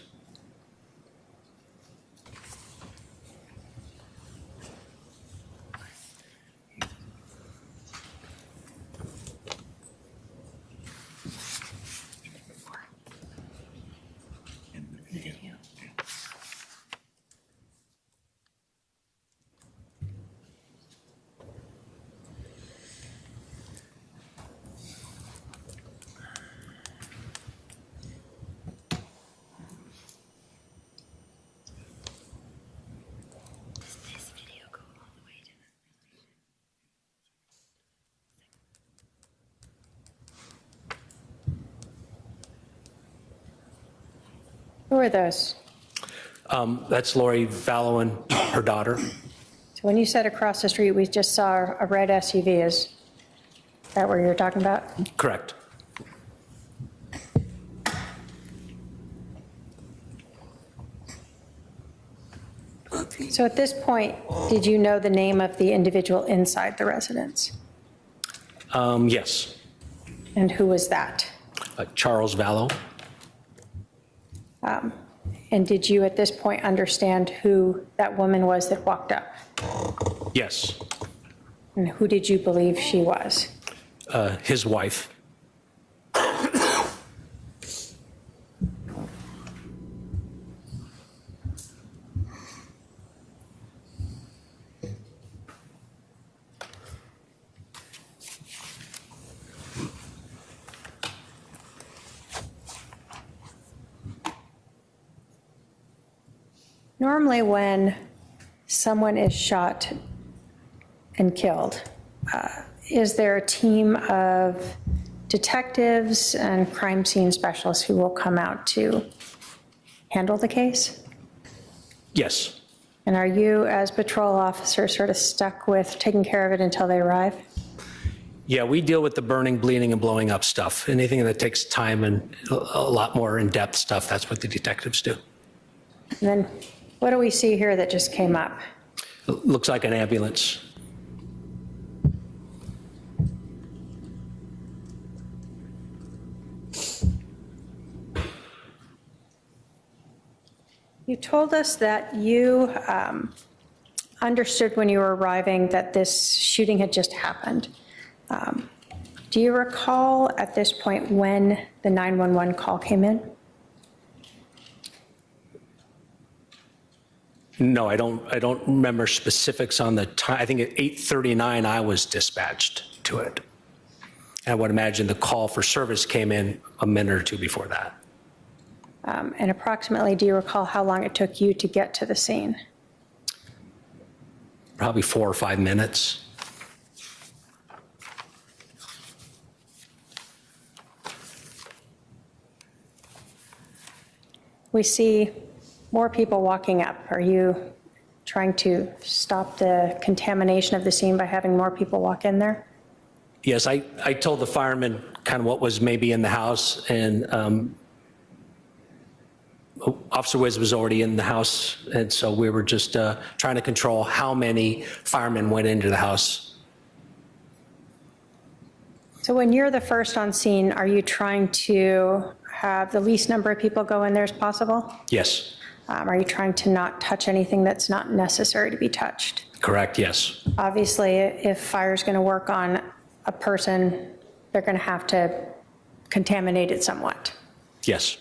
Who are those? That's Lori Vallow and her daughter. So when you said across the street, we just saw a red SUV. Is that what you're talking about? Correct. So at this point, did you know the name of the individual inside the residence? Yes. And who was that? Charles Vallow. And did you at this point understand who that woman was that walked up? Yes. And who did you believe she was? His wife. Normally when someone is shot and killed, is there a team of detectives and crime scene specialists who will come out to handle the case? Yes. And are you, as patrol officers, sort of stuck with taking care of it until they arrive? Yeah, we deal with the burning, bleeding, and blowing up stuff. Anything that takes time and a lot more in-depth stuff, that's what the detectives do. And then what do we see here that just came up? It looks like an ambulance. You told us that you understood when you were arriving that this shooting had just happened. Do you recall at this point when the 911 call came in? No, I don't remember specifics on the time. I think at 8:39 I was dispatched to it. And I would imagine the call for service came in a minute or two before that. And approximately, do you recall how long it took you to get to the scene? Probably 4 or 5 minutes. We see more people walking up. Are you trying to stop the contamination of the scene by having more people walk in there? Yes, I told the firemen kind of what was maybe in the house, and Officer Wiz was already in the house, and so we were just trying to control how many firemen went into the house. So when you're the first on scene, are you trying to have the least number of people go in there as possible? Yes. Are you trying to not touch anything that's not necessary to be touched? Correct, yes. Obviously, if fire's going to work on a person, they're going to have to contaminate it somewhat. Yes.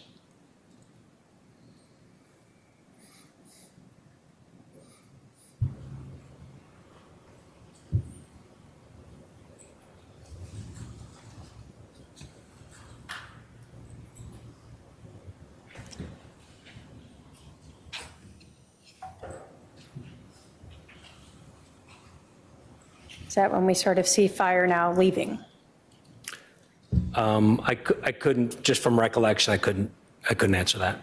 Is that when we sort of see fire now leaving? I couldn't, just from recollection, I couldn't answer that.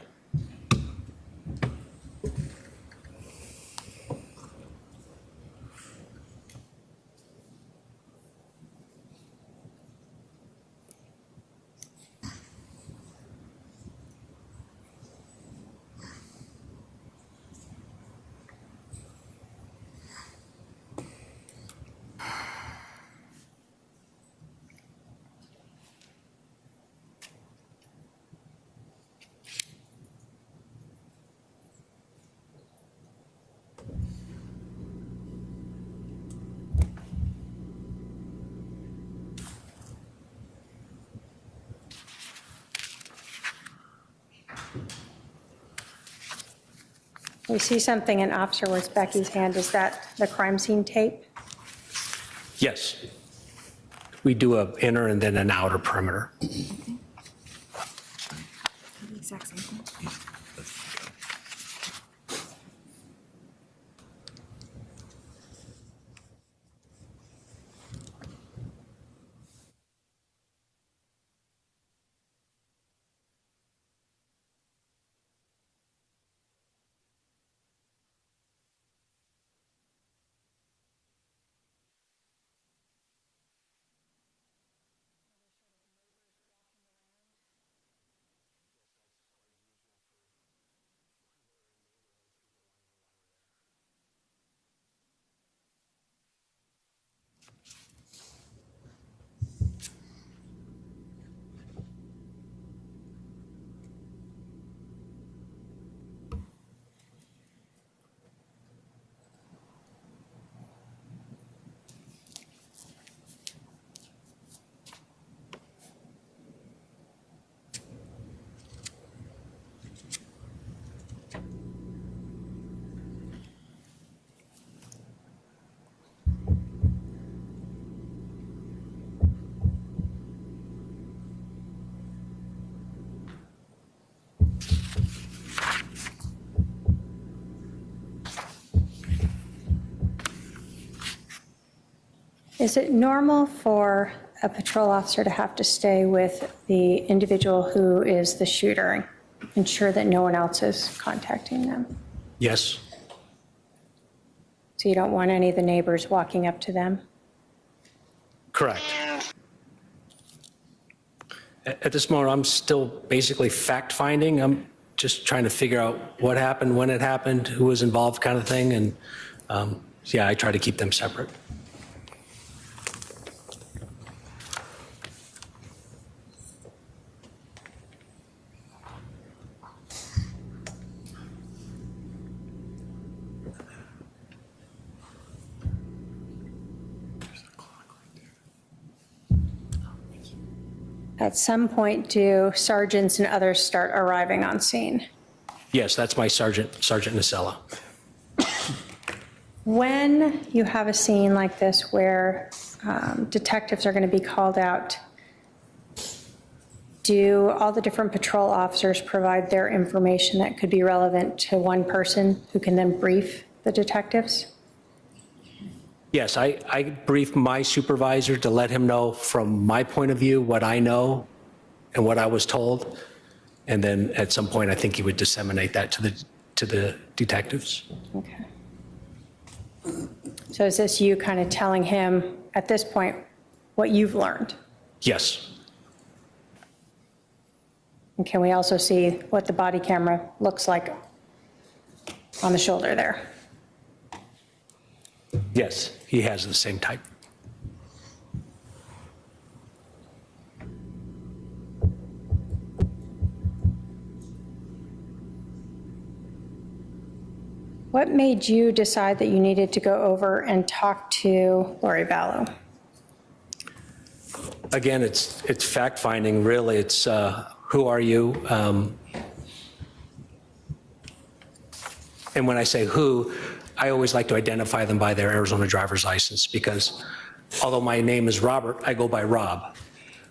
We see something in Officer Wozbecki's hand. Is that the crime scene tape? Yes. We do an inner and then an outer perimeter. Exact same thing. Is it normal for a patrol officer to have to stay with the individual who is the shooter and ensure that no one else is contacting them? Yes. So you don't want any of the neighbors walking up to them? Correct. At this moment, I'm still basically fact-finding. I'm just trying to figure out what happened, when it happened, who was involved kind of thing. And yeah, I try to keep them separate. At some point, do sergeants and others start arriving on scene? Yes, that's my Sergeant Nacella. When you have a scene like this where detectives are going to be called out, do all the different patrol officers provide their information that could be relevant to one person who can then brief the detectives? Yes, I briefed my supervisor to let him know from my point of view what I know and what I was told. And then at some point, I think he would disseminate that to the detectives. Okay. So is this you kind of telling him at this point what you've learned? Yes. And can we also see what the body camera looks like on the shoulder there? Yes, he has the same type. What made you decide that you needed to go over and talk to Lori Vallow? Again, it's fact-finding, really. It's who are you? And when I say who, I always like to identify them by their Arizona driver's license, because although my name is Robert, I go by Rob.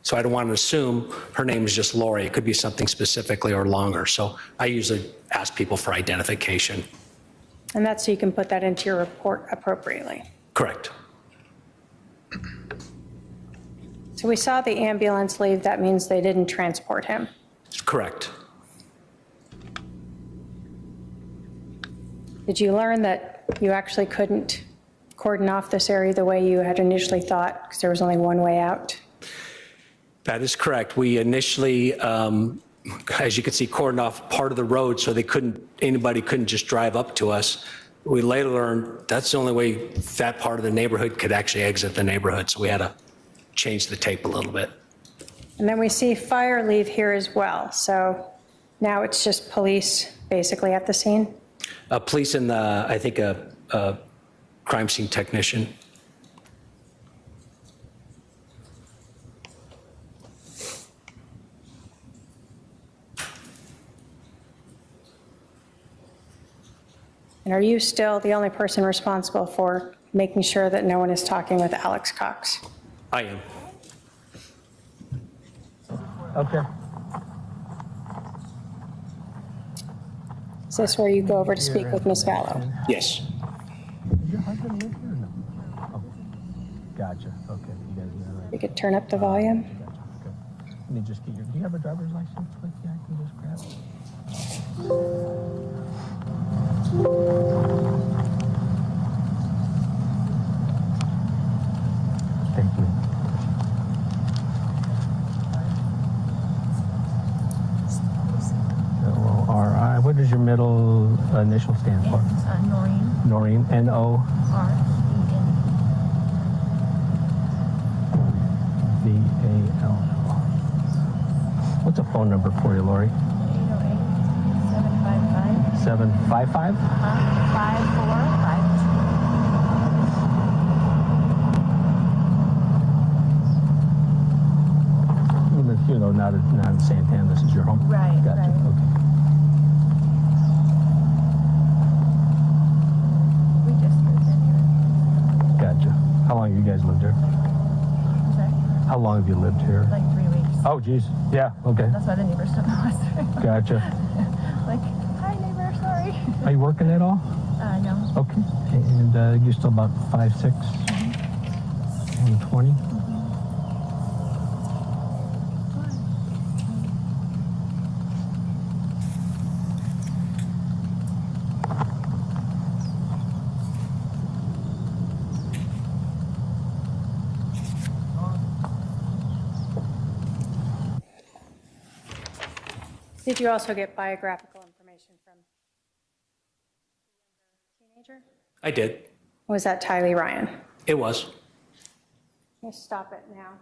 So I don't want to assume her name is just Lori. It could be something specifically or longer. So I usually ask people for identification. And that's so you can put that into your report appropriately. Correct. So we saw the ambulance leave. That means they didn't transport him. Correct. Did you learn that you actually couldn't cordon off this area the way you had initially thought because there was only one way out? That is correct. We initially, as you can see, cordoned off part of the road so anybody couldn't just drive up to us. We later learned that's the only way that part of the neighborhood could actually exit the neighborhood. So we had to change the tape a little bit. And then we see fire leave here as well. So now it's just police basically at the scene? Police and I think a crime scene technician. And are you still the only person responsible for making sure that no one is talking with Alex Cox? I am. Okay. Is this where you go over to speak with Ms. Vallow? Yes. Does your husband live here or no? Oh, gotcha. Okay. You guys know that. You could turn up the volume. Gotcha. Okay. Let me just get do you have a driver's license with you? I can just grab it. Thank you. O-R-I. What does your middle initial stand for? Noreen. Noreen. N-O-R-E-N. V-A-L-L. What's a phone number for you, Lori? 808-755. 755? 5452. You know, not in Santan, this is your home? Right, Gotcha. right. Okay. We just moved in here. Gotcha. How long have you guys lived here? I'm sorry? How long have you lived here? Like 3 weeks. Oh, geez. Yeah, okay. That's why the neighbors took us. Gotcha. Like, hi neighbor, sorry. Are you working at all? No. Okay. And you're still about 5'6", 120? Did you also get biographical information from the teenager? I did. Was that Tylee Ryan? It was. Let's stop it now.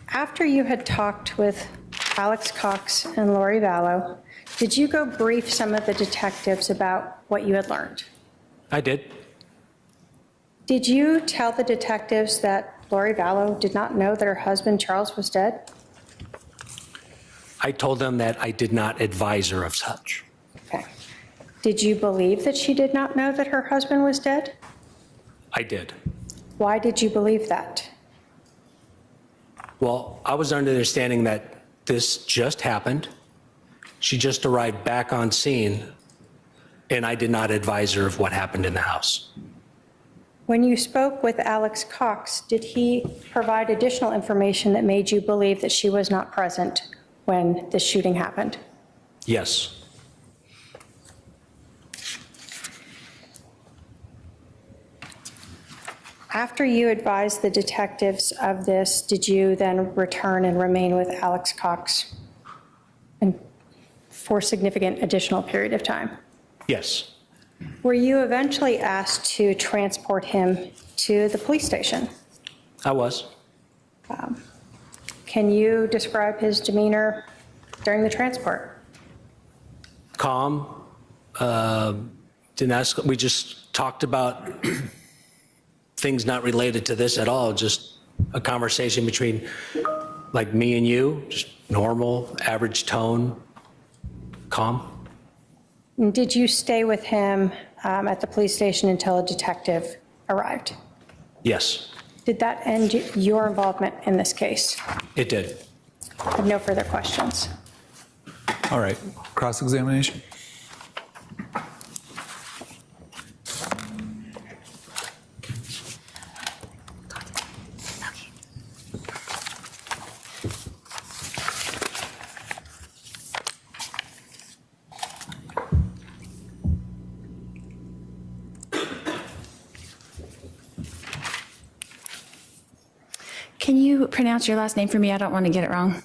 After you had talked with Alex Cox and Lori Vallow, did you go brief some of the detectives about what you had learned? I did. Did you tell the detectives that Lori Vallow did not know that her husband Charles was dead? I told them that I did not advise her of such. Okay. Did you believe that she did not know that her husband was dead? I did. Why did you believe that? Well, I was under the understanding that this just happened. She just arrived back on scene, and I did not advise her of what happened in the house. When you spoke with Alex Cox, did he provide additional information that made you believe that she was not present when the shooting happened? Yes. After you advised the detectives of this, did you then return and remain with Alex Cox for a significant additional period of time? Yes. Were you eventually asked to transport him to the police station? I was. Can you describe his demeanor during the transport? Calm. Didn't ask, we just talked about things not related to this at all, just a conversation between like me and you, just normal, average tone, calm. And did you stay with him at the police station until a detective arrived? Yes, Did that end your involvement in this case? it did. I have no further questions. All right, cross-examination. Can you pronounce your last name for me? I don't want to get it wrong.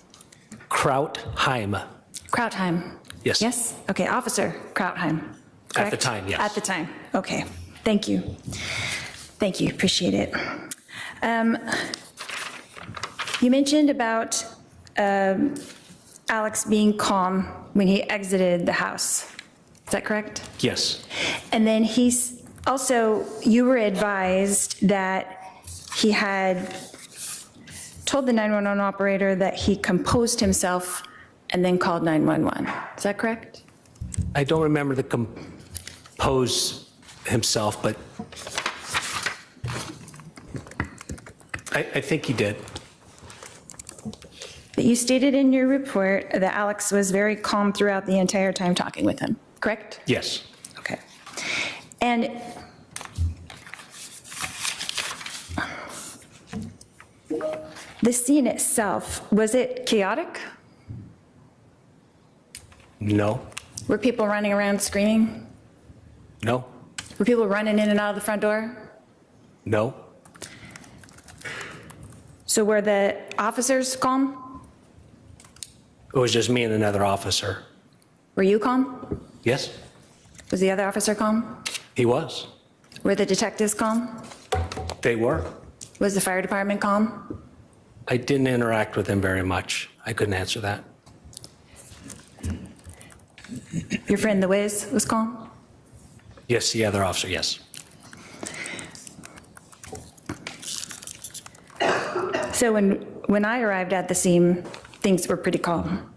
Krautheim. Krautheim. Yes. Yes? Okay, Officer Krautheim. At the correct? time, yes. At the time. Okay. Thank you. Thank you. Appreciate it. You mentioned about Alex being calm when he exited the house. Is that correct? Yes, And then he's also, you were advised that he had told the 911 operator that he composed himself and then called 911. Is that correct? I don't remember the compose himself, but I think he did. But you stated in your report that Alex was very calm throughout the entire time talking with him, correct? Yes, Okay. And the scene itself, was it chaotic? no, Were people running around screaming? no, Were people running in and out of the front door? no, So were the officers calm? it was just me and another officer. Were you calm? Yes, Was the other officer calm? he was. Were the detectives calm? They were. Was the fire department calm? I didn't interact with him very much. I couldn't answer that. Your friend The Wiz was calm? Yes, the other officer, yes. So when I arrived at the scene, things were pretty calm.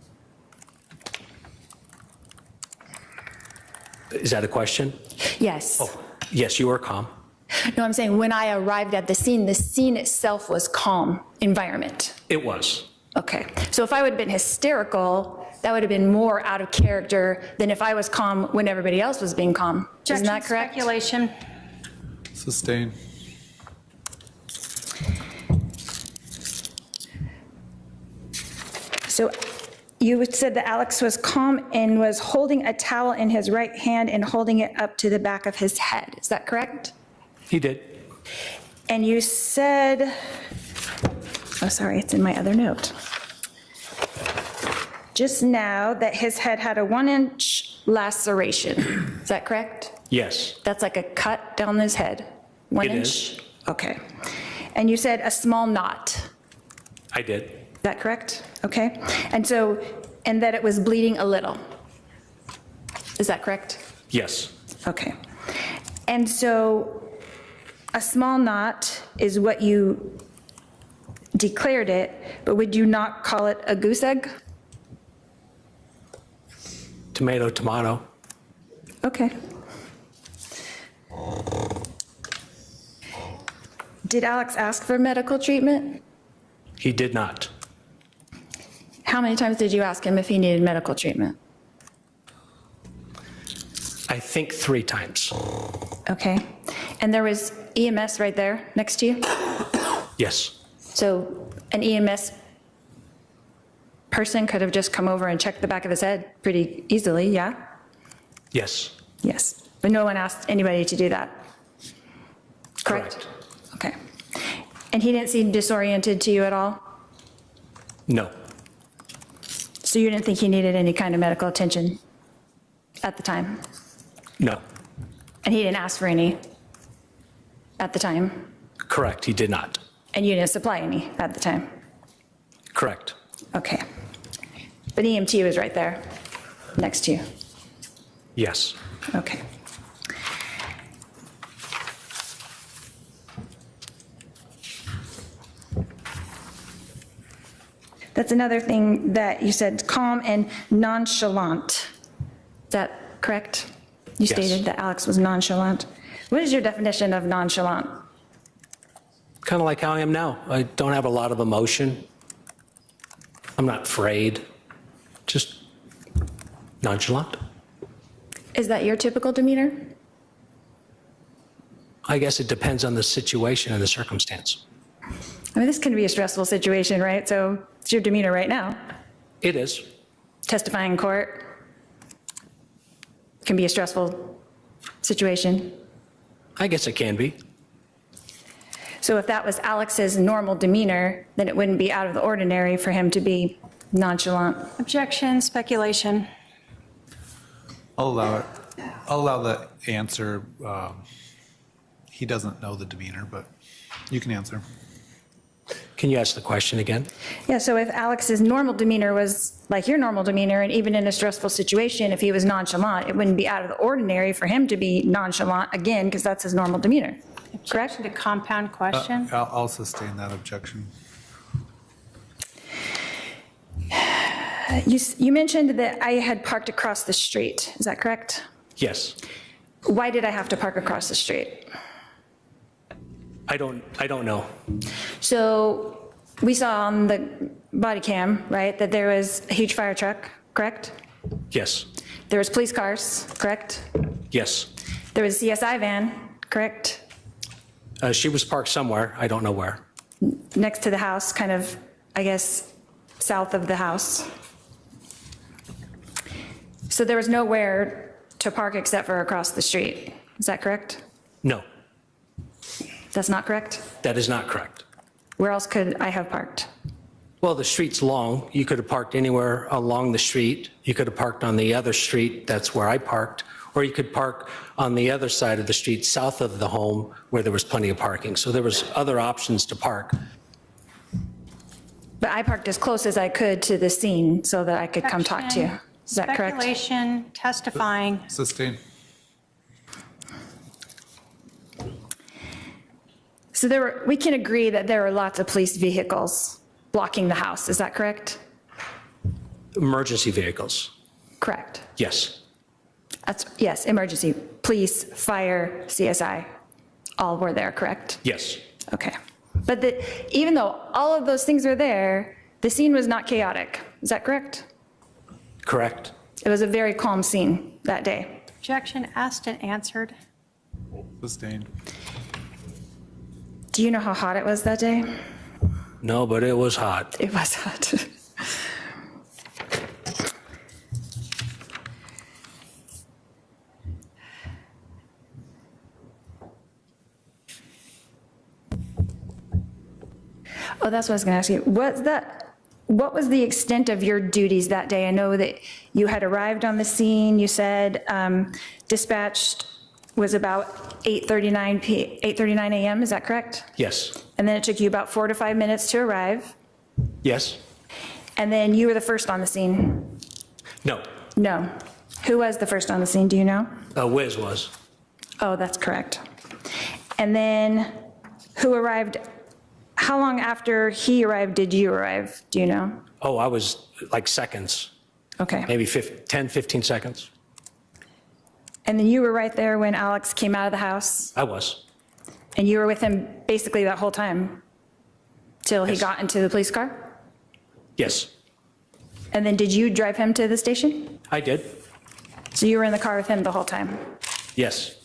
Is that a question? Yes. Oh, yes, you were calm. No, I'm saying when I arrived at the scene itself was calm environment. It was. Okay. So if I would have been hysterical, that would have been more out of character than if I was calm when everybody else was being calm. Isn't that correct? Speculation. Sustain. So you said that Alex was calm and was holding a towel in his right hand and holding it up to the back of his head. Is that correct? He did. And you said, oh, sorry, it's in my other note. Just now that his head had a 1-inch laceration. Is that correct? Yes, That's like a cut down his head. 1 It inch? is. Okay. And you said a small knot. I did. Is that correct? Okay. And so, and that it was bleeding a little. Is that correct? Yes, Okay. And so a small knot is what you declared it, but would you not call it a goose egg? tomato, tomato. Okay. Did Alex ask for medical treatment? He did not. How many times did you ask him if he needed medical treatment? I think 3 times. Okay. And there was EMS right there next to you? Yes, So an EMS person could have just come over and checked the back of his head pretty easily, yeah? yes, Yes. But no one asked anybody to do that? Correct? Okay. And he didn't seem disoriented to you at all? no, So you didn't think he needed any kind of medical attention at the time? no. And he didn't ask for any at the time? Correct, he did not. And you didn't supply any at the time? Correct. Okay. But EMT was right there, next to you. Yes. Okay. That's another thing that you said, calm and nonchalant. Is that correct? You Yes. stated that Alex was nonchalant. What is your definition of nonchalant? Kind of like how I am now. I don't have a lot of emotion. I'm not afraid. Just nonchalant. Is that your typical demeanor? I guess it depends on the situation and the circumstance. I mean, this can be a stressful situation, right? So it's your demeanor right now. It is. Testifying in court can be a stressful situation. I guess it can be. So if that was Alex's normal demeanor, then it wouldn't be out of the ordinary for him to be nonchalant. Objection, speculation. I'll allow it. I'll allow the answer. He doesn't know the demeanor, but you can answer. Can you ask the question again? Yeah, so if Alex's normal demeanor was like your normal demeanor, and even in a stressful situation, if he was nonchalant, it wouldn't be out of the ordinary for him to be nonchalant again, because that's his normal demeanor. Correct? The compound question. I'll sustain that objection. You mentioned that I had parked across the street. Is that correct? Yes. Why did I have to park across the street? I don't know. So we saw on the body cam, right, that there was a huge fire truck, correct? Yes. There was police cars, correct? Yes. There was a CSI van, correct? She was parked somewhere. I don't know where. Next to the house, kind of, I guess, south of the house. So there was nowhere to park except for across the street. Is that correct? No, That's not correct? that is not correct. Where else could I have parked? Well, the street's long. You could have parked anywhere along the street. You could have parked on the other street. That's where I parked. Or you could park on the other side of the street, south of the home, where there was plenty of parking. So there was other options to park. But I parked as close as I could to the scene so that I could come talk to you. Is that correct? Speculation, testifying. Sustain. So we can agree that there were lots of police vehicles blocking the house. Is that correct? Emergency vehicles. Correct. Yes. Yes, emergency, police, fire, CSI, all were there, correct? Yes. Okay. But even though all of those things were there, the scene was not chaotic. Is that correct? Correct. It was a very calm scene that day. Objection, asked and answered. Sustained. Do you know how hot it was that day? No, but it was hot. It was hot. Oh, that's what I was going to ask you. What was the extent of your duties that day? I know that you had arrived on the scene. You said dispatched was about 8:39 a.m. Is that correct? Yes. And then it took you about 4 to 5 minutes to arrive. Yes. And then you were the first on the scene. No. No. Who was the first on the scene? Do you know? Wiz was. Oh, that's correct. And then who arrived? How long after he arrived did you arrive? Do you know? Oh, I was like seconds. Okay. Maybe 10, 15 seconds. And then you were right there when Alex came out of the house? I was. And you were with him basically that whole time till he Yes. got into the police car? Yes, And then did you drive him to the station? I did. So you were in the car with him the whole time? Yes.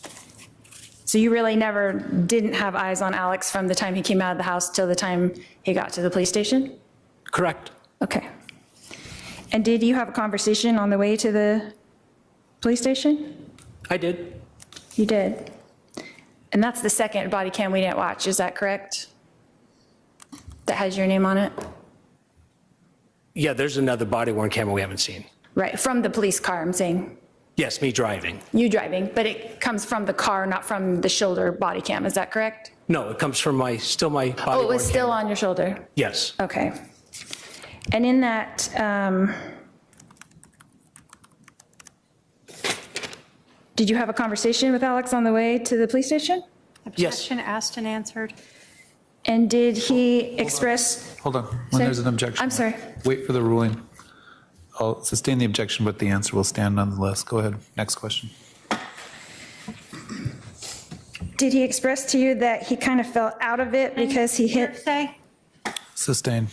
So you really never didn't have eyes on Alex from the time he came out of the house till the time he got to the police station? Correct. Okay. And did you have a conversation on the way to the police station? I did. You did. And that's the second body cam we didn't watch, is that correct? That has your name on it? Yeah, there's another body-worn camera we haven't seen. Right, from the police car, I'm saying. Yes, me driving. You driving, but it comes from the car, not from the shoulder body cam, is that correct? No, it comes from my body-worn Oh, it was still on your shoulder? Yes. Okay. And in that Did you have a conversation with Alex on the way to the police station? Objection asked and answered. And did he express? Hold on. When Sorry? there's an objection. I'm sorry. Wait for the ruling. I'll sustain the objection, but the answer will stand nonetheless. Go ahead. Next question. Did he express to you that he kind of fell out of it because he hit? Say. Sustain.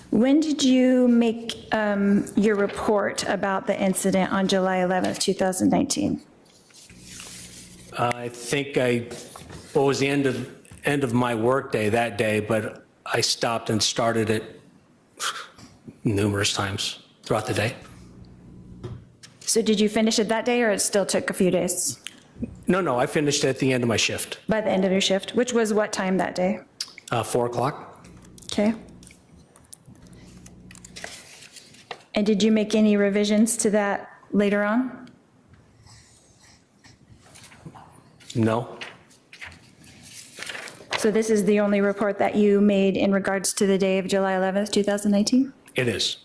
When did you make your report about the incident on July 11th, 2019? I think what was the end of my workday that day, but I stopped and started it numerous times throughout the day. So did you finish it that day, or it still took a few days? No, I finished at the end of my shift, By the end of your shift, which was what time that day? 4 o'clock. Okay. And did you make any revisions to that later on? No, So this is the only report that you made in regards to the day of July 11th, 2019? it is.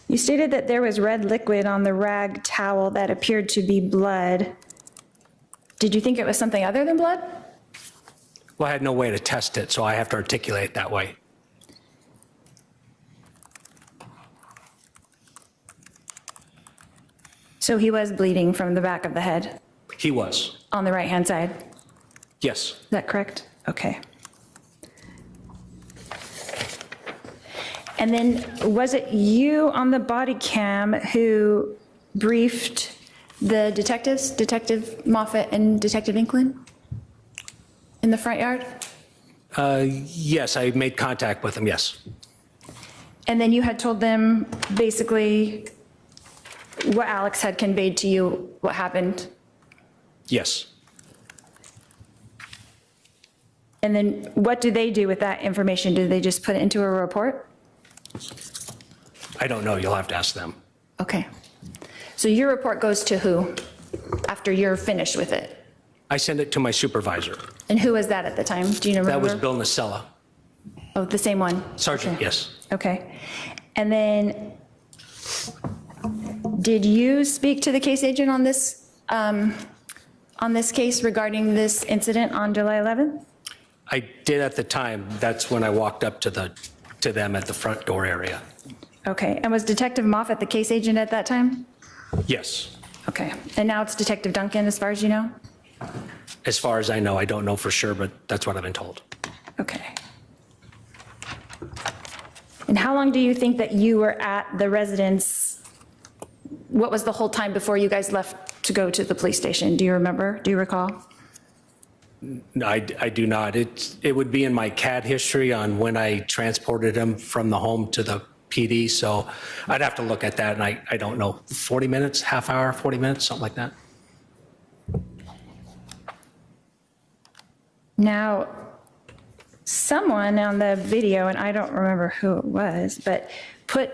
You stated that there was red liquid on the rag towel that appeared to be blood. Did you think it was something other than blood? Well, I had no way to test it, so I have to articulate it that way. So he was bleeding from the back of the head He was. on the right-hand side? Yes. Is that correct? Okay. And then was it you on the body cam who briefed the detectives, Detective Moffett and Detective Inklin, in the front yard? Yes, I made contact with him, yes. And then you had told them basically what Alex had conveyed to you, what happened? Yes. And then what do they do with that information? Do they just put it into a report? I don't know. You'll have to ask them. Okay. So your report goes to who after you're finished with it? I sent it to my supervisor. And who was that at the time? Do you remember? That was Bill Nacella. Oh, the same one? Sergeant, Okay. yes. Okay. And then, did you speak to the case agent on this case regarding this incident on July 11th? I did at the time. That's when I walked up to them at the front door area. Okay. And was Detective Moffett the case agent at that time? Yes. Okay. And now it's Detective Duncan, as far as you know? As far as I know, I don't know for sure, but that's what I've been told. Okay. And how long do you think that you were at the residence? What was the whole time before you guys left to go to the police station? Do you remember? Do you recall? No, I do not. It would be in my CAD history on when I transported him from the home to the PD, so I'd have to look at that, and I don't know, 40 minutes, half hour, 40 minutes, something like that. Now, someone on the video, and I don't remember who it was, but put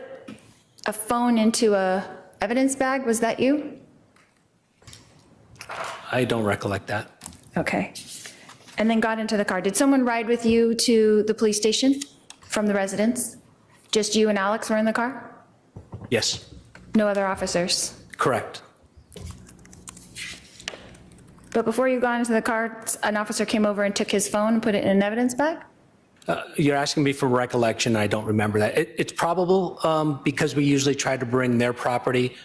a phone into a evidence bag. Was that you? I don't recollect that. Okay. And then got into the car. Did someone ride with you to the police station from the residence? Just you and Alex were in the car? Yes, No other officers? correct. But before you got into the car, an officer came over and took his phone and put it in an evidence bag? You're asking me for recollection. I don't remember that. It's probable because we usually try to bring their property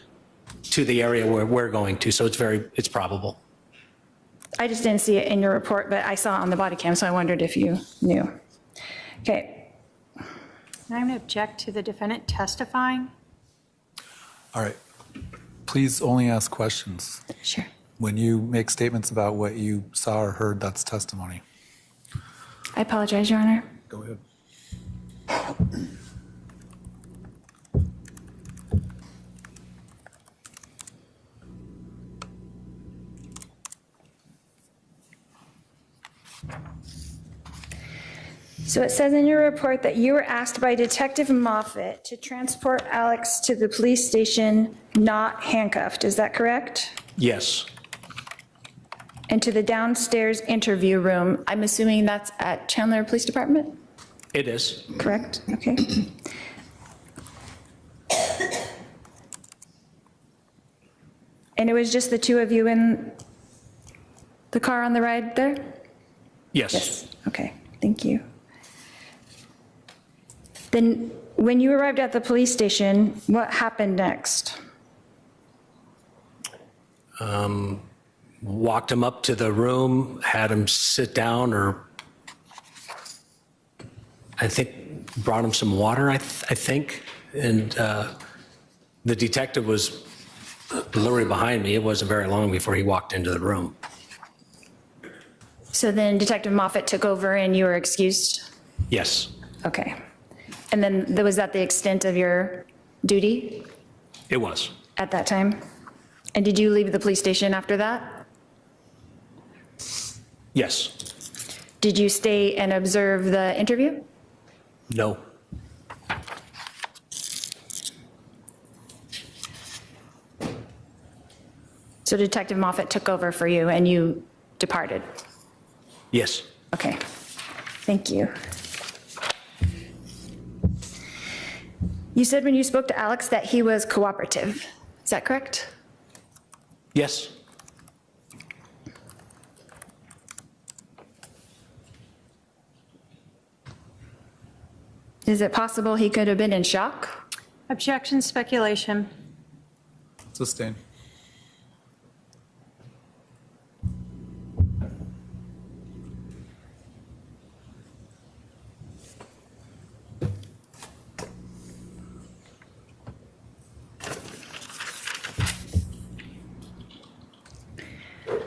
to the area where we're going to, so it's probable. I just didn't see it in your report, but I saw it on the body cam, so I wondered if you knew. Okay. I'm going to object to the defendant testifying. All right. Please only ask questions. Sure. When you make statements about what you saw or heard, that's testimony. I apologize, Your Honor. Go ahead. So it says in your report that you were asked by Detective Moffett to transport Alex to the police station not handcuffed. Is that correct? Yes. And to the downstairs interview room. I'm assuming that's at Chandler Police Department? It is. Correct? Okay. And it was just the two of you in the car on the ride there? Yes. Yes. Okay. Thank you. Then, when you arrived at the police station, what happened next? Walked him up to the room, had him sit down, or I think brought him some water, I think. And the detective was literally behind me. It wasn't very long before he walked into the room. So then Detective Moffett took over and you were excused? Yes. Okay. And then was that the extent of your duty It was. at that time? And did you leave the police station after that? Yes. Did you stay and observe the interview? No. So Detective Moffett took over for you and you departed? Yes. Okay. Thank you. You said when you spoke to Alex that he was cooperative. Is that correct? Yes. Is it possible he could have been in shock? Objection, speculation. Sustained.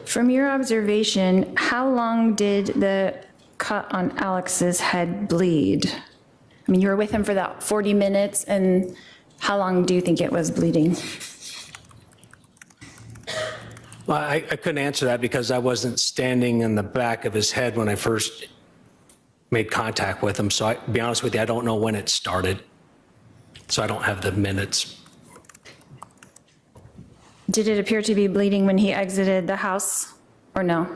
From your observation, how long did the cut on Alex's head bleed? I mean, you were with him for that 40 minutes, and how long do you think it was bleeding? Well, I couldn't answer that because I wasn't standing in the back of his head when I first made contact with him. So to be honest with you, I don't know when it started. So I don't have the minutes. Did it appear to be bleeding when he exited the house, or no?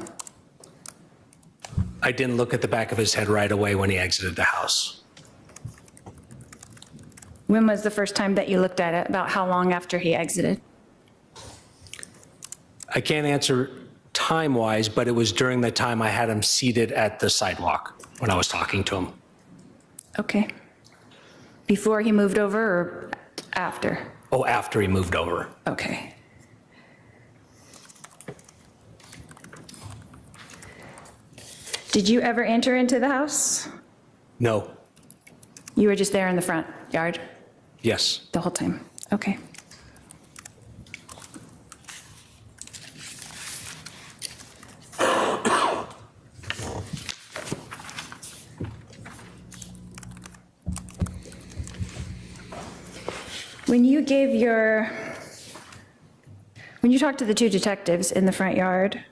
I didn't look at the back of his head right away when he exited the house. When was the first time that you looked at it? About how long after he exited? I can't answer time-wise, but it was during the time I had him seated at the sidewalk when I was talking to him. Okay. Before he moved over or after? Oh, after he moved over. Okay. Did you ever enter into the house? No. You were just there in the front yard Yes. the whole time? Okay. When you talked to the two detectives in the front yard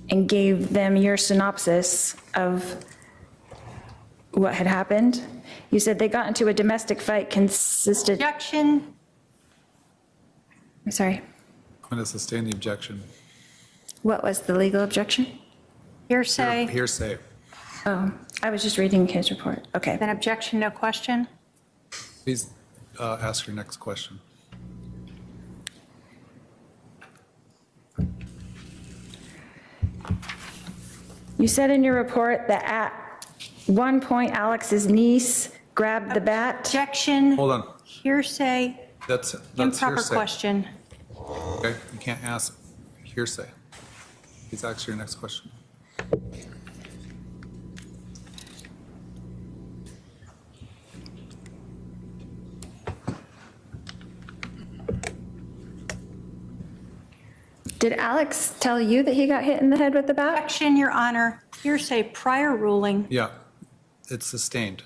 and gave them your synopsis of what had happened, you said they got into a domestic fight consisted. Objection. I'm sorry. I'm going to sustain the objection. What was the legal objection? Hearsay. Hearsay. Oh, I was just reading his report. Okay. Then objection, no question. Please ask your next question. You said in your report that at one point Alex's niece grabbed the bat. Objection. Hold on. Hearsay. That's Improper hearsay. question. Okay, you can't ask hearsay. Please ask your next question. Did Alex tell you that he got hit in the head with the bat? Objection, Your Honor. Hearsay prior ruling. Yeah, it's sustained.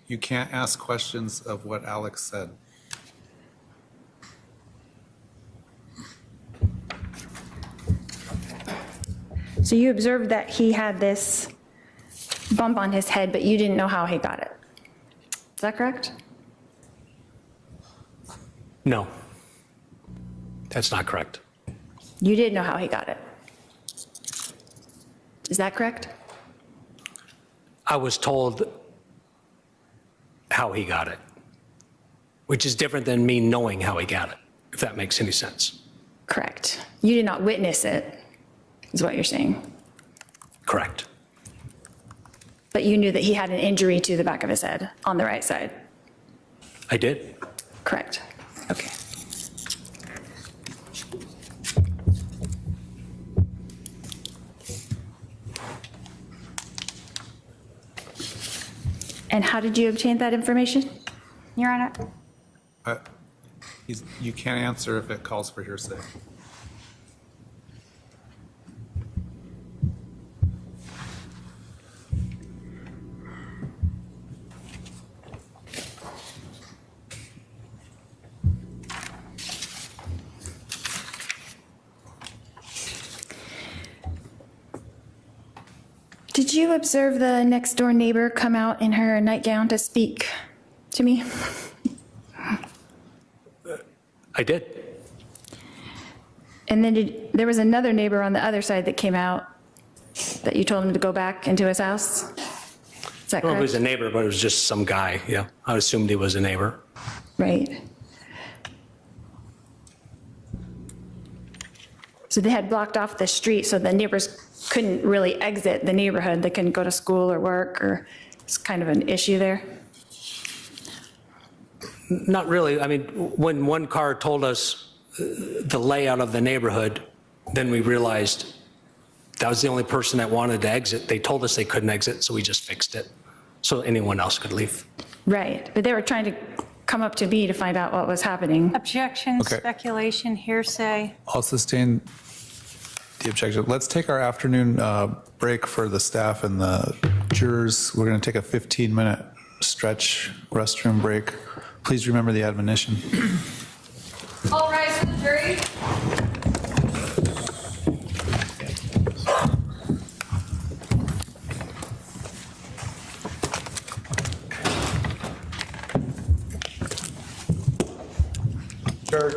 You can't ask questions of what Alex said. So you observed that he had this bump on his head, but you didn't know how he got it. Is that correct? No, that's not correct. You did know how he got it. Is that correct? I was told how he got it, which is different than me knowing how he got it, if that makes any sense. Correct. You did not witness it, is what you're saying. Correct. But you knew that he had an injury to the back of his head on the right side. I did. Correct. Okay. And how did you obtain that information, Your Honor? You can't answer if it calls for hearsay. Did you observe the next door neighbor come out in her nightgown to speak to me? I did. And then there was another neighbor on the other side that came out that you told him to go back into his house? Is that I don't know if he was correct? a neighbor, but it was just some guy, yeah. I assumed he was a neighbor. Right. So they had blocked off the street so the neighbors couldn't really exit the neighborhood. They couldn't go to school or work, or it's kind of an issue there? Not really. I mean, when one car told us the layout of the neighborhood, then we realized that was the only person that wanted to exit. They told us they couldn't exit, so we just fixed it so anyone else could leave. Right, but they were trying to come up to me to find out what was happening. Objection, Okay. speculation, hearsay. I'll sustain the objection. Let's take our afternoon break for the staff and the jurors. We're going to take a 15-minute stretch restroom break. Please remember the admonition. All rise for the jury.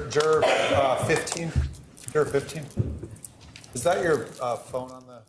Juror 15. Juror 15. Is that your phone on the?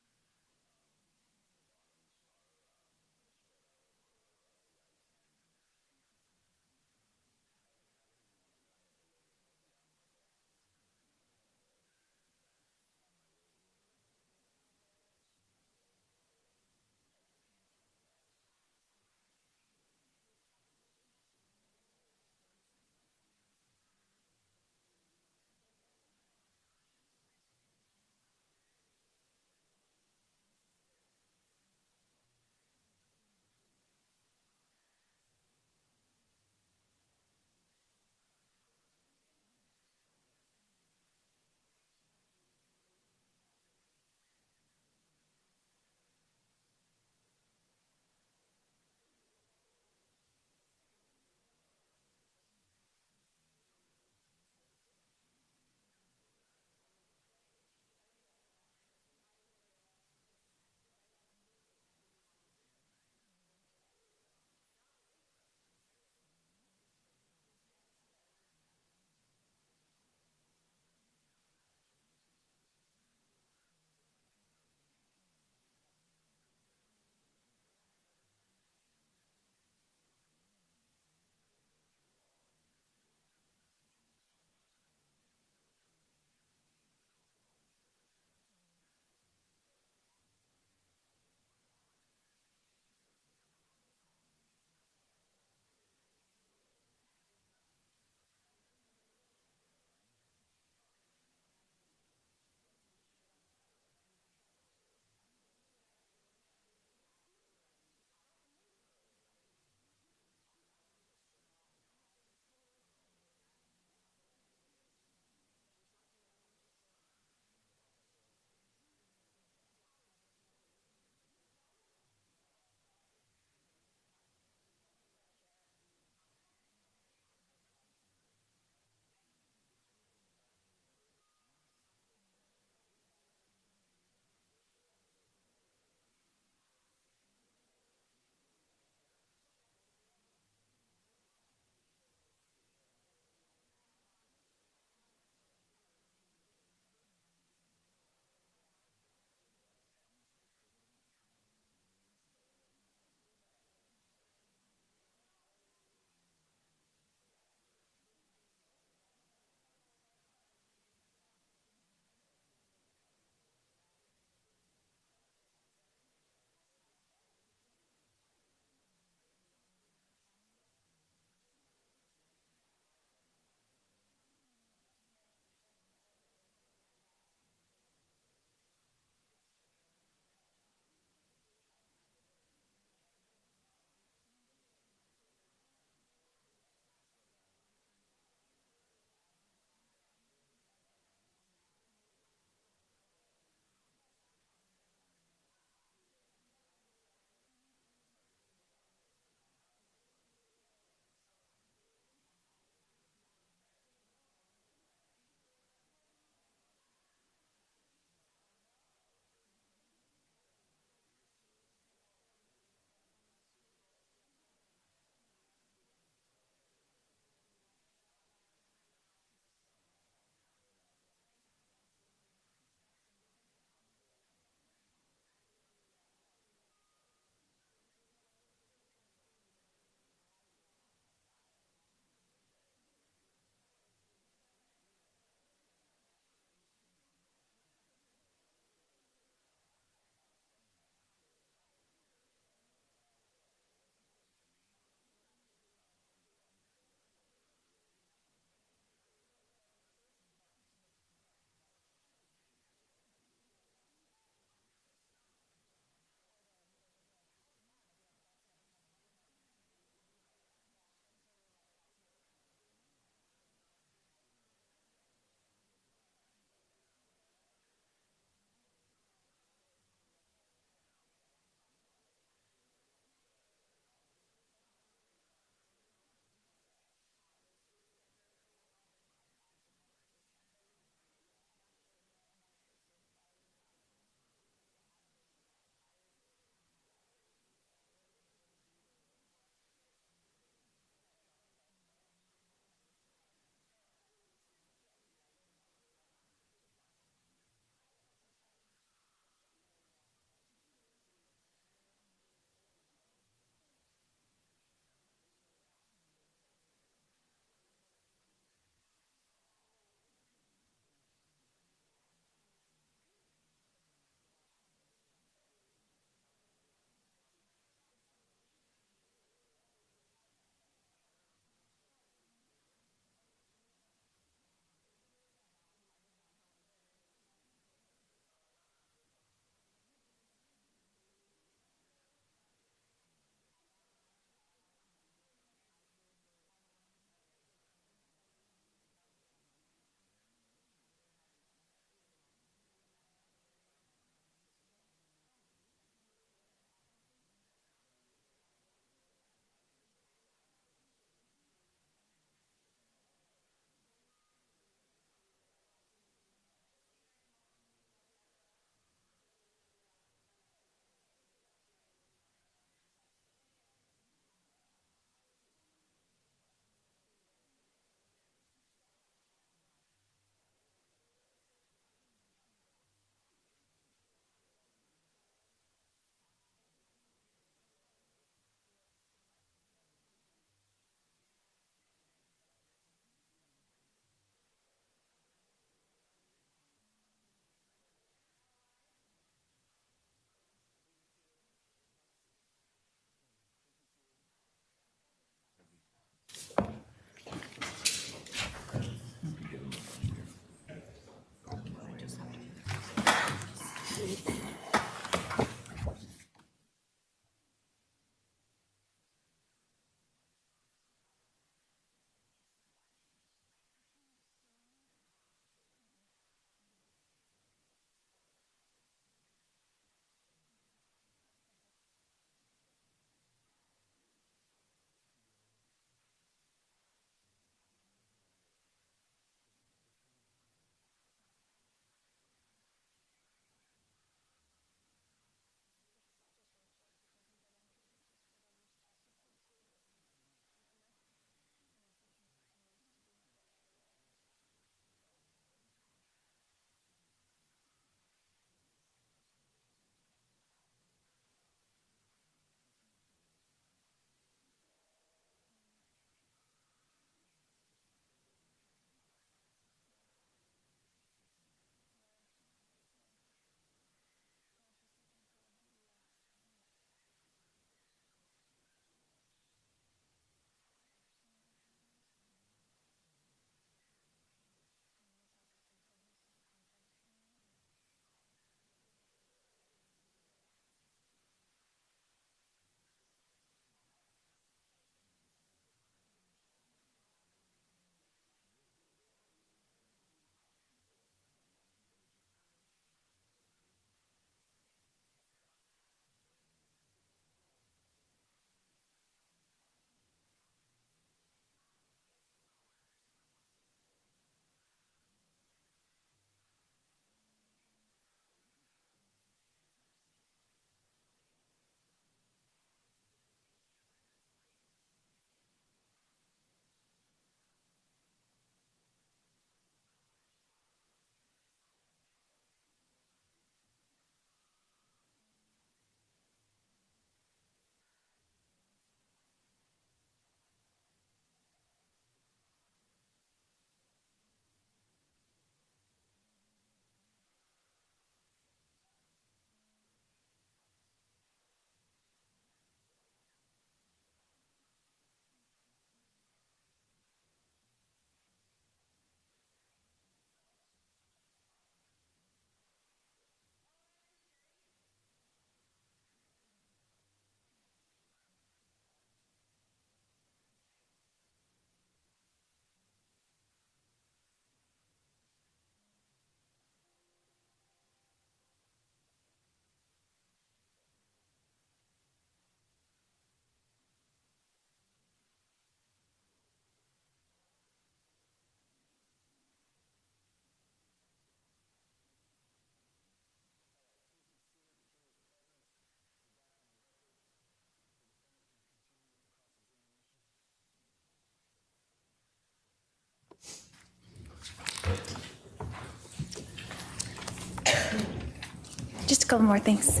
Just a couple more things.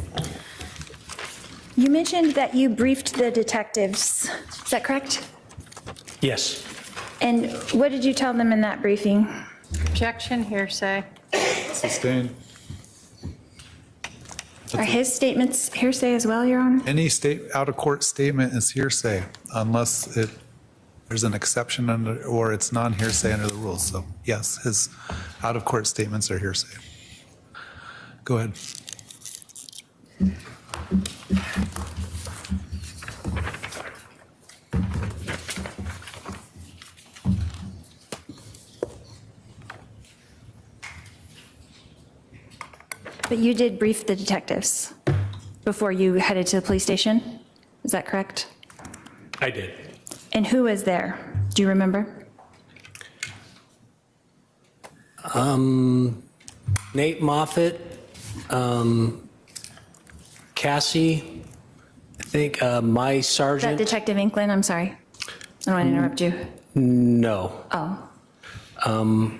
You mentioned that you briefed the detectives. Is that correct? Yes. And what did you tell them in that briefing? Objection, hearsay. Sustained. Are his statements hearsay as well, Your Honor? Any out-of-court statement is hearsay unless there's an exception under, or it's non-hearsay under the rules. So yes, his out-of-court statements are hearsay. Go ahead. But you did brief the detectives before you headed to the police station? Is that correct? I did. And who was there? Do you remember? Nate Moffett, Cassie, I think my Is that sergeant. Detective Inklin? I'm sorry. I don't want to interrupt you. No. Oh.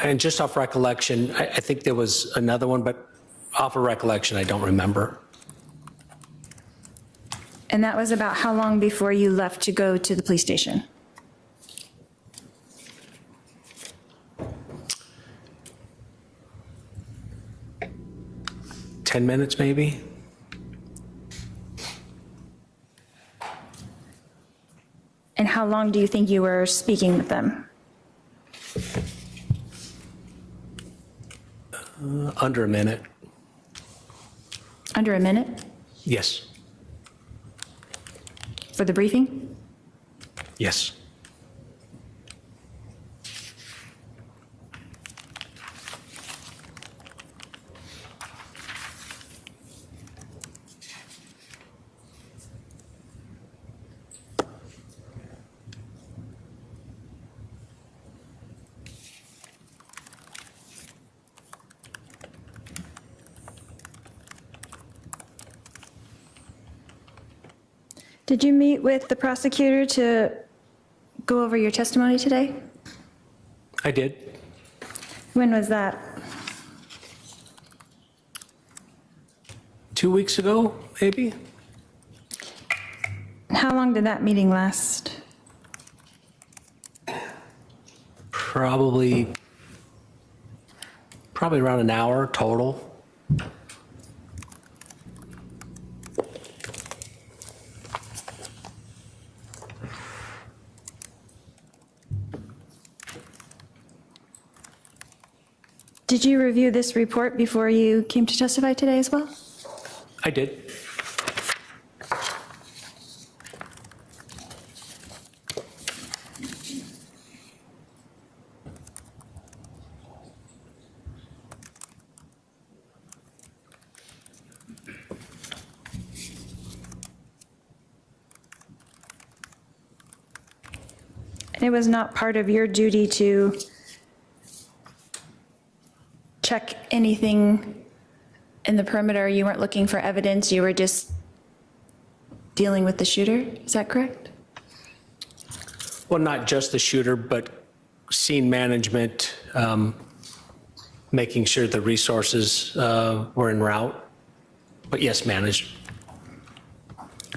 And just off recollection, I think there was another one, but off of recollection, I don't remember. And that was about how long before you left to go to the police station? $10 minutes, maybe? And how long do you think you were speaking with them? Under a minute. Under a minute Yes. for the briefing? Yes. Did you meet with the prosecutor to go over your testimony today? I did. When was that? 2 weeks ago, maybe? How long did that meeting last? Probably around an hour total. Did you review this report before you came to testify today as well? I did. And it was not part of your duty to check anything in the perimeter? You weren't looking for evidence, you were just dealing with the shooter? Is that correct? Well, not just the shooter, but scene management, making sure the resources were en route. But yes, managed.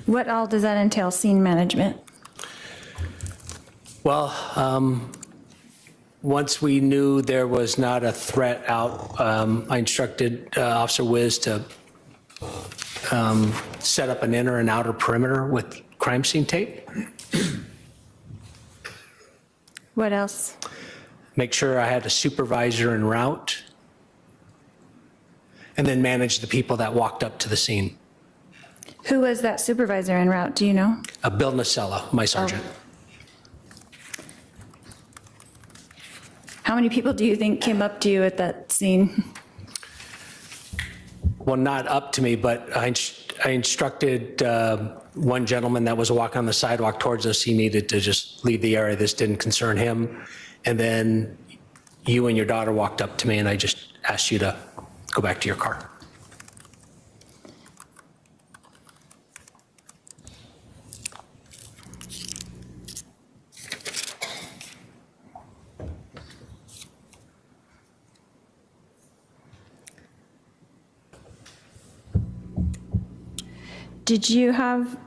What all does that entail, scene management? Well, once we knew there was not a threat out, I instructed Officer Wiz to set up an inner and outer perimeter with crime scene tape. What else? Make sure I had a supervisor en route, and then manage the people that walked up to the scene. Who was that supervisor en route, do you know? Bill Nacella, my sergeant. How many people do you think came up to you at that scene? Well, not up to me, but I instructed one gentleman that was walking on the sidewalk towards us, he needed to just leave the area. This didn't concern him. And then you and your daughter walked up to me, and I just asked you to go back to your car. Did you have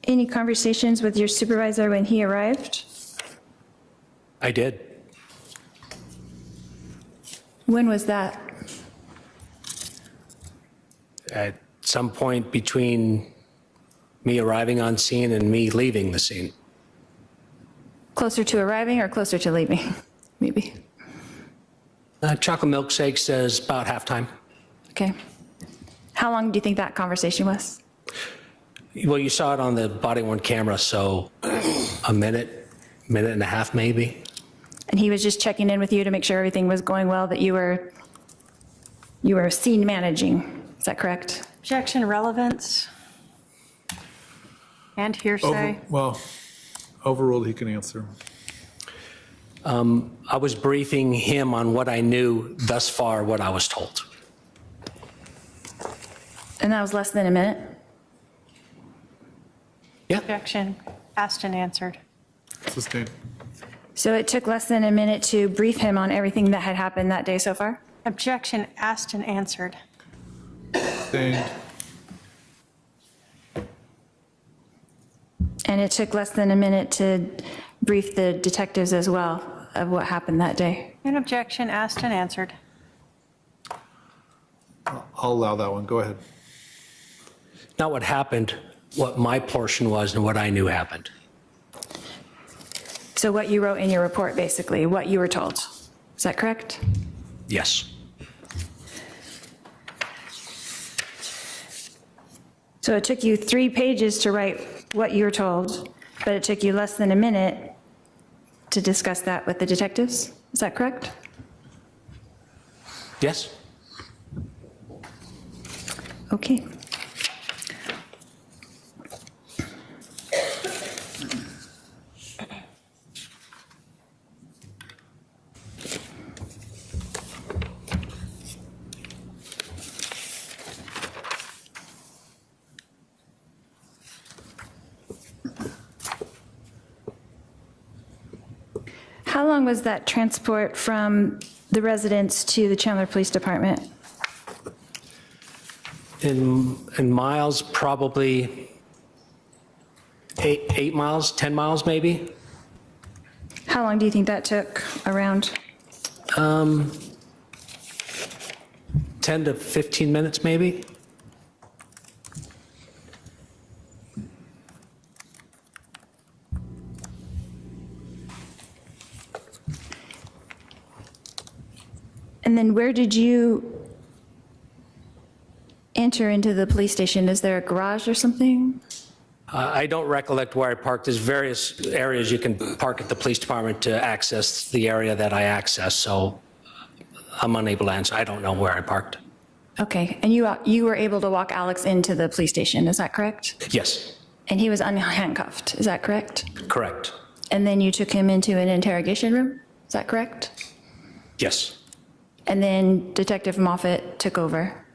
any conversations with your supervisor when he arrived? I did. When was that? At some point between me arriving on scene and me leaving the scene. Closer to arriving or closer to leaving? Maybe. Chocolate milkshake says about halftime. Okay. How long do you think that conversation was? Well, you saw it on the body-worn camera, so a minute and a half maybe. And he was just checking in with you to make sure everything was going well, that you were scene managing. Is that correct? Objection, relevance. And hearsay. Overruled, he can answer. I was briefing him on what I knew thus far, what I was told. And that was less than a minute? Yeah. Objection, asked and answered. Sustained. So it took less than a minute to brief him on everything that had happened that day so far? Objection, asked and answered. Sustained. And it took less than a minute to brief the detectives as well of what happened that day? An objection, asked and answered. I'll allow that one. Go ahead. Not what happened, what my portion was and what I knew happened. So what you wrote in your report, basically, what you were told. Is that correct? Yes. So it took you 3 pages to write what you were told, but it took you less than a minute to discuss that with the detectives? Is that correct? Yes. Okay. How long was that transport from the residence to the Chandler Police Department? In miles, probably 8 miles, 10 miles maybe. How long do you think that took around? 10 to 15 minutes maybe. And then where did you enter into the police station? Is there a garage or something? I don't recollect where I parked. There's various areas you can park at the police department to access the area that I access, so I'm unable to answer. I don't know where I parked. Okay, and you were able to walk Alex into the police station, is that correct? Yes. And he was unhandcuffed, is that correct? Correct. And then you took him into an interrogation room, is that correct? Yes. And then Detective Moffett took over?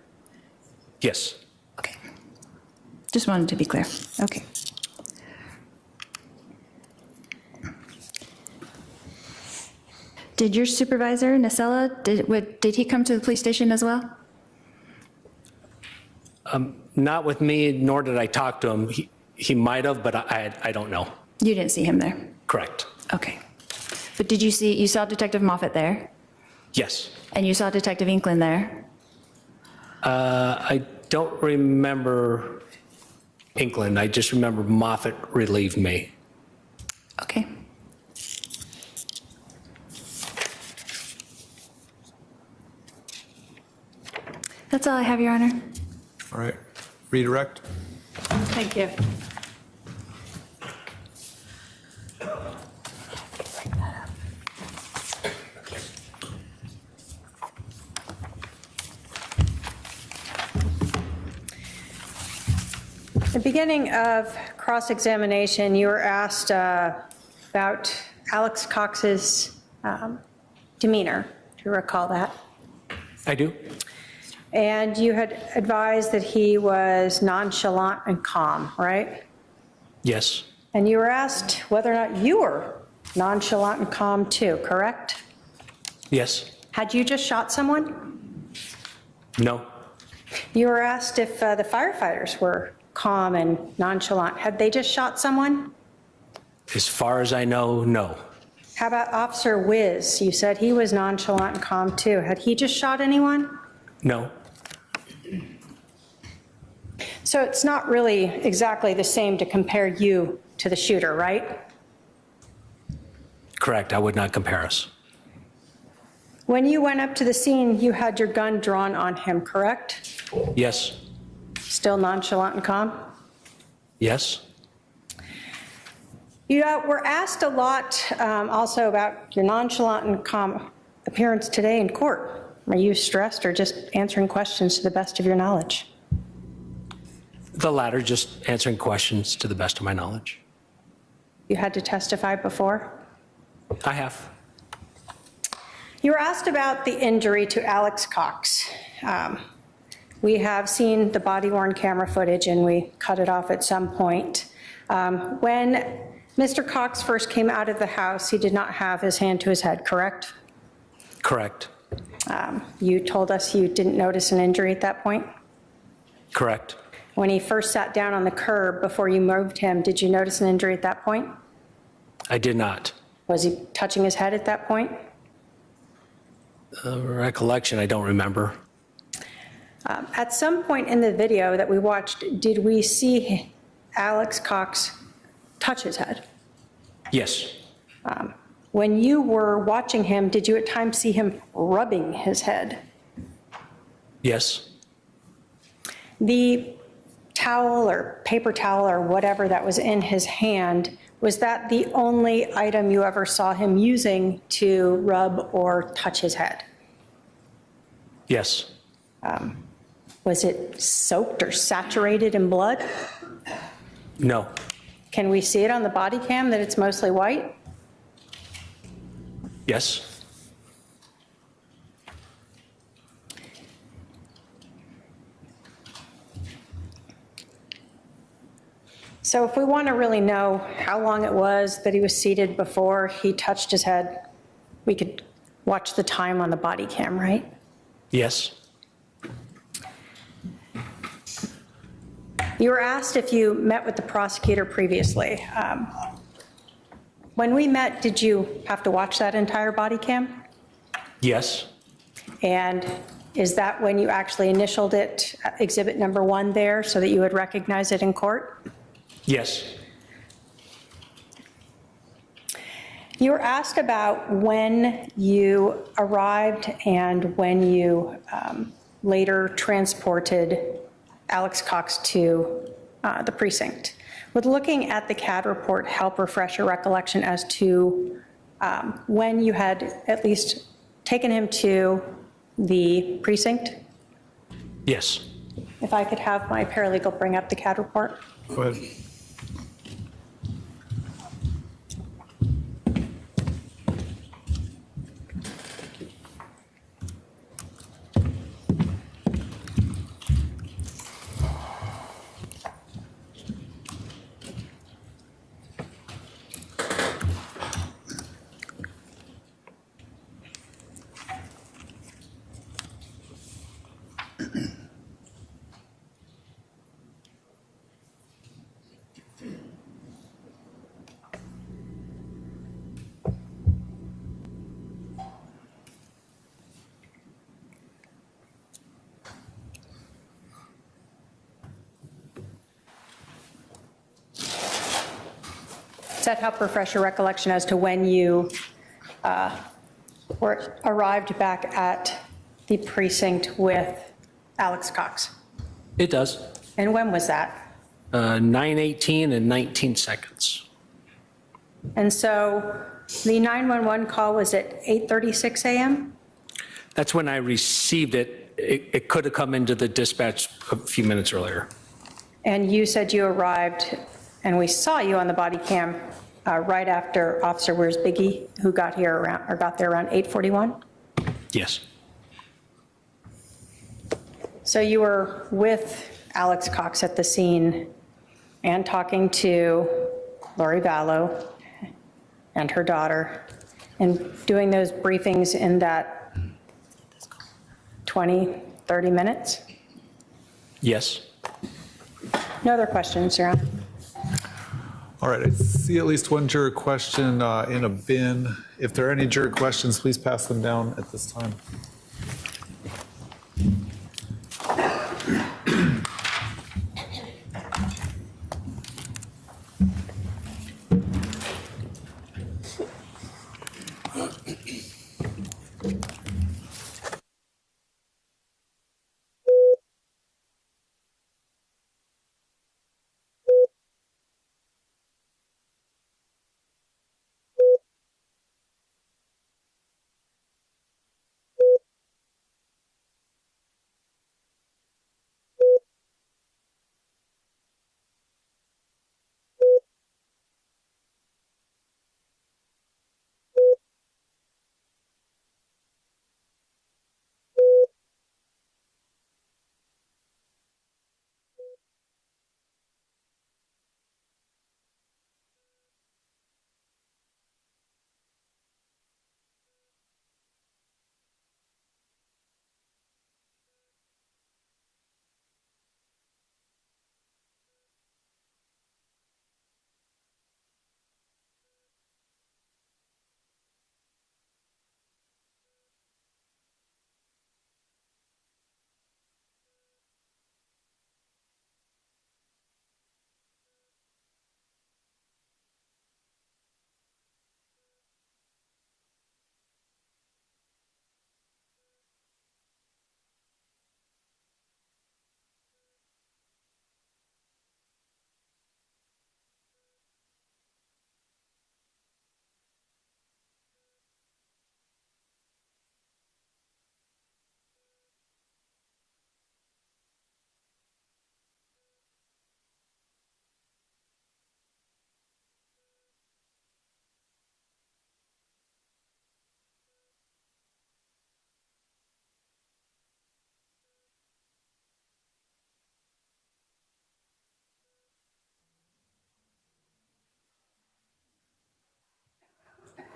Yes. Okay. Just wanted to be clear. Okay. Did your supervisor, Nacella, did he come to the police station as well? Not with me, nor did I talk to him. He might have, but I don't know. You didn't see him there? Correct. Okay. But did you saw Detective Moffett there? Yes. And you saw Detective Inkland there? I don't remember Inkland. I just remember Moffett relieved me. Okay. That's all I have, Your Honor. All right. Redirect. Thank you. At the beginning of cross-examination, you were asked about Alex Cox's demeanor. Do you recall that? I do. And you had advised that he was nonchalant and calm, right? Yes. And you were asked whether or not you were nonchalant and calm too, correct? Yes. Had you just shot someone? No. You were asked if the firefighters were calm and nonchalant. Had they just shot someone? As far as I know, no. How about Officer Wiz? You said he was nonchalant and calm too. Had he just shot anyone? No. So it's not really exactly the same to compare you to the shooter, right? Correct. I would not compare us. When you went up to the scene, you had your gun drawn on him, correct? Yes. Still nonchalant and calm? Yes. You were asked a lot also about your nonchalant and calm appearance today in court. Are you stressed or just answering questions to the best of your knowledge? The latter, just answering questions to the best of my knowledge. You had to testify before? I have. You were asked about the injury to Alex Cox. We have seen the body-worn camera footage and we cut it off at some point. When Mr. Cox first came out of the house, he did not have his hand to his head, correct? Correct. You told us you didn't notice an injury at that point? Correct. When he first sat down on the curb before you moved him, did you notice an injury at that point? I did not. Was he touching his head at that point? Recollection, I don't remember. At some point in the video that we watched, did we see Alex Cox touch his head? Yes. When you were watching him, did you at times see him rubbing his head? Yes. The towel or paper towel or whatever that was in his hand, was that the only item you ever saw him using to rub or touch his head? Yes. Was it soaked or saturated in blood? No. Can we see it on the body cam that it's mostly white? Yes. So if we want to really know how long it was that he was seated before he touched his head, we could watch the time on the body cam, right? Yes. You were asked if you met with the prosecutor previously. When we met, did you have to watch that entire body cam? Yes. And is that when you actually initialed it, exhibit number 1 there, so that you would recognize it in court? Yes. You were asked about when you arrived and when you later transported Alex Cox to the precinct. Would looking at the CAD report help refresh your recollection as to when you had at least taken him to the precinct? Yes. If I could have my paralegal bring up the CAD report. Go ahead. Does that help refresh your recollection as to when you arrived back at the precinct with Alex Cox? It does. And when was that? 9:18 and 19 seconds. And so the 911 call was at 8:36 a.m.? That's when I received it. It could have come into the dispatch a few minutes earlier. And you said you arrived, and we saw you on the body cam right after Officer Where's Biggie, who got here around, or got there around 8:41? Yes. So you were with Alex Cox at the scene and talking to Lori Vallow and her daughter and doing those briefings in that 20, 30 minutes? Yes. No other questions, Your Honor. All right, I see at least one juror question in a bin. If there are any juror questions, please pass them down at this time.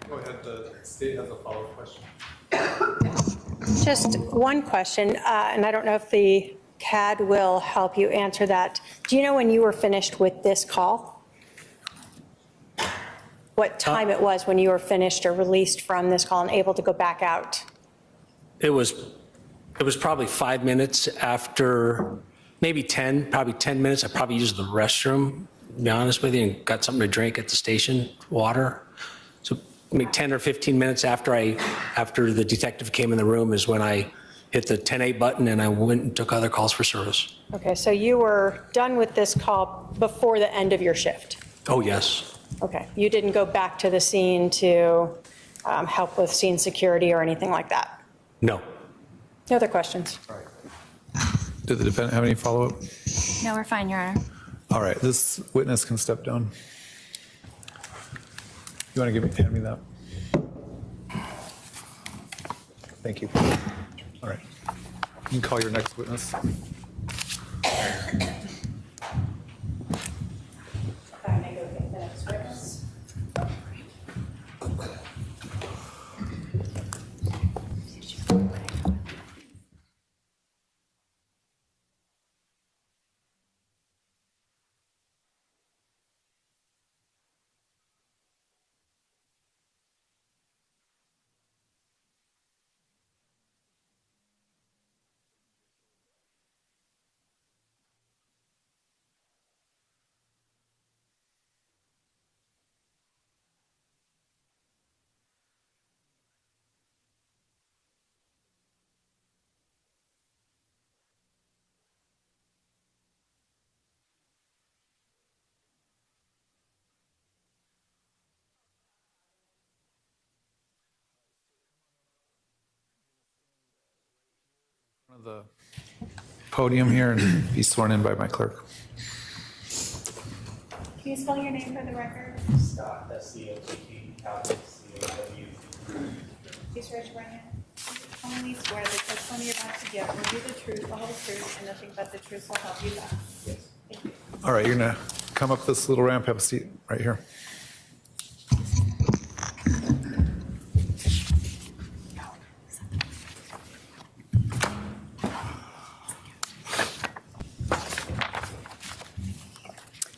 Go ahead, the state has a follow-up question. Just one question, and I don't know if the CAD will help you answer that. Do you know when you were finished with this call? What time it was when you were finished or released from this call and able to go back out? It was probably 5 minutes after, maybe 10, probably 10 minutes. I probably used the restroom, to be honest with you, and got something to drink at the station, water. So maybe 10 or 15 minutes after the detective came in the room is when I hit the 10-8 button and I went and took other calls for service. Okay, so you were done with this call before the end of your shift? Oh, yes. Okay, you didn't go back to the scene to help with scene security or anything like that? No. No other questions? Did the defendant have any follow-up? No, we're fine, Your Honor. All right, this witness can step down. You want to hand me that? Thank you. All right. You can call your next witness. Of the podium here and be sworn in by my clerk. Can you spell your name for the record? Scott, S-C-O-T-T, Calvin, C-O-W. Please raise your right hand. Solemnly swear that the testimony you're about to give will be the truth, the whole truth, and nothing but the truth will help you God. Yes. Thank you. All right, you're gonna come up this little ramp, have a seat right here.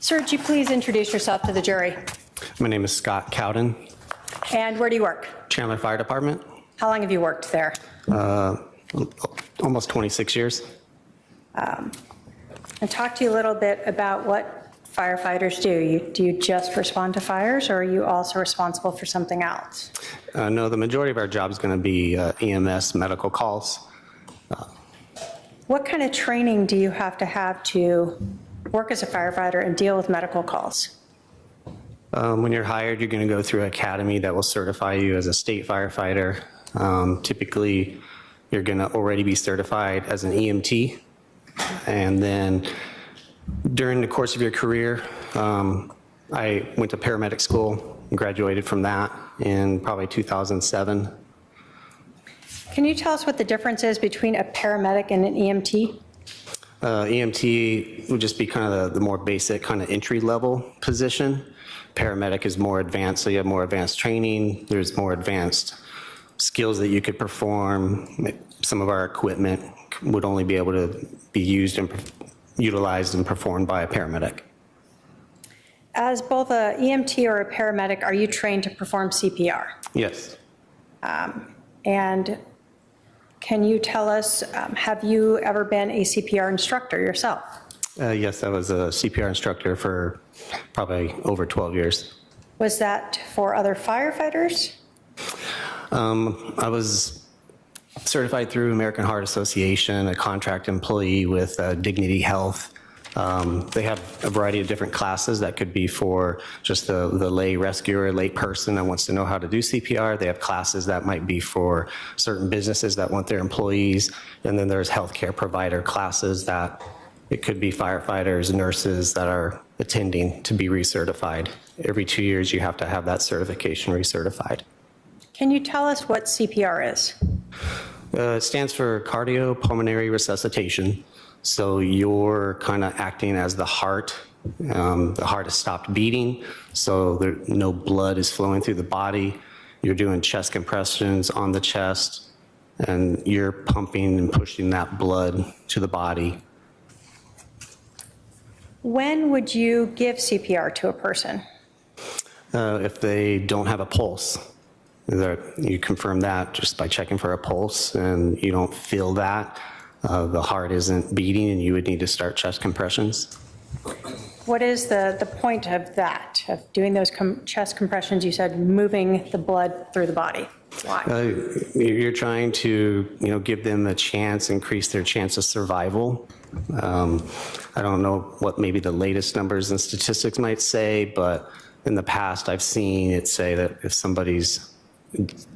Sir, would you please introduce yourself to the jury? My name is Scott Cowden, And where do you work? Chandler Fire Department. How long have you worked there? Almost 26 years. And talk to you a little bit about what firefighters do. Do you just respond to fires, or are you also responsible for something else? No, the majority of our job is going to be EMS medical calls. What kind of training do you have to work as a firefighter and deal with medical calls? When you're hired, you're going to go through an academy that will certify you as a state firefighter. Typically, you're going to already be certified as an EMT. And then during the course of your career, I went to paramedic school and graduated from that in probably 2007. Can you tell us what the difference is between a paramedic and an EMT? EMT would just be kind of the more basic kind of entry level position. Paramedic is more advanced, so you have more advanced training. There's more advanced skills that you could perform. Some of our equipment would only be able to be used and utilized and performed by a paramedic. As both a EMT or a paramedic, are you trained to perform CPR? Yes. And can you tell us, have you ever been a CPR instructor yourself? Yes, I was a CPR instructor for probably over 12 years. Was that for other firefighters? I was certified through American Heart Association, a contract employee with Dignity Health. They have a variety of different classes that could be for just the lay rescuer, lay person that wants to know how to do CPR. They have classes that might be for certain businesses that want their employees. And then there's healthcare provider classes that it could be firefighters, nurses that are attending to be recertified. Every 2 years, you have to have that certification recertified. Can you tell us what CPR is? It stands for cardiopulmonary resuscitation. So you're kind of acting as the heart. The heart has stopped beating, so no blood is flowing through the body. You're doing chest compressions on the chest, and you're pumping and pushing that blood to the body. When would you give CPR to a person? If they don't have a pulse. You confirm that just by checking for a pulse, and you don't feel that. The heart isn't beating, and you would need to start chest compressions. What is the point of that, of doing those chest compressions? You said moving the blood through the body. Why? You're trying to, give them a chance, increase their chance of survival. I don't know what maybe the latest numbers and statistics might say, but in the past I've seen it say that if somebody's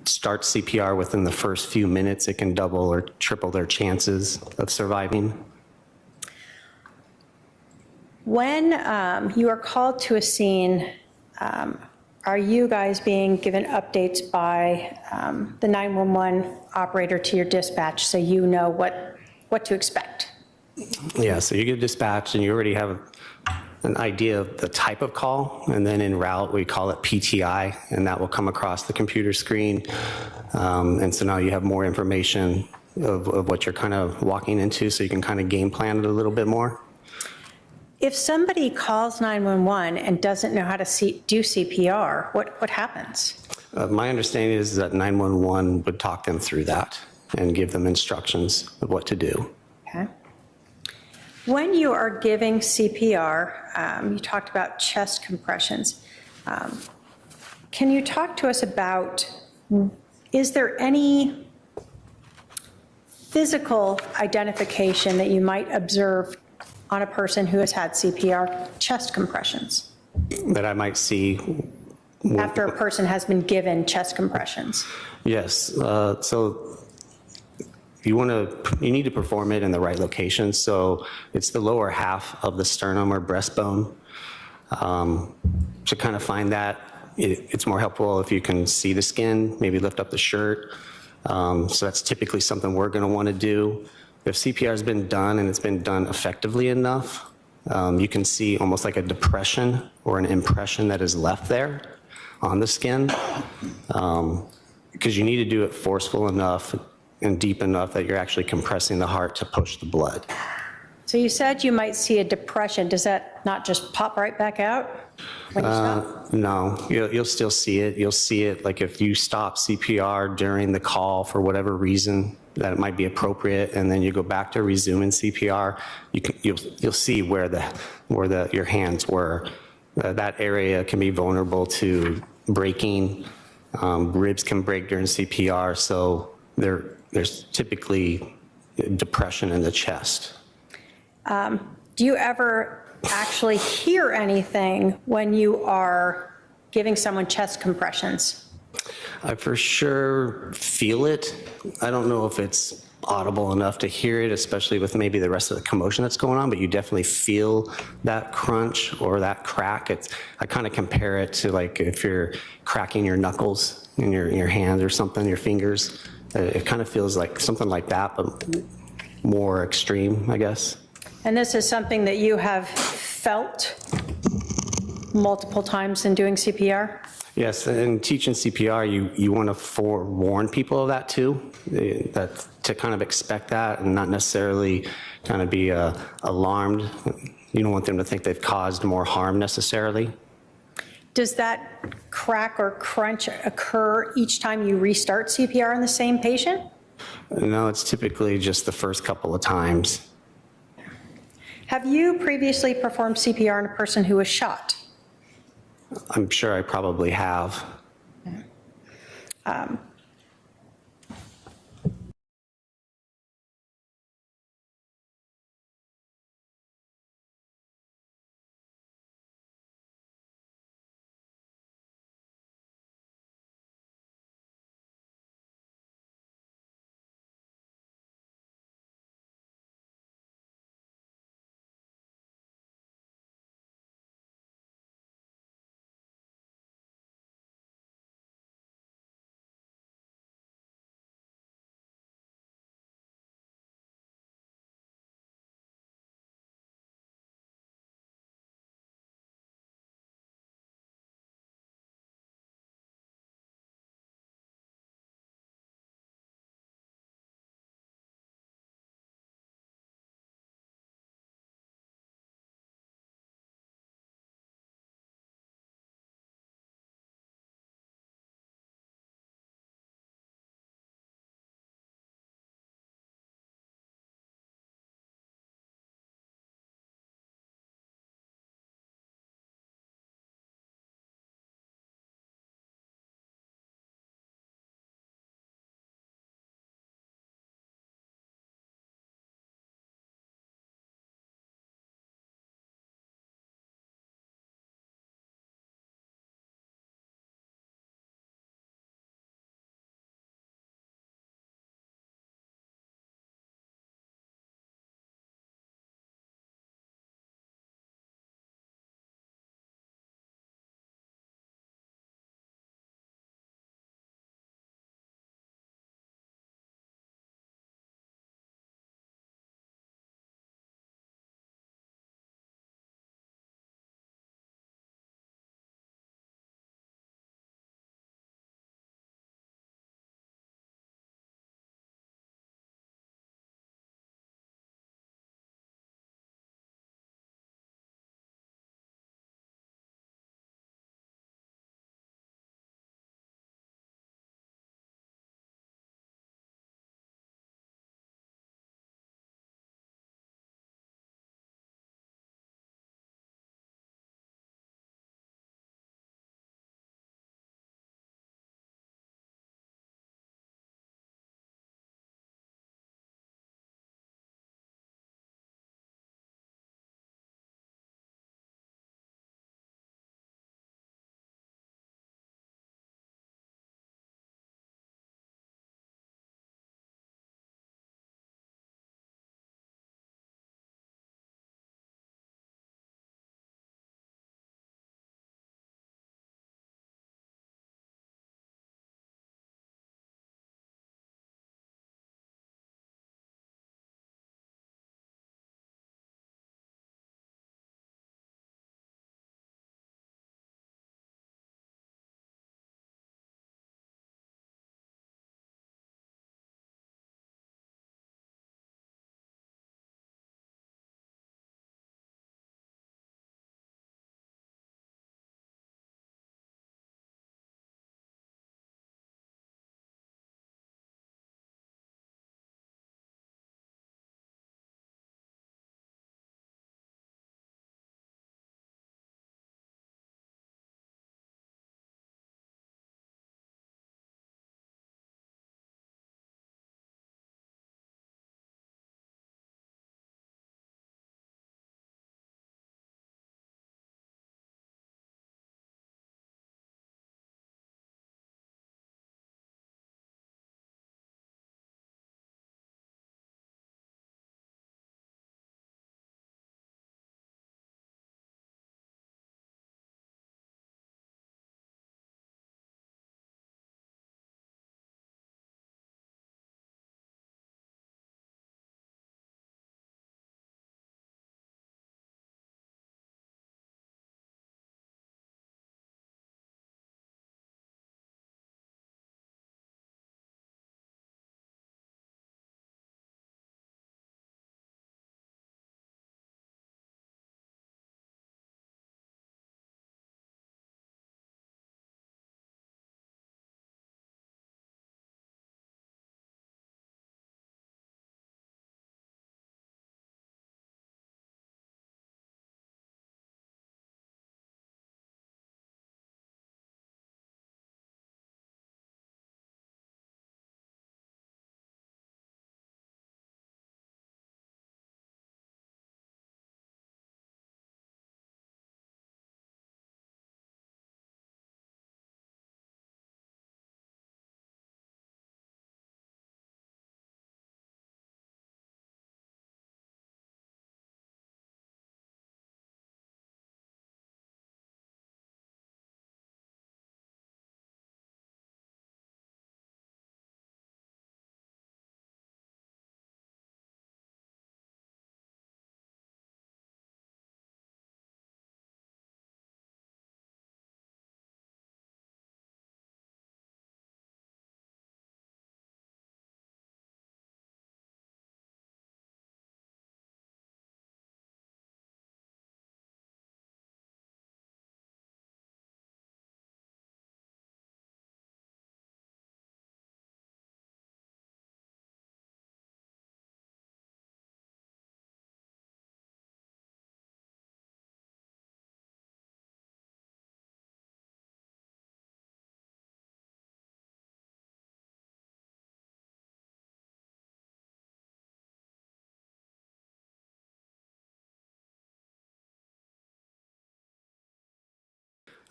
starts CPR within the first few minutes, it can double or triple their chances of surviving. When you are called to a scene, are you guys being given updates by the 911 operator to your dispatch so you know what to expect? Yeah, so you get dispatched and you already have an idea of the type of call, and then en route we call it PTI, and that will come across the computer screen. And so now you have more information of what you're kind of walking into, so you can kind of game plan it a little bit more. If somebody calls 911 and doesn't know how to do CPR, what happens? My understanding is that 911 would talk them through that and give them instructions of what to do. Okay. When you are giving CPR, you talked about chest compressions. Can you talk to us about, is there any physical identification that you might observe on a person who has had CPR chest compressions? That I might see after a person has been given chest compressions? Yes. So you need to perform it in the right location. So it's the lower half of the sternum or breastbone. To kind of find that, it's more helpful if you can see the skin, maybe lift up the shirt. So that's typically something we're going to want to do. If CPR has been done and it's been done effectively enough, you can see almost like a depression or an impression that is left there on the skin, because you need to do it forceful enough and deep enough that you're actually compressing the heart to push the blood. So you said you might see a depression. Does that not just pop right back out when you stop? No, you'll still see it. You'll see it like if you stop CPR during the call for whatever reason that it might be appropriate, and then you go back to resuming CPR, you'll see where your hands were. That area can be vulnerable to breaking. Ribs can break during CPR, so there's typically depression in the chest. Do you ever actually hear anything when you are giving someone chest compressions? I for sure feel it. I don't know if it's audible enough to hear it, especially with maybe the rest of the commotion that's going on, but you definitely feel that crunch or that crack. I kind of compare it to like if you're cracking your knuckles in your hands or something, your fingers. It kind of feels like something like that, but more extreme, I guess. And this is something that you have felt multiple times in doing CPR? Yes, and teaching CPR, you want to forewarn people of that too, that to kind of expect that and not necessarily kind of be alarmed. You don't want them to think they've caused more harm necessarily. Does that crack or crunch occur each time you restart CPR in the same patient? No, it's typically just the first couple of times. Have you previously performed CPR on a person who was shot? I'm sure I probably have.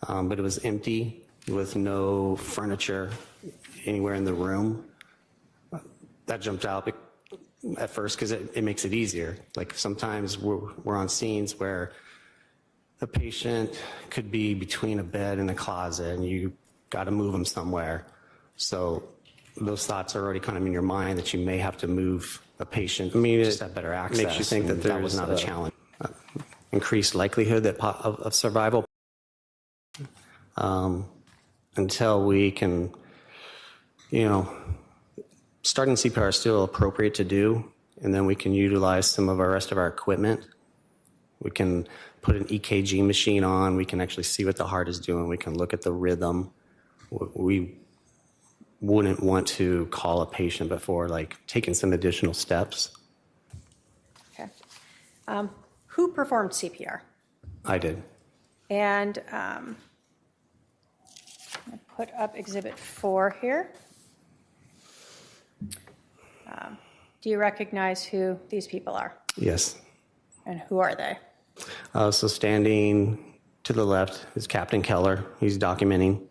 but it was empty with no furniture anywhere in the room. That jumped out at first because it makes it easier. Like sometimes we're on scenes where the patient could be between a bed and a closet and you got to move them somewhere. So those thoughts are already kind of in your mind that you may have to move a patient. I mean, just have better access. Makes you think that that was not a challenge. Increased likelihood of survival until we can, starting CPR is still appropriate to do, and then we can utilize some of our rest of our equipment. We can put an EKG machine on. We can actually see what the heart is doing. We can look at the rhythm. We wouldn't want to call a patient before taking some additional steps. Okay. Who performed CPR? I did. And I'll put up Exhibit 4 here. Do you recognize who these people are? Yes. And who are they? So standing to the left is Captain Keller. He's documenting.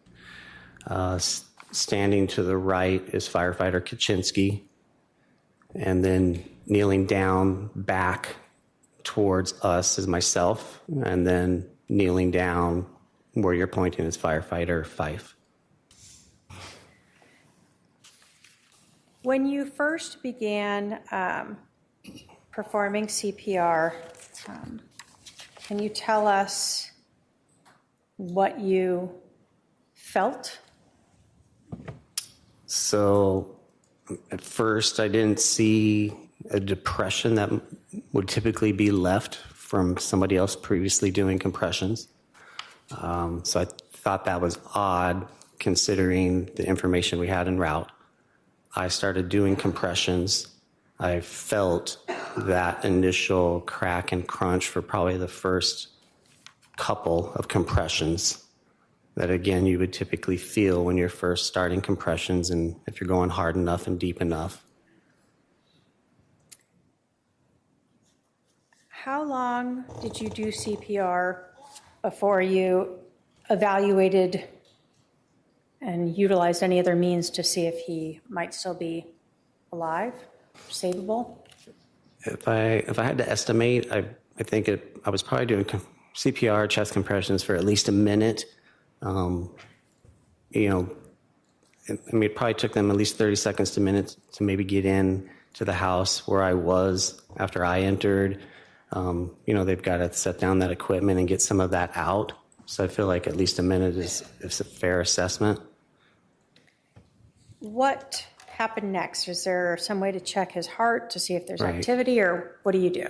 Standing to the right is firefighter Kaczynski. And then kneeling down back towards us is myself. And then kneeling down where you're pointing is firefighter Fife. When you first began performing CPR, can you tell us what you felt? So at first I didn't see a depression that would typically be left from somebody else previously doing compressions. So I thought that was odd considering the information we had en route. I started doing compressions. I felt that initial crack and crunch for probably the first couple of compressions that, again, you would typically feel when you're first starting compressions and if you're going hard enough and deep enough. How long did you do CPR before you evaluated and utilized any other means to see if he might still be alive, savable? If I had to estimate, I think I was probably doing CPR, chest compressions for at least a minute. It probably took them at least 30 seconds to a minute to maybe get in to the house where I was after I entered. They've got to set down that equipment and get some of that out. So I feel like at least a minute is a fair assessment. What happened next? Is there some way to check his heart to see if there's Right. activity, or what do you do?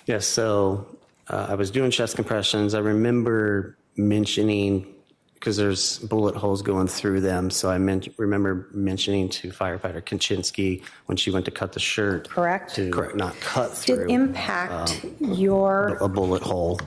Yes, so I was doing chest compressions. I remember mentioning, because there's bullet holes going through them, so I remember mentioning to firefighter Kaczynski when she went to cut the shirt. Correct. Correct, not cut through. Did impact your a bullet hole.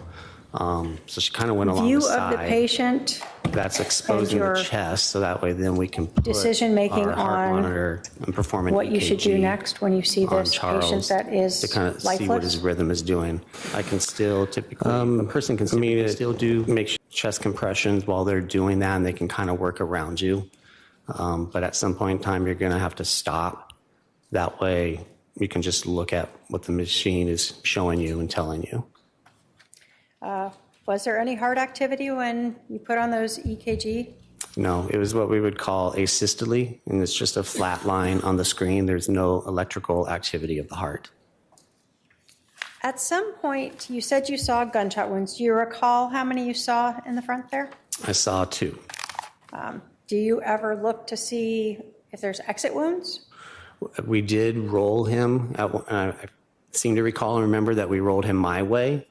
So she kind of went along view the of side. the patient That's exposing and the your chest, so that way then we can put decision-making our heart on monitor and perform an what you should do EKG next when you see on this Charles patient that is to kind of see what his lifeless? rhythm is doing. I can still typically, a person can still do make chest compressions while they're doing that, and they can kind of work around you. But at some point in time, you're going to have to stop. That way, you can just look at what the machine is showing you and telling you. Was there any heart activity when you put on those EKG? No, it was what we would call asystole, and it's just a flat line on the screen. There's no electrical activity of the heart. At some point, you said you saw gunshot wounds. Do you recall how many you saw in the front there? I saw 2. Do you ever look to see if there's exit wounds? We did roll him. I seem to recall and remember that we rolled him my way.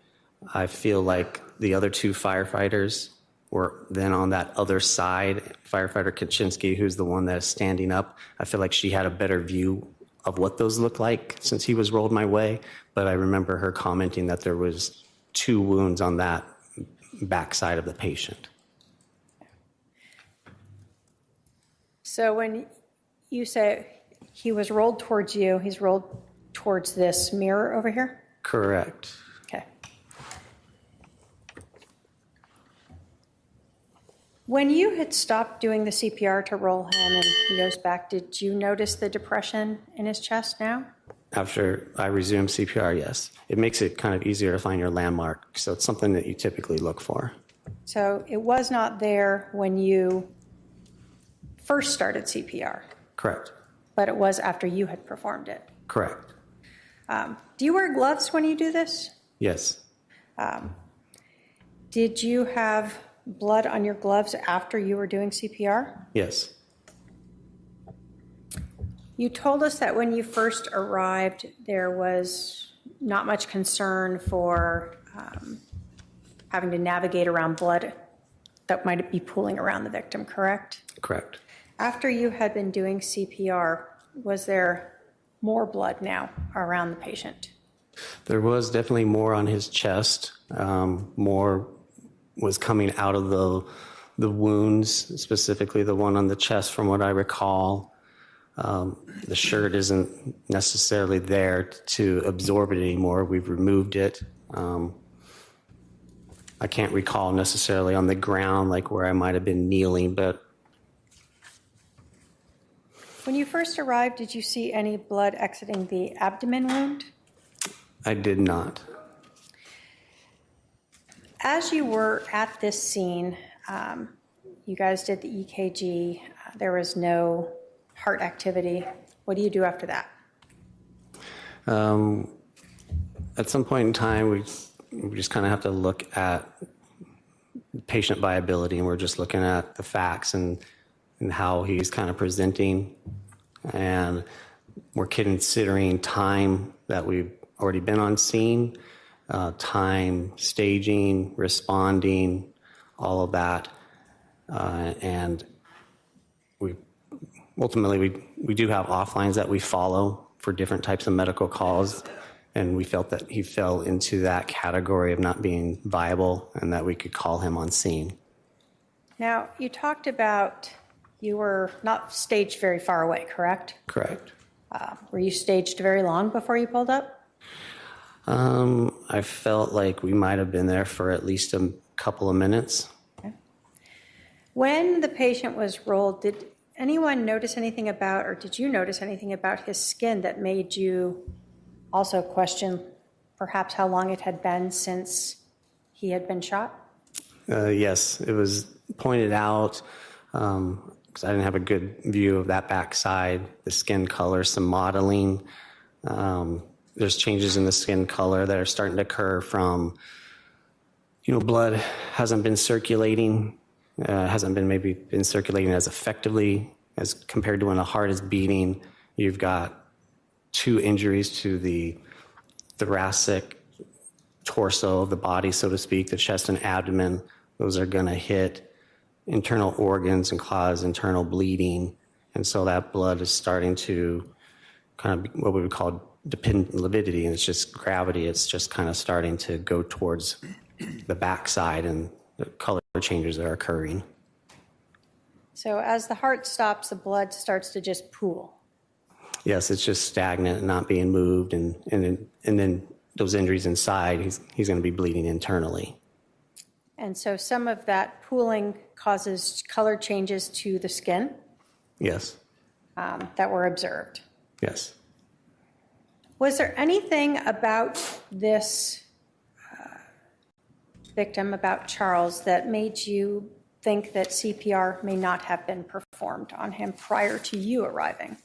I feel like the other 2 firefighters were then on that other side. Firefighter Kaczynski, who's the one that is standing up, I feel like she had a better view of what those look like since he was rolled my way. But I remember her commenting that there was 2 wounds on that backside of the patient. So when you say he was rolled towards you, he's rolled towards this mirror over here? Correct. Okay. When you had stopped doing the CPR to roll him and he goes back, did you notice the depression in his chest now? After I resume CPR, yes. It makes it kind of easier to find your landmark, so it's something that you typically look for. So it was not there when you first started CPR, Correct. but it was after you had performed it. Correct. Do you wear gloves when you do this? Yes. Did you have blood on your gloves after you were doing CPR? Yes. You told us that when you first arrived, there was not much concern for having to navigate around blood that might be pooling around the victim, correct? Correct. After you had been doing CPR, was there more blood now around the patient? There was definitely more on his chest. More was coming out of the wounds, specifically the one on the chest, from what I recall. The shirt isn't necessarily there to absorb it anymore. We've removed it. I can't recall necessarily on the ground, like where I might have been kneeling, but When you first arrived, did you see any blood exiting the abdomen wound? I did not. As you were at this scene, you guys did the EKG. There was no heart activity. What do you do after that? At some point in time, we just kind of have to look at patient viability, and we're just looking at the facts and how he's kind of presenting. And we're considering time that we've already been on scene, time, staging, responding, all of that. And we ultimately, we do have offlines that we follow for different types of medical calls. And we felt that he fell into that category of not being viable and that we could call him on scene. Now, you talked about you were not staged very far away, correct? Correct. Were you staged very long before you pulled up? I felt like we might have been there for at least a couple of minutes. Okay. When the patient was rolled, did anyone notice anything about, or did you notice anything about his skin that made you also question perhaps how long it had been since he had been shot? Yes, it was pointed out because I didn't have a good view of that backside, the skin color, some modeling. There's changes in the skin color that are starting to occur from, blood hasn't been circulating, maybe been circulating as effectively as compared to when the heart is beating. You've got 2 injuries to the thoracic torso of the body, so to speak, the chest and abdomen. Those are going to hit internal organs and cause internal bleeding. And so that blood is starting to kind of what we would call dependent lividity, and it's just gravity. It's just kind of starting to go towards the backside, and the color changes are occurring. So as the heart stops, the blood starts to just pool. Yes, it's just stagnant and not being moved, and then those injuries inside, he's going to be bleeding internally. And so some of that pooling causes color changes to the skin? Yes. That were observed. Yes. Was there anything about this victim, about Charles, that made you think that CPR may not have been performed on him prior to you arriving?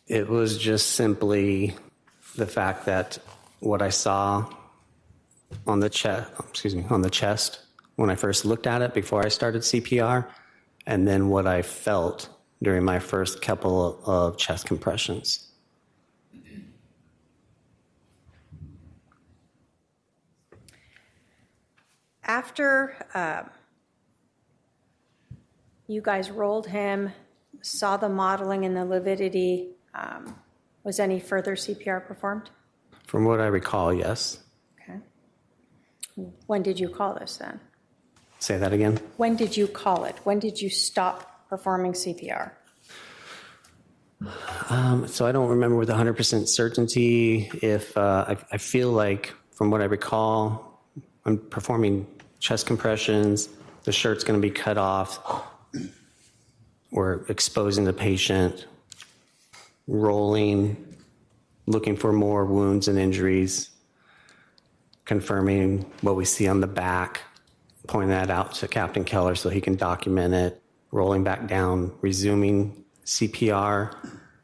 It was just simply the fact that what I saw on the chest when I first looked at it before I started CPR, and then what I felt during my first couple of chest compressions. After you guys rolled him, saw the modeling and the lividity, was any further CPR performed? From what I recall, yes. Okay. When did you call this then? Say that again? When did you call it? When did you stop performing CPR? So I don't remember with 100% certainty if I feel like, from what I recall, I'm performing chest compressions. the shirt's going to be cut off. We're exposing the patient, rolling, looking for more wounds and injuries, confirming what we see on the back, pointing that out to Captain Keller so he can document it, rolling back down, resuming CPR,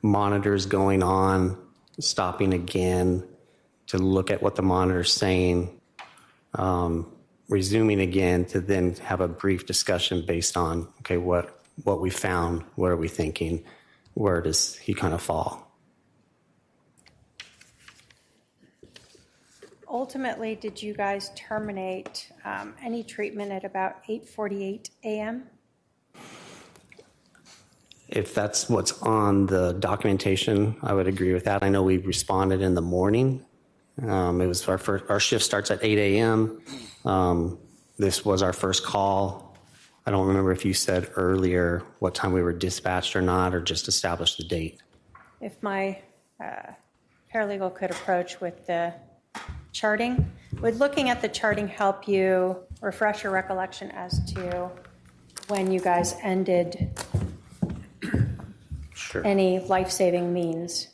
monitors going on, stopping again to look at what the monitor's saying, resuming again to then have a brief discussion based on, okay, what we found, what are we thinking, where does he kind of fall? Ultimately, did you guys terminate any treatment at about 8:48 a.m.? If that's what's on the documentation, I would agree with that. I know we responded in the morning. It was our shift starts at 8 a.m. This was our first call. I don't remember if you said earlier what time we were dispatched or not, or just established the date. If my paralegal could approach with the charting, would looking at the charting help you refresh your recollection as to when you guys ended any life-saving means?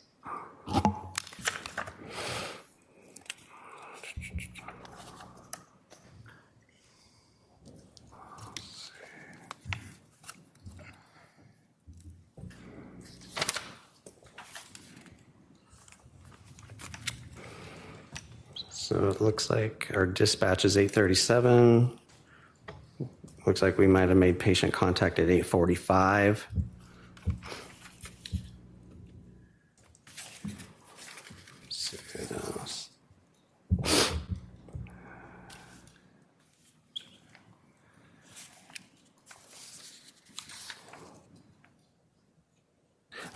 So it looks like our dispatch is 8:37. Looks like we might have made patient contact at 8:45.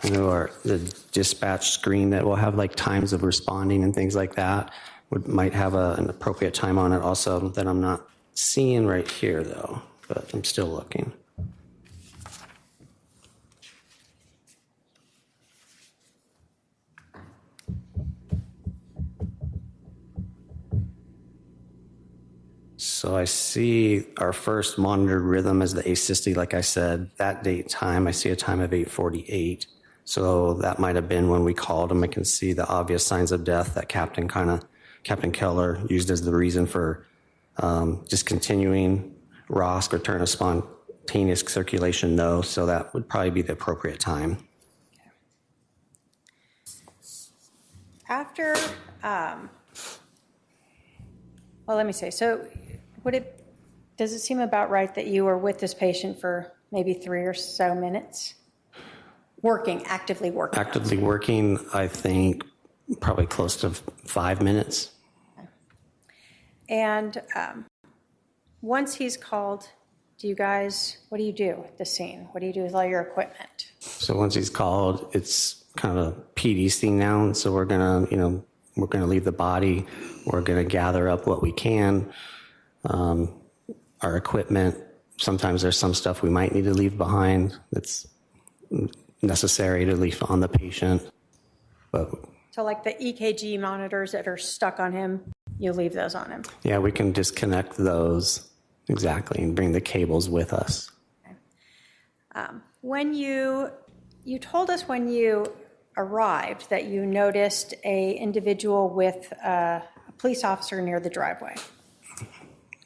I know the dispatch screen that will have like times of responding and things like that might have an appropriate time on it also that I'm not seeing right here though, but I'm still looking. So I see our first monitored rhythm as the asystole, like I said, that date time, I see a time of 8:48. So that might have been when we called him. I can see the obvious signs of death that Captain Keller used as the reason for discontinuing ROSC, return of spontaneous circulation, no. So that would probably be the appropriate time. After, well, let me say, so does it seem about right that you were with this patient for maybe 3 or so minutes? Actively working? Actively working, I think probably close to 5 minutes. And once he's called, what do you do at the scene? What do you do with all your equipment? So once he's called, it's kind of a PD scene now. And so we're gonna leave the body. We're gonna gather up what we can, our equipment. Sometimes there's some stuff we might need to leave behind that's necessary to leave on the patient. So like the EKG monitors that are stuck on him, you leave those on him? Yeah, we can disconnect those, exactly, and bring the cables with us. Okay. When you told us when you arrived that you noticed a individual with a police officer near the driveway.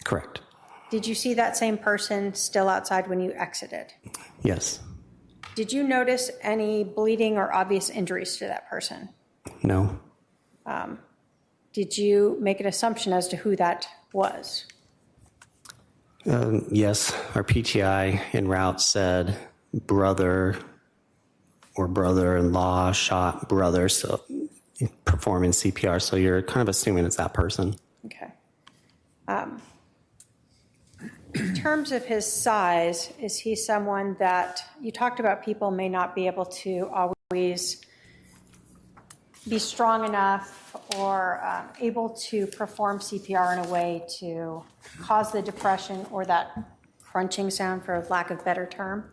Correct. Did you see that same person still outside when you exited? Yes. Did you notice any bleeding or obvious injuries to that person? No. Did you make an assumption as to who that was? Yes, our PTI en route said brother or brother-in-law shot brother, so performing CPR, so you're kind of assuming it's that person. Okay. In terms of his size, is he someone that, you talked about people may not be able to always be strong enough or able to perform CPR in a way to cause the depression or that crunching sound, for lack of a better term.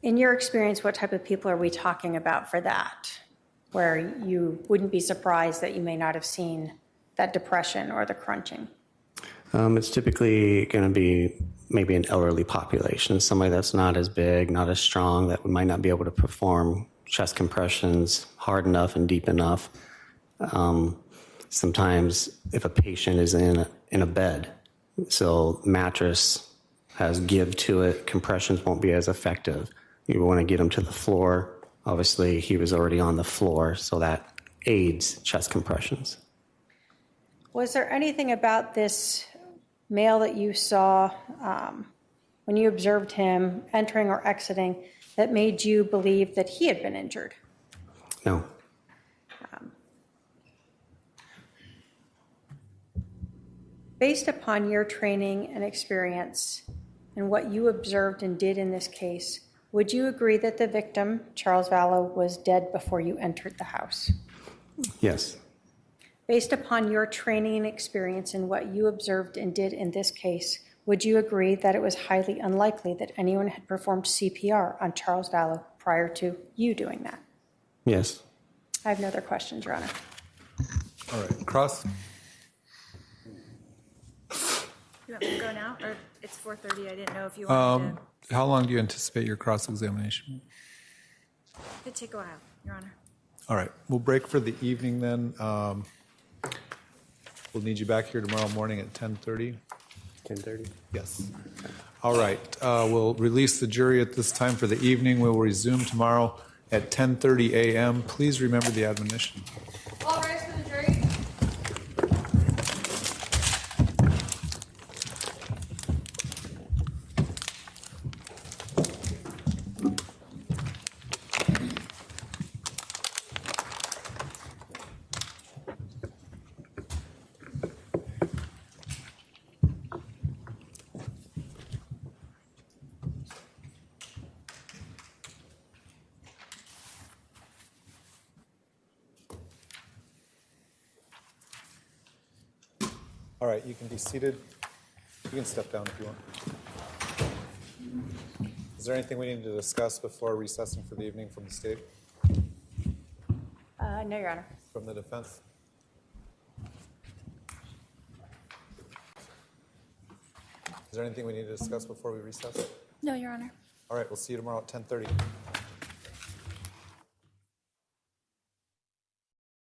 In your experience, what type of people are we talking about for that, where you wouldn't be surprised that you may not have seen that depression or the crunching? It's typically going to be maybe an elderly population, somebody that's not as big, not as strong, that might not be able to perform chest compressions hard enough and deep enough. Sometimes if a patient is in a bed, so mattress has give to it, compressions won't be as effective. You want to get him to the floor. Obviously, he was already on the floor, so that aids chest compressions. Was there anything about this male that you saw when you observed him entering or exiting that made you believe that he had been injured? No. Based upon your training and experience and what you observed and did in this case, would you agree that the victim, Charles Vallow, was dead before you entered the house? Yes. Based upon your training and experience and what you observed and did in this case, would you agree that it was highly unlikely that anyone had performed CPR on Charles Vallow prior to you doing that? Yes. I have no other questions, Your Honor. All right, cross. You want me to go now, or it's 4:30? I didn't know if you wanted How long do you anticipate your cross-examination? to take a while, Your Honor. All right, we'll break for the evening then. We'll need you back here tomorrow morning at 10:30. 10:30? Yes. All right, we'll release the jury at this time for the evening. We'll resume tomorrow at 10:30 a.m. Please remember the admonition. All rise for the jury. All right, you can be seated. You can step down if you want. Is there anything we need to discuss before recessing for the evening from the state, No, Your Honor. from the defense? Is there anything we need to discuss before we recess? No, Your Honor. All right, we'll see you tomorrow at 10:30.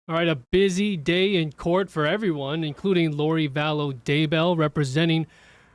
All right, a busy day in court for everyone, including Lori Vallow Daybell, representing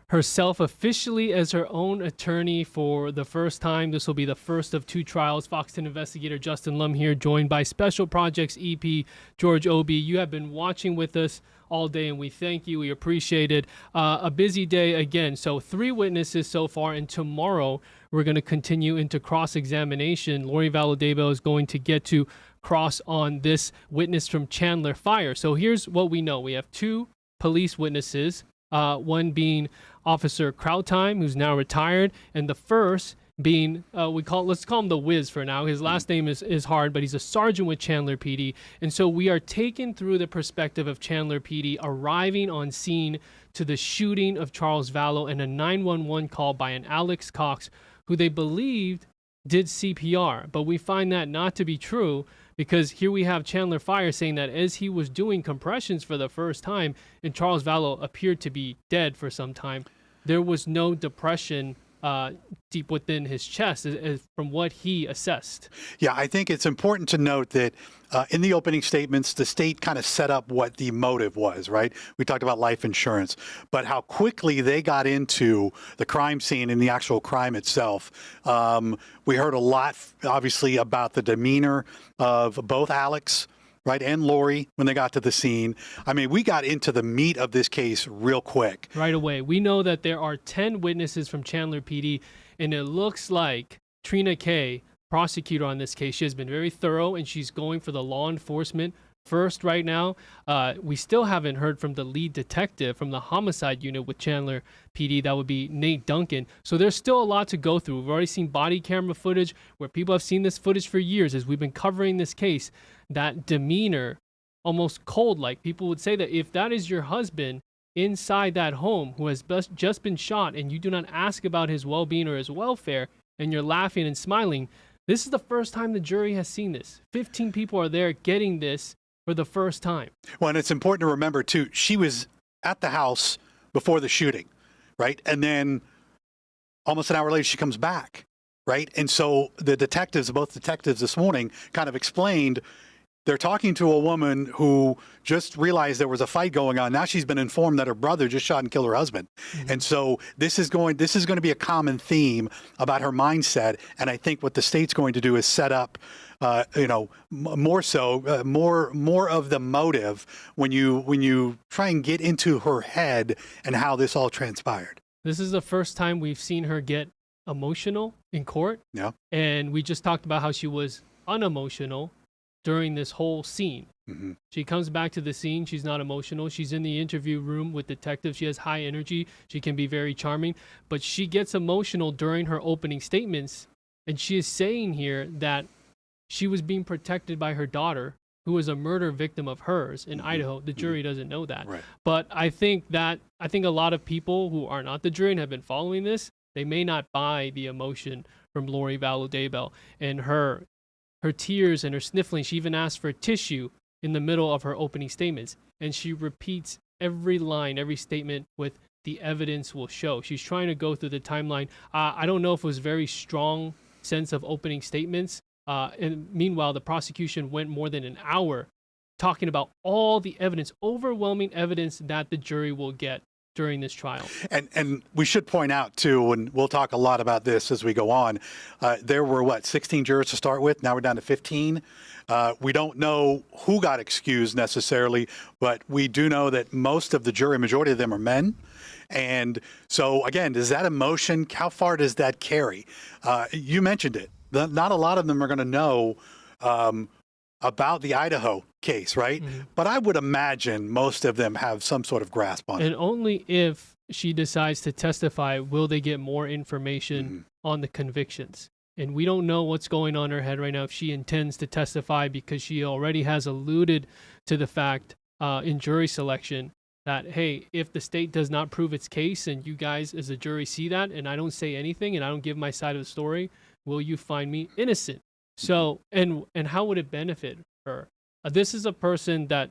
herself officially as her own attorney for the first time. This will be the first of two trials. Fox 10 investigator Justin Lum here, joined by Special Projects EP George Obie. You have been watching with us all day, and we thank you. We appreciate it. A busy day again. So 3 witnesses so far, and tomorrow we're going to continue into cross-examination. Lori Vallow Daybell is going to get to cross on this witness from Chandler Fire. So here's what we know. We have 2 police witnesses, one being Officer Krautheim, who's now retired, and the first being, let's call him the Wiz for now. His last name is hard, but he's a sergeant with Chandler PD. And so we are taken through the perspective of Chandler PD arriving on scene to the shooting of Charles Vallow and a 911 call by an Alex Cox, who they believed did CPR. But we find that not to be true, because here we have Chandler Fire saying that as he was doing compressions for the first time and Charles Vallow appeared to be dead for some time, there was no depression deep within his chest from what he assessed. Yeah, I think it's important to note that in the opening statements, the state kind of set up what the motive was, right? We talked about life insurance, but how quickly they got into the crime scene and the actual crime itself. We heard a lot, obviously, about the demeanor of both Alex, right, and Lori when they got to the scene. I mean, we got into the meat of this case real quick. Right away. We know that there are 10 witnesses from Chandler PD, and it looks like Trina Kay, prosecutor on this case, she has been very thorough, and she's going for the law enforcement first right now. We still haven't heard from the lead detective from the homicide unit with Chandler PD. That would be Nate Duncan. So there's still a lot to go through. We've already seen body camera footage where people have seen this footage for years as we've been covering this case. That demeanor, almost cold-like. People would say that if that is your husband inside that home who has just been shot and you do not ask about his well-being or his welfare and you're laughing and smiling, this is the first time the jury has seen this. 15 people are there getting this for the first time. Well, and it's important to remember, too, she was at the house before the shooting, right? And then almost an hour later, she comes back, right? And so the detectives, both detectives this morning, kind of explained they're talking to a woman who just realized there was a fight going on. Now she's been informed that her brother just shot and killed her husband. And so this is going to be a common theme about her mindset. And I think what the state's going to do is set up, more of the motive when you try and get into her head and how this all transpired. This is the first time we've seen her get emotional in court. Yeah. And we just talked about how she was unemotional during this whole scene. Mm-hmm. She comes back to the scene. She's not emotional. She's in the interview room with detectives. She has high energy. She can be very charming, but she gets emotional during her opening statements. And she is saying here that she was being protected by her daughter, who was a murder victim of hers in Idaho. The jury doesn't know that. Right. But I think a lot of people who are not the jury and have been following this, they may not buy the emotion from Lori Vallow Daybell and her tears and her sniffling. She even asked for tissue in the middle of her opening statements. And she repeats every line, every statement with the evidence will show. She's trying to go through the timeline. I don't know if it was very strong sense of opening statements. And meanwhile, the prosecution went more than an hour talking about all the evidence, overwhelming evidence that the jury will get during this trial. And we should point out too, and we'll talk a lot about this as we go on, there were 16 jurors to start with. Now we're down to 15. We don't know who got excused necessarily, but we do know that most of the jury, majority of them are men. And so again, does that emotion, how far does that carry? You mentioned it. Not a lot of them are going to know about the Idaho case, right? Mm-hmm. But I would imagine most of them have some sort of grasp on it. And only if she decides to testify will they get more information on the convictions. And we don't know what's going on in her head right now if she intends to testify, because she already has alluded to the fact in jury selection that, hey, if the state does not prove its case and you guys as a jury see that and I don't say anything and I don't give my side of the story, will you find me innocent? So, and how would it benefit her? This is a person that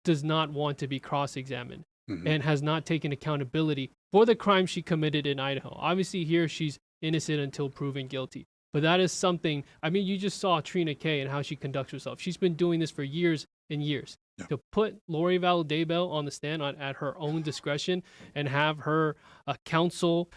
does not want to be cross-examined and has not taken accountability for the crime she committed in Idaho. Obviously here she's innocent until proven guilty. But that is something, I mean, you just saw Trina Kay and how she conducts herself. She's been doing this for years and years. Yeah. To put Lori Vallow Daybell on the stand at her own discretion and have her counsel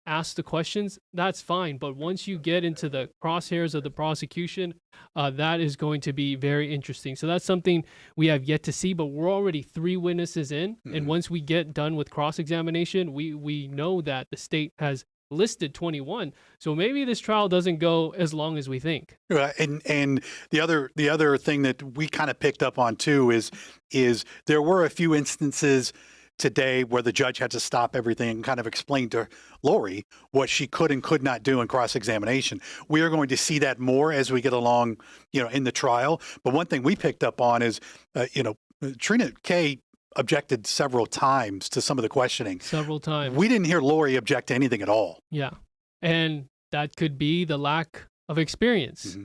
ask the questions, that's fine. But once you get into the crosshairs of the prosecution, that is going to be very interesting. So that's something we have yet to see, but we're already 3 witnesses in. And once we get done with cross-examination, we know that the state has listed 21. So maybe this trial doesn't go as long as we think. And the other thing that we kind of picked up on too is there were a few instances today where the judge had to stop everything and kind of explain to Lori what she could and could not do in cross-examination. We are going to see that more as we get along, in the trial. But one thing we picked up on is, Trina Kay objected several times to some of the questioning. Several times. We didn't hear Lori object to anything at all. Yeah. And that could be the lack of experience.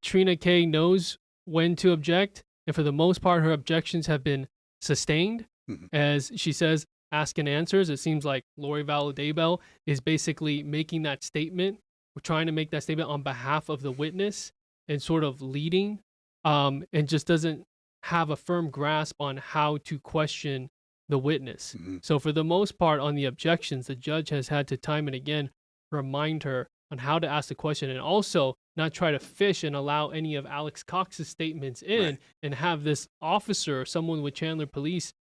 Trina Kay knows when to object. And for the most part, her objections have been sustained. As she says, ask and answers. It seems like Lori Vallow Daybell is basically making that statement. We're trying to make that statement on behalf of the witness and sort of leading, and just doesn't have a firm grasp on how to question the witness. So for the most part on the objections, the judge has had to time and again remind her on how to ask the question, and also not try to fish and allow any of Alex Cox's statements in and have this officer or someone with Chandler Police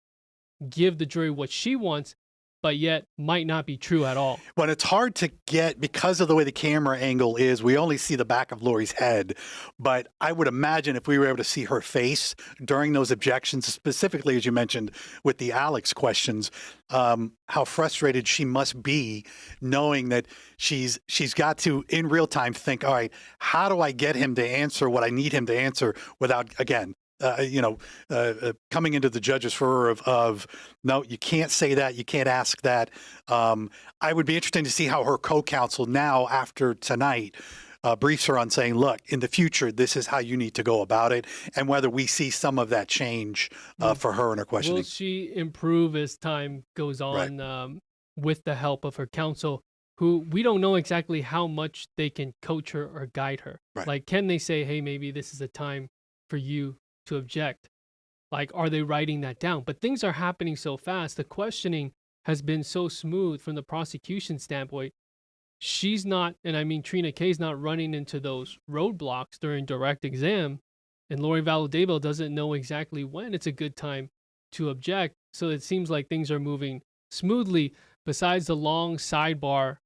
give the jury what she wants, but yet might not be true at all. Well, it's hard to get because of the way the camera angle is. We only see the back of Lori's head, but I would imagine if we were able to see her face during those objections, specifically, as you mentioned, with the Alex questions, how frustrated she must be knowing that she's got to, in real time, think, all right, how do I get him to answer what I need him to answer without, again, coming into the judge's furor of, no, you can't say that, you can't ask that. I would be interested to see how her co-counsel now, after tonight, briefs her on saying, look, in the future, this is how you need to go about it, and whether we see some of that change for her in her questioning. Will she improve as time goes on with the help of her counsel, who we don't know exactly how much they can coach her or guide her? Right. Like, can they say, hey, maybe this is a time for you to object? Like, are they writing that down? But things are happening so fast. The questioning has been so smooth from the prosecution standpoint. She's not, and I mean Trina K's not running into those roadblocks during direct exam, and Lori Vallow Daybell doesn't know exactly when it's a good time to object. So it seems like things are moving smoothly, besides the long sidebar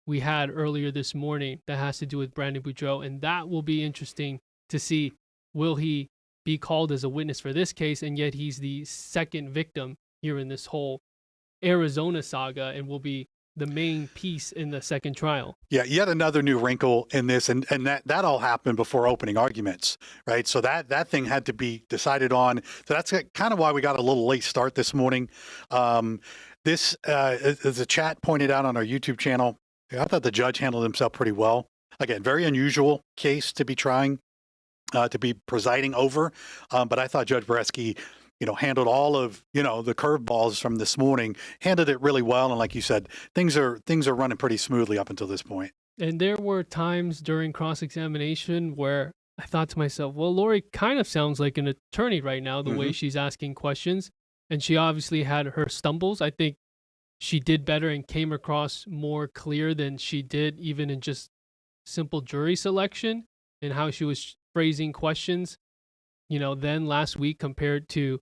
we had earlier this morning that has to do with Brandon Boudreaux, and that will be interesting to see. Will he be called as a witness for this case, and yet he's the second victim here in this whole Arizona saga and will be the main piece in the second trial? Yeah, yet another new wrinkle in this, and that all happened before opening arguments, right? So that thing had to be decided on. So that's kind of why we got a little late start this morning. This, as the chat pointed out on our YouTube channel, I thought the judge handled himself pretty well. Again, very unusual case to be trying, to be presiding over, but I thought Judge Bresky, handled all of, the curveballs from this morning, handled it really well. And like you said, things are running pretty smoothly up until this point. And there were times during cross-examination where I thought to myself, well, Lori kind of sounds like an attorney right now, the way she's asking questions. And she obviously had her stumbles. I think she did better and came across more clear than she did even in just simple jury selection and how she was phrasing questions, then last week compared to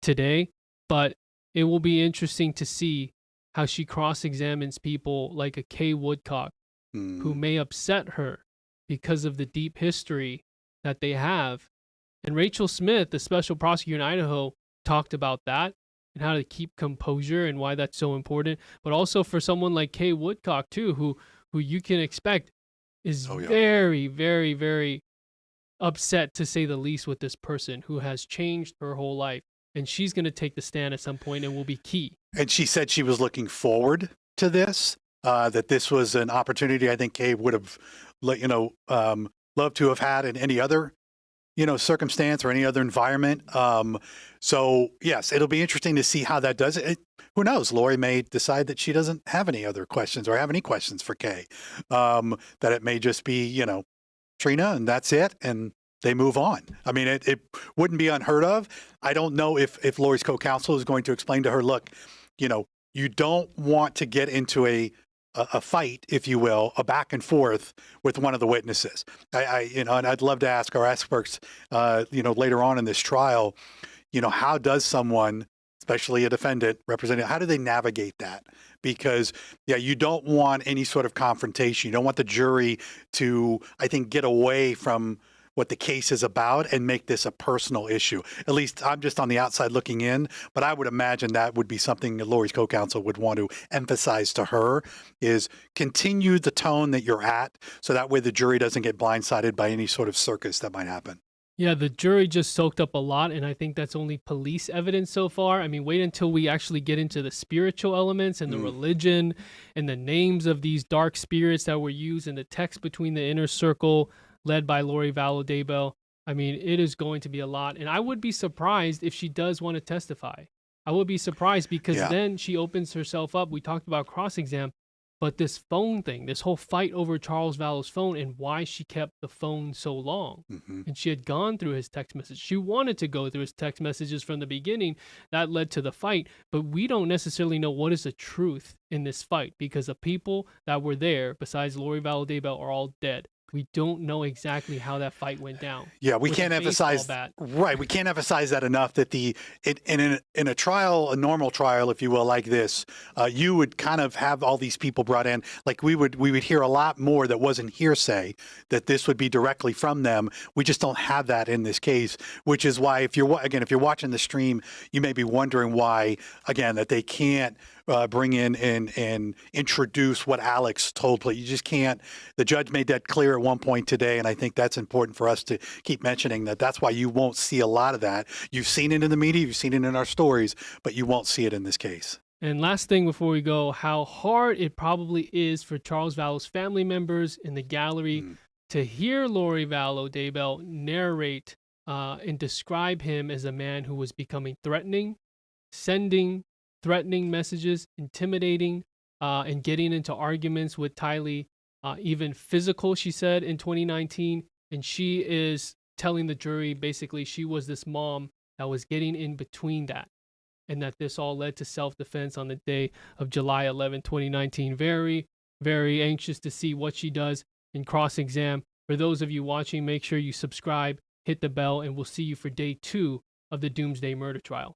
today. But it will be interesting to see how she cross-examines people like a Kay Woodcock, who may upset her because of the deep history that they have. And Rachel Smith, the special prosecutor in Idaho, talked about that and how to keep composure and why that's so important. But also for someone like Kay Woodcock too, who you can expect is very, very, very upset, to say the least, with this person who has changed her whole life. And she's going to take the stand at some point and will be key. And she said she was looking forward to this, that this was an opportunity I think Kay would have, loved to have had in any other, circumstance or any other environment. So yes, it'll be interesting to see how that does it. Who knows? Lori may decide that she doesn't have any other questions or have any questions for Kay. That it may just be, Trina, and that's it, and they move on. I mean, it wouldn't be unheard of. I don't know if Lori's co-counsel is going to explain to her, look, you don't want to get into a fight, if you will, a back and forth with one of the witnesses. And I'd love to ask our experts, later on in this trial, how does someone, especially a defendant representing, how do they navigate that? Because, you don't want any sort of confrontation. You don't want the jury to, I think, get away from what the case is about and make this a personal issue. At least I'm just on the outside looking in, but I would imagine that would be something that Lori's co-counsel would want to emphasize to her, is continue the tone that you're at, so that way the jury doesn't get blindsided by any sort of circus that might happen. Yeah, the jury just soaked up a lot, and I think that's only police evidence so far. I mean, wait until we actually get into the spiritual elements and the religion and the names of these dark spirits that were used in the text between the inner circle led by Lori Vallow Daybell. I mean, it is going to be a lot, and I would be surprised if she does want to testify. I would be surprised because then she opens herself up. We talked about cross-exam, but this phone thing, this whole fight over Charles Vallow's phone and why she kept the phone so long. And she had gone through his text message. She wanted to go through his text messages from the beginning. That led to the fight, but we don't necessarily know what is the truth in this fight because the people that were there, besides Lori Vallow Daybell, are all dead. We don't know exactly how that fight went down. Yeah, we can't emphasize right. We can't emphasize that enough. That in a trial, a normal trial, if you will, like this, you would kind of have all these people brought in. Like we would hear a lot more that wasn't hearsay. That this would be directly from them. We just don't have that in this case, which is why if you're watching the stream, you may be wondering why that they can't bring in and introduce what Alex told. You just can't. The judge made that clear at one point today, and I think that's important for us to keep mentioning that. That's why you won't see a lot of that. You've seen it in the media, you've seen it in our stories, but you won't see it in this case. And last thing before we go, how hard it probably is for Charles Vallow's family members in the gallery to hear Lori Vallow Daybell narrate and describe him as a man who was becoming threatening, sending threatening messages, intimidating, and getting into arguments with Tylee, even physical, she said in 2019. And she is telling the jury basically she was this mom that was getting in between that, and that this all led to self-defense on the day of July 11, 2019. Very, very anxious to see what she does in cross-exam. For those of you watching, make sure you subscribe, hit the bell, and we'll see you for day 2 of the Doomsday Murder Trial.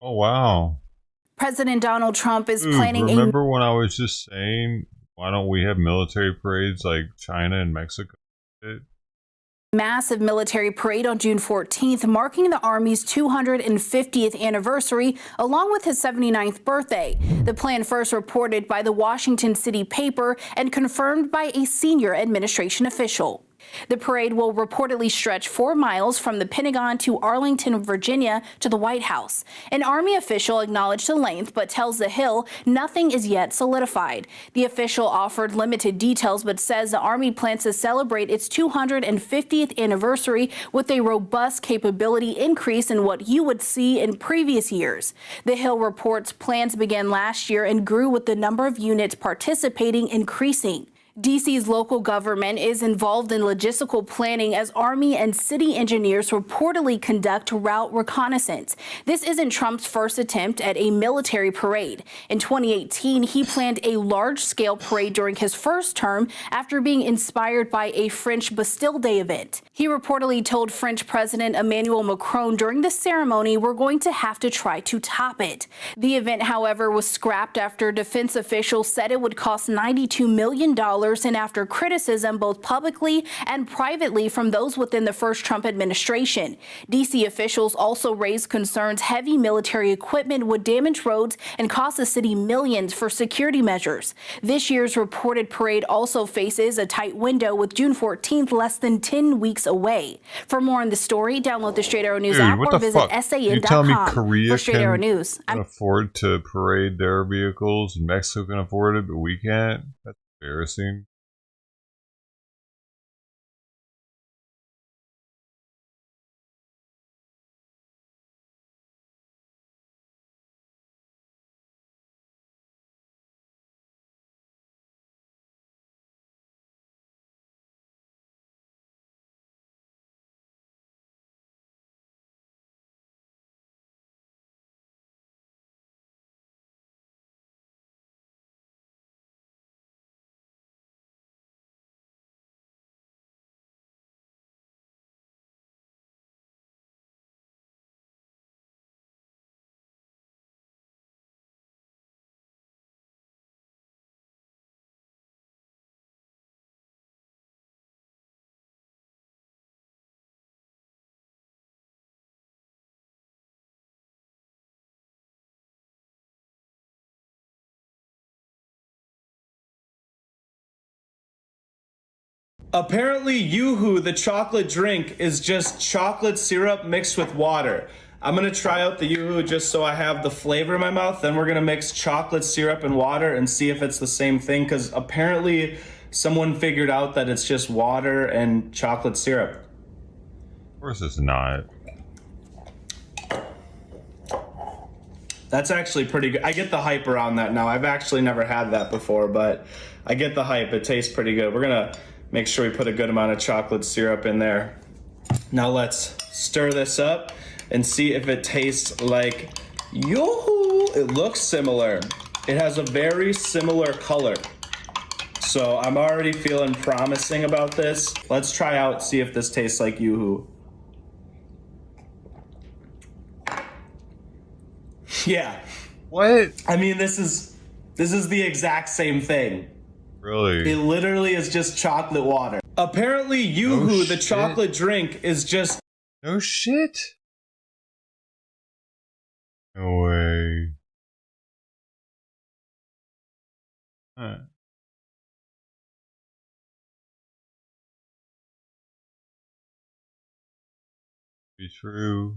Oh, wow. President Donald Trump is Dude, planning remember when I was just saying, why don't we have military parades like China and Mexico did? massive military parade on June 14th, marking the Army's 250th anniversary, along with his 79th birthday. The plan first reported by the Washington City paper and confirmed by a senior administration official. The parade will reportedly stretch 4 miles from the Pentagon to Arlington, Virginia, to the White House. An Army official acknowledged the length, but tells The Hill nothing is yet solidified. The official offered limited details, but says the Army plans to celebrate its 250th anniversary with a robust capability increase in what you would see in previous years. The Hill reports plans began last year and grew with the number of units participating increasing. D.C.'s local government is involved in logistical planning as Army and city engineers reportedly conduct route reconnaissance. This isn't Trump's first attempt at a military parade. In 2018, he planned a large-scale parade during his first term after being inspired by a French Bastille Day event. He reportedly told French President Emmanuel Macron during the ceremony, "We're going to have to try to top it." The event, however, was scrapped after defense officials said it would cost $92 million, and after criticism both publicly and privately from those within the first Trump administration. D.C. officials also raised concerns heavy military equipment would damage roads and cost the city millions for security measures. This year's reported parade also faces a tight window, with June 14th less than 10 weeks away. For more on the story, download the Straight Arrow News app or visit san.com. You tell me Korea for Straight Arrow News. can afford to parade their vehicles and Mexico can afford it, but we can't? That's embarrassing. Apparently, Yoo-Hoo, the chocolate drink, is just chocolate syrup mixed with water. I'm gonna try out the Yoo-Hoo just so I have the flavor in my mouth. Then we're gonna mix chocolate syrup and water and see if it's the same thing, because apparently someone figured out that it's just water and chocolate syrup. Of course it's not. That's actually pretty good. I get the hype around that now. I've actually never had that before, but I get the hype. It tastes pretty good. We're gonna make sure we put a good amount of chocolate syrup in there. Now let's stir this up and see if it tastes like Yoo-Hoo. It looks similar. It has a very similar color. So I'm already feeling promising about this. Let's try out, see if this tastes like Yoo-Hoo. Yeah. What? I mean, this is the exact same thing. Really? It literally is just chocolate water. Apparently, Yoo-Hoo, the chocolate drink, is just... No shit? No way. Huh. Be true.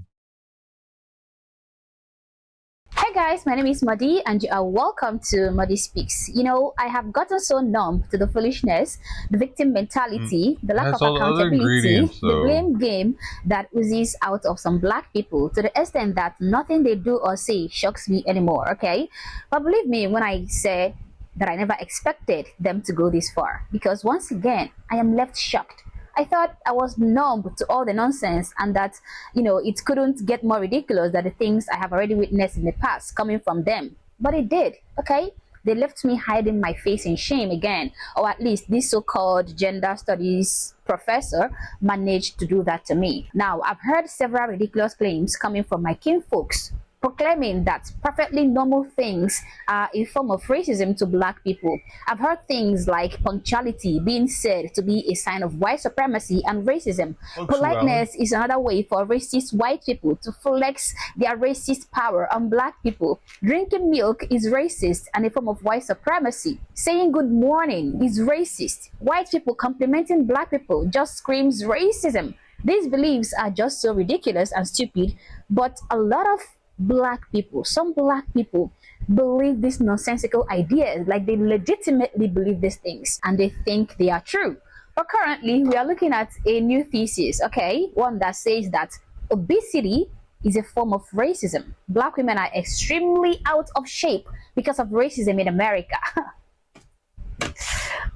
Hey guys, my name is Madi and you are welcome to Madi Speaks. You know, I have gotten so numb to the foolishness, the victim mentality, the lack of accountability, the blame game that oozes out of some black people to the extent that nothing they do or say shocks me anymore, okay? But believe me when I say that I never expected them to go this far, because once again, I am left shocked. I thought I was numb to all the nonsense and that, you know, it couldn't get more ridiculous than the things I have already witnessed in the past coming from them. But it did, okay? They left me hiding my face in shame again, or at least this so-called gender studies professor managed to do that to me. Now, I've heard several ridiculous claims coming from my kinfolks, proclaiming that perfectly normal things are a form of racism to black people. I've heard things like punctuality being said to be a sign of white supremacy and racism. Politeness is another way for racist white people to flex their racist power on black people. Drinking milk is racist and a form of white supremacy. Saying good morning is racist. White people complimenting black people just screams racism. These beliefs are just so ridiculous and stupid, but a lot of black people, some black people believe these nonsensical ideas, like they legitimately believe these things and they think they are true. But currently we are looking at a new thesis, okay, one that says that obesity is a form of racism. Black women are extremely out of shape because of racism in America.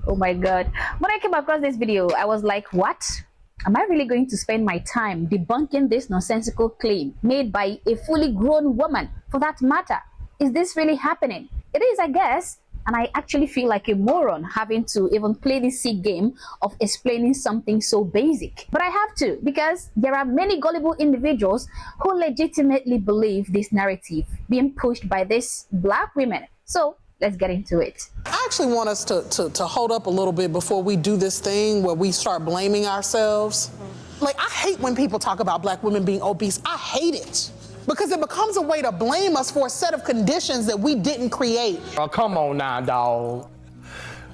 Oh my god, when I came across this video I was like, what? Am I really going to spend my time debunking this nonsensical claim made by a fully grown woman, for that matter? Is this really happening? It is, I guess, and I actually feel like a moron having to even play this sick game of explaining something so basic. But I have to, because there are many gullible individuals who legitimately believe this narrative being pushed by these black women. So let's get into it. I actually want us to hold up a little bit before we do this thing where we start blaming ourselves. Like, I hate when people talk about black women being obese. I hate it. Because it becomes a way to blame us for a set of conditions that we didn't create. Oh, come on now, dog.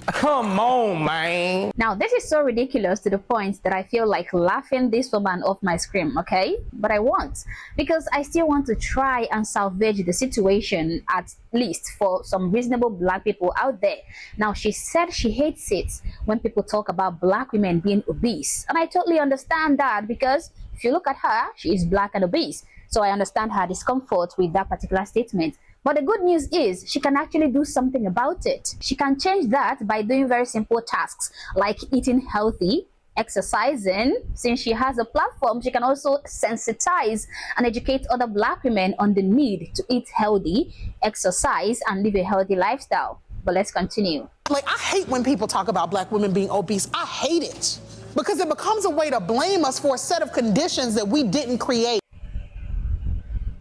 Come on, man. Now, this is so ridiculous to the point that I feel like laughing this woman off my screen, okay? But I won't, because I still want to try and salvage the situation, at least for some reasonable black people out there. Now, she said she hates it when people talk about black women being obese. And I totally understand that, because if you look at her, she is black and obese. So I understand her discomfort with that particular statement. But the good news is she can actually do something about it. She can change that by doing very simple tasks like eating healthy, exercising. Since she has a platform, she can also sensitize and educate other black women on the need to eat healthy, exercise, and live a healthy lifestyle. But let's continue. Like, I hate when people talk about black women being obese. I hate it. Because it becomes a way to blame us for a set of conditions that we didn't create.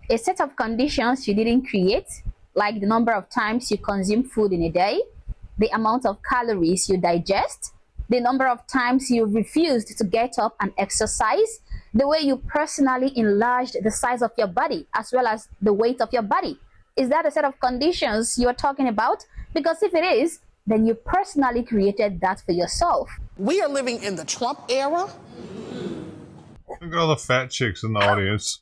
A set of conditions you didn't create, like the number of times you consume food in a day, the amount of calories you digest, the number of times you refused to get up and exercise, the way you personally enlarged the size of your body, as well as the weight of your body. Is that a set of conditions you're talking about? Because if it is, then you personally created that for yourself. We are living in the Trump era. Look at all the fat chicks in the audience.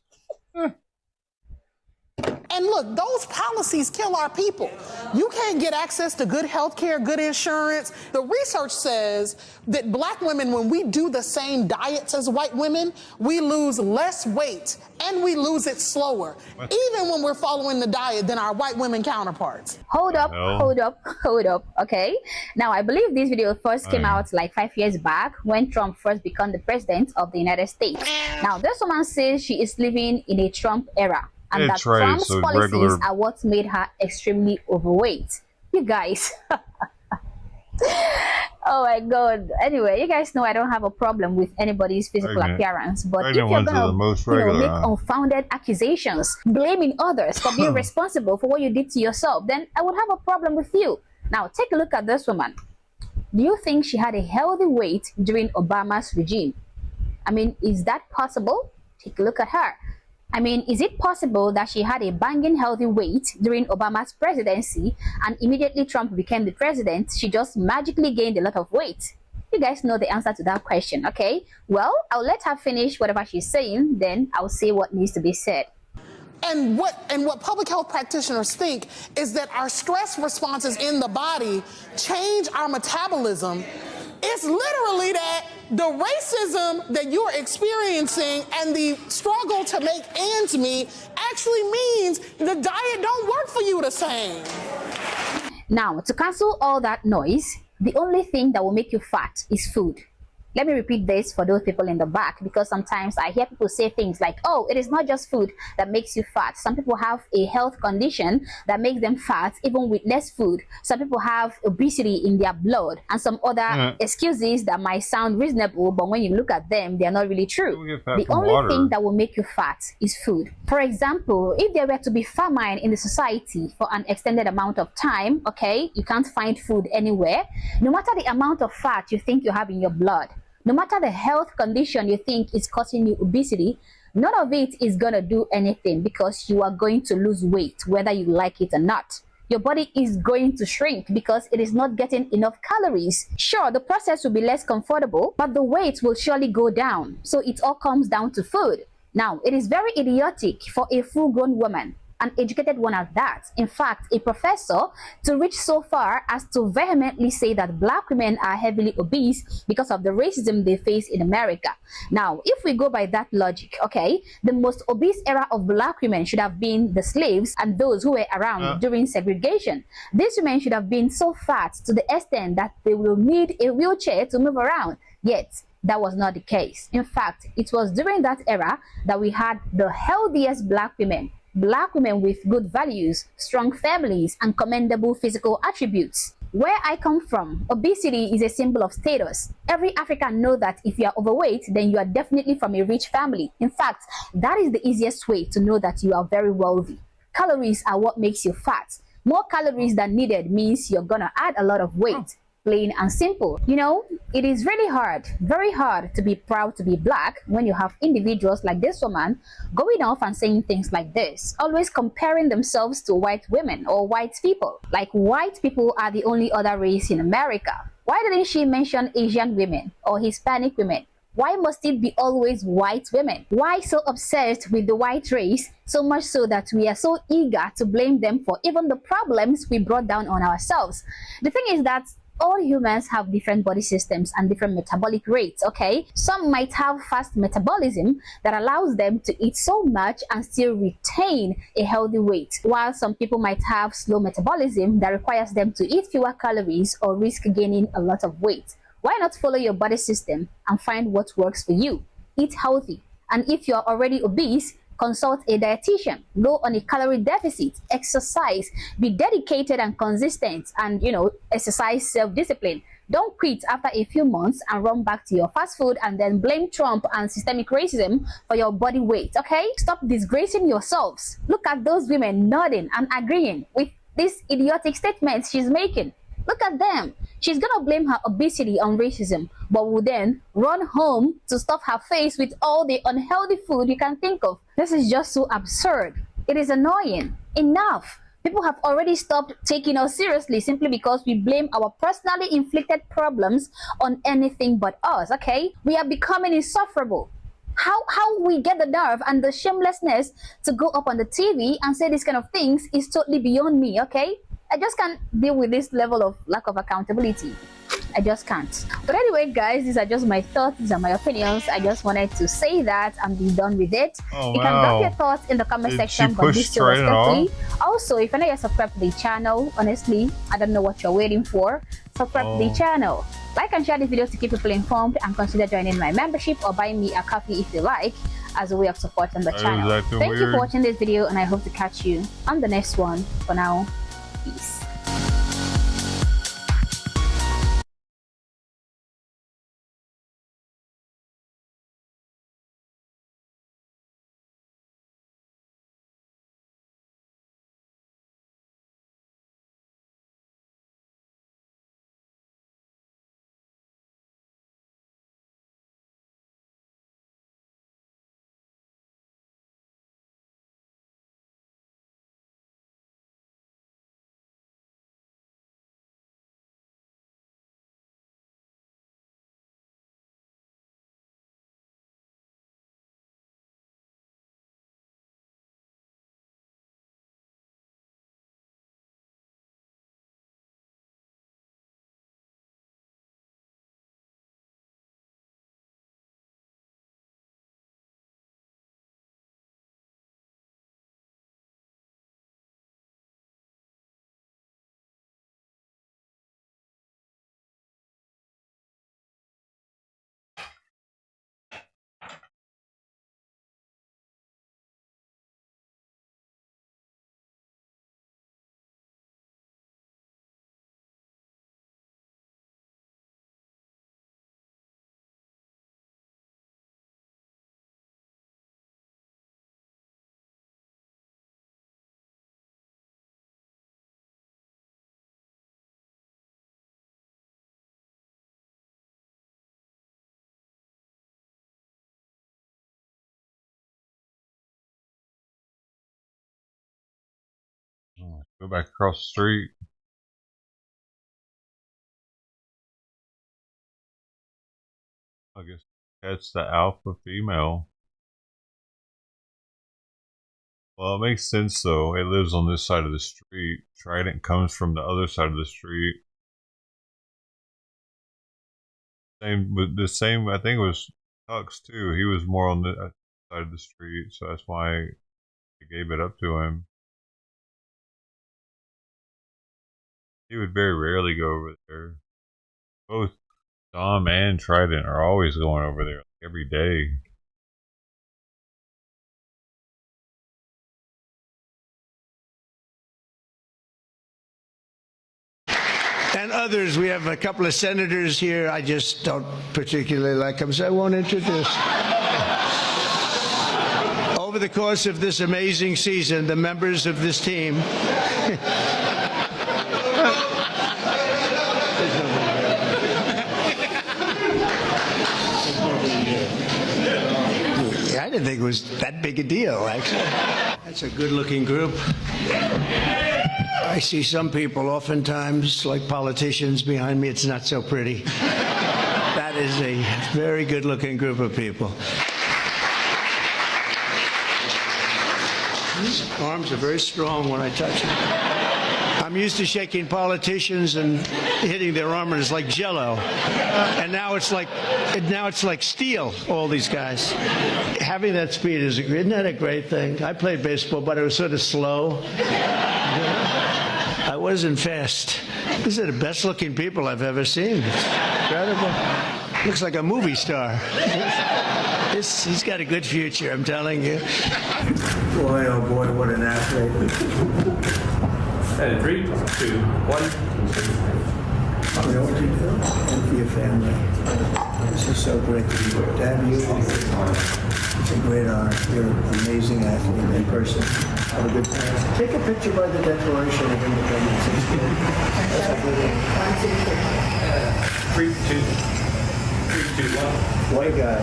And look, those policies kill our people. You can't get access to good health care, good insurance. The research says that black women, when we do the same diets as white women, we lose less weight and we lose it slower, even when we're following the diet than our white women counterparts. Hold up, okay? Now, I believe this video first came out like 5 years back when Trump first became the president of the United States. Now, this woman says she is living in a Trump era, and that Trump's policies are what made her extremely overweight. You guys. Oh my God. Anyway, you guys know I don't have a problem with anybody's physical appearance, but if you're gonna make unfounded accusations, blaming others for being responsible for what you did to yourself, then I would have a problem with you. Now, take a look at this woman. Do you think she had a healthy weight during Obama's regime? I mean, is that possible? Take a look at her. I mean, is it possible that she had a banging healthy weight during Obama's presidency and immediately Trump became the president, she just magically gained a lot of weight? You guys know the answer to that question, okay? Well, I'll let her finish whatever she's saying, then I'll say what needs to be said. And what public health practitioners think is that our stress responses in the body change our metabolism. It's literally that the racism that you're experiencing and the struggle to make ends meet actually means the diet don't work for you the same. Now, to cancel all that noise, the only thing that will make you fat is food. Let me repeat this for those people in the back, because sometimes I hear people say things like, oh, it is not just food that makes you fat. Some people have a health condition that makes them fat even with less food. Some people have obesity in their blood and some other excuses that might sound reasonable, but when you look at them, they are not really true. The only thing that will make you fat is food. For example, if there were to be famine in the society for an extended amount of time, okay, you can't find food anywhere, no matter the amount of fat you think you have in your blood, no matter the health condition you think is causing you obesity, none of it is going to do anything because you are going to lose weight, whether you like it or not. Your body is going to shrink because it is not getting enough calories. Sure, the process will be less comfortable, but the weight will surely go down. So it all comes down to food. Now, it is very idiotic for a full-grown woman, an educated one at that, in fact, a professor, to reach so far as to vehemently say that black women are heavily obese because of the racism they face in America. Now, if we go by that logic, okay, the most obese era of black women should have been the slaves and those who were around during segregation. These women should have been so fat to the extent that they will need a wheelchair to move around. Yet, that was not the case. In fact, it was during that era that we had the healthiest black women with good values, strong families, and commendable physical attributes. Where I come from, obesity is a symbol of status. Every African knows that if you are overweight, then you are definitely from a rich family. In fact, that is the easiest way to know that you are very wealthy. Calories are what makes you fat. More calories than needed means you're gonna add a lot of weight. Plain and simple. You know, it is really hard, very hard to be proud to be black when you have individuals like this woman going off and saying things like this, always comparing themselves to white women or white people. Like white people are the only other race in America. Why didn't she mention Asian women or Hispanic women? Why must it be always white women? Why so obsessed with the white race, so much so that we are so eager to blame them for even the problems we brought down on ourselves? The thing is that all humans have different body systems and different metabolic rates, okay? Some might have fast metabolism that allows them to eat so much and still retain a healthy weight, while some people might have slow metabolism that requires them to eat fewer calories or risk gaining a lot of weight. Why not follow your body system and find what works for you? Eat healthy. And if you're already obese, consult a dietitian, go on a calorie deficit, exercise, be dedicated and consistent, and, you know, exercise self-discipline. Don't quit after a few months and run back to your fast food and then blame Trump and systemic racism for your body weight, okay? Stop disgracing yourselves. Look at those women nodding and agreeing with these idiotic statements she's making. Look at them. She's gonna blame her obesity on racism, but will then run home to stuff her face with all the unhealthy food you can think of. This is just so absurd. It is annoying. Enough. People have already stopped taking us seriously simply because we blame our personally inflicted problems on anything but us, okay? We are becoming insufferable. How we get the nerve and the shamelessness to go up on the TV and say these kind of things is totally beyond me, okay? I just can't deal with this level of lack of accountability. I just can't. But anyway, guys, these are just my thoughts. These are my opinions. I just wanted to say that and be done with it. You can drop your thoughts in the comment section, but do so respectfully. Also, if you're not yet subscribed to the channel, honestly, I don't know what you're waiting for. Subscribe to the channel. Like and share this video to keep people informed, and consider joining my membership or buying me a coffee if you like, as a way of supporting the channel. Thank you for watching this video, and I hope to catch you on the next one. For now, peace. Go back across the street. I guess that's the alpha female. Well, it makes sense though. It lives on this side of the street. Trident comes from the other side of the street. Same with the same. I think it was Tux too. He was more on the side of the street, so that's why they gave it up to him. He would very rarely go over there. Both Dom and Trident are always going over there every day. And others, we have a couple of senators here. I just don't particularly like them, so I won't introduce. Over the course of this amazing season, the members of this team I didn't think it was that big a deal, actually. That's a good-looking group. I see some people oftentimes, like politicians behind me, it's not so pretty. That is a very good-looking group of people. These arms are very strong when I touch them. I'm used to shaking politicians and hitting their armors like Jell-O, and now it's like steel. All these guys having that speed isn't that a great thing? I played baseball, but it was sort of slow. I wasn't fast. These are the best-looking people I've ever seen. It's incredible. Looks like a movie star. He's got a good future, I'm telling you. Boy, oh boy, what an athlete. And 3, 2, 1. You know what you do? And for your family. This is so great to have you. It's a great honor. You're an amazing athlete in person. Have a good time. Take a picture by the Declaration of Independence. That's a good one. 3, 2, 3. White guy.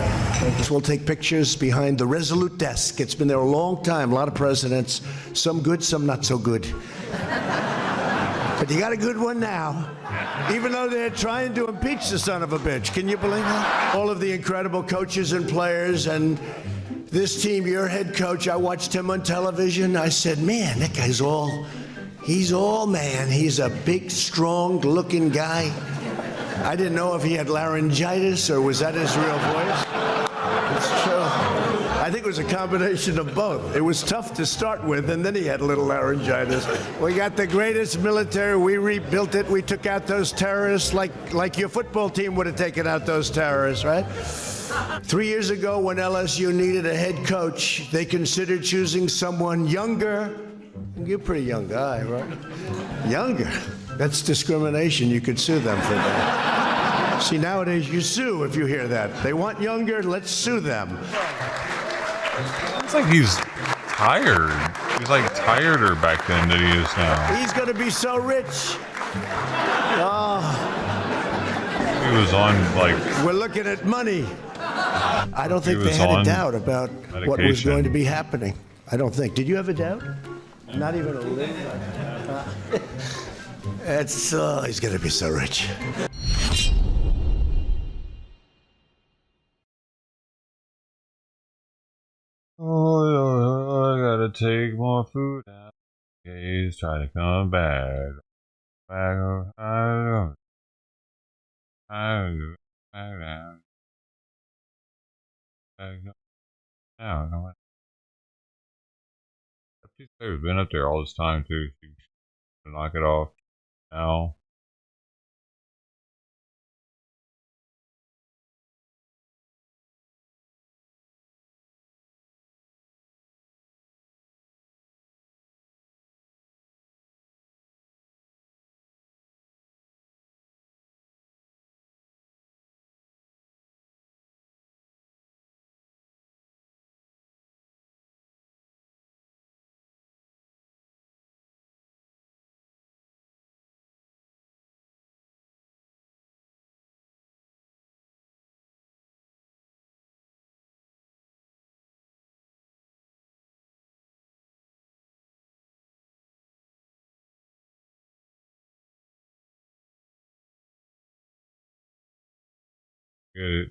We'll take pictures behind the Resolute desk. It's been there a long time, a lot of presidents, some good, some not so good. But you got a good one now, even though they're trying to impeach the son of a bitch. Can you believe that? All of the incredible coaches and players, and this team, your head coach, I watched him on television. I said, man, that guy's he's all man. He's a big, strong-looking guy. I didn't know if he had laryngitis or was that his real voice. It's true. I think it was a combination of both. It was tough to start with, and then he had a little laryngitis. We got the greatest military. We rebuilt it. We took out those terrorists like your football team would have taken out those terrorists, right? 3 years ago, when LSU needed a head coach, they considered choosing someone younger. You're a pretty young guy, right? Younger. That's discrimination. You could sue them for that. See, nowadays you sue if you hear that. They want younger, let's sue them. It's like he's tired. He's like tireder back then than he is now. He's going to be so rich. Oh. He was on, like... We're looking at money. I don't think they had a doubt about what was going to be happening. I don't think. Did you have a doubt? Not even a little. He's going to be so rich. Oh, I gotta take more food out. He's trying to come back. I don't know. They've been up there all this time too. To knock it off now. Get it.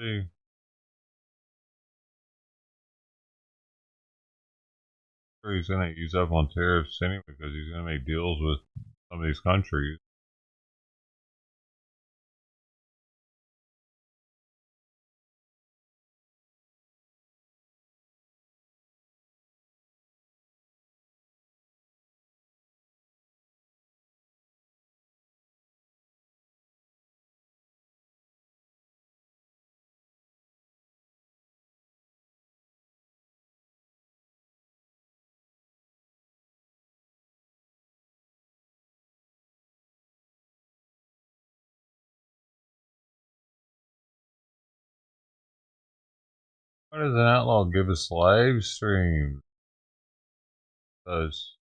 See. Sure, he's gonna use up on tariffs anyway because he's gonna make deals with some of these countries. Why does an outlaw give us live stream? Does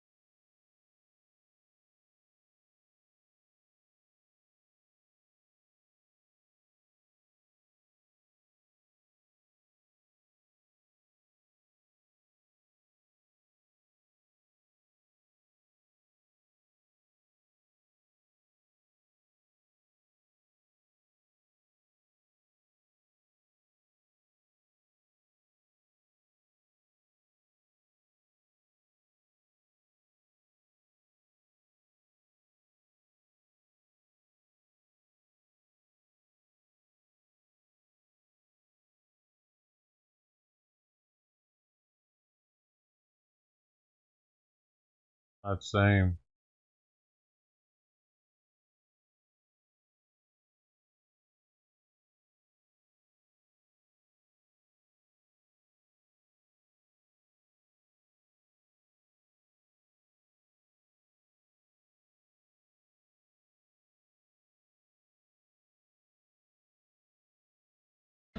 not same?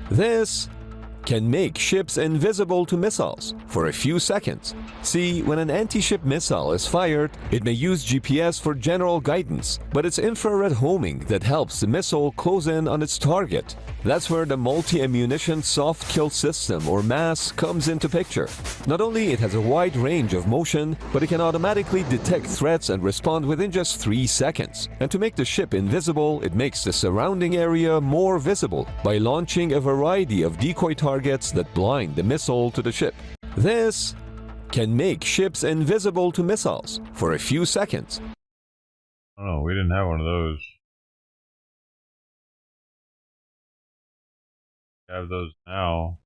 This can make ships invisible to missiles for a few seconds. See, when an anti-ship missile is fired, it may use GPS for general guidance, but it's infrared homing that helps the missile close in on its target. That's where the multi-ammunition soft kill system, or MAS, comes into picture. Not only it has a wide range of motion, but it can automatically detect threats and respond within just 3 seconds. And to make the ship invisible, it makes the surrounding area more visible by launching a variety of decoy targets that blind the missile to the ship. This can make ships invisible to missiles for a few seconds. Oh, we didn't have one of those. We have those now.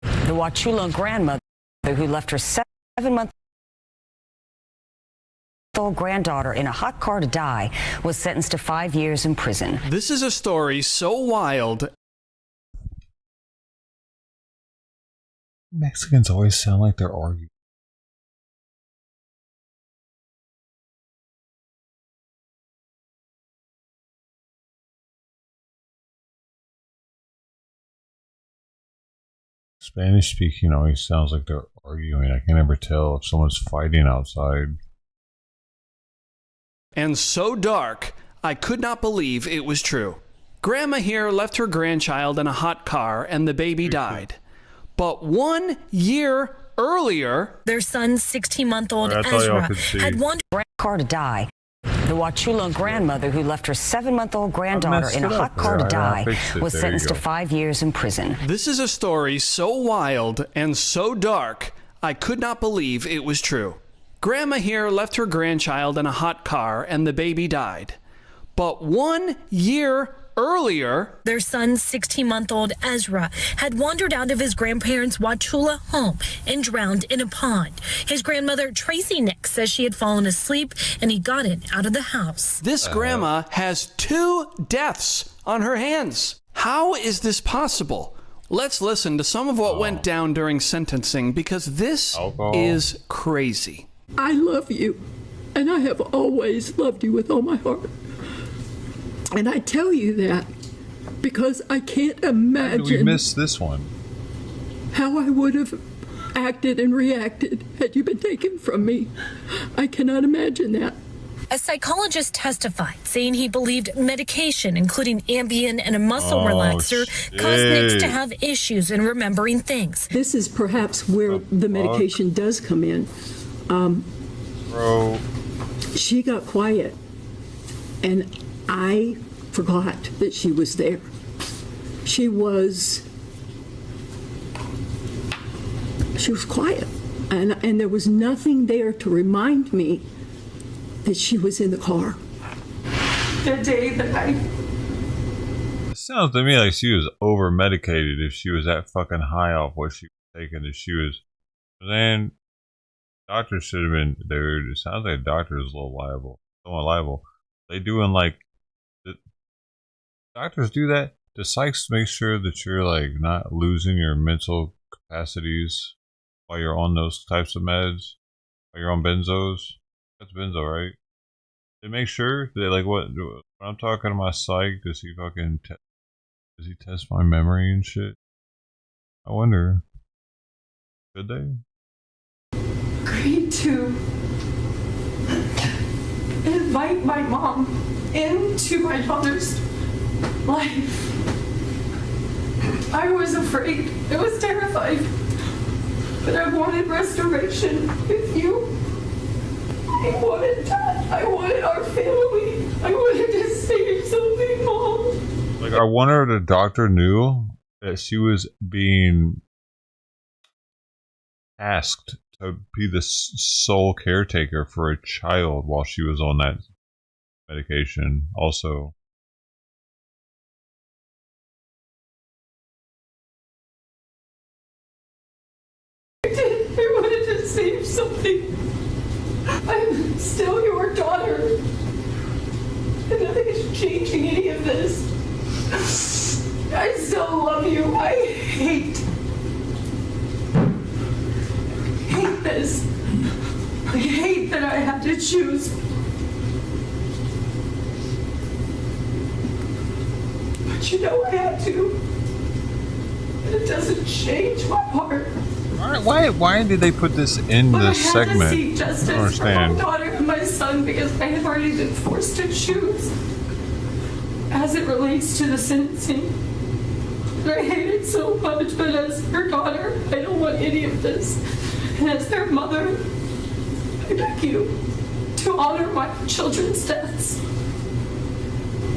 The Wauchula grandmother who left her 7-month-old granddaughter in a hot car to die was sentenced to 5 years in prison. This is a story so wild. Mexicans always sound like they're arguing. Spanish speaking always sounds like they're arguing. I can never tell if someone's fighting outside. And so dark, I could not believe it was true. Grandma here left her grandchild in a hot car and the baby died. But 1 year earlier, their son's 16-month-old Ezra had wandered in a car to die. The Wauchula grandmother who left her 7-month-old granddaughter in a hot car to die was sentenced to 5 years in prison. This is a story so wild and so dark, I could not believe it was true. Grandma here left her grandchild in a hot car and the baby died. But 1 year earlier, their son's 16-month-old Ezra had wandered out of his grandparents' Wauchula home and drowned in a pond. His grandmother, Tracy Nick, says she had fallen asleep and he got it out of the house. This grandma has 2 deaths on her hands. How is this possible? Let's listen to some of what went down during sentencing because this is crazy. I love you, and I have always loved you with all my heart. And I tell you that because I can't imagine. How did we miss this one? How I would have acted and reacted had you been taken from me. I cannot imagine that. A psychologist testified, saying he believed medication, including Ambien and a muscle relaxer, caused Nix to have issues in remembering things. This is perhaps where the medication does come in. Bro. She got quiet, and I forgot that she was there. She was quiet, and there was nothing there to remind me that she was in the car. The day that It sounds to me like she was over medicated if she was that fucking high off what she was taking. If she was, then doctor should have been there. It sounds like a doctor is a little liable. Somewhat liable. They doing like doctors do that. The psychs make sure that you're like not losing your mental capacities while you're on those types of meds. While you're on benzos. That's benzo, right? They make sure that like when I'm talking to my psych, does he fucking does he test my memory and shit? I wonder. Should they? agreed to invite my mom into my daughter's life. I was afraid. I was terrified. But I wanted restoration with you. I wanted that. I wanted our family. I wanted to save something, Mom. Like, I wonder if the doctor knew that she was being asked to be the sole caretaker for a child while she was on that medication. Also, I wanted to save something. I'm still your daughter. And nothing is changing any of this. I still love you. I hate this. I hate that I had to choose. But you know I had to. And it doesn't change my heart. why did they put this in But this I had segment? to seek justice I don't for my understand. daughter and my son because I have already been forced to choose as it relates to the sentencing. And I hate it so much, but as her daughter, I don't want any of this. And as their mother, I beg you to honor my children's deaths.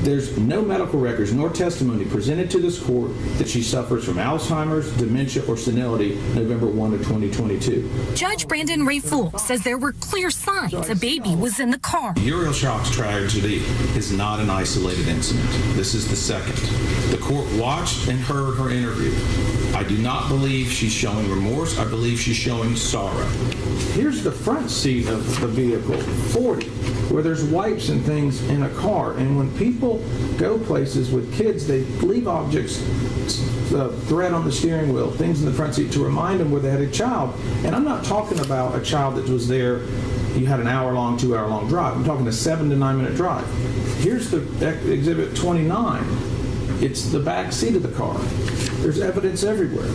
There's no medical records nor testimony presented to this court that she suffers from Alzheimer's, dementia, or senility November 1 of 2022. Judge Brandon Ray Fool says there were clear signs a baby was in the car. Uriel Shock's tragedy is not an isolated incident. This is the second. The court watched and heard her interview. I do not believe she's showing remorse. I believe she's showing sorrow. Here's the front seat of the vehicle, 40, where there's wipes and things in a car. And when people go places with kids, they leave objects, thread on the steering wheel, things in the front seat to remind them where they had a child. And I'm not talking about a child that was there, you had an hour-long, 2-hour-long drive. I'm talking a 7 to 9 minute drive. Here's the exhibit 29. It's the back seat of the car. There's evidence everywhere.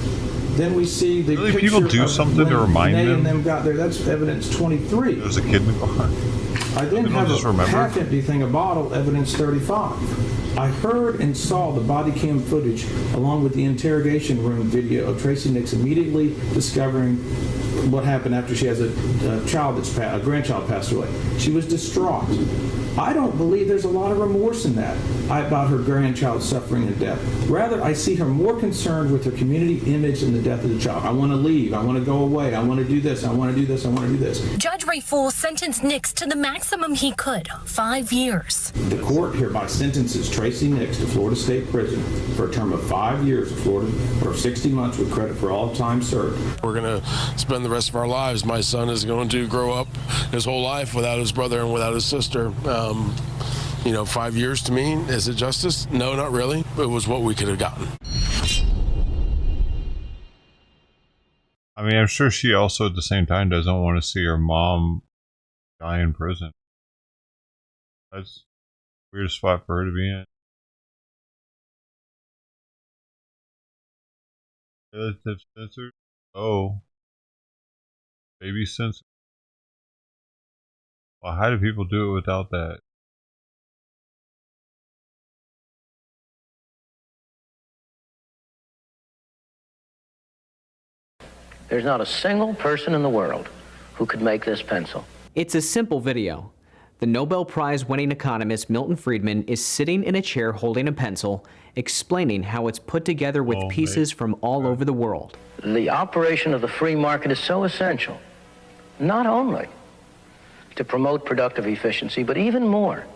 Then we see the Really, picture people do of something when to remind Nay them? and them got there. That's evidence 23. There's a kid in the car. I then They don't have just a remember? half-empty thing, a bottle, evidence 35. I heard and saw the body cam footage along with the interrogation room video of Tracy Nix immediately discovering what happened after she has a grandchild passed away. She was distraught. I don't believe there's a lot of remorse in that about her grandchild suffering and death. Rather, I see her more concerned with her community image and the death of the child. I want to leave. I want to go away. I want to do this. I want to do this. I want to do this. Judge Ray Fool sentenced Nix to the maximum he could, 5 years. The court hereby sentences Tracy Nix to Florida State Prison for a term of 5 years of Florida or 60 months with credit for all time served. We're going to spend the rest of our lives. My son is going to grow up his whole life without his brother and without his sister. 5 years to me, is it justice? No, not really. It was what we could have gotten. I mean, I'm sure she also at the same time doesn't want to see her mom die in prison. That's a weird spot for her to be in. Relative censored? Oh. Baby censored. Well, how do people do it without that? There's not a single person in the world who could make this pencil. It's a simple video. The Nobel Prize-winning economist Milton Friedman is sitting in a chair holding a pencil, explaining how it's put together with pieces from all over the world. The operation of the free market is so essential, not only to promote productive efficiency, but even more,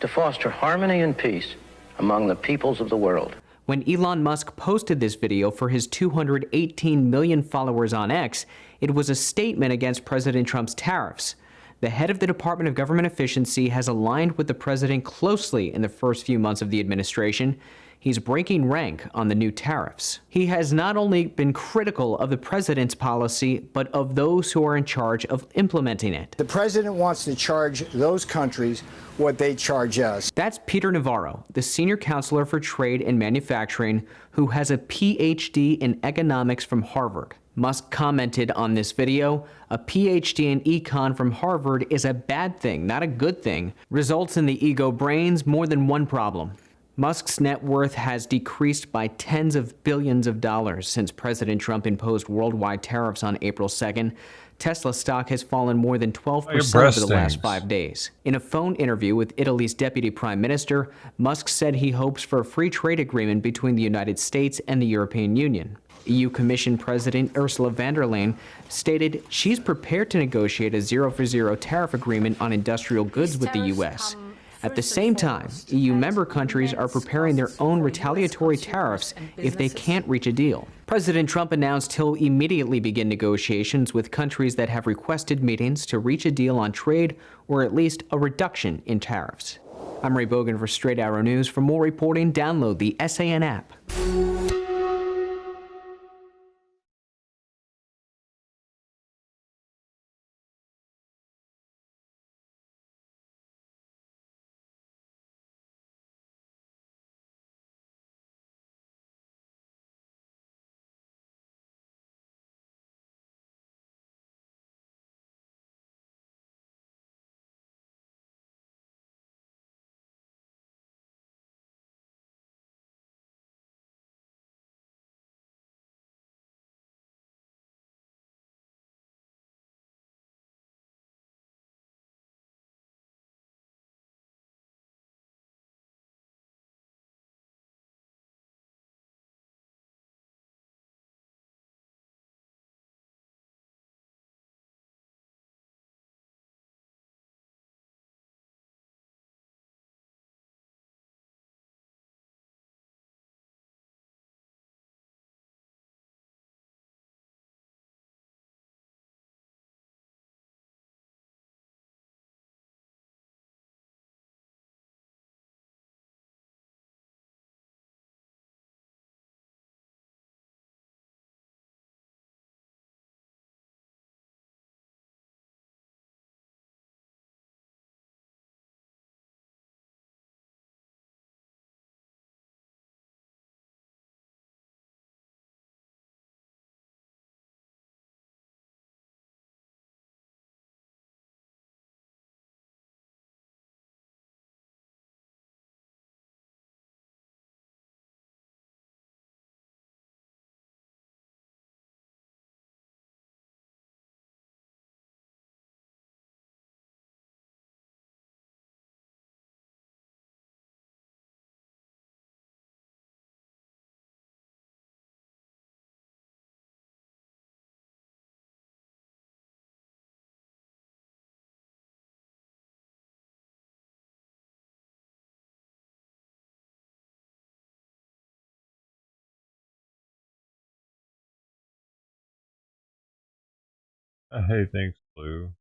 to foster harmony and peace among the peoples of the world. When Elon Musk posted this video for his 218 million followers on X, it was a statement against President Trump's tariffs. The head of the Department of Government Efficiency has aligned with the president closely in the first few months of the administration. He's breaking rank on the new tariffs. He has not only been critical of the president's policy, but of those who are in charge of implementing it. The president wants to charge those countries what they charge us. That's Peter Navarro, the senior counselor for trade and manufacturing, who has a PhD in economics from Harvard. Musk commented on this video, a PhD in econ from Harvard is a bad thing, not a good thing. Results in the ego brains more than one problem. Musk's net worth has decreased by tens of billions of dollars since President Trump imposed worldwide tariffs on April 2nd. Tesla stock has fallen more than 12% over the last 5 days. In a phone interview with Italy's deputy prime minister, Musk said he hopes for a free trade agreement between the United States and the European Union. EU Commission President Ursula von der Leyen stated she's prepared to negotiate a zero-for-zero tariff agreement on industrial goods with the U.S. At the same time, EU member countries are preparing their own retaliatory tariffs if they can't reach a deal. President Trump announced he'll immediately begin negotiations with countries that have requested meetings to reach a deal on trade or at least a reduction in tariffs. I'm Ray Bogan for Straight Arrow News. For more reporting, download the SAN app. Hey, thanks, Blue.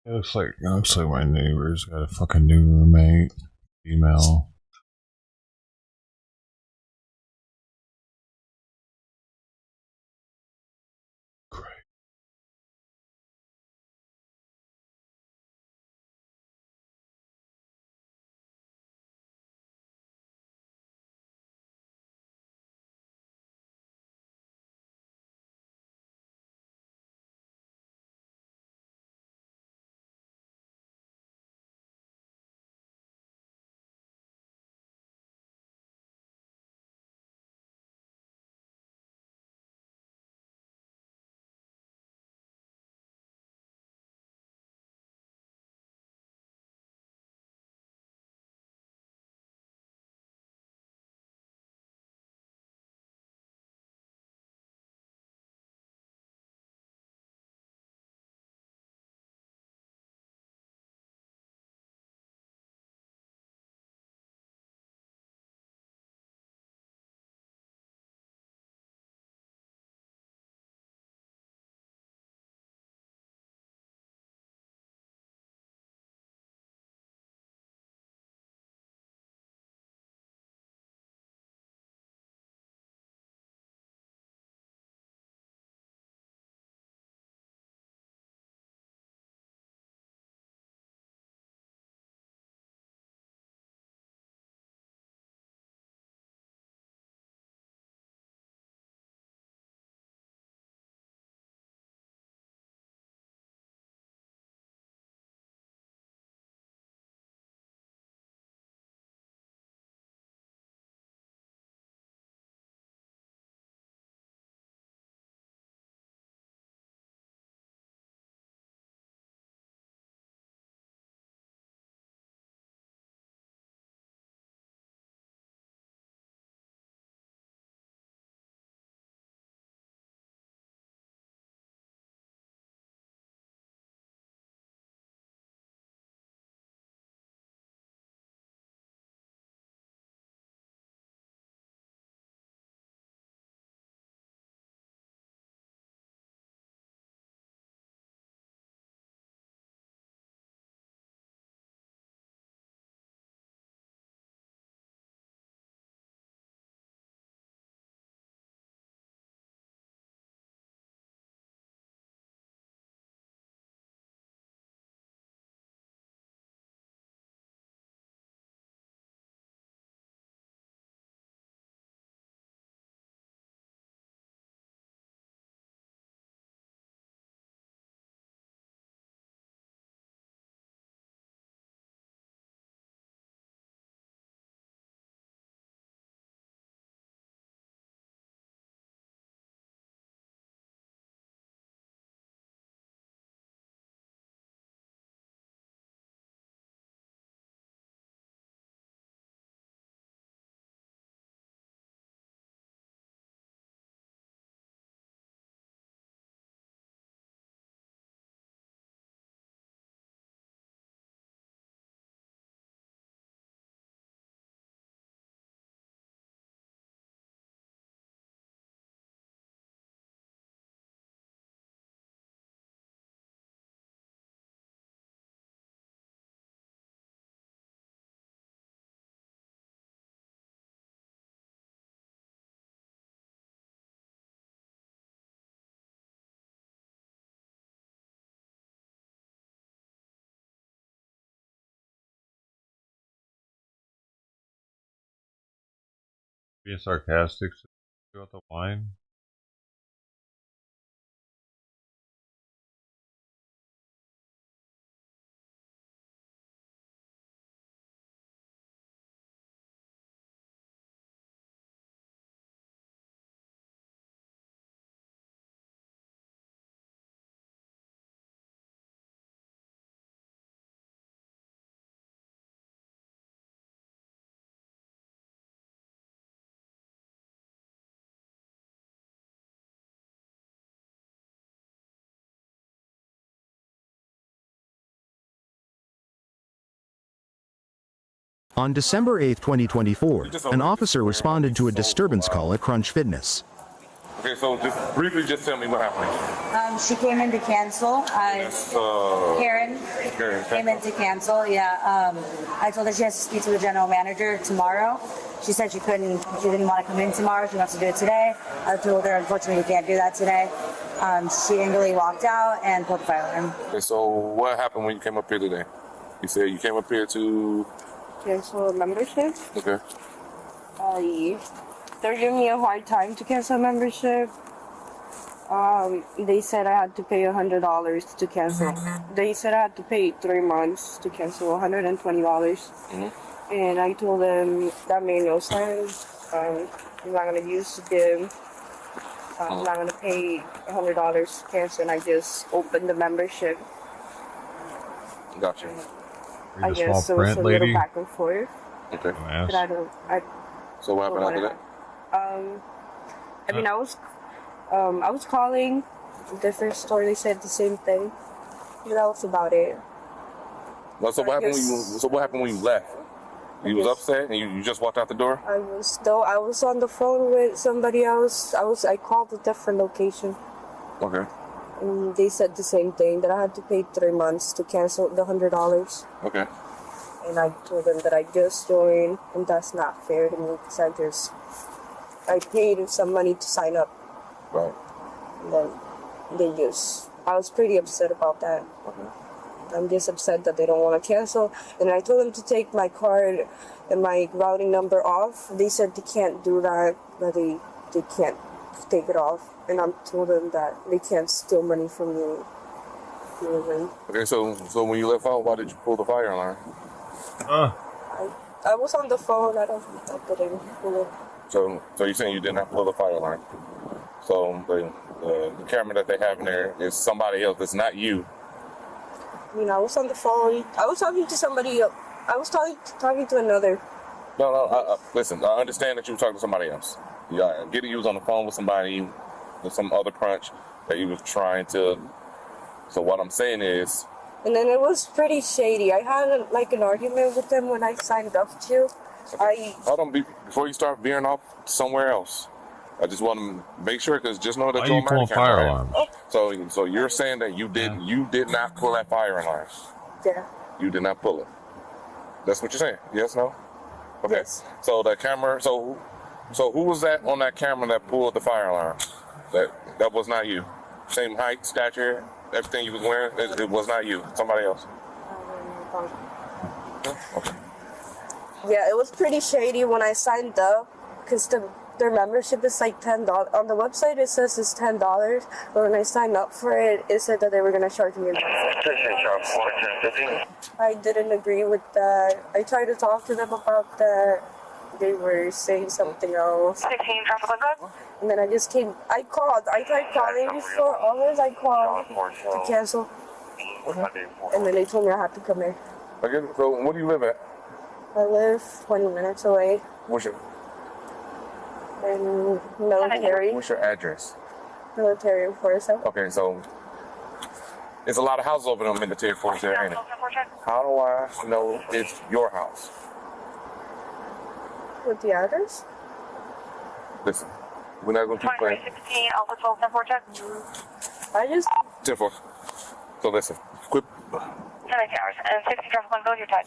It looks like my neighbor's got a fucking new roommate, female. Great. Being sarcastic about the wine. On December 8, 2024, an officer responded to a disturbance call at Crunch Fitness. Okay, so just briefly, just tell me what happened. She came in to cancel. Karen came in to cancel. Yeah. I told her she has to speak to the general manager tomorrow. She said she didn't want to come in tomorrow. She wants to do it today. I told her, unfortunately, we can't do that today. She angrily walked out and pulled the fire alarm. Okay, so what happened when you came up here today? You said you came up here to cancel a membership. Okay. They're giving me a hard time to cancel a membership. They said I had to pay $100 to cancel. They said I had to pay 3 months to cancel $120. And I told them that made no sense. I'm not gonna use the gym. I'm not gonna pay $100 to cancel, and I just opened the membership. Gotcha. I guess so it's a little back and forth. Okay. But So what happened after that? I mean, I was calling different store. They said the same thing. But that was about it. Well, so what happened when you left? You was upset and you just walked out the door? I was on the phone with somebody else. I called a different location. Okay. And they said the same thing, that I had to pay 3 months to cancel the $100. Okay. And I told them that I just joined, and that's not fair to me because I paid some money to sign up. Right. And then I was pretty upset about that. Okay. I'm just upset that they don't want to cancel. And I told them to take my card and my routing number off. They said they can't do that, that they can't take it off. And I told them that they can't steal money from me. Okay, so when you left out, why did you pull the fire alarm? I was on the phone. I didn't pull it. So you're saying you did not pull the fire alarm? So the camera that they have in there is somebody else. It's not you. You know, I was on the phone. I was talking to somebody else. I was talking to another. No. Listen, I understand that you were talking to somebody else. Yeah, getting you was on the phone with somebody, with some other crunch that you was trying to. So what I'm saying is. And then it was pretty shady. I had an argument with them when I signed up to. Hold on, before you start veering off somewhere else. I just want to make sure, because just know that why are you pulling fire alarms? So you're saying that you did not pull that fire alarm? Yeah. You did not pull it. That's what you're saying? Yes, no? Okay. Yes. So the camera. So who was that on that camera that pulled the fire alarm? That was not you. Same height, stature, everything you was wearing. It was not you. Somebody else. Okay. Yeah, it was pretty shady when I signed up, because their membership is like $10. On the website it says it's $10, but when I signed up for it, it said that they were going to charge me I didn't agree with that. I tried to talk to them about that. They were saying something else. And then I called. I tried calling before hours. I called to cancel. And then they told me I had to come here. Okay, so where do you live at? I live 20 minutes away. What's your in military. What's your address? Military Force. Okay, so there's a lot of houses over in the military force there, ain't it? How do I know it's your house? With the address? Listen, we're not going to keep playing. 16, Alpha 12, 10-4, check. I just... 10-4. So listen, quit. 10 hours. And 60 traffic on go, your time.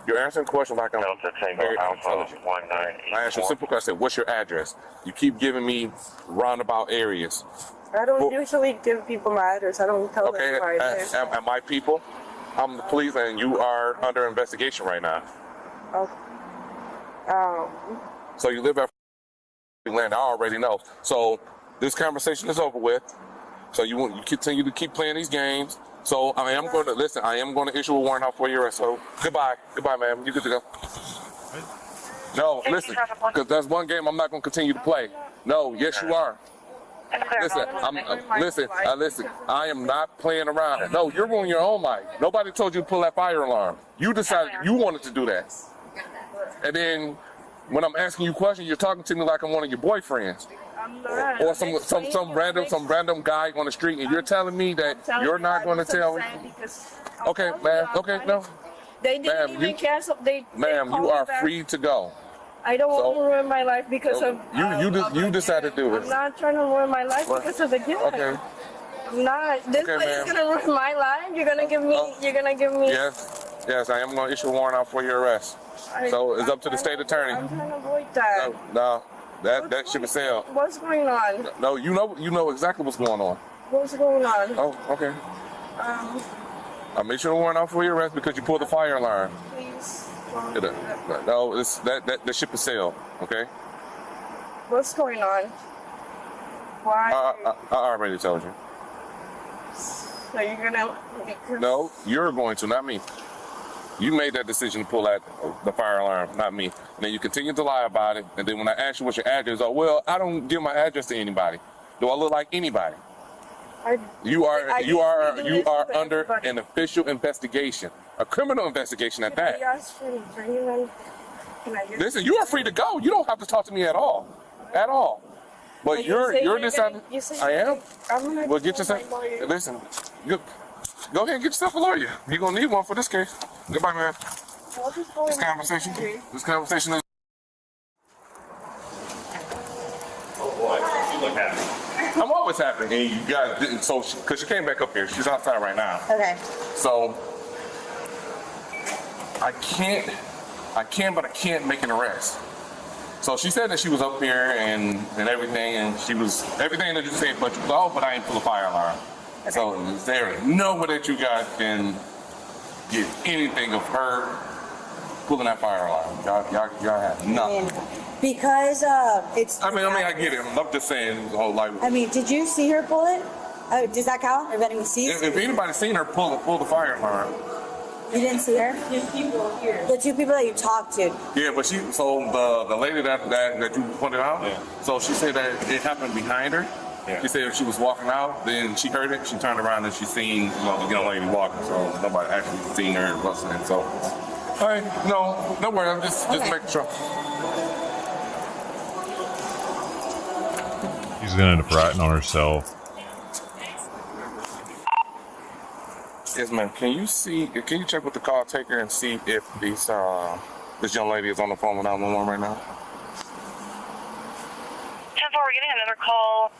You're answering the question like I'm very intelligent. I asked you a simple question. What's your address? You keep giving me roundabout areas. I don't usually give people my address. I don't tell them my address. Am I people? I'm the police, and you are under investigation right now. So you live at land. I already know. So this conversation is over with. So you continue to keep playing these games. So I am going to listen. I am going to issue a warrant out for your arrest. So goodbye, ma'am. You good to go? No, listen, because that's one game I'm not going to continue to play. No, yes you are. Listen, listen. I am not playing around. No, you're ruining your own life. Nobody told you to pull that fire alarm. You decided you wanted to do that. And then when I'm asking you questions, you're talking to me like I'm one of your boyfriends. Or some random guy on the street, and you're telling me that you're not going to tell me. Okay, ma'am. Okay, no. They didn't even cancel. Ma'am, you are free to go. I don't want to ruin my life because of... You decided to do it. I'm not trying to ruin my life because of the kid. Okay. I'm not. This lady's gonna ruin my life. You're gonna give me. You're gonna give me. Yes, I am gonna issue a warrant out for your arrest. So it's up to the state attorney. I'm trying to avoid that. No, that ship is sailed. What's going on? No, you know exactly what's going on. What's going on? Oh, okay. I'm issuing a warrant out for your arrest because you pulled the fire alarm. Please. No, the ship is sailed. Okay. What's going on? Why? I already told you. So you're gonna... No, you're going to, not me. You made that decision to pull out the fire alarm, not me. And then you continue to lie about it. And then when I ask you what's your address, oh, well, I don't give my address to anybody. Do I look like anybody? You are under an official investigation, a criminal investigation at that. Listen, you are free to go. You don't have to talk to me at all, But you're deciding. I am. Well, get yourself. Listen, go ahead and get yourself a lawyer. You're gonna need one for this case. Goodbye, man. This conversation is. Oh boy, you look happy. I'm always happy. And you guys didn't. So, because she came back up here, she's outside right now. Okay. So, I can't make an arrest. So she said that she was up here and everything, and she was everything that you said, but I ain't pull a fire alarm. Okay. So there is no way that you guys can get anything of her pulling that fire alarm. Y'all have nothing. Because it's. I mean, I get it. I'm just saying, did you see her pull it? Does that count? If anyone sees? If anybody's seen her pull the fire alarm. You didn't see her? The people here. The two people that you talked to. Yeah, but the lady that you pointed out, so she said that it happened behind her. Yeah. She said if she was walking out, then she heard it, she turned around and she seen the young lady walking, so nobody actually seen her rustling. So, all right, no worry, I'm just making sure. She's gonna end up ratting on herself. Yes, ma'am. Can you check with the call taker and see if this young lady is on the phone with 911 right now? 10-4, we're getting another call.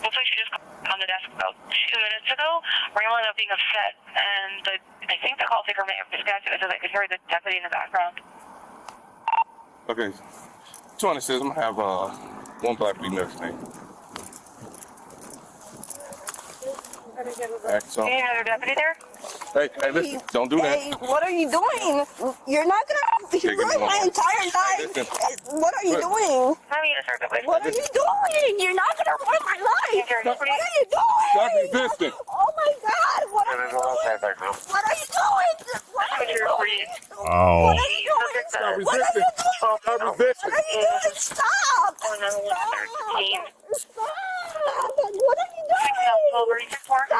Looks like she just called on the desk about 2 minutes ago. Raylan ended up being upset, and I think the call taker may have disconnected because I could hear the deputy in the background. Okay. 200 says I'm gonna have one black female name. Hey, another deputy there? Hey, listen, don't do that. Hey, what are you doing? You're not gonna ruin my entire life. What are you doing? What are you doing? You're not gonna ruin my life. What are you doing? Stop resisting. Oh my God! What are you doing? What are you doing? What are you doing? Oh. What are you doing? Stop What are you resisting. doing? Stop resisting. What are you doing? Stop! Stop! What are you doing? Stop!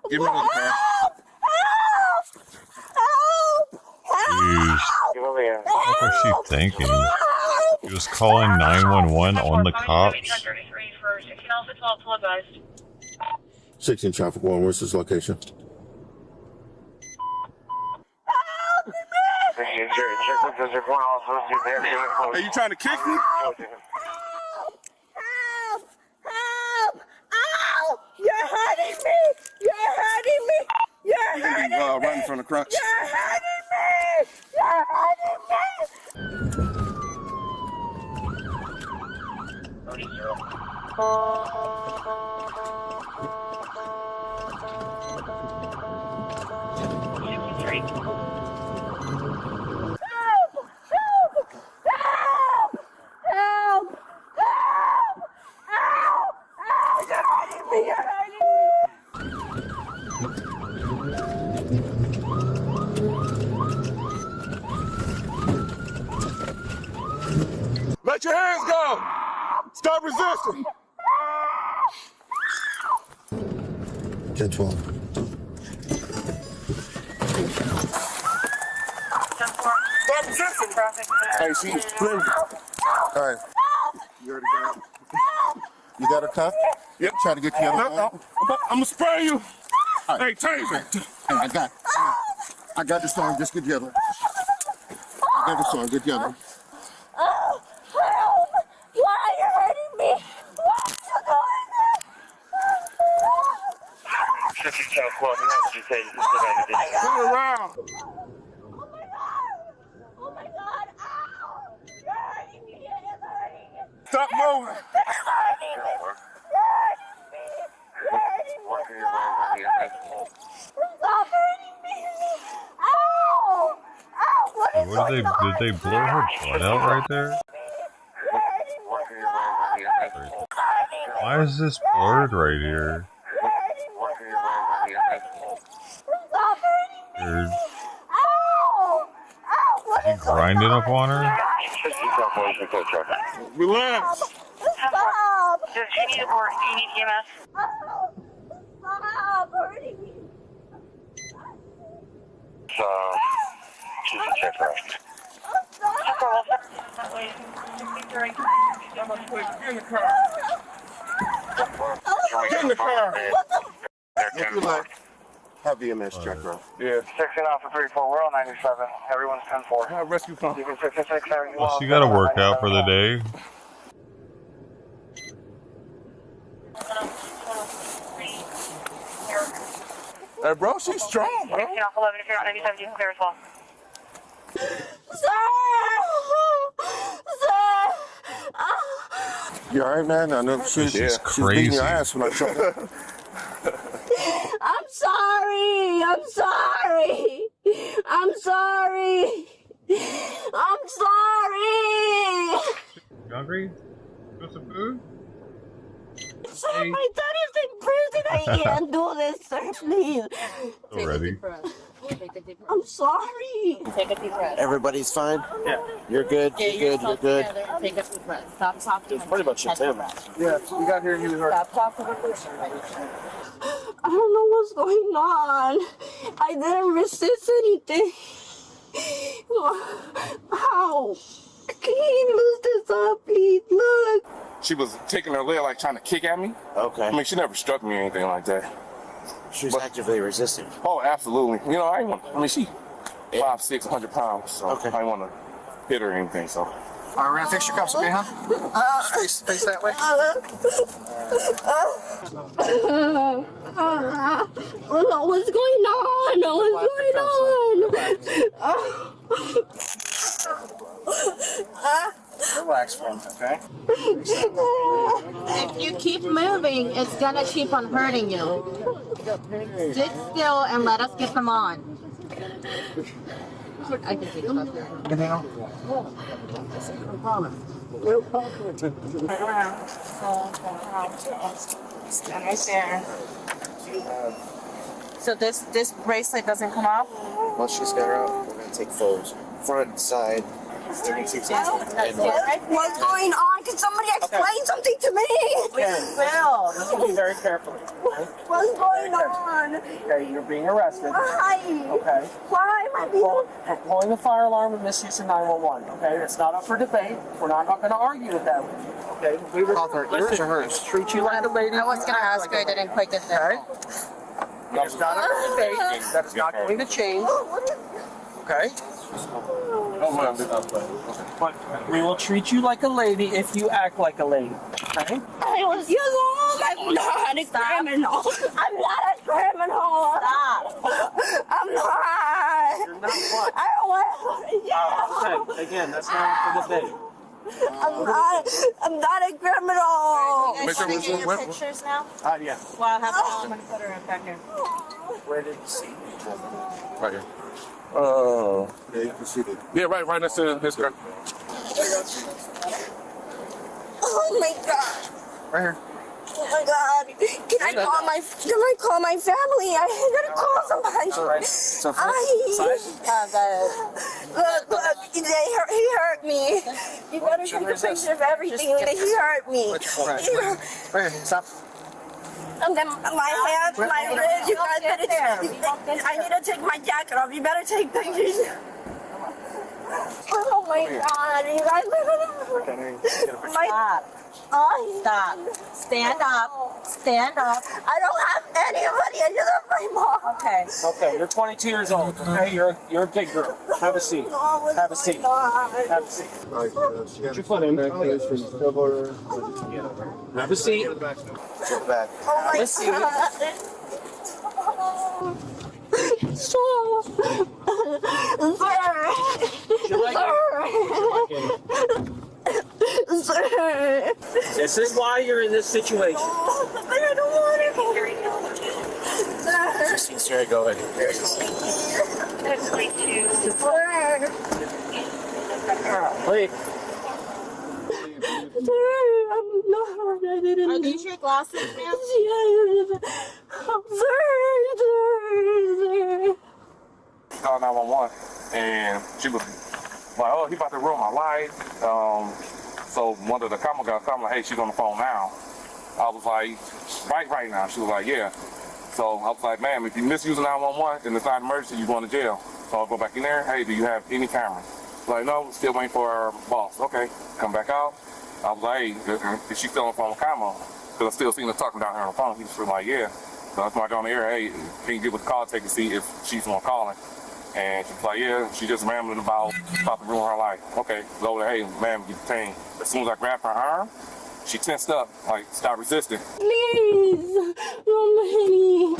Give me the car. Jeez. What was she thinking? She was calling 911 on the cops. 16 traffic one. Where's this location? Are you trying to kick me? You're hurting me! You're hurting me! You're hurting me! Running from the crutch. You're hurting me! You're hurting Let your hands go! Stop resisting! 10-12. Hey, she's clear. All right. You already got it? You got her cuffed? Yep. Trying to get the other one? I'm gonna spray you. Right. Hey, Taser. Hey, I got this one. Just get the other one. together, son. Get together. Oh, help! Why are you hurting me? Why are you doing this? Turn around. Oh my God! Ow! You're hurting me! It's hurting me! Stop moving. It's hurting me! You're hurting me! Stop hurting me! Ow! Ow! What is going on? Did they blow her blood out right there? Why is this blurred right here? Stop hurting me! Is Ow! Ow! What he is going grinding on? up on her? Relax. Stop! Does she need support? Do you need EMS? Ow! Stop hurting me! So, she's a check her. Get in the car. Get in the car. If you like, have the EMS check her. Yeah. 16 Alpha 34, we're on 97. Everyone's 10-4. Have rescue phone. You can 66, Well, she got to work out for the day. Hey, bro, she's strong, bro. 16 Alpha 11, if you're not 97, you can clear as well. You alright, man? I know she's beating your ass when I showed up. I'm sorry. I'm sorry. I'm sorry. I'm sorry. You hungry? Want some food? Sir, my daddy's in prison. I can't do this, sir. Please. Already. I'm sorry. Take a deep breath. Everybody's fine? Yeah. You're good? You're good? You're good? Take a deep breath. Stop talking. It's pretty much just him. Yeah, we got here and he was hurt. Stop talking to the person. I don't know what's going on. I didn't resist anything. How? Can you lose this up, please? Look. She was taking her leg, like trying to kick at me. Okay. I mean, she never struck me or anything like that. She's actively resisting. Oh, absolutely. You know, I ain't want. I mean, she 5'6", 100 pounds, so I didn't want to hit her or anything. So. All right, we're gonna fix your cuffs, okay, huh? Face that way. What's going on? Relax for a minute, okay? If you keep moving, it's gonna keep on hurting you. Sit still and let us get them on. I can take it up there. Stand right there. So this bracelet doesn't come off? Once she's got her out, we're going to take photos. Front, side, 36 and What's going on? Can somebody explain something to me? We will. Listen very carefully. What's going on? Okay, you're being arrested. Why? Okay. Why am I being... Pulling the fire alarm and misuse of 911. Okay, it's not up for debate. We're not going to argue with that. Okay, we were ears or hers. Treat you like a lady. I was gonna ask her, I didn't quite get there. That's not up for debate. That's not going to change. Okay. But we will treat you like a lady if you act like a lady. Okay? I was young. I'm not a criminal. I'm not a criminal. Stop. I'm not. You're not what? I don't want to. Okay, again, that's not up for debate. I'm not a criminal. You guys want to get your pictures now? Yeah. Well, I'll have to put her back here. Where did you see? Right here. Yeah, you can see it. Yeah, right next to his girl. Oh my God. Right here. Oh my God. Can I call my family? I gotta call somebody. All right. So, Look, he hurt me. You better take a picture of everything. He hurt me. Right here. Stop. And then my hand, my wrist, you guys better I need to take my jacket off. You better take pictures. Oh my God, you guys Stop. Stop. Stand up. Stand up. I don't have anybody. I just have my mom. Okay. Okay, you're 22 years old. Okay, you're a big girl. Have a seat. Have a seat. Have a seat. Put your foot in. Have a seat. Get back. Oh my Let's see. Stop. Sir. This is why you're in this situation. I don't want to. Sir, go ahead. Wait. I'm not. Are these your glasses, ma'am? Yes. Sir. Called 911, and she was like, "Oh, he about to ruin my life." So one of the camera guys called me like, "Hey, she's on the phone now." I was like, right now." She was like, "Yeah." So I was like, "Ma'am, if you misuse 911 and it's not an emergency, you're going to jail." So I'll go back in there. "Hey, do you have any cameras?" Like, "No, still waiting for our boss." "Okay, come back out." I was like, "Hey, is she still on the phone with camera?" Because I still seen her talking down here on the phone. He was like, "Yeah." So that's when I go in the air. "Hey, can you get with the call take and see if she's the one calling?" And she's like, "Yeah, she just rambling about to ruin her life." "Okay, go there. Hey, ma'am, get detained." As soon as I grabbed her arm, she tensed up, like, stop resisting. Please, mommy.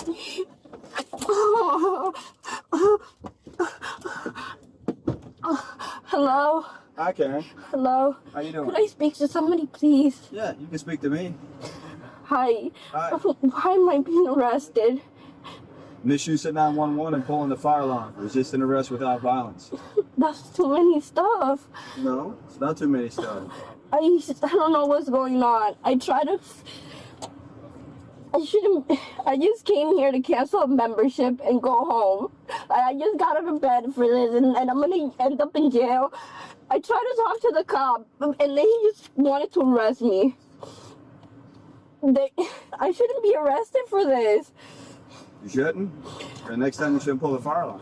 Hello? Hi, Karen. Hello? How you doing? Could I speak to somebody, please? Yeah, you can speak to me. Hi. Hi. Why am I being arrested? Misuse at 911 and pulling the fire alarm. Resisting arrest without violence. That's too many stuff. No, it's not too many stuff. I don't know what's going on. I just came here to cancel a membership and go home. I just got out of bed for this and I'm gonna end up in jail. I tried to talk to the cop and they just wanted to arrest me. I shouldn't be arrested for this. You shouldn't. And next time you shouldn't pull the fire alarm.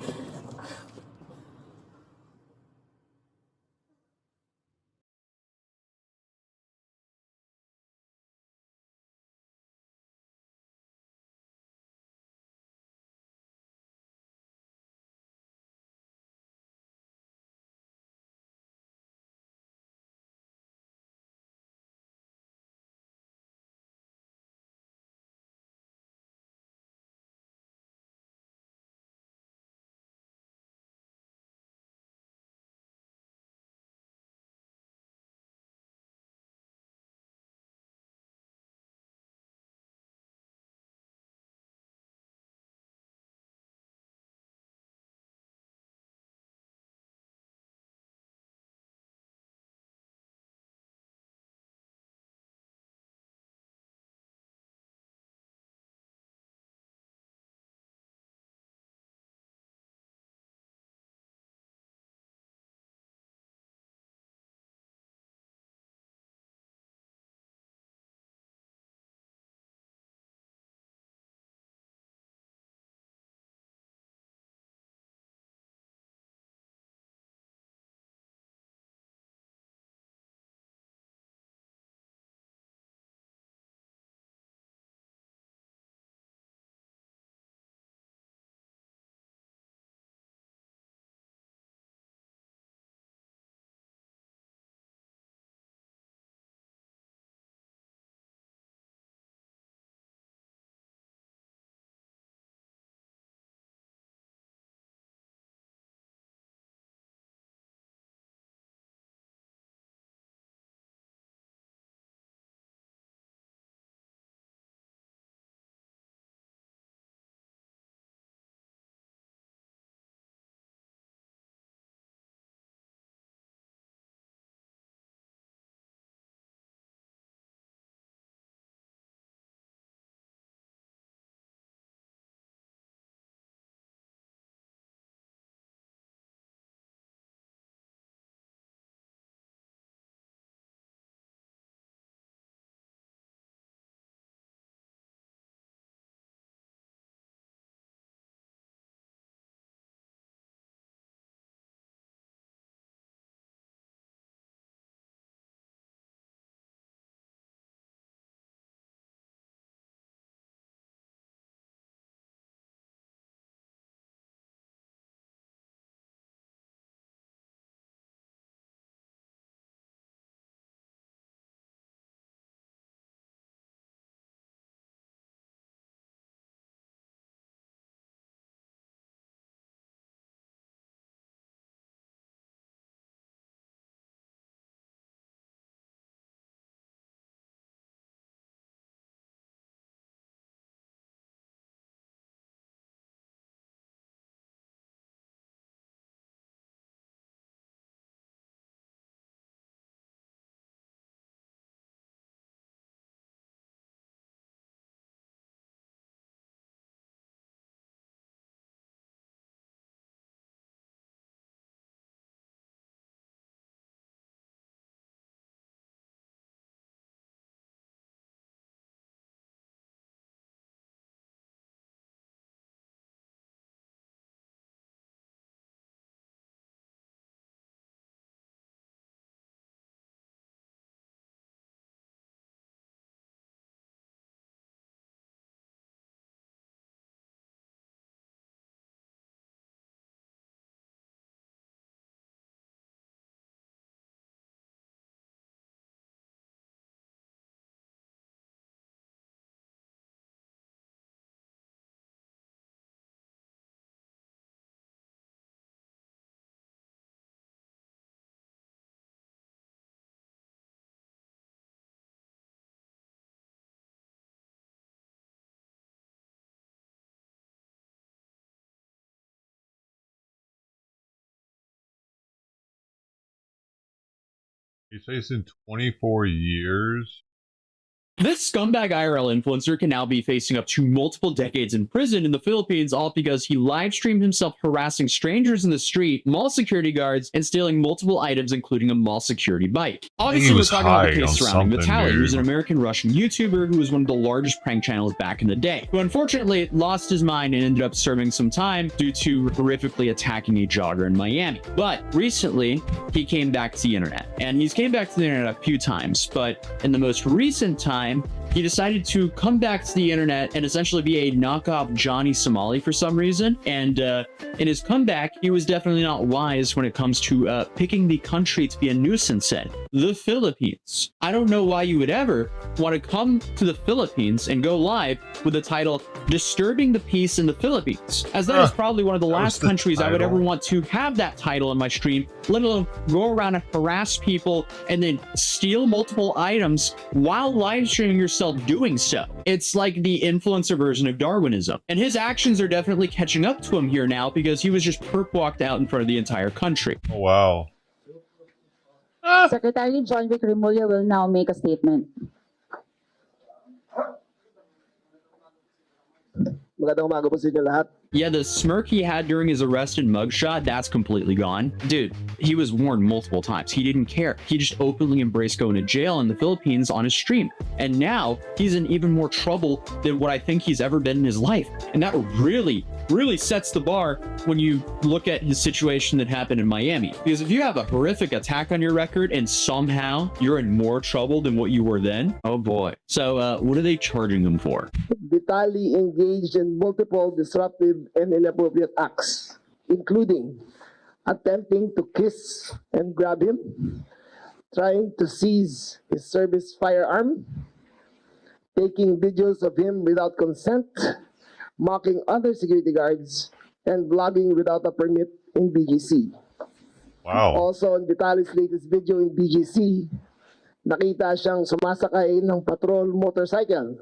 He's facing 24 years. This scumbag IRL influencer can now be facing up to multiple decades in prison in the Philippines, all because he live streamed himself harassing strangers in the street, mall security guards, and stealing multiple items, including a mall security bike. Obviously, we're talking about the case surrounding Vitaly, who's an American-Russian YouTuber who was one of the largest prank channels back in the day, who unfortunately lost his mind and ended up serving some time due to horrifically attacking a jogger in Miami. But recently, he came back to the internet, and he's came back to the internet a few times, but in the most recent time, he decided to come back to the internet and essentially be a knockoff Johnny Somali for some reason. And in his comeback, he was definitely not wise when it comes to picking the country to be a nuisance in, the Philippines. I don't know why you would ever want to come to the Philippines and go live with the title Disturbing the Peace in the Philippines, as that is probably one of the last countries I would ever want to have that title in my stream, let alone go around and harass people and then steal multiple items while live streaming yourself doing so. It's like the influencer version of Darwinism, and his actions are definitely catching up to him here now because he was just perp walked out in front of the entire country. Oh, wow. Secretary John Vic Remulla will now make a statement. Magandang umaga po sa inyo lahat. Yeah, the smirk he had during his arrest and mugshot, that's completely gone. Dude, he was warned multiple times. He didn't care. He just openly embraced going to jail in the Philippines on his stream. And now he's in even more trouble than what I think he's ever been in his life. And that really sets the bar when you look at his situation that happened in Miami. Because if you have a horrific attack on your record and somehow you're in more trouble than what you were then, oh boy. So what are they charging him for? Vitaly engaged in multiple disruptive and inappropriate acts, including attempting to kiss and grab him, trying to seize his service firearm, taking videos of him without consent, mocking other security guards, and vlogging without a permit in BGC. Wow. Also, in Vitaly's latest video in BGC, nakita siyang sumasakay ng patrol motorcycle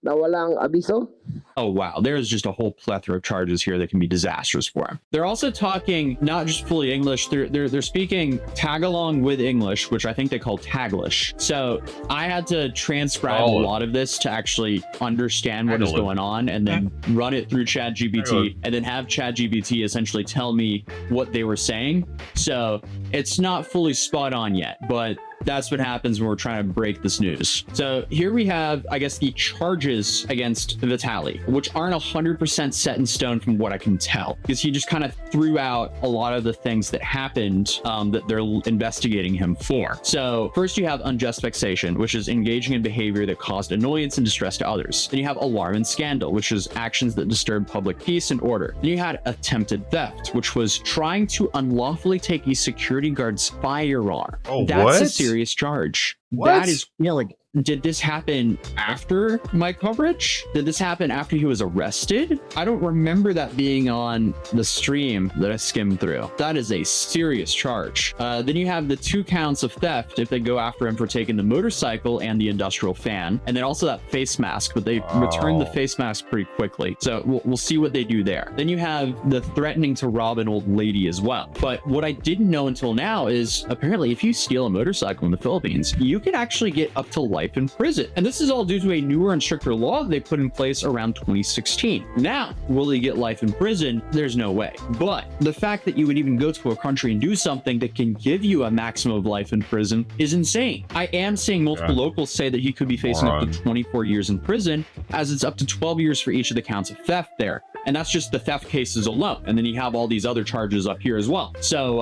na walang abiso. Oh wow, there's just a whole plethora of charges here that can be disastrous for him. They're also talking not just fully English, they're speaking Tagalong with English, which I think they call Taglish. So I had to transcribe a lot of this to actually understand what is going on and then run it through ChatGPT and then have ChatGPT essentially tell me what they were saying. So it's not fully spot on yet, but that's what happens when we're trying to break this news. So here we have, I guess, the charges against Vitaly, which aren't 100% set in stone from what I can tell, because he just kind of threw out a lot of the things that happened that they're investigating him for. So first you have unjust vexation, which is engaging in behavior that caused annoyance and distress to others. Then you have alarm and scandal, which is actions that disturb public peace and order. Then you had attempted theft, which was trying to unlawfully take a security guard's firearm. Oh, that's what? A serious charge. What? That is, like, did this happen after my coverage? Did this happen after he was arrested? I don't remember that being on the stream that I skimmed through. That is a serious charge. Then you have the 2 counts of theft if they go after him for taking the motorcycle and the industrial fan, and then also that face mask, but they return the face mask pretty quickly. So we'll see what they do there. Then you have the threatening to rob an old lady as well. But what I didn't know until now is apparently if you steal a motorcycle in the Philippines, you can actually get up to life in prison. And this is all due to a newer and stricter law they put in place around 2016. Now, will he get life in prison? There's no way. But the fact that you would even go to a country and do something that can give you a maximum of life in prison is insane. I am seeing multiple locals say that he could be facing up to 24 years in prison, as it's up to 12 years for each of the counts of theft there. And that's just the theft cases alone. And then you have all these other charges up here as well. So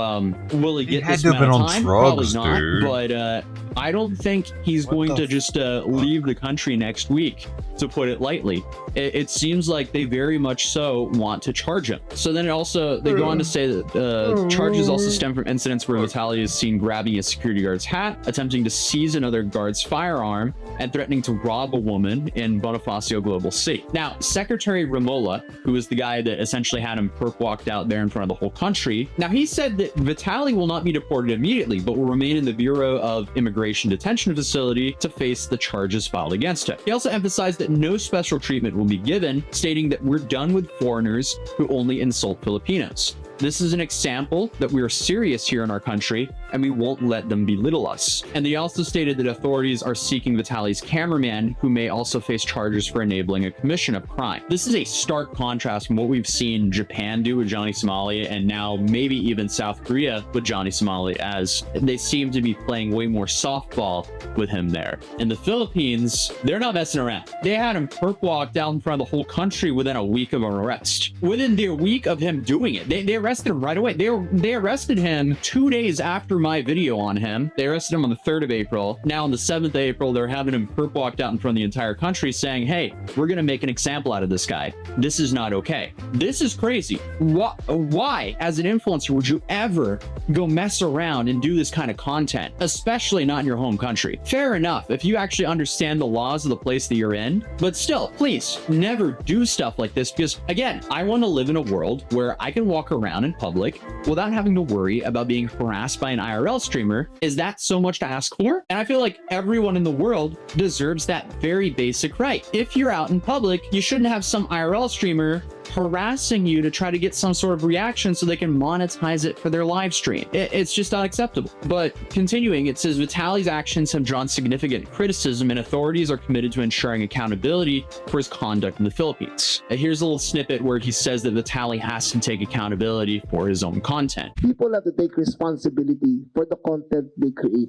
will he get this amount of time? Probably not. But I don't think he's going to just leave the country next week, to put it lightly. It seems like they very much so want to charge him. So then they go on to say that charges also stem from incidents where Vitaly is seen grabbing a security guard's hat, attempting to seize another guard's firearm, and threatening to rob a woman in Bonifacio Global C. Now, Secretary Remulla, who is the guy that essentially had him perp walked out there in front of the whole country, now he said that Vitaly will not be deported immediately, but will remain in the Bureau of Immigration Detention Facility to face the charges filed against him. He also emphasized that no special treatment will be given, stating that we're done with foreigners who only insult Filipinos. This is an example that we are serious here in our country, and we won't let them belittle us. And they also stated that authorities are seeking Vitaly's cameraman, who may also face charges for enabling a commission of crime. This is a stark contrast from what we've seen Japan do with Johnny Somali, and now maybe even South Korea with Johnny Somali, as they seem to be playing way more softball with him there. In the Philippines, they're not messing around. They had him perp walk down in front of the whole country within a week of an arrest. Within the week of him doing it, they arrested him right away. They arrested him 2 days after my video on him. They arrested him on the 3rd of April. Now on the 7th of April, they're having him perp walked out in front of the entire country saying, hey, we're going to make an example out of this guy. This is not okay. This is crazy. Why, as an influencer, would you ever go mess around and do this kind of content, especially not in your home country? Fair enough if you actually understand the laws of the place that you're in, but still, please never do stuff like this, because again, I want to live in a world where I can walk around in public without having to worry about being harassed by an IRL streamer. Is that so much to ask for? And I feel like everyone in the world deserves that very basic right. If you're out in public, you shouldn't have some IRL streamer harassing you to try to get some sort of reaction so they can monetize it for their live stream. It's just not acceptable. But continuing, it says Vitaly's actions have drawn significant criticism, and authorities are committed to ensuring accountability for his conduct in the Philippines. Here's a little snippet where he says that Vitaly has to take accountability for his own content. People have to take responsibility for the content they create.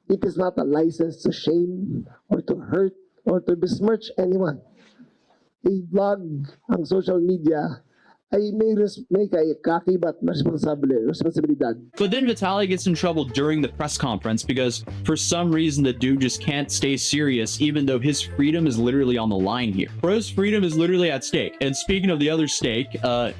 It is not a license to shame or to hurt or to besmirch anyone. A vlog ang social media ay may kaki but responsibilidad. But then Vitaly gets in trouble during the press conference because for some reason the dude just can't stay serious, even though his freedom is literally on the line here. Bro's freedom is literally at stake. And speaking of the other stake,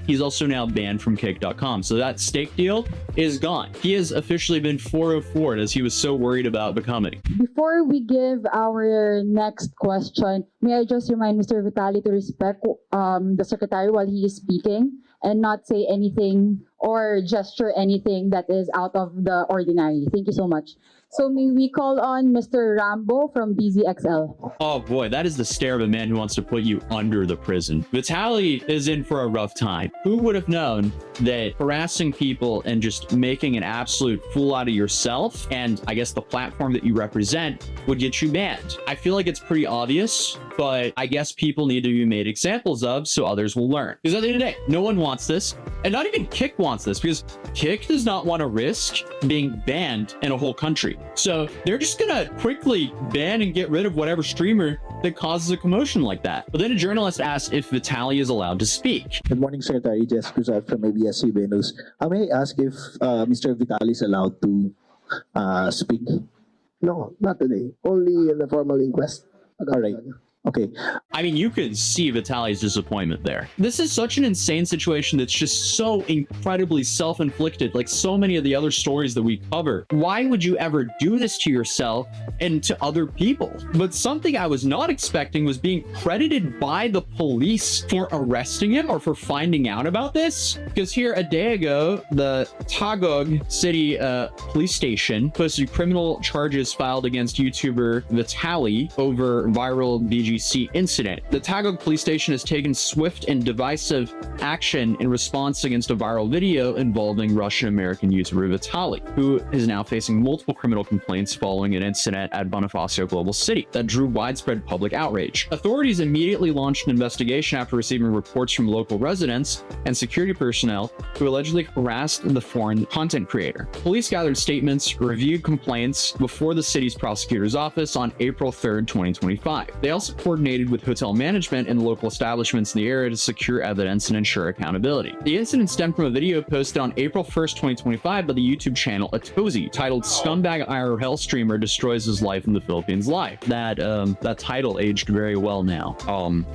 he's also now banned from kick.com. So that stake deal is gone. He has officially been 404'd as he was so worried about becoming. Before we give our next question, may I just remind Mr. Vitaly to respect the secretary while he is speaking and not say anything or gesture anything that is out of the ordinary. Thank you so much. So may we call on Mr. Rambo from BZXL. Oh boy, that is the stare of a man who wants to put you under the prison. Vitaly is in for a rough time. Who would have known that harassing people and just making an absolute fool out of yourself and I guess the platform that you represent would get you banned? I feel like it's pretty obvious, but I guess people need to be made examples of so others will learn. Because at the end of the day, no one wants this, and not even Kick wants this, because Kick does not want to risk being banned in a whole country. So they're just gonna quickly ban and get rid of whatever streamer that causes a commotion like that. But then a journalist asked if Vitaly is allowed to speak. Good morning, Secretary Jess Cruzat from ABS-CBN News. May I ask if Mr. Vitaly is allowed to speak? No, not today. Only in the formal inquest. All right. Okay. I mean, you could see Vitaly's disappointment there. This is such an insane situation that's just so incredibly self-inflicted, like so many of the other stories that we cover. Why would you ever do this to yourself and to other people? But something I was not expecting was being credited by the police for arresting him or for finding out about this. Because here a day ago, the Taguig City police station posted criminal charges filed against YouTuber Vitaly over viral BGC incident. The Taguig police station has taken swift and divisive action in response against a viral video involving Russian-American YouTuber Vitaly, who is now facing multiple criminal complaints following an incident at Bonifacio Global City that drew widespread public outrage. Authorities immediately launched an investigation after receiving reports from local residents and security personnel who allegedly harassed the foreign content creator. Police gathered statements, reviewed complaints before the city's prosecutor's office on April 3rd, 2025. They also coordinated with hotel management and local establishments in the area to secure evidence and ensure accountability. The incident stemmed from a video posted on April 1st, 2025 by the YouTube channel Atozi titled "Scumbag IRL Streamer Destroys His Life in the Philippines Live." That title aged very well now.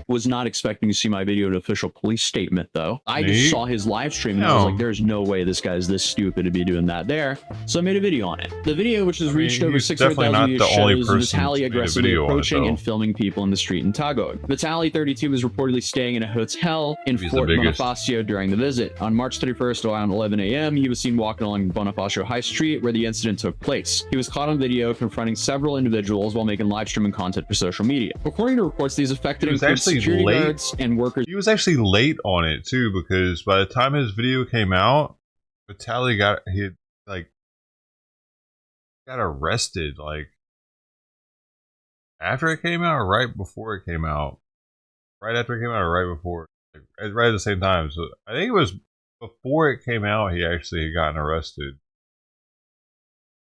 Was not expecting to see my video in an official police statement though. I just saw his live stream and I was like, there's no way this guy's this stupid to be doing that there. So I made a video on it. The video, which has reached over 600,000 views, shows Vitaly aggressively approaching and filming people in the street in Taguig. Tagalog. Vitaly, 32, was reportedly staying in a hotel in Fort Bonifacio during the visit. On March 31st, around 11 a.m., he was seen walking along Bonifacio High Street where the incident took place. He was caught on video confronting several individuals while making live streaming content for social media. According to reports, these affected include security guards and workers. He was actually late on it too, because by the time his video came out, Vitaly got arrested like after it came out or right before it came out. Right after it came out or right before, like, right at the same time. So I think it was before it came out he actually had gotten arrested.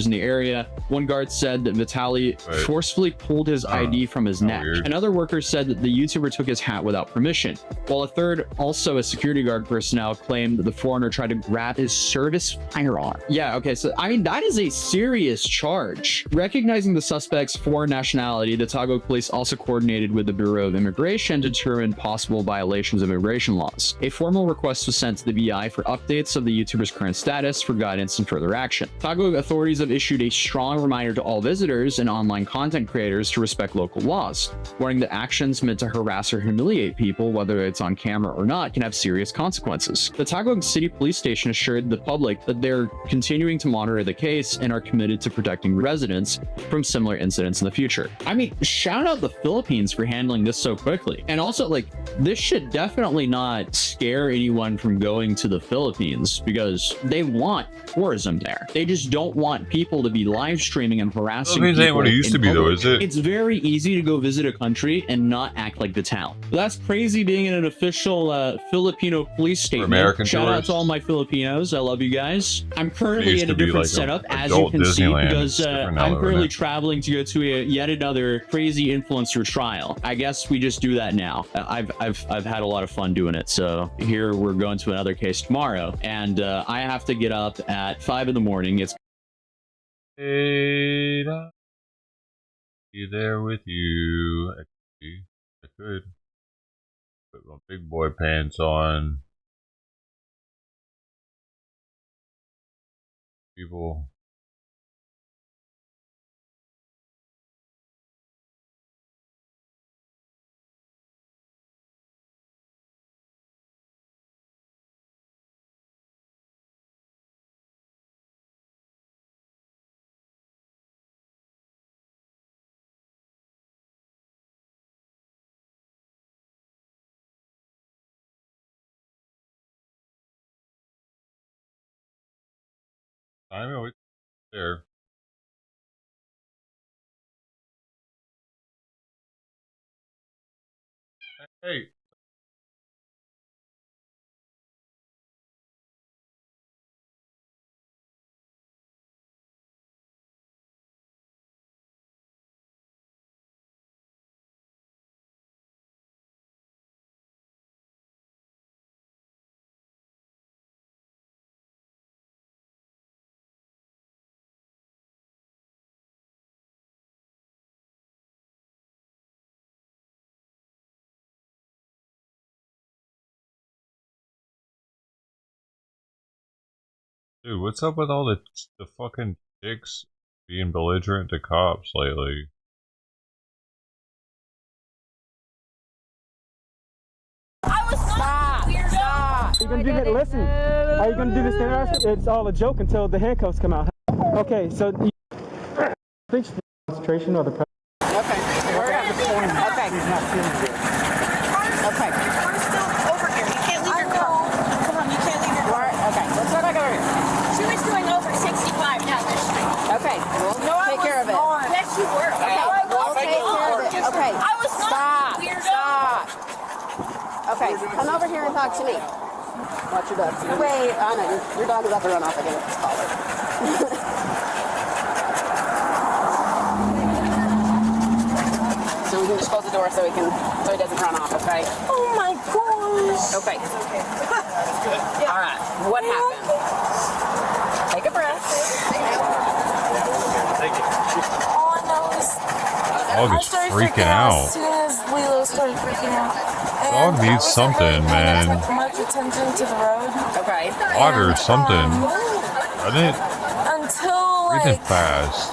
In the area, one guard said that Vitaly forcefully pulled his ID from his neck. Another worker said that the YouTuber took his hat without permission, while a third, also a security guard personnel, claimed that the foreigner tried to grab his service firearm. Yeah, okay, so I mean, that is a serious charge. Recognizing the suspect's foreign nationality, the Tagalog police also coordinated with the Bureau of Immigration to determine possible violations of immigration laws. A formal request was sent to the BI for updates of the YouTuber's current status for guidance and further action. Tagalog authorities have issued a strong reminder to all visitors and online content creators to respect local laws, warning that actions meant to harass or humiliate people, whether it's on camera or not, can have serious consequences. The Tagalog City Police Station assured the public that they're continuing to monitor the case and are committed to protecting residents from similar incidents in the future. I mean, shout out the Philippines for handling this so quickly. And also, like, this should definitely not scare anyone from going to the Philippines, because they want tourism there. They just don't want people to be live streaming and harassing people. Ain't what it used to be, though, is it? It's very easy to go visit a country and not act like the town. That's crazy being in an official Filipino police statement. Shout out to all my Filipinos. I love you guys. I'm currently in a different setup, as you can see, because I'm currently traveling to go to yet another crazy influencer trial. I guess we just do that now. I've had a lot of fun doing it. So here we're going to another case tomorrow, and I have to get up at 5 in the morning. It's be there with you. Actually, I could put my big boy pants on. People. I'm always there. Hey. Dude, what's up with all the fucking chicks being belligerent to cops lately? Stop! Are you gonna do that? Listen, are you gonna do this thing? It's all a joke until the handcuffs come out. Okay, so I think concentration or the press. Okay, we're at the point. Okay. He's not feeling good. Okay. We're still over here. You can't leave your car. Come on, you can't leave your car. Okay, let's go back over here. She was doing over 65 down this street. Okay, we'll take care of it. Yes, you were. Okay, we'll take care of it. Okay, I was not. Stop. Okay, come over here and talk to me. Watch your dog. Wait, I know, your dog is about to run off again with this collar. So we can just close the door so he doesn't run off, okay? Oh my gosh. Okay. Yeah. All right, what happened? Take a breath. Thank you. All I know is Dog is freaking out. As soon as Lilo started freaking out. Dog needs something, man. Much attention to the road. Okay. Water or something. Isn't it? Until Breathing like fast.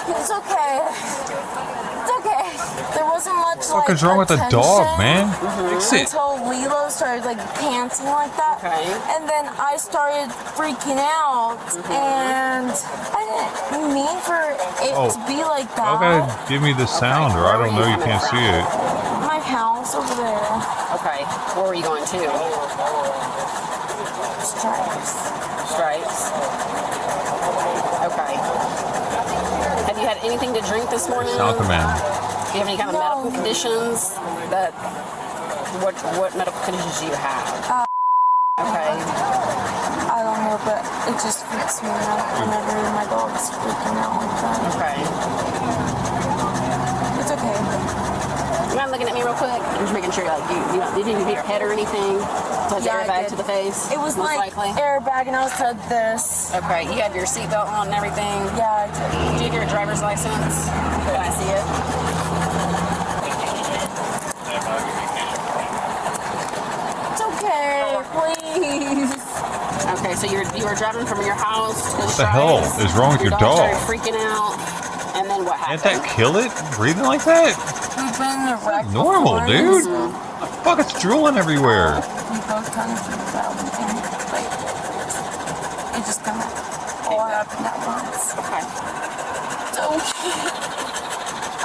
it's okay. It's okay. There wasn't much What the fuck is wrong with the dog, man? Fix it. until Lilo started like panting like that. Okay. And then I started freaking out, and I didn't mean for it to be like that. Y'all gotta give me the sound, or I don't know. You can't see it. My house over there. Okay. Where were you going to? Stripes. Stripes. Okay. Have you had anything to drink this morning? South Command. Do you have any kind of medical conditions? That what medical conditions do you have? Okay. I don't know, but it just freaks me out whenever my dog's freaking out like that. Okay. It's okay. You mind looking at me real quick? I'm just making sure you didn't hit your head or anything. Touch the airbag to the face. It was most like likely. airbag, and I was said this. Okay. You have your seatbelt on and everything. Yeah, I did. Do you have your driver's license? Can I see it? It's okay, please. Okay, so you were driving from your house to What the hell is wrong with your dog? Started freaking out, and then what happened? Can't that kill it? Breathing like that? We've been in a wreck Normal, before, dude. so Fuck, it's drooling everywhere. we both kind of freaked out, and like it just kind of all happened at once. Okay. It's okay.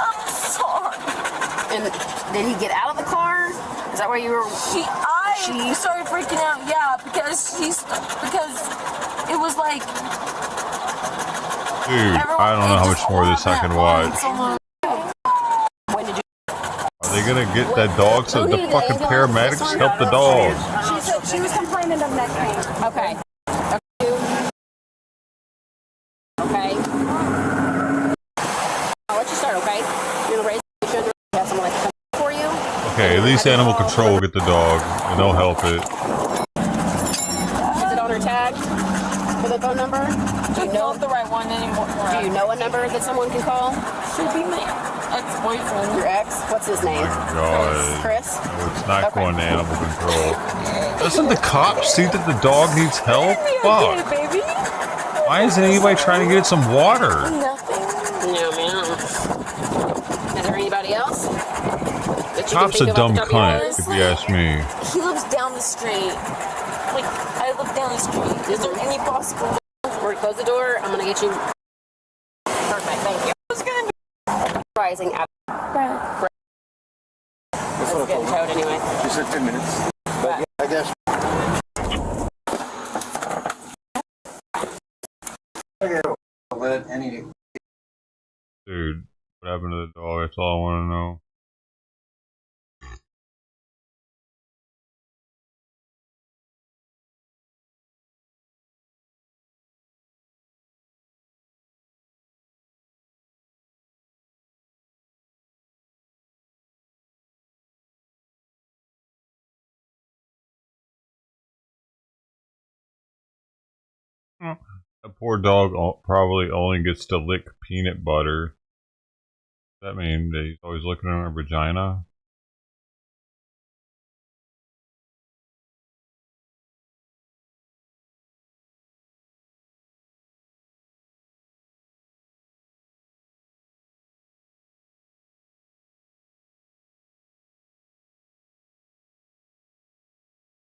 I'm sorry. And did he get out of the car? Is that where you were? I started freaking out, yeah, because it was like. Dude, I don't know how much more of this I can watch. When did you? Are they gonna get that dog so the fucking paramedics help the dog? She said she was complaining of neck pain. Okay. Okay. I'll let you start, okay? You're gonna raise the shoulder. Have someone like come for you. Okay, at least animal control will get the dog, and they'll help it. Is it on her tag? For the phone number? Do you know the right one anymore? Do you know a number that someone can call? Should be my ex-boyfriend. Your ex? What's his name? God. Chris? No, it's not going to animal control. Doesn't the cop see that the dog needs help? Fuck. Okay, baby. Why isn't anybody trying to get it some water? Nothing. No, man. Is there anybody else? Cop's a dumb cunt, if you ask me. He lives down the street. Like, I live down the street. Is there any possible? We're gonna close the door. I'm gonna get you. Perfect. Thank you. It's gonna be Rising up. Brad. It's getting towed anyway. She said 10 minutes. But yeah, I guess. Dude, what happened to the dog? That's all I want to know. That poor dog probably only gets to lick peanut butter. Does that mean that he's always looking at her vagina?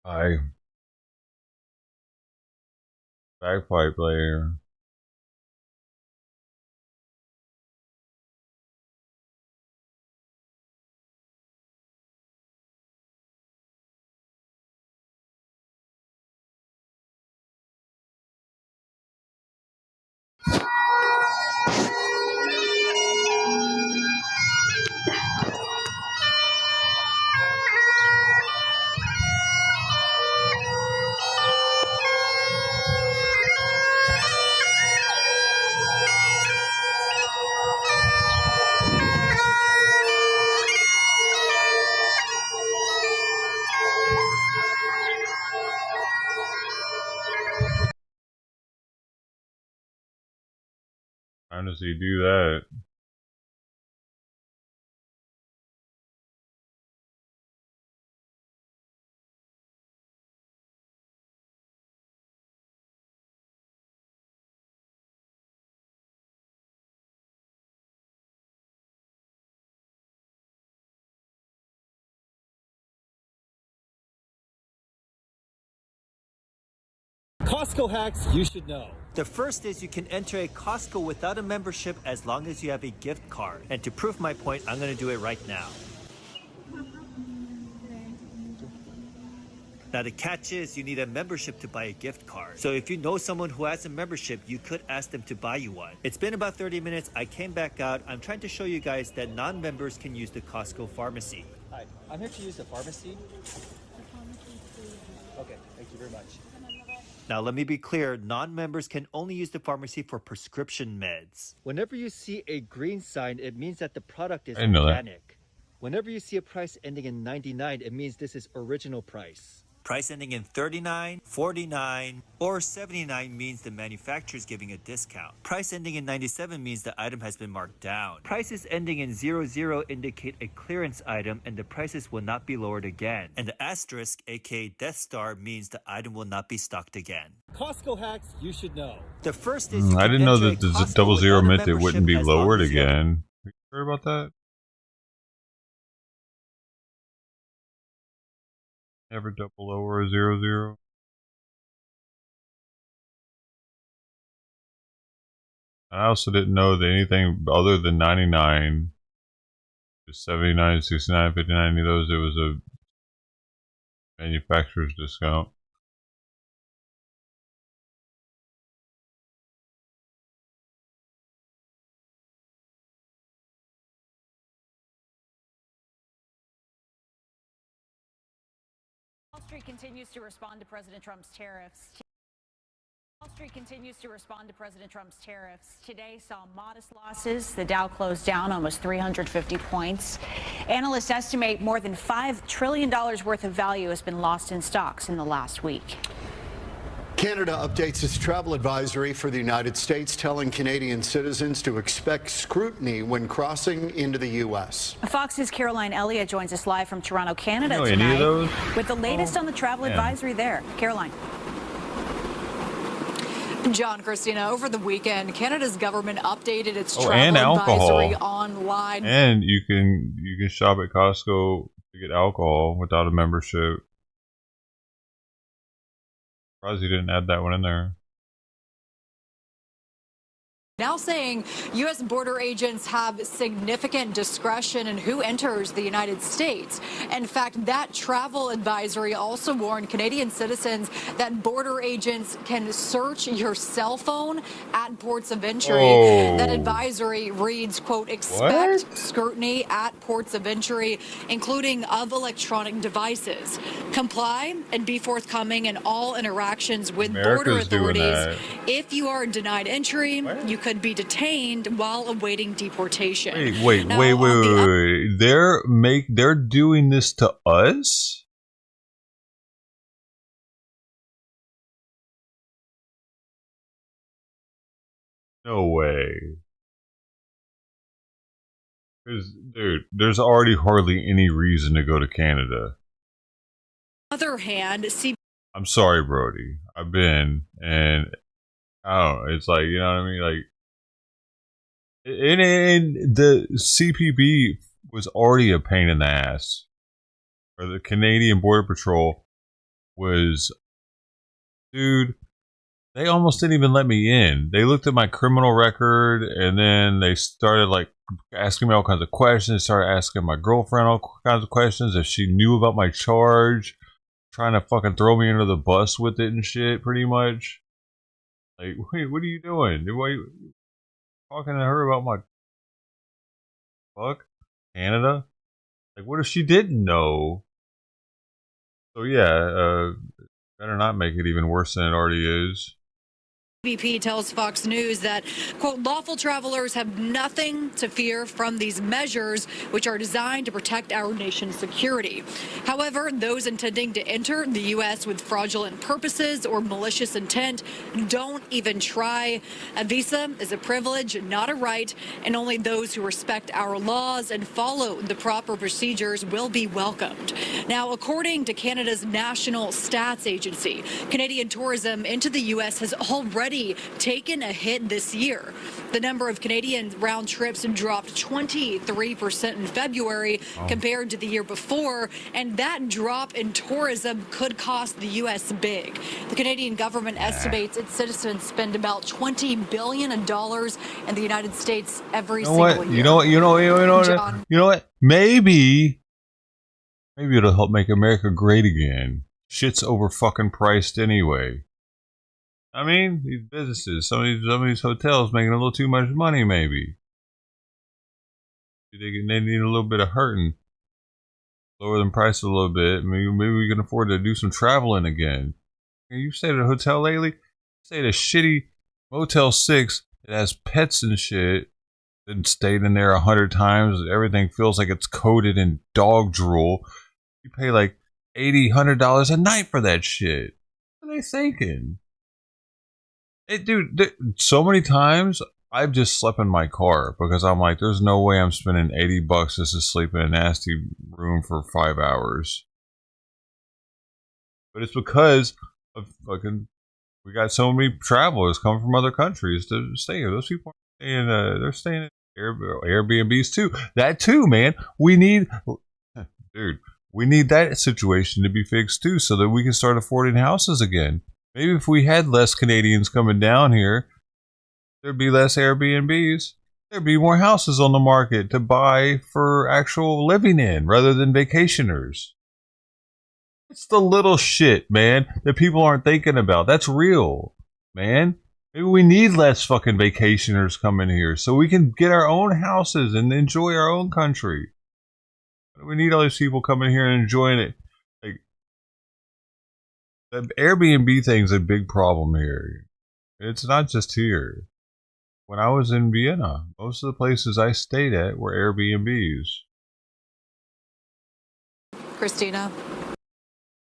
Hi. Bagpipe player. How does he do that? Costco hacks you should know. The first is you can enter a Costco without a membership as long as you have a gift card. And to prove my point, I'm going to do it right now. Now the catch is you need a membership to buy a gift card. So if you know someone who has a membership, you could ask them to buy you one. It's been about 30 minutes. I came back out. I'm trying to show you guys that non-members can use the Costco pharmacy. Hi, I'm here to use the pharmacy. Okay, thank you very much. Now let me be clear, non-members can only use the pharmacy for prescription meds. Whenever you see a green sign, it means that the product is I didn't know that. organic. Whenever you see a price ending in 99, it means this is original price. Price ending in 39, 49, or 79 means the manufacturer is giving a discount. Price ending in 97 means the item has been marked down. Prices ending in 00 indicate a clearance item and the prices will not be lowered again. And the asterisk, aka Death Star, means the item will not be stocked again. Costco hacks you should know. The first is I didn't know that the double zero meant it wouldn't be lowered again. You heard about that? Never double over a 00. I also didn't know that anything other than 99, 79, 69, 59, any of those, it was a manufacturer's discount. Wall Street continues to respond to President Trump's tariffs. Wall Street continues to respond to President Trump's tariffs. Today saw modest losses. The Dow closed down almost 350 points. Analysts estimate more than $5 trillion worth of value has been lost in stocks in the last week. Canada updates its travel advisory for the United States, telling Canadian citizens to expect scrutiny when crossing into the U.S. Fox's Caroline Elliott joins us live from Toronto, Canada You know tonight any of those? with the latest on the travel advisory there. Caroline. John, Christina, over the weekend, Canada's government updated its and travel alcohol. advisory online. And you can shop at Costco to get alcohol without a membership. Surprised you didn't add that one in there. Now saying U.S. border agents have significant discretion in who enters the United States. In fact, that travel advisory also warned Canadian citizens that border agents can search your cell phone at ports of entry. Oh. That advisory reads, quote, expect scrutiny at ports of entry, including of electronic devices. Comply and be forthcoming in all interactions with border America's doing authorities. that. If you are denied entry, you could be detained while awaiting deportation. Wait. They're doing this to us? No way. Dude, there's already hardly any reason to go to Canada. On the other hand, I'm sorry, Brody. I've been, and I don't know. It's like, you know what I mean? Like, and the CPB was already a pain in the ass. Or the Canadian Border Patrol was, dude, they almost didn't even let me in. They looked at my criminal record, and then they started, like, asking me all kinds of questions. Started asking my girlfriend all kinds of questions if she knew about my charge. Trying to fucking throw me under the bus with it and shit, pretty much. Like, wait, what are you doing? Why are you talking to her about my fuck Canada? Like, what if she didn't know? So yeah, better not make it even worse than it already is. CBP tells Fox News that, quote, lawful travelers have nothing to fear from these measures, which are designed to protect our nation's security. However, those intending to enter the U.S. with fraudulent purposes or malicious intent don't even try. A visa is a privilege, not a right, and only those who respect our laws and follow the proper procedures will be welcomed. Now, according to Canada's National Stats Agency, Canadian tourism into the U.S. has already already taken a hit this year. The number of Canadian round trips dropped 23% in February compared to the year before, and that drop in tourism could cost the U.S. big. The Canadian government estimates its citizens spend about $20 billion in the United States every single year. You know what? Maybe it'll help make America great again. Shit's over fucking priced anyway. I mean, these businesses, some of these hotels making a little too much money, maybe. They need a little bit of hurting. Lower them price a little bit. Maybe we can afford to do some traveling again. You stayed at a hotel lately? Stayed at a shitty Motel 6 that has pets and shit. Been stayed in there 100 times. Everything feels like it's coated in dog drool. You pay like $80, $100 a night for that shit. What are they thinking? Hey, dude, so many times I've just slept in my car because I'm like, there's no way I'm spending $80 just to sleep in a nasty room for 5 hours. But it's because of fucking, we got so many travelers come from other countries to stay here. Those people are staying, they're staying in Airbnbs too. That too, man. We need that situation to be fixed too, so that we can start affording houses again. Maybe if we had less Canadians coming down here, there'd be less Airbnbs. There'd be more houses on the market to buy for actual living in rather than vacationers. It's the little shit, man, that people aren't thinking about. That's real, man. Maybe we need less fucking vacationers coming here so we can get our own houses and enjoy our own country. We need all these people coming here and enjoying it. Like, the Airbnb thing's a big problem here. It's not just here. When I was in Vienna, most of the places I stayed at were Airbnbs. Christina.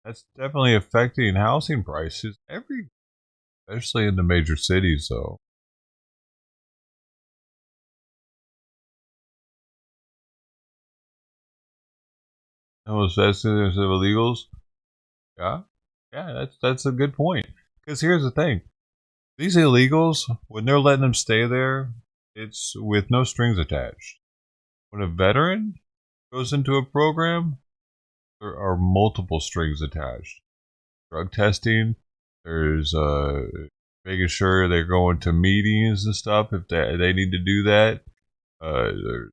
That's definitely affecting housing prices especially in the major cities, though. Those vestiges of illegals. Yeah, that's a good point. Because here's the thing: these illegals, when they're letting them stay there, it's with no strings attached. When a veteran goes into a program, there are multiple strings attached. Drug testing. There's making sure they're going to meetings and stuff if they need to do that. They're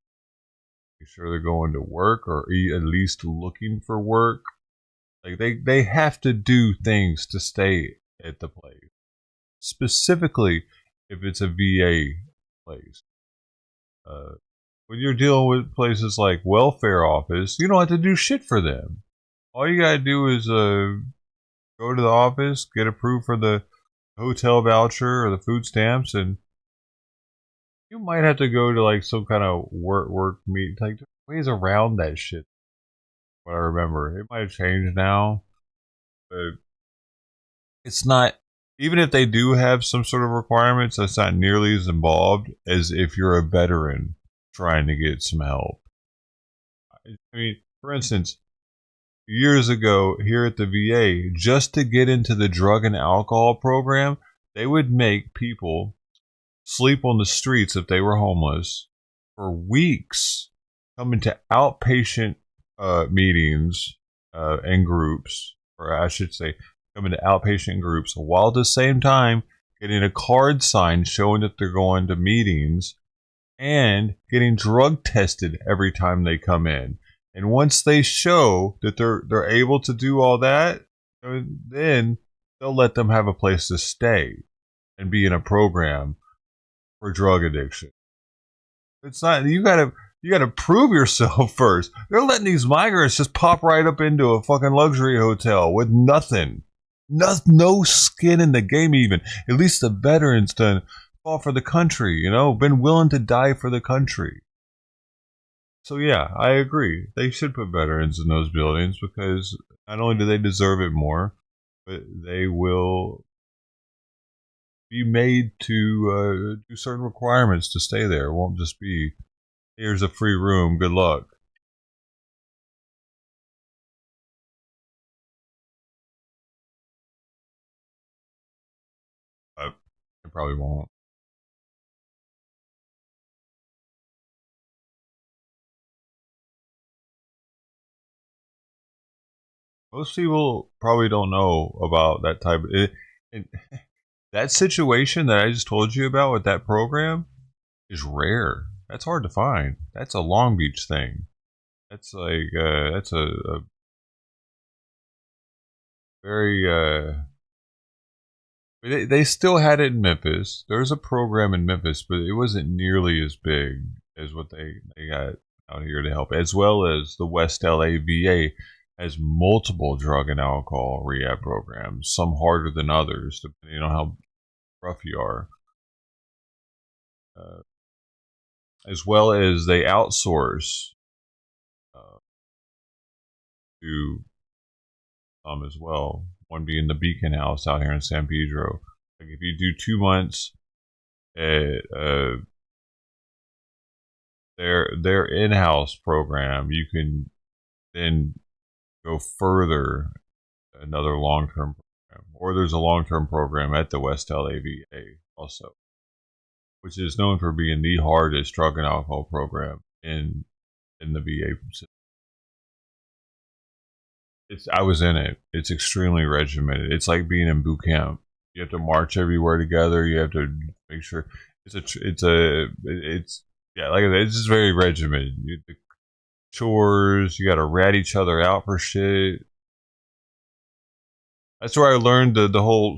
making sure they're going to work or at least looking for work. Like they have to do things to stay at the place. Specifically, if it's a VA place. When you're dealing with places like welfare office, you don't have to do shit for them. All you gotta do is go to the office, get approved for the hotel voucher or the food stamps, and you might have to go to like some kind of work meet, like ways around that shit. What I remember, it might have changed now, but it's not. Even if they do have some sort of requirements, that's not nearly as involved as if you're a veteran trying to get some help. I mean, for instance, years ago here at the VA, just to get into the drug and alcohol program, they would make people sleep on the streets if they were homeless for weeks, coming to outpatient meetings and groups, or I should say, coming to outpatient groups, while at the same time getting a card signed showing that they're going to meetings and getting drug tested every time they come in. And once they show that they're able to do all that, then they'll let them have a place to stay and be in a program for drug addiction. It's not, you gotta prove yourself first. They're letting these migrants just pop right up into a fucking luxury hotel with nothing. No skin in the game even. At least the veterans done fought for the country, been willing to die for the country. So yeah, I agree. They should put veterans in those buildings because not only do they deserve it more, but they will be made to do certain requirements to stay there. It won't just be, here's a free room, good luck. probably won't. Most people probably don't know about that type of that situation that I just told you about with that program is rare. That's hard to find. That's a Long Beach thing. That's like that's a very they still had it in Memphis. There's a program in Memphis, but it wasn't nearly as big as what they got out here to help, as well as the West LA VA has multiple drug and alcohol rehab programs, some harder than others, depending on how rough you are. As well as they outsource to some as well. One being the Beacon House out here in San Pedro. Like if you do 2 months at their in-house program, you can then go further another long-term program, or there's a long-term program at the West LA VA also, which is known for being the hardest drug and alcohol program in the VA system. I was in it. It's extremely regimented. It's like being in boot camp. You have to march everywhere together. You have to make sure it's like I said, it's just very regimented. Chores, you gotta rat each other out for shit. That's where I learned the whole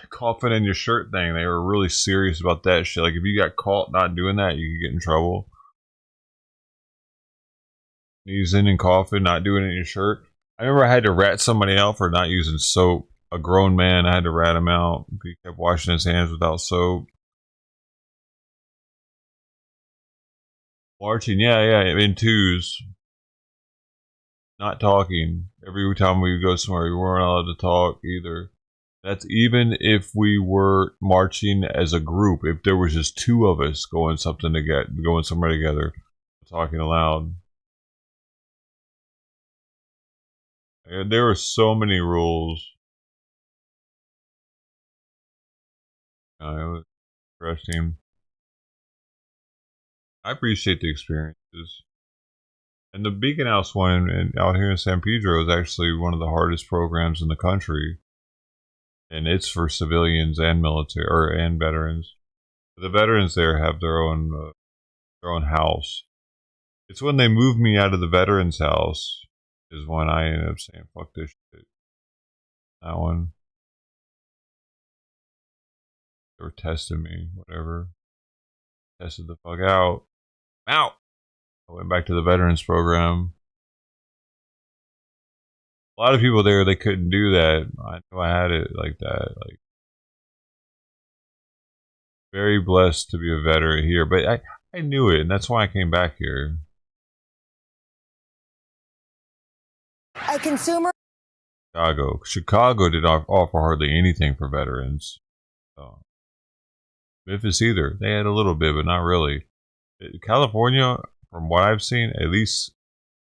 coughing in your shirt thing. They were really serious about that shit. Like if you got caught not doing that, you could get in trouble. Sneezing and coughing, not doing it in your shirt. I remember I had to rat somebody out for not using soap. A grown man, I had to rat him out. He kept washing his hands without soap. Marching, yeah, in twos. Not talking. Every time we would go somewhere, we weren't allowed to talk either. That's even if we were marching as a group. If there was just 2 of us going somewhere together, talking aloud. There were so many rules. It was interesting. I appreciate the experiences. And the Beacon House one out here in San Pedro is actually one of the hardest programs in the country. And it's for civilians and military and veterans. The veterans there have their own house. It's when they moved me out of the veterans house is when I ended up saying, fuck this shit. That one. They were testing me, whatever. Tested the fuck out. Out! I went back to the veterans program. A lot of people there, they couldn't do that. I know I had it like that. Like, very blessed to be a veteran here, but I knew it, and that's why I came back here. A consumer. Chicago did not offer hardly anything for veterans. Memphis either. They had a little bit, but not really. California, from what I've seen, at least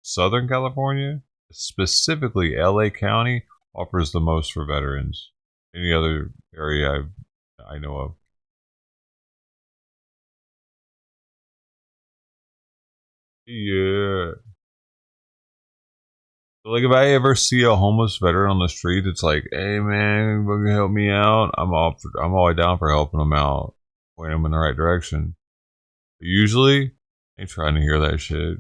Southern California, specifically LA County, offers the most for veterans. Any other area I know of. Yeah. Like if I ever see a homeless veteran on the street, it's like, hey man, you can help me out. I'm all down for helping them out, pointing them in the right direction. But usually, I ain't trying to hear that shit.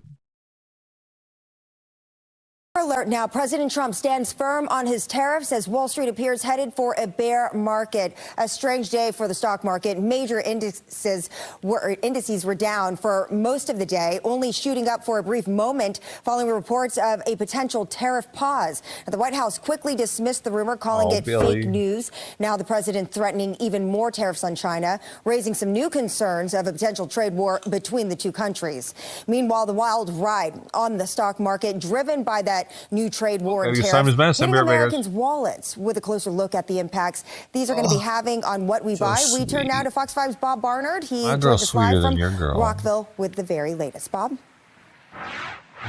Alert now. President Trump stands firm on his tariffs as Wall Street appears headed for a bear market. A strange day for the stock market. Major indices were down for most of the day, only shooting up for a brief moment following reports of a potential tariff pause. Now, the White House quickly dismissed the rumor, calling it fake news. Now the president threatening even more tariffs on China, raising some new concerns of a potential trade war between the two countries. Meanwhile, the wild ride on the stock market driven by that new trade war and tariffs hitting Americans' wallets. With a closer look at the impacts these are going to be having on what we buy, we turn now to Fox 5's Bob Barnard. He joins us live from Rockville with the very latest. Bob?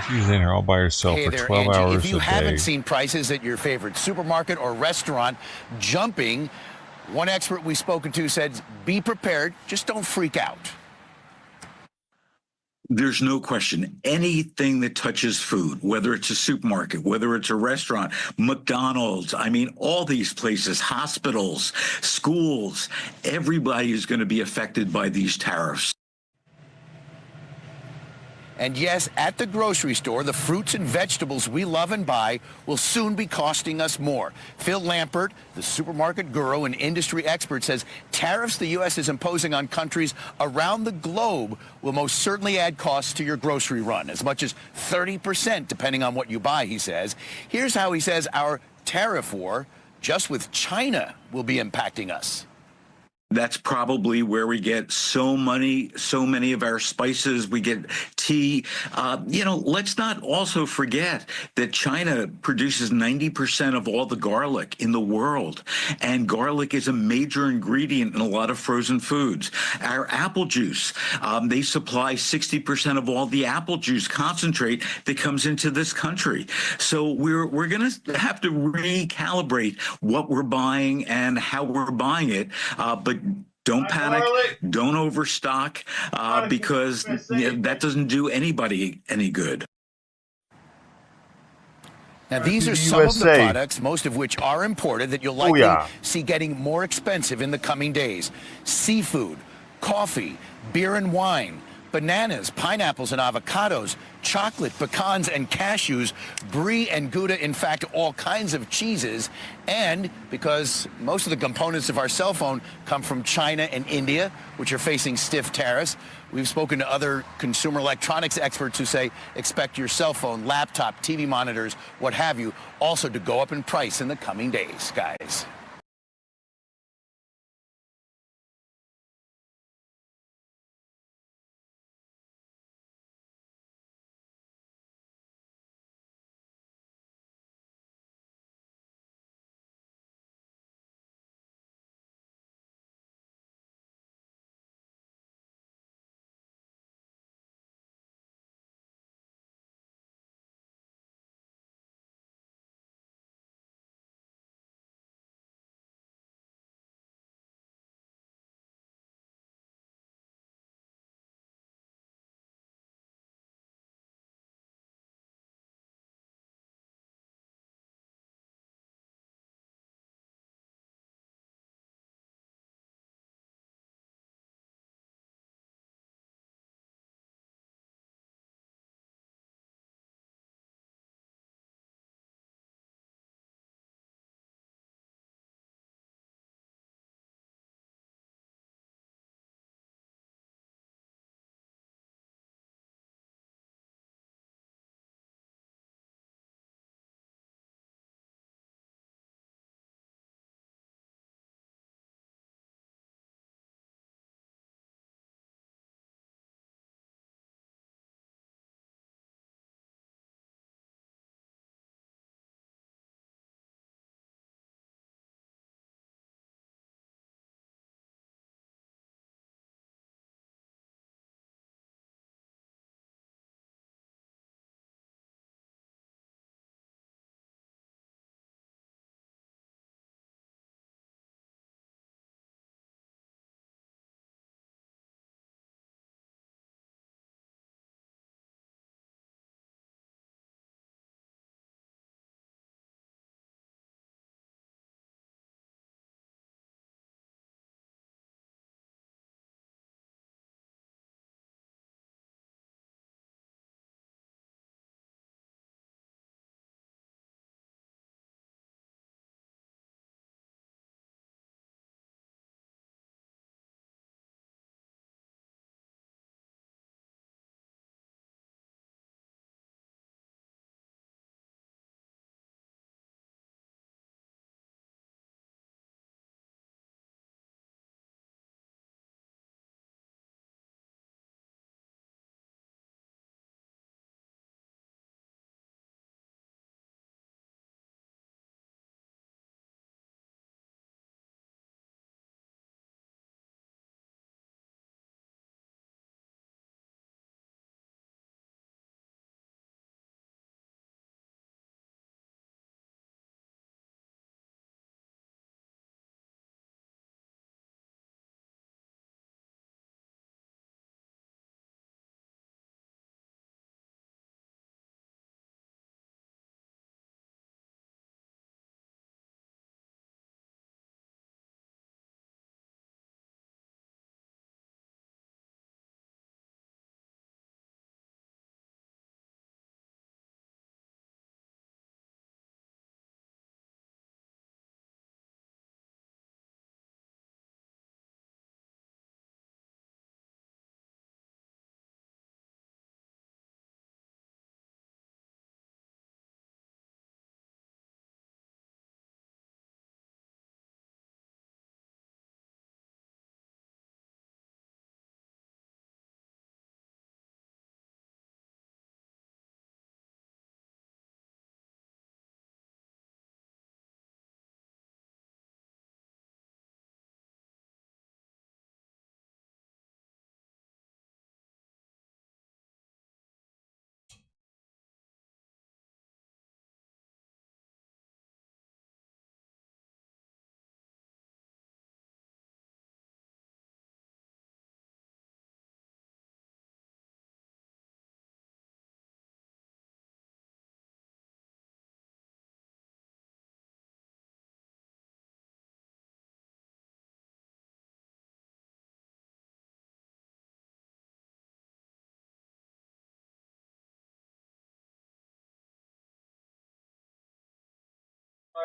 She's in here all by herself for 12 Angie, hours if you a day. haven't seen prices at your favorite supermarket or restaurant jumping, One expert we've spoken to said, be prepared, just don't freak out. There's no question. Anything that touches food, whether it's a supermarket, whether it's a restaurant, McDonald's, I mean, all these places, hospitals, schools, everybody is going to be affected by these tariffs. And yes, at the grocery store, the fruits and vegetables we love and buy will soon be costing us more. Phil Lampert, the supermarket guru and industry expert, says tariffs the U.S. is imposing on countries around the globe will most certainly add costs to your grocery run, as much as 30%, depending on what you buy, he says. Here's how he says our tariff war, just with China, will be impacting us. That's probably where we get so many of our spices. We get tea. Let's not also forget that China produces 90% of all the garlic in the world. And garlic is a major ingredient in a lot of frozen foods. Our apple juice, they supply 60% of all the apple juice concentrate that comes into this country. So we're going to have to recalibrate what we're buying and how we're buying it. But don't panic, don't overstock, because that doesn't do anybody any good. Now, these are some of the products, most of which are imported, that you'll likely see getting more expensive in the coming days. Seafood, coffee, beer and wine, bananas, pineapples and avocados, chocolate, pecans and cashews, brie and Gouda, in fact, all kinds of cheeses. And because most of the components of our cell phone come from China and India, which are facing stiff tariffs, we've spoken to other consumer electronics experts who say expect your cell phone, laptop, TV monitors, what have you, also to go up in price in the coming days, guys.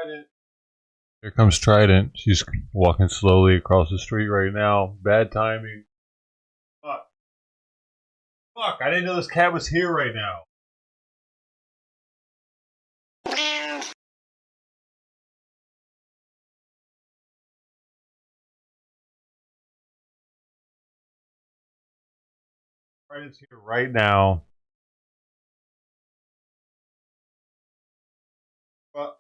Trident. Here comes Trident. She's walking slowly across the street right now. Bad timing. Fuck. Fuck, I didn't know this cat was here right now. Trident's here right now. Fuck.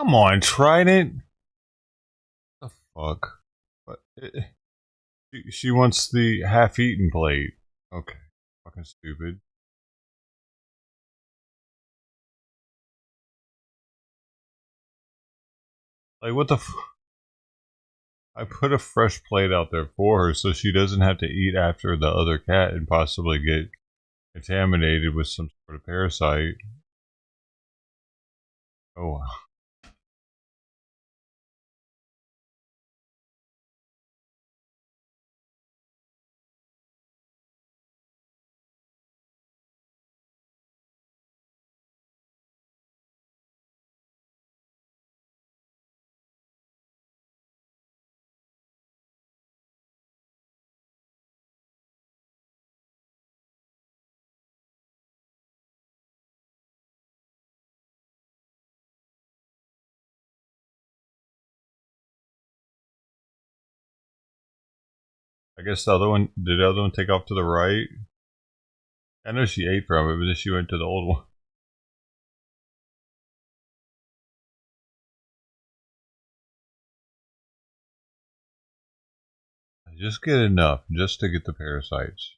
Come on, Trident. What the fuck? What? She wants the half-eaten plate. Okay. Fucking stupid. Like, what the I put a fresh plate out there for her so she doesn't have to eat after the other cat and possibly get contaminated with some sort of parasite. Oh, wow. I guess the other one, did the other one take off to the right? I know she ate from it, but then she went to the old one. Just get enough, just to get the parasites.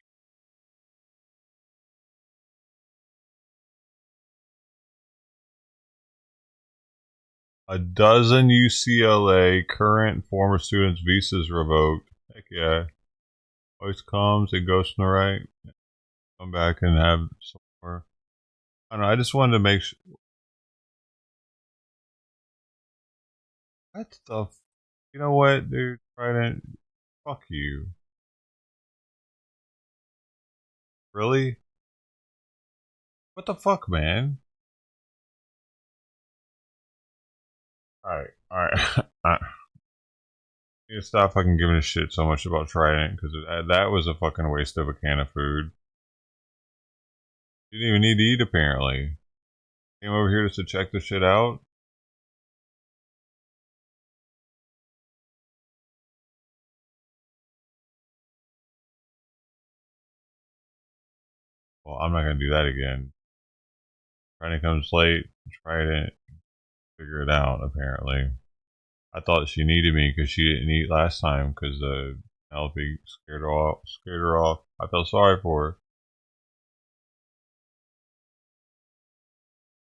A dozen UCLA current former students' visas revoked. Heck yeah. Always comes, it goes to the right. Come back and have some more. I don't know, I just wanted to make sure. What the you know what, dude? Trident, fuck you. Really? What the fuck, man? Alright. I need to stop fucking giving a shit so much about Trident, because that was a fucking waste of a can of food. You didn't even need to eat, apparently. Came over here just to check the shit out. Well, I'm not gonna do that again. Trident comes late, Trident figure it out, apparently. I thought she needed me because she didn't eat last time because the Penelope scared her off. I felt sorry for her.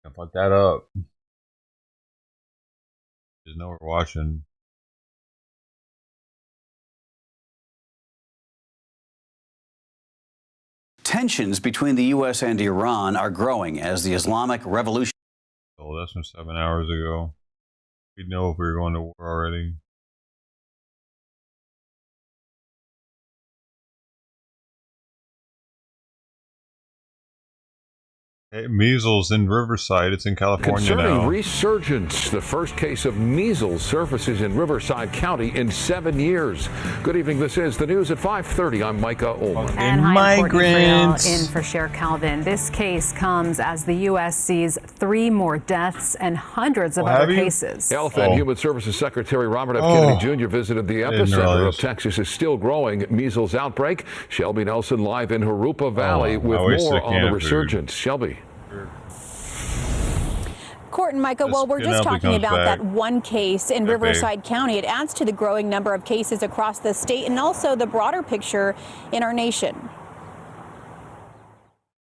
I fucked that up. Just know we're watching. Tensions between the U.S. and Iran are growing as the Islamic Revolution. Oh, that's from 7 hours ago. We'd know if we were going to war already. Hey, measles in Riverside. It's in California Concerning now. resurgence, the first case of measles surfaces in Riverside County in 7 years. Good evening. This is the news at 5:30. I'm Micah Ullman. And migrants in for Cher Calvin. This case comes as the U.S. sees 3 more deaths and hundreds of other cases. Health and Human Services Secretary Robert F. Kennedy Jr. visited the epicenter of Texas is still growing measles outbreak. Shelby Nelson live in Jurupa Valley with more on the resurgence. Shelby. Court and Micah, well, we're just talking about that one case in Riverside County. It adds to the growing number of cases across the state and also the broader picture in our nation.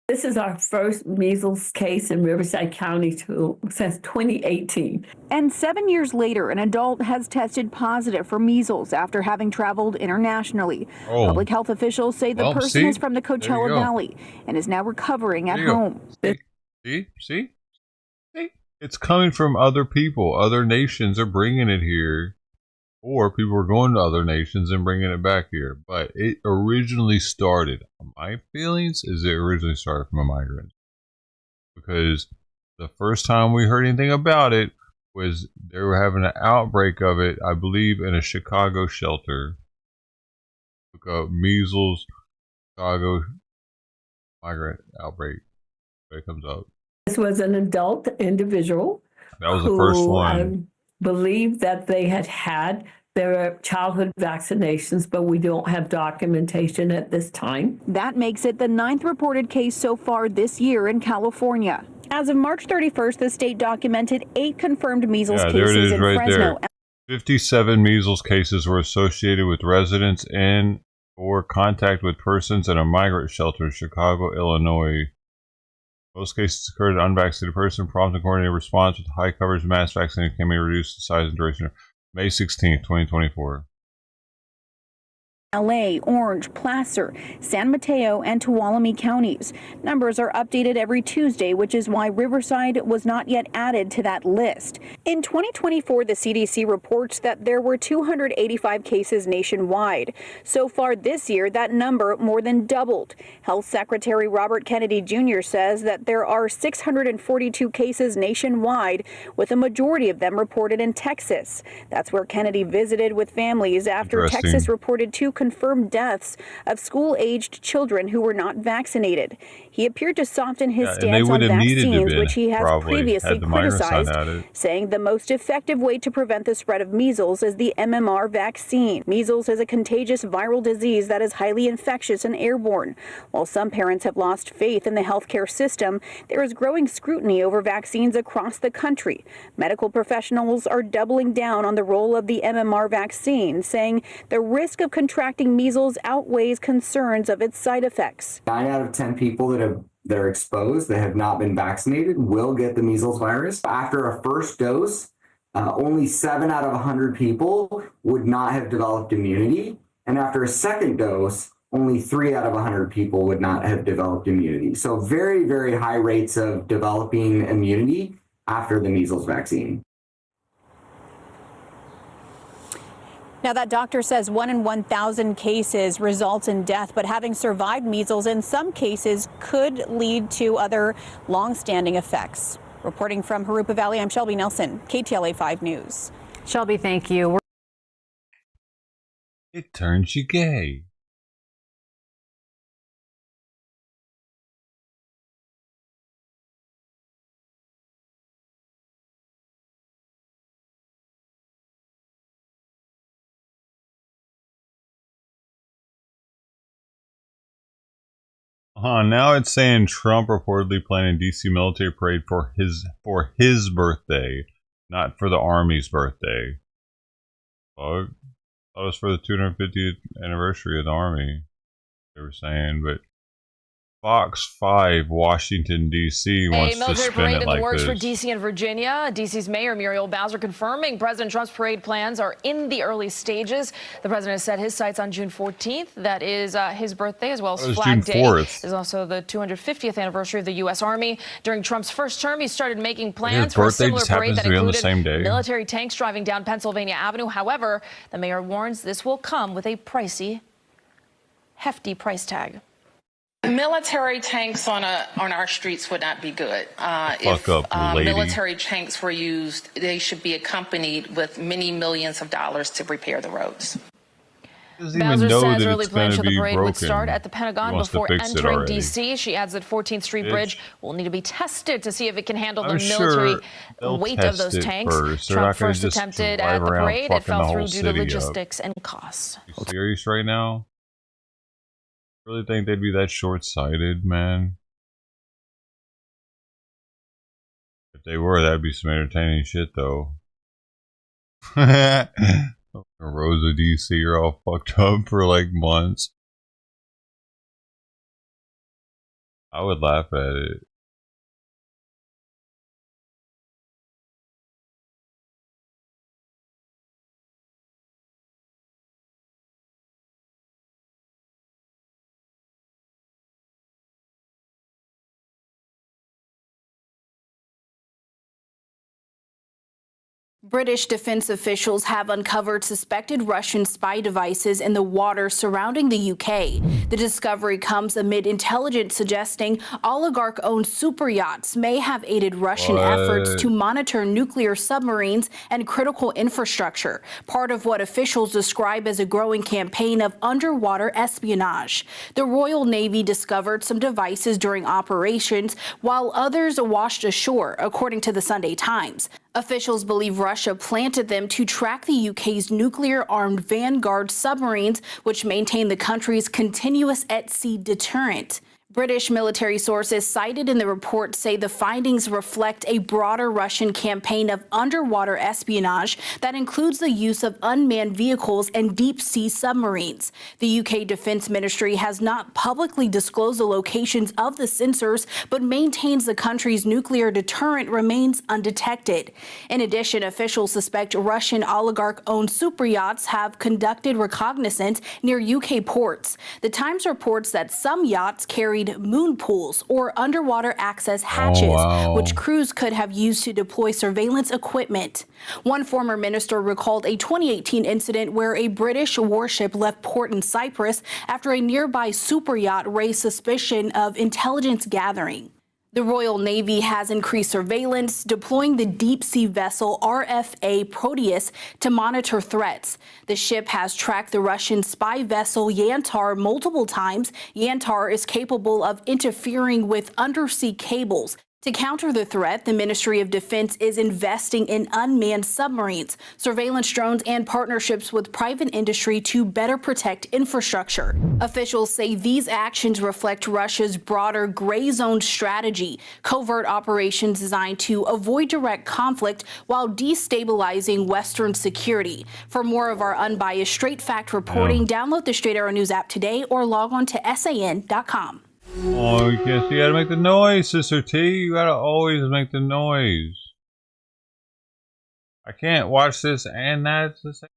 This is our first measles case in Riverside County since 2018. And 7 years later, an adult has tested positive for measles after having traveled internationally. Public health officials say the person is from the Coachella Valley and is now recovering at home. See? It's coming from other people. Other nations are bringing it here. Or people are going to other nations and bringing it back here. But it originally started, my feelings is it originally started from a migrant. Because the first time we heard anything about it was they were having an outbreak of it, I believe, in a Chicago shelter. Look up measles, Chicago migrant outbreak. It comes up. This was an adult individual. That was the first one. I believe that they had There are childhood vaccinations, but we don't have documentation at this time. That makes it the 9th reported case so far this year in California. As of March 31st, the state documented 8 confirmed measles cases in Fresno. 57 measles cases were associated with residents in or contact with persons at a migrant shelter in Chicago, Illinois. Most cases occurred in an unvaccinated person. Prompt and coordinated response with high coverage mass vaccine can be reduced the size and duration. May 16th, 2024. LA, Orange, Placer, San Mateo, and Tuolumne counties. Numbers are updated every Tuesday, which is why Riverside was not yet added to that list. In 2024, the CDC reports that there were 285 cases nationwide. So far this year, that number more than doubled. Health Secretary Robert Kennedy Jr. says that there are 642 cases nationwide, with a majority of them reported in Texas. That's where Kennedy visited with families after Texas reported 2 confirmed deaths of school-aged children who were not vaccinated. He appeared to soften his stance on vaccines, which he has previously criticized, saying the most effective way to prevent the spread of measles is the MMR vaccine. Measles is a contagious viral disease that is highly infectious and airborne. While some parents have lost faith in the healthcare system, there is growing scrutiny over vaccines across the country. Medical professionals are doubling down on the role of the MMR vaccine, saying the risk of contracting measles outweighs concerns of its side effects. 9 out of 10 people that are exposed that have not been vaccinated will get the measles virus. After a first dose, only 7 out of 100 people would not have developed immunity. And after a second dose, only 3 out of 100 people would not have developed immunity. So very, very high rates of developing immunity after the measles vaccine. Now, that doctor says 1 in 1,000 cases results in death, but having survived measles in some cases could lead to other long-standing effects. Reporting from Harupa Valley, I'm Shelby Nelson, KTLA 5 News. Shelby, thank you. It turns you gay. Now it's saying Trump reportedly planning DC military parade for his birthday, not for the Army's birthday. Well, that was for the 250th anniversary of the Army, they were saying, but Fox 5 Washington, D.C. wants to spin it like this. A military parade in the works for D.C. and Virginia. D.C.'s Mayor Muriel Bowser confirming President Trump's parade plans are in the early stages. The president has set his sights on June 14th. That is his birthday, as well as Flag Day. It is also the 250th anniversary of the U.S. Army. During Trump's first term, he started making plans for a similar parade that included military tanks driving down Pennsylvania Avenue. However, the mayor warns this will come with a hefty price tag. Military tanks on our streets would not be good. If military tanks were used, they should be accompanied with many millions of dollars to repair the roads. Bowser says early plans for the parade would start at the Pentagon before entering D.C. She adds that 14th Street Bridge will need to be tested to see if it can handle the military weight of those tanks. Trump first attempted at the parade. It fell through due to logistics and costs. You serious right now? Really think they'd be that short-sighted, man? If they were, that'd be some entertaining shit, though. Rows of DC are all fucked up for like months. I would laugh at it. British defense officials have uncovered suspected Russian spy devices in the water surrounding the UK. The discovery comes amid intelligence suggesting oligarch-owned super yachts may have aided Russian efforts to monitor nuclear submarines and critical infrastructure, part of what officials describe as a growing campaign of underwater espionage. The Royal Navy discovered some devices during operations, while others washed ashore, according to the Sunday Times. Officials believe Russia planted them to track the UK's nuclear-armed Vanguard submarines, which maintain the country's continuous at-sea deterrent. British military sources cited in the report say the findings reflect a broader Russian campaign of underwater espionage that includes the use of unmanned vehicles and deep-sea submarines. The UK Defence Ministry has not publicly disclosed the locations of the sensors, but maintains the country's nuclear deterrent remains undetected. In addition, officials suspect Russian oligarch-owned super yachts have conducted reconnaissance near UK ports. The Times reports that some yachts carried moon pools or underwater access hatches, which crews could have used to deploy surveillance equipment. One former minister recalled a 2018 incident where a British warship left port in Cyprus after a nearby super yacht raised suspicion of intelligence gathering. The Royal Navy has increased surveillance, deploying the deep-sea vessel RFA Proteus to monitor threats. The ship has tracked the Russian spy vessel Yantar multiple times. Yantar is capable of interfering with undersea cables. To counter the threat, the Ministry of Defense is investing in unmanned submarines, surveillance drones, and partnerships with private industry to better protect infrastructure. Officials say these actions reflect Russia's broader gray zone strategy, covert operations designed to avoid direct conflict while destabilizing Western security. For more of our unbiased straight fact reporting, download the Straight Arrow News app today or log on to san.com. Oh, you can't see. You gotta make the noise, Sister T. You gotta always make the noise. I can't watch this and that at the same.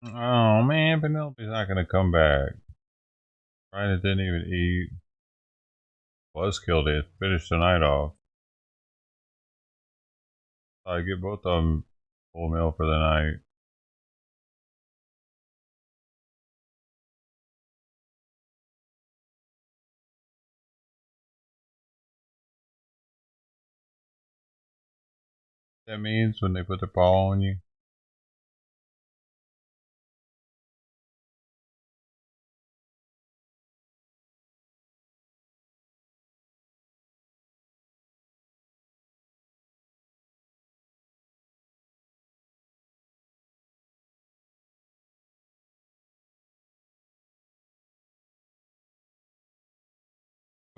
Oh man, Penelope's not gonna come back. Ryan didn't even eat. Buzzkilled it. Finished the night off. I get both of them full meal for the night. That means when they put the paw on you.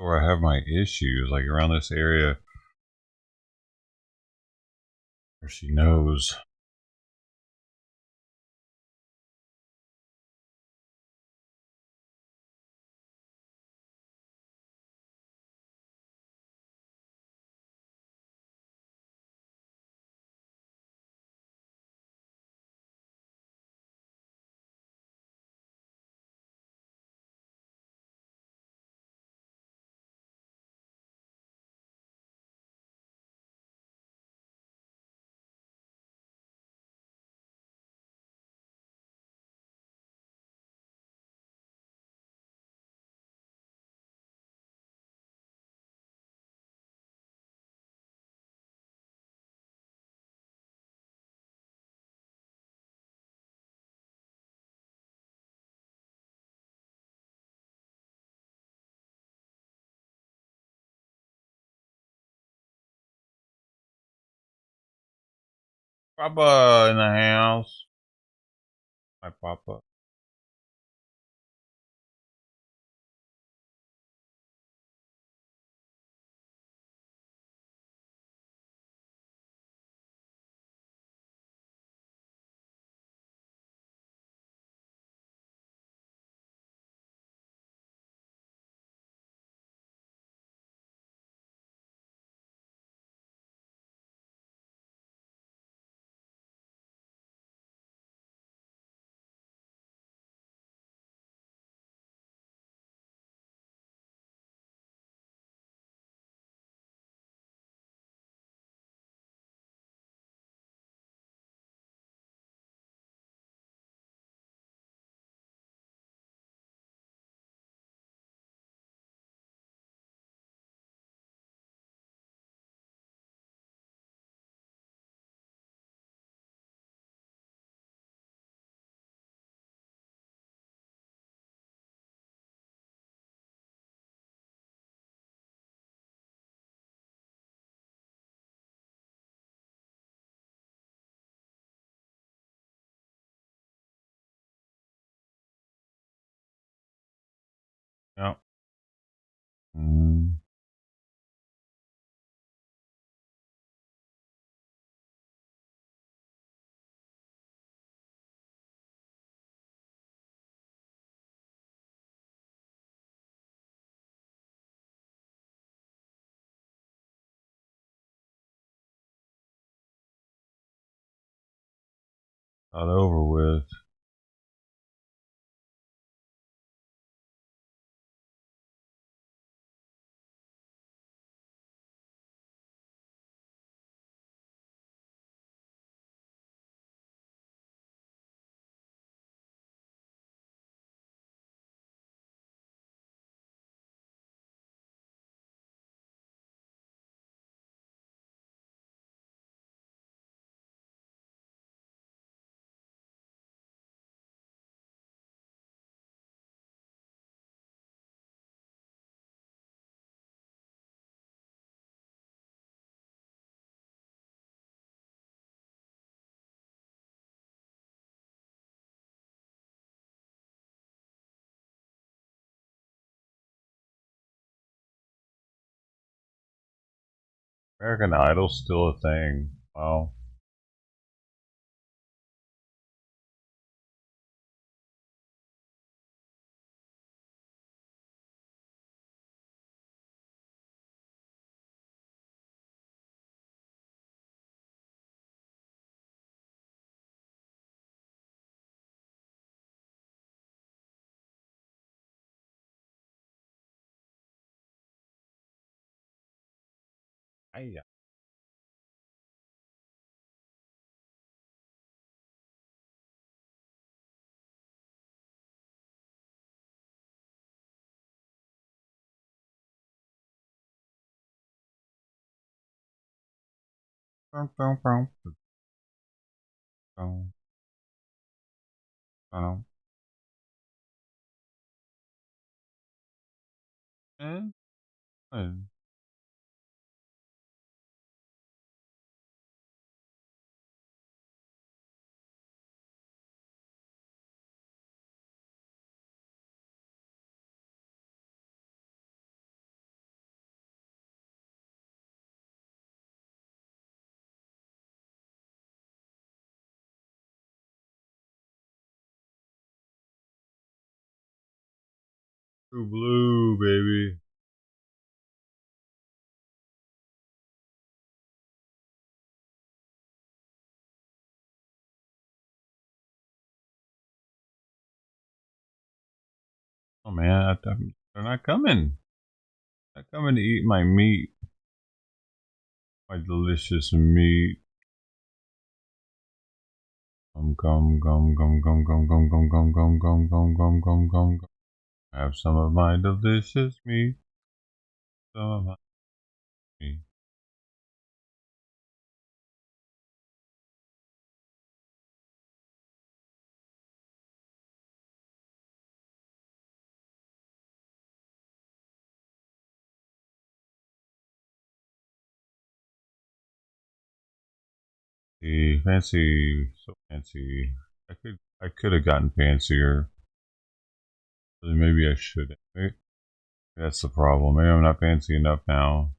Or I have my issues, like around this area where she knows. Papa in the house. My papa. Not over with. American Idol's still a thing. Wow. Hiya. I don't know. True blue, baby. Oh man, they're not coming. They're not coming to eat my meat. My delicious meat. Gum gum gum gum gum gum gum gum gum gum gum gum gum gum gum. Have some of my delicious meat. Some of my meat. Fancy, so fancy. I could have gotten fancier. Maybe I shouldn't. Maybe that's the problem. Maybe I'm not fancy enough now.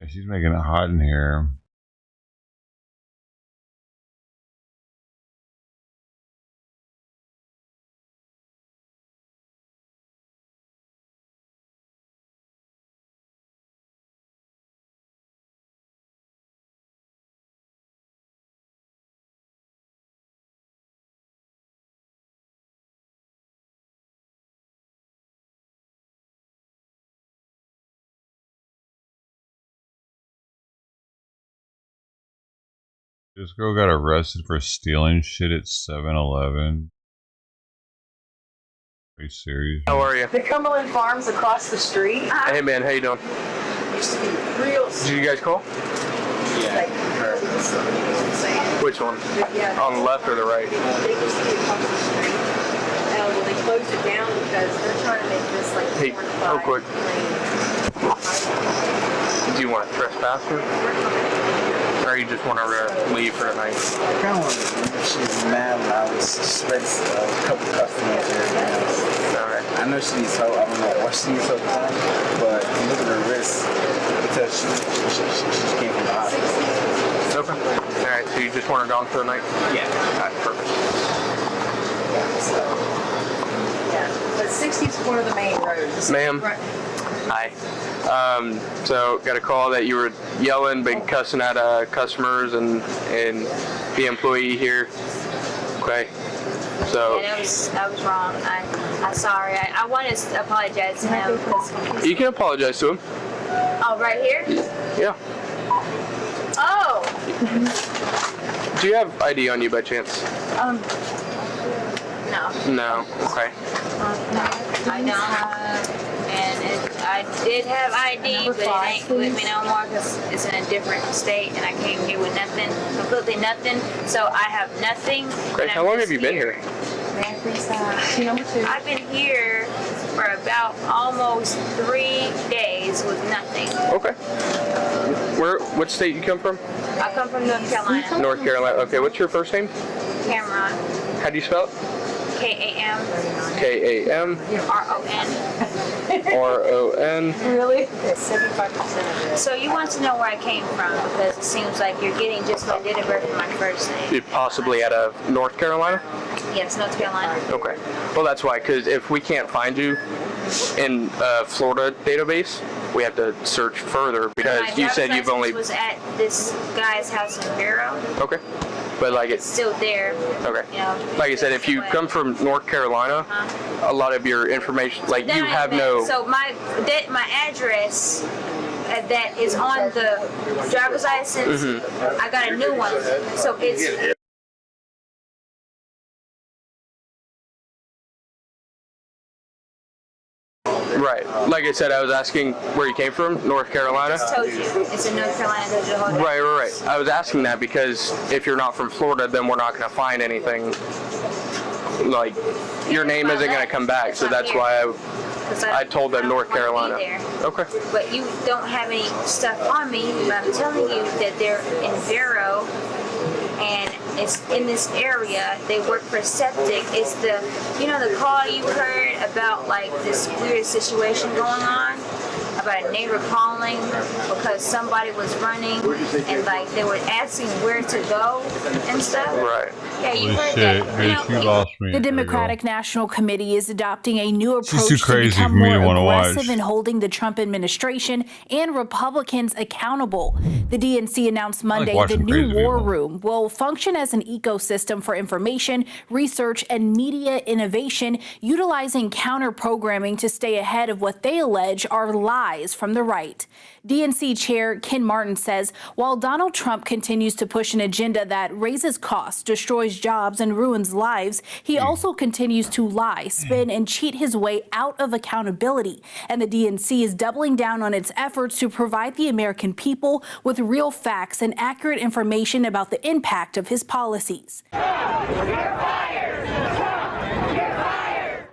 Yeah, she's making it hot in here. This girl got arrested for stealing shit at 7-Eleven. Are you serious? How are you? The Cumberland Farms across the street. Hey man, how you doing? Used to be real. Did you guys call? Yeah. Which one? Yeah. On the left or the right? They used to be across the street. Well, they closed it down because they're trying to make this like hey, real quick. Do you want to trespass her? Or you just want her to leave for the night? I kind of want to leave. She's mad when I was just a couple customers here. Alright. I know she needs help. I don't know what she needs help from, but look at her wrist. Because she came from the hospital. Okay. Alright, so you just want her gone for the night? Yeah. Alright, perfect. Yeah, but 60 is one of the main roads. Ma'am. Right. Hi. So got a call that you were yelling, been cussing at customers and the employee here. Okay. So yeah, that was wrong. I'm sorry. I want to apologize to him. You can apologize to him. Oh, right here? Yeah. Oh. Do you have ID on you by chance? No. No. Okay. No, I don't have, and I did have ID, but it ain't with me no more because it's in a different state, and I came here with nothing, completely nothing. So I have nothing. Okay. How long have you been here? I've been here for about almost 3 days with nothing. Okay. What state you come from? I come from North Carolina. North Carolina. Okay. What's your first name? Cameron. How do you spell it? K-A-M. K-A-M. R-O-N. R-O-N. Really? 75%. So you want to know where I came from because it seems like you're getting just my date of birth for my first name. You possibly out of North Carolina? Yes, North Carolina. Okay. Well, that's why, because if we can't find you in Florida database, we have to search further because you said you've only was at this guy's house in Vero. Okay. But like it's still there. Okay. You know, like I said, if you come from North Carolina, a lot of your information, like you have no. So my address that is on the driver's license, I got a new one. So it's. Right. Like I said, I was asking where you came from, North Carolina. I just told you. It's in North Carolina. Right. I was asking that because if you're not from Florida, then we're not going to find anything. Like, your name isn't going to come back, so that's why I told them North Carolina. Okay. But you don't have any stuff on me, but I'm telling you that they're in Vero, and it's in this area. They work for septic. It's the call you heard about like this weird situation going on about a neighbor calling because somebody was running and like they were asking where to go and stuff. Right. Yeah, you heard that. You lost me. The Democratic National Committee is adopting a new approach too to crazy become for me to more wanna aggressive watch. in holding the Trump administration and Republicans accountable. The DNC announced Monday the watching new crazy war people. room will function as an ecosystem for information, research, and media innovation, utilizing counter-programming to stay ahead of what they allege are lies from the right. DNC Chair Ken Martin says, while Donald Trump continues to push an agenda that raises costs, destroys jobs, and ruins lives, he also continues to lie, spin, and cheat his way out of accountability. And the DNC is doubling down on its efforts to provide the American people with real facts and accurate information about the impact of his policies.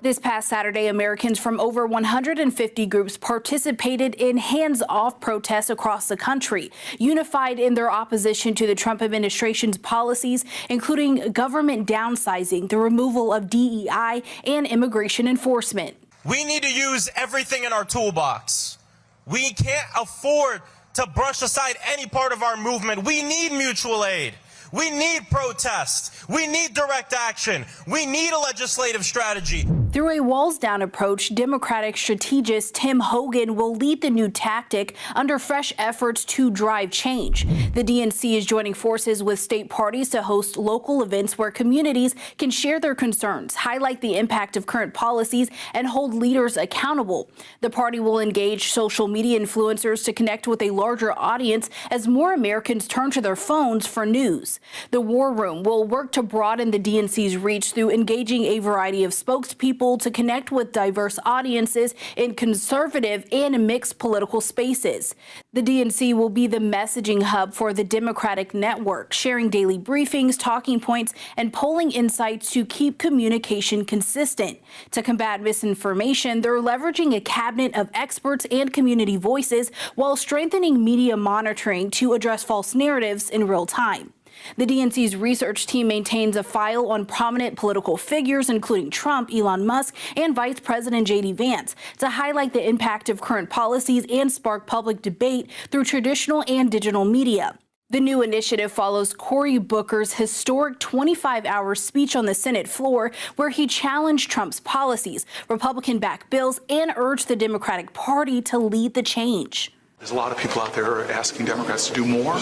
This past Saturday, Americans from over 150 groups participated in hands-off protests across the country, unified in their opposition to the Trump administration's policies, including government downsizing, the removal of DEI, and immigration enforcement. We need to use everything in our toolbox. We can't afford to brush aside any part of our movement. We need mutual aid. We need protest. We need direct action. We need a legislative strategy. Through a walls-down approach, Democratic strategist Tim Hogan will lead the new tactic under fresh efforts to drive change. The DNC is joining forces with state parties to host local events where communities can share their concerns, highlight the impact of current policies, and hold leaders accountable. The party will engage social media influencers to connect with a larger audience as more Americans turn to their phones for news. The War Room will work to broaden the DNC's reach through engaging a variety of spokespeople people to connect with diverse audiences in conservative and mixed political spaces. The DNC will be the messaging hub for the Democratic network, sharing daily briefings, talking points, and polling insights to keep communication consistent. To combat misinformation, they're leveraging a cabinet of experts and community voices while strengthening media monitoring to address false narratives in real time. The DNC's research team maintains a file on prominent political figures, including Trump, Elon Musk, and Vice President J.D. Vance, to highlight the impact of current policies and spark public debate through traditional and digital media. The new initiative follows Cory Booker's historic 25-hour speech on the Senate floor, where he challenged Trump's policies, Republican-backed bills, and urged the Democratic Party to lead the change. There's a lot of people out there asking Democrats to do more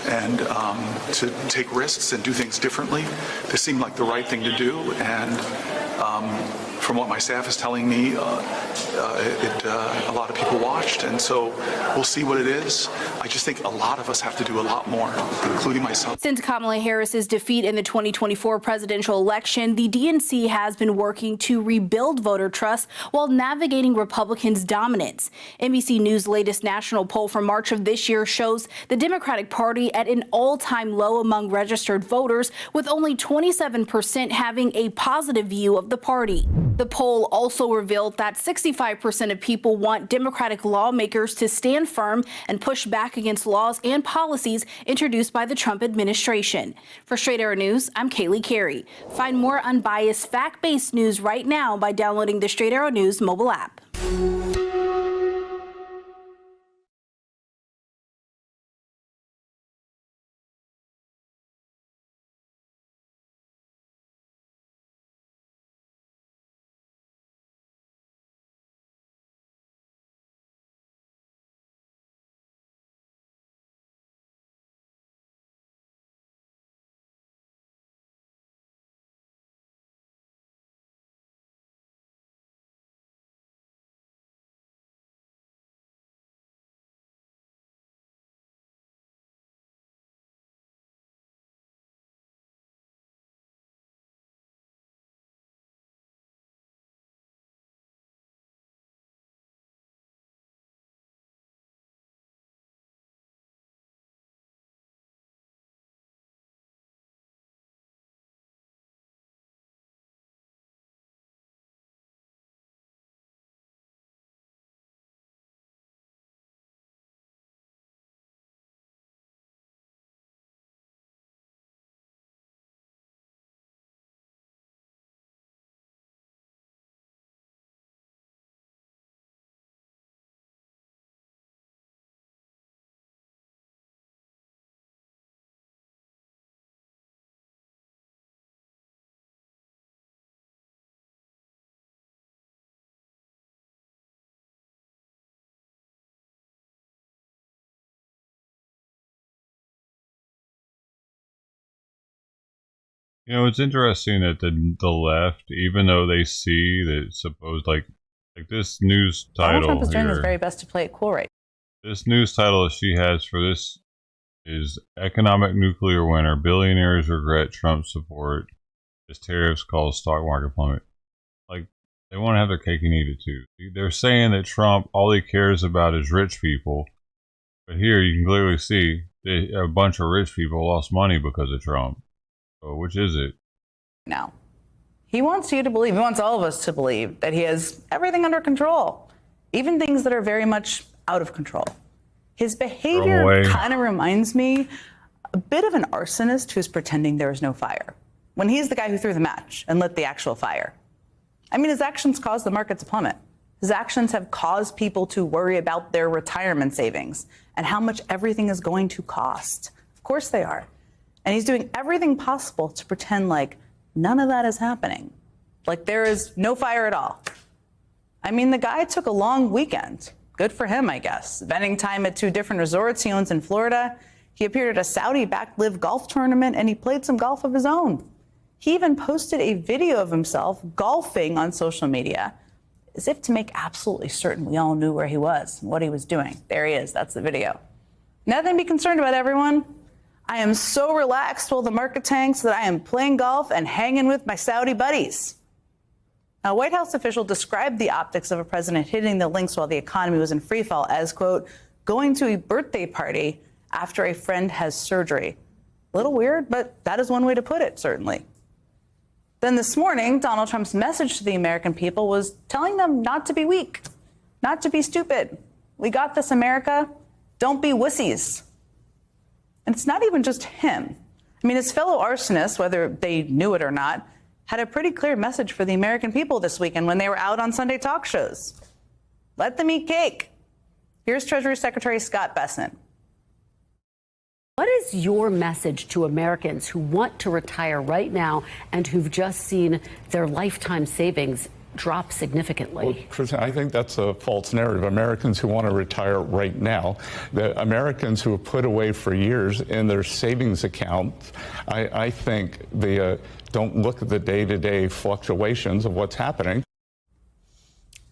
and to take risks and do things differently. This seemed like the right thing to do, and from what my staff is telling me, a lot of people watched, and so we'll see what it is. I just think a lot of us have to do a lot more, including myself. Since Kamala Harris's defeat in the 2024 presidential election, the DNC has been working to rebuild voter trust while navigating Republicans' dominance. NBC News' latest national poll from March of this year shows the Democratic Party at an all-time low among registered voters, with only 27% having a positive view of the party. The poll also revealed that 65% of people want Democratic lawmakers to stand firm and push back against laws and policies introduced by the Trump administration. For Straight Arrow News, I'm Kaylee Carey. Find more unbiased, fact-based news right now by downloading the Straight Arrow News mobile app. You know, it's interesting that the left, even though they see that it's supposed like this news title Donald Trump is doing here, his very best to play it cool right. This news title she has for this is Economic Nuclear Winter. Billionaires regret Trump's support as tariffs cause stock market plummet. Like, they want to have their cake and eat it too. They're saying that Trump, all he cares about is rich people. But here you can clearly see that a bunch of rich people lost money because of Trump. So which is it? Now, he wants you to believe, he wants all of us to believe that he has everything under control, even things that are very much out of control. His behavior kind of reminds me a bit of an arsonist who's pretending there is no fire, when he's the guy who threw the match and lit the actual fire. I mean, his actions caused the market to plummet. His actions have caused people to worry about their retirement savings and how much everything is going to cost. Of course they are. And he's doing everything possible to pretend like none of that is happening, like there is no fire at all. I mean, the guy took a long weekend. Good for him, I guess. Spending time at 2 different resorts he owns in Florida. He appeared at a Saudi-backed live golf tournament, and he played some golf of his own. He even posted a video of himself golfing on social media, as if to make absolutely certain we all knew where he was and what he was doing. There he is. That's the video. Nothing to be concerned about, everyone. I am so relaxed while the market tanks that I am playing golf and hanging with my Saudi buddies. A White House official described the optics of a president hitting the links while the economy was in free fall as, quote, going to a birthday party after a friend has surgery. A little weird, but that is one way to put it, certainly. Then this morning, Donald Trump's message to the American people was telling them not to be weak, not to be stupid. We got this, America. Don't be wussies. And it's not even just him. I mean, his fellow arsonists, whether they knew it or not, had a pretty clear message for the American people this weekend when they were out on Sunday talk shows. Let them eat cake. Here's Treasury Secretary Scott Bessent. What is your message to Americans who want to retire right now and who've just seen their lifetime savings drop significantly? Well, Kristen, I think that's a false narrative. Americans who want to retire right now, the Americans who have put away for years in their savings accounts, I think they don't look at the day-to-day fluctuations of what's happening.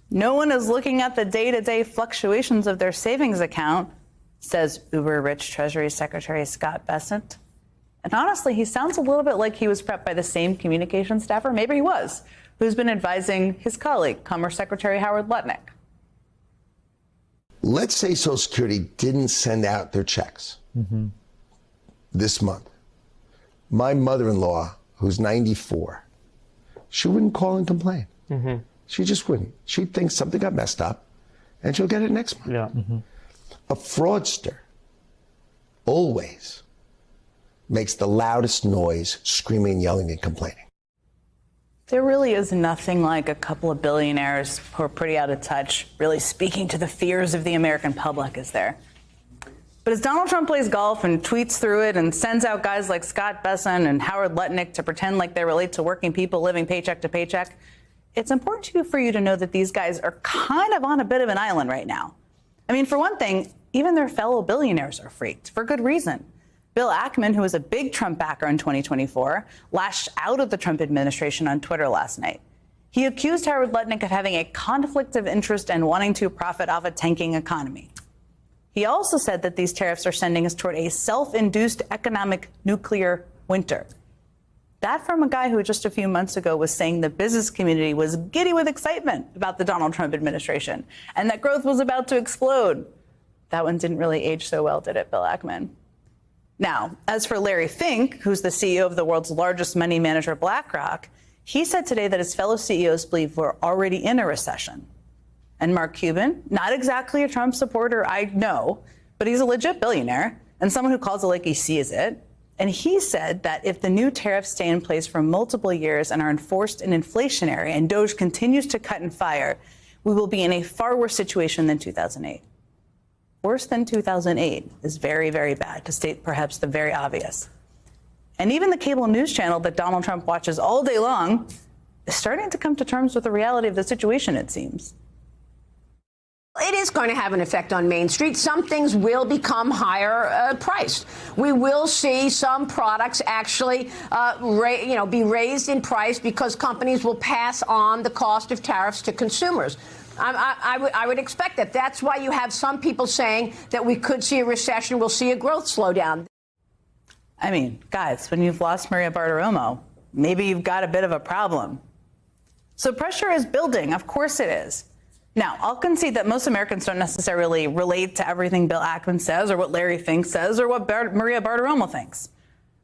No one is looking at the day-to-day fluctuations of their savings account, says uber-rich Treasury Secretary Scott Bessent. And honestly, he sounds a little bit like he was prepped by the same communications staffer, maybe he was, who's been advising his colleague, Commerce Secretary Howard Lutnick. Let's say Social Security didn't send out their checks this month. My mother-in-law, who's 94, she wouldn't call and complain. She just wouldn't. She'd think something got messed up, and she'll get it next month. A fraudster always makes the loudest noise, screaming, yelling, and complaining. There really is nothing like a couple of billionaires who are pretty out of touch really speaking to the fears of the American public, is there? But as Donald Trump plays golf and tweets through it and sends out guys like Scott Bessent and Howard Lutnick to pretend like they relate to working people living paycheck to paycheck, it's important for you to know that these guys are kind of on a bit of an island right now. I mean, for one thing, even their fellow billionaires are freaked, for good reason. Bill Ackman, who was a big Trump backer in 2024, lashed out at the Trump administration on Twitter last night. He accused Howard Lutnick of having a conflict of interest and wanting to profit off a tanking economy. He also said that these tariffs are sending us toward a self-induced economic nuclear winter. That from a guy who just a few months ago was saying the business community was giddy with excitement about the Donald Trump administration and that growth was about to explode. That one didn't really age so well, did it, Bill Ackman? Now, as for Larry Fink, who's the CEO of the world's largest money manager, BlackRock, he said today that his fellow CEOs believe we're already in a recession. And Mark Cuban, not exactly a Trump supporter, I know, but he's a legit billionaire and someone who calls it like he sees it. And he said that if the new tariffs stay in place for multiple years and are enforced and inflationary and Doge continues to cut and fire, we will be in a far worse situation than 2008. Worse than 2008 is very, very bad, to state perhaps the very obvious. And even the cable news channel that Donald Trump watches all day long is starting to come to terms with the reality of the situation, it seems. It is going to have an effect on Main Street. Some things will become higher priced. We will see some products actually be raised in price because companies will pass on the cost of tariffs to consumers. I would expect that. That's why you have some people saying that we could see a recession, we'll see a growth slowdown. I mean, guys, when you've lost Maria Bartiromo, maybe you've got a bit of a problem. So pressure is building. Of course it is. Now, I'll concede that most Americans don't necessarily relate to everything Bill Ackman says or what Larry Fink says or what Maria Bartiromo thinks.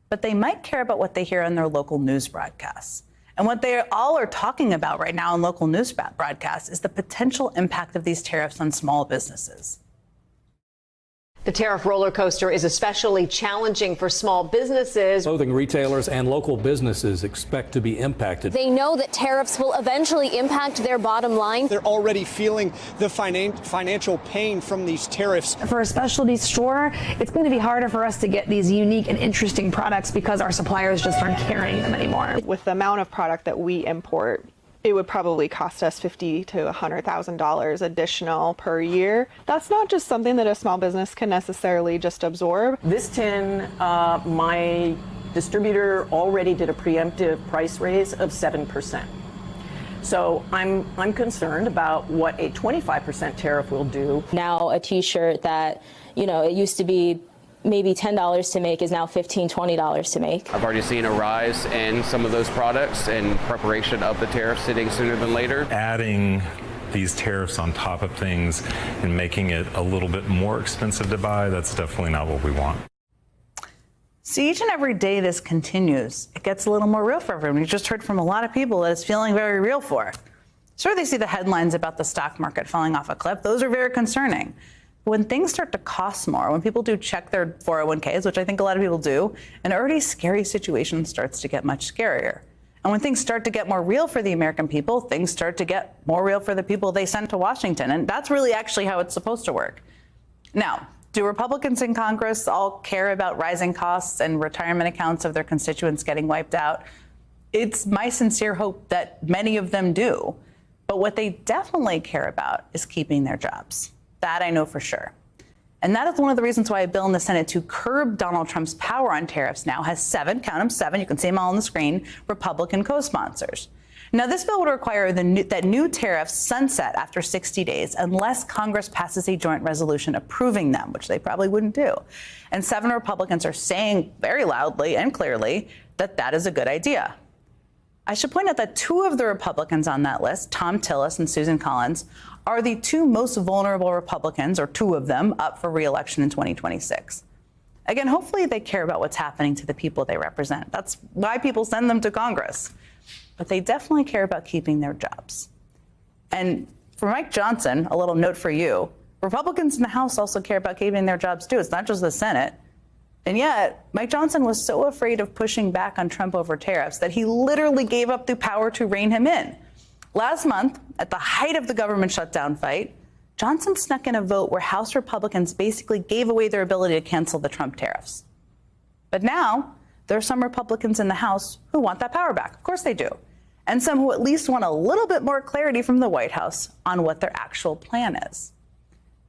But they might care about what they hear on their local news broadcasts. And what they all are talking about right now on local news broadcasts is the potential impact of these tariffs on small businesses. The tariff roller coaster is especially challenging for small businesses. Clothing retailers and local businesses expect to be impacted. They know that tariffs will eventually impact their bottom line. They're already feeling the financial pain from these tariffs. For a specialty store, it's going to be harder for us to get these unique and interesting products because our suppliers just aren't carrying them anymore. With the amount of product that we import, it would probably cost us $50,000 to $100,000 additional per year. That's not just something that a small business can necessarily just absorb. This tin, my distributor already did a preemptive price raise of 7%. So I'm concerned about what a 25% tariff will do. Now a t-shirt that, it used to be maybe $10 to make is now $15, $20 to make. I've already seen a rise in some of those products in preparation of the tariffs hitting sooner than later. Adding these tariffs on top of things and making it a little bit more expensive to buy, that's definitely not what we want. See, each and every day this continues, it gets a little more real for everyone. We just heard from a lot of people that it's feeling very real for. Sure, they see the headlines about the stock market falling off a cliff. Those are very concerning. When things start to cost more, when people do check their 401ks, which I think a lot of people do, an already scary situation starts to get much scarier. And when things start to get more real for the American people, things start to get more real for the people they sent to Washington. And that's really actually how it's supposed to work. Now, do Republicans in Congress all care about rising costs and retirement accounts of their constituents getting wiped out? It's my sincere hope that many of them do. But what they definitely care about is keeping their jobs. That I know for sure. And that is one of the reasons why a bill in the Senate to curb Donald Trump's power on tariffs now has 7, count them 7, you can see them all on the screen, Republican co-sponsors. Now, this bill would require that new tariffs sunset after 60 days unless Congress passes a joint resolution approving them, which they probably wouldn't do. And 7 Republicans are saying very loudly and clearly that that is a good idea. I should point out that 2 of the Republicans on that list, Tom Tillis and Susan Collins, are the 2 most vulnerable Republicans, or 2 of them, up for re-election in 2026. Again, hopefully they care about what's happening to the people they represent. That's why people send them to Congress. But they definitely care about keeping their jobs. And for Mike Johnson, a little note for you, Republicans in the House also care about keeping their jobs too. It's not just the Senate. And yet, Mike Johnson was so afraid of pushing back on Trump over tariffs that he literally gave up the power to rein him in. Last month, at the height of the government shutdown fight, Johnson snuck in a vote where House Republicans basically gave away their ability to cancel the Trump tariffs. But now, there are some Republicans in the House who want that power back. Of course they do. And some who at least want a little bit more clarity from the White House on what their actual plan is.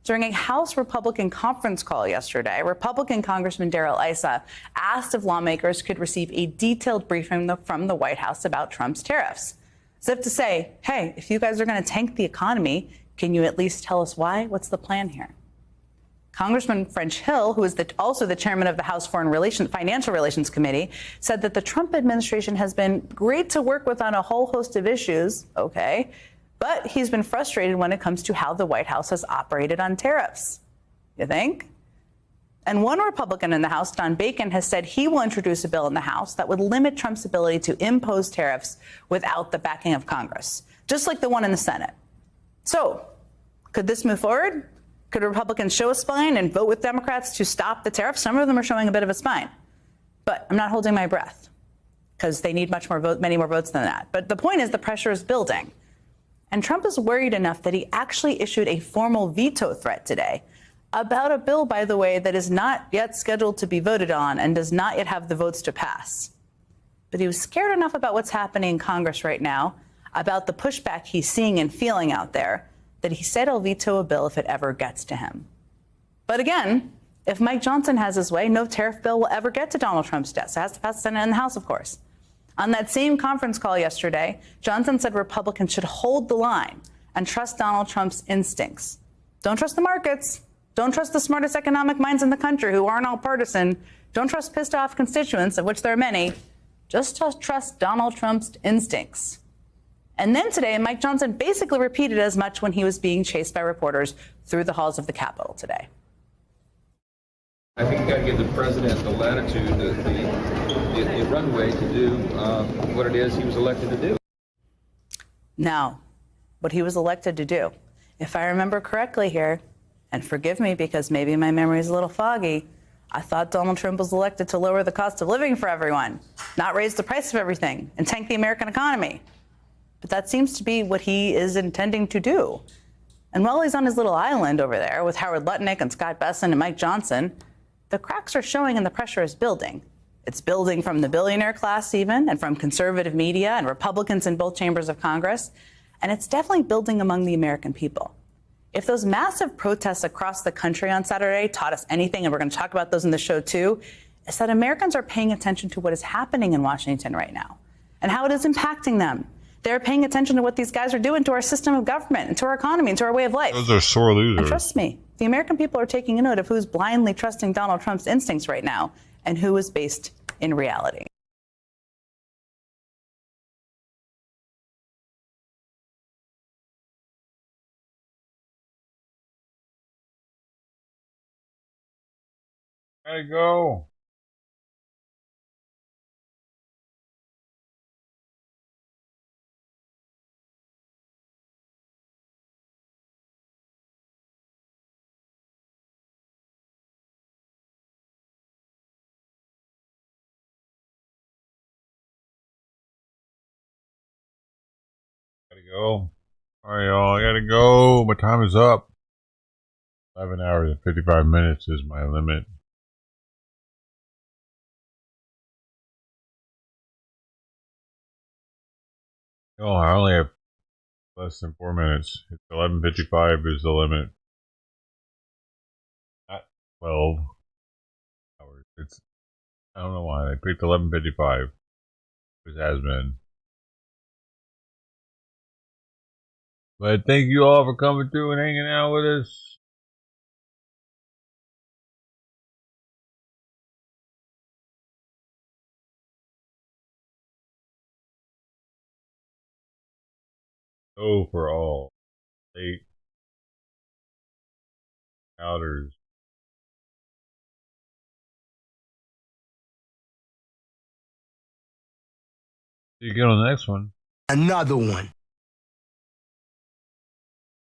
During a House Republican conference call yesterday, Republican Congressman Darrell Issa asked if lawmakers could receive a detailed briefing from the White House about Trump's tariffs. As if to say, hey, if you guys are going to tank the economy, can you at least tell us why? What's the plan here? Congressman French Hill, who is also the chairman of the House Financial Relations Committee, said that the Trump administration has been great to work with on a whole host of issues, okay, but he's been frustrated when it comes to how the White House has operated on tariffs. You think? And one Republican in the House, Don Bacon, has said he will introduce a bill in the House that would limit Trump's ability to impose tariffs without the backing of Congress, just like the one in the Senate. So, could this move forward? Could Republicans show a spine and vote with Democrats to stop the tariffs? Some of them are showing a bit of a spine. But I'm not holding my breath because they need many more votes than that. But the point is the pressure is building. And Trump is worried enough that he actually issued a formal veto threat today about a bill, by the way, that is not yet scheduled to be voted on and does not yet have the votes to pass. But he was scared enough about what's happening in Congress right now, about the pushback he's seeing and feeling out there, that he said he'll veto a bill if it ever gets to him. But again, if Mike Johnson has his way, no tariff bill will ever get to Donald Trump's desk. It has to pass the Senate and the House, of course. On that same conference call yesterday, Johnson said Republicans should hold the line and trust Donald Trump's instincts. Don't trust the markets. Don't trust the smartest economic minds in the country who aren't all partisan. Don't trust pissed off constituents, of which there are many. Just trust Donald Trump's instincts. And then today, Mike Johnson basically repeated as much when he was being chased by reporters through the halls of the Capitol today. I think you got to give the president the latitude, the runway to do what it is he was elected to do. Now, what he was elected to do, if I remember correctly here, and forgive me because maybe my memory is a little foggy, I thought Donald Trump was elected to lower the cost of living for everyone, not raise the price of everything, and tank the American economy. But that seems to be what he is intending to do. And while he's on his little island over there with Howard Lutnick and Scott Bessent and Mike Johnson, the cracks are showing and the pressure is building. It's building from the billionaire class even, and from conservative media and Republicans in both chambers of Congress. And it's definitely building among the American people. If those massive protests across the country on Saturday taught us anything, and we're going to talk about those in the show too, is that Americans are paying attention to what is happening in Washington right now and how it is impacting them. They're paying attention to what these guys are doing to our system of government and to our economy and to our way of life. Those are sore losers. And trust me, The American people are taking a note of who's blindly trusting Donald Trump's instincts right now and who is based in reality. Gotta go. Gotta go. Alright, y'all. I gotta go. My time is up. 11 hours and 55 minutes is my limit. Oh, I only have less than 4 minutes. It's 11:55 is the limit. Not 12 hours. It's, I don't know why. I picked 11:55. It has been. But thank you all for coming through and hanging out with us. Go for all. Late outers. See you again on the next one. Another one.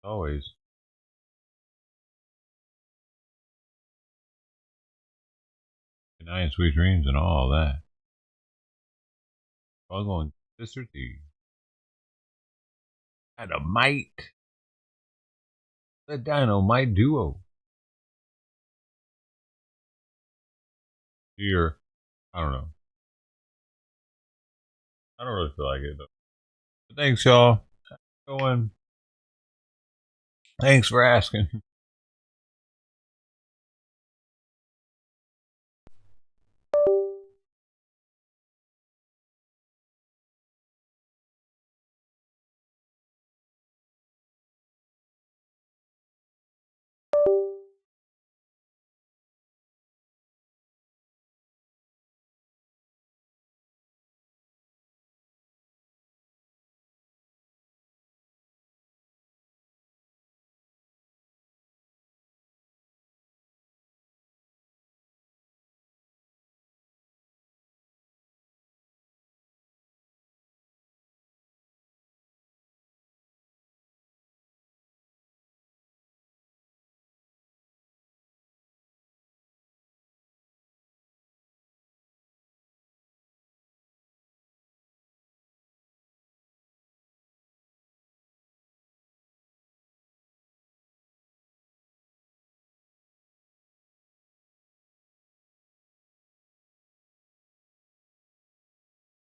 Always. Good night and sweet dreams and all that. All going Sister T. Dynamite. The Dynamite Duo. Here. I don't know. I don't really feel like it though. But thanks, y'all. Going. Thanks for asking.